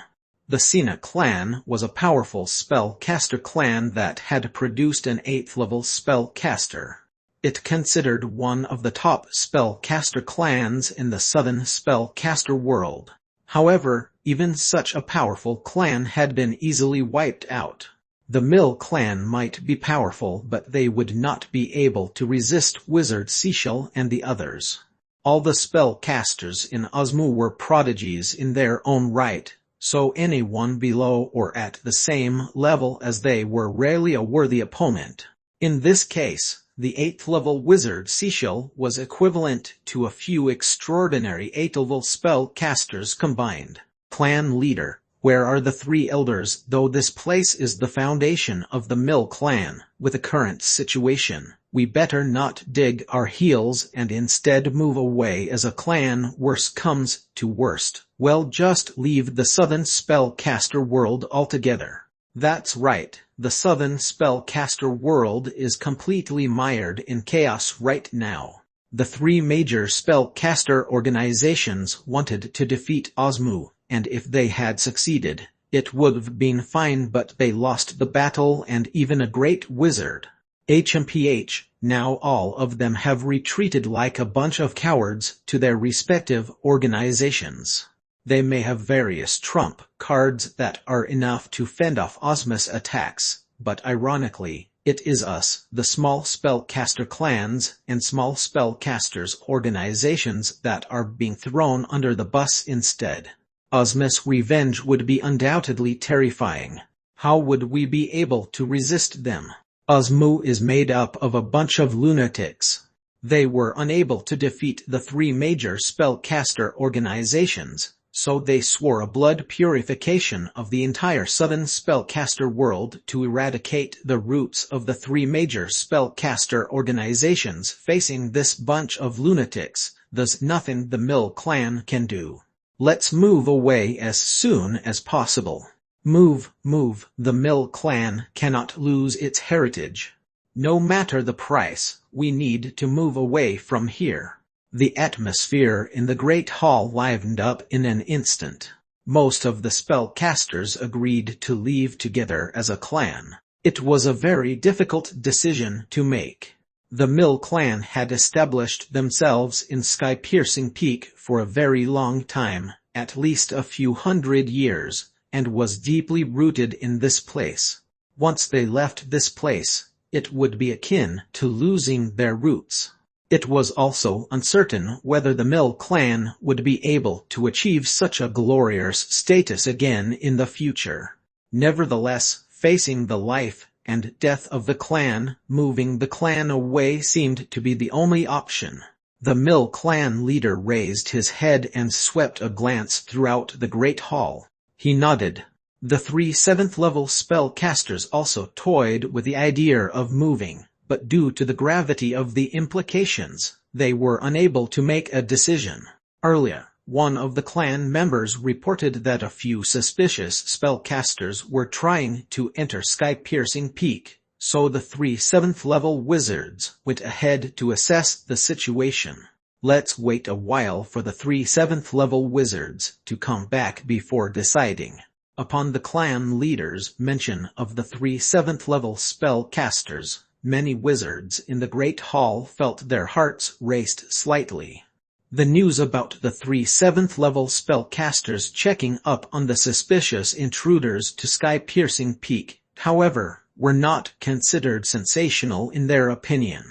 The Sina clan was a powerful spellcaster clan that had produced an 8th-level spellcaster. It considered one of the top spellcaster clans in the southern spellcaster world. However, even such a powerful clan had been easily wiped out. The Mill clan might be powerful, but they would not be able to resist Wizard Seashell and the others. All the spellcasters in Osmu were prodigies in their own right, so anyone below or at the same level as they were rarely a worthy opponent. In this case, the 8th level Wizard Seashell was equivalent to a few extraordinary 8th level spellcasters combined. Clan leader, where are the 3 elders? Though this place is the foundation of the Mill clan, with the current situation, we better not dig our heels and instead move away as a clan. Worst comes to worst, well, just leave the southern spellcaster world altogether. That's right, the southern spellcaster world is completely mired in chaos right now. The 3 major spellcaster organizations wanted to defeat Osmu, and if they had succeeded, it would have been fine, but they lost the battle and even a great wizard. HMPH, now all of them have retreated like a bunch of cowards to their respective organizations. They may have various trump cards that are enough to fend off Osmus attacks, but ironically, it is us, the small spellcaster clans and small spellcasters organizations, that are being thrown under the bus instead. Osmus' revenge would be undoubtedly terrifying. How would we be able to resist them? Osmu is made up of a bunch of lunatics. They were unable to defeat the 3 major spellcaster organizations, so they swore a blood purification of the entire southern spellcaster world to eradicate the roots of the 3 major spellcaster organizations. Facing this bunch of lunatics, there's nothing the Mill clan can do. Let's move away as soon as possible. Move, move, the Mill clan cannot lose its heritage. No matter the price, we need to move away from here. The atmosphere in the Great Hall livened up in an instant. Most of the spellcasters agreed to leave together as a clan. It was a very difficult decision to make. The Mill clan had established themselves in Sky-Piercing Peak for a very long time, at least a few hundred years, and was deeply rooted in this place. Once they left this place, it would be akin to losing their roots. It was also uncertain whether the Mill clan would be able to achieve such a glorious status again in the future. Nevertheless, facing the life and death of the clan, moving the clan away seemed to be the only option. The Mill clan leader raised his head and swept a glance throughout the Great Hall. He nodded. The 3 7th-level spellcasters also toyed with the idea of moving, but due to the gravity of the implications, they were unable to make a decision. Earlier, one of the clan members reported that a few suspicious spellcasters were trying to enter Sky-Piercing Peak, so the 3 7th-level wizards went ahead to assess the situation. Let's wait a while for the 3 7th-level wizards to come back before deciding. Upon the clan leader's mention of the 3 7th-level spellcasters, many wizards in the Great Hall felt their hearts raced slightly. The news about the 3 7th-level spellcasters checking up on the suspicious intruders to Sky-Piercing Peak, however, were not considered sensational in their opinion.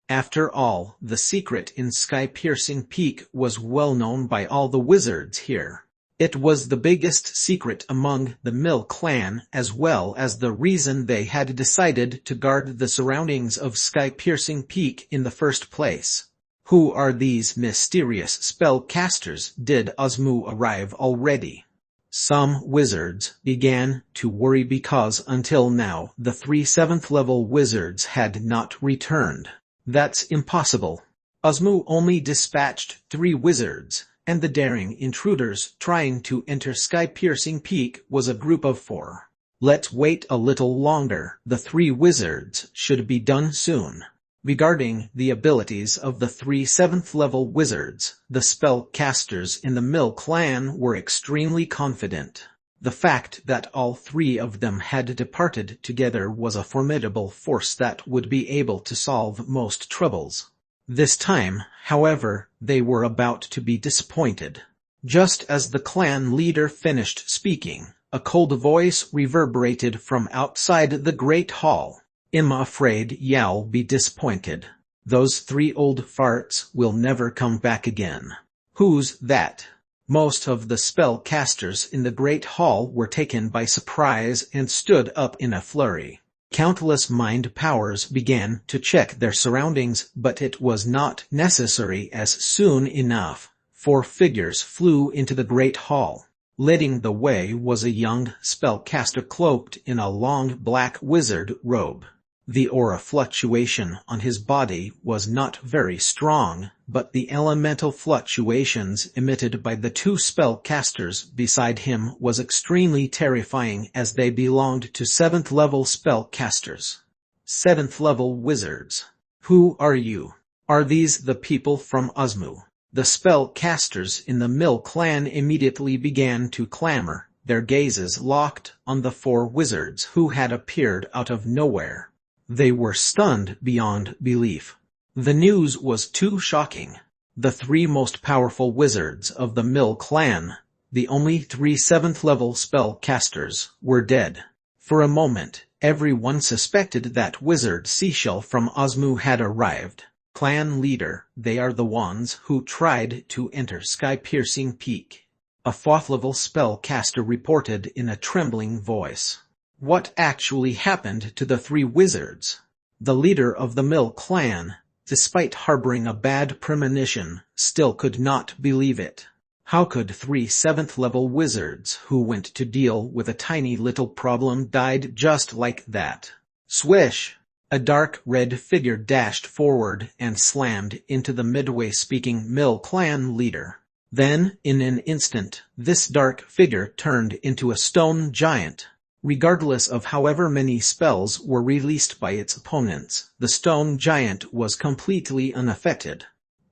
After all, the secret in Sky-Piercing Peak was well known by all the wizards here. It was the biggest secret among the Mill clan, as well as the reason they had decided to guard the surroundings of Sky-Piercing Peak in the first place. Who are these mysterious spellcasters? Did Osmu arrive already? Some wizards began to worry because until now the 3 7th-level wizards had not returned. That's impossible. Osmu only dispatched 3 wizards, and the daring intruders trying to enter Sky-Piercing Peak was a group of 4. Let's wait a little longer. The 3 wizards should be done soon. Regarding the abilities of the 3 7th-level wizards, the spellcasters in the Mill clan were extremely confident. The fact that all three of them had departed together was a formidable force that would be able to solve most troubles. This time, however, they were about to be disappointed. Just as the clan leader finished speaking, a cold voice reverberated from outside the great hall. "I'm afraid y'all be disappointed. Those three old farts will never come back again." "Who's that?" Most of the spellcasters in the great hall were taken by surprise and stood up in a flurry. Countless mind powers began to check their surroundings, but it was not necessary as soon enough. Four figures flew into the great hall. Leading the way was a young spellcaster cloaked in a long black wizard robe. The aura fluctuation on his body was not very strong, but the elemental fluctuations emitted by the two spellcasters beside him was extremely terrifying, as they belonged to 7th level spellcasters. 7th level wizards. "Who are you? Are these the people from Osmu?" The spellcasters in the Mill clan immediately began to clamor, their gazes locked on the four wizards who had appeared out of nowhere. They were stunned beyond belief. The news was too shocking. The three most powerful wizards of the Mill clan, the only 3 7th level spellcasters, were dead. For a moment, everyone suspected that wizard Seashell from Osmu had arrived. "Clan leader, they are the ones who tried to enter Sky-Piercing Peak," a 4th level spellcaster reported in a trembling voice. What actually happened to the three wizards? The leader of the Mill clan, despite harboring a bad premonition, still could not believe it. How could 3 7th level wizards who went to deal with a tiny little problem died just like that? Swish! A dark red figure dashed forward and slammed into the midway-speaking Mill clan leader. Then, in an instant, this dark figure turned into a stone giant. Regardless of however many spells were released by its opponents, the stone giant was completely unaffected.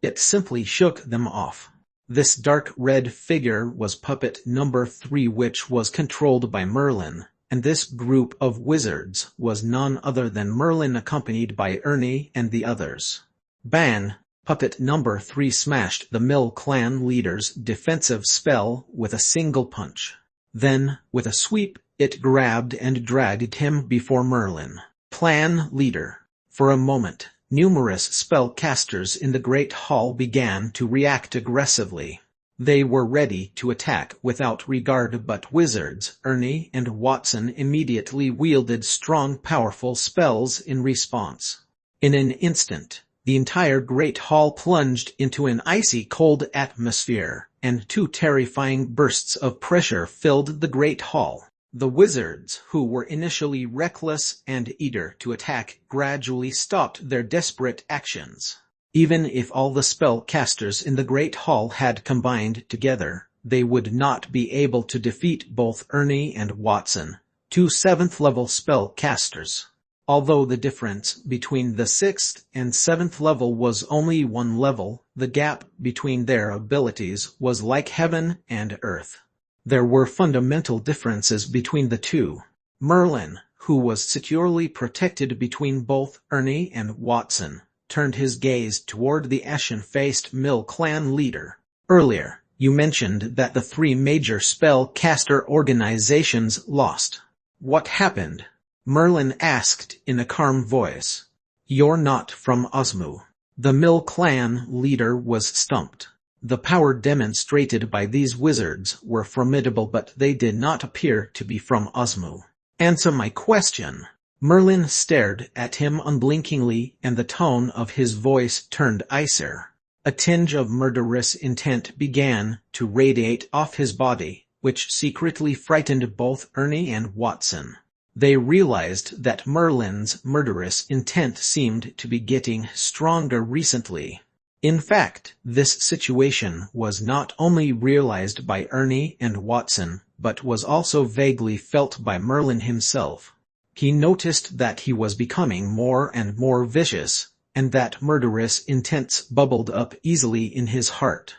It simply shook them off. This dark red figure was puppet number 3, which was controlled by Merlin, and this group of wizards was none other than Merlin accompanied by Ernie and the others. Bang! Puppet number 3 smashed the Mill clan leader's defensive spell with a single punch. Then, with a sweep, it grabbed and dragged him before Merlin. Clan leader. For a moment, numerous spellcasters in the great hall began to react aggressively. They were ready to attack without regard, but wizards Ernie and Watson immediately wielded strong, powerful spells in response. In an instant, the entire great hall plunged into an icy cold atmosphere, and 2 terrifying bursts of pressure filled the great hall. The wizards, who were initially reckless and eager to attack, gradually stopped their desperate actions. Even if all the spellcasters in the great hall had combined together, they would not be able to defeat both Ernie and Watson, 2 7th level spellcasters. Although the difference between the 6th and 7th level was only 1 level, the gap between their abilities was like heaven and earth. There were fundamental differences between the two. Merlin, who was securely protected between both Ernie and Watson, turned his gaze toward the ashen-faced Mill clan leader. "Earlier, you mentioned that the 3 major spell-caster organizations lost. What happened?" Merlin asked in a calm voice. "You're not from Osmu." The Mill clan leader was stumped. The power demonstrated by these wizards were formidable, but they did not appear to be from Osmu. "Answer my question." Merlin stared at him unblinkingly, and the tone of his voice turned icier. A tinge of murderous intent began to radiate off his body, which secretly frightened both Ernie and Watson. They realized that Merlin's murderous intent seemed to be getting stronger recently. In fact, this situation was not only realized by Ernie and Watson, but was also vaguely felt by Merlin himself. He noticed that he was becoming more and more vicious, and that murderous intents bubbled up easily in his heart.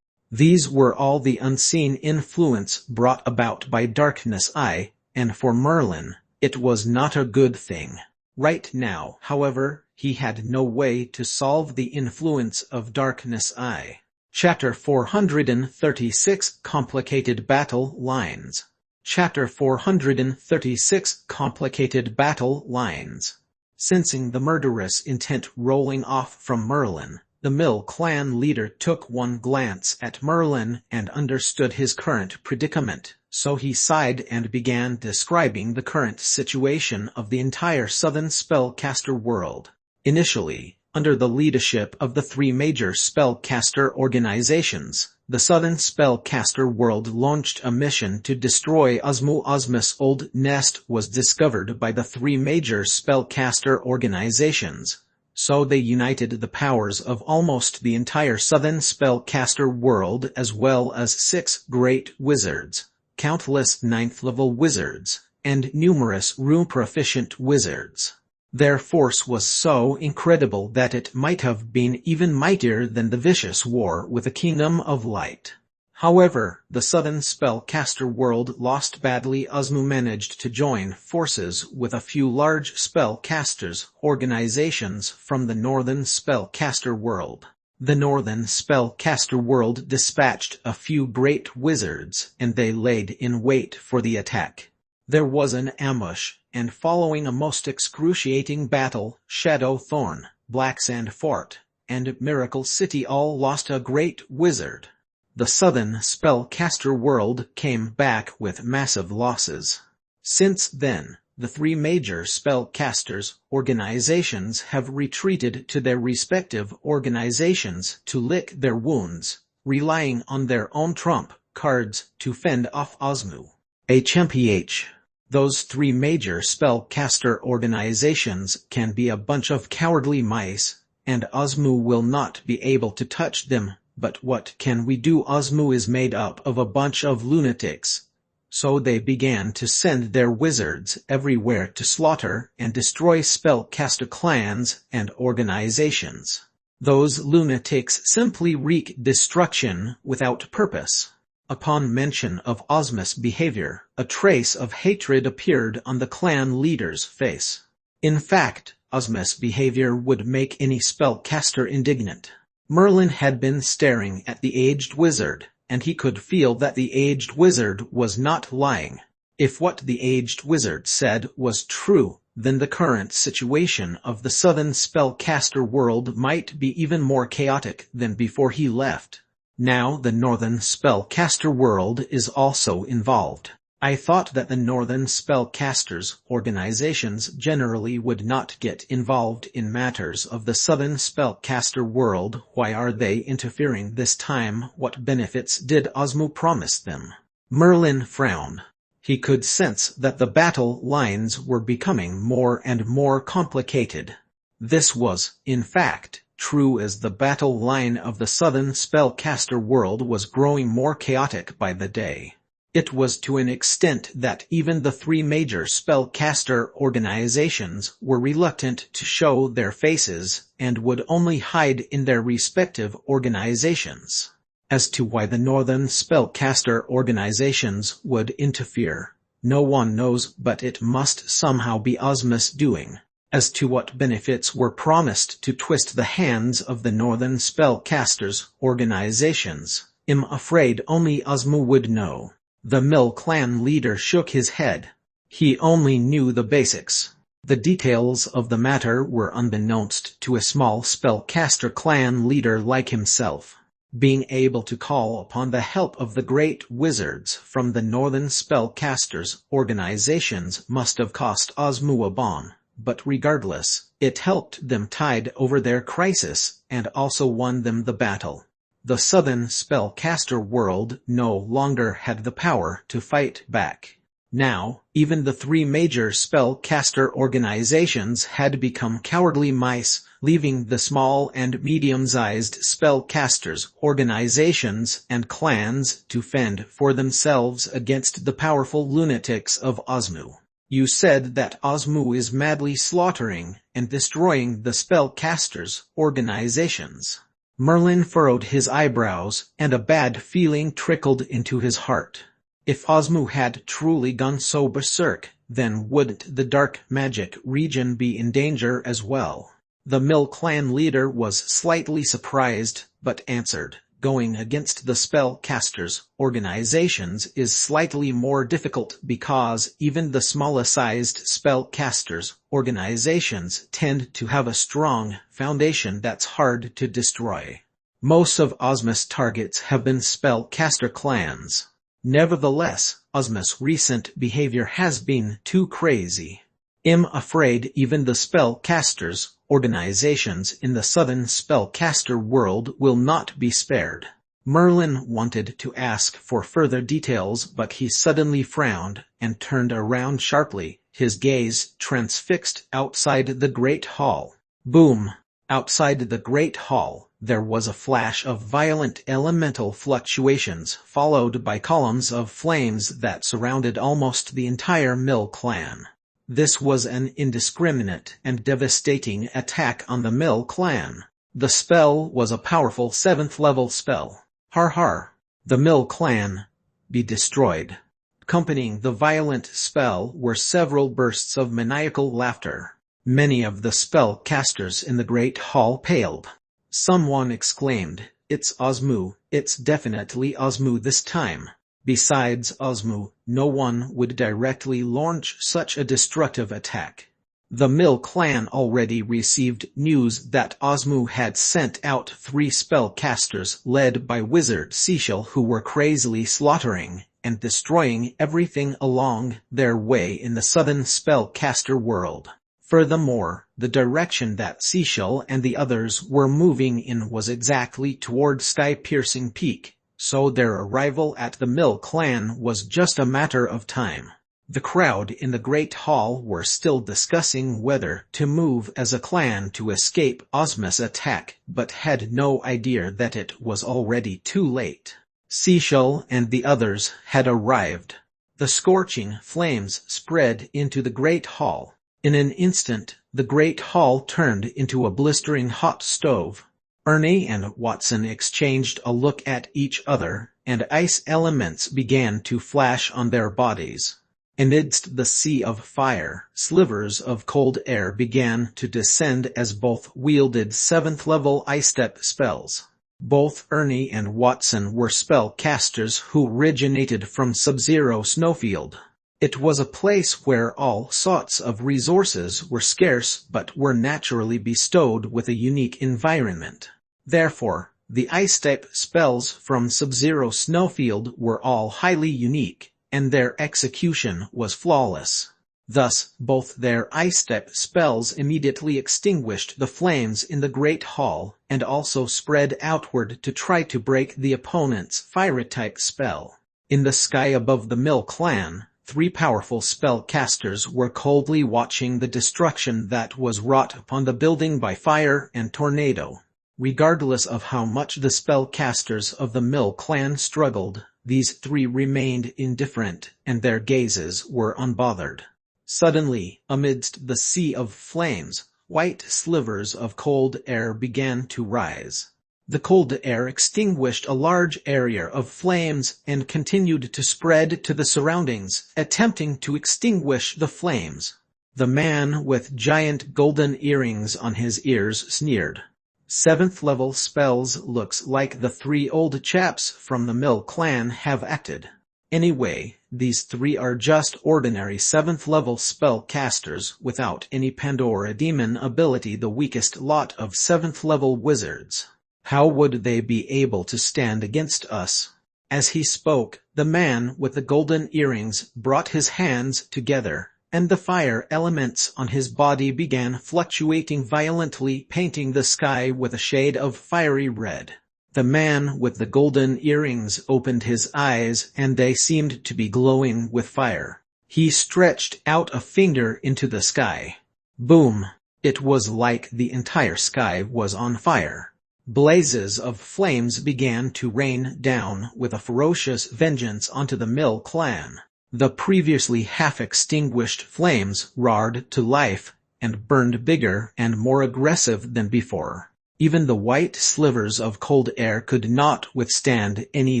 These were all the unseen influence brought about by Darkness I, and for Merlin, it was not a good thing. Right now, however, he had no way to solve the influence of Darkness I. Chapter 436 Complicated Battle Lines. Chapter 436 Complicated Battle Lines. Sensing the murderous intent rolling off from Merlin, the Mill clan leader took one glance at Merlin and understood his current predicament, so he sighed and began describing the current situation of the entire southern spellcaster world. Initially, under the leadership of the three major spellcaster organizations, the Southern Spellcaster World launched a mission to destroy Osmu. Osmus' old nest was discovered by the three major spellcaster organizations, so they united the powers of almost the entire Southern Spellcaster World as well as 6 great wizards, countless 9th-level wizards, and numerous rune-proficient wizards. Their force was so incredible that it might have been even mightier than the vicious war with the Kingdom of Light. However, the Southern Spellcaster World lost badly. Osmu managed to join forces with a few large spellcasters organizations from the Northern Spellcaster World. The Northern Spellcaster World dispatched a few great wizards, and they laid in wait for the attack. There was an ambush, and following a most excruciating battle, Shadowthorn, Blacksand Fort, and Miracle City all lost a great wizard. The Southern Spellcaster World came back with massive losses. Since then, the three major spellcasters organizations have retreated to their respective organizations to lick their wounds, relying on their own trump cards to fend off Osmu. HMPH. Those three major spellcaster organizations can be a bunch of cowardly mice, and Osmu will not be able to touch them, but what can we do? Osmu is made up of a bunch of lunatics. So they began to send their wizards everywhere to slaughter and destroy spellcaster clans and organizations. Those lunatics simply wreak destruction without purpose. Upon mention of Osmus' behavior, a trace of hatred appeared on the clan leader's face. In fact, Osmus' behavior would make any spellcaster indignant. Merlin had been staring at the aged wizard, and he could feel that the aged wizard was not lying. If what the aged wizard said was true, then the current situation of the Southern Spellcaster World might be even more chaotic than before he left. Now the Northern Spellcaster World is also involved. I thought that the Northern Spellcasters organizations generally would not get involved in matters of the Southern Spellcaster World. Why are they interfering this time? What benefits did Osmu promise them? Merlin frowned. He could sense that the battle lines were becoming more and more complicated. This was, in fact, true as the battle line of the Southern Spellcaster World was growing more chaotic by the day. It was to an extent that even the three major spellcaster organizations were reluctant to show their faces and would only hide in their respective organizations. As to why the Northern Spellcaster organizations would interfere, no one knows, but it must somehow be Osmus' doing. As to what benefits were promised to twist the hands of the Northern Spellcasters organizations, I'm afraid only Osmu would know. The Mill clan leader shook his head. He only knew the basics. The details of the matter were unbeknownst to a small spellcaster clan leader like himself. Being able to call upon the help of the great wizards from the Northern Spellcasters organizations must have cost Osmu a bomb. But regardless, it helped them tide over their crisis and also won them the battle. The Southern Spellcaster World no longer had the power to fight back. Now, even the three major spellcaster organizations had become cowardly mice, leaving the small and medium-sized spellcasters organizations and clans to fend for themselves against the powerful lunatics of Osmu. You said that Osmu is madly slaughtering and destroying the spellcasters' organizations. Merlin furrowed his eyebrows, and a bad feeling trickled into his heart. If Osmu had truly gone so berserk, then wouldn't the dark magic region be in danger as well? The Mill clan leader was slightly surprised, but answered, "Going against the spellcasters' organizations is slightly more difficult because even the smallest-sized spellcasters' organizations tend to have a strong foundation that's hard to destroy. Most of Osmus' targets have been spellcaster clans. Nevertheless, Osmus' recent behavior has been too crazy. I'm afraid even the spellcasters' organizations in the southern spellcaster world will not be spared." Merlin wanted to ask for further details, but he suddenly frowned and turned around sharply, his gaze transfixed outside the great hall. Boom! Outside the great hall, there was a flash of violent elemental fluctuations, followed by columns of flames that surrounded almost the entire Mill clan. This was an indiscriminate and devastating attack on the Mill clan. The spell was a powerful 7th-level spell. Har har! The Mill clan, be destroyed. Accompanying the violent spell were several bursts of maniacal laughter. Many of the spellcasters in the great hall paled. Someone exclaimed, "It's Osmu, it's definitely Osmu this time." Besides Osmu, no one would directly launch such a destructive attack. The Mill clan already received news that Osmu had sent out 3 spellcasters led by Wizard Seashell who were crazily slaughtering and destroying everything along their way in the southern spellcaster world. Furthermore, the direction that Seashell and the others were moving in was exactly toward Sky-Piercing Peak, so their arrival at the Mill clan was just a matter of time. The crowd in the Great Hall were still discussing whether to move as a clan to escape Osmus' attack, but had no idea that it was already too late. Seashell and the others had arrived. The scorching flames spread into the Great Hall. In an instant, the Great Hall turned into a blistering hot stove. Ernie and Watson exchanged a look at each other, and ice elements began to flash on their bodies. Amidst the sea of fire, slivers of cold air began to descend as both wielded 7th-level ice-step spells. Both Ernie and Watson were spellcasters who originated from Sub-Zero Snowfield. It was a place where all sorts of resources were scarce but were naturally bestowed with a unique environment. Therefore, the ice-type spells from Sub-Zero Snowfield were all highly unique, and their execution was flawless. Thus, both their ice-type spells immediately extinguished the flames in the Great Hall, and also spread outward to try to break the opponent's fire-type spell. In the sky above the Mill clan, 3 powerful spellcasters were coldly watching the destruction that was wrought upon the building by fire and tornado. Regardless of how much the spellcasters of the Mill clan struggled, these 3 remained indifferent, and their gazes were unbothered. Suddenly, amidst the sea of flames, white slivers of cold air began to rise. The cold air extinguished a large area of flames and continued to spread to the surroundings, attempting to extinguish the flames. The man with giant golden earrings on his ears sneered. 7th-level spells looks like the 3 old chaps from the Mill clan have acted. Anyway, these 3 are just ordinary 7th-level spellcasters without any Pandora Demon ability, the weakest lot of 7th-level wizards. How would they be able to stand against us? As he spoke, the man with the golden earrings brought his hands together, and the fire elements on his body began fluctuating violently, painting the sky with a shade of fiery red. The man with the golden earrings opened his eyes, and they seemed to be glowing with fire. He stretched out a finger into the sky. Boom! It was like the entire sky was on fire. Blazes of flames began to rain down with a ferocious vengeance onto the Mill clan. The previously half-extinguished flames roared to life and burned bigger and more aggressive than before. Even the white slivers of cold air could not withstand any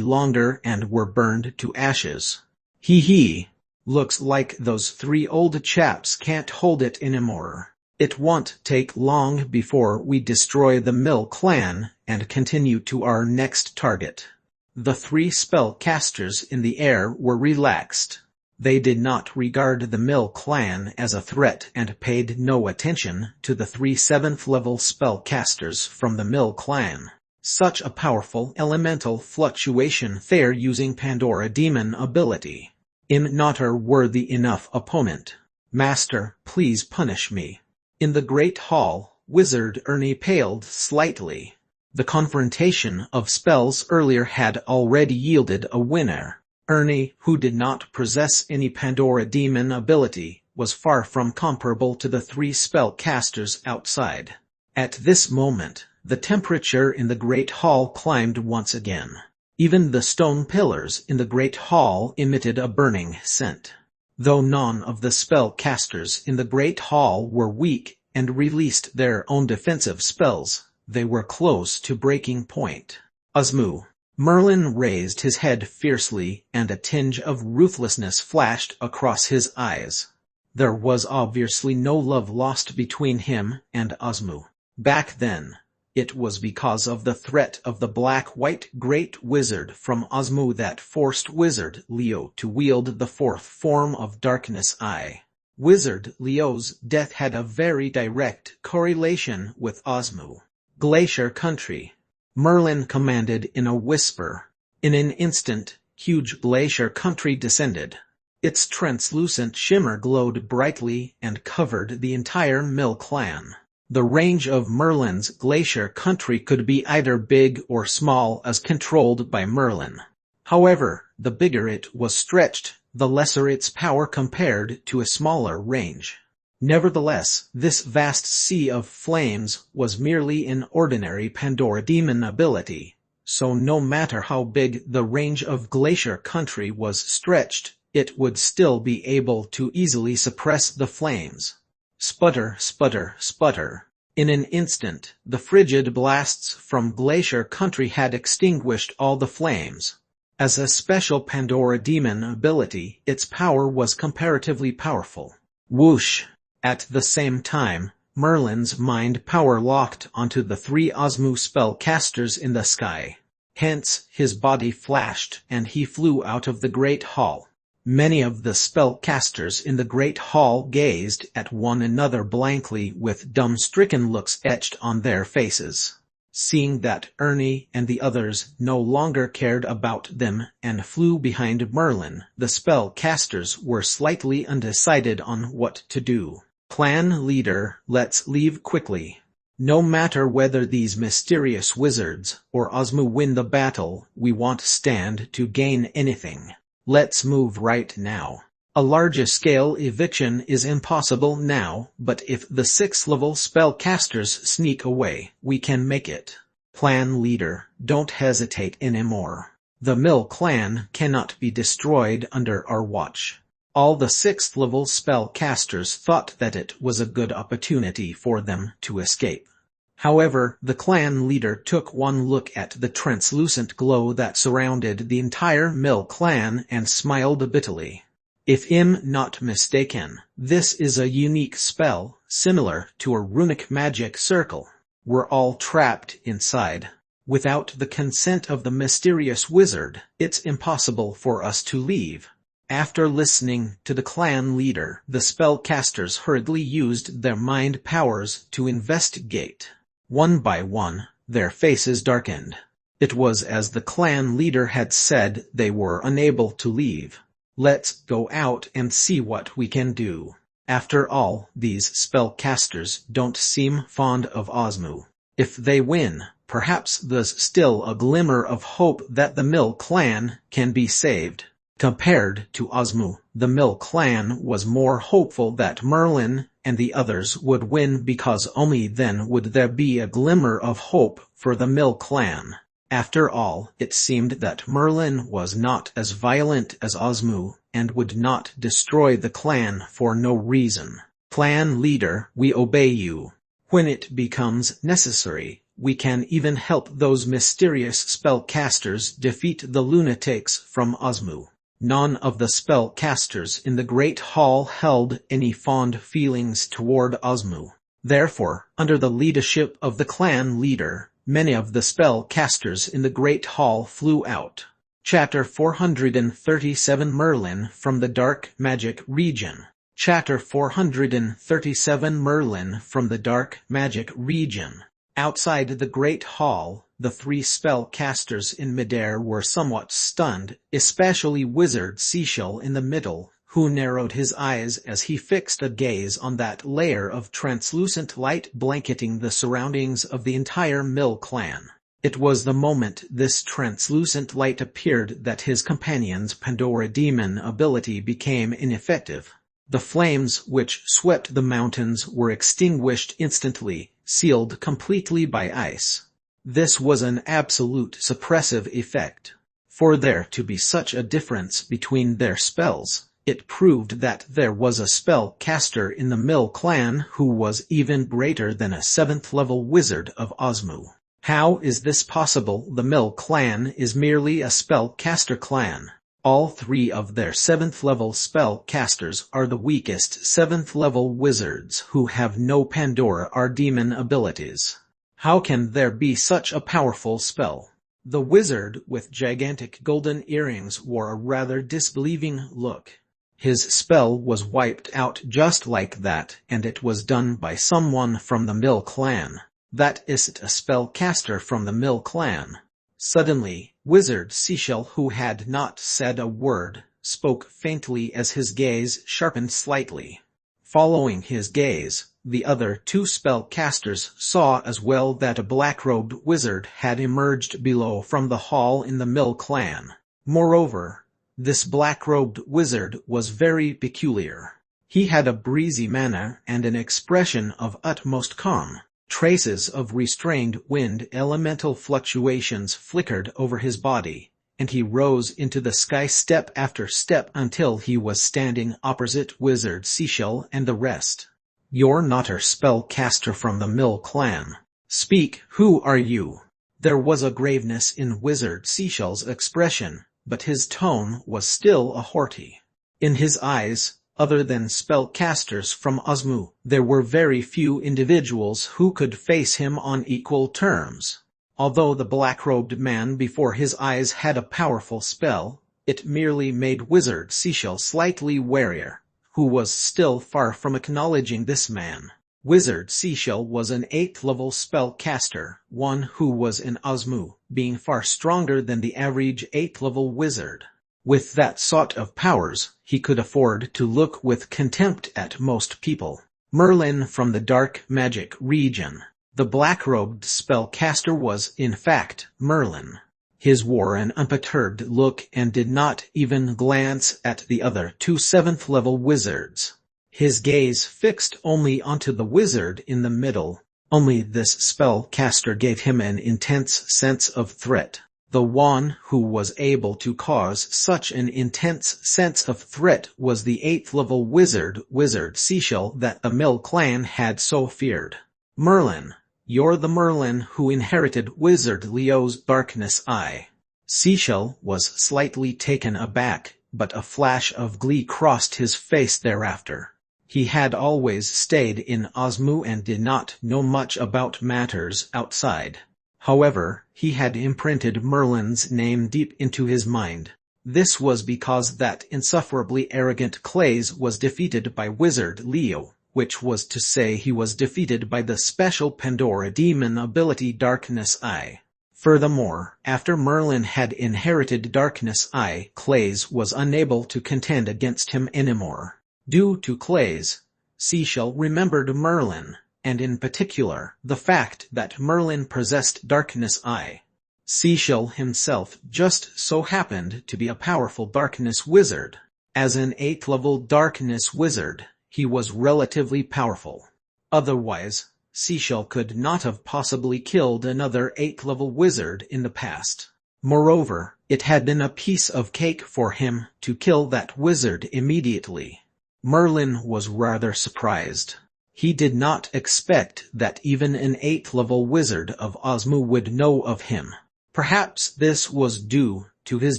longer and were burned to ashes. Hee. Looks like those 3 old chaps can't hold it anymore. It won't take long before we destroy the Mill clan and continue to our next target. The 3 spellcasters in the air were relaxed. They did not regard the Mill clan as a threat and paid no attention to the 3 7th-level spellcasters from the Mill clan. Such a powerful elemental fluctuation they're using Pandora Demon ability. I'm not a worthy enough opponent. Master, please punish me. In the Great Hall, Wizard Ernie paled slightly. The confrontation of spells earlier had already yielded a winner. Ernie, who did not possess any Pandora Demon ability, was far from comparable to the 3 spellcasters outside. At this moment, the temperature in the Great Hall climbed once again. Even the stone pillars in the Great Hall emitted a burning scent. Though none of the spellcasters in the Great Hall were weak and released their own defensive spells, they were close to breaking point. Osmu. Merlin raised his head fiercely, and a tinge of ruthlessness flashed across his eyes. There was obviously no love lost between him and Osmu. Back then, it was because of the threat of the black-white Great Wizard from Osmu that forced Wizard Leo to wield the 4th form of Darkness Eye. Wizard Leo's death had a very direct correlation with Osmu. Glacier Country. Merlin commanded in a whisper. In an instant, huge Glacier Country descended. Its translucent shimmer glowed brightly and covered the entire Mill clan. The range of Merlin's Glacier Country could be either big or small as controlled by Merlin. However, the bigger it was stretched, the lesser its power compared to a smaller range. Nevertheless, this vast sea of flames was merely an ordinary Pandora Demon ability, so no matter how big the range of Glacier Country was stretched, it would still be able to easily suppress the flames. Sputter, sputter, sputter. In an instant, the frigid blasts from Glacier Country had extinguished all the flames. As a special Pandora Demon ability, its power was comparatively powerful. Whoosh! At the same time, Merlin's mind power locked onto the 3 Osmu spellcasters in the sky. Hence, his body flashed and he flew out of the Great Hall. Many of the spellcasters in the Great Hall gazed at one another blankly with dumb-stricken looks etched on their faces. Seeing that Ernie and the others no longer cared about them and flew behind Merlin, the spellcasters were slightly undecided on what to do. Clan leader, let's leave quickly. No matter whether these mysterious wizards or Osmu win the battle, we won't stand to gain anything. Let's move right now. A large-scale eviction is impossible now, but if the 6th-level spellcasters sneak away, we can make it. Clan leader, don't hesitate anymore. The Mill clan cannot be destroyed under our watch. All the 6th-level spellcasters thought that it was a good opportunity for them to escape. However, the clan leader took one look at the translucent glow that surrounded the entire Mill clan and smiled bitterly. If I'm not mistaken, this is a unique spell, similar to a runic magic circle. We're all trapped inside. Without the consent of the mysterious wizard, it's impossible for us to leave. After listening to the clan leader, the spellcasters hurriedly used their mind powers to investigate. One by one, their faces darkened. It was as the clan leader had said, they were unable to leave. Let's go out and see what we can do. After all, these spellcasters don't seem fond of Osmu. If they win, perhaps there's still a glimmer of hope that the Mill clan can be saved. Compared to Osmu, the Mill clan was more hopeful that Merlin and the others would win because only then would there be a glimmer of hope for the Mill clan. After all, it seemed that Merlin was not as violent as Osmu and would not destroy the clan for no reason. Clan leader, we obey you. When it becomes necessary, We can even help those mysterious spellcasters defeat the lunatics from Osmu. None of the spellcasters in the Great Hall held any fond feelings toward Osmu. Therefore, under the leadership of the clan leader, many of the spellcasters in the Great Hall flew out. Chapter 437 Merlin from the Dark Magic Region. Chapter 437 Merlin from the Dark Magic Region. Outside the Great Hall, the three spellcasters in midair were somewhat stunned, especially Wizard Seashell in the middle, who narrowed his eyes as he fixed a gaze on that layer of translucent light blanketing the surroundings of the entire Mill clan. It was the moment this translucent light appeared that his companion's Pandora Demon ability became ineffective. The flames which swept the mountains were extinguished instantly, sealed completely by ice. This was an absolute suppressive effect. For there to be such a difference between their spells, it proved that there was a spell caster in the Mill clan who was even greater than a 7th level wizard of Osmu. How is this possible? The Mill clan is merely a spellcaster clan. All three of their 7th level spellcasters are the weakest 7th level wizards who have no Pandora or demon abilities. How can there be such a powerful spell? The wizard with gigantic golden earrings wore a rather disbelieving look. His spell was wiped out just like that, and it was done by someone from the Mill clan. That isn't a spellcaster from the Mill clan. Suddenly, Wizard Seashell, who had not said a word, spoke faintly as his gaze sharpened slightly. Following his gaze, the other two spellcasters saw as well that a black-robed wizard had emerged below from the hall in the Mill clan. Moreover, this black-robed wizard was very peculiar. He had a breezy manner and an expression of utmost calm. Traces of restrained wind elemental fluctuations flickered over his body, and he rose into the sky step after step until he was standing opposite Wizard Seashell and the rest. "You're not a spellcaster from the Mill clan. Speak, who are you?" There was a graveness in Wizard Seashell's expression, but his tone was still a haughty. In his eyes, other than spellcasters from Osmu, there were very few individuals who could face him on equal terms. Although the black-robed man before his eyes had a powerful spell, it merely made Wizard Seashell slightly warier, who was still far from acknowledging this man. Wizard Seashell was an 8th level spellcaster, one who was in Osmu, being far stronger than the average 8th level wizard. With that sort of powers, he could afford to look with contempt at most people. Merlin from the Dark Magic Region. The black-robed spellcaster was, in fact, Merlin. His wore an unperturbed look and did not even glance at the other two 7th level wizards. His gaze fixed only onto the wizard in the middle. Only this spellcaster gave him an intense sense of threat. The one who was able to cause such an intense sense of threat was the 8th level wizard, Wizard Seashell, that the Mill clan had so feared. "Merlin, you're the Merlin who inherited Wizard Leo's darkness eye." Seashell was slightly taken aback, but a flash of glee crossed his face thereafter. He had always stayed in Osmu and did not know much about matters outside. However, he had imprinted Merlin's name deep into his mind. This was because that insufferably arrogant Clays was defeated by Wizard Leo, which was to say he was defeated by the special Pandora Demon ability Darkness Eye. Furthermore, after Merlin had inherited Darkness Eye, Clays was unable to contend against him anymore. Due to Clays, Seashell remembered Merlin, and in particular, the fact that Merlin possessed Darkness Eye. Seashell himself just so happened to be a powerful darkness wizard. As an 8th level darkness wizard, he was relatively powerful. Otherwise, Seashell could not have possibly killed another 8th level wizard in the past. Moreover, it had been a piece of cake for him to kill that wizard immediately. Merlin was rather surprised. He did not expect that even an 8th level wizard of Ozmu would know of him. Perhaps this was due to his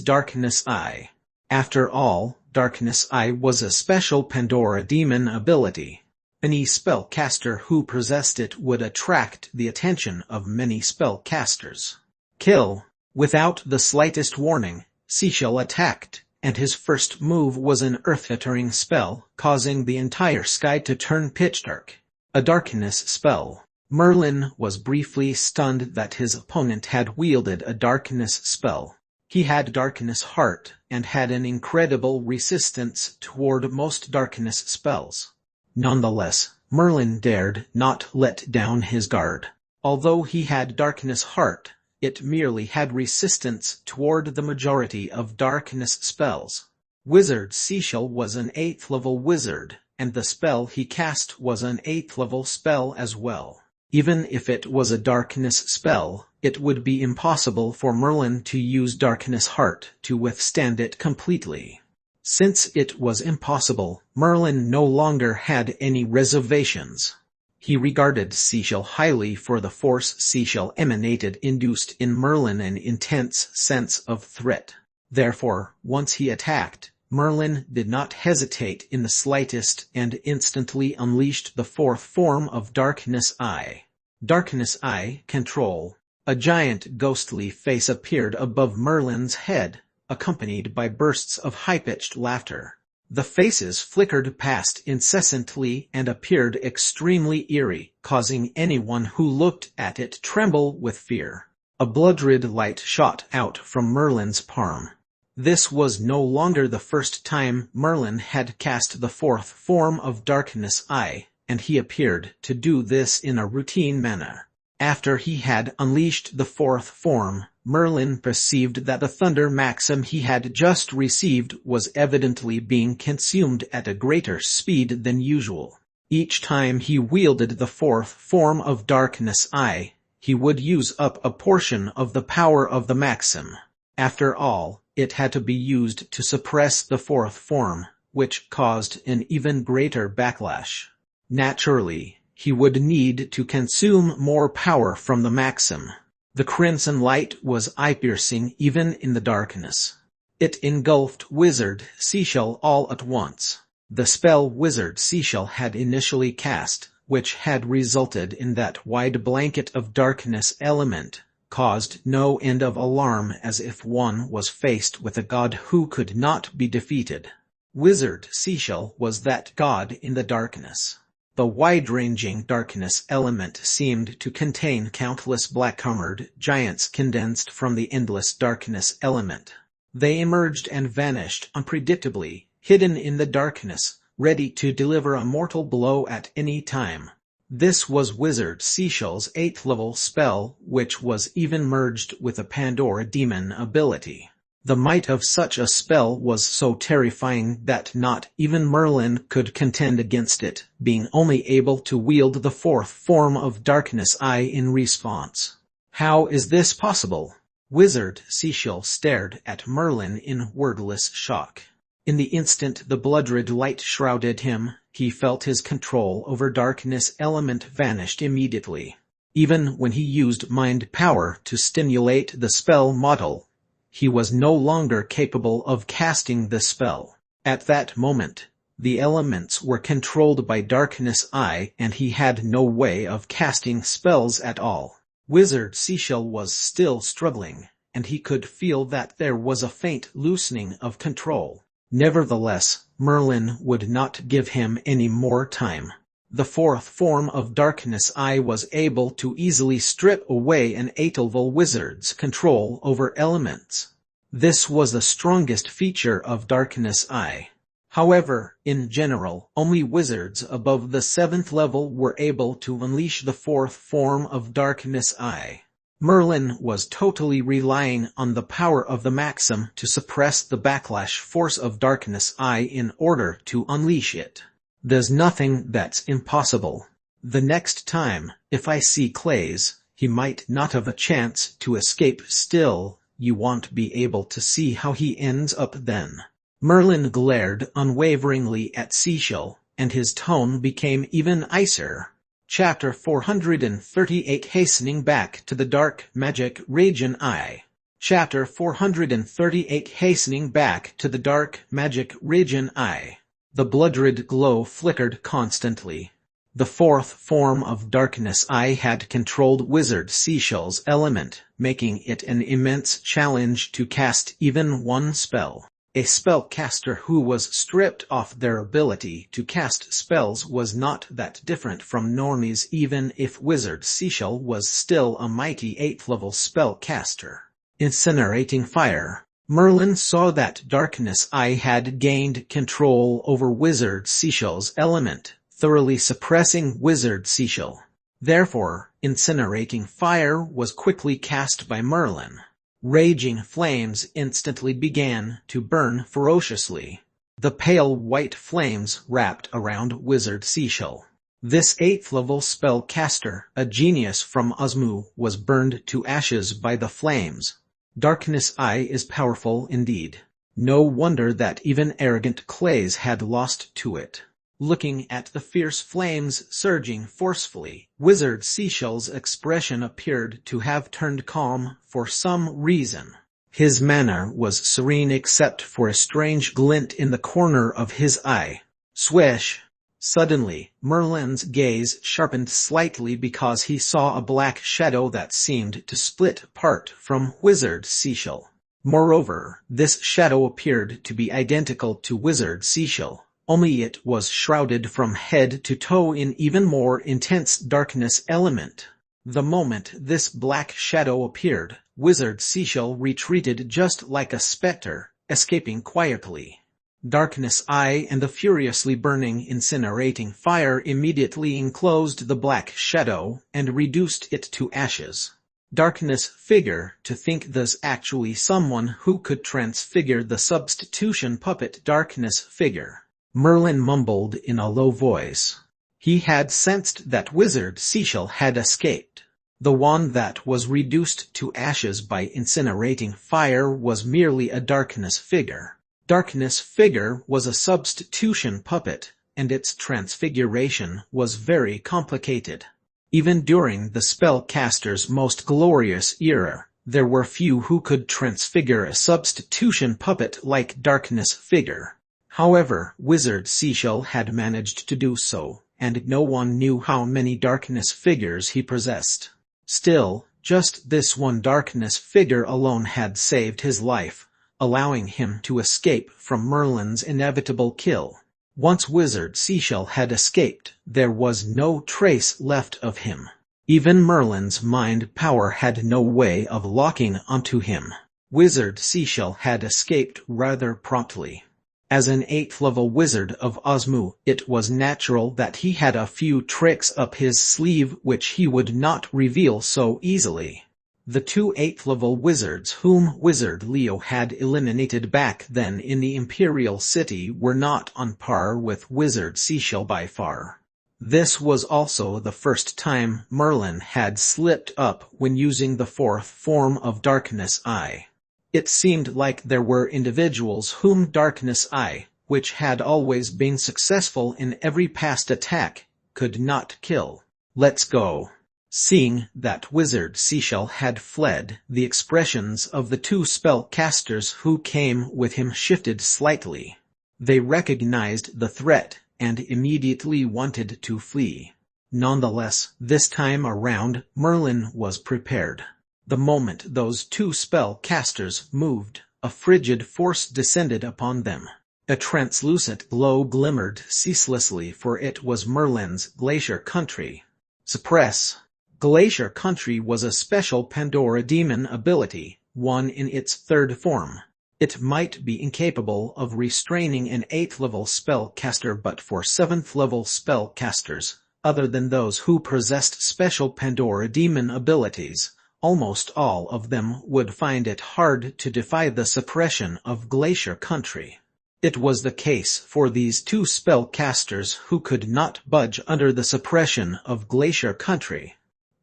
Darkness Eye. After all, Darkness Eye was a special Pandora demon ability. Any spellcaster who possessed it would attract the attention of many spellcasters. Kill. Without the slightest warning, Seashell attacked, and his first move was an earth-shattering spell, causing the entire sky to turn pitch dark. A darkness spell. Merlin was briefly stunned that his opponent had wielded a darkness spell. He had Darkness Heart, and had an incredible resistance toward most darkness spells. Nonetheless, Merlin dared not let down his guard. Although he had Darkness Heart, it merely had resistance toward the majority of darkness spells. Wizard Seashell was an 8th level wizard, and the spell he cast was an 8th level spell as well. Even if it was a darkness spell, it would be impossible for Merlin to use Darkness Heart to withstand it completely. Since it was impossible, Merlin no longer had any reservations. He regarded Seashell highly for the force Seashell emanated induced in Merlin an intense sense of threat. Therefore, once he attacked, Merlin did not hesitate in the slightest and instantly unleashed the 4th form of Darkness Eye. Darkness Eye Control. A giant ghostly face appeared above Merlin's head, accompanied by bursts of high-pitched laughter. The faces flickered past incessantly and appeared extremely eerie, causing anyone who looked at it tremble with fear. A blood-red light shot out from Merlin's palm. This was no longer the first time Merlin had cast the 4th form of Darkness Eye, and he appeared to do this in a routine manner. After he had unleashed the 4th form, Merlin perceived that the thunder maxim he had just received was evidently being consumed at a greater speed than usual. Each time he wielded the 4th form of Darkness Eye, he would use up a portion of the power of the maxim. After all, it had to be used to suppress the 4th form, which caused an even greater backlash. Naturally, he would need to consume more power from the maxim. The crimson light was eye-piercing even in the darkness. It engulfed Wizard Seashell all at once. The spell Wizard Seashell had initially cast, which had resulted in that wide blanket of darkness element, caused no end of alarm as if one was faced with a god who could not be defeated. Wizard Seashell was that god in the darkness. The wide-ranging darkness element seemed to contain countless black-armored giants condensed from the endless darkness element. They emerged and vanished unpredictably, hidden in the darkness, ready to deliver a mortal blow at any time. This was Wizard Seashell's 8th level spell, which was even merged with a Pandora demon ability. The might of such a spell was so terrifying that not even Merlin could contend against it, being only able to wield the 4th form of Darkness Eye in response. How is this possible? Wizard Seashell stared at Merlin in wordless shock. In the instant the blood-red light shrouded him, he felt his control over darkness element vanished immediately. Even when he used mind power to stimulate the spell model, he was no longer capable of casting the spell. At that moment, the elements were controlled by Darkness Eye and he had no way of casting spells at all. Wizard Seashell was still struggling, and he could feel that there was a faint loosening of control. Nevertheless, Merlin would not give him any more time. The 4th form of Darkness Eye was able to easily strip away an 8th level wizard's control over elements. This was the strongest feature of Darkness Eye. However, in general, only wizards above the 7th level were able to unleash the 4th form of Darkness Eye. Merlin was totally relying on the power of the maxim to suppress the backlash force of Darkness Eye in order to unleash it. There's nothing that's impossible. The next time, if I see Clays, he might not have a chance to escape. Still, you won't be able to see how he ends up then. Merlin glared unwaveringly at Seashell, and his tone became even icier. Chapter 438 Hastening Back to the Dark Magic Region I. Chapter 438 Hastening Back to the Dark Magic Region I. The blood-red glow flickered constantly. The fourth form of darkness I had controlled Wizard Seashell's element, making it an immense challenge to cast even one spell. A spellcaster who was stripped of their ability to cast spells was not that different from normies, even if Wizard Seashell was still a mighty 8th-level spellcaster. Incinerating Fire. Merlin saw that darkness I had gained control over Wizard Seashell's element, thoroughly suppressing Wizard Seashell. Therefore, Incinerating Fire was quickly cast by Merlin. Raging flames instantly began to burn ferociously. The pale white flames wrapped around Wizard Seashell. This 8th-level spellcaster, a genius from Osmu, was burned to ashes by the flames. Darkness I is powerful indeed. No wonder that even arrogant clays had lost to it. Looking at the fierce flames surging forcefully, Wizard Seashell's expression appeared to have turned calm for some reason. His manner was serene except for a strange glint in the corner of his eye. Swish! Suddenly, Merlin's gaze sharpened slightly because he saw a black shadow that seemed to split apart from Wizard Seashell. Moreover, this shadow appeared to be identical to Wizard Seashell, only it was shrouded from head to toe in even more intense darkness element. The moment this black shadow appeared, Wizard Seashell retreated just like a specter, escaping quietly. Darkness I and the furiously burning incinerating fire immediately enclosed the black shadow and reduced it to ashes. Darkness figure, to think there's actually someone who could transfigure the substitution puppet Darkness figure. Merlin mumbled in a low voice. He had sensed that Wizard Seashell had escaped. The one that was reduced to ashes by incinerating fire was merely a Darkness figure. Darkness figure was a substitution puppet, and its transfiguration was very complicated. Even during the spellcaster's most glorious era, there were few who could transfigure a substitution puppet like Darkness figure. However, Wizard Seashell had managed to do so, and no one knew how many Darkness figures he possessed. Still, just this one Darkness figure alone had saved his life, allowing him to escape from Merlin's inevitable kill. Once Wizard Seashell had escaped, there was no trace left of him. Even Merlin's mind power had no way of locking onto him. Wizard Seashell had escaped rather promptly. As an 8th-level wizard of Osmu, it was natural that he had a few tricks up his sleeve which he would not reveal so easily. The two 8th-level wizards whom Wizard Leo had eliminated back then in the Imperial City were not on par with Wizard Seashell by far. This was also the first time Merlin had slipped up when using the fourth form of Darkness I. It seemed like there were individuals whom Darkness I, which had always been successful in every past attack, could not kill. Let's go. Seeing that Wizard Seashell had fled, the expressions of the two spellcasters who came with him shifted slightly. They recognized the threat and immediately wanted to flee. Nonetheless, this time around, Merlin was prepared. The moment those two spellcasters moved, a frigid force descended upon them. A translucent glow glimmered ceaselessly, for it was Merlin's Glacier Country. Suppress. Glacier Country was a special Pandora demon ability, one in its third form. It might be incapable of restraining an 8th-level spellcaster, but for 7th-level spellcasters, other than those who possessed special Pandora demon abilities, almost all of them would find it hard to defy the suppression of Glacier Country. It was the case for these two spellcasters who could not budge under the suppression of Glacier Country.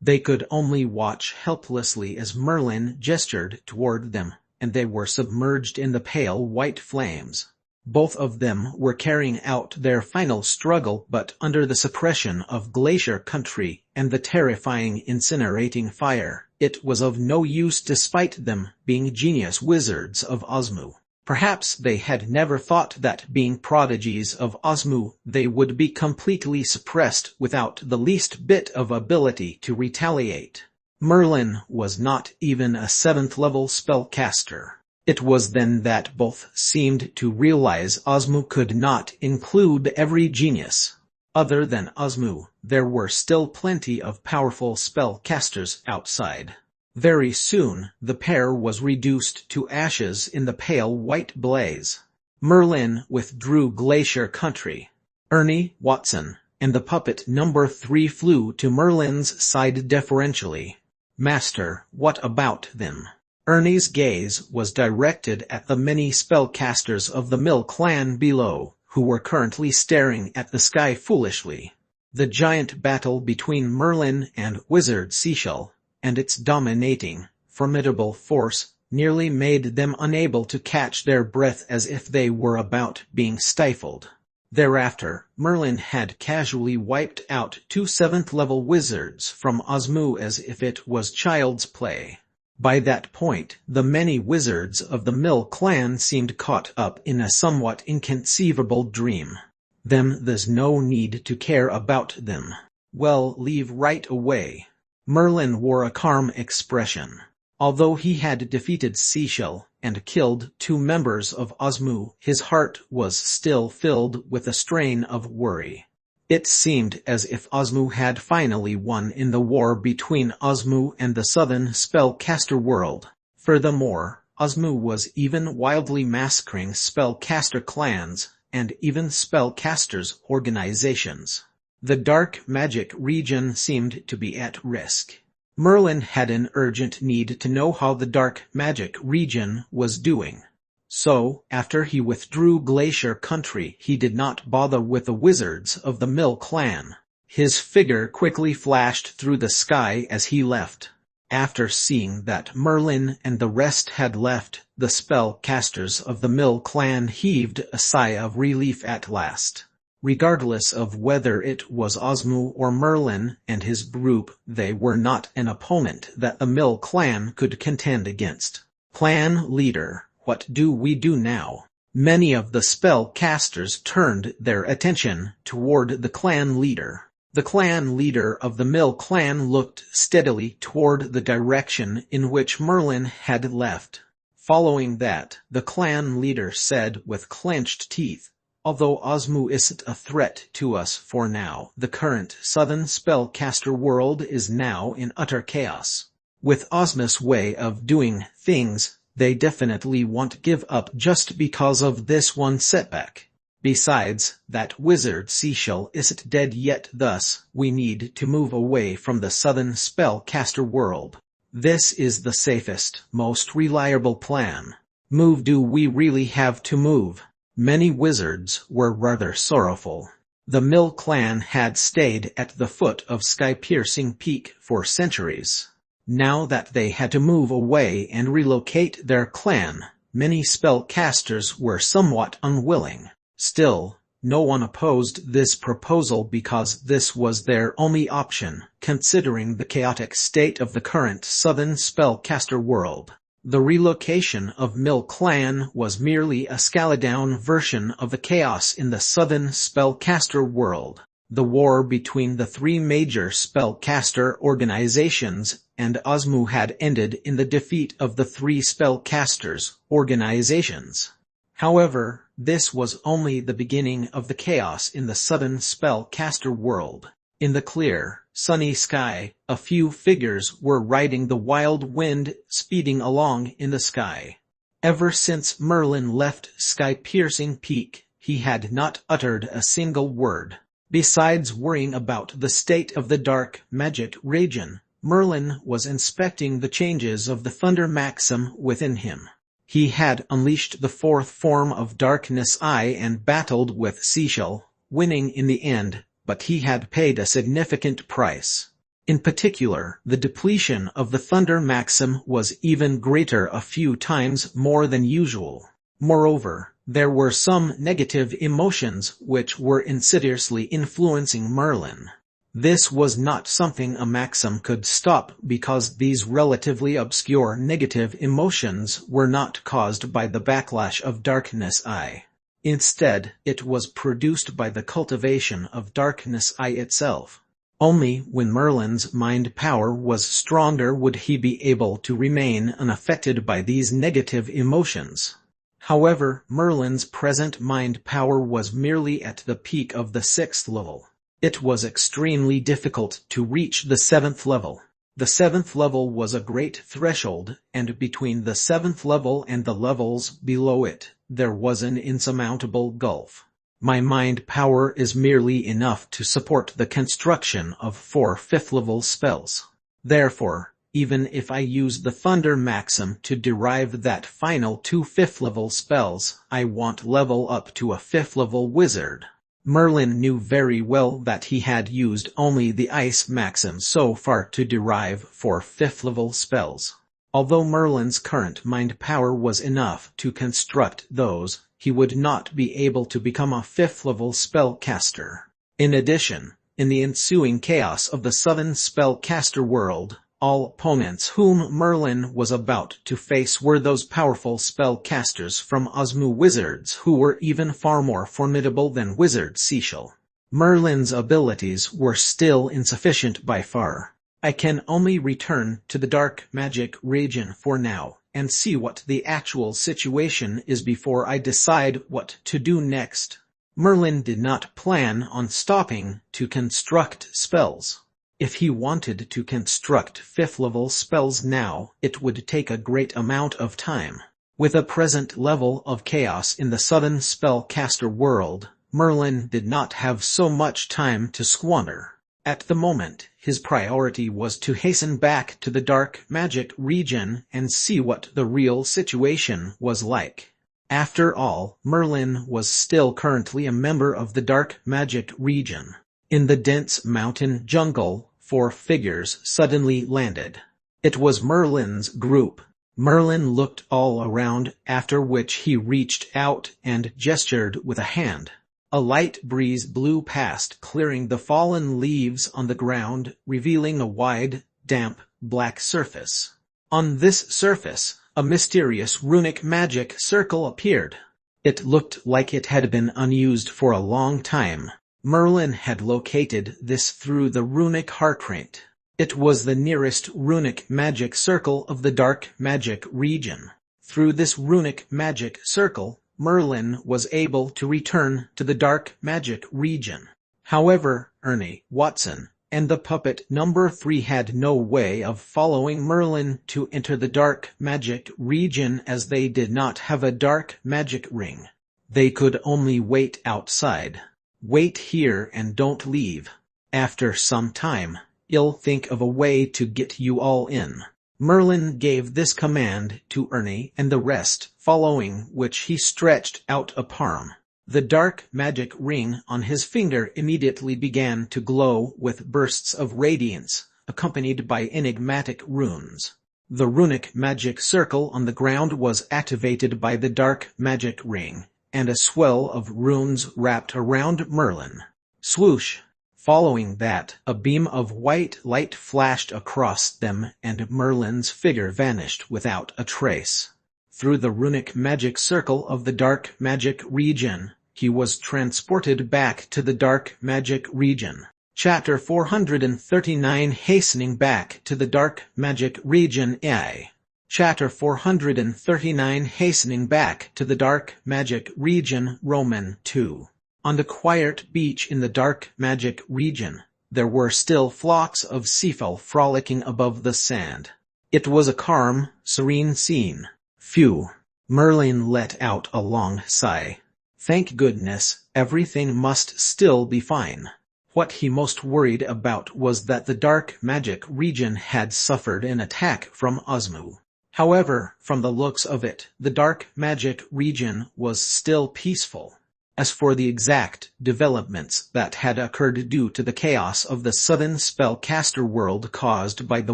They could only watch helplessly as Merlin gestured toward them, and they were submerged in the pale white flames. Both of them were carrying out their final struggle, but under the suppression of Glacier Country and the terrifying incinerating fire. It was of no use despite them being genius wizards of Osmu. Perhaps they had never thought that being prodigies of Osmu, they would be completely suppressed without the least bit of ability to retaliate. Merlin was not even a 7th-level spellcaster. It was then that both seemed to realize Osmu could not include every genius. Other than Osmu, there were still plenty of powerful spellcasters outside. Very soon, the pair was reduced to ashes in the pale white blaze. Merlin withdrew Glacier Country. Ernie, Watson, and the puppet number 3 flew to Merlin's side deferentially. "Master, what about them?" Ernie's gaze was directed at the many spellcasters of the Mill clan below, who were currently staring at the sky foolishly. The giant battle between Merlin and Wizard Seashell, and its dominating, formidable force, nearly made them unable to catch their breath as if they were about being stifled. Thereafter, Merlin had casually wiped out 2 7th-level wizards from Osmu as if it was child's play. By that point, the many wizards of the Mill clan seemed caught up in a somewhat inconceivable dream. There's no need to care about them. Well, leave right away. Merlin wore a calm expression. Although he had defeated Seashell and killed 2 members of Osmu, his heart was still filled with a strain of worry. It seemed as if Osmu had finally won in the war between Osmu and the southern spellcaster world. Furthermore, Osmu was even wildly massacring spellcaster clans, and even spellcasters' organizations. The dark magic region seemed to be at risk. Merlin had an urgent need to know how the dark magic region was doing. So, after he withdrew Glacier Country, he did not bother with the wizards of the Mill clan. His figure quickly flashed through the sky as he left. After seeing that Merlin and the rest had left, the spellcasters of the Mill clan heaved a sigh of relief at last. Regardless of whether it was Osmu or Merlin and his group, they were not an opponent that the Mill clan could contend against. Clan leader, what do we do now? Many of the spellcasters turned their attention toward the clan leader. The clan leader of the Mill clan looked steadily toward the direction in which Merlin had left. Following that, the clan leader said with clenched teeth, "Although Osmu isn't a threat to us for now, the current southern spellcaster world is now in utter chaos. With Osmu's way of doing things, they definitely won't give up just because of this one setback. Besides, that wizard Seashell isn't dead yet, thus we need to move away from the southern spellcaster world. This is the safest, most reliable plan. Move. Do we really have to move?" Many wizards were rather sorrowful. The Mill clan had stayed at the foot of sky-piercing peak for centuries. Now that they had to move away and relocate their clan, many spellcasters were somewhat unwilling. Still, no one opposed this proposal because this was their only option, considering the chaotic state of the current southern spellcaster world. The relocation of Mill clan was merely a scaled-down version of the chaos in the southern spellcaster world. The war between the 3 major spellcaster organizations and Osmu had ended in the defeat of the 3 spellcasters organizations. However, this was only the beginning of the chaos in the southern spellcaster world. In the clear, sunny sky, a few figures were riding the wild wind, speeding along in the sky. Ever since Merlin left sky-piercing peak, he had not uttered a single word. Besides worrying about the state of the dark magic region, Merlin was inspecting the changes of the thunder maxim within him. He had unleashed the 4th form of Darkness Eye and battled with Seashell, winning in the end, but he had paid a significant price. In particular, the depletion of the thunder maxim was even greater, a few times more than usual. Moreover, There were some negative emotions which were insidiously influencing Merlin. This was not something a Maxim could stop because these relatively obscure negative emotions were not caused by the backlash of darkness I. Instead, it was produced by the cultivation of darkness I itself. Only when Merlin's mind power was stronger would he be able to remain unaffected by these negative emotions. However, Merlin's present mind power was merely at the peak of the 6th level. It was extremely difficult to reach the 7th level. The 7th level was a great threshold, and between the 7th level and the levels below it, there was an insurmountable gulf. My mind power is merely enough to support the construction of 4 5th-level spells. Therefore, even if I use the Thunder Maxim to derive that final 2 5th-level spells, I won't level up to a 5th-level wizard. Merlin knew very well that he had used only the Ice Maxim so far to derive 4 5th-level spells. Although Merlin's current mind power was enough to construct those, he would not be able to become a 5th-level spellcaster. In addition, in the ensuing chaos of the Southern spellcaster world, all opponents whom Merlin was about to face were those powerful spellcasters from Osmu wizards who were even far more formidable than Wizard Cecil. Merlin's abilities were still insufficient by far. I can only return to the dark magic region for now, and see what the actual situation is before I decide what to do next. Merlin did not plan on stopping to construct spells. If he wanted to construct 5th-level spells now, it would take a great amount of time. With a present level of chaos in the Southern spellcaster world, Merlin did not have so much time to squander. At the moment, his priority was to hasten back to the dark magic region and see what the real situation was like. After all, Merlin was still currently a member of the dark magic region. In the dense mountain jungle, 4 figures suddenly landed. It was Merlin's group. Merlin looked all around, after which he reached out and gestured with a hand. A light breeze blew past, clearing the fallen leaves on the ground, revealing a wide, damp, black surface. On this surface, a mysterious runic magic circle appeared. It looked like it had been unused for a long time. Merlin had located this through the runic heart rate. It was the nearest runic magic circle of the dark magic region. Through this runic magic circle, Merlin was able to return to the dark magic region. However, Ernie, Watson, and the puppet number 3 had no way of following Merlin to enter the dark magic region as they did not have a dark magic ring. They could only wait outside. Wait here and don't leave. After some time, I'll think of a way to get you all in. Merlin gave this command to Ernie and the rest, following which he stretched out a palm. The dark magic ring on his finger immediately began to glow with bursts of radiance, accompanied by enigmatic runes. The runic magic circle on the ground was activated by the dark magic ring, and a swell of runes wrapped around Merlin. Swoosh! Following that, a beam of white light flashed across them and Merlin's figure vanished without a trace. Through the runic magic circle of the dark magic region, he was transported back to the dark magic region. Chapter 439 Hastening Back to the Dark Magic Region I. Chapter 439 Hastening Back to the Dark Magic Region Roman 2. On the quiet beach in the dark magic region, there were still flocks of seafowl frolicking above the sand. It was a calm, serene scene. Phew! Merlin let out a long sigh. Thank goodness, everything must still be fine. What he most worried about was that the dark magic region had suffered an attack from Osmu. However, from the looks of it, the dark magic region was still peaceful. As for the exact developments that had occurred due to the chaos of the southern spellcaster world caused by the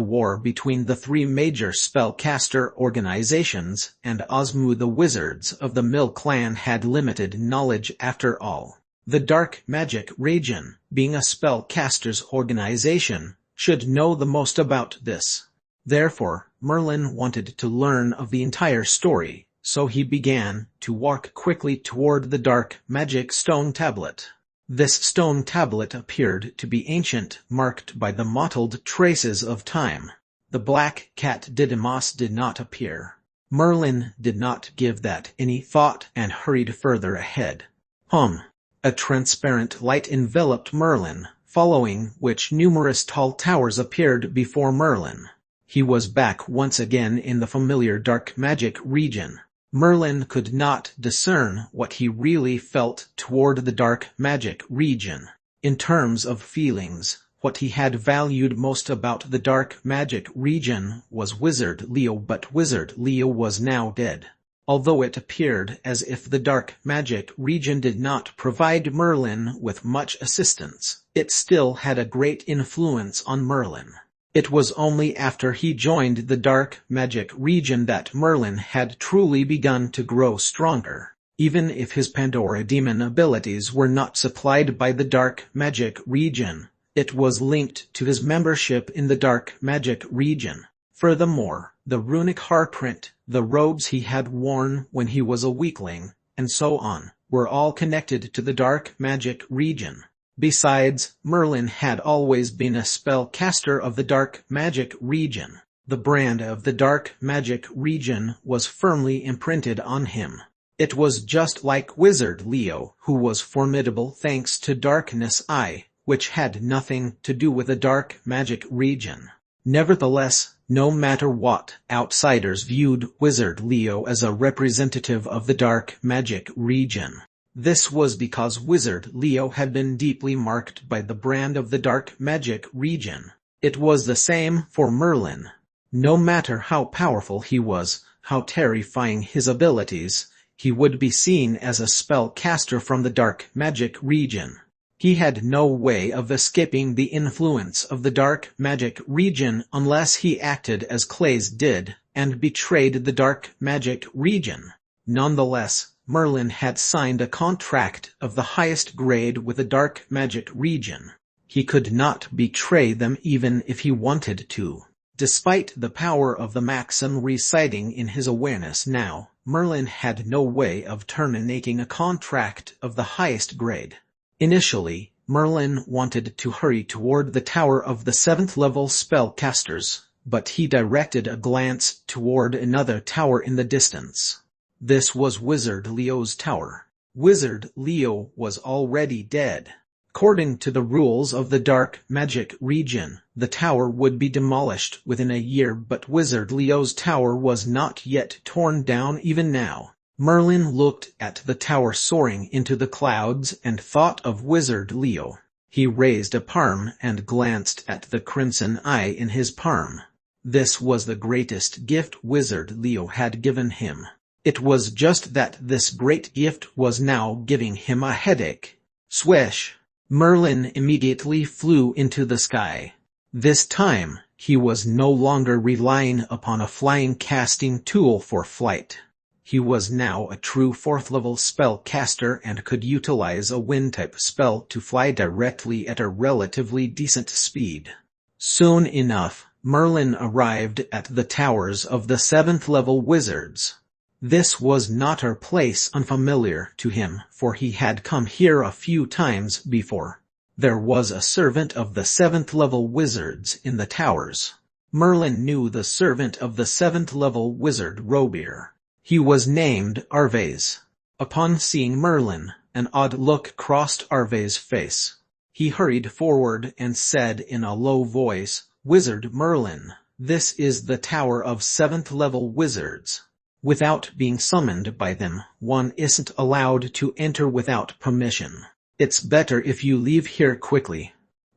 war between the three major spellcaster organizations, and Osmu, the wizards of the Mill clan had limited knowledge after all. The Dark Magic region, being a spellcaster's organization, should know the most about this. Therefore, Merlin wanted to learn of the entire story. So he began to walk quickly toward the dark magic stone tablet. This stone tablet appeared to be ancient, marked by the mottled traces of time. The black cat Didymus did not appear. Merlin did not give that any thought and hurried further ahead. A transparent light enveloped Merlin, following which numerous tall towers appeared before Merlin. He was back once again in the familiar dark magic region. Merlin could not discern what he really felt toward the dark magic region. In terms of feelings, what he had valued most about the dark magic region was Wizard Leo, but Wizard Leo was now dead. Although it appeared as if the dark magic region did not provide Merlin with much assistance, it still had a great influence on Merlin. It was only after he joined the dark magic region that Merlin had truly begun to grow stronger. Even if his Pandora demon abilities were not supplied by the dark magic region, it was linked to his membership in the dark magic region. Furthermore, the runic heartprint, the robes he had worn when he was a weakling, and so on, were all connected to the dark magic region. Besides, Merlin had always been a spellcaster of the dark magic region. The brand of the dark magic region was firmly imprinted on him. It was just like Wizard Leo, who was formidable thanks to Darkness Eye, which had nothing to do with the dark magic region. Nevertheless, no matter what, outsiders viewed Wizard Leo as a representative of the dark magic region. This was because Wizard Leo had been deeply marked by the brand of the dark magic region. It was the same for Merlin. No matter how powerful he was, how terrifying his abilities, he would be seen as a spellcaster from the dark magic region. He had no way of escaping the influence of the dark magic region unless he acted as Clays did, and betrayed the dark magic region. Nonetheless, Merlin had signed a contract of the highest grade with the dark magic region. He could not betray them even if he wanted to. Despite the power of the maxim residing in his awareness now, Merlin had no way of terminating a contract of the highest grade. Initially, Merlin wanted to hurry toward the tower of the 7th level spellcasters, but he directed a glance toward another tower in the distance. This was Wizard Leo's tower. Wizard Leo was already dead. According to the rules of the dark magic region, the tower would be demolished within a year, but Wizard Leo's tower was not yet torn down even now. Merlin looked at the tower soaring into the clouds and thought of Wizard Leo. He raised a palm and glanced at the crimson eye in his palm. This was the greatest gift Wizard Leo had given him. It was just that this great gift was now giving him a headache. Swish! Merlin immediately flew into the sky. This time, he was no longer relying upon a flying casting tool for flight. He was now a true 4th level spellcaster and could utilize a wind-type spell to fly directly at a relatively decent speed. Soon enough, Merlin arrived at the towers of the 7th level wizards. This was not a place unfamiliar to him, for he had come here a few times before. There was a servant of the 7th level wizards in the towers. Merlin knew the servant of the 7th level wizard Robir. He was named Arvez. Upon seeing Merlin, an odd look crossed Arvez's face. He hurried forward and said in a low voice, "Wizard Merlin, this is the tower of 7th level wizards. Without being summoned by them, one isn't allowed to enter without permission. It's better if you leave here quickly."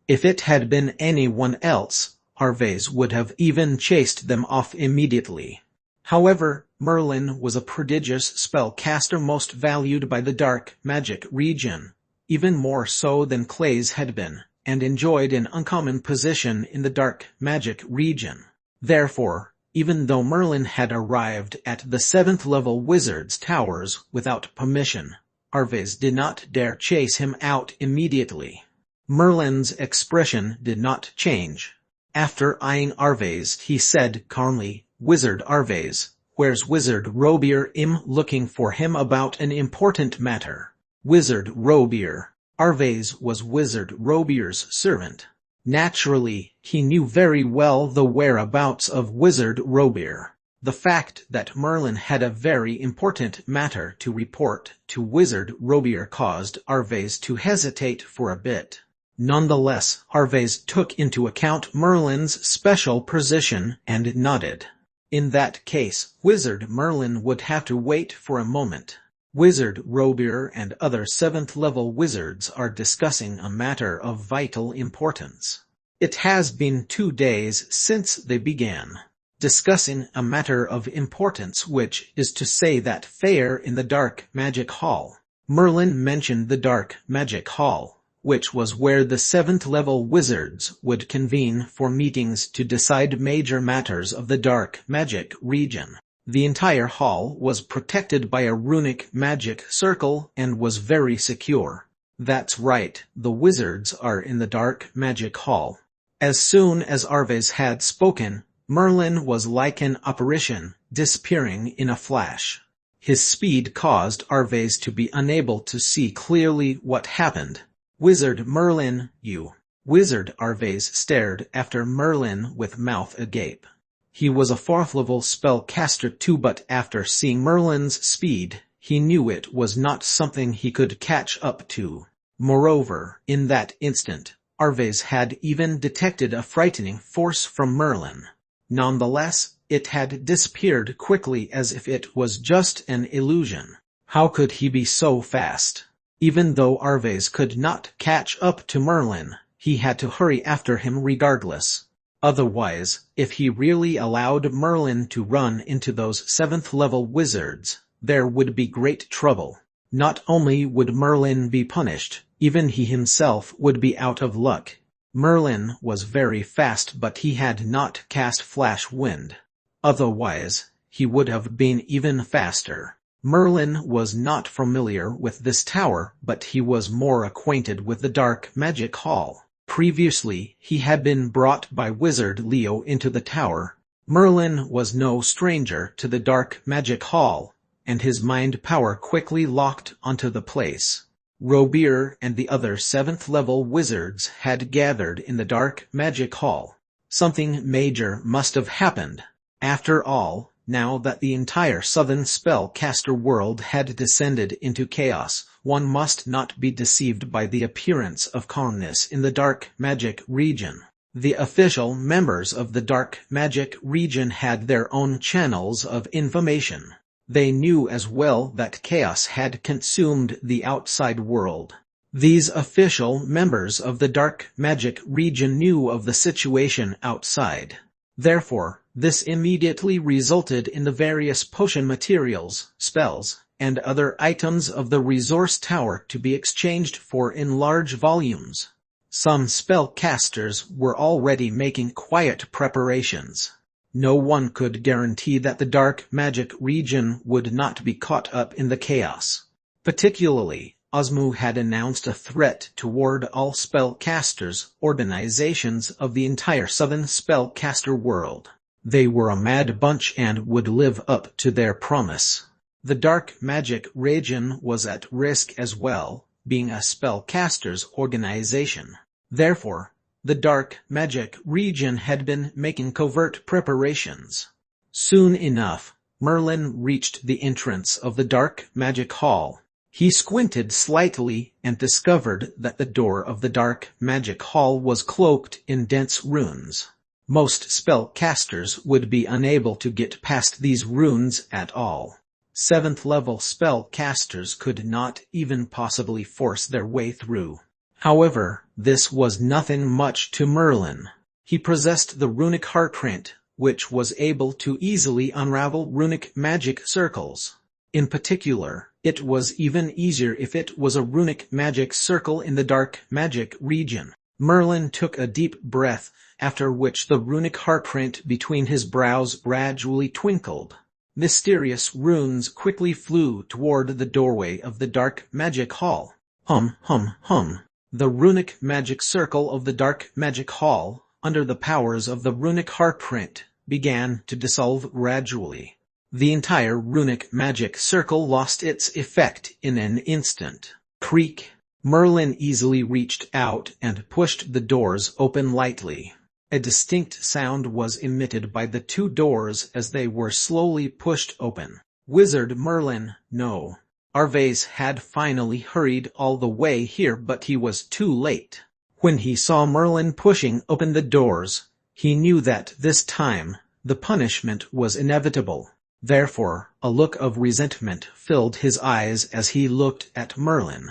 If it had been anyone else, Arvez would have even chased them off immediately. However, Merlin was a prodigious spellcaster most valued by the dark magic region, even more so than Clays had been, and enjoyed an uncommon position in the dark magic region. Therefore, even though Merlin had arrived at the 7th level wizard's towers without permission, Arvez did not dare chase him out immediately. Merlin's expression did not change. After eyeing Arvez, he said calmly, "Wizard Arvez, where's Wizard Robier? I'm looking for him about an important matter." Wizard Robier. Arvez was Wizard Robier's servant. Naturally, he knew very well the whereabouts of Wizard Robier. The fact that Merlin had a very important matter to report to Wizard Robier caused Arvez to hesitate for a bit. Nonetheless, Arvez took into account Merlin's special position and nodded. In that case, Wizard Merlin would have to wait for a moment. Wizard Robier and other 7th level wizards are discussing a matter of vital importance. It has been 2 days since they began discussing a matter of importance, which is to say that fair in the Dark Magic Hall. Merlin mentioned the Dark Magic Hall, which was where the 7th level wizards would convene for meetings to decide major matters of the dark magic region. The entire hall was protected by a runic magic circle and was very secure. That's right, the wizards are in the dark magic hall. As soon as Arvez had spoken, Merlin was like an apparition, disappearing in a flash. His speed caused Arvez to be unable to see clearly what happened. "Wizard Merlin, you." Wizard Arvez stared after Merlin with mouth agape. He was a 4th level spellcaster too, but after seeing Merlin's speed, he knew it was not something he could catch up to. Moreover, in that instant, Arvez had even detected a frightening force from Merlin. Nonetheless, it had disappeared quickly as if it was just an illusion. How could he be so fast? Even though Arvez could not catch up to Merlin, he had to hurry after him regardless. Otherwise, if he really allowed Merlin to run into those 7th level wizards, there would be great trouble. Not only would Merlin be punished, even he himself would be out of luck. Merlin was very fast, but he had not cast Flash Wind. Otherwise, he would have been even faster. Merlin was not familiar with this tower, but he was more acquainted with the Dark Magic Hall. Previously, he had been brought by Wizard Leo into the tower. Merlin was no stranger to the Dark Magic Hall, and his mind power quickly locked onto the place. Robier and the other 7th level wizards had gathered in the Dark Magic Hall. Something major must have happened. After all, now that the entire southern spellcaster world had descended into chaos, one must not be deceived by the appearance of calmness in the dark magic region. The official members of the dark magic region had their own channels of information. They knew as well that chaos had consumed the outside world. These official members of the dark magic region knew of the situation outside. Therefore, this immediately resulted in the various potion materials, spells, and other items of the resource tower to be exchanged for in large volumes. Some spellcasters were already making quiet preparations. No one could guarantee that the dark magic region would not be caught up in the chaos. Particularly, Osmu had announced a threat toward all spellcasters, organizations of the entire southern spellcaster world. They were a mad bunch and would live up to their promise. The dark magic region was at risk as well, being a spellcaster's organization. Therefore, the dark magic region had been making covert preparations. Soon enough, Merlin reached the entrance of the dark magic hall. He squinted slightly and discovered that the door of the dark magic hall was cloaked in dense runes. Most spellcasters would be unable to get past these runes at all. 7th level spellcasters could not even possibly force their way through. However, this was nothing much to Merlin. He possessed the runic heartprint, which was able to easily unravel runic magic circles. In particular, it was even easier if it was a runic magic circle in the dark magic region. Merlin took a deep breath, after which the runic heartprint between his brows gradually twinkled. Mysterious runes quickly flew toward the doorway of the dark magic hall. Hum, hum, hum. The runic magic circle of the dark magic hall, under the powers of the runic heartprint, began to dissolve gradually. The entire runic magic circle lost its effect in an instant. Creak. Merlin easily reached out and pushed the doors open lightly. A distinct sound was emitted by the two doors as they were slowly pushed open. Wizard Merlin, no. Arvais had finally hurried all the way here, but he was too late. When he saw Merlin pushing open the doors, he knew that this time, the punishment was inevitable. Therefore, a look of resentment filled his eyes as he looked at Merlin.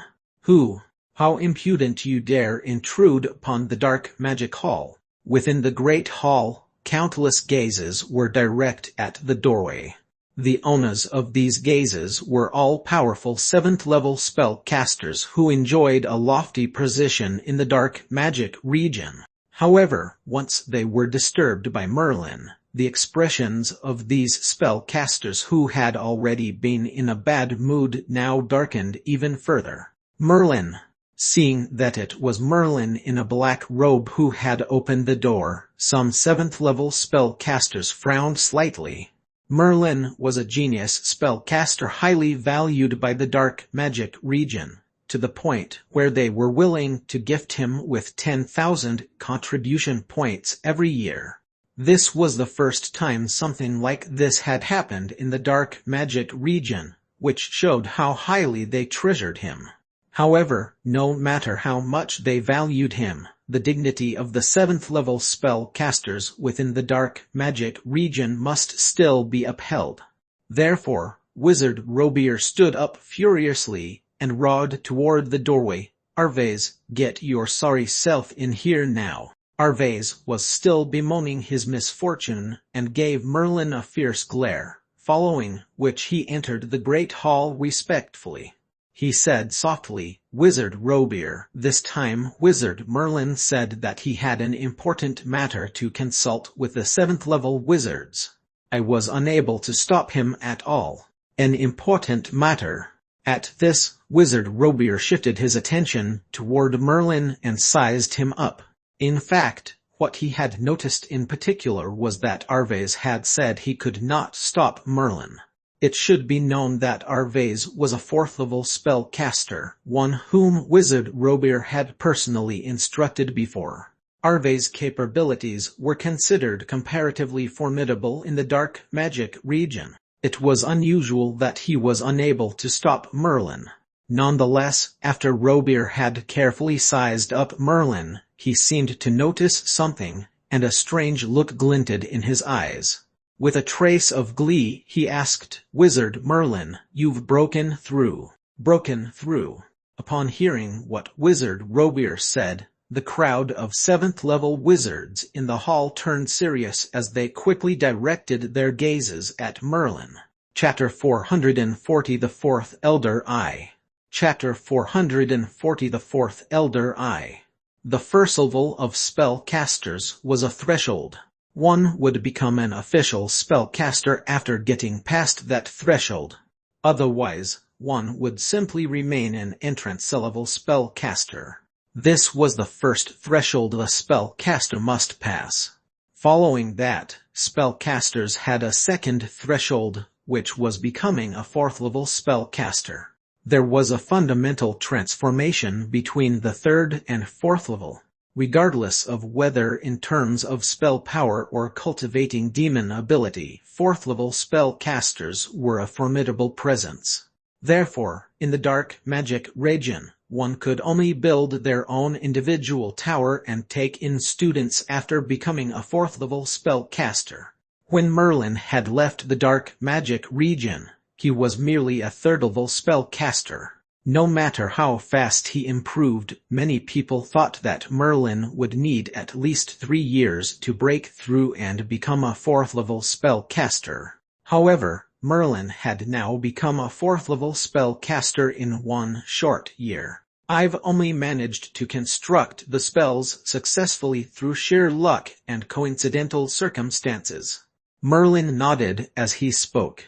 How impudent you dare intrude upon the dark magic hall. Within the great hall, countless gazes were direct at the doorway. The owners of these gazes were all-powerful 7th-level spellcasters who enjoyed a lofty position in the dark magic region. However, once they were disturbed by Merlin, the expressions of these spellcasters who had already been in a bad mood now darkened even further. Merlin. Seeing that it was Merlin in a black robe who had opened the door, some 7th-level spellcasters frowned slightly. Merlin was a genius spellcaster highly valued by the dark magic region, to the point where they were willing to gift him with 10,000 contribution points every year. This was the first time something like this had happened in the dark magic region, which showed how highly they treasured him. However, no matter how much they valued him, the dignity of the 7th-level spellcasters within the dark magic region must still be upheld. Therefore, Wizard Robier stood up furiously and roared toward the doorway. Arvais, get your sorry self in here now. Arvais was still bemoaning his misfortune and gave Merlin a fierce glare, following which he entered the great hall respectfully. He said softly, Wizard Robier. This time Wizard Merlin said that he had an important matter to consult with the 7th-level wizards. I was unable to stop him at all. An important matter. At this, Wizard Robier shifted his attention toward Merlin and sized him up. In fact, what he had noticed in particular was that Arvais had said he could not stop Merlin. It should be known that Arvais was a 4th-level spellcaster, one whom Wizard Robier had personally instructed before. Arvais' capabilities were considered comparatively formidable in the dark magic region. It was unusual that he was unable to stop Merlin. Nonetheless, after Robier had carefully sized up Merlin, he seemed to notice something, and a strange look glinted in his eyes. With a trace of glee, he asked, Wizard Merlin, you've broken through. Broken through. Upon hearing what Wizard Robier said, the crowd of 7th-level wizards in the hall turned serious as they quickly directed their gazes at Merlin. Chapter 440 The Fourth Elder Eye. Chapter 440 The Fourth Elder Eye. The first level of spellcasters was a threshold. One would become an official spellcaster after getting past that threshold. Otherwise, one would simply remain an entrance-level spellcaster. This was the first threshold a spellcaster must pass. Following that, spellcasters had a second threshold, which was becoming a 4th-level spellcaster. There was a fundamental transformation between the 3rd and 4th level. Regardless of whether in terms of spell power or cultivating demon ability, 4th-level spellcasters were a formidable presence. Therefore, in the dark magic region, one could only build their own individual tower and take in students after becoming a 4th-level spellcaster. When Merlin had left the dark magic region, he was merely a 3rd-level spellcaster. No matter how fast he improved, many people thought that Merlin would need at least 3 years to break through and become a 4th-level spellcaster. However, Merlin had now become a 4th-level spellcaster in 1 short year. I've only managed to construct the spells successfully through sheer luck and coincidental circumstances. Merlin nodded as he spoke.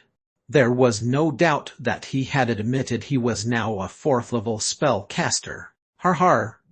There was no doubt that he had admitted he was now a 4th-level spellcaster.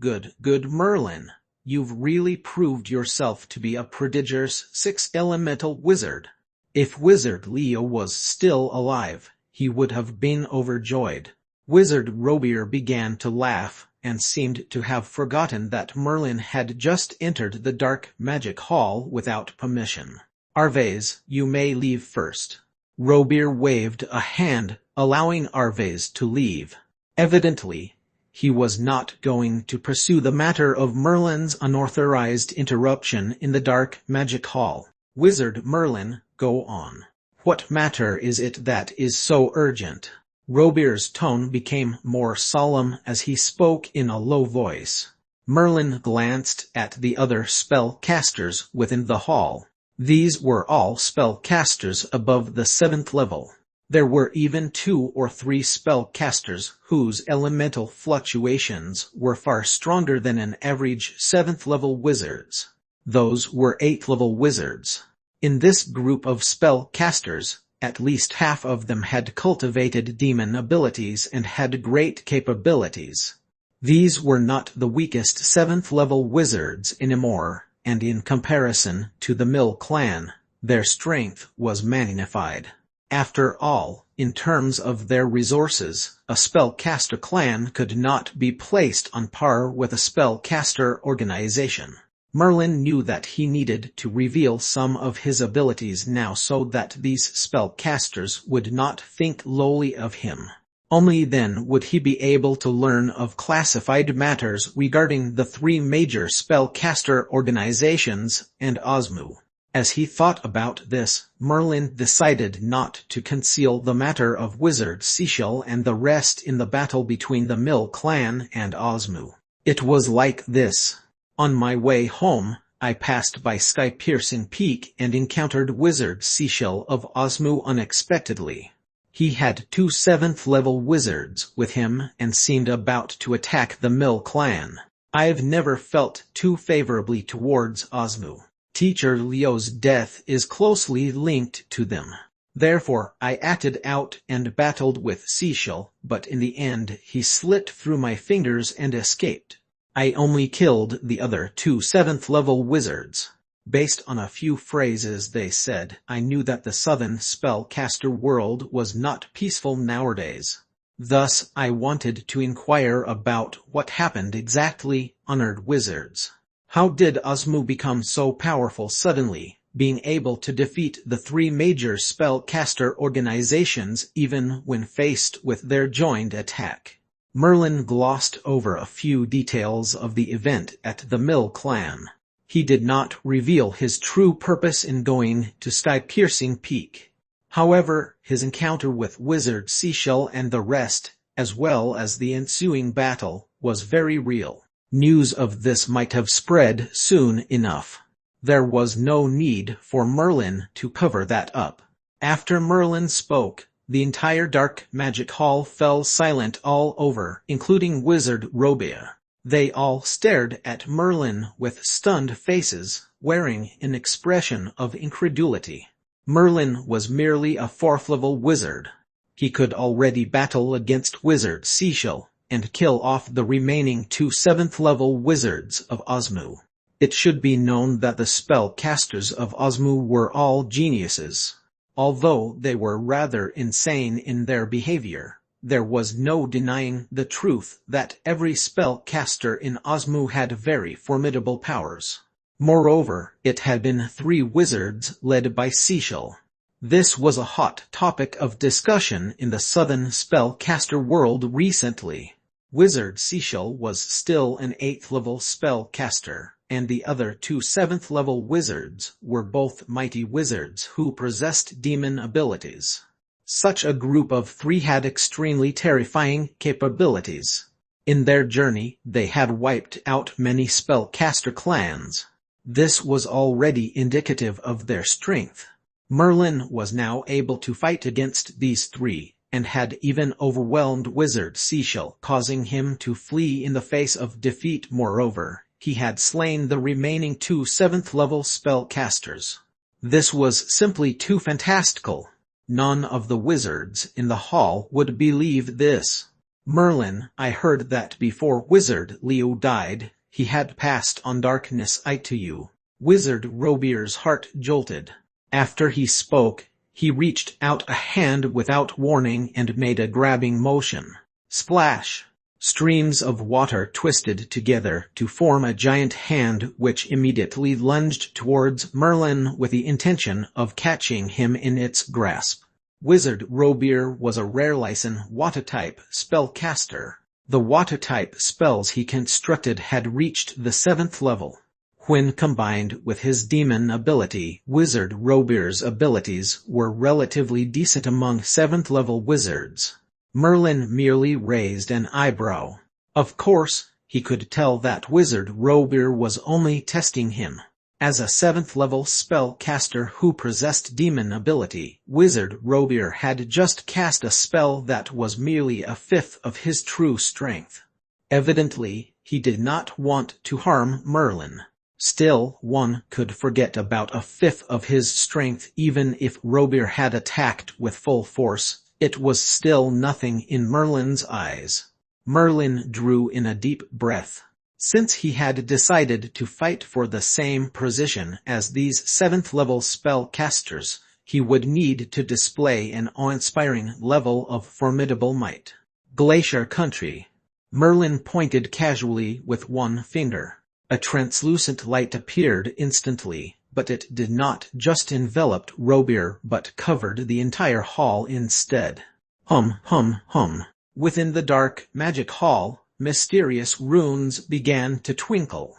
Good Merlin. You've really proved yourself to be a prodigious 6th-elemental wizard. If Wizard Leo was still alive, he would have been overjoyed. Wizard Robier began to laugh, and seemed to have forgotten that Merlin had just entered the dark magic hall without permission. Arvez, you may leave first. Robier waved a hand, allowing Arvez to leave. Evidently, he was not going to pursue the matter of Merlin's unauthorized interruption in the dark magic hall. Wizard Merlin, go on. What matter is it that is so urgent? Robier's tone became more solemn as he spoke in a low voice. Merlin glanced at the other spellcasters within the hall. These were all spellcasters above the 7th level. There were even 2 or 3 spellcasters whose elemental fluctuations were far stronger than an average 7th level wizard's. Those were 8th level wizards. In this group of spellcasters, at least half of them had cultivated demon abilities and had great capabilities. These were not the weakest 7th level wizards anymore, and in comparison to the Mill clan, their strength was magnified. After all, in terms of their resources, a spellcaster clan could not be placed on par with a spellcaster organization. Merlin knew that he needed to reveal some of his abilities now so that these spellcasters would not think lowly of him. Only then would he be able to learn of classified matters regarding the 3 major spellcaster organizations and Osmu. As he thought about this, Merlin decided not to conceal the matter of Wizard Seashell and the rest in the battle between the Mill clan and Osmu. It was like this. On my way home, I passed by Sky-Piercing Peak and encountered Wizard Seashell of Osmu unexpectedly. He had 2 7th-level wizards with him and seemed about to attack the Mill clan. I've never felt too favorably towards Osmu. Teacher Leo's death is closely linked to them. Therefore, I acted out and battled with Seashell, but in the end he slipped through my fingers and escaped. I only killed the other 2 7th-level wizards. Based on a few phrases they said, I knew that the southern spellcaster world was not peaceful nowadays. Thus, I wanted to inquire about what happened exactly, honored wizards. How did Osmu become so powerful suddenly, being able to defeat the 3 major spellcaster organizations even when faced with their joint attack? Merlin glossed over a few details of the event at the Mill clan. He did not reveal his true purpose in going to Sky-Piercing Peak. However, his encounter with Wizard Seashell and the rest, as well as the ensuing battle, was very real. News of this might have spread soon enough. There was no need for Merlin to cover that up. After Merlin spoke, the entire dark magic hall fell silent all over, including Wizard Robia. They all stared at Merlin with stunned faces, wearing an expression of incredulity. Merlin was merely a 4th-level wizard. He could already battle against Wizard Seashell and kill off the remaining 2 7th-level wizards of Osmu. It should be known that the spellcasters of Osmu were all geniuses. Although they were rather insane in their behavior, there was no denying the truth that every spellcaster in Osmu had very formidable powers. Moreover, it had been 3 wizards led by Seashell. This was a hot topic of discussion in the southern spellcaster world recently. Wizard Seashell was still an 8th-level spellcaster, and the other 2 7th-level wizards were both mighty wizards who possessed demon abilities. Such a group of 3 had extremely terrifying capabilities. In their journey, they had wiped out many spellcaster clans. This was already indicative of their strength. Merlin was now able to fight against these 3, and had even overwhelmed Wizard Seashell, causing him to flee in the face of defeat. Moreover, he had slain the remaining 2 7th-level spellcasters. This was simply too fantastical. None of the wizards in the hall would believe this. Merlin, I heard that before Wizard Leo died, he had passed on darkness eye to you. Wizard Robier's heart jolted. After he spoke, he reached out a hand without warning and made a grabbing motion. Splash! Streams of water twisted together to form a giant hand which immediately lunged towards Merlin with the intention of catching him in its grasp. Wizard Robier was a rare-licen water-type spellcaster. The water-type spells he constructed had reached the 7th level. When combined with his demon ability, Wizard Robier's abilities were relatively decent among 7th-level wizards. Merlin merely raised an eyebrow. Of course, he could tell that Wizard Robier was only testing him. As a 7th-level spellcaster who possessed demon ability, Wizard Robier had just cast a spell that was merely a 5th of his true strength. Evidently, he did not want to harm Merlin. Still, one could forget about a 5th of his strength even if Robier had attacked with full force. It was still nothing in Merlin's eyes. Merlin drew in a deep breath. Since he had decided to fight for the same position as these 7th-level spellcasters, he would need to display an awe-inspiring level of formidable might. Glacier Country. Merlin pointed casually with one finger. A translucent light appeared instantly, but it did not just envelop Robier but covered the entire hall instead. Hum, hum, hum. Within the dark magic hall, mysterious runes began to twinkle.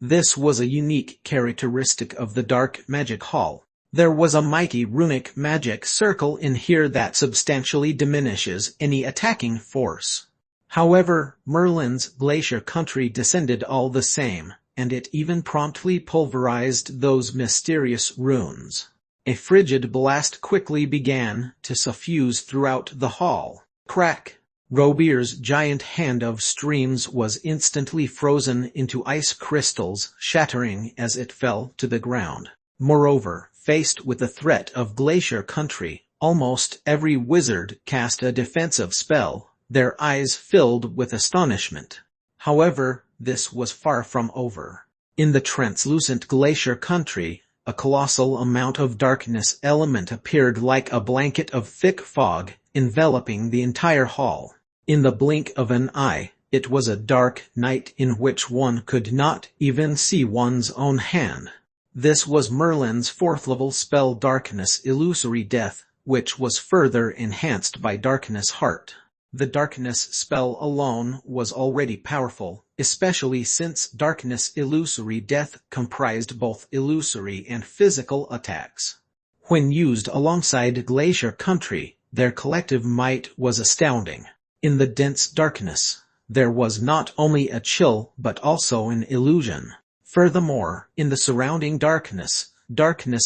This was a unique characteristic of the dark magic hall. There was a mighty runic magic circle in here that substantially diminishes any attacking force. However, Merlin's Glacier Country descended all the same, and it even promptly pulverized those mysterious runes. A frigid blast quickly began to suffuse throughout the hall. Crack! Robier's giant hand of streams was instantly frozen into ice crystals, shattering as it fell to the ground. Moreover, faced with the threat of Glacier Country, almost every wizard cast a defensive spell, their eyes filled with astonishment. However, this was far from over. In the translucent Glacier Country, a colossal amount of darkness element appeared like a blanket of thick fog, enveloping the entire hall. In the blink of an eye, it was a dark night in which one could not even see one's own hand. This was Merlin's 4th-level spell Darkness Illusory Death, which was further enhanced by Darkness Heart. The Darkness spell alone was already powerful, especially since Darkness Illusory Death comprised both illusory and physical attacks. When used alongside Glacier Country, their collective might was astounding. In the dense darkness, there was not only a chill but also an illusion. Furthermore, in the surrounding darkness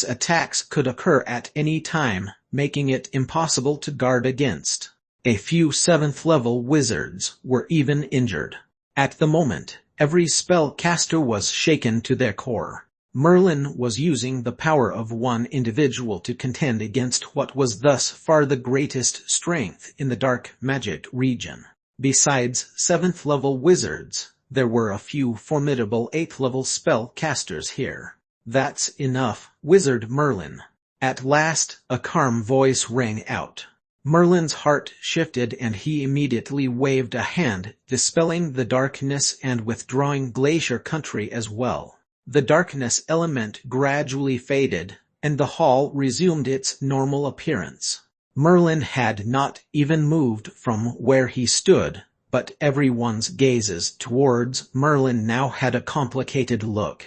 attacks could occur at any time, making it impossible to guard against. A few 7th-level wizards were even injured. At the moment, every spellcaster was shaken to their core. Merlin was using the power of one individual to contend against what was thus far the greatest strength in the dark magic region. Besides 7th-level wizards, there were a few formidable 8th-level spellcasters here. That's enough, Wizard Merlin. At last, a calm voice rang out. Merlin's heart shifted and he immediately waved a hand, dispelling the darkness and withdrawing Glacier Country as well. The darkness element gradually faded, and the hall resumed its normal appearance. Merlin had not even moved from where he stood, but everyone's gazes towards Merlin now had a complicated look.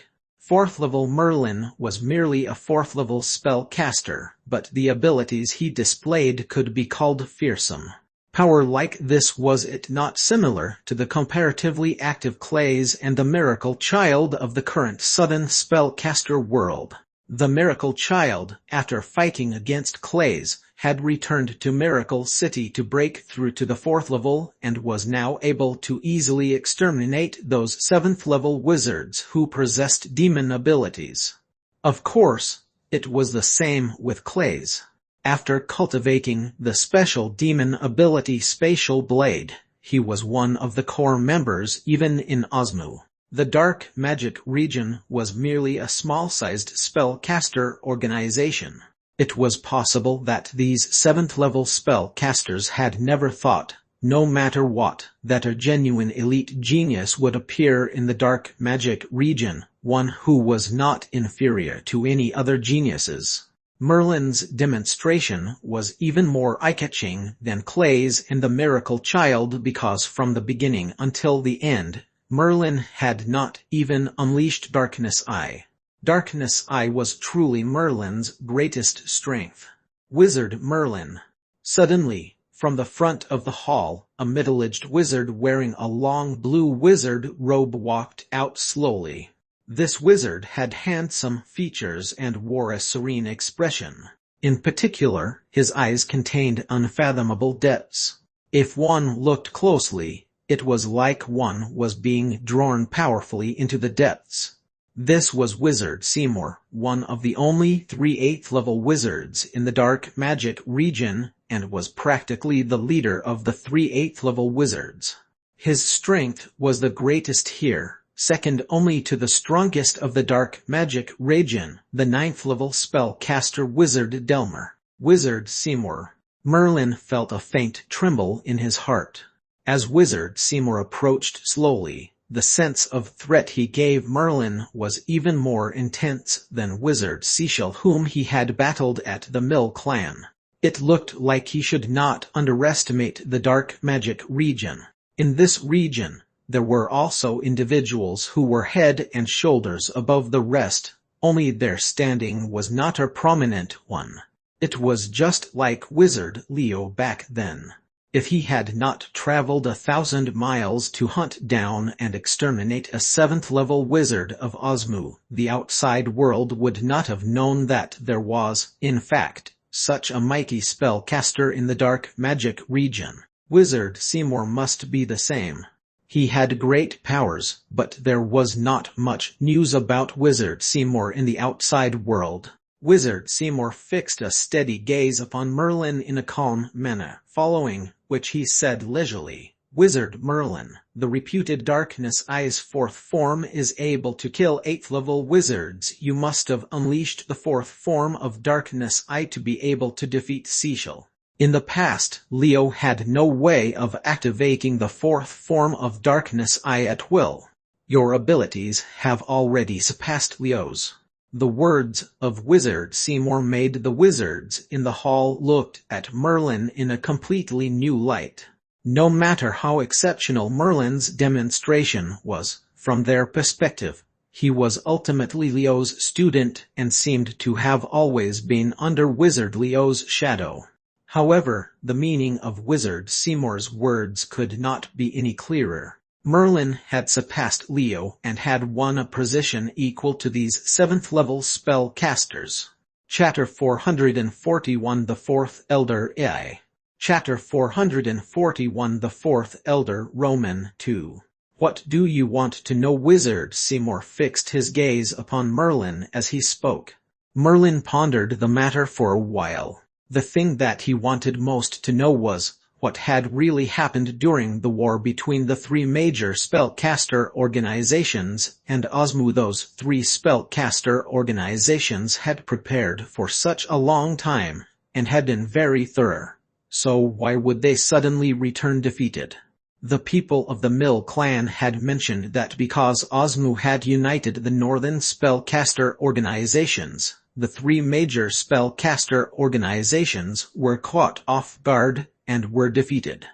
4th level Merlin was merely a 4th level spellcaster, but the abilities he displayed could be called fearsome. Power like this, was it not similar to the comparatively active Clays and the Miracle Child of the current sudden spellcaster world? The Miracle Child, after fighting against Clays, had returned to Miracle City to break through to the 4th level and was now able to easily exterminate those 7th level wizards who possessed demon abilities. Of course, it was the same with Clays. After cultivating the special demon ability Spatial Blade, he was one of the core members even in Osmu. The Dark Magic region was merely a small-sized spellcaster organization. It was possible that these 7th-level spellcasters had never thought, no matter what, that a genuine elite genius would appear in the Dark Magic region, one who was not inferior to any other geniuses. Merlin's demonstration was even more eye-catching than Clay's and the Miracle Child because from the beginning until the end, Merlin had not even unleashed Darkness Eye. Darkness Eye was truly Merlin's greatest strength. Wizard Merlin. Suddenly, from the front of the hall, a middle-aged wizard wearing a long blue wizard robe walked out slowly. This wizard had handsome features and wore a serene expression. In particular, his eyes contained unfathomable depths. If one looked closely, it was like one was being drawn powerfully into the depths. This was Wizard Seymour, one of the only 3 8th-level wizards in the Dark Magic region, and was practically the leader of the 3 8th-level wizards. His strength was the greatest here, second only to the strongest of the Dark Magic region, the 9th-level spellcaster Wizard Delmer. Wizard Seymour. Merlin felt a faint tremble in his heart. As Wizard Seymour approached slowly, the sense of threat he gave Merlin was even more intense than Wizard Cecil, whom he had battled at the Mill Clan. It looked like he should not underestimate the Dark Magic region. In this region, there were also individuals who were head and shoulders above the rest, only their standing was not a prominent one. It was just like Wizard Leo back then. If he had not traveled 1,000 miles to hunt down and exterminate a 7th-level wizard of Osmu, the outside world would not have known that there was, in fact, such a mighty spellcaster in the Dark Magic region. Wizard Seymour must be the same. He had great powers, but there was not much news about Wizard Seymour in the outside world. Wizard Seymour fixed a steady gaze upon Merlin in a calm manner, following which he said leisurely, "Wizard Merlin, the reputed Darkness Eye's 4th form is able to kill 8th-level wizards. You must have unleashed the 4th form of Darkness Eye to be able to defeat Cecil." In the past, Leo had no way of activating the 4th form of Darkness Eye at will. Your abilities have already surpassed Leo's. The words of Wizard Seymour made the wizards in the hall looked at Merlin in a completely new light. No matter how exceptional Merlin's demonstration was, from their perspective, he was ultimately Leo's student and seemed to have always been under Wizard Leo's shadow. However, the meaning of Wizard Seymour's words could not be any clearer. Merlin had surpassed Leo and had won a position equal to these 7th-level spellcasters. Chapter 441 The Fourth Elder AI. Chapter 441 The Fourth Elder Roman 2. What do you want to know? Wizard Seymour fixed his gaze upon Merlin as he spoke. Merlin pondered the matter for a while. The thing that he wanted most to know was what had really happened during the war between the 3 major spellcaster organizations and Osmu. Those 3 spellcaster organizations had prepared for such a long time, and had been very thorough. So why would they suddenly return defeated? The people of the Mill clan had mentioned that because Osmu had united the northern spellcaster organizations, the 3 major spellcaster organizations were caught off guard and were defeated.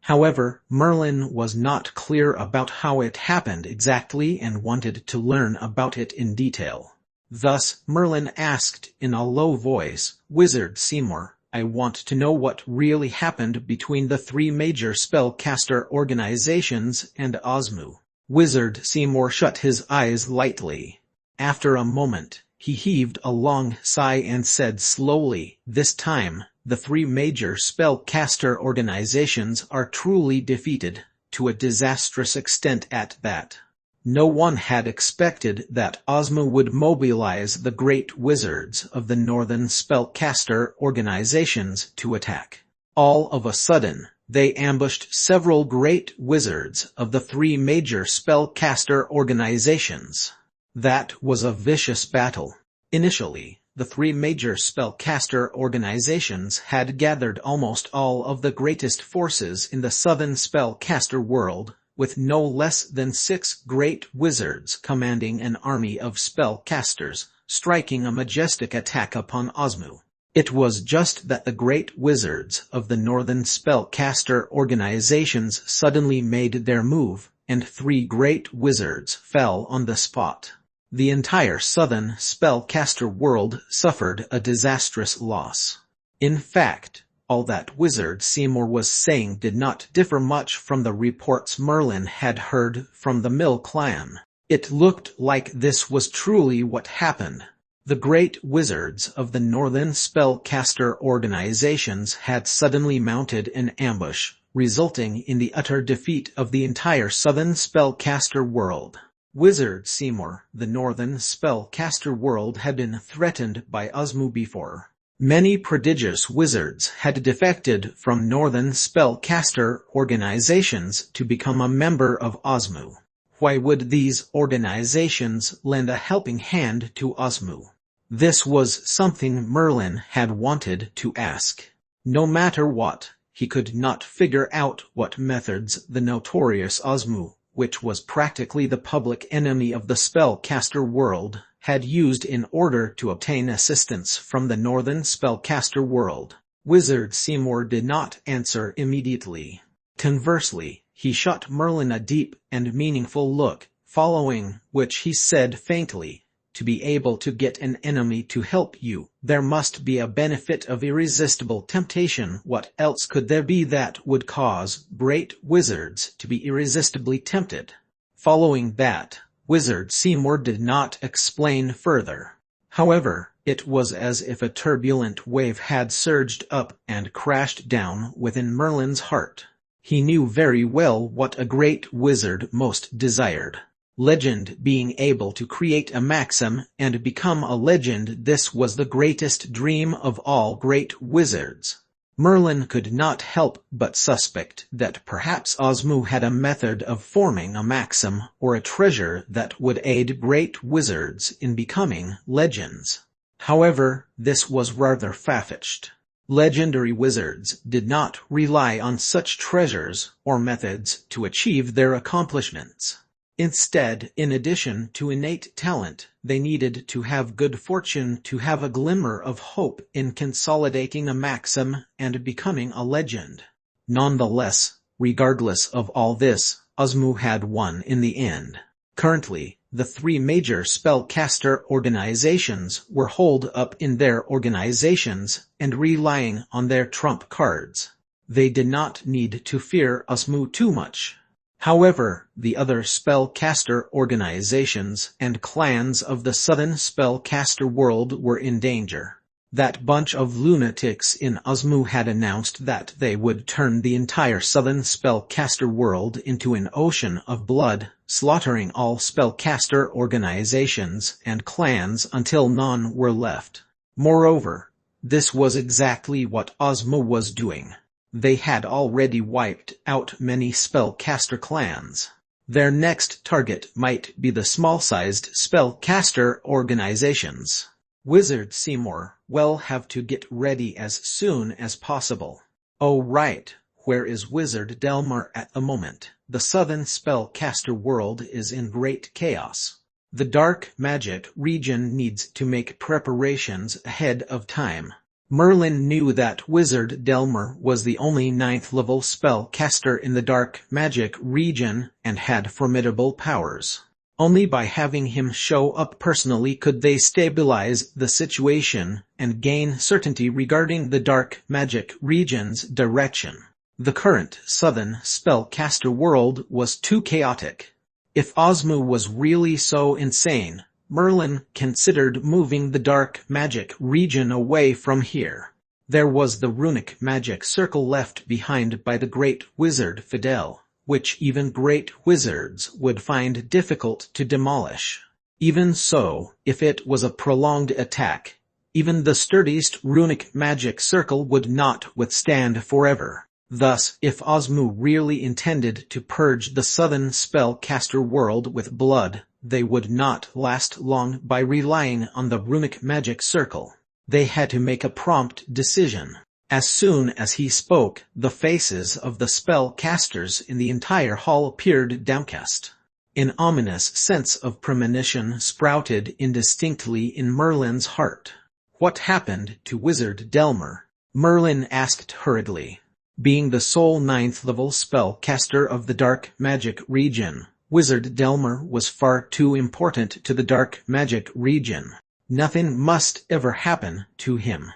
However, Merlin was not clear about how it happened exactly and wanted to learn about it in detail. Thus, Merlin asked in a low voice, "Wizard Seymour, I want to know what really happened between the three major spellcaster organizations and Osmu." Wizard Seymour shut his eyes lightly. After a moment, he heaved a long sigh and said slowly, "This time, the three major spellcaster organizations are truly defeated, to a disastrous extent at that. No one had expected that Osmu would mobilize the great wizards of the northern spellcaster organizations to attack. All of a sudden, they ambushed several great wizards of the three major spellcaster organizations. That was a vicious battle. Initially, the three major spellcaster organizations had gathered almost all of the greatest forces in the southern spellcaster world, with no less than 6 great wizards commanding an army of spellcasters, striking a majestic attack upon Osmu. It was just that the great wizards of the northern spellcaster organizations suddenly made their move, and 3 great wizards fell on the spot. The entire southern spellcaster world suffered a disastrous loss. In fact, all that Wizard Seymour was saying did not differ much from the reports Merlin had heard from the Mill clan. It looked like this was truly what happened. The great wizards of the northern spellcaster organizations had suddenly mounted an ambush, resulting in the utter defeat of the entire southern spellcaster world. Wizard Seymour, the northern spellcaster world had been threatened by Osmu before. Many prodigious wizards had defected from northern spellcaster organizations to become a member of Osmu. Why would these organizations lend a helping hand to Osmu? This was something Merlin had wanted to ask. No matter what, he could not figure out what methods the notorious Osmu, which was practically the public enemy of the spellcaster world, had used in order to obtain assistance from the northern spellcaster world. Wizard Seymour did not answer immediately. Conversely, he shot Merlin a deep and meaningful look, following which he said faintly, "To be able to get an enemy to help you, there must be a benefit of irresistible temptation. What else could there be that would cause great wizards to be irresistibly tempted?" Following that, Wizard Seymour did not explain further. However, it was as if a turbulent wave had surged up and crashed down within Merlin's heart. He knew very well what a great wizard most desired. Legend, being able to create a maxim and become a legend. This was the greatest dream of all great wizards. Merlin could not help but suspect that perhaps Osmu had a method of forming a maxim or a treasure that would aid great wizards in becoming legends. However, this was rather far-fetched. Legendary wizards did not rely on such treasures or methods to achieve their accomplishments. Instead, in addition to innate talent, they needed to have good fortune, to have a glimmer of hope in consolidating a maxim and becoming a legend. Nonetheless, regardless of all this, Osmu had won in the end. Currently, the 3 major spellcaster organizations were holed up in their organizations and relying on their trump cards. They did not need to fear Osmu too much. However, the other spellcaster organizations and clans of the southern spellcaster world were in danger. That bunch of lunatics in Osmu had announced that they would turn the entire southern spellcaster world into an ocean of blood, slaughtering all spellcaster organizations and clans until none were left. Moreover, this was exactly what Osmu was doing. They had already wiped out many spellcaster clans. Their next target might be the small-sized spellcaster organizations. Wizard Seymour will have to get ready as soon as possible. Oh right, where is Wizard Delmar at the moment? The southern spellcaster world is in great chaos. The dark magic region needs to make preparations ahead of time. Merlin knew that Wizard Delmer was the only 9th level spellcaster in the dark magic region and had formidable powers. Only by having him show up personally could they stabilize the situation and gain certainty regarding the dark magic region's direction. The current southern spellcaster world was too chaotic. If Osmu was really so insane, Merlin considered moving the dark magic region away from here. There was the runic magic circle left behind by the great wizard Fidel, which even great wizards would find difficult to demolish. Even so, if it was a prolonged attack, even the sturdiest runic magic circle would not withstand forever. Thus, if Osmu really intended to purge the southern spellcaster world with blood, they would not last long by relying on the runic magic circle. They had to make a prompt decision. As soon as he spoke, the faces of the spellcasters in the entire hall appeared downcast. An ominous sense of premonition sprouted indistinctly in Merlin's heart. What happened to Wizard Delmer? Merlin asked hurriedly. Being the sole 9th level spellcaster of the dark magic region, Wizard Delmer was far too important to the dark magic region. Nothing must ever happen to him.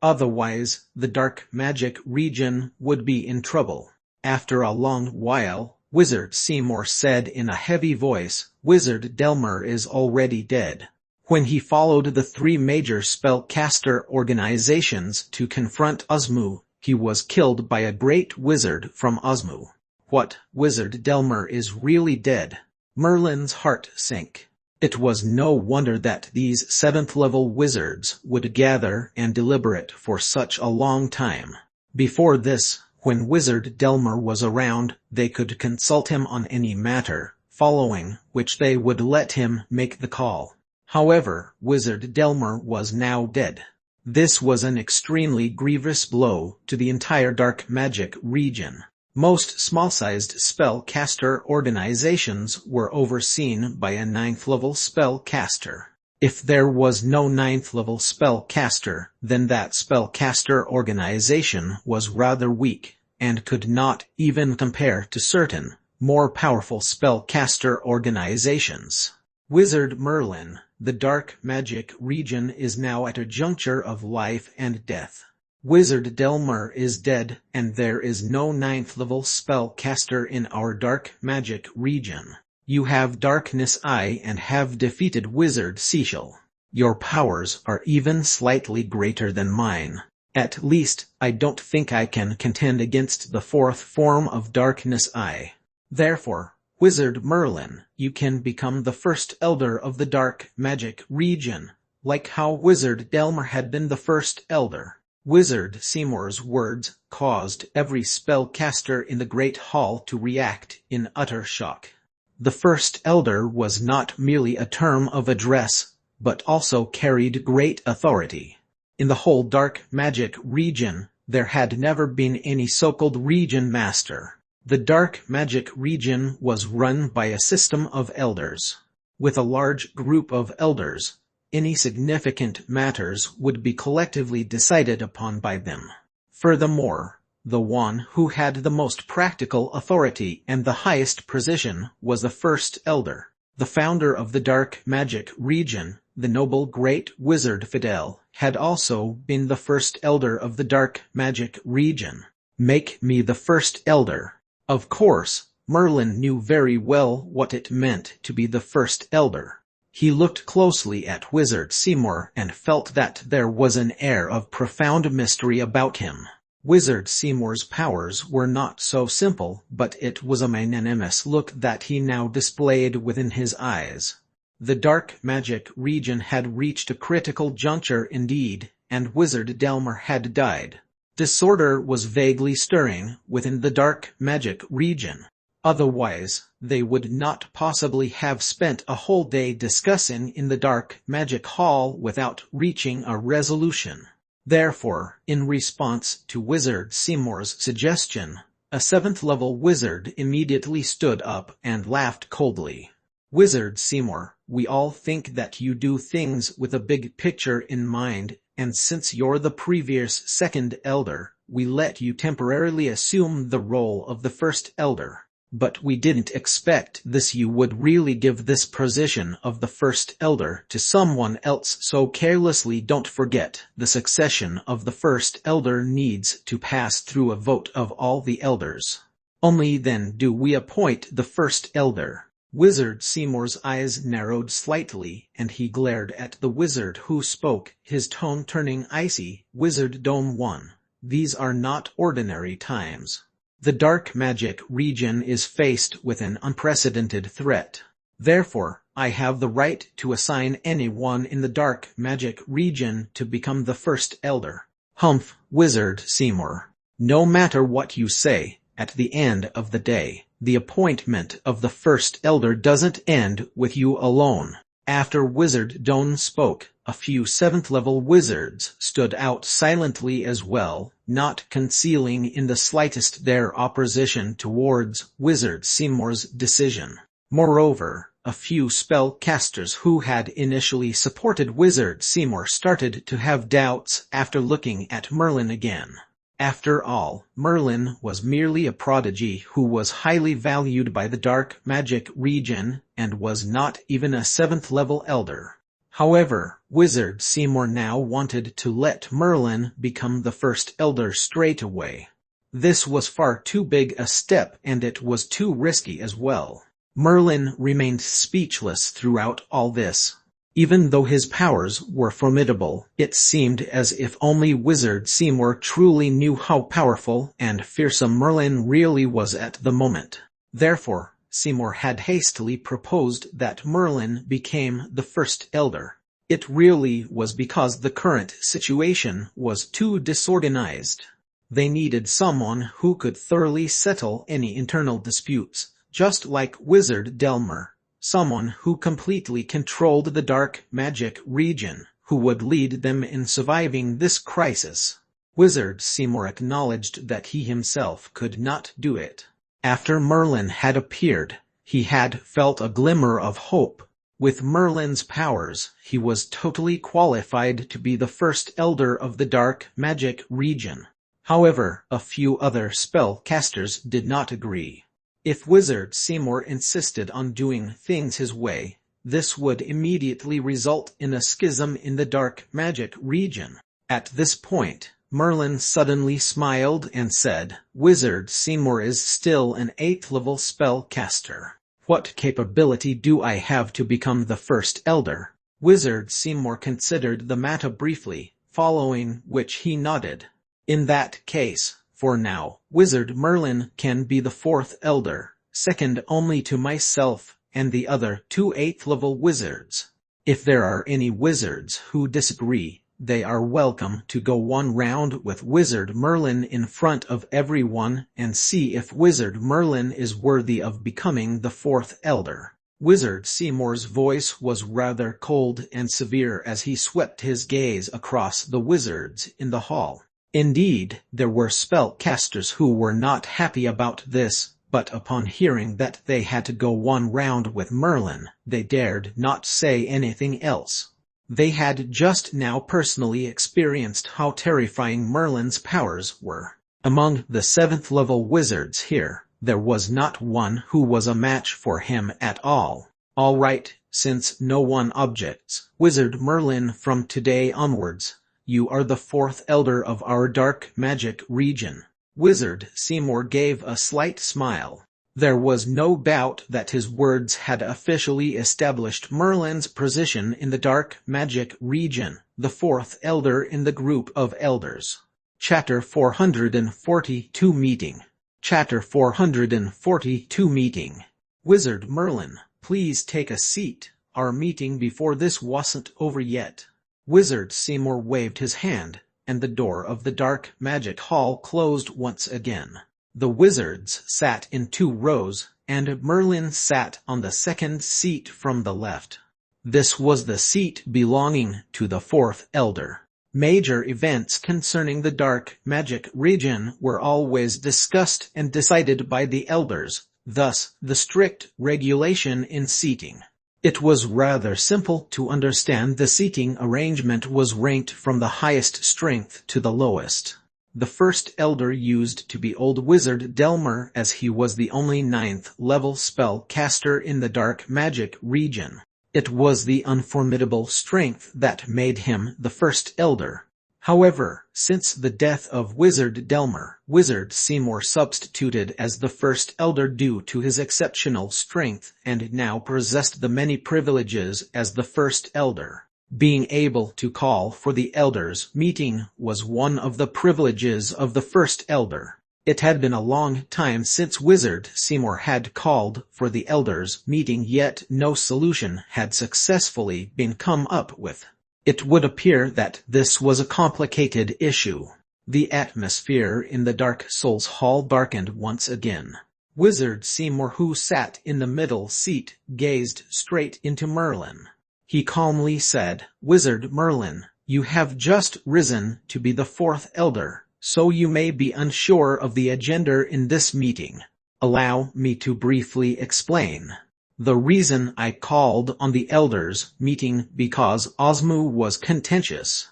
Otherwise, the dark magic region would be in trouble. After a long while, Wizard Seymour said in a heavy voice, "Wizard Delmer is already dead." When he followed the 3 major spellcaster organizations to confront Osmu, he was killed by a great wizard from Osmu. What, Wizard Delmer is really dead? Merlin's heart sank. It was no wonder that these 7th-level wizards would gather and deliberate for such a long time. Before this, when Wizard Delmer was around, they could consult him on any matter, following which they would let him make the call. However, Wizard Delmer was now dead. This was an extremely grievous blow to the entire dark magic region. Most small-sized spellcaster organizations were overseen by a 9th-level spellcaster. If there was no 9th-level spellcaster, then that spellcaster organization was rather weak, and could not even compare to certain, more powerful spellcaster organizations. Wizard Merlin, the dark magic region is now at a juncture of life and death. Wizard Delmer is dead, and there is no 9th-level spellcaster in our dark magic region. You have Darkness Eye and have defeated Wizard Cecil. Your powers are even slightly greater than mine. At least, I don't think I can contend against the 4th form of Darkness Eye. Therefore, Wizard Merlin, you can become the first elder of the dark magic region, like how Wizard Delmer had been the first elder. Wizard Seymour's words caused every spellcaster in the Great Hall to react in utter shock. The first elder was not merely a term of address, but also carried great authority. In the whole dark magic region, there had never been any so-called region master. The dark magic region was run by a system of elders. With a large group of elders, any significant matters would be collectively decided upon by them. Furthermore, the one who had the most practical authority and the highest precision was the first elder. The founder of the dark magic region, the noble great wizard Fidel, had also been the first elder of the dark magic region. Make me the first elder. Of course, Merlin knew very well what it meant to be the first elder. He looked closely at Wizard Seymour and felt that there was an air of profound mystery about him. Wizard Seymour's powers were not so simple, but it was a magnanimous look that he now displayed within his eyes. The dark magic region had reached a critical juncture indeed, and Wizard Delmer had died. Disorder was vaguely stirring within the dark magic region. Otherwise, they would not possibly have spent a whole day discussing in the dark magic hall without reaching a resolution. Therefore, in response to Wizard Seymour's suggestion, a 7th-level wizard immediately stood up and laughed coldly. Wizard Seymour, we all think that you do things with a big picture in mind, and since you're the previous second elder, we let you temporarily assume the role of the first elder. But we didn't expect this. You would really give this position of the first elder to someone else so carelessly. Don't forget, the succession of the first elder needs to pass through a vote of all the elders. Only then do we appoint the first elder. Wizard Seymour's eyes narrowed slightly, and he glared at the wizard who spoke, his tone turning icy. Wizard Dome 1. These are not ordinary times. The dark magic region is faced with an unprecedented threat. Therefore, I have the right to assign anyone in the dark magic region to become the first elder. Humph, Wizard Seymour. No matter what you say, at the end of the day, the appointment of the first elder doesn't end with you alone. After Wizard Doan spoke, a few 7th-level wizards stood out silently as well, not concealing in the slightest their opposition towards Wizard Seymour's decision. Moreover, a few spellcasters who had initially supported Wizard Seymour started to have doubts after looking at Merlin again. After all, Merlin was merely a prodigy who was highly valued by the dark magic region, and was not even a 7th-level elder. However, Wizard Seymour now wanted to let Merlin become the first elder straight away. This was far too big a step, and it was too risky as well. Merlin remained speechless throughout all this. Even though his powers were formidable, it seemed as if only Wizard Seymour truly knew how powerful and fearsome Merlin really was at the moment. Therefore, Seymour had hastily proposed that Merlin became the first elder. It really was because the current situation was too disorganized. They needed someone who could thoroughly settle any internal disputes, just like Wizard Delmer. Someone who completely controlled the dark magic region, who would lead them in surviving this crisis. Wizard Seymour acknowledged that he himself could not do it. After Merlin had appeared, he had felt a glimmer of hope. With Merlin's powers, he was totally qualified to be the first elder of the dark magic region. However, a few other spellcasters did not agree. If Wizard Seymour insisted on doing things his way, this would immediately result in a schism in the dark magic region. At this point, Merlin suddenly smiled and said, "Wizard Seymour is still an 8th-level spellcaster. What capability do I have to become the first elder?" Wizard Seymour considered the matter briefly, following which he nodded. "In that case, for now, Wizard Merlin can be the 4th elder, second only to myself and the other 2 8th-level wizards. If there are any wizards who disagree, they are welcome to go one round with Wizard Merlin in front of everyone and see if Wizard Merlin is worthy of becoming the 4th elder." Wizard Seymour's voice was rather cold and severe as he swept his gaze across the wizards in the hall. Indeed, there were spellcasters who were not happy about this, but upon hearing that they had to go one round with Merlin, they dared not say anything else. They had just now personally experienced how terrifying Merlin's powers were. Among the 7th-level wizards here, there was not one who was a match for him at all. "All right, since no one objects, Wizard Merlin, from today onwards, you are the 4th elder of our dark magic region." Wizard Seymour gave a slight smile. There was no doubt that his words had officially established Merlin's position in the dark magic region, the 4th elder in the group of elders. Chapter 442 Meeting. Chapter 442 Meeting. "Wizard Merlin, please take a seat. Our meeting before this wasn't over yet." Wizard Seymour waved his hand, and the door of the dark magic hall closed once again. The wizards sat in 2 rows, and Merlin sat on the second seat from the left. This was the seat belonging to the 4th elder. Major events concerning the dark magic region were always discussed and decided by the elders, thus the strict regulation in seating. It was rather simple to understand. The seating arrangement was ranked from the highest strength to the lowest. The first elder used to be old wizard Delmer, as he was the only 9th level spell caster in the dark magic region. It was the unformidable strength that made him the first elder. However, since the death of Wizard Delmer, Wizard Seymour substituted as the first elder due to his exceptional strength and now possessed the many privileges as the first elder. Being able to call for the elders' meeting was one of the privileges of the first elder. It had been a long time since Wizard Seymour had called for the elders' meeting, yet no solution had successfully been come up with. It would appear that this was a complicated issue. The atmosphere in the Dark Souls Hall darkened once again. Wizard Seymour, who sat in the middle seat, gazed straight into Merlin. He calmly said, "Wizard Merlin, you have just risen to be the 4th elder, so you may be unsure of the agenda in this meeting. Allow me to briefly explain. The reason I called on the elders' meeting because Osmu was contentious.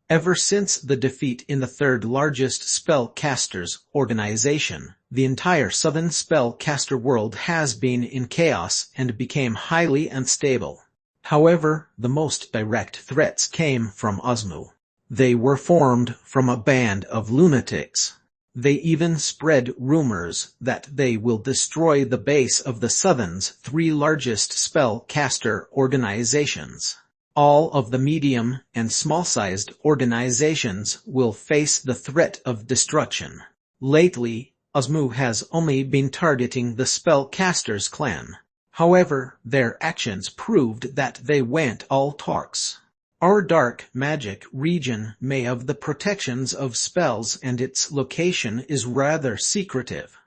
Ever since the defeat in the 3rd largest spellcasters organization, the entire southern spellcaster world has been in chaos and became highly unstable. However, the most direct threats came from Osmu. They were formed from a band of lunatics. They even spread rumors that they will destroy the base of the Southern's 3 largest spellcaster organizations. All of the medium and small-sized organizations will face the threat of destruction. Lately, Osmu has only been targeting the spellcasters clan. However, their actions proved that they went all talks. Our dark magic region may have the protections of spells and its location is rather secretive.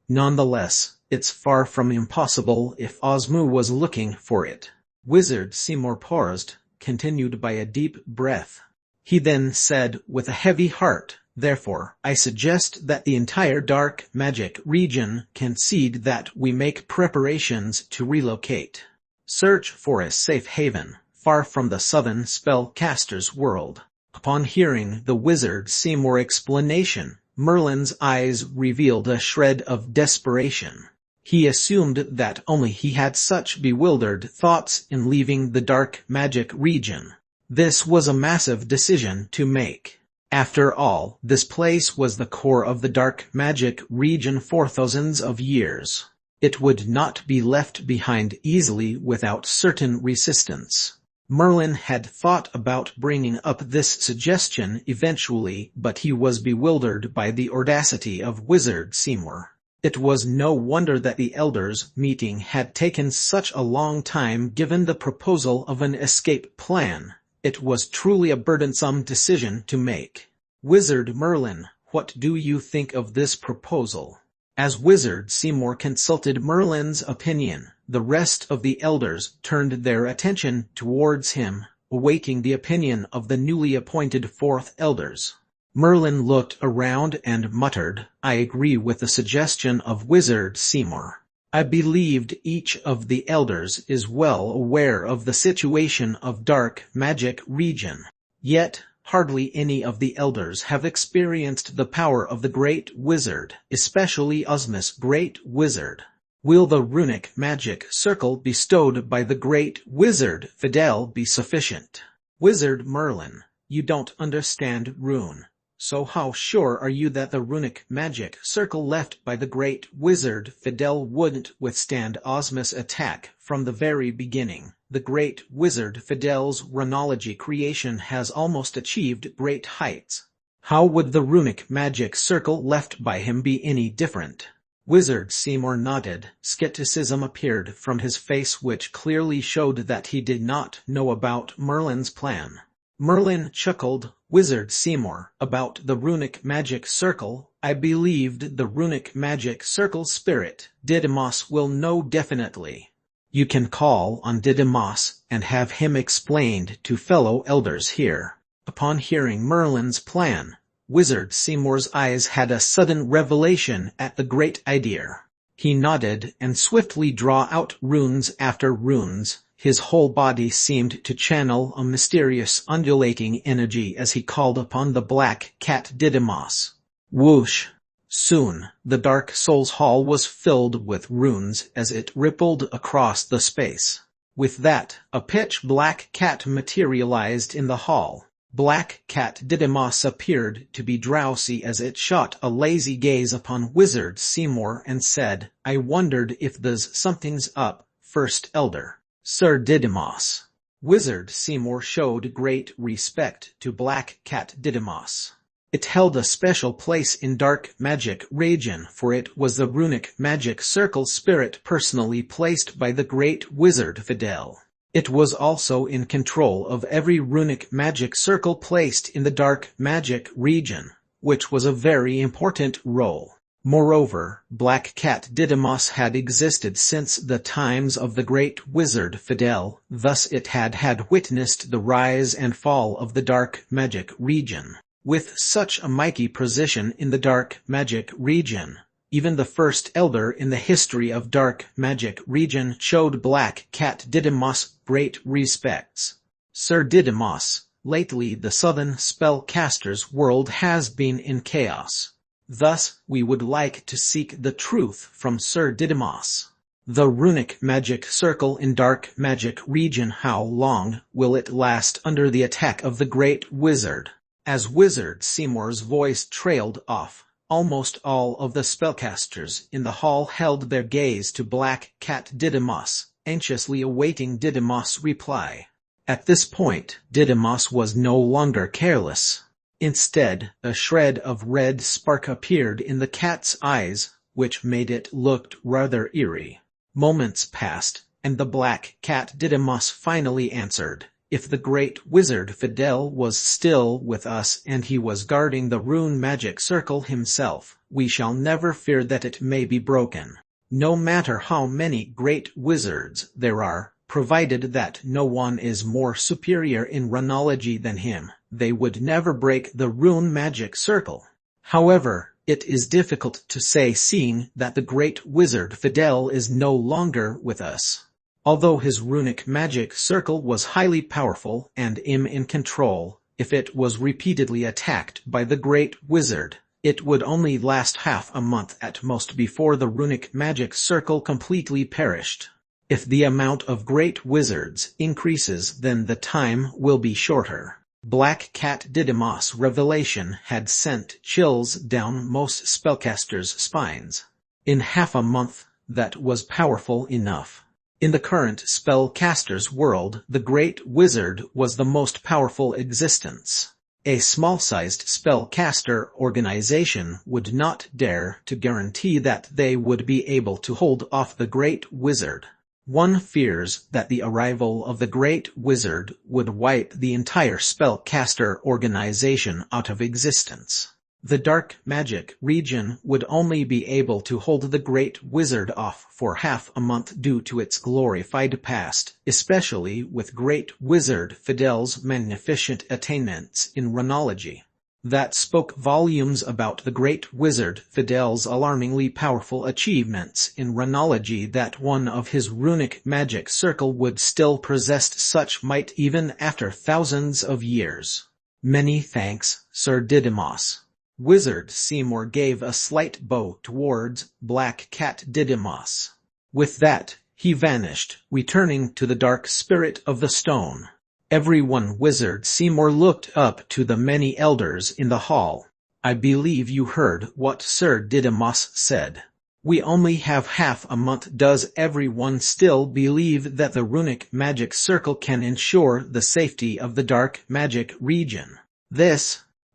Nonetheless, it's far from impossible if Osmu was looking for it." Wizard Seymour paused, continued by a deep breath. He then said with a heavy heart, "Therefore, I suggest that the entire dark magic region concede that we make preparations to relocate. Search for a safe haven, far from the southern spellcaster's world." Upon hearing the Wizard Seymour explanation, Merlin's eyes revealed a shred of desperation. He assumed that only he had such bewildered thoughts in leaving the dark magic region. This was a massive decision to make. After all, this place was the core of the dark magic region for thousands of years. It would not be left behind easily without certain resistance. Merlin had thought about bringing up this suggestion eventually, but he was bewildered by the audacity of Wizard Seymour. It was no wonder that the elders' meeting had taken such a long time given the proposal of an escape plan. It was truly a burdensome decision to make. "Wizard Merlin, what do you think of this proposal?" As Wizard Seymour consulted Merlin's opinion, the rest of the elders turned their attention towards him, awaiting the opinion of the newly appointed 4th elders. Merlin looked around and muttered, "I agree with the suggestion of Wizard Seymour. I believed each of the elders is well aware of the situation of dark magic region. Yet, hardly any of the elders have experienced the power of the Great Wizard, especially Osmus Great Wizard. Will the runic magic circle bestowed by the Great Wizard Fidel be sufficient?" "Wizard Merlin, you don't understand rune. So how sure are you that the runic magic circle left by the Great Wizard Fidel wouldn't withstand Osmus' attack from the very beginning? The Great Wizard Fidel's runology creation has almost achieved great heights. How would the runic magic circle left by him be any different?" Wizard Seymour nodded. Skepticism appeared from his face, which clearly showed that he did not know about Merlin's plan. Merlin chuckled. "Wizard Seymour, about the runic magic circle, I believed the runic magic circle spirit, Didymos, will know definitely. You can call on Didymos and have him explained to fellow elders here." Upon hearing Merlin's plan, Wizard Seymour's eyes had a sudden revelation at the great idea. He nodded and swiftly drew out runes after runes, His whole body seemed to channel a mysterious undulating energy as he called upon the black cat Didymos. Whoosh! Soon, the Dark Souls Hall was filled with runes as it rippled across the space. With that, a pitch-black cat materialized in the hall. Black Cat Didymos appeared to be drowsy as it shot a lazy gaze upon Wizard Seymour and said, "I wondered if there's something's up, First Elder." "Sir Didymos." Wizard Seymour showed great respect to Black Cat Didymos. It held a special place in Dark Magic region, for it was the runic magic circle spirit personally placed by the great wizard Fidel. It was also in control of every runic magic circle placed in the Dark Magic region, which was a very important role. Moreover, Black Cat Didymos had existed since the times of the great wizard Fidel, thus it had witnessed the rise and fall of the Dark Magic region. With such a mighty position in the Dark Magic region, even the First Elder in the history of Dark Magic region showed Black Cat Didymos great respects. "Sir Didymos, lately the Southern Spellcaster's world has been in chaos. Thus, we would like to seek the truth from Sir Didymos. The runic magic circle in Dark Magic region, how long will it last under the attack of the great wizard?" As Wizard Seymour's voice trailed off, almost all of the spellcasters in the hall held their gaze to Black Cat Didymos, anxiously awaiting Didymos' reply. At this point, Didymos was no longer careless. Instead, a shred of red spark appeared in the cat's eyes, which made it look rather eerie. Moments passed, and the Black Cat Didymos finally answered. "If the great wizard Fidel was still with us and he was guarding the rune magic circle himself, we shall never fear that it may be broken. No matter how many great wizards there are, provided that no one is more superior in runology than him, they would never break the rune magic circle. However, it is difficult to say seeing that the great wizard Fidel is no longer with us. Although his runic magic circle was highly powerful and in control, if it was repeatedly attacked by the great wizard, it would only last half a month at most before the runic magic circle completely perished. If the amount of great wizards increases, then the time will be shorter." Black Cat Didymos' revelation had sent chills down most spellcasters' spines. In half a month, that was powerful enough. In the current spellcaster's world, the great wizard was the most powerful existence. A small-sized spellcaster organization would not dare to guarantee that they would be able to hold off the great wizard. One fears that the arrival of the great wizard would wipe the entire spellcaster organization out of existence. The Dark Magic region would only be able to hold the great wizard off for half a month due to its glorified past, especially with great wizard Fidel's magnificent attainments in runology. That spoke volumes about the great wizard Fidel's alarmingly powerful achievements in runology, that one of his runic magic circle would still possess such might even after thousands of years. "Many thanks, Sir Didymos." Wizard Seymour gave a slight bow towards Black Cat Didymos. With that, he vanished, returning to the dark spirit of the stone. Everyone Wizard Seymour looked up to the many elders in the hall. "I believe you heard what Sir Didymos said. We only have half a month. Does everyone still believe that the runic magic circle can ensure the safety of the dark magic region?"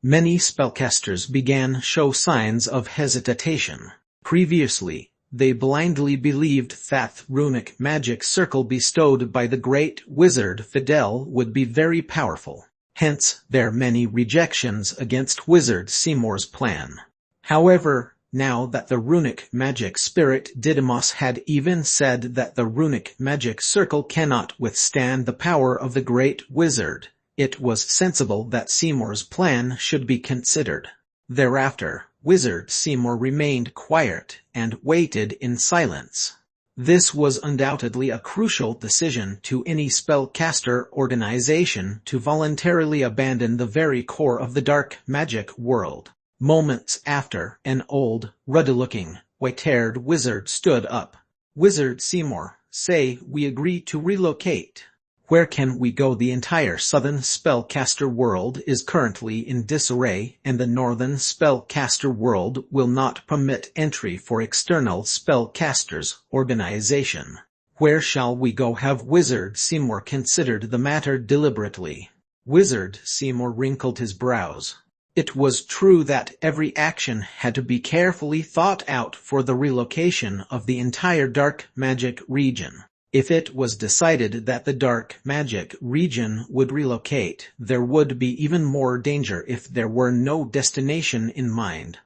Many spellcasters began show signs of hesitation. Previously, they blindly believed that runic magic circle bestowed by the great wizard Fidel would be very powerful. Hence, their many rejections against Wizard Seymour's plan. However, now that the runic magic spirit Didymos had even said that the runic magic circle cannot withstand the power of the great wizard, it was sensible that Seymour's plan should be considered. Thereafter, Wizard Seymour remained quiet and waited in silence. This was undoubtedly a crucial decision to any spellcaster organization to voluntarily abandon the very core of the dark magic world. Moments after, an old, ruddy-looking, white-haired wizard stood up. "Wizard Seymour, say we agree to relocate. Where can we go? The entire southern spellcaster world is currently in disarray, and the northern spellcaster world will not permit entry for external spellcasters organization. Where shall we go?" Have Wizard Seymour considered the matter deliberately. Wizard Seymour wrinkled his brows. It was true that every action had to be carefully thought out for the relocation of the entire dark magic region. If it was decided that the dark magic region would relocate, there would be even more danger if there were no destination in mind.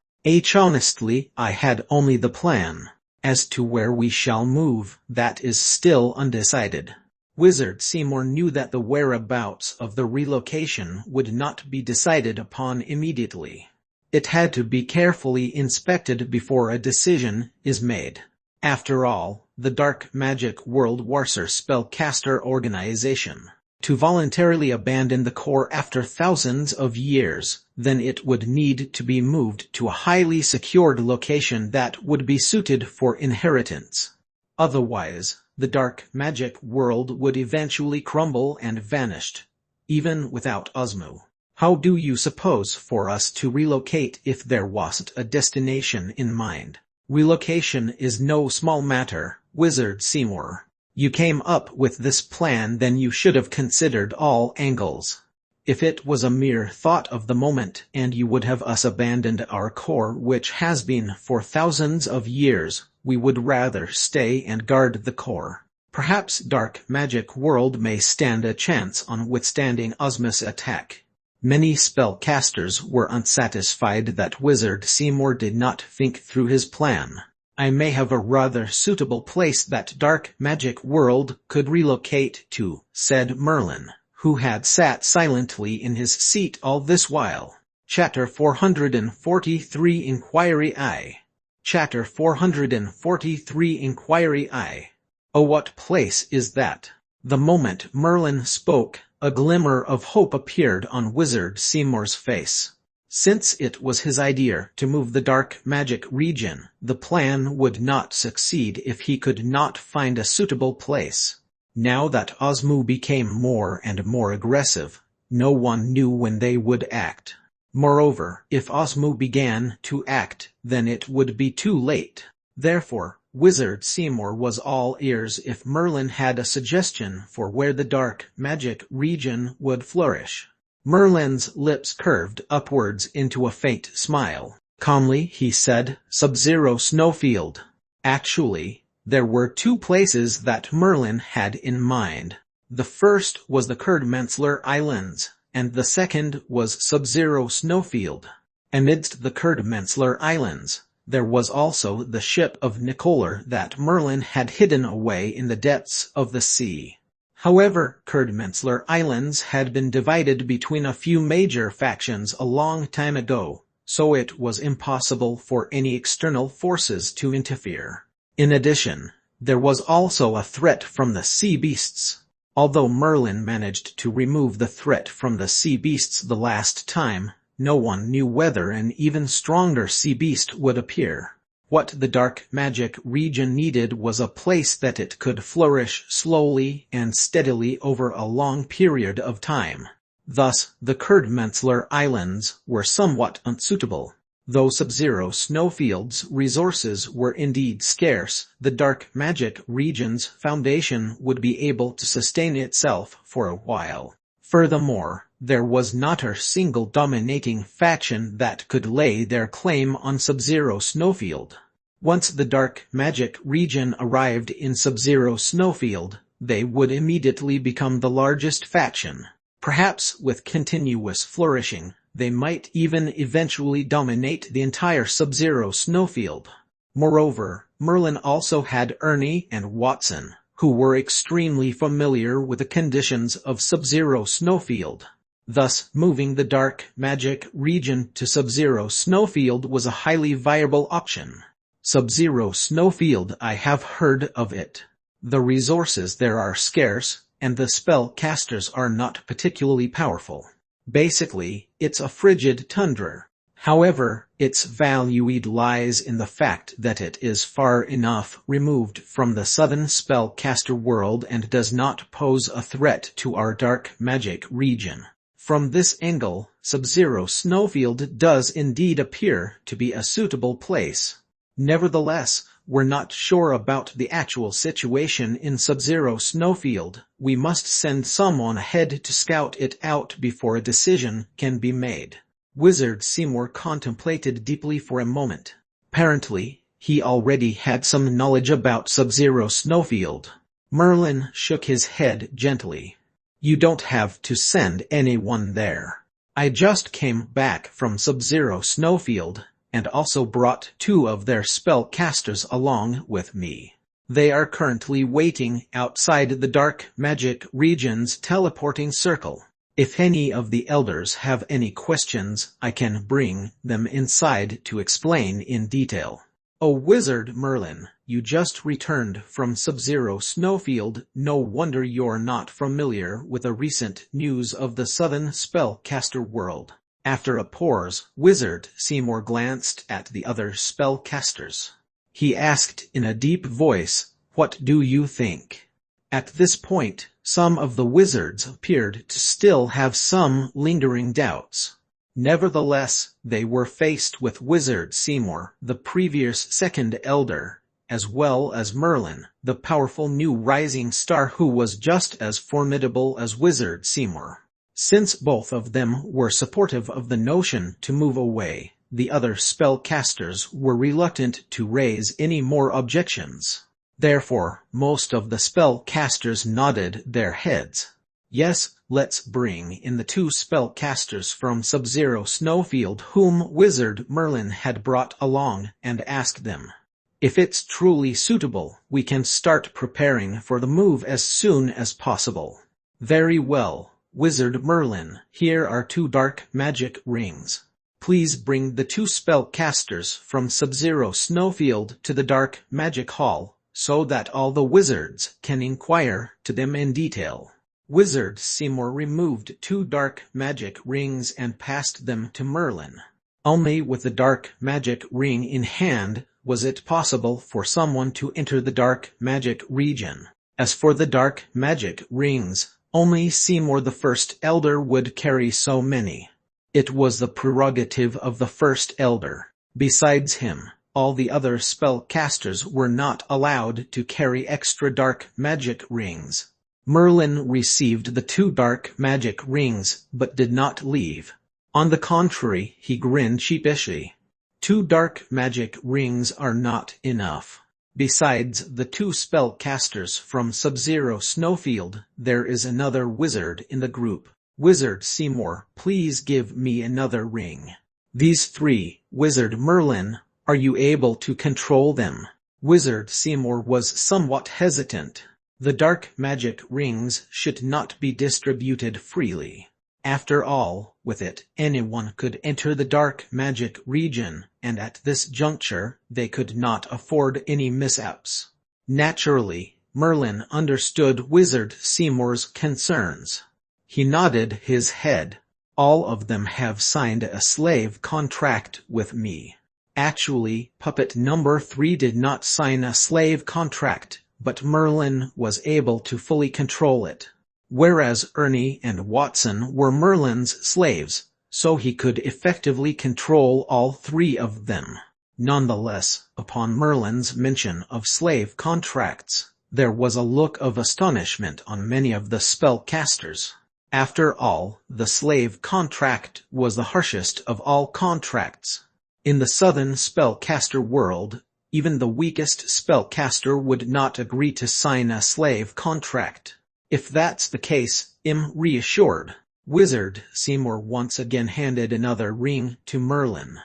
Honestly, I had only the plan. As to where we shall move, that is still undecided. Wizard Seymour knew that the whereabouts of the relocation would not be decided upon immediately. It had to be carefully inspected before a decision is made. After all, the Dark Magic World Warser spellcaster organization. To voluntarily abandon the core after thousands of years, then it would need to be moved to a highly secured location that would be suited for inheritance. Otherwise, the dark magic world would eventually crumble and vanish, even without Osmu. How do you suppose for us to relocate if there wasn't a destination in mind? Relocation is no small matter, Wizard Seymour. You came up with this plan, then you should have considered all angles. If it was a mere thought of the moment, and you would have us abandoned our core which has been for thousands of years, we would rather stay and guard the core. Perhaps Dark Magic World may stand a chance on withstanding Osmus' attack. Many spellcasters were unsatisfied that Wizard Seymour did not think through his plan. I may have a rather suitable place that Dark Magic World could relocate to, said Merlin, who had sat silently in his seat all this while. Chapter 443 Inquiry I. Chapter 443 Inquiry I. Oh, what place is that? The moment Merlin spoke, a glimmer of hope appeared on Wizard Seymour's face. Since it was his idea to move the dark magic region, the plan would not succeed if he could not find a suitable place. Now that Osmu became more and more aggressive, no one knew when they would act. Moreover, if Osmu began to act, then it would be too late. Therefore, Wizard Seymour was all ears if Merlin had a suggestion for where the dark magic region would flourish. Merlin's lips curved upwards into a faint smile. Calmly he said, Sub-Zero Snowfield. Actually, there were two places that Merlin had in mind. The first was the Kerdmensler Islands, and the second was Sub-Zero Snowfield. Amidst the Kerdmensler Islands, there was also the ship of Nicolar that Merlin had hidden away in the depths of the sea. However, Kerdmensler Islands had been divided between a few major factions a long time ago, so it was impossible for any external forces to interfere. In addition, there was also a threat from the sea beasts. Although Merlin managed to remove the threat from the sea beasts the last time, no one knew whether an even stronger sea beast would appear. What the dark magic region needed was a place that it could flourish slowly and steadily over a long period of time. Thus, the Kerdmensler Islands were somewhat unsuitable. Though Sub-Zero Snowfield's resources were indeed scarce, the dark magic region's foundation would be able to sustain itself for a while. Furthermore, there was not a single dominating faction that could lay their claim on Sub-Zero Snowfield. Once the dark magic region arrived in Sub-Zero Snowfield, they would immediately become the largest faction. Perhaps with continuous flourishing, they might even eventually dominate the entire Sub-Zero Snowfield. Moreover, Merlin also had Ernie and Watson, who were extremely familiar with the conditions of Sub-Zero Snowfield. Thus, moving the dark magic region to Sub-Zero Snowfield was a highly viable option. Sub-Zero Snowfield. I have heard of it. The resources there are scarce, and the spellcasters are not particularly powerful. Basically, it's a frigid tundra. However, its value lies in the fact that it is far enough removed from the southern spellcaster world and does not pose a threat to our dark magic region. From this angle, Sub-Zero Snowfield does indeed appear to be a suitable place. Nevertheless, we're not sure about the actual situation in Sub-Zero Snowfield. We must send someone ahead to scout it out before a decision can be made. Wizard Seymour contemplated deeply for a moment. Apparently, he already had some knowledge about Sub-Zero Snowfield. Merlin shook his head gently. You don't have to send anyone there. I just came back from Sub-Zero Snowfield, and also brought 2 of their spellcasters along with me. They are currently waiting outside the dark magic region's teleporting circle. If any of the elders have any questions, I can bring them inside to explain in detail. Oh, Wizard Merlin, you just returned from Sub-Zero Snowfield. No wonder you're not familiar with the recent news of the southern spellcaster world. After a pause, Wizard Seymour glanced at the other spellcasters. He asked in a deep voice, "What do you think?" At this point, some of the wizards appeared to still have some lingering doubts. Nevertheless, they were faced with Wizard Seymour, the previous second elder, as well as Merlin, the powerful new rising star who was just as formidable as Wizard Seymour. Since both of them were supportive of the notion to move away, the other spellcasters were reluctant to raise any more objections. Therefore, most of the spellcasters nodded their heads. Yes, let's bring in the 2 spellcasters from Sub-Zero Snowfield whom Wizard Merlin had brought along, and ask them. If it's truly suitable, we can start preparing for the move as soon as possible. Very well, Wizard Merlin, here are 2 dark magic rings. Please bring the 2 spellcasters from Sub-Zero Snowfield to the dark magic hall, so that all the wizards can inquire to them in detail. Wizard Seymour removed 2 dark magic rings and passed them to Merlin. Only with the dark magic ring in hand was it possible for someone to enter the dark magic region. As for the dark magic rings, only Seymour the First Elder would carry so many. It was the prerogative of the First Elder. Besides him, all the other spellcasters were not allowed to carry extra dark magic rings. Merlin received the 2 dark magic rings, but did not leave. On the contrary, he grinned sheepishly. 2 dark magic rings are not enough. Besides the 2 spellcasters from Sub-Zero Snowfield, there is another wizard in the group. Wizard Seymour, please give me another ring. These 3, Wizard Merlin, are you able to control them? Wizard Seymour was somewhat hesitant. The dark magic rings should not be distributed freely. After all, with it, anyone could enter the dark magic region, and at this juncture, they could not afford any mishaps. Naturally, Merlin understood Wizard Seymour's concerns. He nodded his head. All of them have signed a slave contract with me. Actually, puppet number 3 did not sign a slave contract, but Merlin was able to fully control it. Whereas Ernie and Watson were Merlin's slaves, so he could effectively control all 3 of them. Nonetheless, upon Merlin's mention of slave contracts, there was a look of astonishment on many of the spellcasters. After all, the slave contract was the harshest of all contracts. In the southern spellcaster world, even the weakest spellcaster would not agree to sign a slave contract. If that's the case, I'm reassured. Wizard Seymour once again handed another ring to Merlin.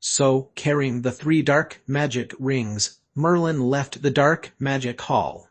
So, carrying the 3 dark magic rings, Merlin left the dark magic hall.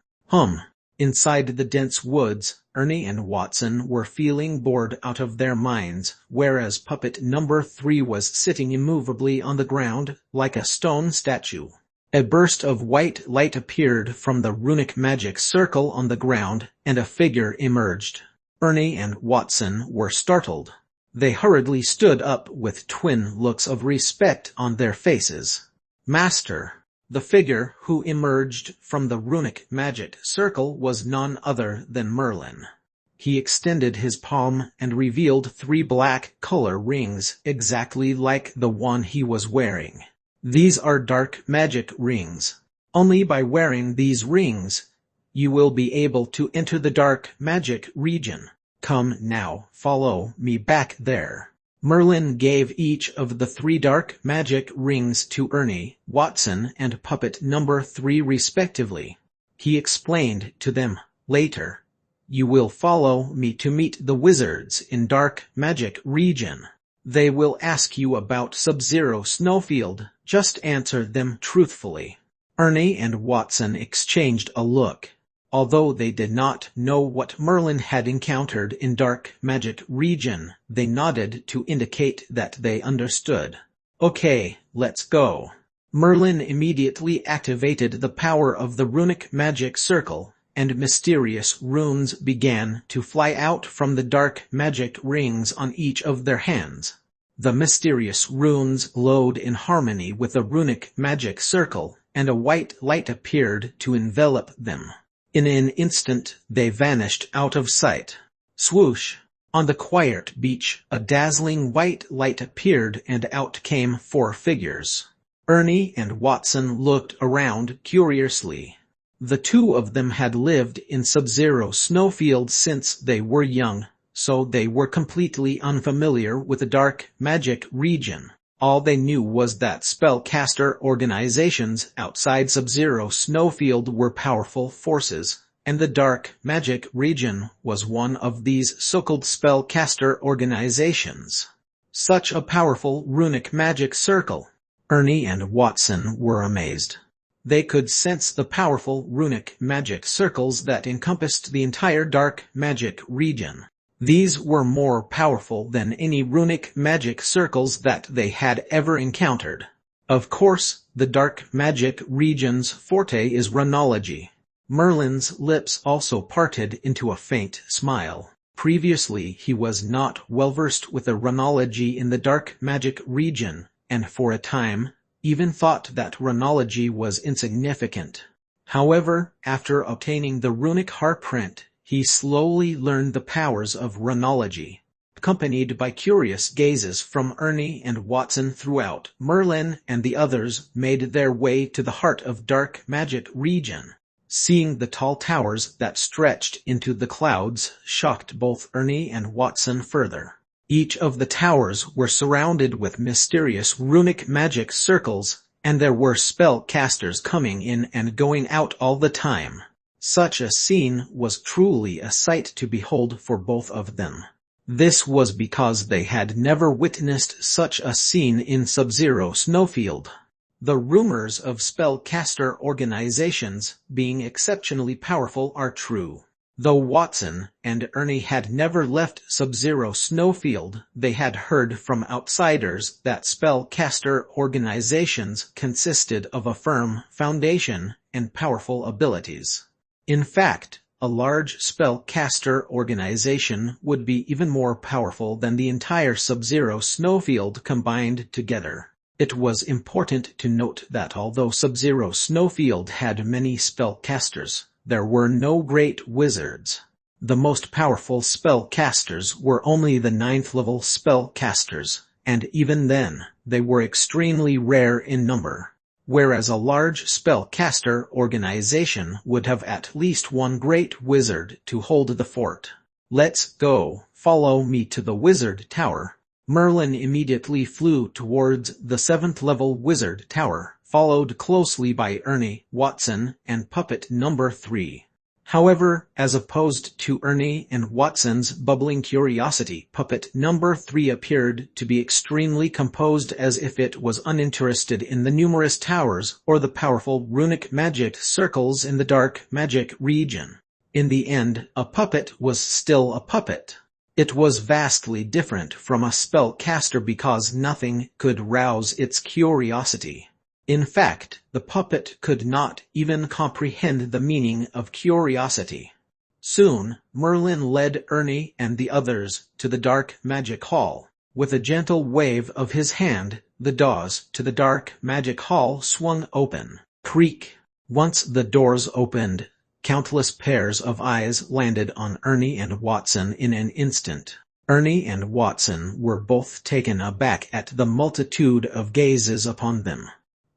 Inside the dense woods, Ernie and Watson were feeling bored out of their minds, whereas puppet number 3 was sitting immovably on the ground, like a stone statue. A burst of white light appeared from the runic magic circle on the ground, and a figure emerged. Ernie and Watson were startled. They hurriedly stood up with twin looks of respect on their faces. "Master!" The figure who emerged from the runic magic circle was none other than Merlin. He extended his palm and revealed 3 black color rings exactly like the one he was wearing. "These are dark magic rings. Only by wearing these rings, you will be able to enter the dark magic region. Come now, follow me back there." Merlin gave each of the 3 dark magic rings to Ernie, Watson, and puppet number 3 respectively. He explained to them, "Later, you will follow me to meet the wizards in dark magic region. They will ask you about Sub-Zero Snowfield. Just answer them truthfully." Ernie and Watson exchanged a look. Although they did not know what Merlin had encountered in dark magic region, they nodded to indicate that they understood. "Okay, let's go." Merlin immediately activated the power of the runic magic circle, and mysterious runes began to fly out from the dark magic rings on each of their hands. The mysterious runes glowed in harmony with the runic magic circle, and a white light appeared to envelop them. In an instant, they vanished out of sight. Swoosh! On the quiet beach, a dazzling white light appeared and out came 4 figures. Ernie and Watson looked around curiously. The 2 of them had lived in Sub-Zero Snowfield since they were young, so they were completely unfamiliar with the dark magic region. All they knew was that spellcaster organizations outside Sub-Zero Snowfield were powerful forces, and the dark magic region was one of these so-called spellcaster organizations. Such a powerful runic magic circle! Ernie and Watson were amazed. They could sense the powerful runic magic circles that encompassed the entire dark magic region. These were more powerful than any runic magic circles that they had ever encountered. Of course, the dark magic region's forte is runology. Merlin's lips also parted into a faint smile. Previously he was not well versed with the runology in the dark magic region, and for a time, even thought that runology was insignificant. However, after obtaining the runic heartprint, he slowly learned the powers of runology. Accompanied by curious gazes from Ernie and Watson throughout, Merlin and the others made their way to the heart of dark magic region. Seeing the tall towers that stretched into the clouds shocked both Ernie and Watson further. Each of the towers were surrounded with mysterious runic magic circles, and there were spellcasters coming in and going out all the time. Such a scene was truly a sight to behold for both of them. This was because they had never witnessed such a scene in Sub-Zero Snowfield. The rumors of spellcaster organizations being exceptionally powerful are true. Though Watson and Ernie had never left Sub-Zero Snowfield, they had heard from outsiders that spellcaster organizations consisted of a firm foundation and powerful abilities. In fact, a large spellcaster organization would be even more powerful than the entire Sub-Zero Snowfield combined together. It was important to note that although Sub-Zero Snowfield had many spellcasters, there were no great wizards. The most powerful spellcasters were only the 9th level spellcasters, and even then, they were extremely rare in number. Whereas a large spellcaster organization would have at least one great wizard to hold the fort. "Let's go, follow me to the wizard tower." Merlin immediately flew towards the 7th level wizard tower, followed closely by Ernie, Watson, and puppet number 3. However, as opposed to Ernie and Watson's bubbling curiosity, puppet number 3 appeared to be extremely composed, as if it was uninterested in the numerous towers or the powerful runic magic circles in the dark magic region. In the end, a puppet was still a puppet. It was vastly different from a spellcaster because nothing could rouse its curiosity. In fact, the puppet could not even comprehend the meaning of curiosity. Soon, Merlin led Ernie and the others to the dark magic hall. With a gentle wave of his hand, the doors to the dark magic hall swung open. Creak! Once the doors opened, countless pairs of eyes landed on Ernie and Watson in an instant. Ernie and Watson were both taken aback at the multitude of gazes upon them.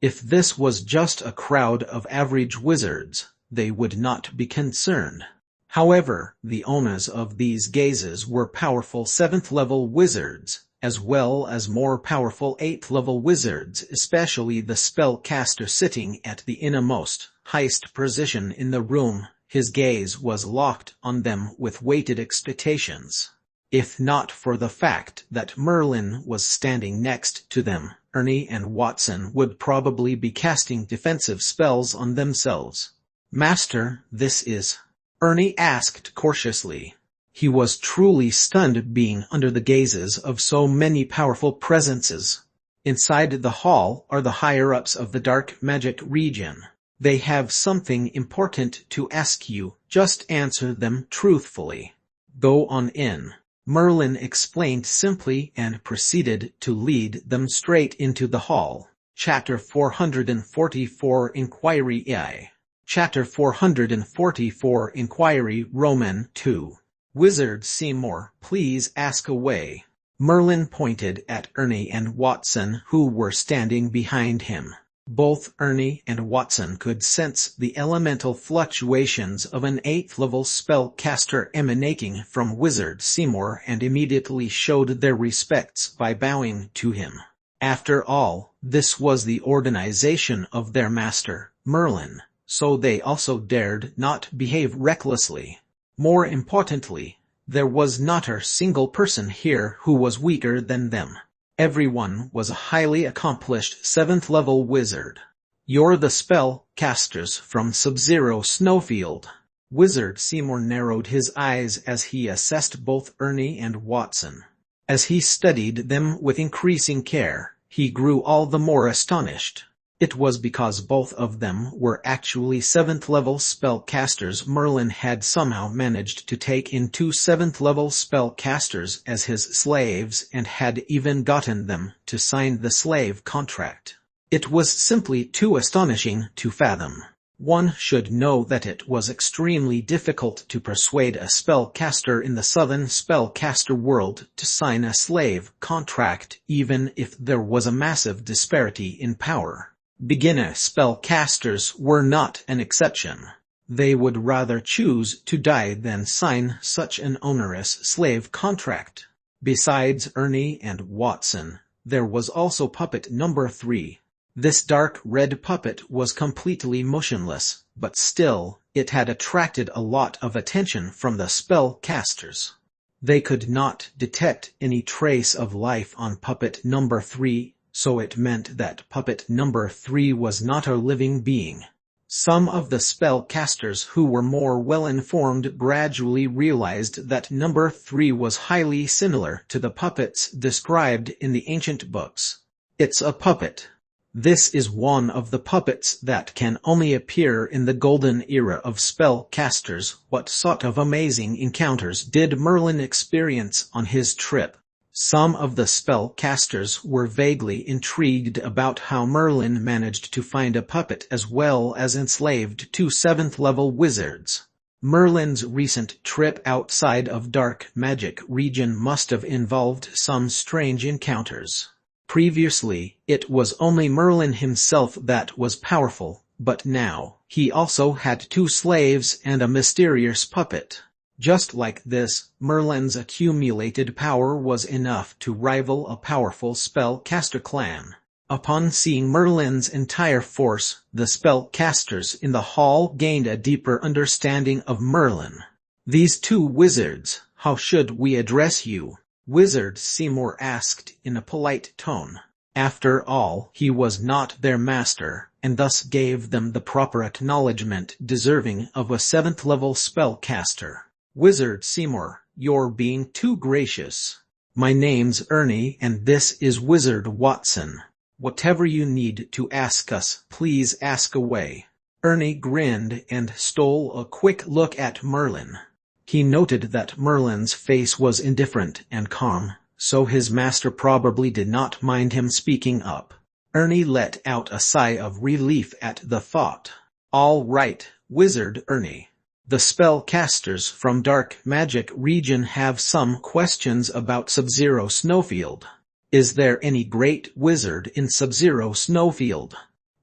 If this was just a crowd of average wizards, they would not be concerned. However, the owners of these gazes were powerful 7th-level wizards, as well as more powerful 8th-level wizards, especially the spellcaster sitting at the innermost, highest position in the room. His gaze was locked on them with waited expectations. If not for the fact that Merlin was standing next to them, Ernie and Watson would probably be casting defensive spells on themselves. "Master, this is..." Ernie asked cautiously. He was truly stunned being under the gazes of so many powerful presences. Inside the hall are the higher-ups of the dark magic region. They have something important to ask you. Just answer them truthfully. Go on in. Merlin explained simply and proceeded to lead them straight into the hall. Chapter 444 Inquiry I. Chapter 444 Inquiry Roman 2. Wizard Seymour, please ask away. Merlin pointed at Ernie and Watson, who were standing behind him. Both Ernie and Watson could sense the elemental fluctuations of an 8th-level spellcaster emanating from Wizard Seymour and immediately showed their respects by bowing to him. After all, this was the organization of their master, Merlin, so they also dared not behave recklessly. More importantly, there was not a single person here who was weaker than them. Everyone was a highly accomplished 7th-level wizard. You're the spellcasters from Sub-Zero Snowfield. Wizard Seymour narrowed his eyes as he assessed both Ernie and Watson. As he studied them with increasing care, he grew all the more astonished. It was because both of them were actually 7th-level spellcasters. Merlin had somehow managed to take in 2 7th-level spellcasters as his slaves and had even gotten them to sign the slave contract. It was simply too astonishing to fathom. One should know that it was extremely difficult to persuade a spellcaster in the southern spellcaster world to sign a slave contract, even if there was a massive disparity in power. Beginner spellcasters were not an exception. They would rather choose to die than sign such an onerous slave contract. Besides Ernie and Watson, there was also puppet number 3. This dark red puppet was completely motionless, but still, it had attracted a lot of attention from the spellcasters. They could not detect any trace of life on puppet number 3. So it meant that puppet number 3 was not a living being. Some of the spellcasters who were more well-informed gradually realized that number 3 was highly similar to the puppets described in the ancient books. It's a puppet. This is one of the puppets that can only appear in the golden era of spellcasters. What sort of amazing encounters did Merlin experience on his trip? Some of the spellcasters were vaguely intrigued about how Merlin managed to find a puppet as well as enslaved 2 7th-level wizards. Merlin's recent trip outside of dark magic region must have involved some strange encounters. Previously, it was only Merlin himself that was powerful, but now, he also had 2 slaves and a mysterious puppet. Just like this, Merlin's accumulated power was enough to rival a powerful spellcaster clan. Upon seeing Merlin's entire force, the spellcasters in the hall gained a deeper understanding of Merlin. "These 2 wizards, how should we address you?" Wizard Seymour asked in a polite tone. After all, he was not their master, and thus gave them the proper acknowledgement deserving of a 7th-level spellcaster. "Wizard Seymour, you're being too gracious. My name's Ernie and this is Wizard Watson. Whatever you need to ask us, please ask away. Ernie grinned and stole a quick look at Merlin. He noted that Merlin's face was indifferent and calm, so his master probably did not mind him speaking up. Ernie let out a sigh of relief at the thought. "All right, Wizard Ernie. The spellcasters from Dark Magic region have some questions about Sub-Zero Snowfield. Is there any great wizard in Sub-Zero Snowfield?"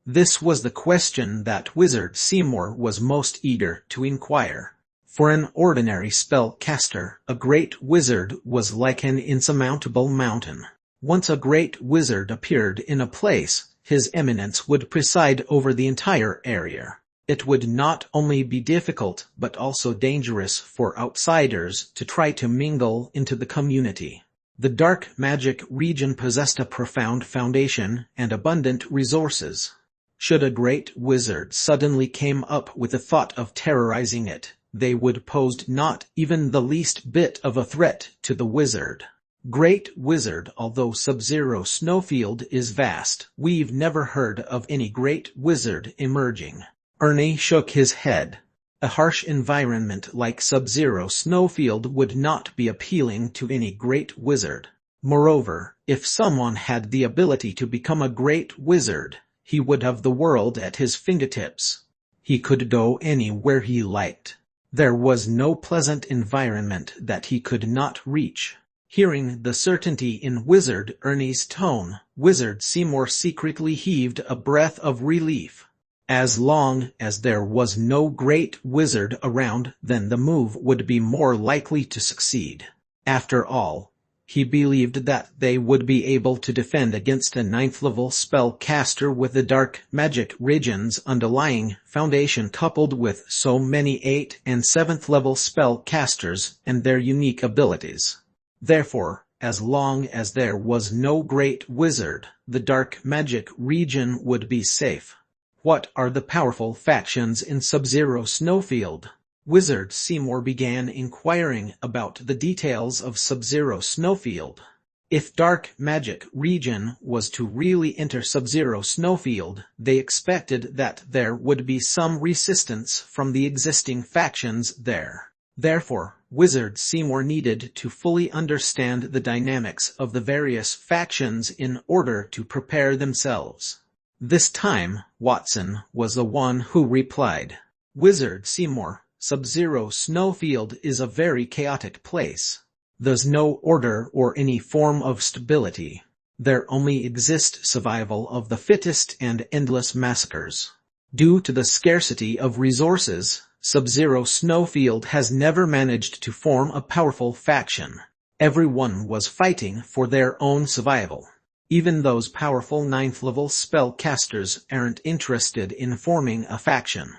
This was the question that Wizard Seymour was most eager to inquire. For an ordinary spellcaster, a great wizard was like an insurmountable mountain. Once a great wizard appeared in a place, His Eminence would preside over the entire area. It would not only be difficult but also dangerous for outsiders to try to mingle into the community. The Dark Magic region possessed a profound foundation and abundant resources. Should a great wizard suddenly come up with the thought of terrorizing it, they would pose not even the least bit of a threat to the wizard. Great wizard, although Sub-Zero Snowfield is vast, we've never heard of any great wizard emerging. Ernie shook his head. A harsh environment like Sub-Zero Snowfield would not be appealing to any great wizard. Moreover, if someone had the ability to become a great wizard, he would have the world at his fingertips. He could go anywhere he liked. There was no pleasant environment that he could not reach. Hearing the certainty in Wizard Ernie's tone, Wizard Seymour secretly heaved a breath of relief. As long as there was no great wizard around, then the move would be more likely to succeed. After all, he believed that they would be able to defend against a 9th-level spellcaster with the Dark Magic region's underlying foundation coupled with so many 8th and 7th-level spellcasters and their unique abilities. Therefore, as long as there was no great wizard, the Dark Magic region would be safe. What are the powerful factions in Sub-Zero Snowfield? Wizard Seymour began inquiring about the details of Sub-Zero Snowfield. If Dark Magic region was to really enter Sub-Zero Snowfield, they expected that there would be some resistance from the existing factions there. Therefore, Wizard Seymour needed to fully understand the dynamics of the various factions in order to prepare themselves. This time, Watson was the one who replied. "Wizard Seymour, Sub-Zero Snowfield is a very chaotic place. There's no order or any form of stability. There only exists survival of the fittest and endless massacres. Due to the scarcity of resources, Sub-Zero Snowfield has never managed to form a powerful faction. Everyone was fighting for their own survival. Even those powerful 9th-level spellcasters aren't interested in forming a faction."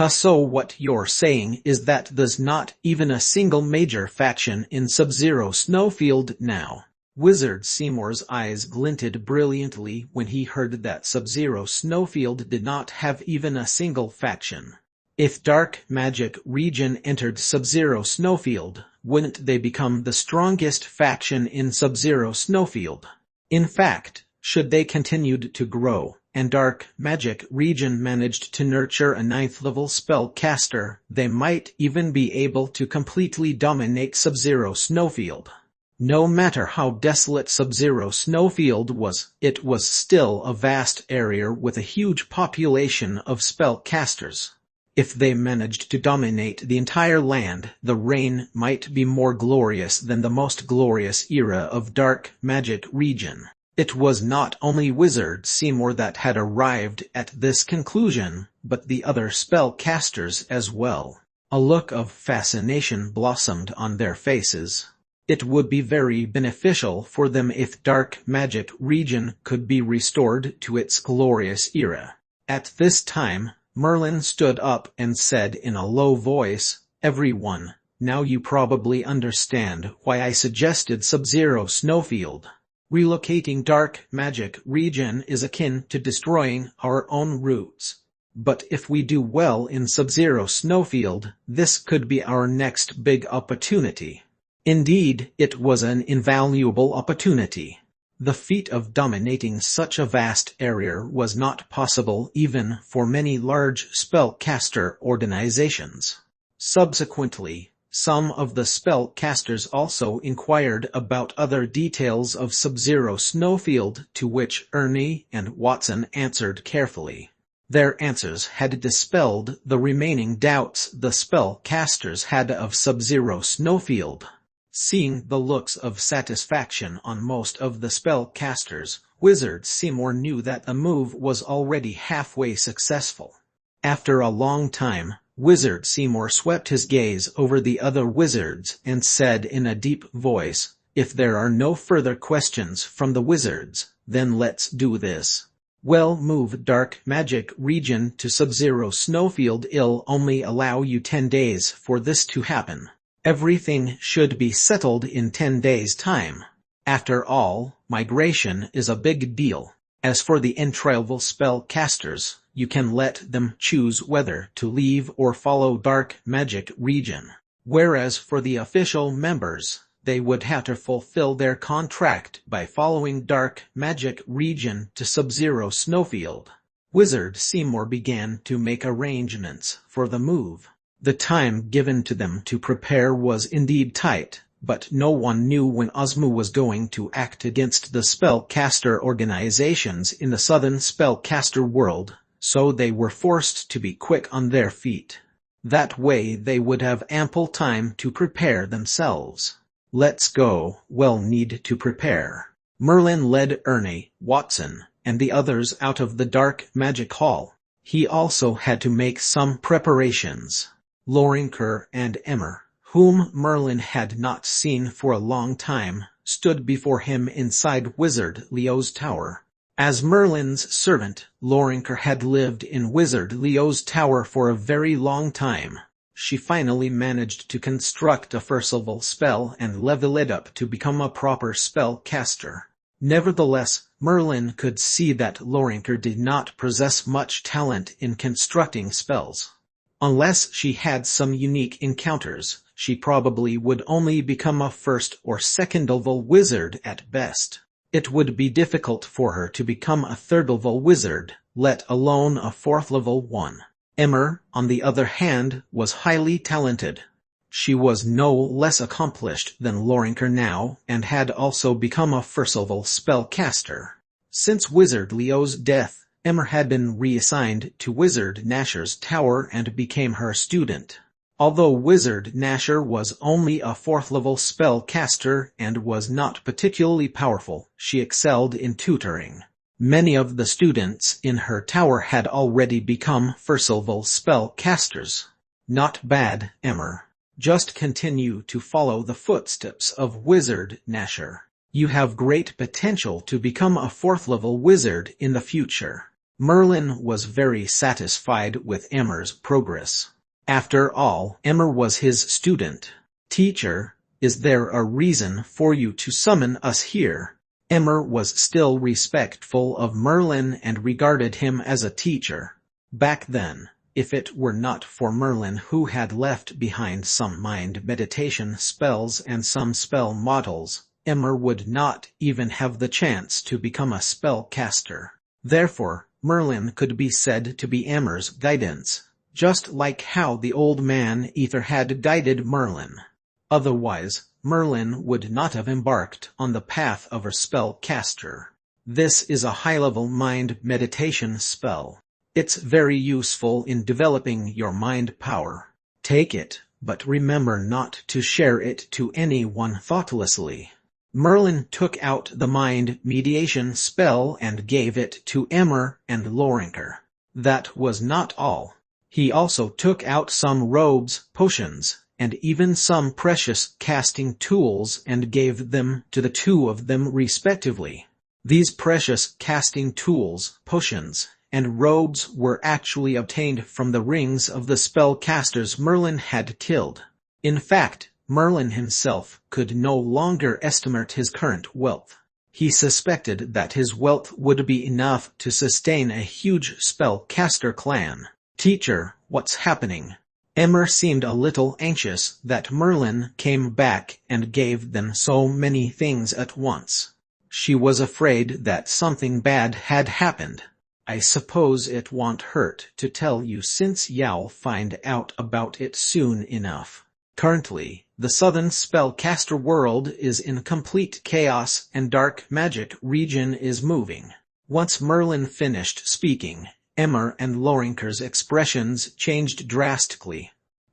So what you're saying is that there's not even a single major faction in Sub-Zero Snowfield now? Wizard Seymour's eyes glinted brilliantly when he heard that Sub-Zero Snowfield did not have even a single faction. If Dark Magic region entered Sub-Zero Snowfield, wouldn't they become the strongest faction in Sub-Zero Snowfield? In fact, should they continued to grow, and Dark Magic region managed to nurture a 9th-level spellcaster, they might even be able to completely dominate Sub-Zero Snowfield. No matter how desolate Sub-Zero Snowfield was, it was still a vast area with a huge population of spellcasters. If they managed to dominate the entire land, the reign might be more glorious than the most glorious era of Dark Magic region. It was not only Wizard Seymour that had arrived at this conclusion, but the other spellcasters as well. A look of fascination blossomed on their faces. It would be very beneficial for them if Dark Magic region could be restored to its glorious era. At this time, Merlin stood up and said in a low voice, "Everyone, now you probably understand why I suggested Sub-Zero Snowfield. Relocating Dark Magic region is akin to destroying our own roots. But if we do well in Sub-Zero Snowfield, this could be our next big opportunity." Indeed, it was an invaluable opportunity. The feat of dominating such a vast area was not possible even for many large spellcaster organizations. Subsequently, some of the spellcasters also inquired about other details of Sub-Zero Snowfield, to which Ernie and Watson answered carefully. Their answers had dispelled the remaining doubts the spellcasters had of Sub-Zero Snowfield. Seeing the looks of satisfaction on most of the spellcasters, Wizard Seymour knew that the move was already halfway successful. After a long time, Wizard Seymour swept his gaze over the other wizards and said in a deep voice, "If there are no further questions from the wizards, then let's do this. Well, move Dark Magic Region to Sub-Zero Snowfield. I'll only allow you 10 days for this to happen. Everything should be settled in 10 days' time. After all, migration is a big deal. As for the entry-level spellcasters, you can let them choose whether to leave or follow Dark Magic Region. Whereas for the official members, they would have to fulfill their contract by following Dark Magic Region to Sub-Zero Snowfield." Wizard Seymour began to make arrangements for the move. The time given to them to prepare was indeed tight, but no one knew when Ozma was going to act against the spellcaster organizations in the southern spellcaster world, so they were forced to be quick on their feet. That way they would have ample time to prepare themselves. "Let's go, we'll need to prepare." Merlin led Ernie, Watson, and the others out of the Dark Magic Hall. He also had to make some preparations. Lorinker and Emmer, whom Merlin had not seen for a long time, stood before him inside Wizard Leo's tower. As Merlin's servant, Lorinker had lived in Wizard Leo's tower for a very long time. She finally managed to construct a first-level spell and level it up to become a proper spellcaster. Nevertheless, Merlin could see that Lorinker did not possess much talent in constructing spells. Unless she had some unique encounters, she probably would only become a first or second-level wizard at best. It would be difficult for her to become a third-level wizard, let alone a fourth-level one. Emmer, on the other hand, was highly talented. She was no less accomplished than Lorinker now, and had also become a first-level spellcaster. Since Wizard Leo's death, Emmer had been reassigned to Wizard Nasher's tower and became her student. Although Wizard Nasher was only a fourth-level spellcaster and was not particularly powerful, she excelled in tutoring. Many of the students in her tower had already become first-level spellcasters. Not bad, Emmer. Just continue to follow the footsteps of Wizard Nasher. You have great potential to become a fourth-level wizard in the future. Merlin was very satisfied with Emmer's progress. After all, Emmer was his student. "Teacher, is there a reason for you to summon us here?" Emmer was still respectful of Merlin and regarded him as a teacher. Back then, if it were not for Merlin, who had left behind some mind meditation spells and some spell models, Emmer would not even have the chance to become a spellcaster. Therefore, Merlin could be said to be Emmer's guidance, just like how the old man Ether had guided Merlin. Otherwise, Merlin would not have embarked on the path of a spellcaster. This is a high-level mind meditation spell. It's very useful in developing your mind power. Take it, but remember not to share it to anyone thoughtlessly. Merlin took out the mind mediation spell and gave it to Emmer and Lorinker. That was not all. He also took out some robes, potions, and even some precious casting tools and gave them to the two of them respectively. These precious casting tools, potions, and robes were actually obtained from the rings of the spellcasters Merlin had killed. In fact, Merlin himself could no longer estimate his current wealth. He suspected that his wealth would be enough to sustain a huge spellcaster clan. "Teacher, what's happening?" Emmer seemed a little anxious that Merlin came back and gave them so many things at once. She was afraid that something bad had happened. I suppose it won't hurt to tell you since you'll find out about it soon enough. Currently, the southern spellcaster world is in complete chaos and dark magic region is moving. Once Merlin finished speaking, Emmer and Lorinker's expressions changed drastically.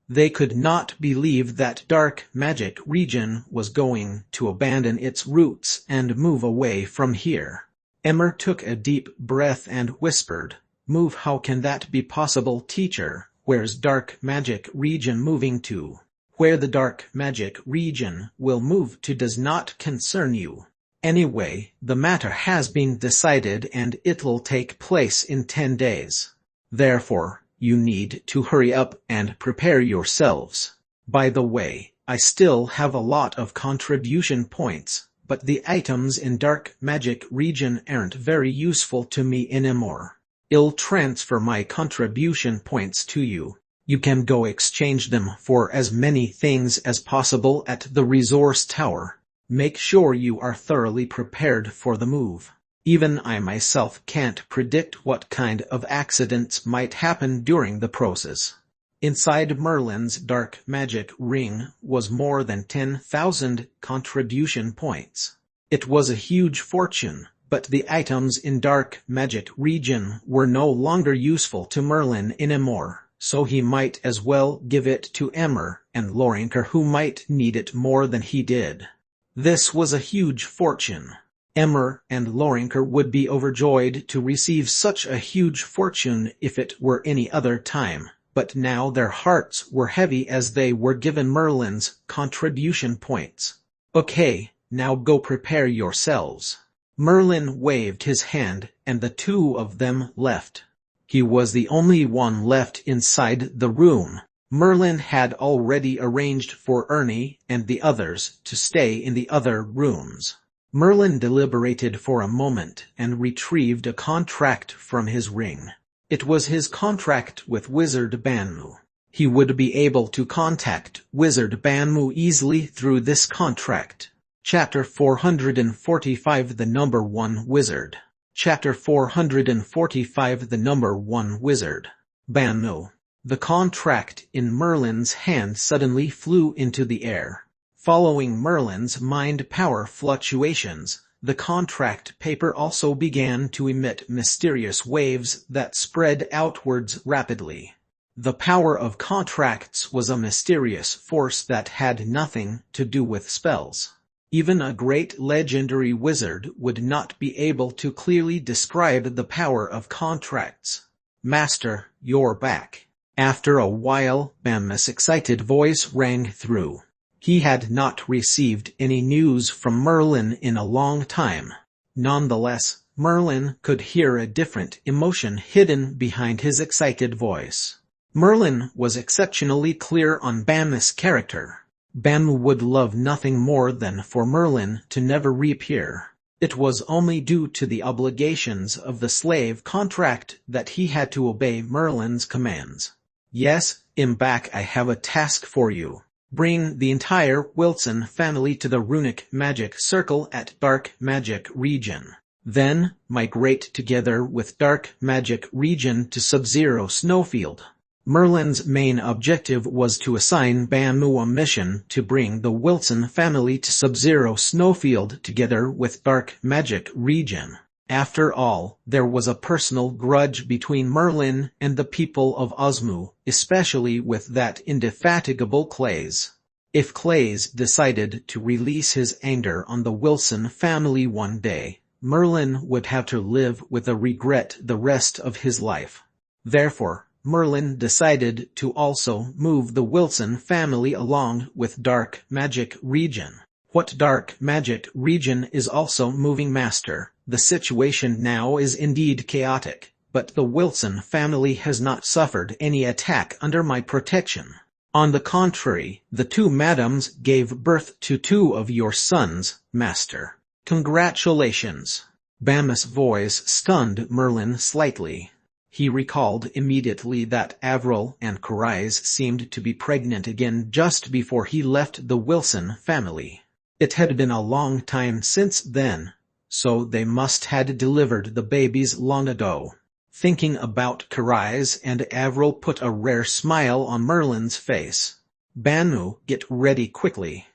They could not believe that dark magic region was going to abandon its roots and move away from here. Emmer took a deep breath and whispered, "Move? How can that be possible, teacher? Where's dark magic region moving to? Where the dark magic region will move to does not concern you. Anyway, the matter has been decided and it'll take place in 10 days. Therefore, you need to hurry up and prepare yourselves. By the way, I still have a lot of contribution points, but the items in dark magic region aren't very useful to me anymore. I'll transfer my contribution points to you. You can go exchange them for as many things as possible at the resource tower. Make sure you are thoroughly prepared for the move. Even I myself can't predict what kind of accidents might happen during the process." Inside Merlin's dark magic ring was more than 10,000 contribution points. It was a huge fortune, but the items in dark magic region were no longer useful to Merlin anymore. So he might as well give it to Emmer and Lorinker, who might need it more than he did. This was a huge fortune. Emmer and Lorinker would be overjoyed to receive such a huge fortune if it were any other time, but now their hearts were heavy as they were given Merlin's contribution points. "Okay, now go prepare yourselves." Merlin waved his hand, and the two of them left. He was the only one left inside the room. Merlin had already arranged for Ernie and the others to stay in the other rooms. Merlin deliberated for a moment and retrieved a contract from his ring. It was his contract with Wizard Banmu. He would be able to contact Wizard Banmu easily through this contract. Chapter 445 The Number 1 Wizard. Chapter 445 The Number 1 Wizard. Banmu. The contract in Merlin's hand suddenly flew into the air. Following Merlin's mind power fluctuations, the contract paper also began to emit mysterious waves that spread outwards rapidly. The power of contracts was a mysterious force that had nothing to do with spells. Even a great legendary wizard would not be able to clearly describe the power of contracts. "Master, you're back." After a while, Bam's excited voice rang through. He had not received any news from Merlin in a long time. Nonetheless, Merlin could hear a different emotion hidden behind his excited voice. Merlin was exceptionally clear on Bam's character. Bam would love nothing more than for Merlin to never reappear. It was only due to the obligations of the slave contract that he had to obey Merlin's commands. "Yes, I'm back. I have a task for you. Bring the entire Wilson family to the runic magic circle at Dark Magic Region. Then, migrate together with Dark Magic Region to Sub-Zero Snowfield." Merlin's main objective was to assign Banmu a mission to bring the Wilson family to Sub-Zero Snowfield together with Dark Magic Region. After all, there was a personal grudge between Merlin and the people of Osmu, especially with that indefatigable Clays. If Clays decided to release his anger on the Wilson family one day, Merlin would have to live with a regret the rest of his life. Therefore, Merlin decided to also move the Wilson family along with Dark Magic Region. What Dark Magic Region is also moving, Master? The situation now is indeed chaotic, but the Wilson family has not suffered any attack under my protection. On the contrary, the two madams gave birth to 2 of your sons, Master. Congratulations. Bam's voice stunned Merlin slightly. He recalled immediately that Avril and Karais seemed to be pregnant again just before he left the Wilson family. It had been a long time since then, so they must had delivered the babies long ago. Thinking about Karais and Avril put a rare smile on Merlin's face. Banu, get ready quickly.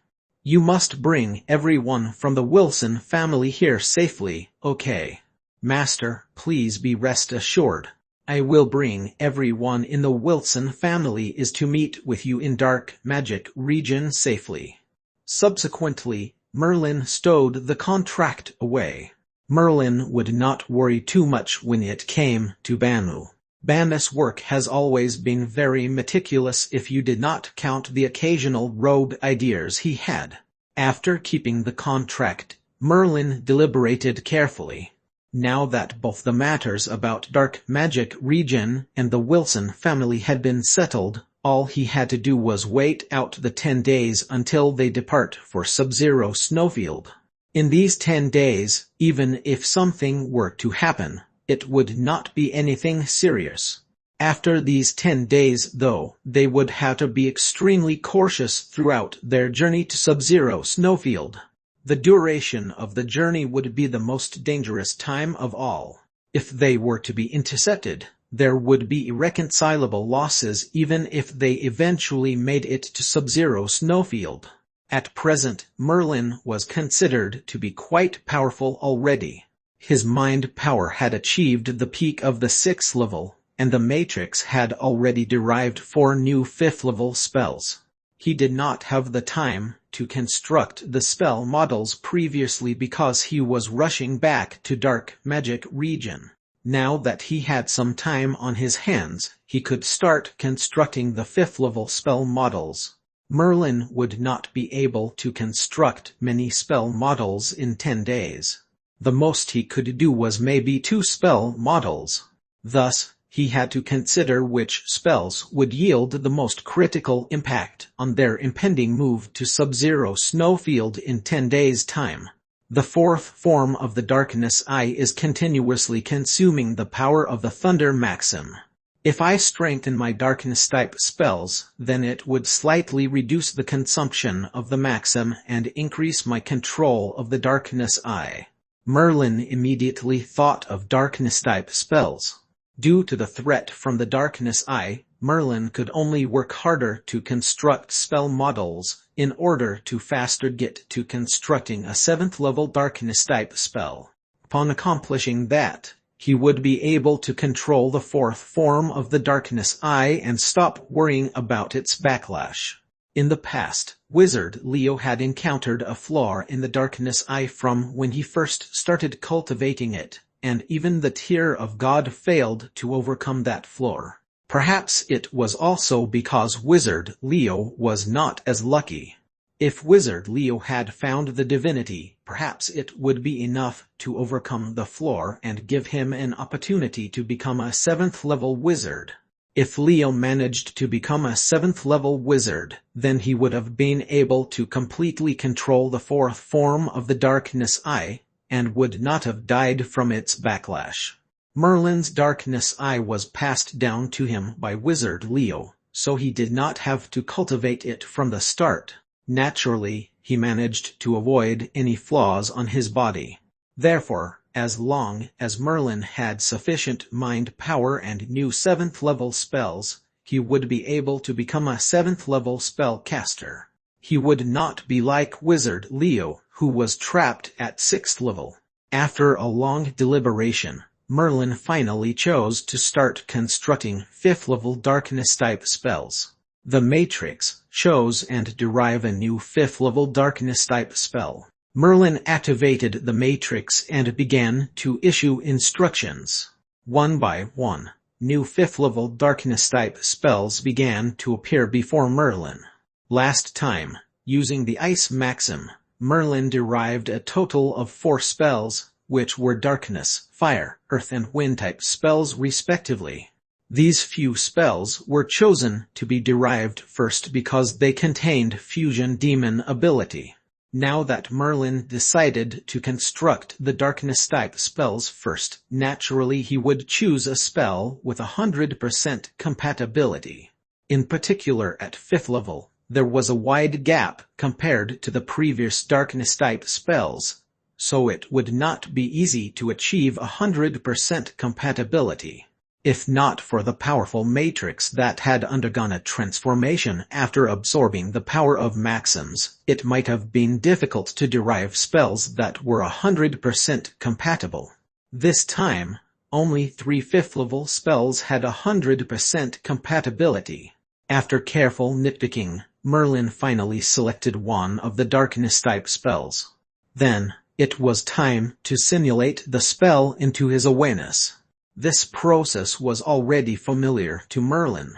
You must bring everyone from the Wilson family here safely, okay? Master, please be rest assured. I will bring everyone in the Wilson family is to meet with you in Dark Magic region safely. Subsequently, Merlin stowed the contract away. Merlin would not worry too much when it came to Banu. Banu's work has always been very meticulous if you did not count the occasional rogue ideas he had. After keeping the contract, Merlin deliberated carefully. Now that both the matters about Dark Magic region and the Wilson family had been settled, all he had to do was wait out the 10 days until they depart for Sub-Zero Snowfield. In these 10 days, even if something were to happen, it would not be anything serious. After these 10 days, though, they would have to be extremely cautious throughout their journey to Sub-Zero Snowfield. The duration of the journey would be the most dangerous time of all. If they were to be intercepted, there would be irreconcilable losses even if they eventually made it to Sub-Zero Snowfield. At present, Merlin was considered to be quite powerful already. His mind power had achieved the peak of the 6th level, and the Matrix had already derived 4 new 5th level spells. He did not have the time to construct the spell models previously because he was rushing back to Dark Magic region. Now that he had some time on his hands, he could start constructing the 5th level spell models. Merlin would not be able to construct many spell models in 10 days. The most he could do was maybe 2 spell models. Thus, he had to consider which spells would yield the most critical impact on their impending move to Sub-Zero Snowfield in 10 days' time. The 4th form of the Darkness Eye is continuously consuming the power of the Thunder Maxim. If I strengthen my darkness-type spells, then it would slightly reduce the consumption of the Maxim and increase my control of the Darkness Eye. Merlin immediately thought of darkness-type spells. Due to the threat from the Darkness Eye, Merlin could only work harder to construct spell models in order to faster get to constructing a 7th level darkness-type spell. Upon accomplishing that, he would be able to control the 4th form of the Darkness Eye and stop worrying about its backlash. In the past, Wizard Leo had encountered a flaw in the Darkness Eye from when he first started cultivating it, and even the Tear of God failed to overcome that flaw. Perhaps it was also because Wizard Leo was not as lucky. If Wizard Leo had found the divinity, perhaps it would be enough to overcome the flaw and give him an opportunity to become a 7th level wizard. If Leo managed to become a 7th level wizard, then he would have been able to completely control the 4th form of the Darkness Eye, and would not have died from its backlash. Merlin's Darkness Eye was passed down to him by Wizard Leo, so he did not have to cultivate it from the start. Naturally, he managed to avoid any flaws on his body. Therefore, as long as Merlin had sufficient mind power and knew 7th level spells, he would be able to become a 7th level spellcaster. He would not be like Wizard Leo, who was trapped at 6th level. After a long deliberation, Merlin finally chose to start constructing 5th level darkness-type spells. The Matrix chose and derive a new 5th level darkness-type spell. Merlin activated the Matrix and began to issue instructions. One by one, new 5th level darkness-type spells began to appear before Merlin. Last time, using the Ice Maxim, Merlin derived a total of 4 spells, which were darkness, fire, earth and wind-type spells respectively. These few spells were chosen to be derived first because they contained fusion demon ability. Now that Merlin decided to construct the darkness-type spells first, naturally he would choose a spell with 100% compatibility. In particular at 5th level, there was a wide gap compared to the previous darkness-type spells, so it would not be easy to achieve 100% compatibility. If not for the powerful matrix that had undergone a transformation after absorbing the power of maxims, it might have been difficult to derive spells that were 100% compatible. This time, only 3 5th-level spells had 100% compatibility. After careful nitpicking, Merlin finally selected one of the darkness-type spells. Then, it was time to simulate the spell into his awareness. This process was already familiar to Merlin.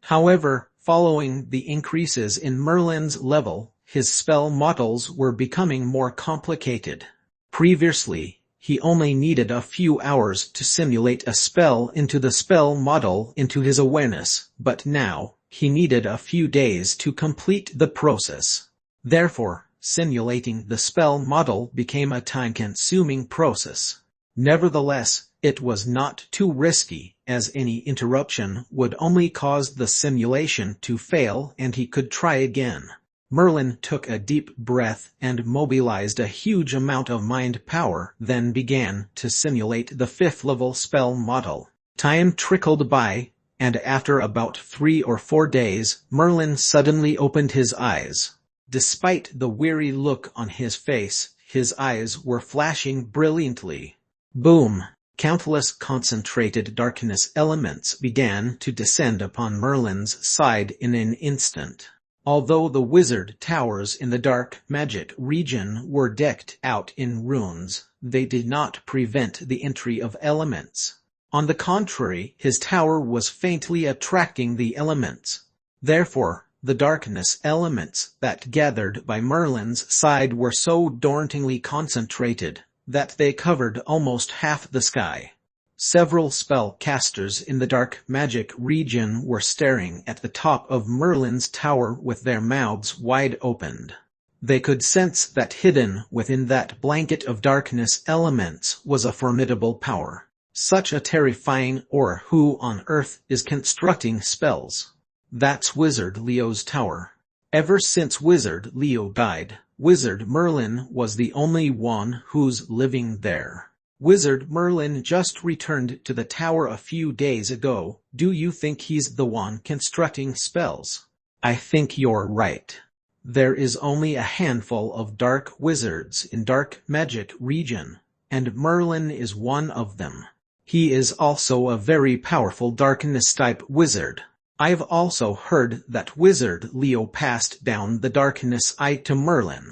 However, following the increases in Merlin's level, his spell models were becoming more complicated. Previously, he only needed a few hours to simulate a spell into the spell model into his awareness, but now, he needed a few days to complete the process. Therefore, simulating the spell model became a time-consuming process. Nevertheless, it was not too risky, as any interruption would only cause the simulation to fail and he could try again. Merlin took a deep breath and mobilized a huge amount of mind power, then began to simulate the 5th-level spell model. Time trickled by, and after about 3 or 4 days, Merlin suddenly opened his eyes. Despite the weary look on his face, his eyes were flashing brilliantly. Boom! Countless concentrated darkness elements began to descend upon Merlin's side in an instant. Although the wizard towers in the dark magic region were decked out in runes, they did not prevent the entry of elements. On the contrary, his tower was faintly attracting the elements. Therefore, the darkness elements that gathered by Merlin's side were so dauntingly concentrated that they covered almost half the sky. Several spell casters in the dark magic region were staring at the top of Merlin's tower with their mouths wide opened. They could sense that hidden within that blanket of darkness elements was a formidable power. Such a terrifying aura. Who on earth is constructing spells? That's Wizard Leo's tower. Ever since Wizard Leo died, Wizard Merlin was the only one who's living there. Wizard Merlin just returned to the tower a few days ago. Do you think he's the one constructing spells? I think you're right. There is only a handful of dark wizards in dark magic region, and Merlin is one of them. He is also a very powerful darkness-type wizard. I've also heard that Wizard Leo passed down the darkness eye to Merlin.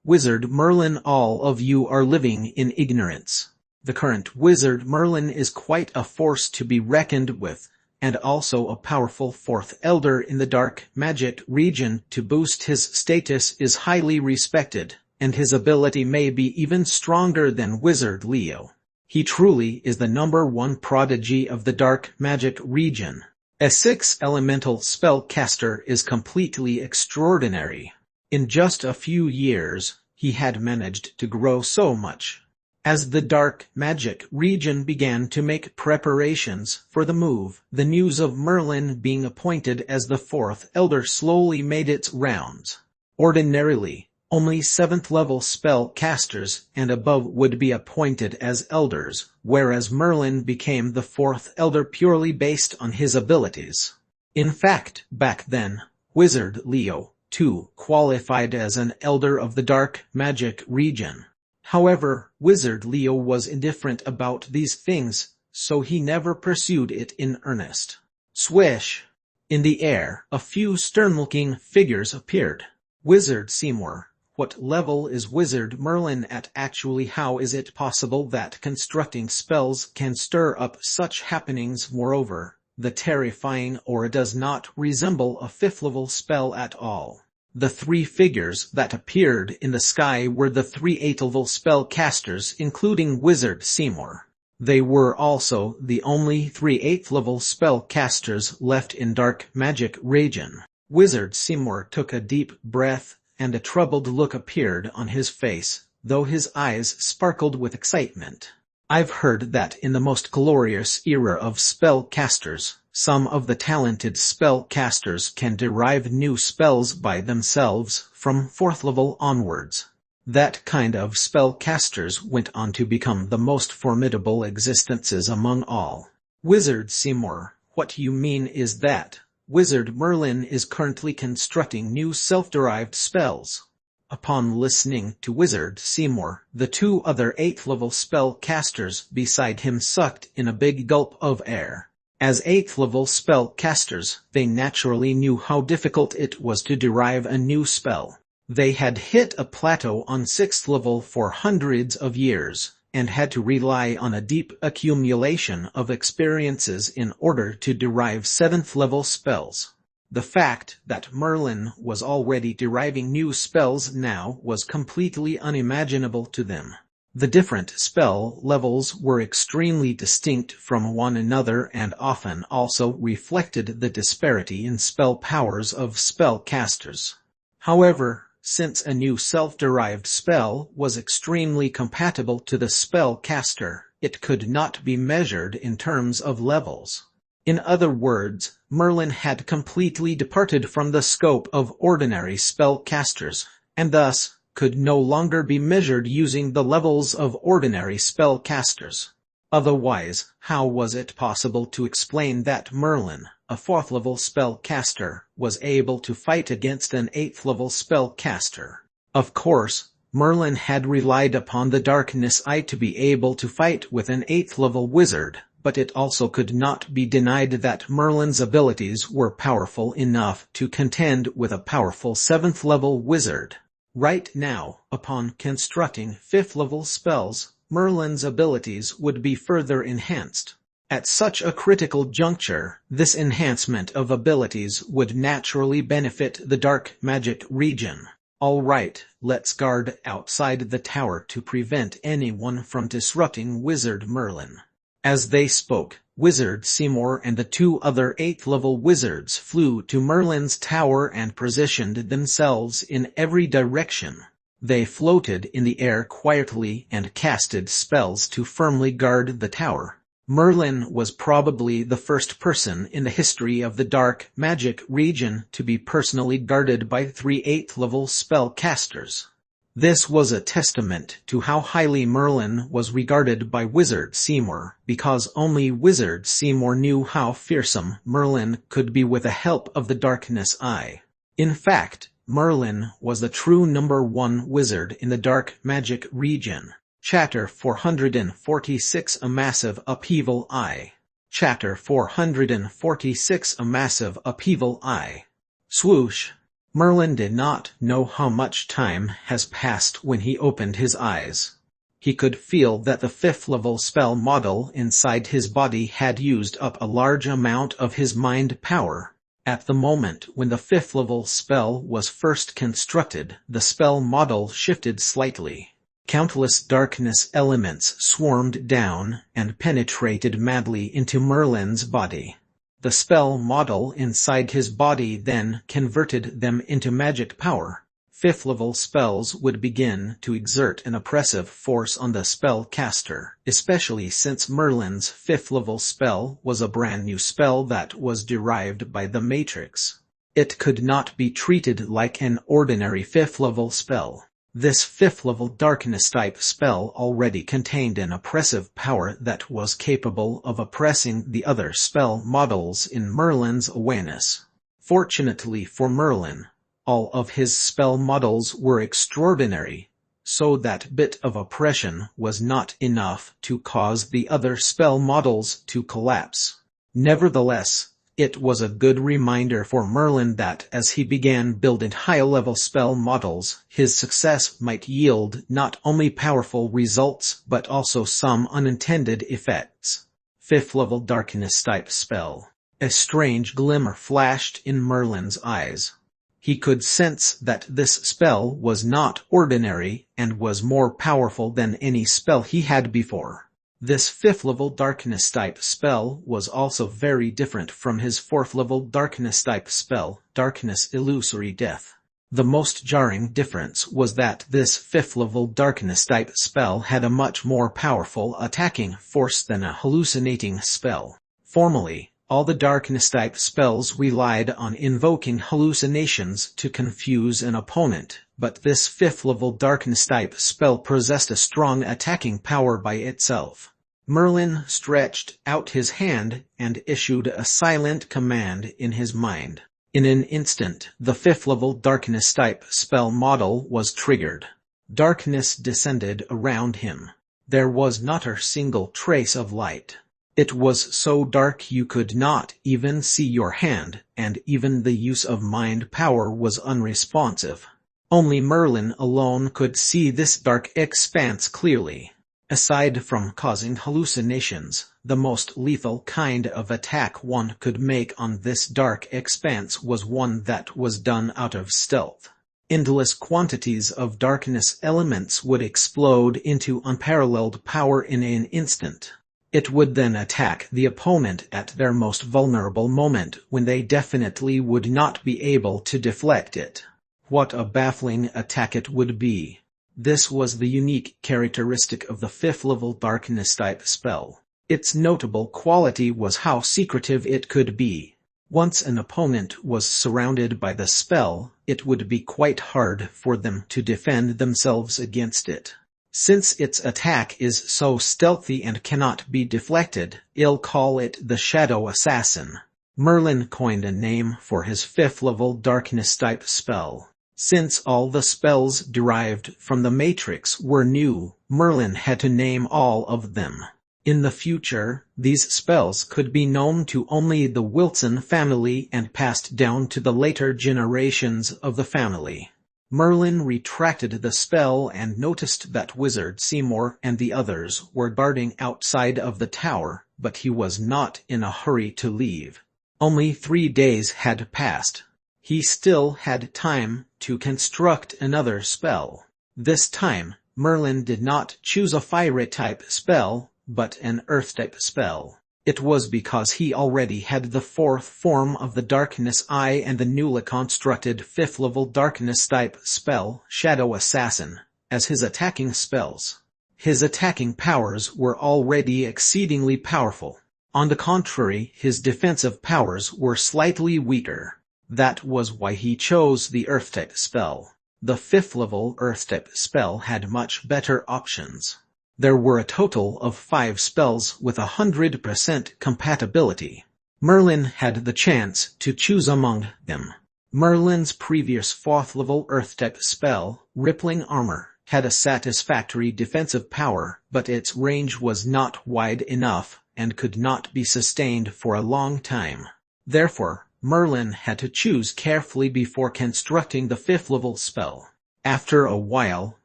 Wizard Merlin, all of you are living in ignorance. The current Wizard Merlin is quite a force to be reckoned with, and also a powerful 4th elder in the dark magic region. To boost his status is highly respected, and his ability may be even stronger than Wizard Leo. He truly is the #1 prodigy of the dark magic region. A 6th elemental spellcaster is completely extraordinary. In just a few years, he had managed to grow so much. As the dark magic region began to make preparations for the move, the news of Merlin being appointed as the 4th elder slowly made its rounds. Ordinarily, only 7th-level spellcasters and above would be appointed as elders, whereas Merlin became the 4th elder purely based on his abilities. In fact, back then, Wizard Leo, too, qualified as an elder of the dark magic region. However, Wizard Leo was indifferent about these things, so he never pursued it in earnest. Swish! In the air, a few stern-looking figures appeared. Wizard Seymour. What level is Wizard Merlin at actually? How is it possible that constructing spells can stir up such happenings? Moreover, the terrifying aura does not resemble a 5th-level spell at all. The 3 figures that appeared in the sky were the 3 8th-level spellcasters, including Wizard Seymour. They were also the only 3 8th-level spellcasters left in dark magic region. Wizard Seymour took a deep breath, and a troubled look appeared on his face, though his eyes sparkled with excitement. I've heard that in the most glorious era of spellcasters, some of the talented spellcasters can derive new spells by themselves from 4th level onwards. That kind of spellcasters went on to become the most formidable existences among all. Wizard Seymour, what you mean is that Wizard Merlin is currently constructing new self-derived spells. Upon listening to Wizard Seymour, the two other 8th-level spellcasters beside him sucked in a big gulp of air. As 8th-level spellcasters, they naturally knew how difficult it was to derive a new spell. They had hit a plateau on 6th level for hundreds of years, and had to rely on a deep accumulation of experiences in order to derive 7th-level spells. The fact that Merlin was already deriving new spells now was completely unimaginable to them. The different spell levels were extremely distinct from one another and often also reflected the disparity in spell powers of spellcasters. However, since a new self-derived spell was extremely compatible to the spellcaster, it could not be measured in terms of levels. In other words, Merlin had completely departed from the scope of ordinary spellcasters, and thus could no longer be measured using the levels of ordinary spellcasters. Otherwise, how was it possible to explain that Merlin, a 4th-level spellcaster, was able to fight against an 8th-level spellcaster? Of course, Merlin had relied upon the Darkness Eye to be able to fight with an 8th-level wizard, but it also could not be denied that Merlin's abilities were powerful enough to contend with a powerful 7th-level wizard. Right now, upon constructing 5th-level spells, Merlin's abilities would be further enhanced. At such a critical juncture, this enhancement of abilities would naturally benefit the dark magic region. All right, let's guard outside the tower to prevent anyone from disrupting Wizard Merlin. As they spoke, Wizard Seymour and the two other 8th-level wizards flew to Merlin's tower and positioned themselves in every direction. They floated in the air quietly and casted spells to firmly guard the tower. Merlin was probably the first person in the history of the dark magic region to be personally guarded by 3 8th-level spellcasters. This was a testament to how highly Merlin was regarded by Wizard Seymour, because only Wizard Seymour knew how fearsome Merlin could be with the help of the Darkness Eye. In fact, Merlin was the true #1 wizard in the dark magic region. Chapter 446 A Massive Upheaval Eye. Chapter 446 A Massive Upheaval Eye. Swoosh! Merlin did not know how much time has passed when he opened his eyes. He could feel that the 5th-level spell model inside his body had used up a large amount of his mind power. At the moment when the 5th-level spell was first constructed, the spell model shifted slightly. Countless darkness elements swarmed down and penetrated madly into Merlin's body. The spell model inside his body then converted them into magic power. 5th-level spells would begin to exert an oppressive force on the spellcaster, especially since Merlin's 5th-level spell was a brand new spell that was derived by the Matrix. It could not be treated like an ordinary 5th-level spell. This 5th-level darkness-type spell already contained an oppressive power that was capable of oppressing the other spell models in Merlin's awareness. Fortunately for Merlin, all of his spell models were extraordinary, so that bit of oppression was not enough to cause the other spell models to collapse. Nevertheless, it was a good reminder for Merlin that as he began building high-level spell models, his success might yield not only powerful results but also some unintended effects. 5th-level darkness-type spell. A strange glimmer flashed in Merlin's eyes. He could sense that this spell was not ordinary and was more powerful than any spell he had before. This 5th-level darkness-type spell was also very different from his 4th-level darkness-type spell, Darkness Illusory Death. The most jarring difference was that this 5th-level darkness-type spell had a much more powerful attacking force than a hallucinating spell. Formally, All the darkness-type spells relied on invoking hallucinations to confuse an opponent, but this 5th-level darkness-type spell possessed a strong attacking power by itself. Merlin stretched out his hand and issued a silent command in his mind. In an instant, the 5th-level darkness-type spell model was triggered. Darkness descended around him. There was not a single trace of light. It was so dark you could not even see your hand, and even the use of mind power was unresponsive. Only Merlin alone could see this dark expanse clearly. Aside from causing hallucinations, the most lethal kind of attack one could make on this dark expanse was one that was done out of stealth. Endless quantities of darkness elements would explode into unparalleled power in an instant. It would then attack the opponent at their most vulnerable moment when they definitely would not be able to deflect it. What a baffling attack it would be. This was the unique characteristic of the 5th-level darkness-type spell. Its notable quality was how secretive it could be. Once an opponent was surrounded by the spell, it would be quite hard for them to defend themselves against it. Since its attack is so stealthy and cannot be deflected, I'll call it the Shadow Assassin. Merlin coined a name for his 5th-level darkness-type spell. Since all the spells derived from the Matrix were new, Merlin had to name all of them. In the future, these spells could be known to only the Wilson family and passed down to the later generations of the family. Merlin retracted the spell and noticed that Wizard Seymour and the others were guarding outside of the tower, but he was not in a hurry to leave. Only 3 days had passed. He still had time to construct another spell. This time, Merlin did not choose a fire-type spell, but an earth-type spell. It was because he already had the 4th form of the Darkness Eye and the newly constructed 5th-level Darkness-type spell, Shadow Assassin, as his attacking spells. His attacking powers were already exceedingly powerful. On the contrary, his defensive powers were slightly weaker. That was why he chose the Earth-type spell. The 5th-level Earth-type spell had much better options. There were a total of 5 spells with 100% compatibility. Merlin had the chance to choose among them. Merlin's previous 4th-level Earth-type spell, Rippling Armor, had a satisfactory defensive power, but its range was not wide enough and could not be sustained for a long time. Therefore, Merlin had to choose carefully before constructing the 5th-level spell. After a while,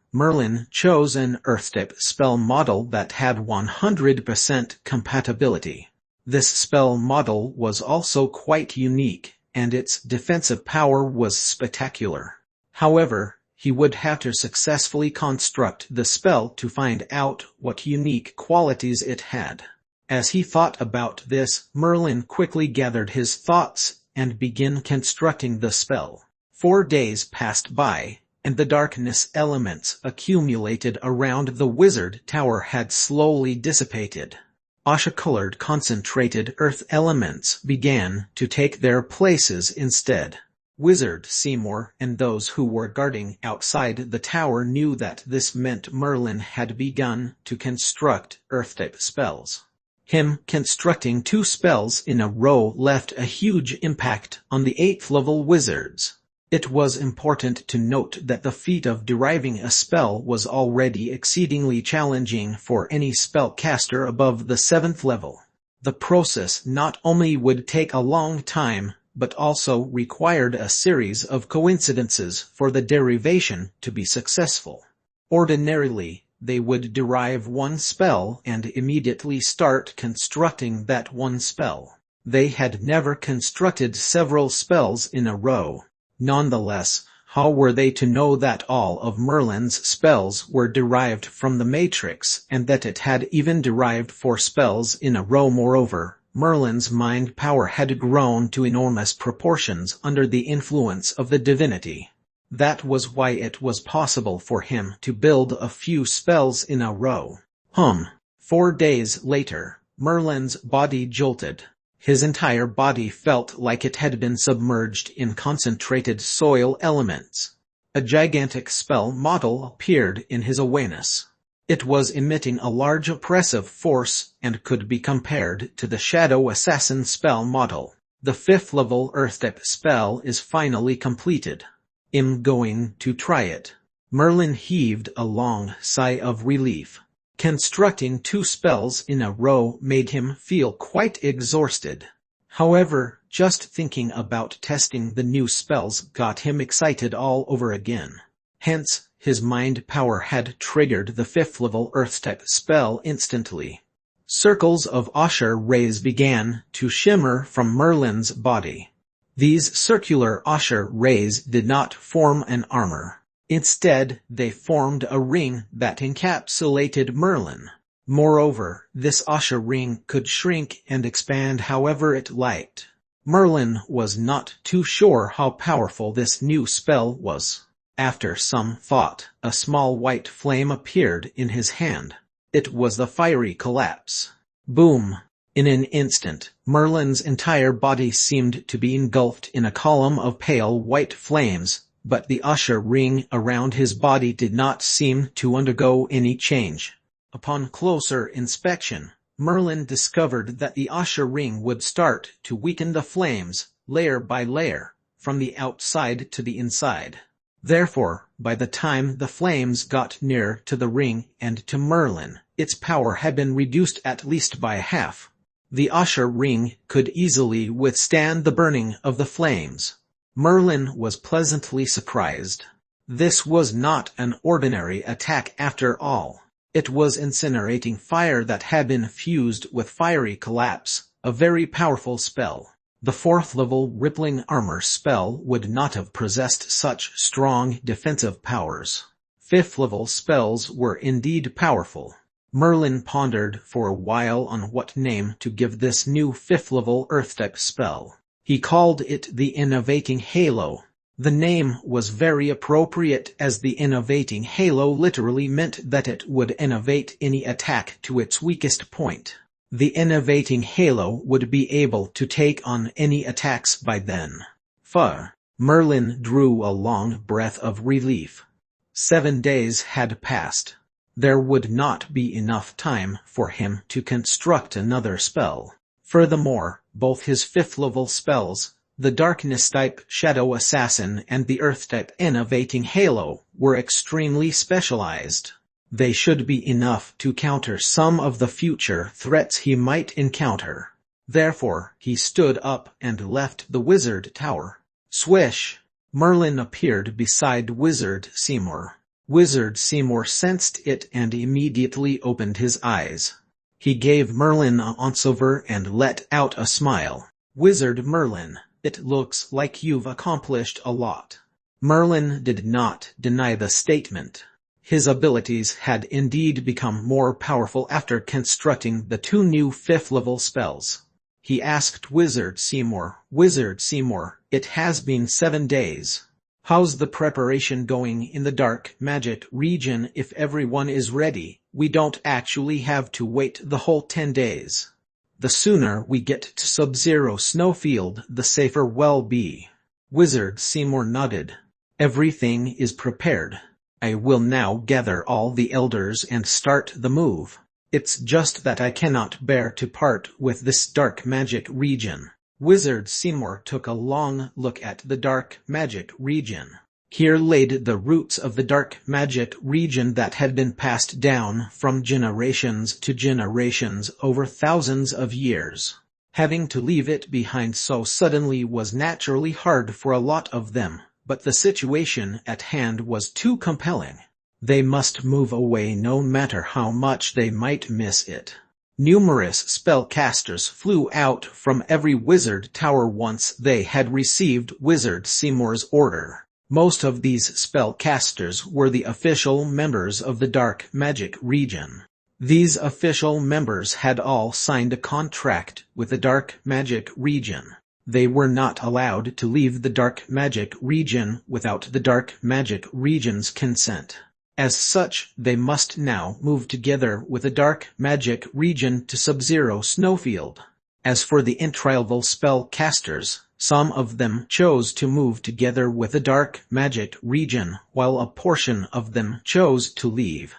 Merlin chose an Earth-type spell model that had 100% compatibility. This spell model was also quite unique, and its defensive power was spectacular. However, he would have to successfully construct the spell to find out what unique qualities it had. As he thought about this, Merlin quickly gathered his thoughts and began constructing the spell. 4 days passed by, and the darkness elements accumulated around the wizard tower had slowly dissipated. Asha-colored concentrated earth elements began to take their places instead. Wizard Seymour and those who were guarding outside the tower knew that this meant Merlin had begun to construct earth-type spells. Him constructing 2 spells in a row left a huge impact on the 8th-level wizards. It was important to note that the feat of deriving a spell was already exceedingly challenging for any spellcaster above the 7th level. The process not only would take a long time, but also required a series of coincidences for the derivation to be successful. Ordinarily, they would derive one spell and immediately start constructing that one spell. They had never constructed several spells in a row. Nonetheless, how were they to know that all of Merlin's spells were derived from the Matrix and that it had even derived 4 spells in a row? Moreover, Merlin's mind power had grown to enormous proportions under the influence of the divinity. That was why it was possible for him to build a few spells in a row. 4 days later, Merlin's body jolted. His entire body felt like it had been submerged in concentrated soil elements. A gigantic spell model appeared in his awareness. It was emitting a large oppressive force and could be compared to the Shadow Assassin spell model. The 5th level Earth-type spell is finally completed. I'm going to try it. Merlin heaved a long sigh of relief. Constructing 2 spells in a row made him feel quite exhausted. However, just thinking about testing the new spells got him excited all over again. Hence, his mind power had triggered the 5th level Earth-type spell instantly. Circles of Usher rays began to shimmer from Merlin's body. These circular Usher rays did not form an armor. Instead, they formed a ring that encapsulated Merlin. Moreover, this Usher ring could shrink and expand however it liked. Merlin was not too sure how powerful this new spell was. After some thought, a small white flame appeared in his hand. It was the fiery collapse. Boom! In an instant, Merlin's entire body seemed to be engulfed in a column of pale white flames, but the Usher ring around his body did not seem to undergo any change. Upon closer inspection, Merlin discovered that the Usher ring would start to weaken the flames, layer by layer, from the outside to the inside. Therefore, by the time the flames got near to the ring and to Merlin, its power had been reduced at least by half. The Usher ring could easily withstand the burning of the flames. Merlin was pleasantly surprised. This was not an ordinary attack after all. It was incinerating fire that had been fused with fiery collapse, a very powerful spell. The 4th level rippling armor spell would not have possessed such strong defensive powers. 5th level spells were indeed powerful. Merlin pondered for a while on what name to give this new 5th level Earth-type spell. He called it the Innovating Halo. The name was very appropriate as the Innovating Halo literally meant that it would innovate any attack to its weakest point. The Innovating Halo would be able to take on any attacks by then. Merlin drew a long breath of relief. 7 days had passed. There would not be enough time for him to construct another spell. Furthermore, both his 5th level spells, the Darkness-type Shadow Assassin and the Earth-type Innovating Halo, were extremely specialized. They should be enough to counter some of the future threats he might encounter. Therefore, he stood up and left the wizard tower. Swish! Merlin appeared beside Wizard Seymour. Wizard Seymour sensed it and immediately opened his eyes. He gave Merlin an once-over and let out a smile. Wizard Merlin, it looks like you've accomplished a lot. Merlin did not deny the statement. His abilities had indeed become more powerful after constructing the 2 new 5th level spells. He asked Wizard Seymour, it has been 7 days. How's the preparation going in the dark magic region? If everyone is ready, we don't actually have to wait the whole 10 days. The sooner we get to Sub-Zero Snowfield, the safer we'll be. Wizard Seymour nodded. Everything is prepared. I will now gather all the elders and start the move. It's just that I cannot bear to part with this dark magic region. Wizard Seymour took a long look at the dark magic region. Here laid the roots of the dark magic region that had been passed down from generations to generations over thousands of years. Having to leave it behind so suddenly was naturally hard for a lot of them. But the situation at hand was too compelling. They must move away no matter how much they might miss it. Numerous spellcasters flew out from every wizard tower once they had received Wizard Seymour's order. Most of these spellcasters were the official members of the dark magic region. These official members had all signed a contract with the dark magic region. They were not allowed to leave the dark magic region without the dark magic region's consent. As such, they must now move together with the dark magic region to Sub-Zero Snowfield. As for the intrival spellcasters, some of them chose to move together with the dark magic region, while a portion of them chose to leave.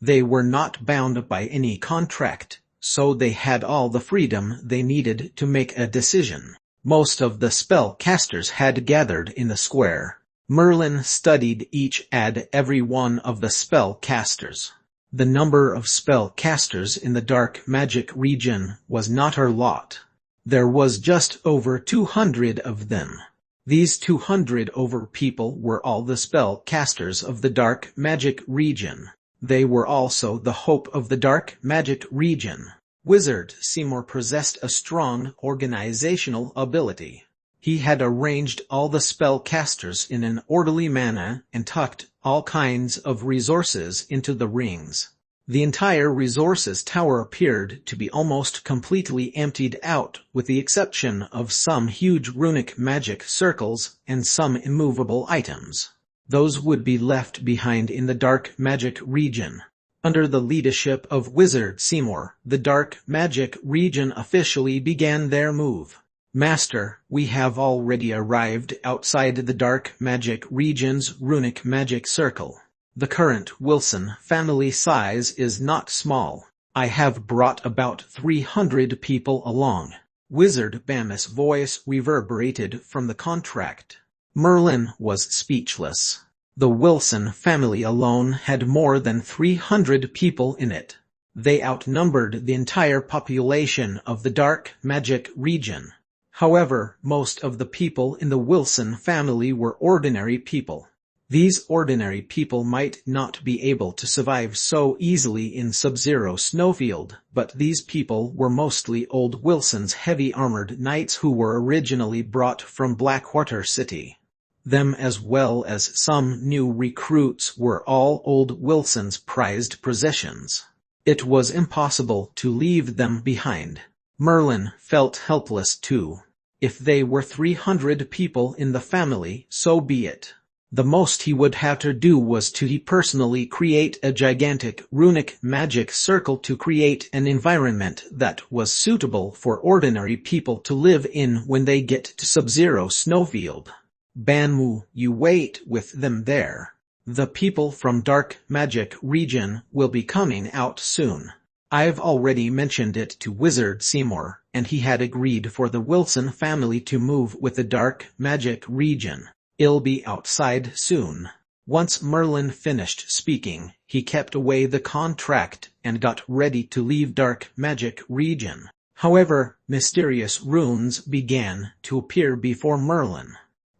They were not bound by any contract, so they had all the freedom they needed to make a decision. Most of the spellcasters had gathered in the square. Merlin studied each and every one of the spellcasters. The number of spellcasters in the dark magic region was not our lot. There was just over 200 of them. These 200 over people were all the spellcasters of the dark magic region. They were also the hope of the dark magic region. Wizard Seymour possessed a strong organizational ability. He had arranged all the spellcasters in an orderly manner and tucked all kinds of resources into the rings. The entire resources tower appeared to be almost completely emptied out, with the exception of some huge runic magic circles and some immovable items. Those would be left behind in the dark magic region. Under the leadership of Wizard Seymour, the dark magic region officially began their move. Master, we have already arrived outside the dark magic region's runic magic circle. The current Wilson family size is not small. I have brought about 300 people along. Wizard Bam's voice reverberated from the contract. Merlin was speechless. The Wilson family alone had more than 300 people in it. They outnumbered the entire population of the dark magic region. However, most of the people in the Wilson family were ordinary people. These ordinary people might not be able to survive so easily in Sub-Zero Snowfield, but these people were mostly old Wilson's heavy-armored knights who were originally brought from Blackwater City. Them as well as some new recruits were all old Wilson's prized possessions. It was impossible to leave them behind. Merlin felt helpless too. If they were 300 people in the family, so be it. The most he would have to do was to personally create a gigantic runic magic circle to create an environment that was suitable for ordinary people to live in when they get to Sub-Zero Snowfield. Banmu, you wait with them there. The people from Dark Magic Region will be coming out soon. I've already mentioned it to Wizard Seymour, and he had agreed for the Wilson family to move with the Dark Magic Region. It'll be outside soon. Once Merlin finished speaking, he kept away the contract and got ready to leave Dark Magic Region. However, mysterious runes began to appear before Merlin.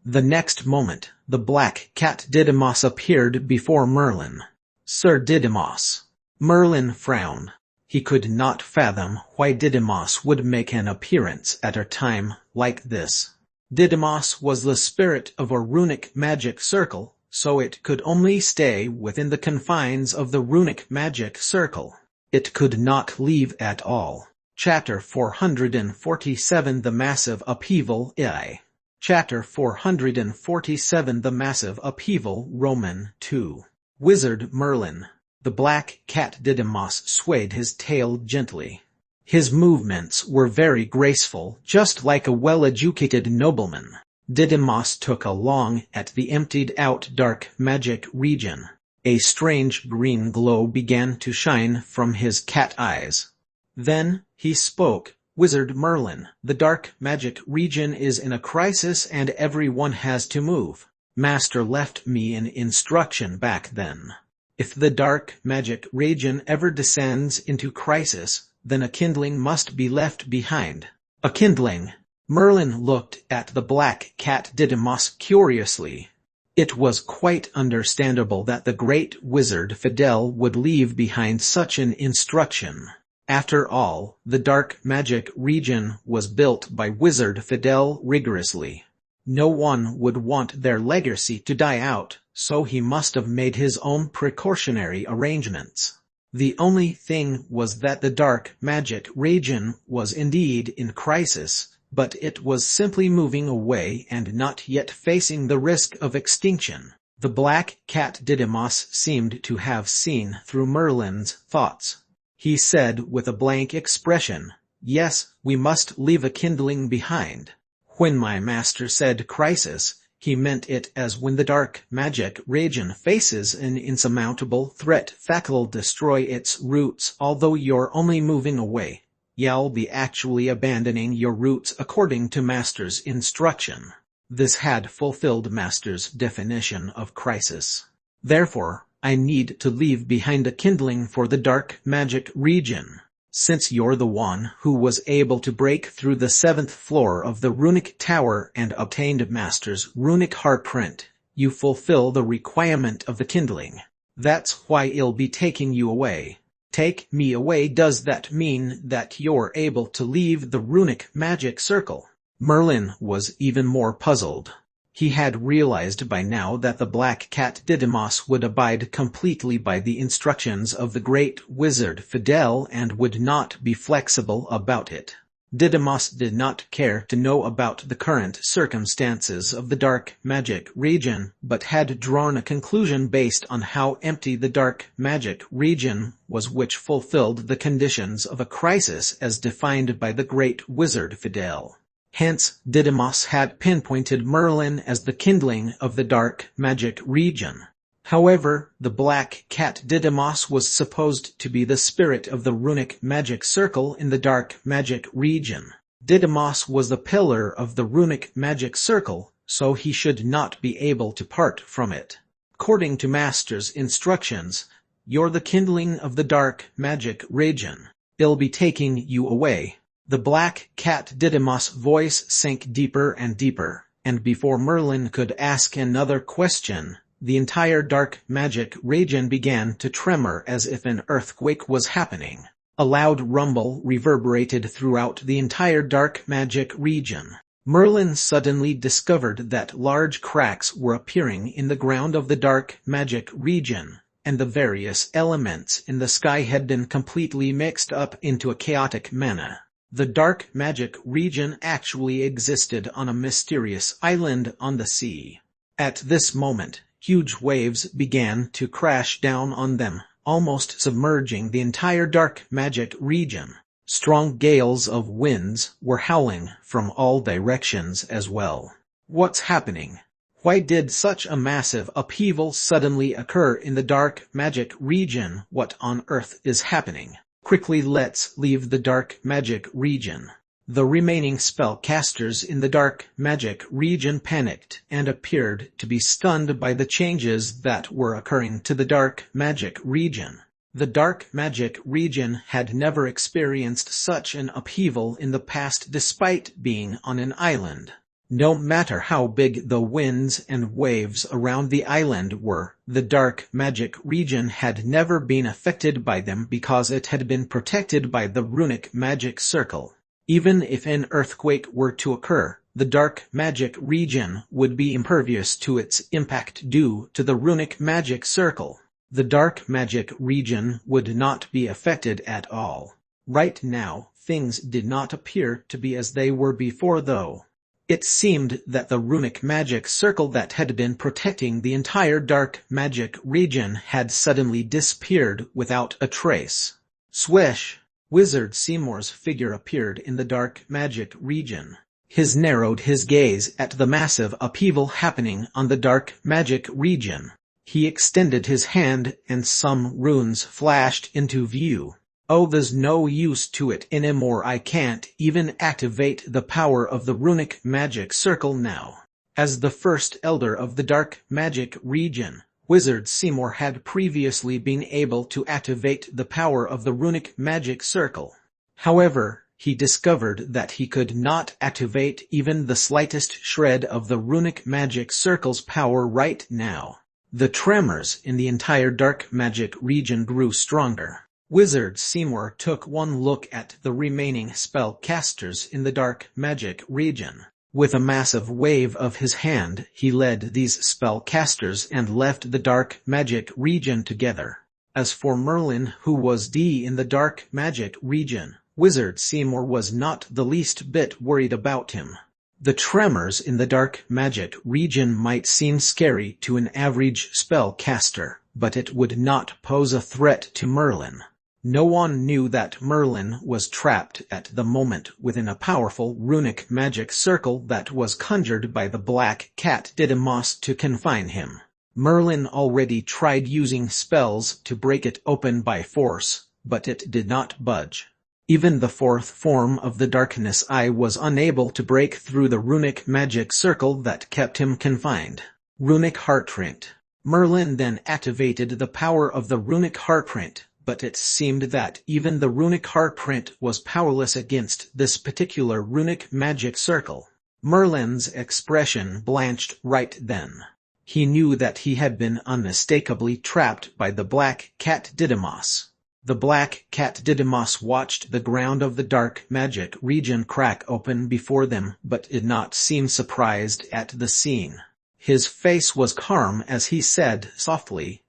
The next moment, the black cat Didymos appeared before Merlin. Sir Didymos. Merlin frowned. He could not fathom why Didymos would make an appearance at a time like this. Didymos was the spirit of a runic magic circle, so it could only stay within the confines of the runic magic circle. It could not leave at all. Chapter 447 The Massive Upheaval I. Chapter 447 The Massive Upheaval Roman II. Wizard Merlin. The black cat Didymos swayed his tail gently. His movements were very graceful, just like a well-educated nobleman. Didymos took a long at the emptied-out dark magic region. A strange green glow began to shine from his cat eyes. Then he spoke. Wizard Merlin, the dark magic region is in a crisis and everyone has to move. Master left me an instruction back then. If the dark magic region ever descends into crisis, then a kindling must be left behind. A kindling? Merlin looked at the black cat Didymos curiously. It was quite understandable that the great wizard Fidel would leave behind such an instruction. After all, the dark magic region was built by Wizard Fidel rigorously. No one would want their legacy to die out, so he must have made his own precautionary arrangements. The only thing was that the dark magic region was indeed in crisis, but it was simply moving away and not yet facing the risk of extinction. The black cat Didymos seemed to have seen through Merlin's thoughts. He said with a blank expression, Yes, we must leave a kindling behind. When my master said crisis, he meant it as when the dark magic region faces an insurmountable threat that'll destroy its roots although you're only moving away. You'll be actually abandoning your roots according to master's instruction. This had fulfilled master's definition of crisis. Therefore, I need to leave behind a kindling for the dark magic region. Since you're the one who was able to break through the 7th floor of the runic tower and obtained master's runic heartprint, you fulfill the requirement of the kindling. That's why I'll be taking you away. Take me away. Does that mean that you're able to leave the runic magic circle? Merlin was even more puzzled. He had realized by now that the black cat Didymos would abide completely by the instructions of the great wizard Fidel and would not be flexible about it. Didymos did not care to know about the current circumstances of the dark magic region, but had drawn a conclusion based on how empty the dark magic region was, which fulfilled the conditions of a crisis as defined by the great wizard Fidel. Hence, Didymos had pinpointed Merlin as the kindling of the dark magic region. However, the black cat Didymos was supposed to be the spirit of the runic magic circle in the dark magic region. Didymos was the pillar of the runic magic circle, so he should not be able to part from it. According to master's instructions, you're the kindling of the dark magic region. I'll be taking you away. The black cat Didymos' voice sank deeper and deeper, and before Merlin could ask another question, the entire dark magic region began to tremor as if an earthquake was happening. A loud rumble reverberated throughout the entire dark magic region. Merlin suddenly discovered that large cracks were appearing in the ground of the dark magic region, and the various elements in the sky had been completely mixed up into a chaotic manner. The dark magic region actually existed on a mysterious island on the sea. At this moment, huge waves began to crash down on them, almost submerging the entire dark magic region. Strong gales of winds were howling from all directions as well. What's happening? Why did such a massive upheaval suddenly occur in the dark magic region? What on earth is happening? Quickly, let's leave the dark magic region. The remaining spellcasters in the dark magic region panicked and appeared to be stunned by the changes that were occurring to the dark magic region. The dark magic region had never experienced such an upheaval in the past despite being on an island. No matter how big the winds and waves around the island were, the dark magic region had never been affected by them because it had been protected by the runic magic circle. Even if an earthquake were to occur, the dark magic region would be impervious to its impact due to the runic magic circle. The dark magic region would not be affected at all. Right now, things did not appear to be as they were before though. It seemed that the runic magic circle that had been protecting the entire dark magic region had suddenly disappeared without a trace. Swish! Wizard Seymour's figure appeared in the dark magic region. He narrowed his gaze at the massive upheaval happening on the dark magic region. He extended his hand and some runes flashed into view. Oh, there's no use to it anymore. I can't even activate the power of the runic magic circle now. As the first elder of the dark magic region, Wizard Seymour had previously been able to activate the power of the runic magic circle. However, he discovered that he could not activate even the slightest shred of the runic magic circle's power right now. The tremors in the entire dark magic region grew stronger. Wizard Seymour took one look at the remaining spellcasters in the dark magic region. With a massive wave of his hand, he led these spellcasters and left the dark magic region together. As for Merlin, who was in the dark magic region, Wizard Seymour was not the least bit worried about him. The tremors in the dark magic region might seem scary to an average spellcaster, but it would not pose a threat to Merlin. No one knew that Merlin was trapped at the moment within a powerful runic magic circle that was conjured by the black cat Didymus to confine him. Merlin already tried using spells to break it open by force, but it did not budge. Even the fourth form of the darkness eye was unable to break through the runic magic circle that kept him confined. Runic heartprint. Merlin then activated the power of the runic heartprint, but it seemed that even the runic heartprint was powerless against this particular runic magic circle. Merlin's expression blanched right then. He knew that he had been unmistakably trapped by the black cat Didymus. The black cat Didymus watched the ground of the dark magic region crack open before them but did not seem surprised at the scene. His face was calm as he said softly,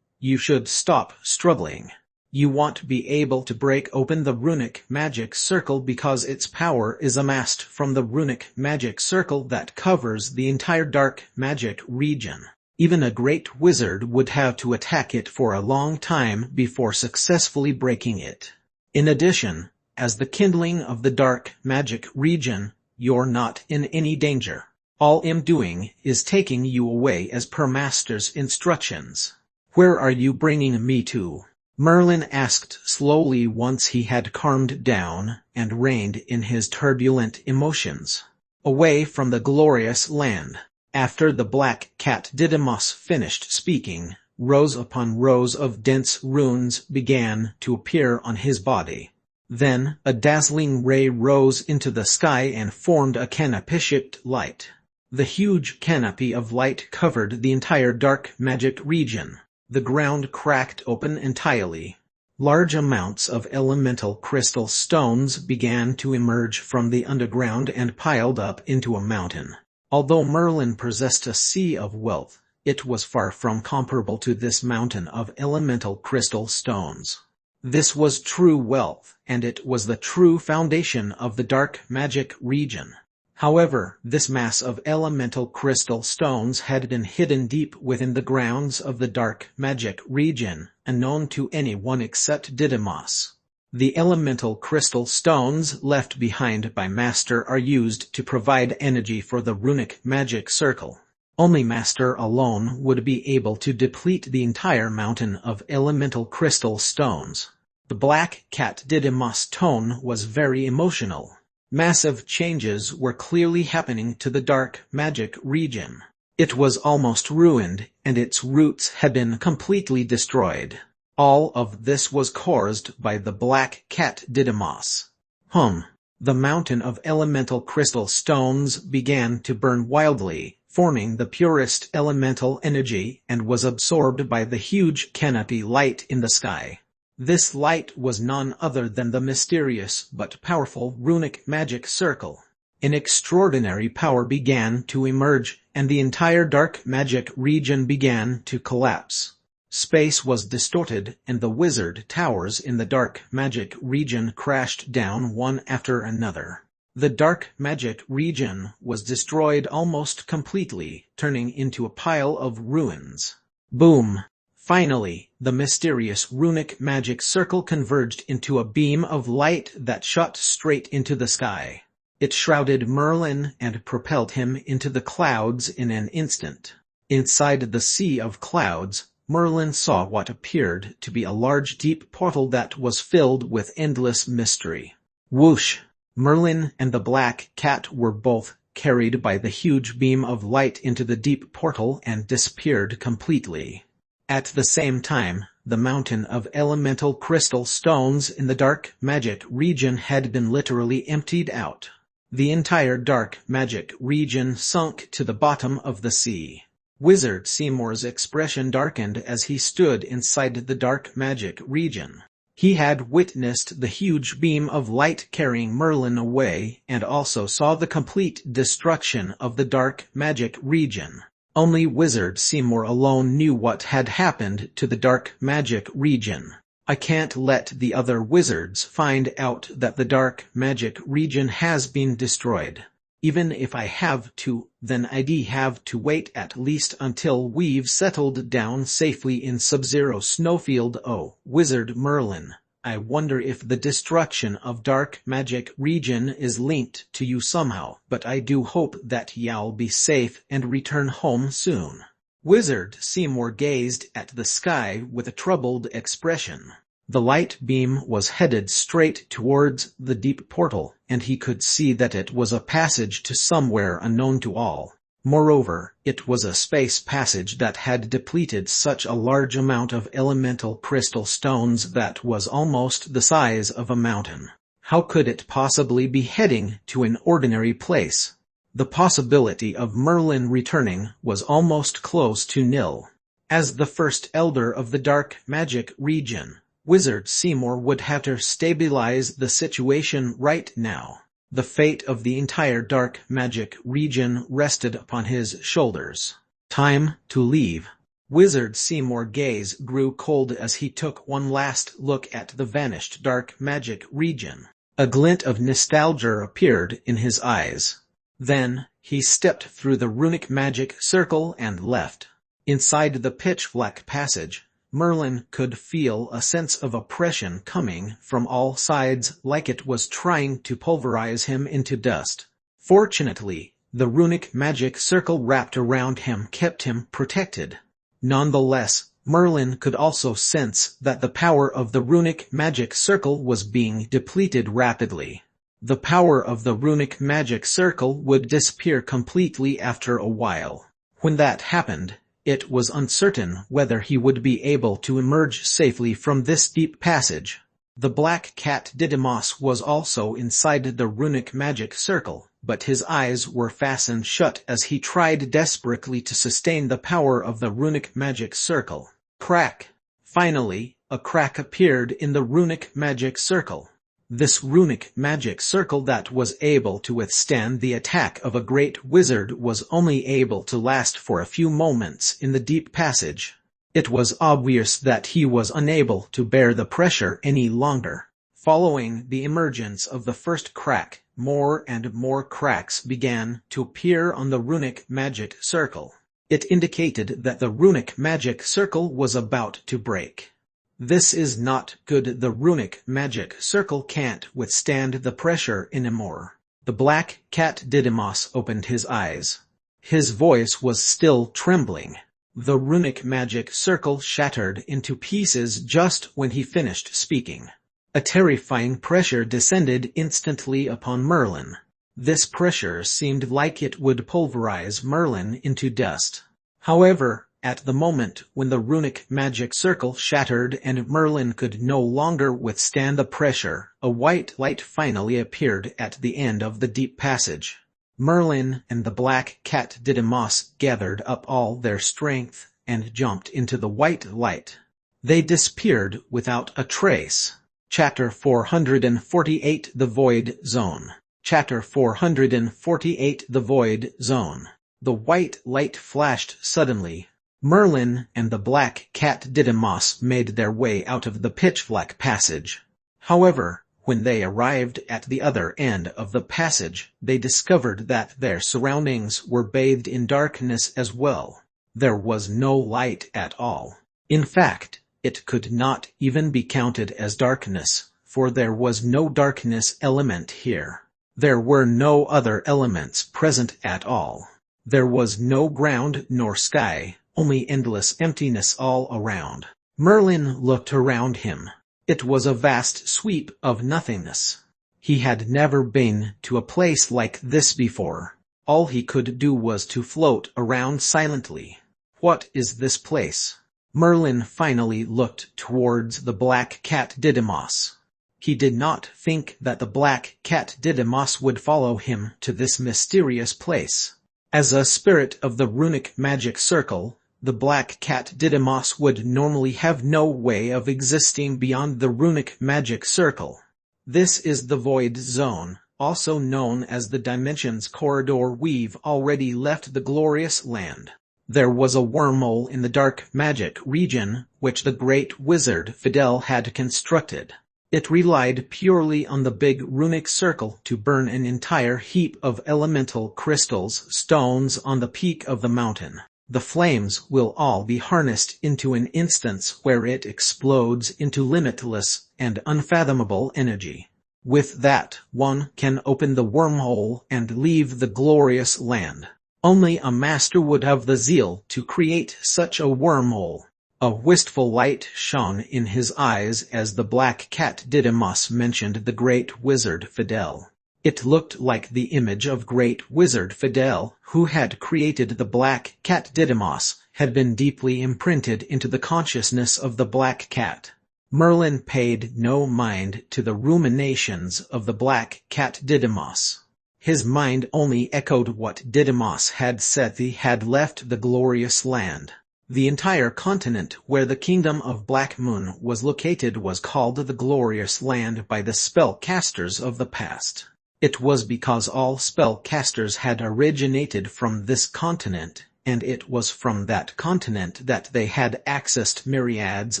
"You should stop struggling. You won't be able to break open the runic magic circle because its power is amassed from the runic magic circle that covers the entire dark magic region. Even a great wizard would have to attack it for a long time before successfully breaking it. In addition, as the kindling of the dark magic region, you're not in any danger. All I'm doing is taking you away as per Master's instructions." "Where are you bringing me to?" Merlin asked slowly once he had calmed down and reined in his turbulent emotions. "Away from the glorious land." After the black cat Didymus finished speaking, rows upon rows of dense runes began to appear on his body. Then, a dazzling ray rose into the sky and formed a canopy-shaped light. The huge canopy of light covered the entire dark magic region. The ground cracked open entirely. Large amounts of elemental crystal stones began to emerge from the underground and piled up into a mountain. Although Merlin possessed a sea of wealth, it was far from comparable to this mountain of elemental crystal stones. This was true wealth, and it was the true foundation of the dark magic region. However, this mass of elemental crystal stones had been hidden deep within the grounds of the dark magic region, unknown to anyone except Didymus. The elemental crystal stones left behind by Master are used to provide energy for the runic magic circle. Only Master alone would be able to deplete the entire mountain of elemental crystal stones. The black cat Didymus' tone was very emotional. Massive changes were clearly happening to the dark magic region. It was almost ruined, and its roots had been completely destroyed. All of this was caused by the black cat Didymus. The mountain of elemental crystal stones began to burn wildly, forming the purest elemental energy, and was absorbed by the huge canopy light in the sky. This light was none other than the mysterious but powerful runic magic circle. An extraordinary power began to emerge, and the entire dark magic region began to collapse. Space was distorted, and the wizard towers in the dark magic region crashed down one after another. The dark magic region was destroyed almost completely, turning into a pile of ruins. Boom! Finally, the mysterious runic magic circle converged into a beam of light that shot straight into the sky. It shrouded Merlin and propelled him into the clouds in an instant. Inside the sea of clouds, Merlin saw what appeared to be a large deep portal that was filled with endless mystery. Whoosh! Merlin and the black cat were both carried by the huge beam of light into the deep portal and disappeared completely. At the same time, the mountain of elemental crystal stones in the dark magic region had been literally emptied out. The entire dark magic region sunk to the bottom of the sea. Wizard Seymour's expression darkened as he stood inside the dark magic region. He had witnessed the huge beam of light carrying Merlin away, and also saw the complete destruction of the dark magic region. Only Wizard Seymour alone knew what had happened to the dark magic region. "I can't let the other wizards find out that the dark magic region has been destroyed. Even if I have to, then I'd have to wait at least until we've settled down safely in Sub-Zero Snowfield. Oh, Wizard Merlin, I wonder if the destruction of Dark Magic Region is linked to you somehow, but I do hope that you'll be safe and return home soon." Wizard Seymour gazed at the sky with a troubled expression. The light beam was headed straight towards the deep portal, and he could see that it was a passage to somewhere unknown to all. Moreover, it was a space passage that had depleted such a large amount of elemental crystal stones that was almost the size of a mountain. How could it possibly be heading to an ordinary place? The possibility of Merlin returning was almost close to nil. As the first elder of the Dark Magic Region, Wizard Seymour would have to stabilize the situation right now. The fate of the entire Dark Magic Region rested upon his shoulders. Time to leave. Wizard Seymour's gaze grew cold as he took one last look at the vanished Dark Magic Region. A glint of nostalgia appeared in his eyes. Then, he stepped through the runic magic circle and left. Inside the pitch-black passage, Merlin could feel a sense of oppression coming from all sides, like it was trying to pulverize him into dust. Fortunately, the runic magic circle wrapped around him kept him protected. Nonetheless, Merlin could also sense that the power of the runic magic circle was being depleted rapidly. The power of the runic magic circle would disappear completely after a while. When that happened, it was uncertain whether he would be able to emerge safely from this deep passage. The black cat Didymos was also inside the runic magic circle, but his eyes were fastened shut as he tried desperately to sustain the power of the runic magic circle. Crack! Finally, a crack appeared in the runic magic circle. This runic magic circle that was able to withstand the attack of a great wizard was only able to last for a few moments in the deep passage. It was obvious that he was unable to bear the pressure any longer. Following the emergence of the first crack, more and more cracks began to appear on the runic magic circle. It indicated that the runic magic circle was about to break. This is not good. The runic magic circle can't withstand the pressure anymore. The black cat Didymos opened his eyes. His voice was still trembling. The runic magic circle shattered into pieces just when he finished speaking. A terrifying pressure descended instantly upon Merlin. This pressure seemed like it would pulverize Merlin into dust. However, at the moment when the runic magic circle shattered and Merlin could no longer withstand the pressure, a white light finally appeared at the end of the deep passage. Merlin and the black cat Didymos gathered up all their strength and jumped into the white light. They disappeared without a trace. Chapter 448 The Void Zone. Chapter 448 The Void Zone. The white light flashed suddenly. Merlin and the black cat Didymos made their way out of the pitch-black passage. However, when they arrived at the other end of the passage, they discovered that their surroundings were bathed in darkness as well. There was no light at all. In fact, it could not even be counted as darkness, for there was no darkness element here. There were no other elements present at all. There was no ground nor sky, only endless emptiness all around. Merlin looked around him. It was a vast sweep of nothingness. He had never been to a place like this before. All he could do was to float around silently. What is this place? Merlin finally looked towards the black cat Didymos. He did not think that the black cat Didymos would follow him to this mysterious place. As a spirit of the runic magic circle, the black cat Didymos would normally have no way of existing beyond the runic magic circle. This is the Void Zone, also known as the Dimensions Corridor. We've already left the glorious land. There was a wormhole in the Dark Magic Region, which the great wizard Fidel had constructed. It relied purely on the big runic circle to burn an entire heap of elemental crystals, stones on the peak of the mountain. The flames will all be harnessed into an instance where it explodes into limitless and unfathomable energy. With that, one can open the wormhole and leave the glorious land. Only a master would have the zeal to create such a wormhole. A wistful light shone in his eyes as the black cat Didymus mentioned the great wizard Fidel. It looked like the image of great wizard Fidel, who had created the black cat Didymus, had been deeply imprinted into the consciousness of the black cat. Merlin paid no mind to the ruminations of the black cat Didymus. His mind only echoed what Didymus had said. He had left the glorious land. The entire continent where the kingdom of Black Moon was located was called the glorious land by the spellcasters of the past. It was because all spellcasters had originated from this continent, and it was from that continent that they had accessed myriads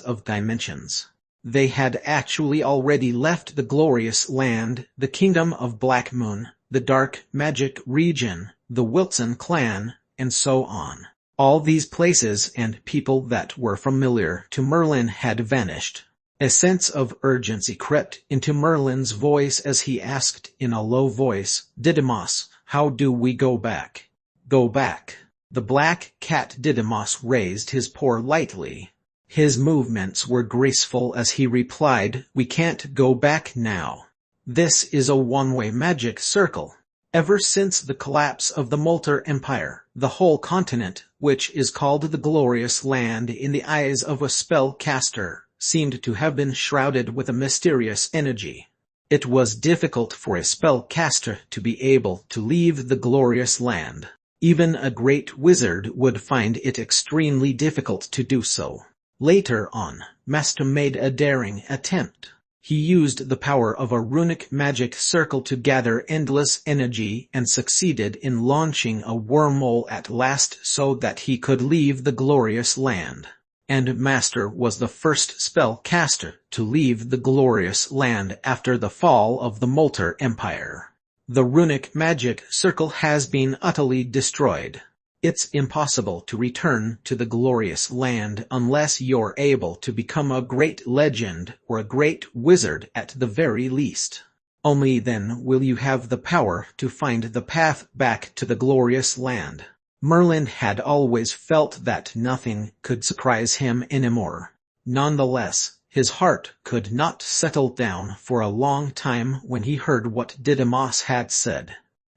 of dimensions. They had actually already left the glorious land, the kingdom of Black Moon, the dark magic region, the Wilson clan, and so on. All these places and people that were familiar to Merlin had vanished. A sense of urgency crept into Merlin's voice as he asked in a low voice, "Didymus, how do we go back?" "Go back?" The black cat Didymus raised his paw lightly. His movements were graceful as he replied, "We can't go back now. This is a one-way magic circle. Ever since the collapse of the Multer Empire, the whole continent, which is called the Glorious Land in the eyes of a spellcaster, seemed to have been shrouded with a mysterious energy. It was difficult for a spellcaster to be able to leave the Glorious Land. Even a great wizard would find it extremely difficult to do so. Later on, Master made a daring attempt. He used the power of a runic magic circle to gather endless energy and succeeded in launching a wormhole at last so that he could leave the glorious land. And Master was the first spellcaster to leave the glorious land after the fall of the Multer Empire. The runic magic circle has been utterly destroyed. It's impossible to return to the glorious land unless you're able to become a great legend or a great wizard at the very least. Only then will you have the power to find the path back to the glorious land. Merlin had always felt that nothing could surprise him anymore. Nonetheless, his heart could not settle down for a long time when he heard what Didymus had said.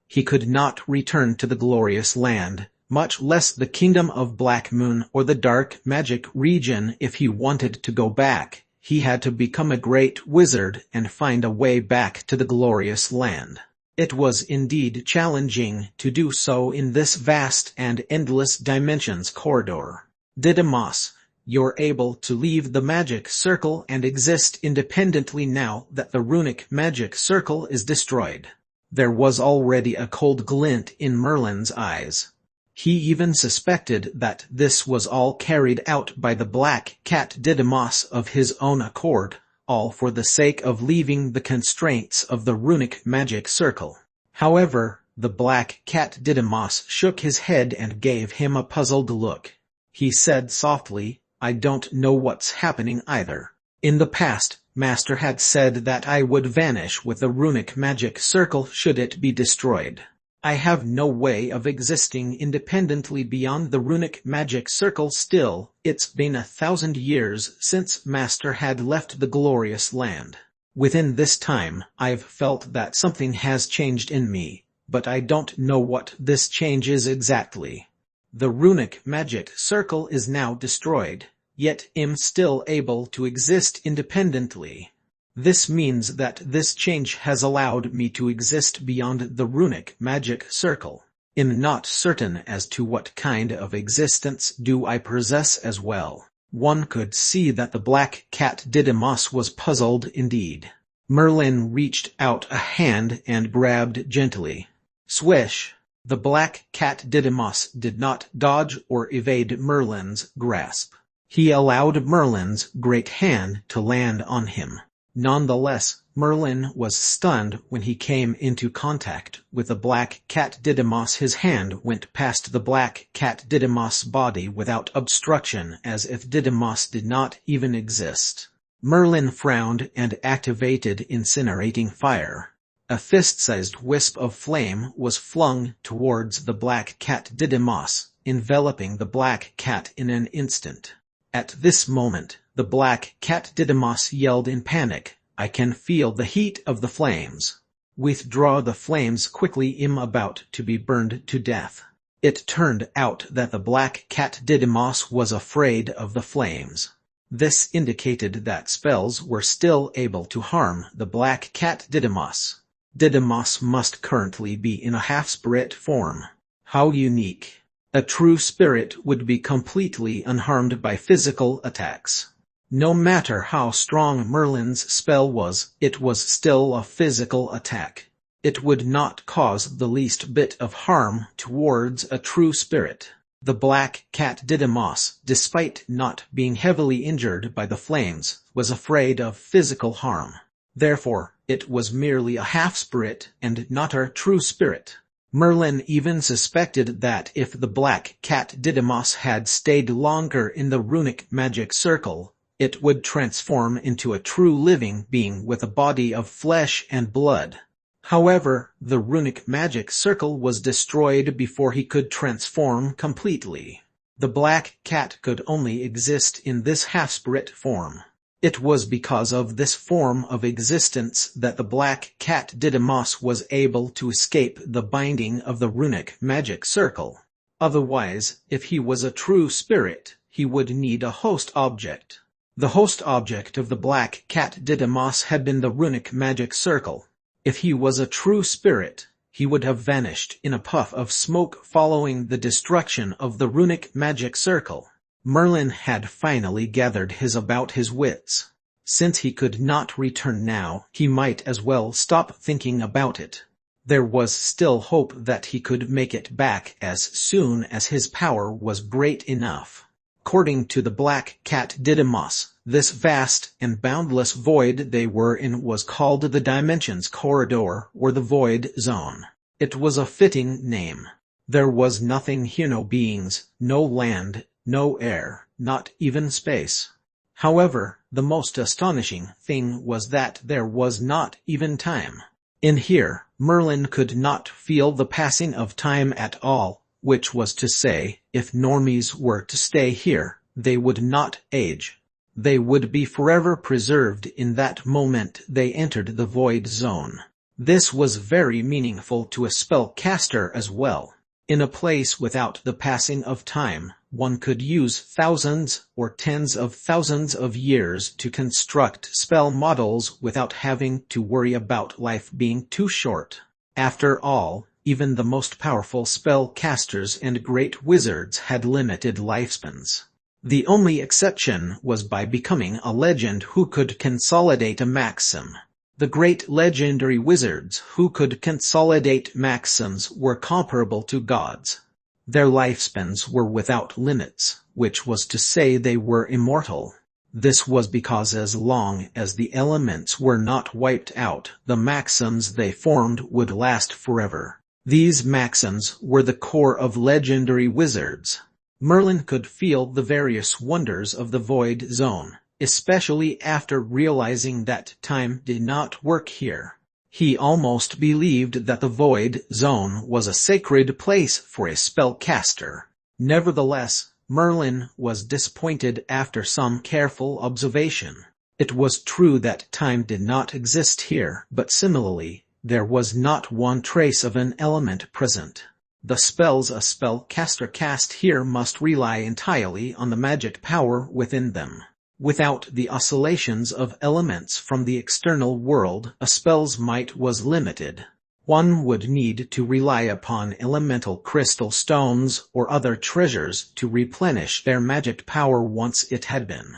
He could not return to the glorious land, much less the kingdom of Black Moon or the dark magic region. If he wanted to go back, he had to become a great wizard and find a way back to the glorious land. It was indeed challenging to do so in this vast and endless dimensions corridor. Didymus, you're able to leave the magic circle and exist independently now that the runic magic circle is destroyed. There was already a cold glint in Merlin's eyes. He even suspected that this was all carried out by the black cat Didymus of his own accord, all for the sake of leaving the constraints of the runic magic circle. However, the black cat Didymus shook his head and gave him a puzzled look. He said softly, "I don't know what's happening either. In the past, Master had said that I would vanish with the runic magic circle should it be destroyed. I have no way of existing independently beyond the runic magic circle still. It's been 1,000 years since Master had left the glorious land. Within this time, I've felt that something has changed in me, but I don't know what this change is exactly. The runic magic circle is now destroyed, yet am still able to exist independently. This means that this change has allowed me to exist beyond the runic magic circle. I'm not certain as to what kind of existence do I possess as well." One could see that the black cat Didymus was puzzled indeed. Merlin reached out a hand and grabbed gently. Swish! The black cat Didymus did not dodge or evade Merlin's grasp. He allowed Merlin's great hand to land on him. Nonetheless, Merlin was stunned when he came into contact with the black cat Didymos. His hand went past the black cat Didymos' body without obstruction, as if Didymos did not even exist. Merlin frowned and activated incinerating fire. A fist-sized wisp of flame was flung towards the black cat Didymos, enveloping the black cat in an instant. At this moment, the black cat Didymos yelled in panic, "I can feel the heat of the flames. Withdraw the flames quickly, I'm about to be burned to death." It turned out that the black cat Didymos was afraid of the flames. This indicated that spells were still able to harm the black cat Didymos. Didymos must currently be in a half-spirit form. How unique. A true spirit would be completely unharmed by physical attacks. No matter how strong Merlin's spell was, it was still a physical attack. It would not cause the least bit of harm towards a true spirit. The black cat Didymos, despite not being heavily injured by the flames, was afraid of physical harm. Therefore, it was merely a half-spirit and not a true spirit. Merlin even suspected that if the black cat Didymos had stayed longer in the runic magic circle, it would transform into a true living being with a body of flesh and blood. However, the runic magic circle was destroyed before he could transform completely. The black cat could only exist in this half-spirit form. It was because of this form of existence that the black cat Didymos was able to escape the binding of the runic magic circle. Otherwise, if he was a true spirit, he would need a host object. The host object of the black cat Didymos had been the runic magic circle. If he was a true spirit, he would have vanished in a puff of smoke following the destruction of the runic magic circle. Merlin had finally gathered his wits. Since he could not return now, he might as well stop thinking about it. There was still hope that he could make it back as soon as his power was great enough. According to the black cat Didymos, this vast and boundless void they were in was called the Dimensions Corridor or the Void Zone. It was a fitting name. There was nothing here, no beings, no land, no air, not even space. However, the most astonishing thing was that there was not even time. In here, Merlin could not feel the passing of time at all, which was to say, if normies were to stay here, they would not age. They would be forever preserved in that moment they entered the void zone. This was very meaningful to a spellcaster as well. In a place without the passing of time, one could use thousands or tens of thousands of years to construct spell models without having to worry about life being too short. After all, even the most powerful spellcasters and great wizards had limited lifespans. The only exception was by becoming a legend who could consolidate a maxim. The great legendary wizards who could consolidate maxims were comparable to gods. Their lifespans were without limits, which was to say they were immortal. This was because as long as the elements were not wiped out, the maxims they formed would last forever. These maxims were the core of legendary wizards. Merlin could feel the various wonders of the void zone, especially after realizing that time did not work here. He almost believed that the void zone was a sacred place for a spellcaster. Nevertheless, Merlin was disappointed after some careful observation. It was true that time did not exist here, but similarly, there was not one trace of an element present. The spells a spellcaster cast here must rely entirely on the magic power within them. Without the oscillations of elements from the external world, a spell's might was limited. One would need to rely upon elemental crystal stones or other treasures to replenish their magic power once it had been.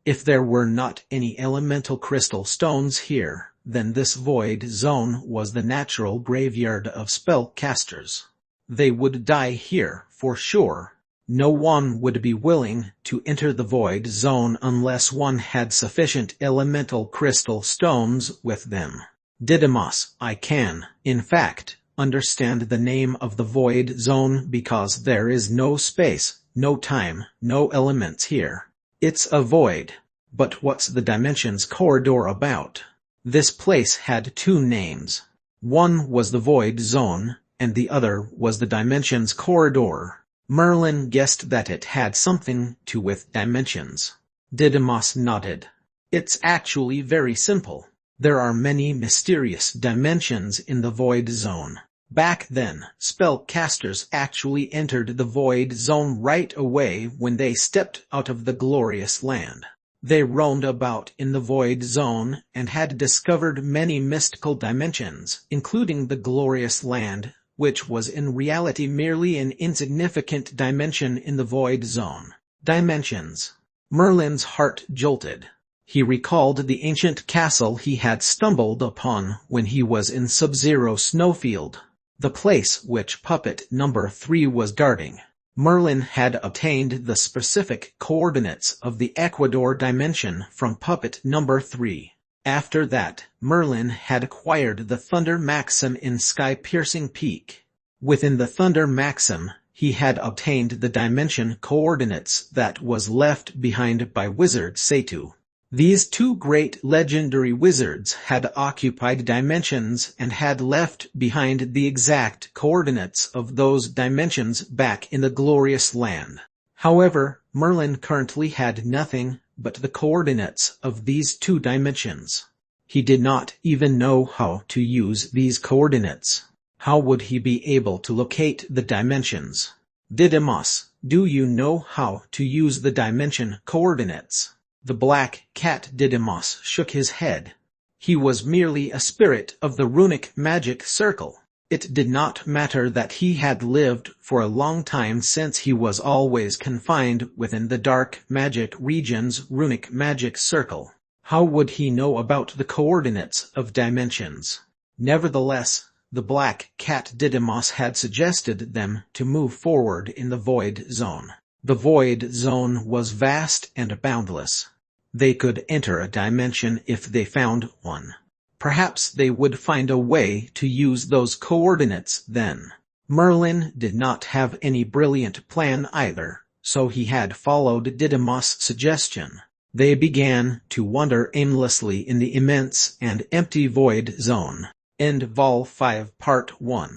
If there were not any elemental crystal stones here, then this void zone was the natural graveyard of spellcasters. They would die here, for sure. No one would be willing to enter the void zone unless one had sufficient elemental crystal stones with them. Didymos, I can, in fact, understand the name of the void zone because there is no space, no time, no elements here. It's a void. But what's the dimensions corridor about? This place had two names. One was the void zone, and the other was the dimensions corridor. Merlin guessed that it had something to with dimensions. Didymos nodded. It's actually very simple. There are many mysterious dimensions in the void zone. Back then, spellcasters actually entered the void zone right away when they stepped out of the glorious land. They roamed about in the void zone and had discovered many mystical dimensions, including the glorious land, which was in reality merely an insignificant dimension in the void zone. Dimensions. Merlin's heart jolted. He recalled the ancient castle he had stumbled upon when he was in Sub-Zero Snowfield, the place which puppet number 3 was guarding. Merlin had obtained the specific coordinates of the Ecuador dimension from puppet number 3. After that, Merlin had acquired the Thunder Maxim in Sky-Piercing Peak. Within the Thunder Maxim, he had obtained the dimension coordinates that was left behind by Wizard Satu. These two great legendary wizards had occupied dimensions and had left behind the exact coordinates of those dimensions back in the glorious land. However, Merlin currently had nothing but the coordinates of these two dimensions. He did not even know how to use these coordinates. How would he be able to locate the dimensions? Didymos, do you know how to use the dimension coordinates? The black cat Didymos shook his head. He was merely a spirit of the runic magic circle. It did not matter that he had lived for a long time since he was always confined within the dark magic region's runic magic circle. How would he know about the coordinates of dimensions? Nevertheless, the black cat Didymos had suggested them to move forward in the void zone. The void zone was vast and boundless. They could enter a dimension if they found one. Perhaps they would find a way to use those coordinates then. Merlin did not have any brilliant plan either, so he had followed Didymos' suggestion. They began to wander aimlessly in the immense and empty void zone. End Vol 5 Part 1.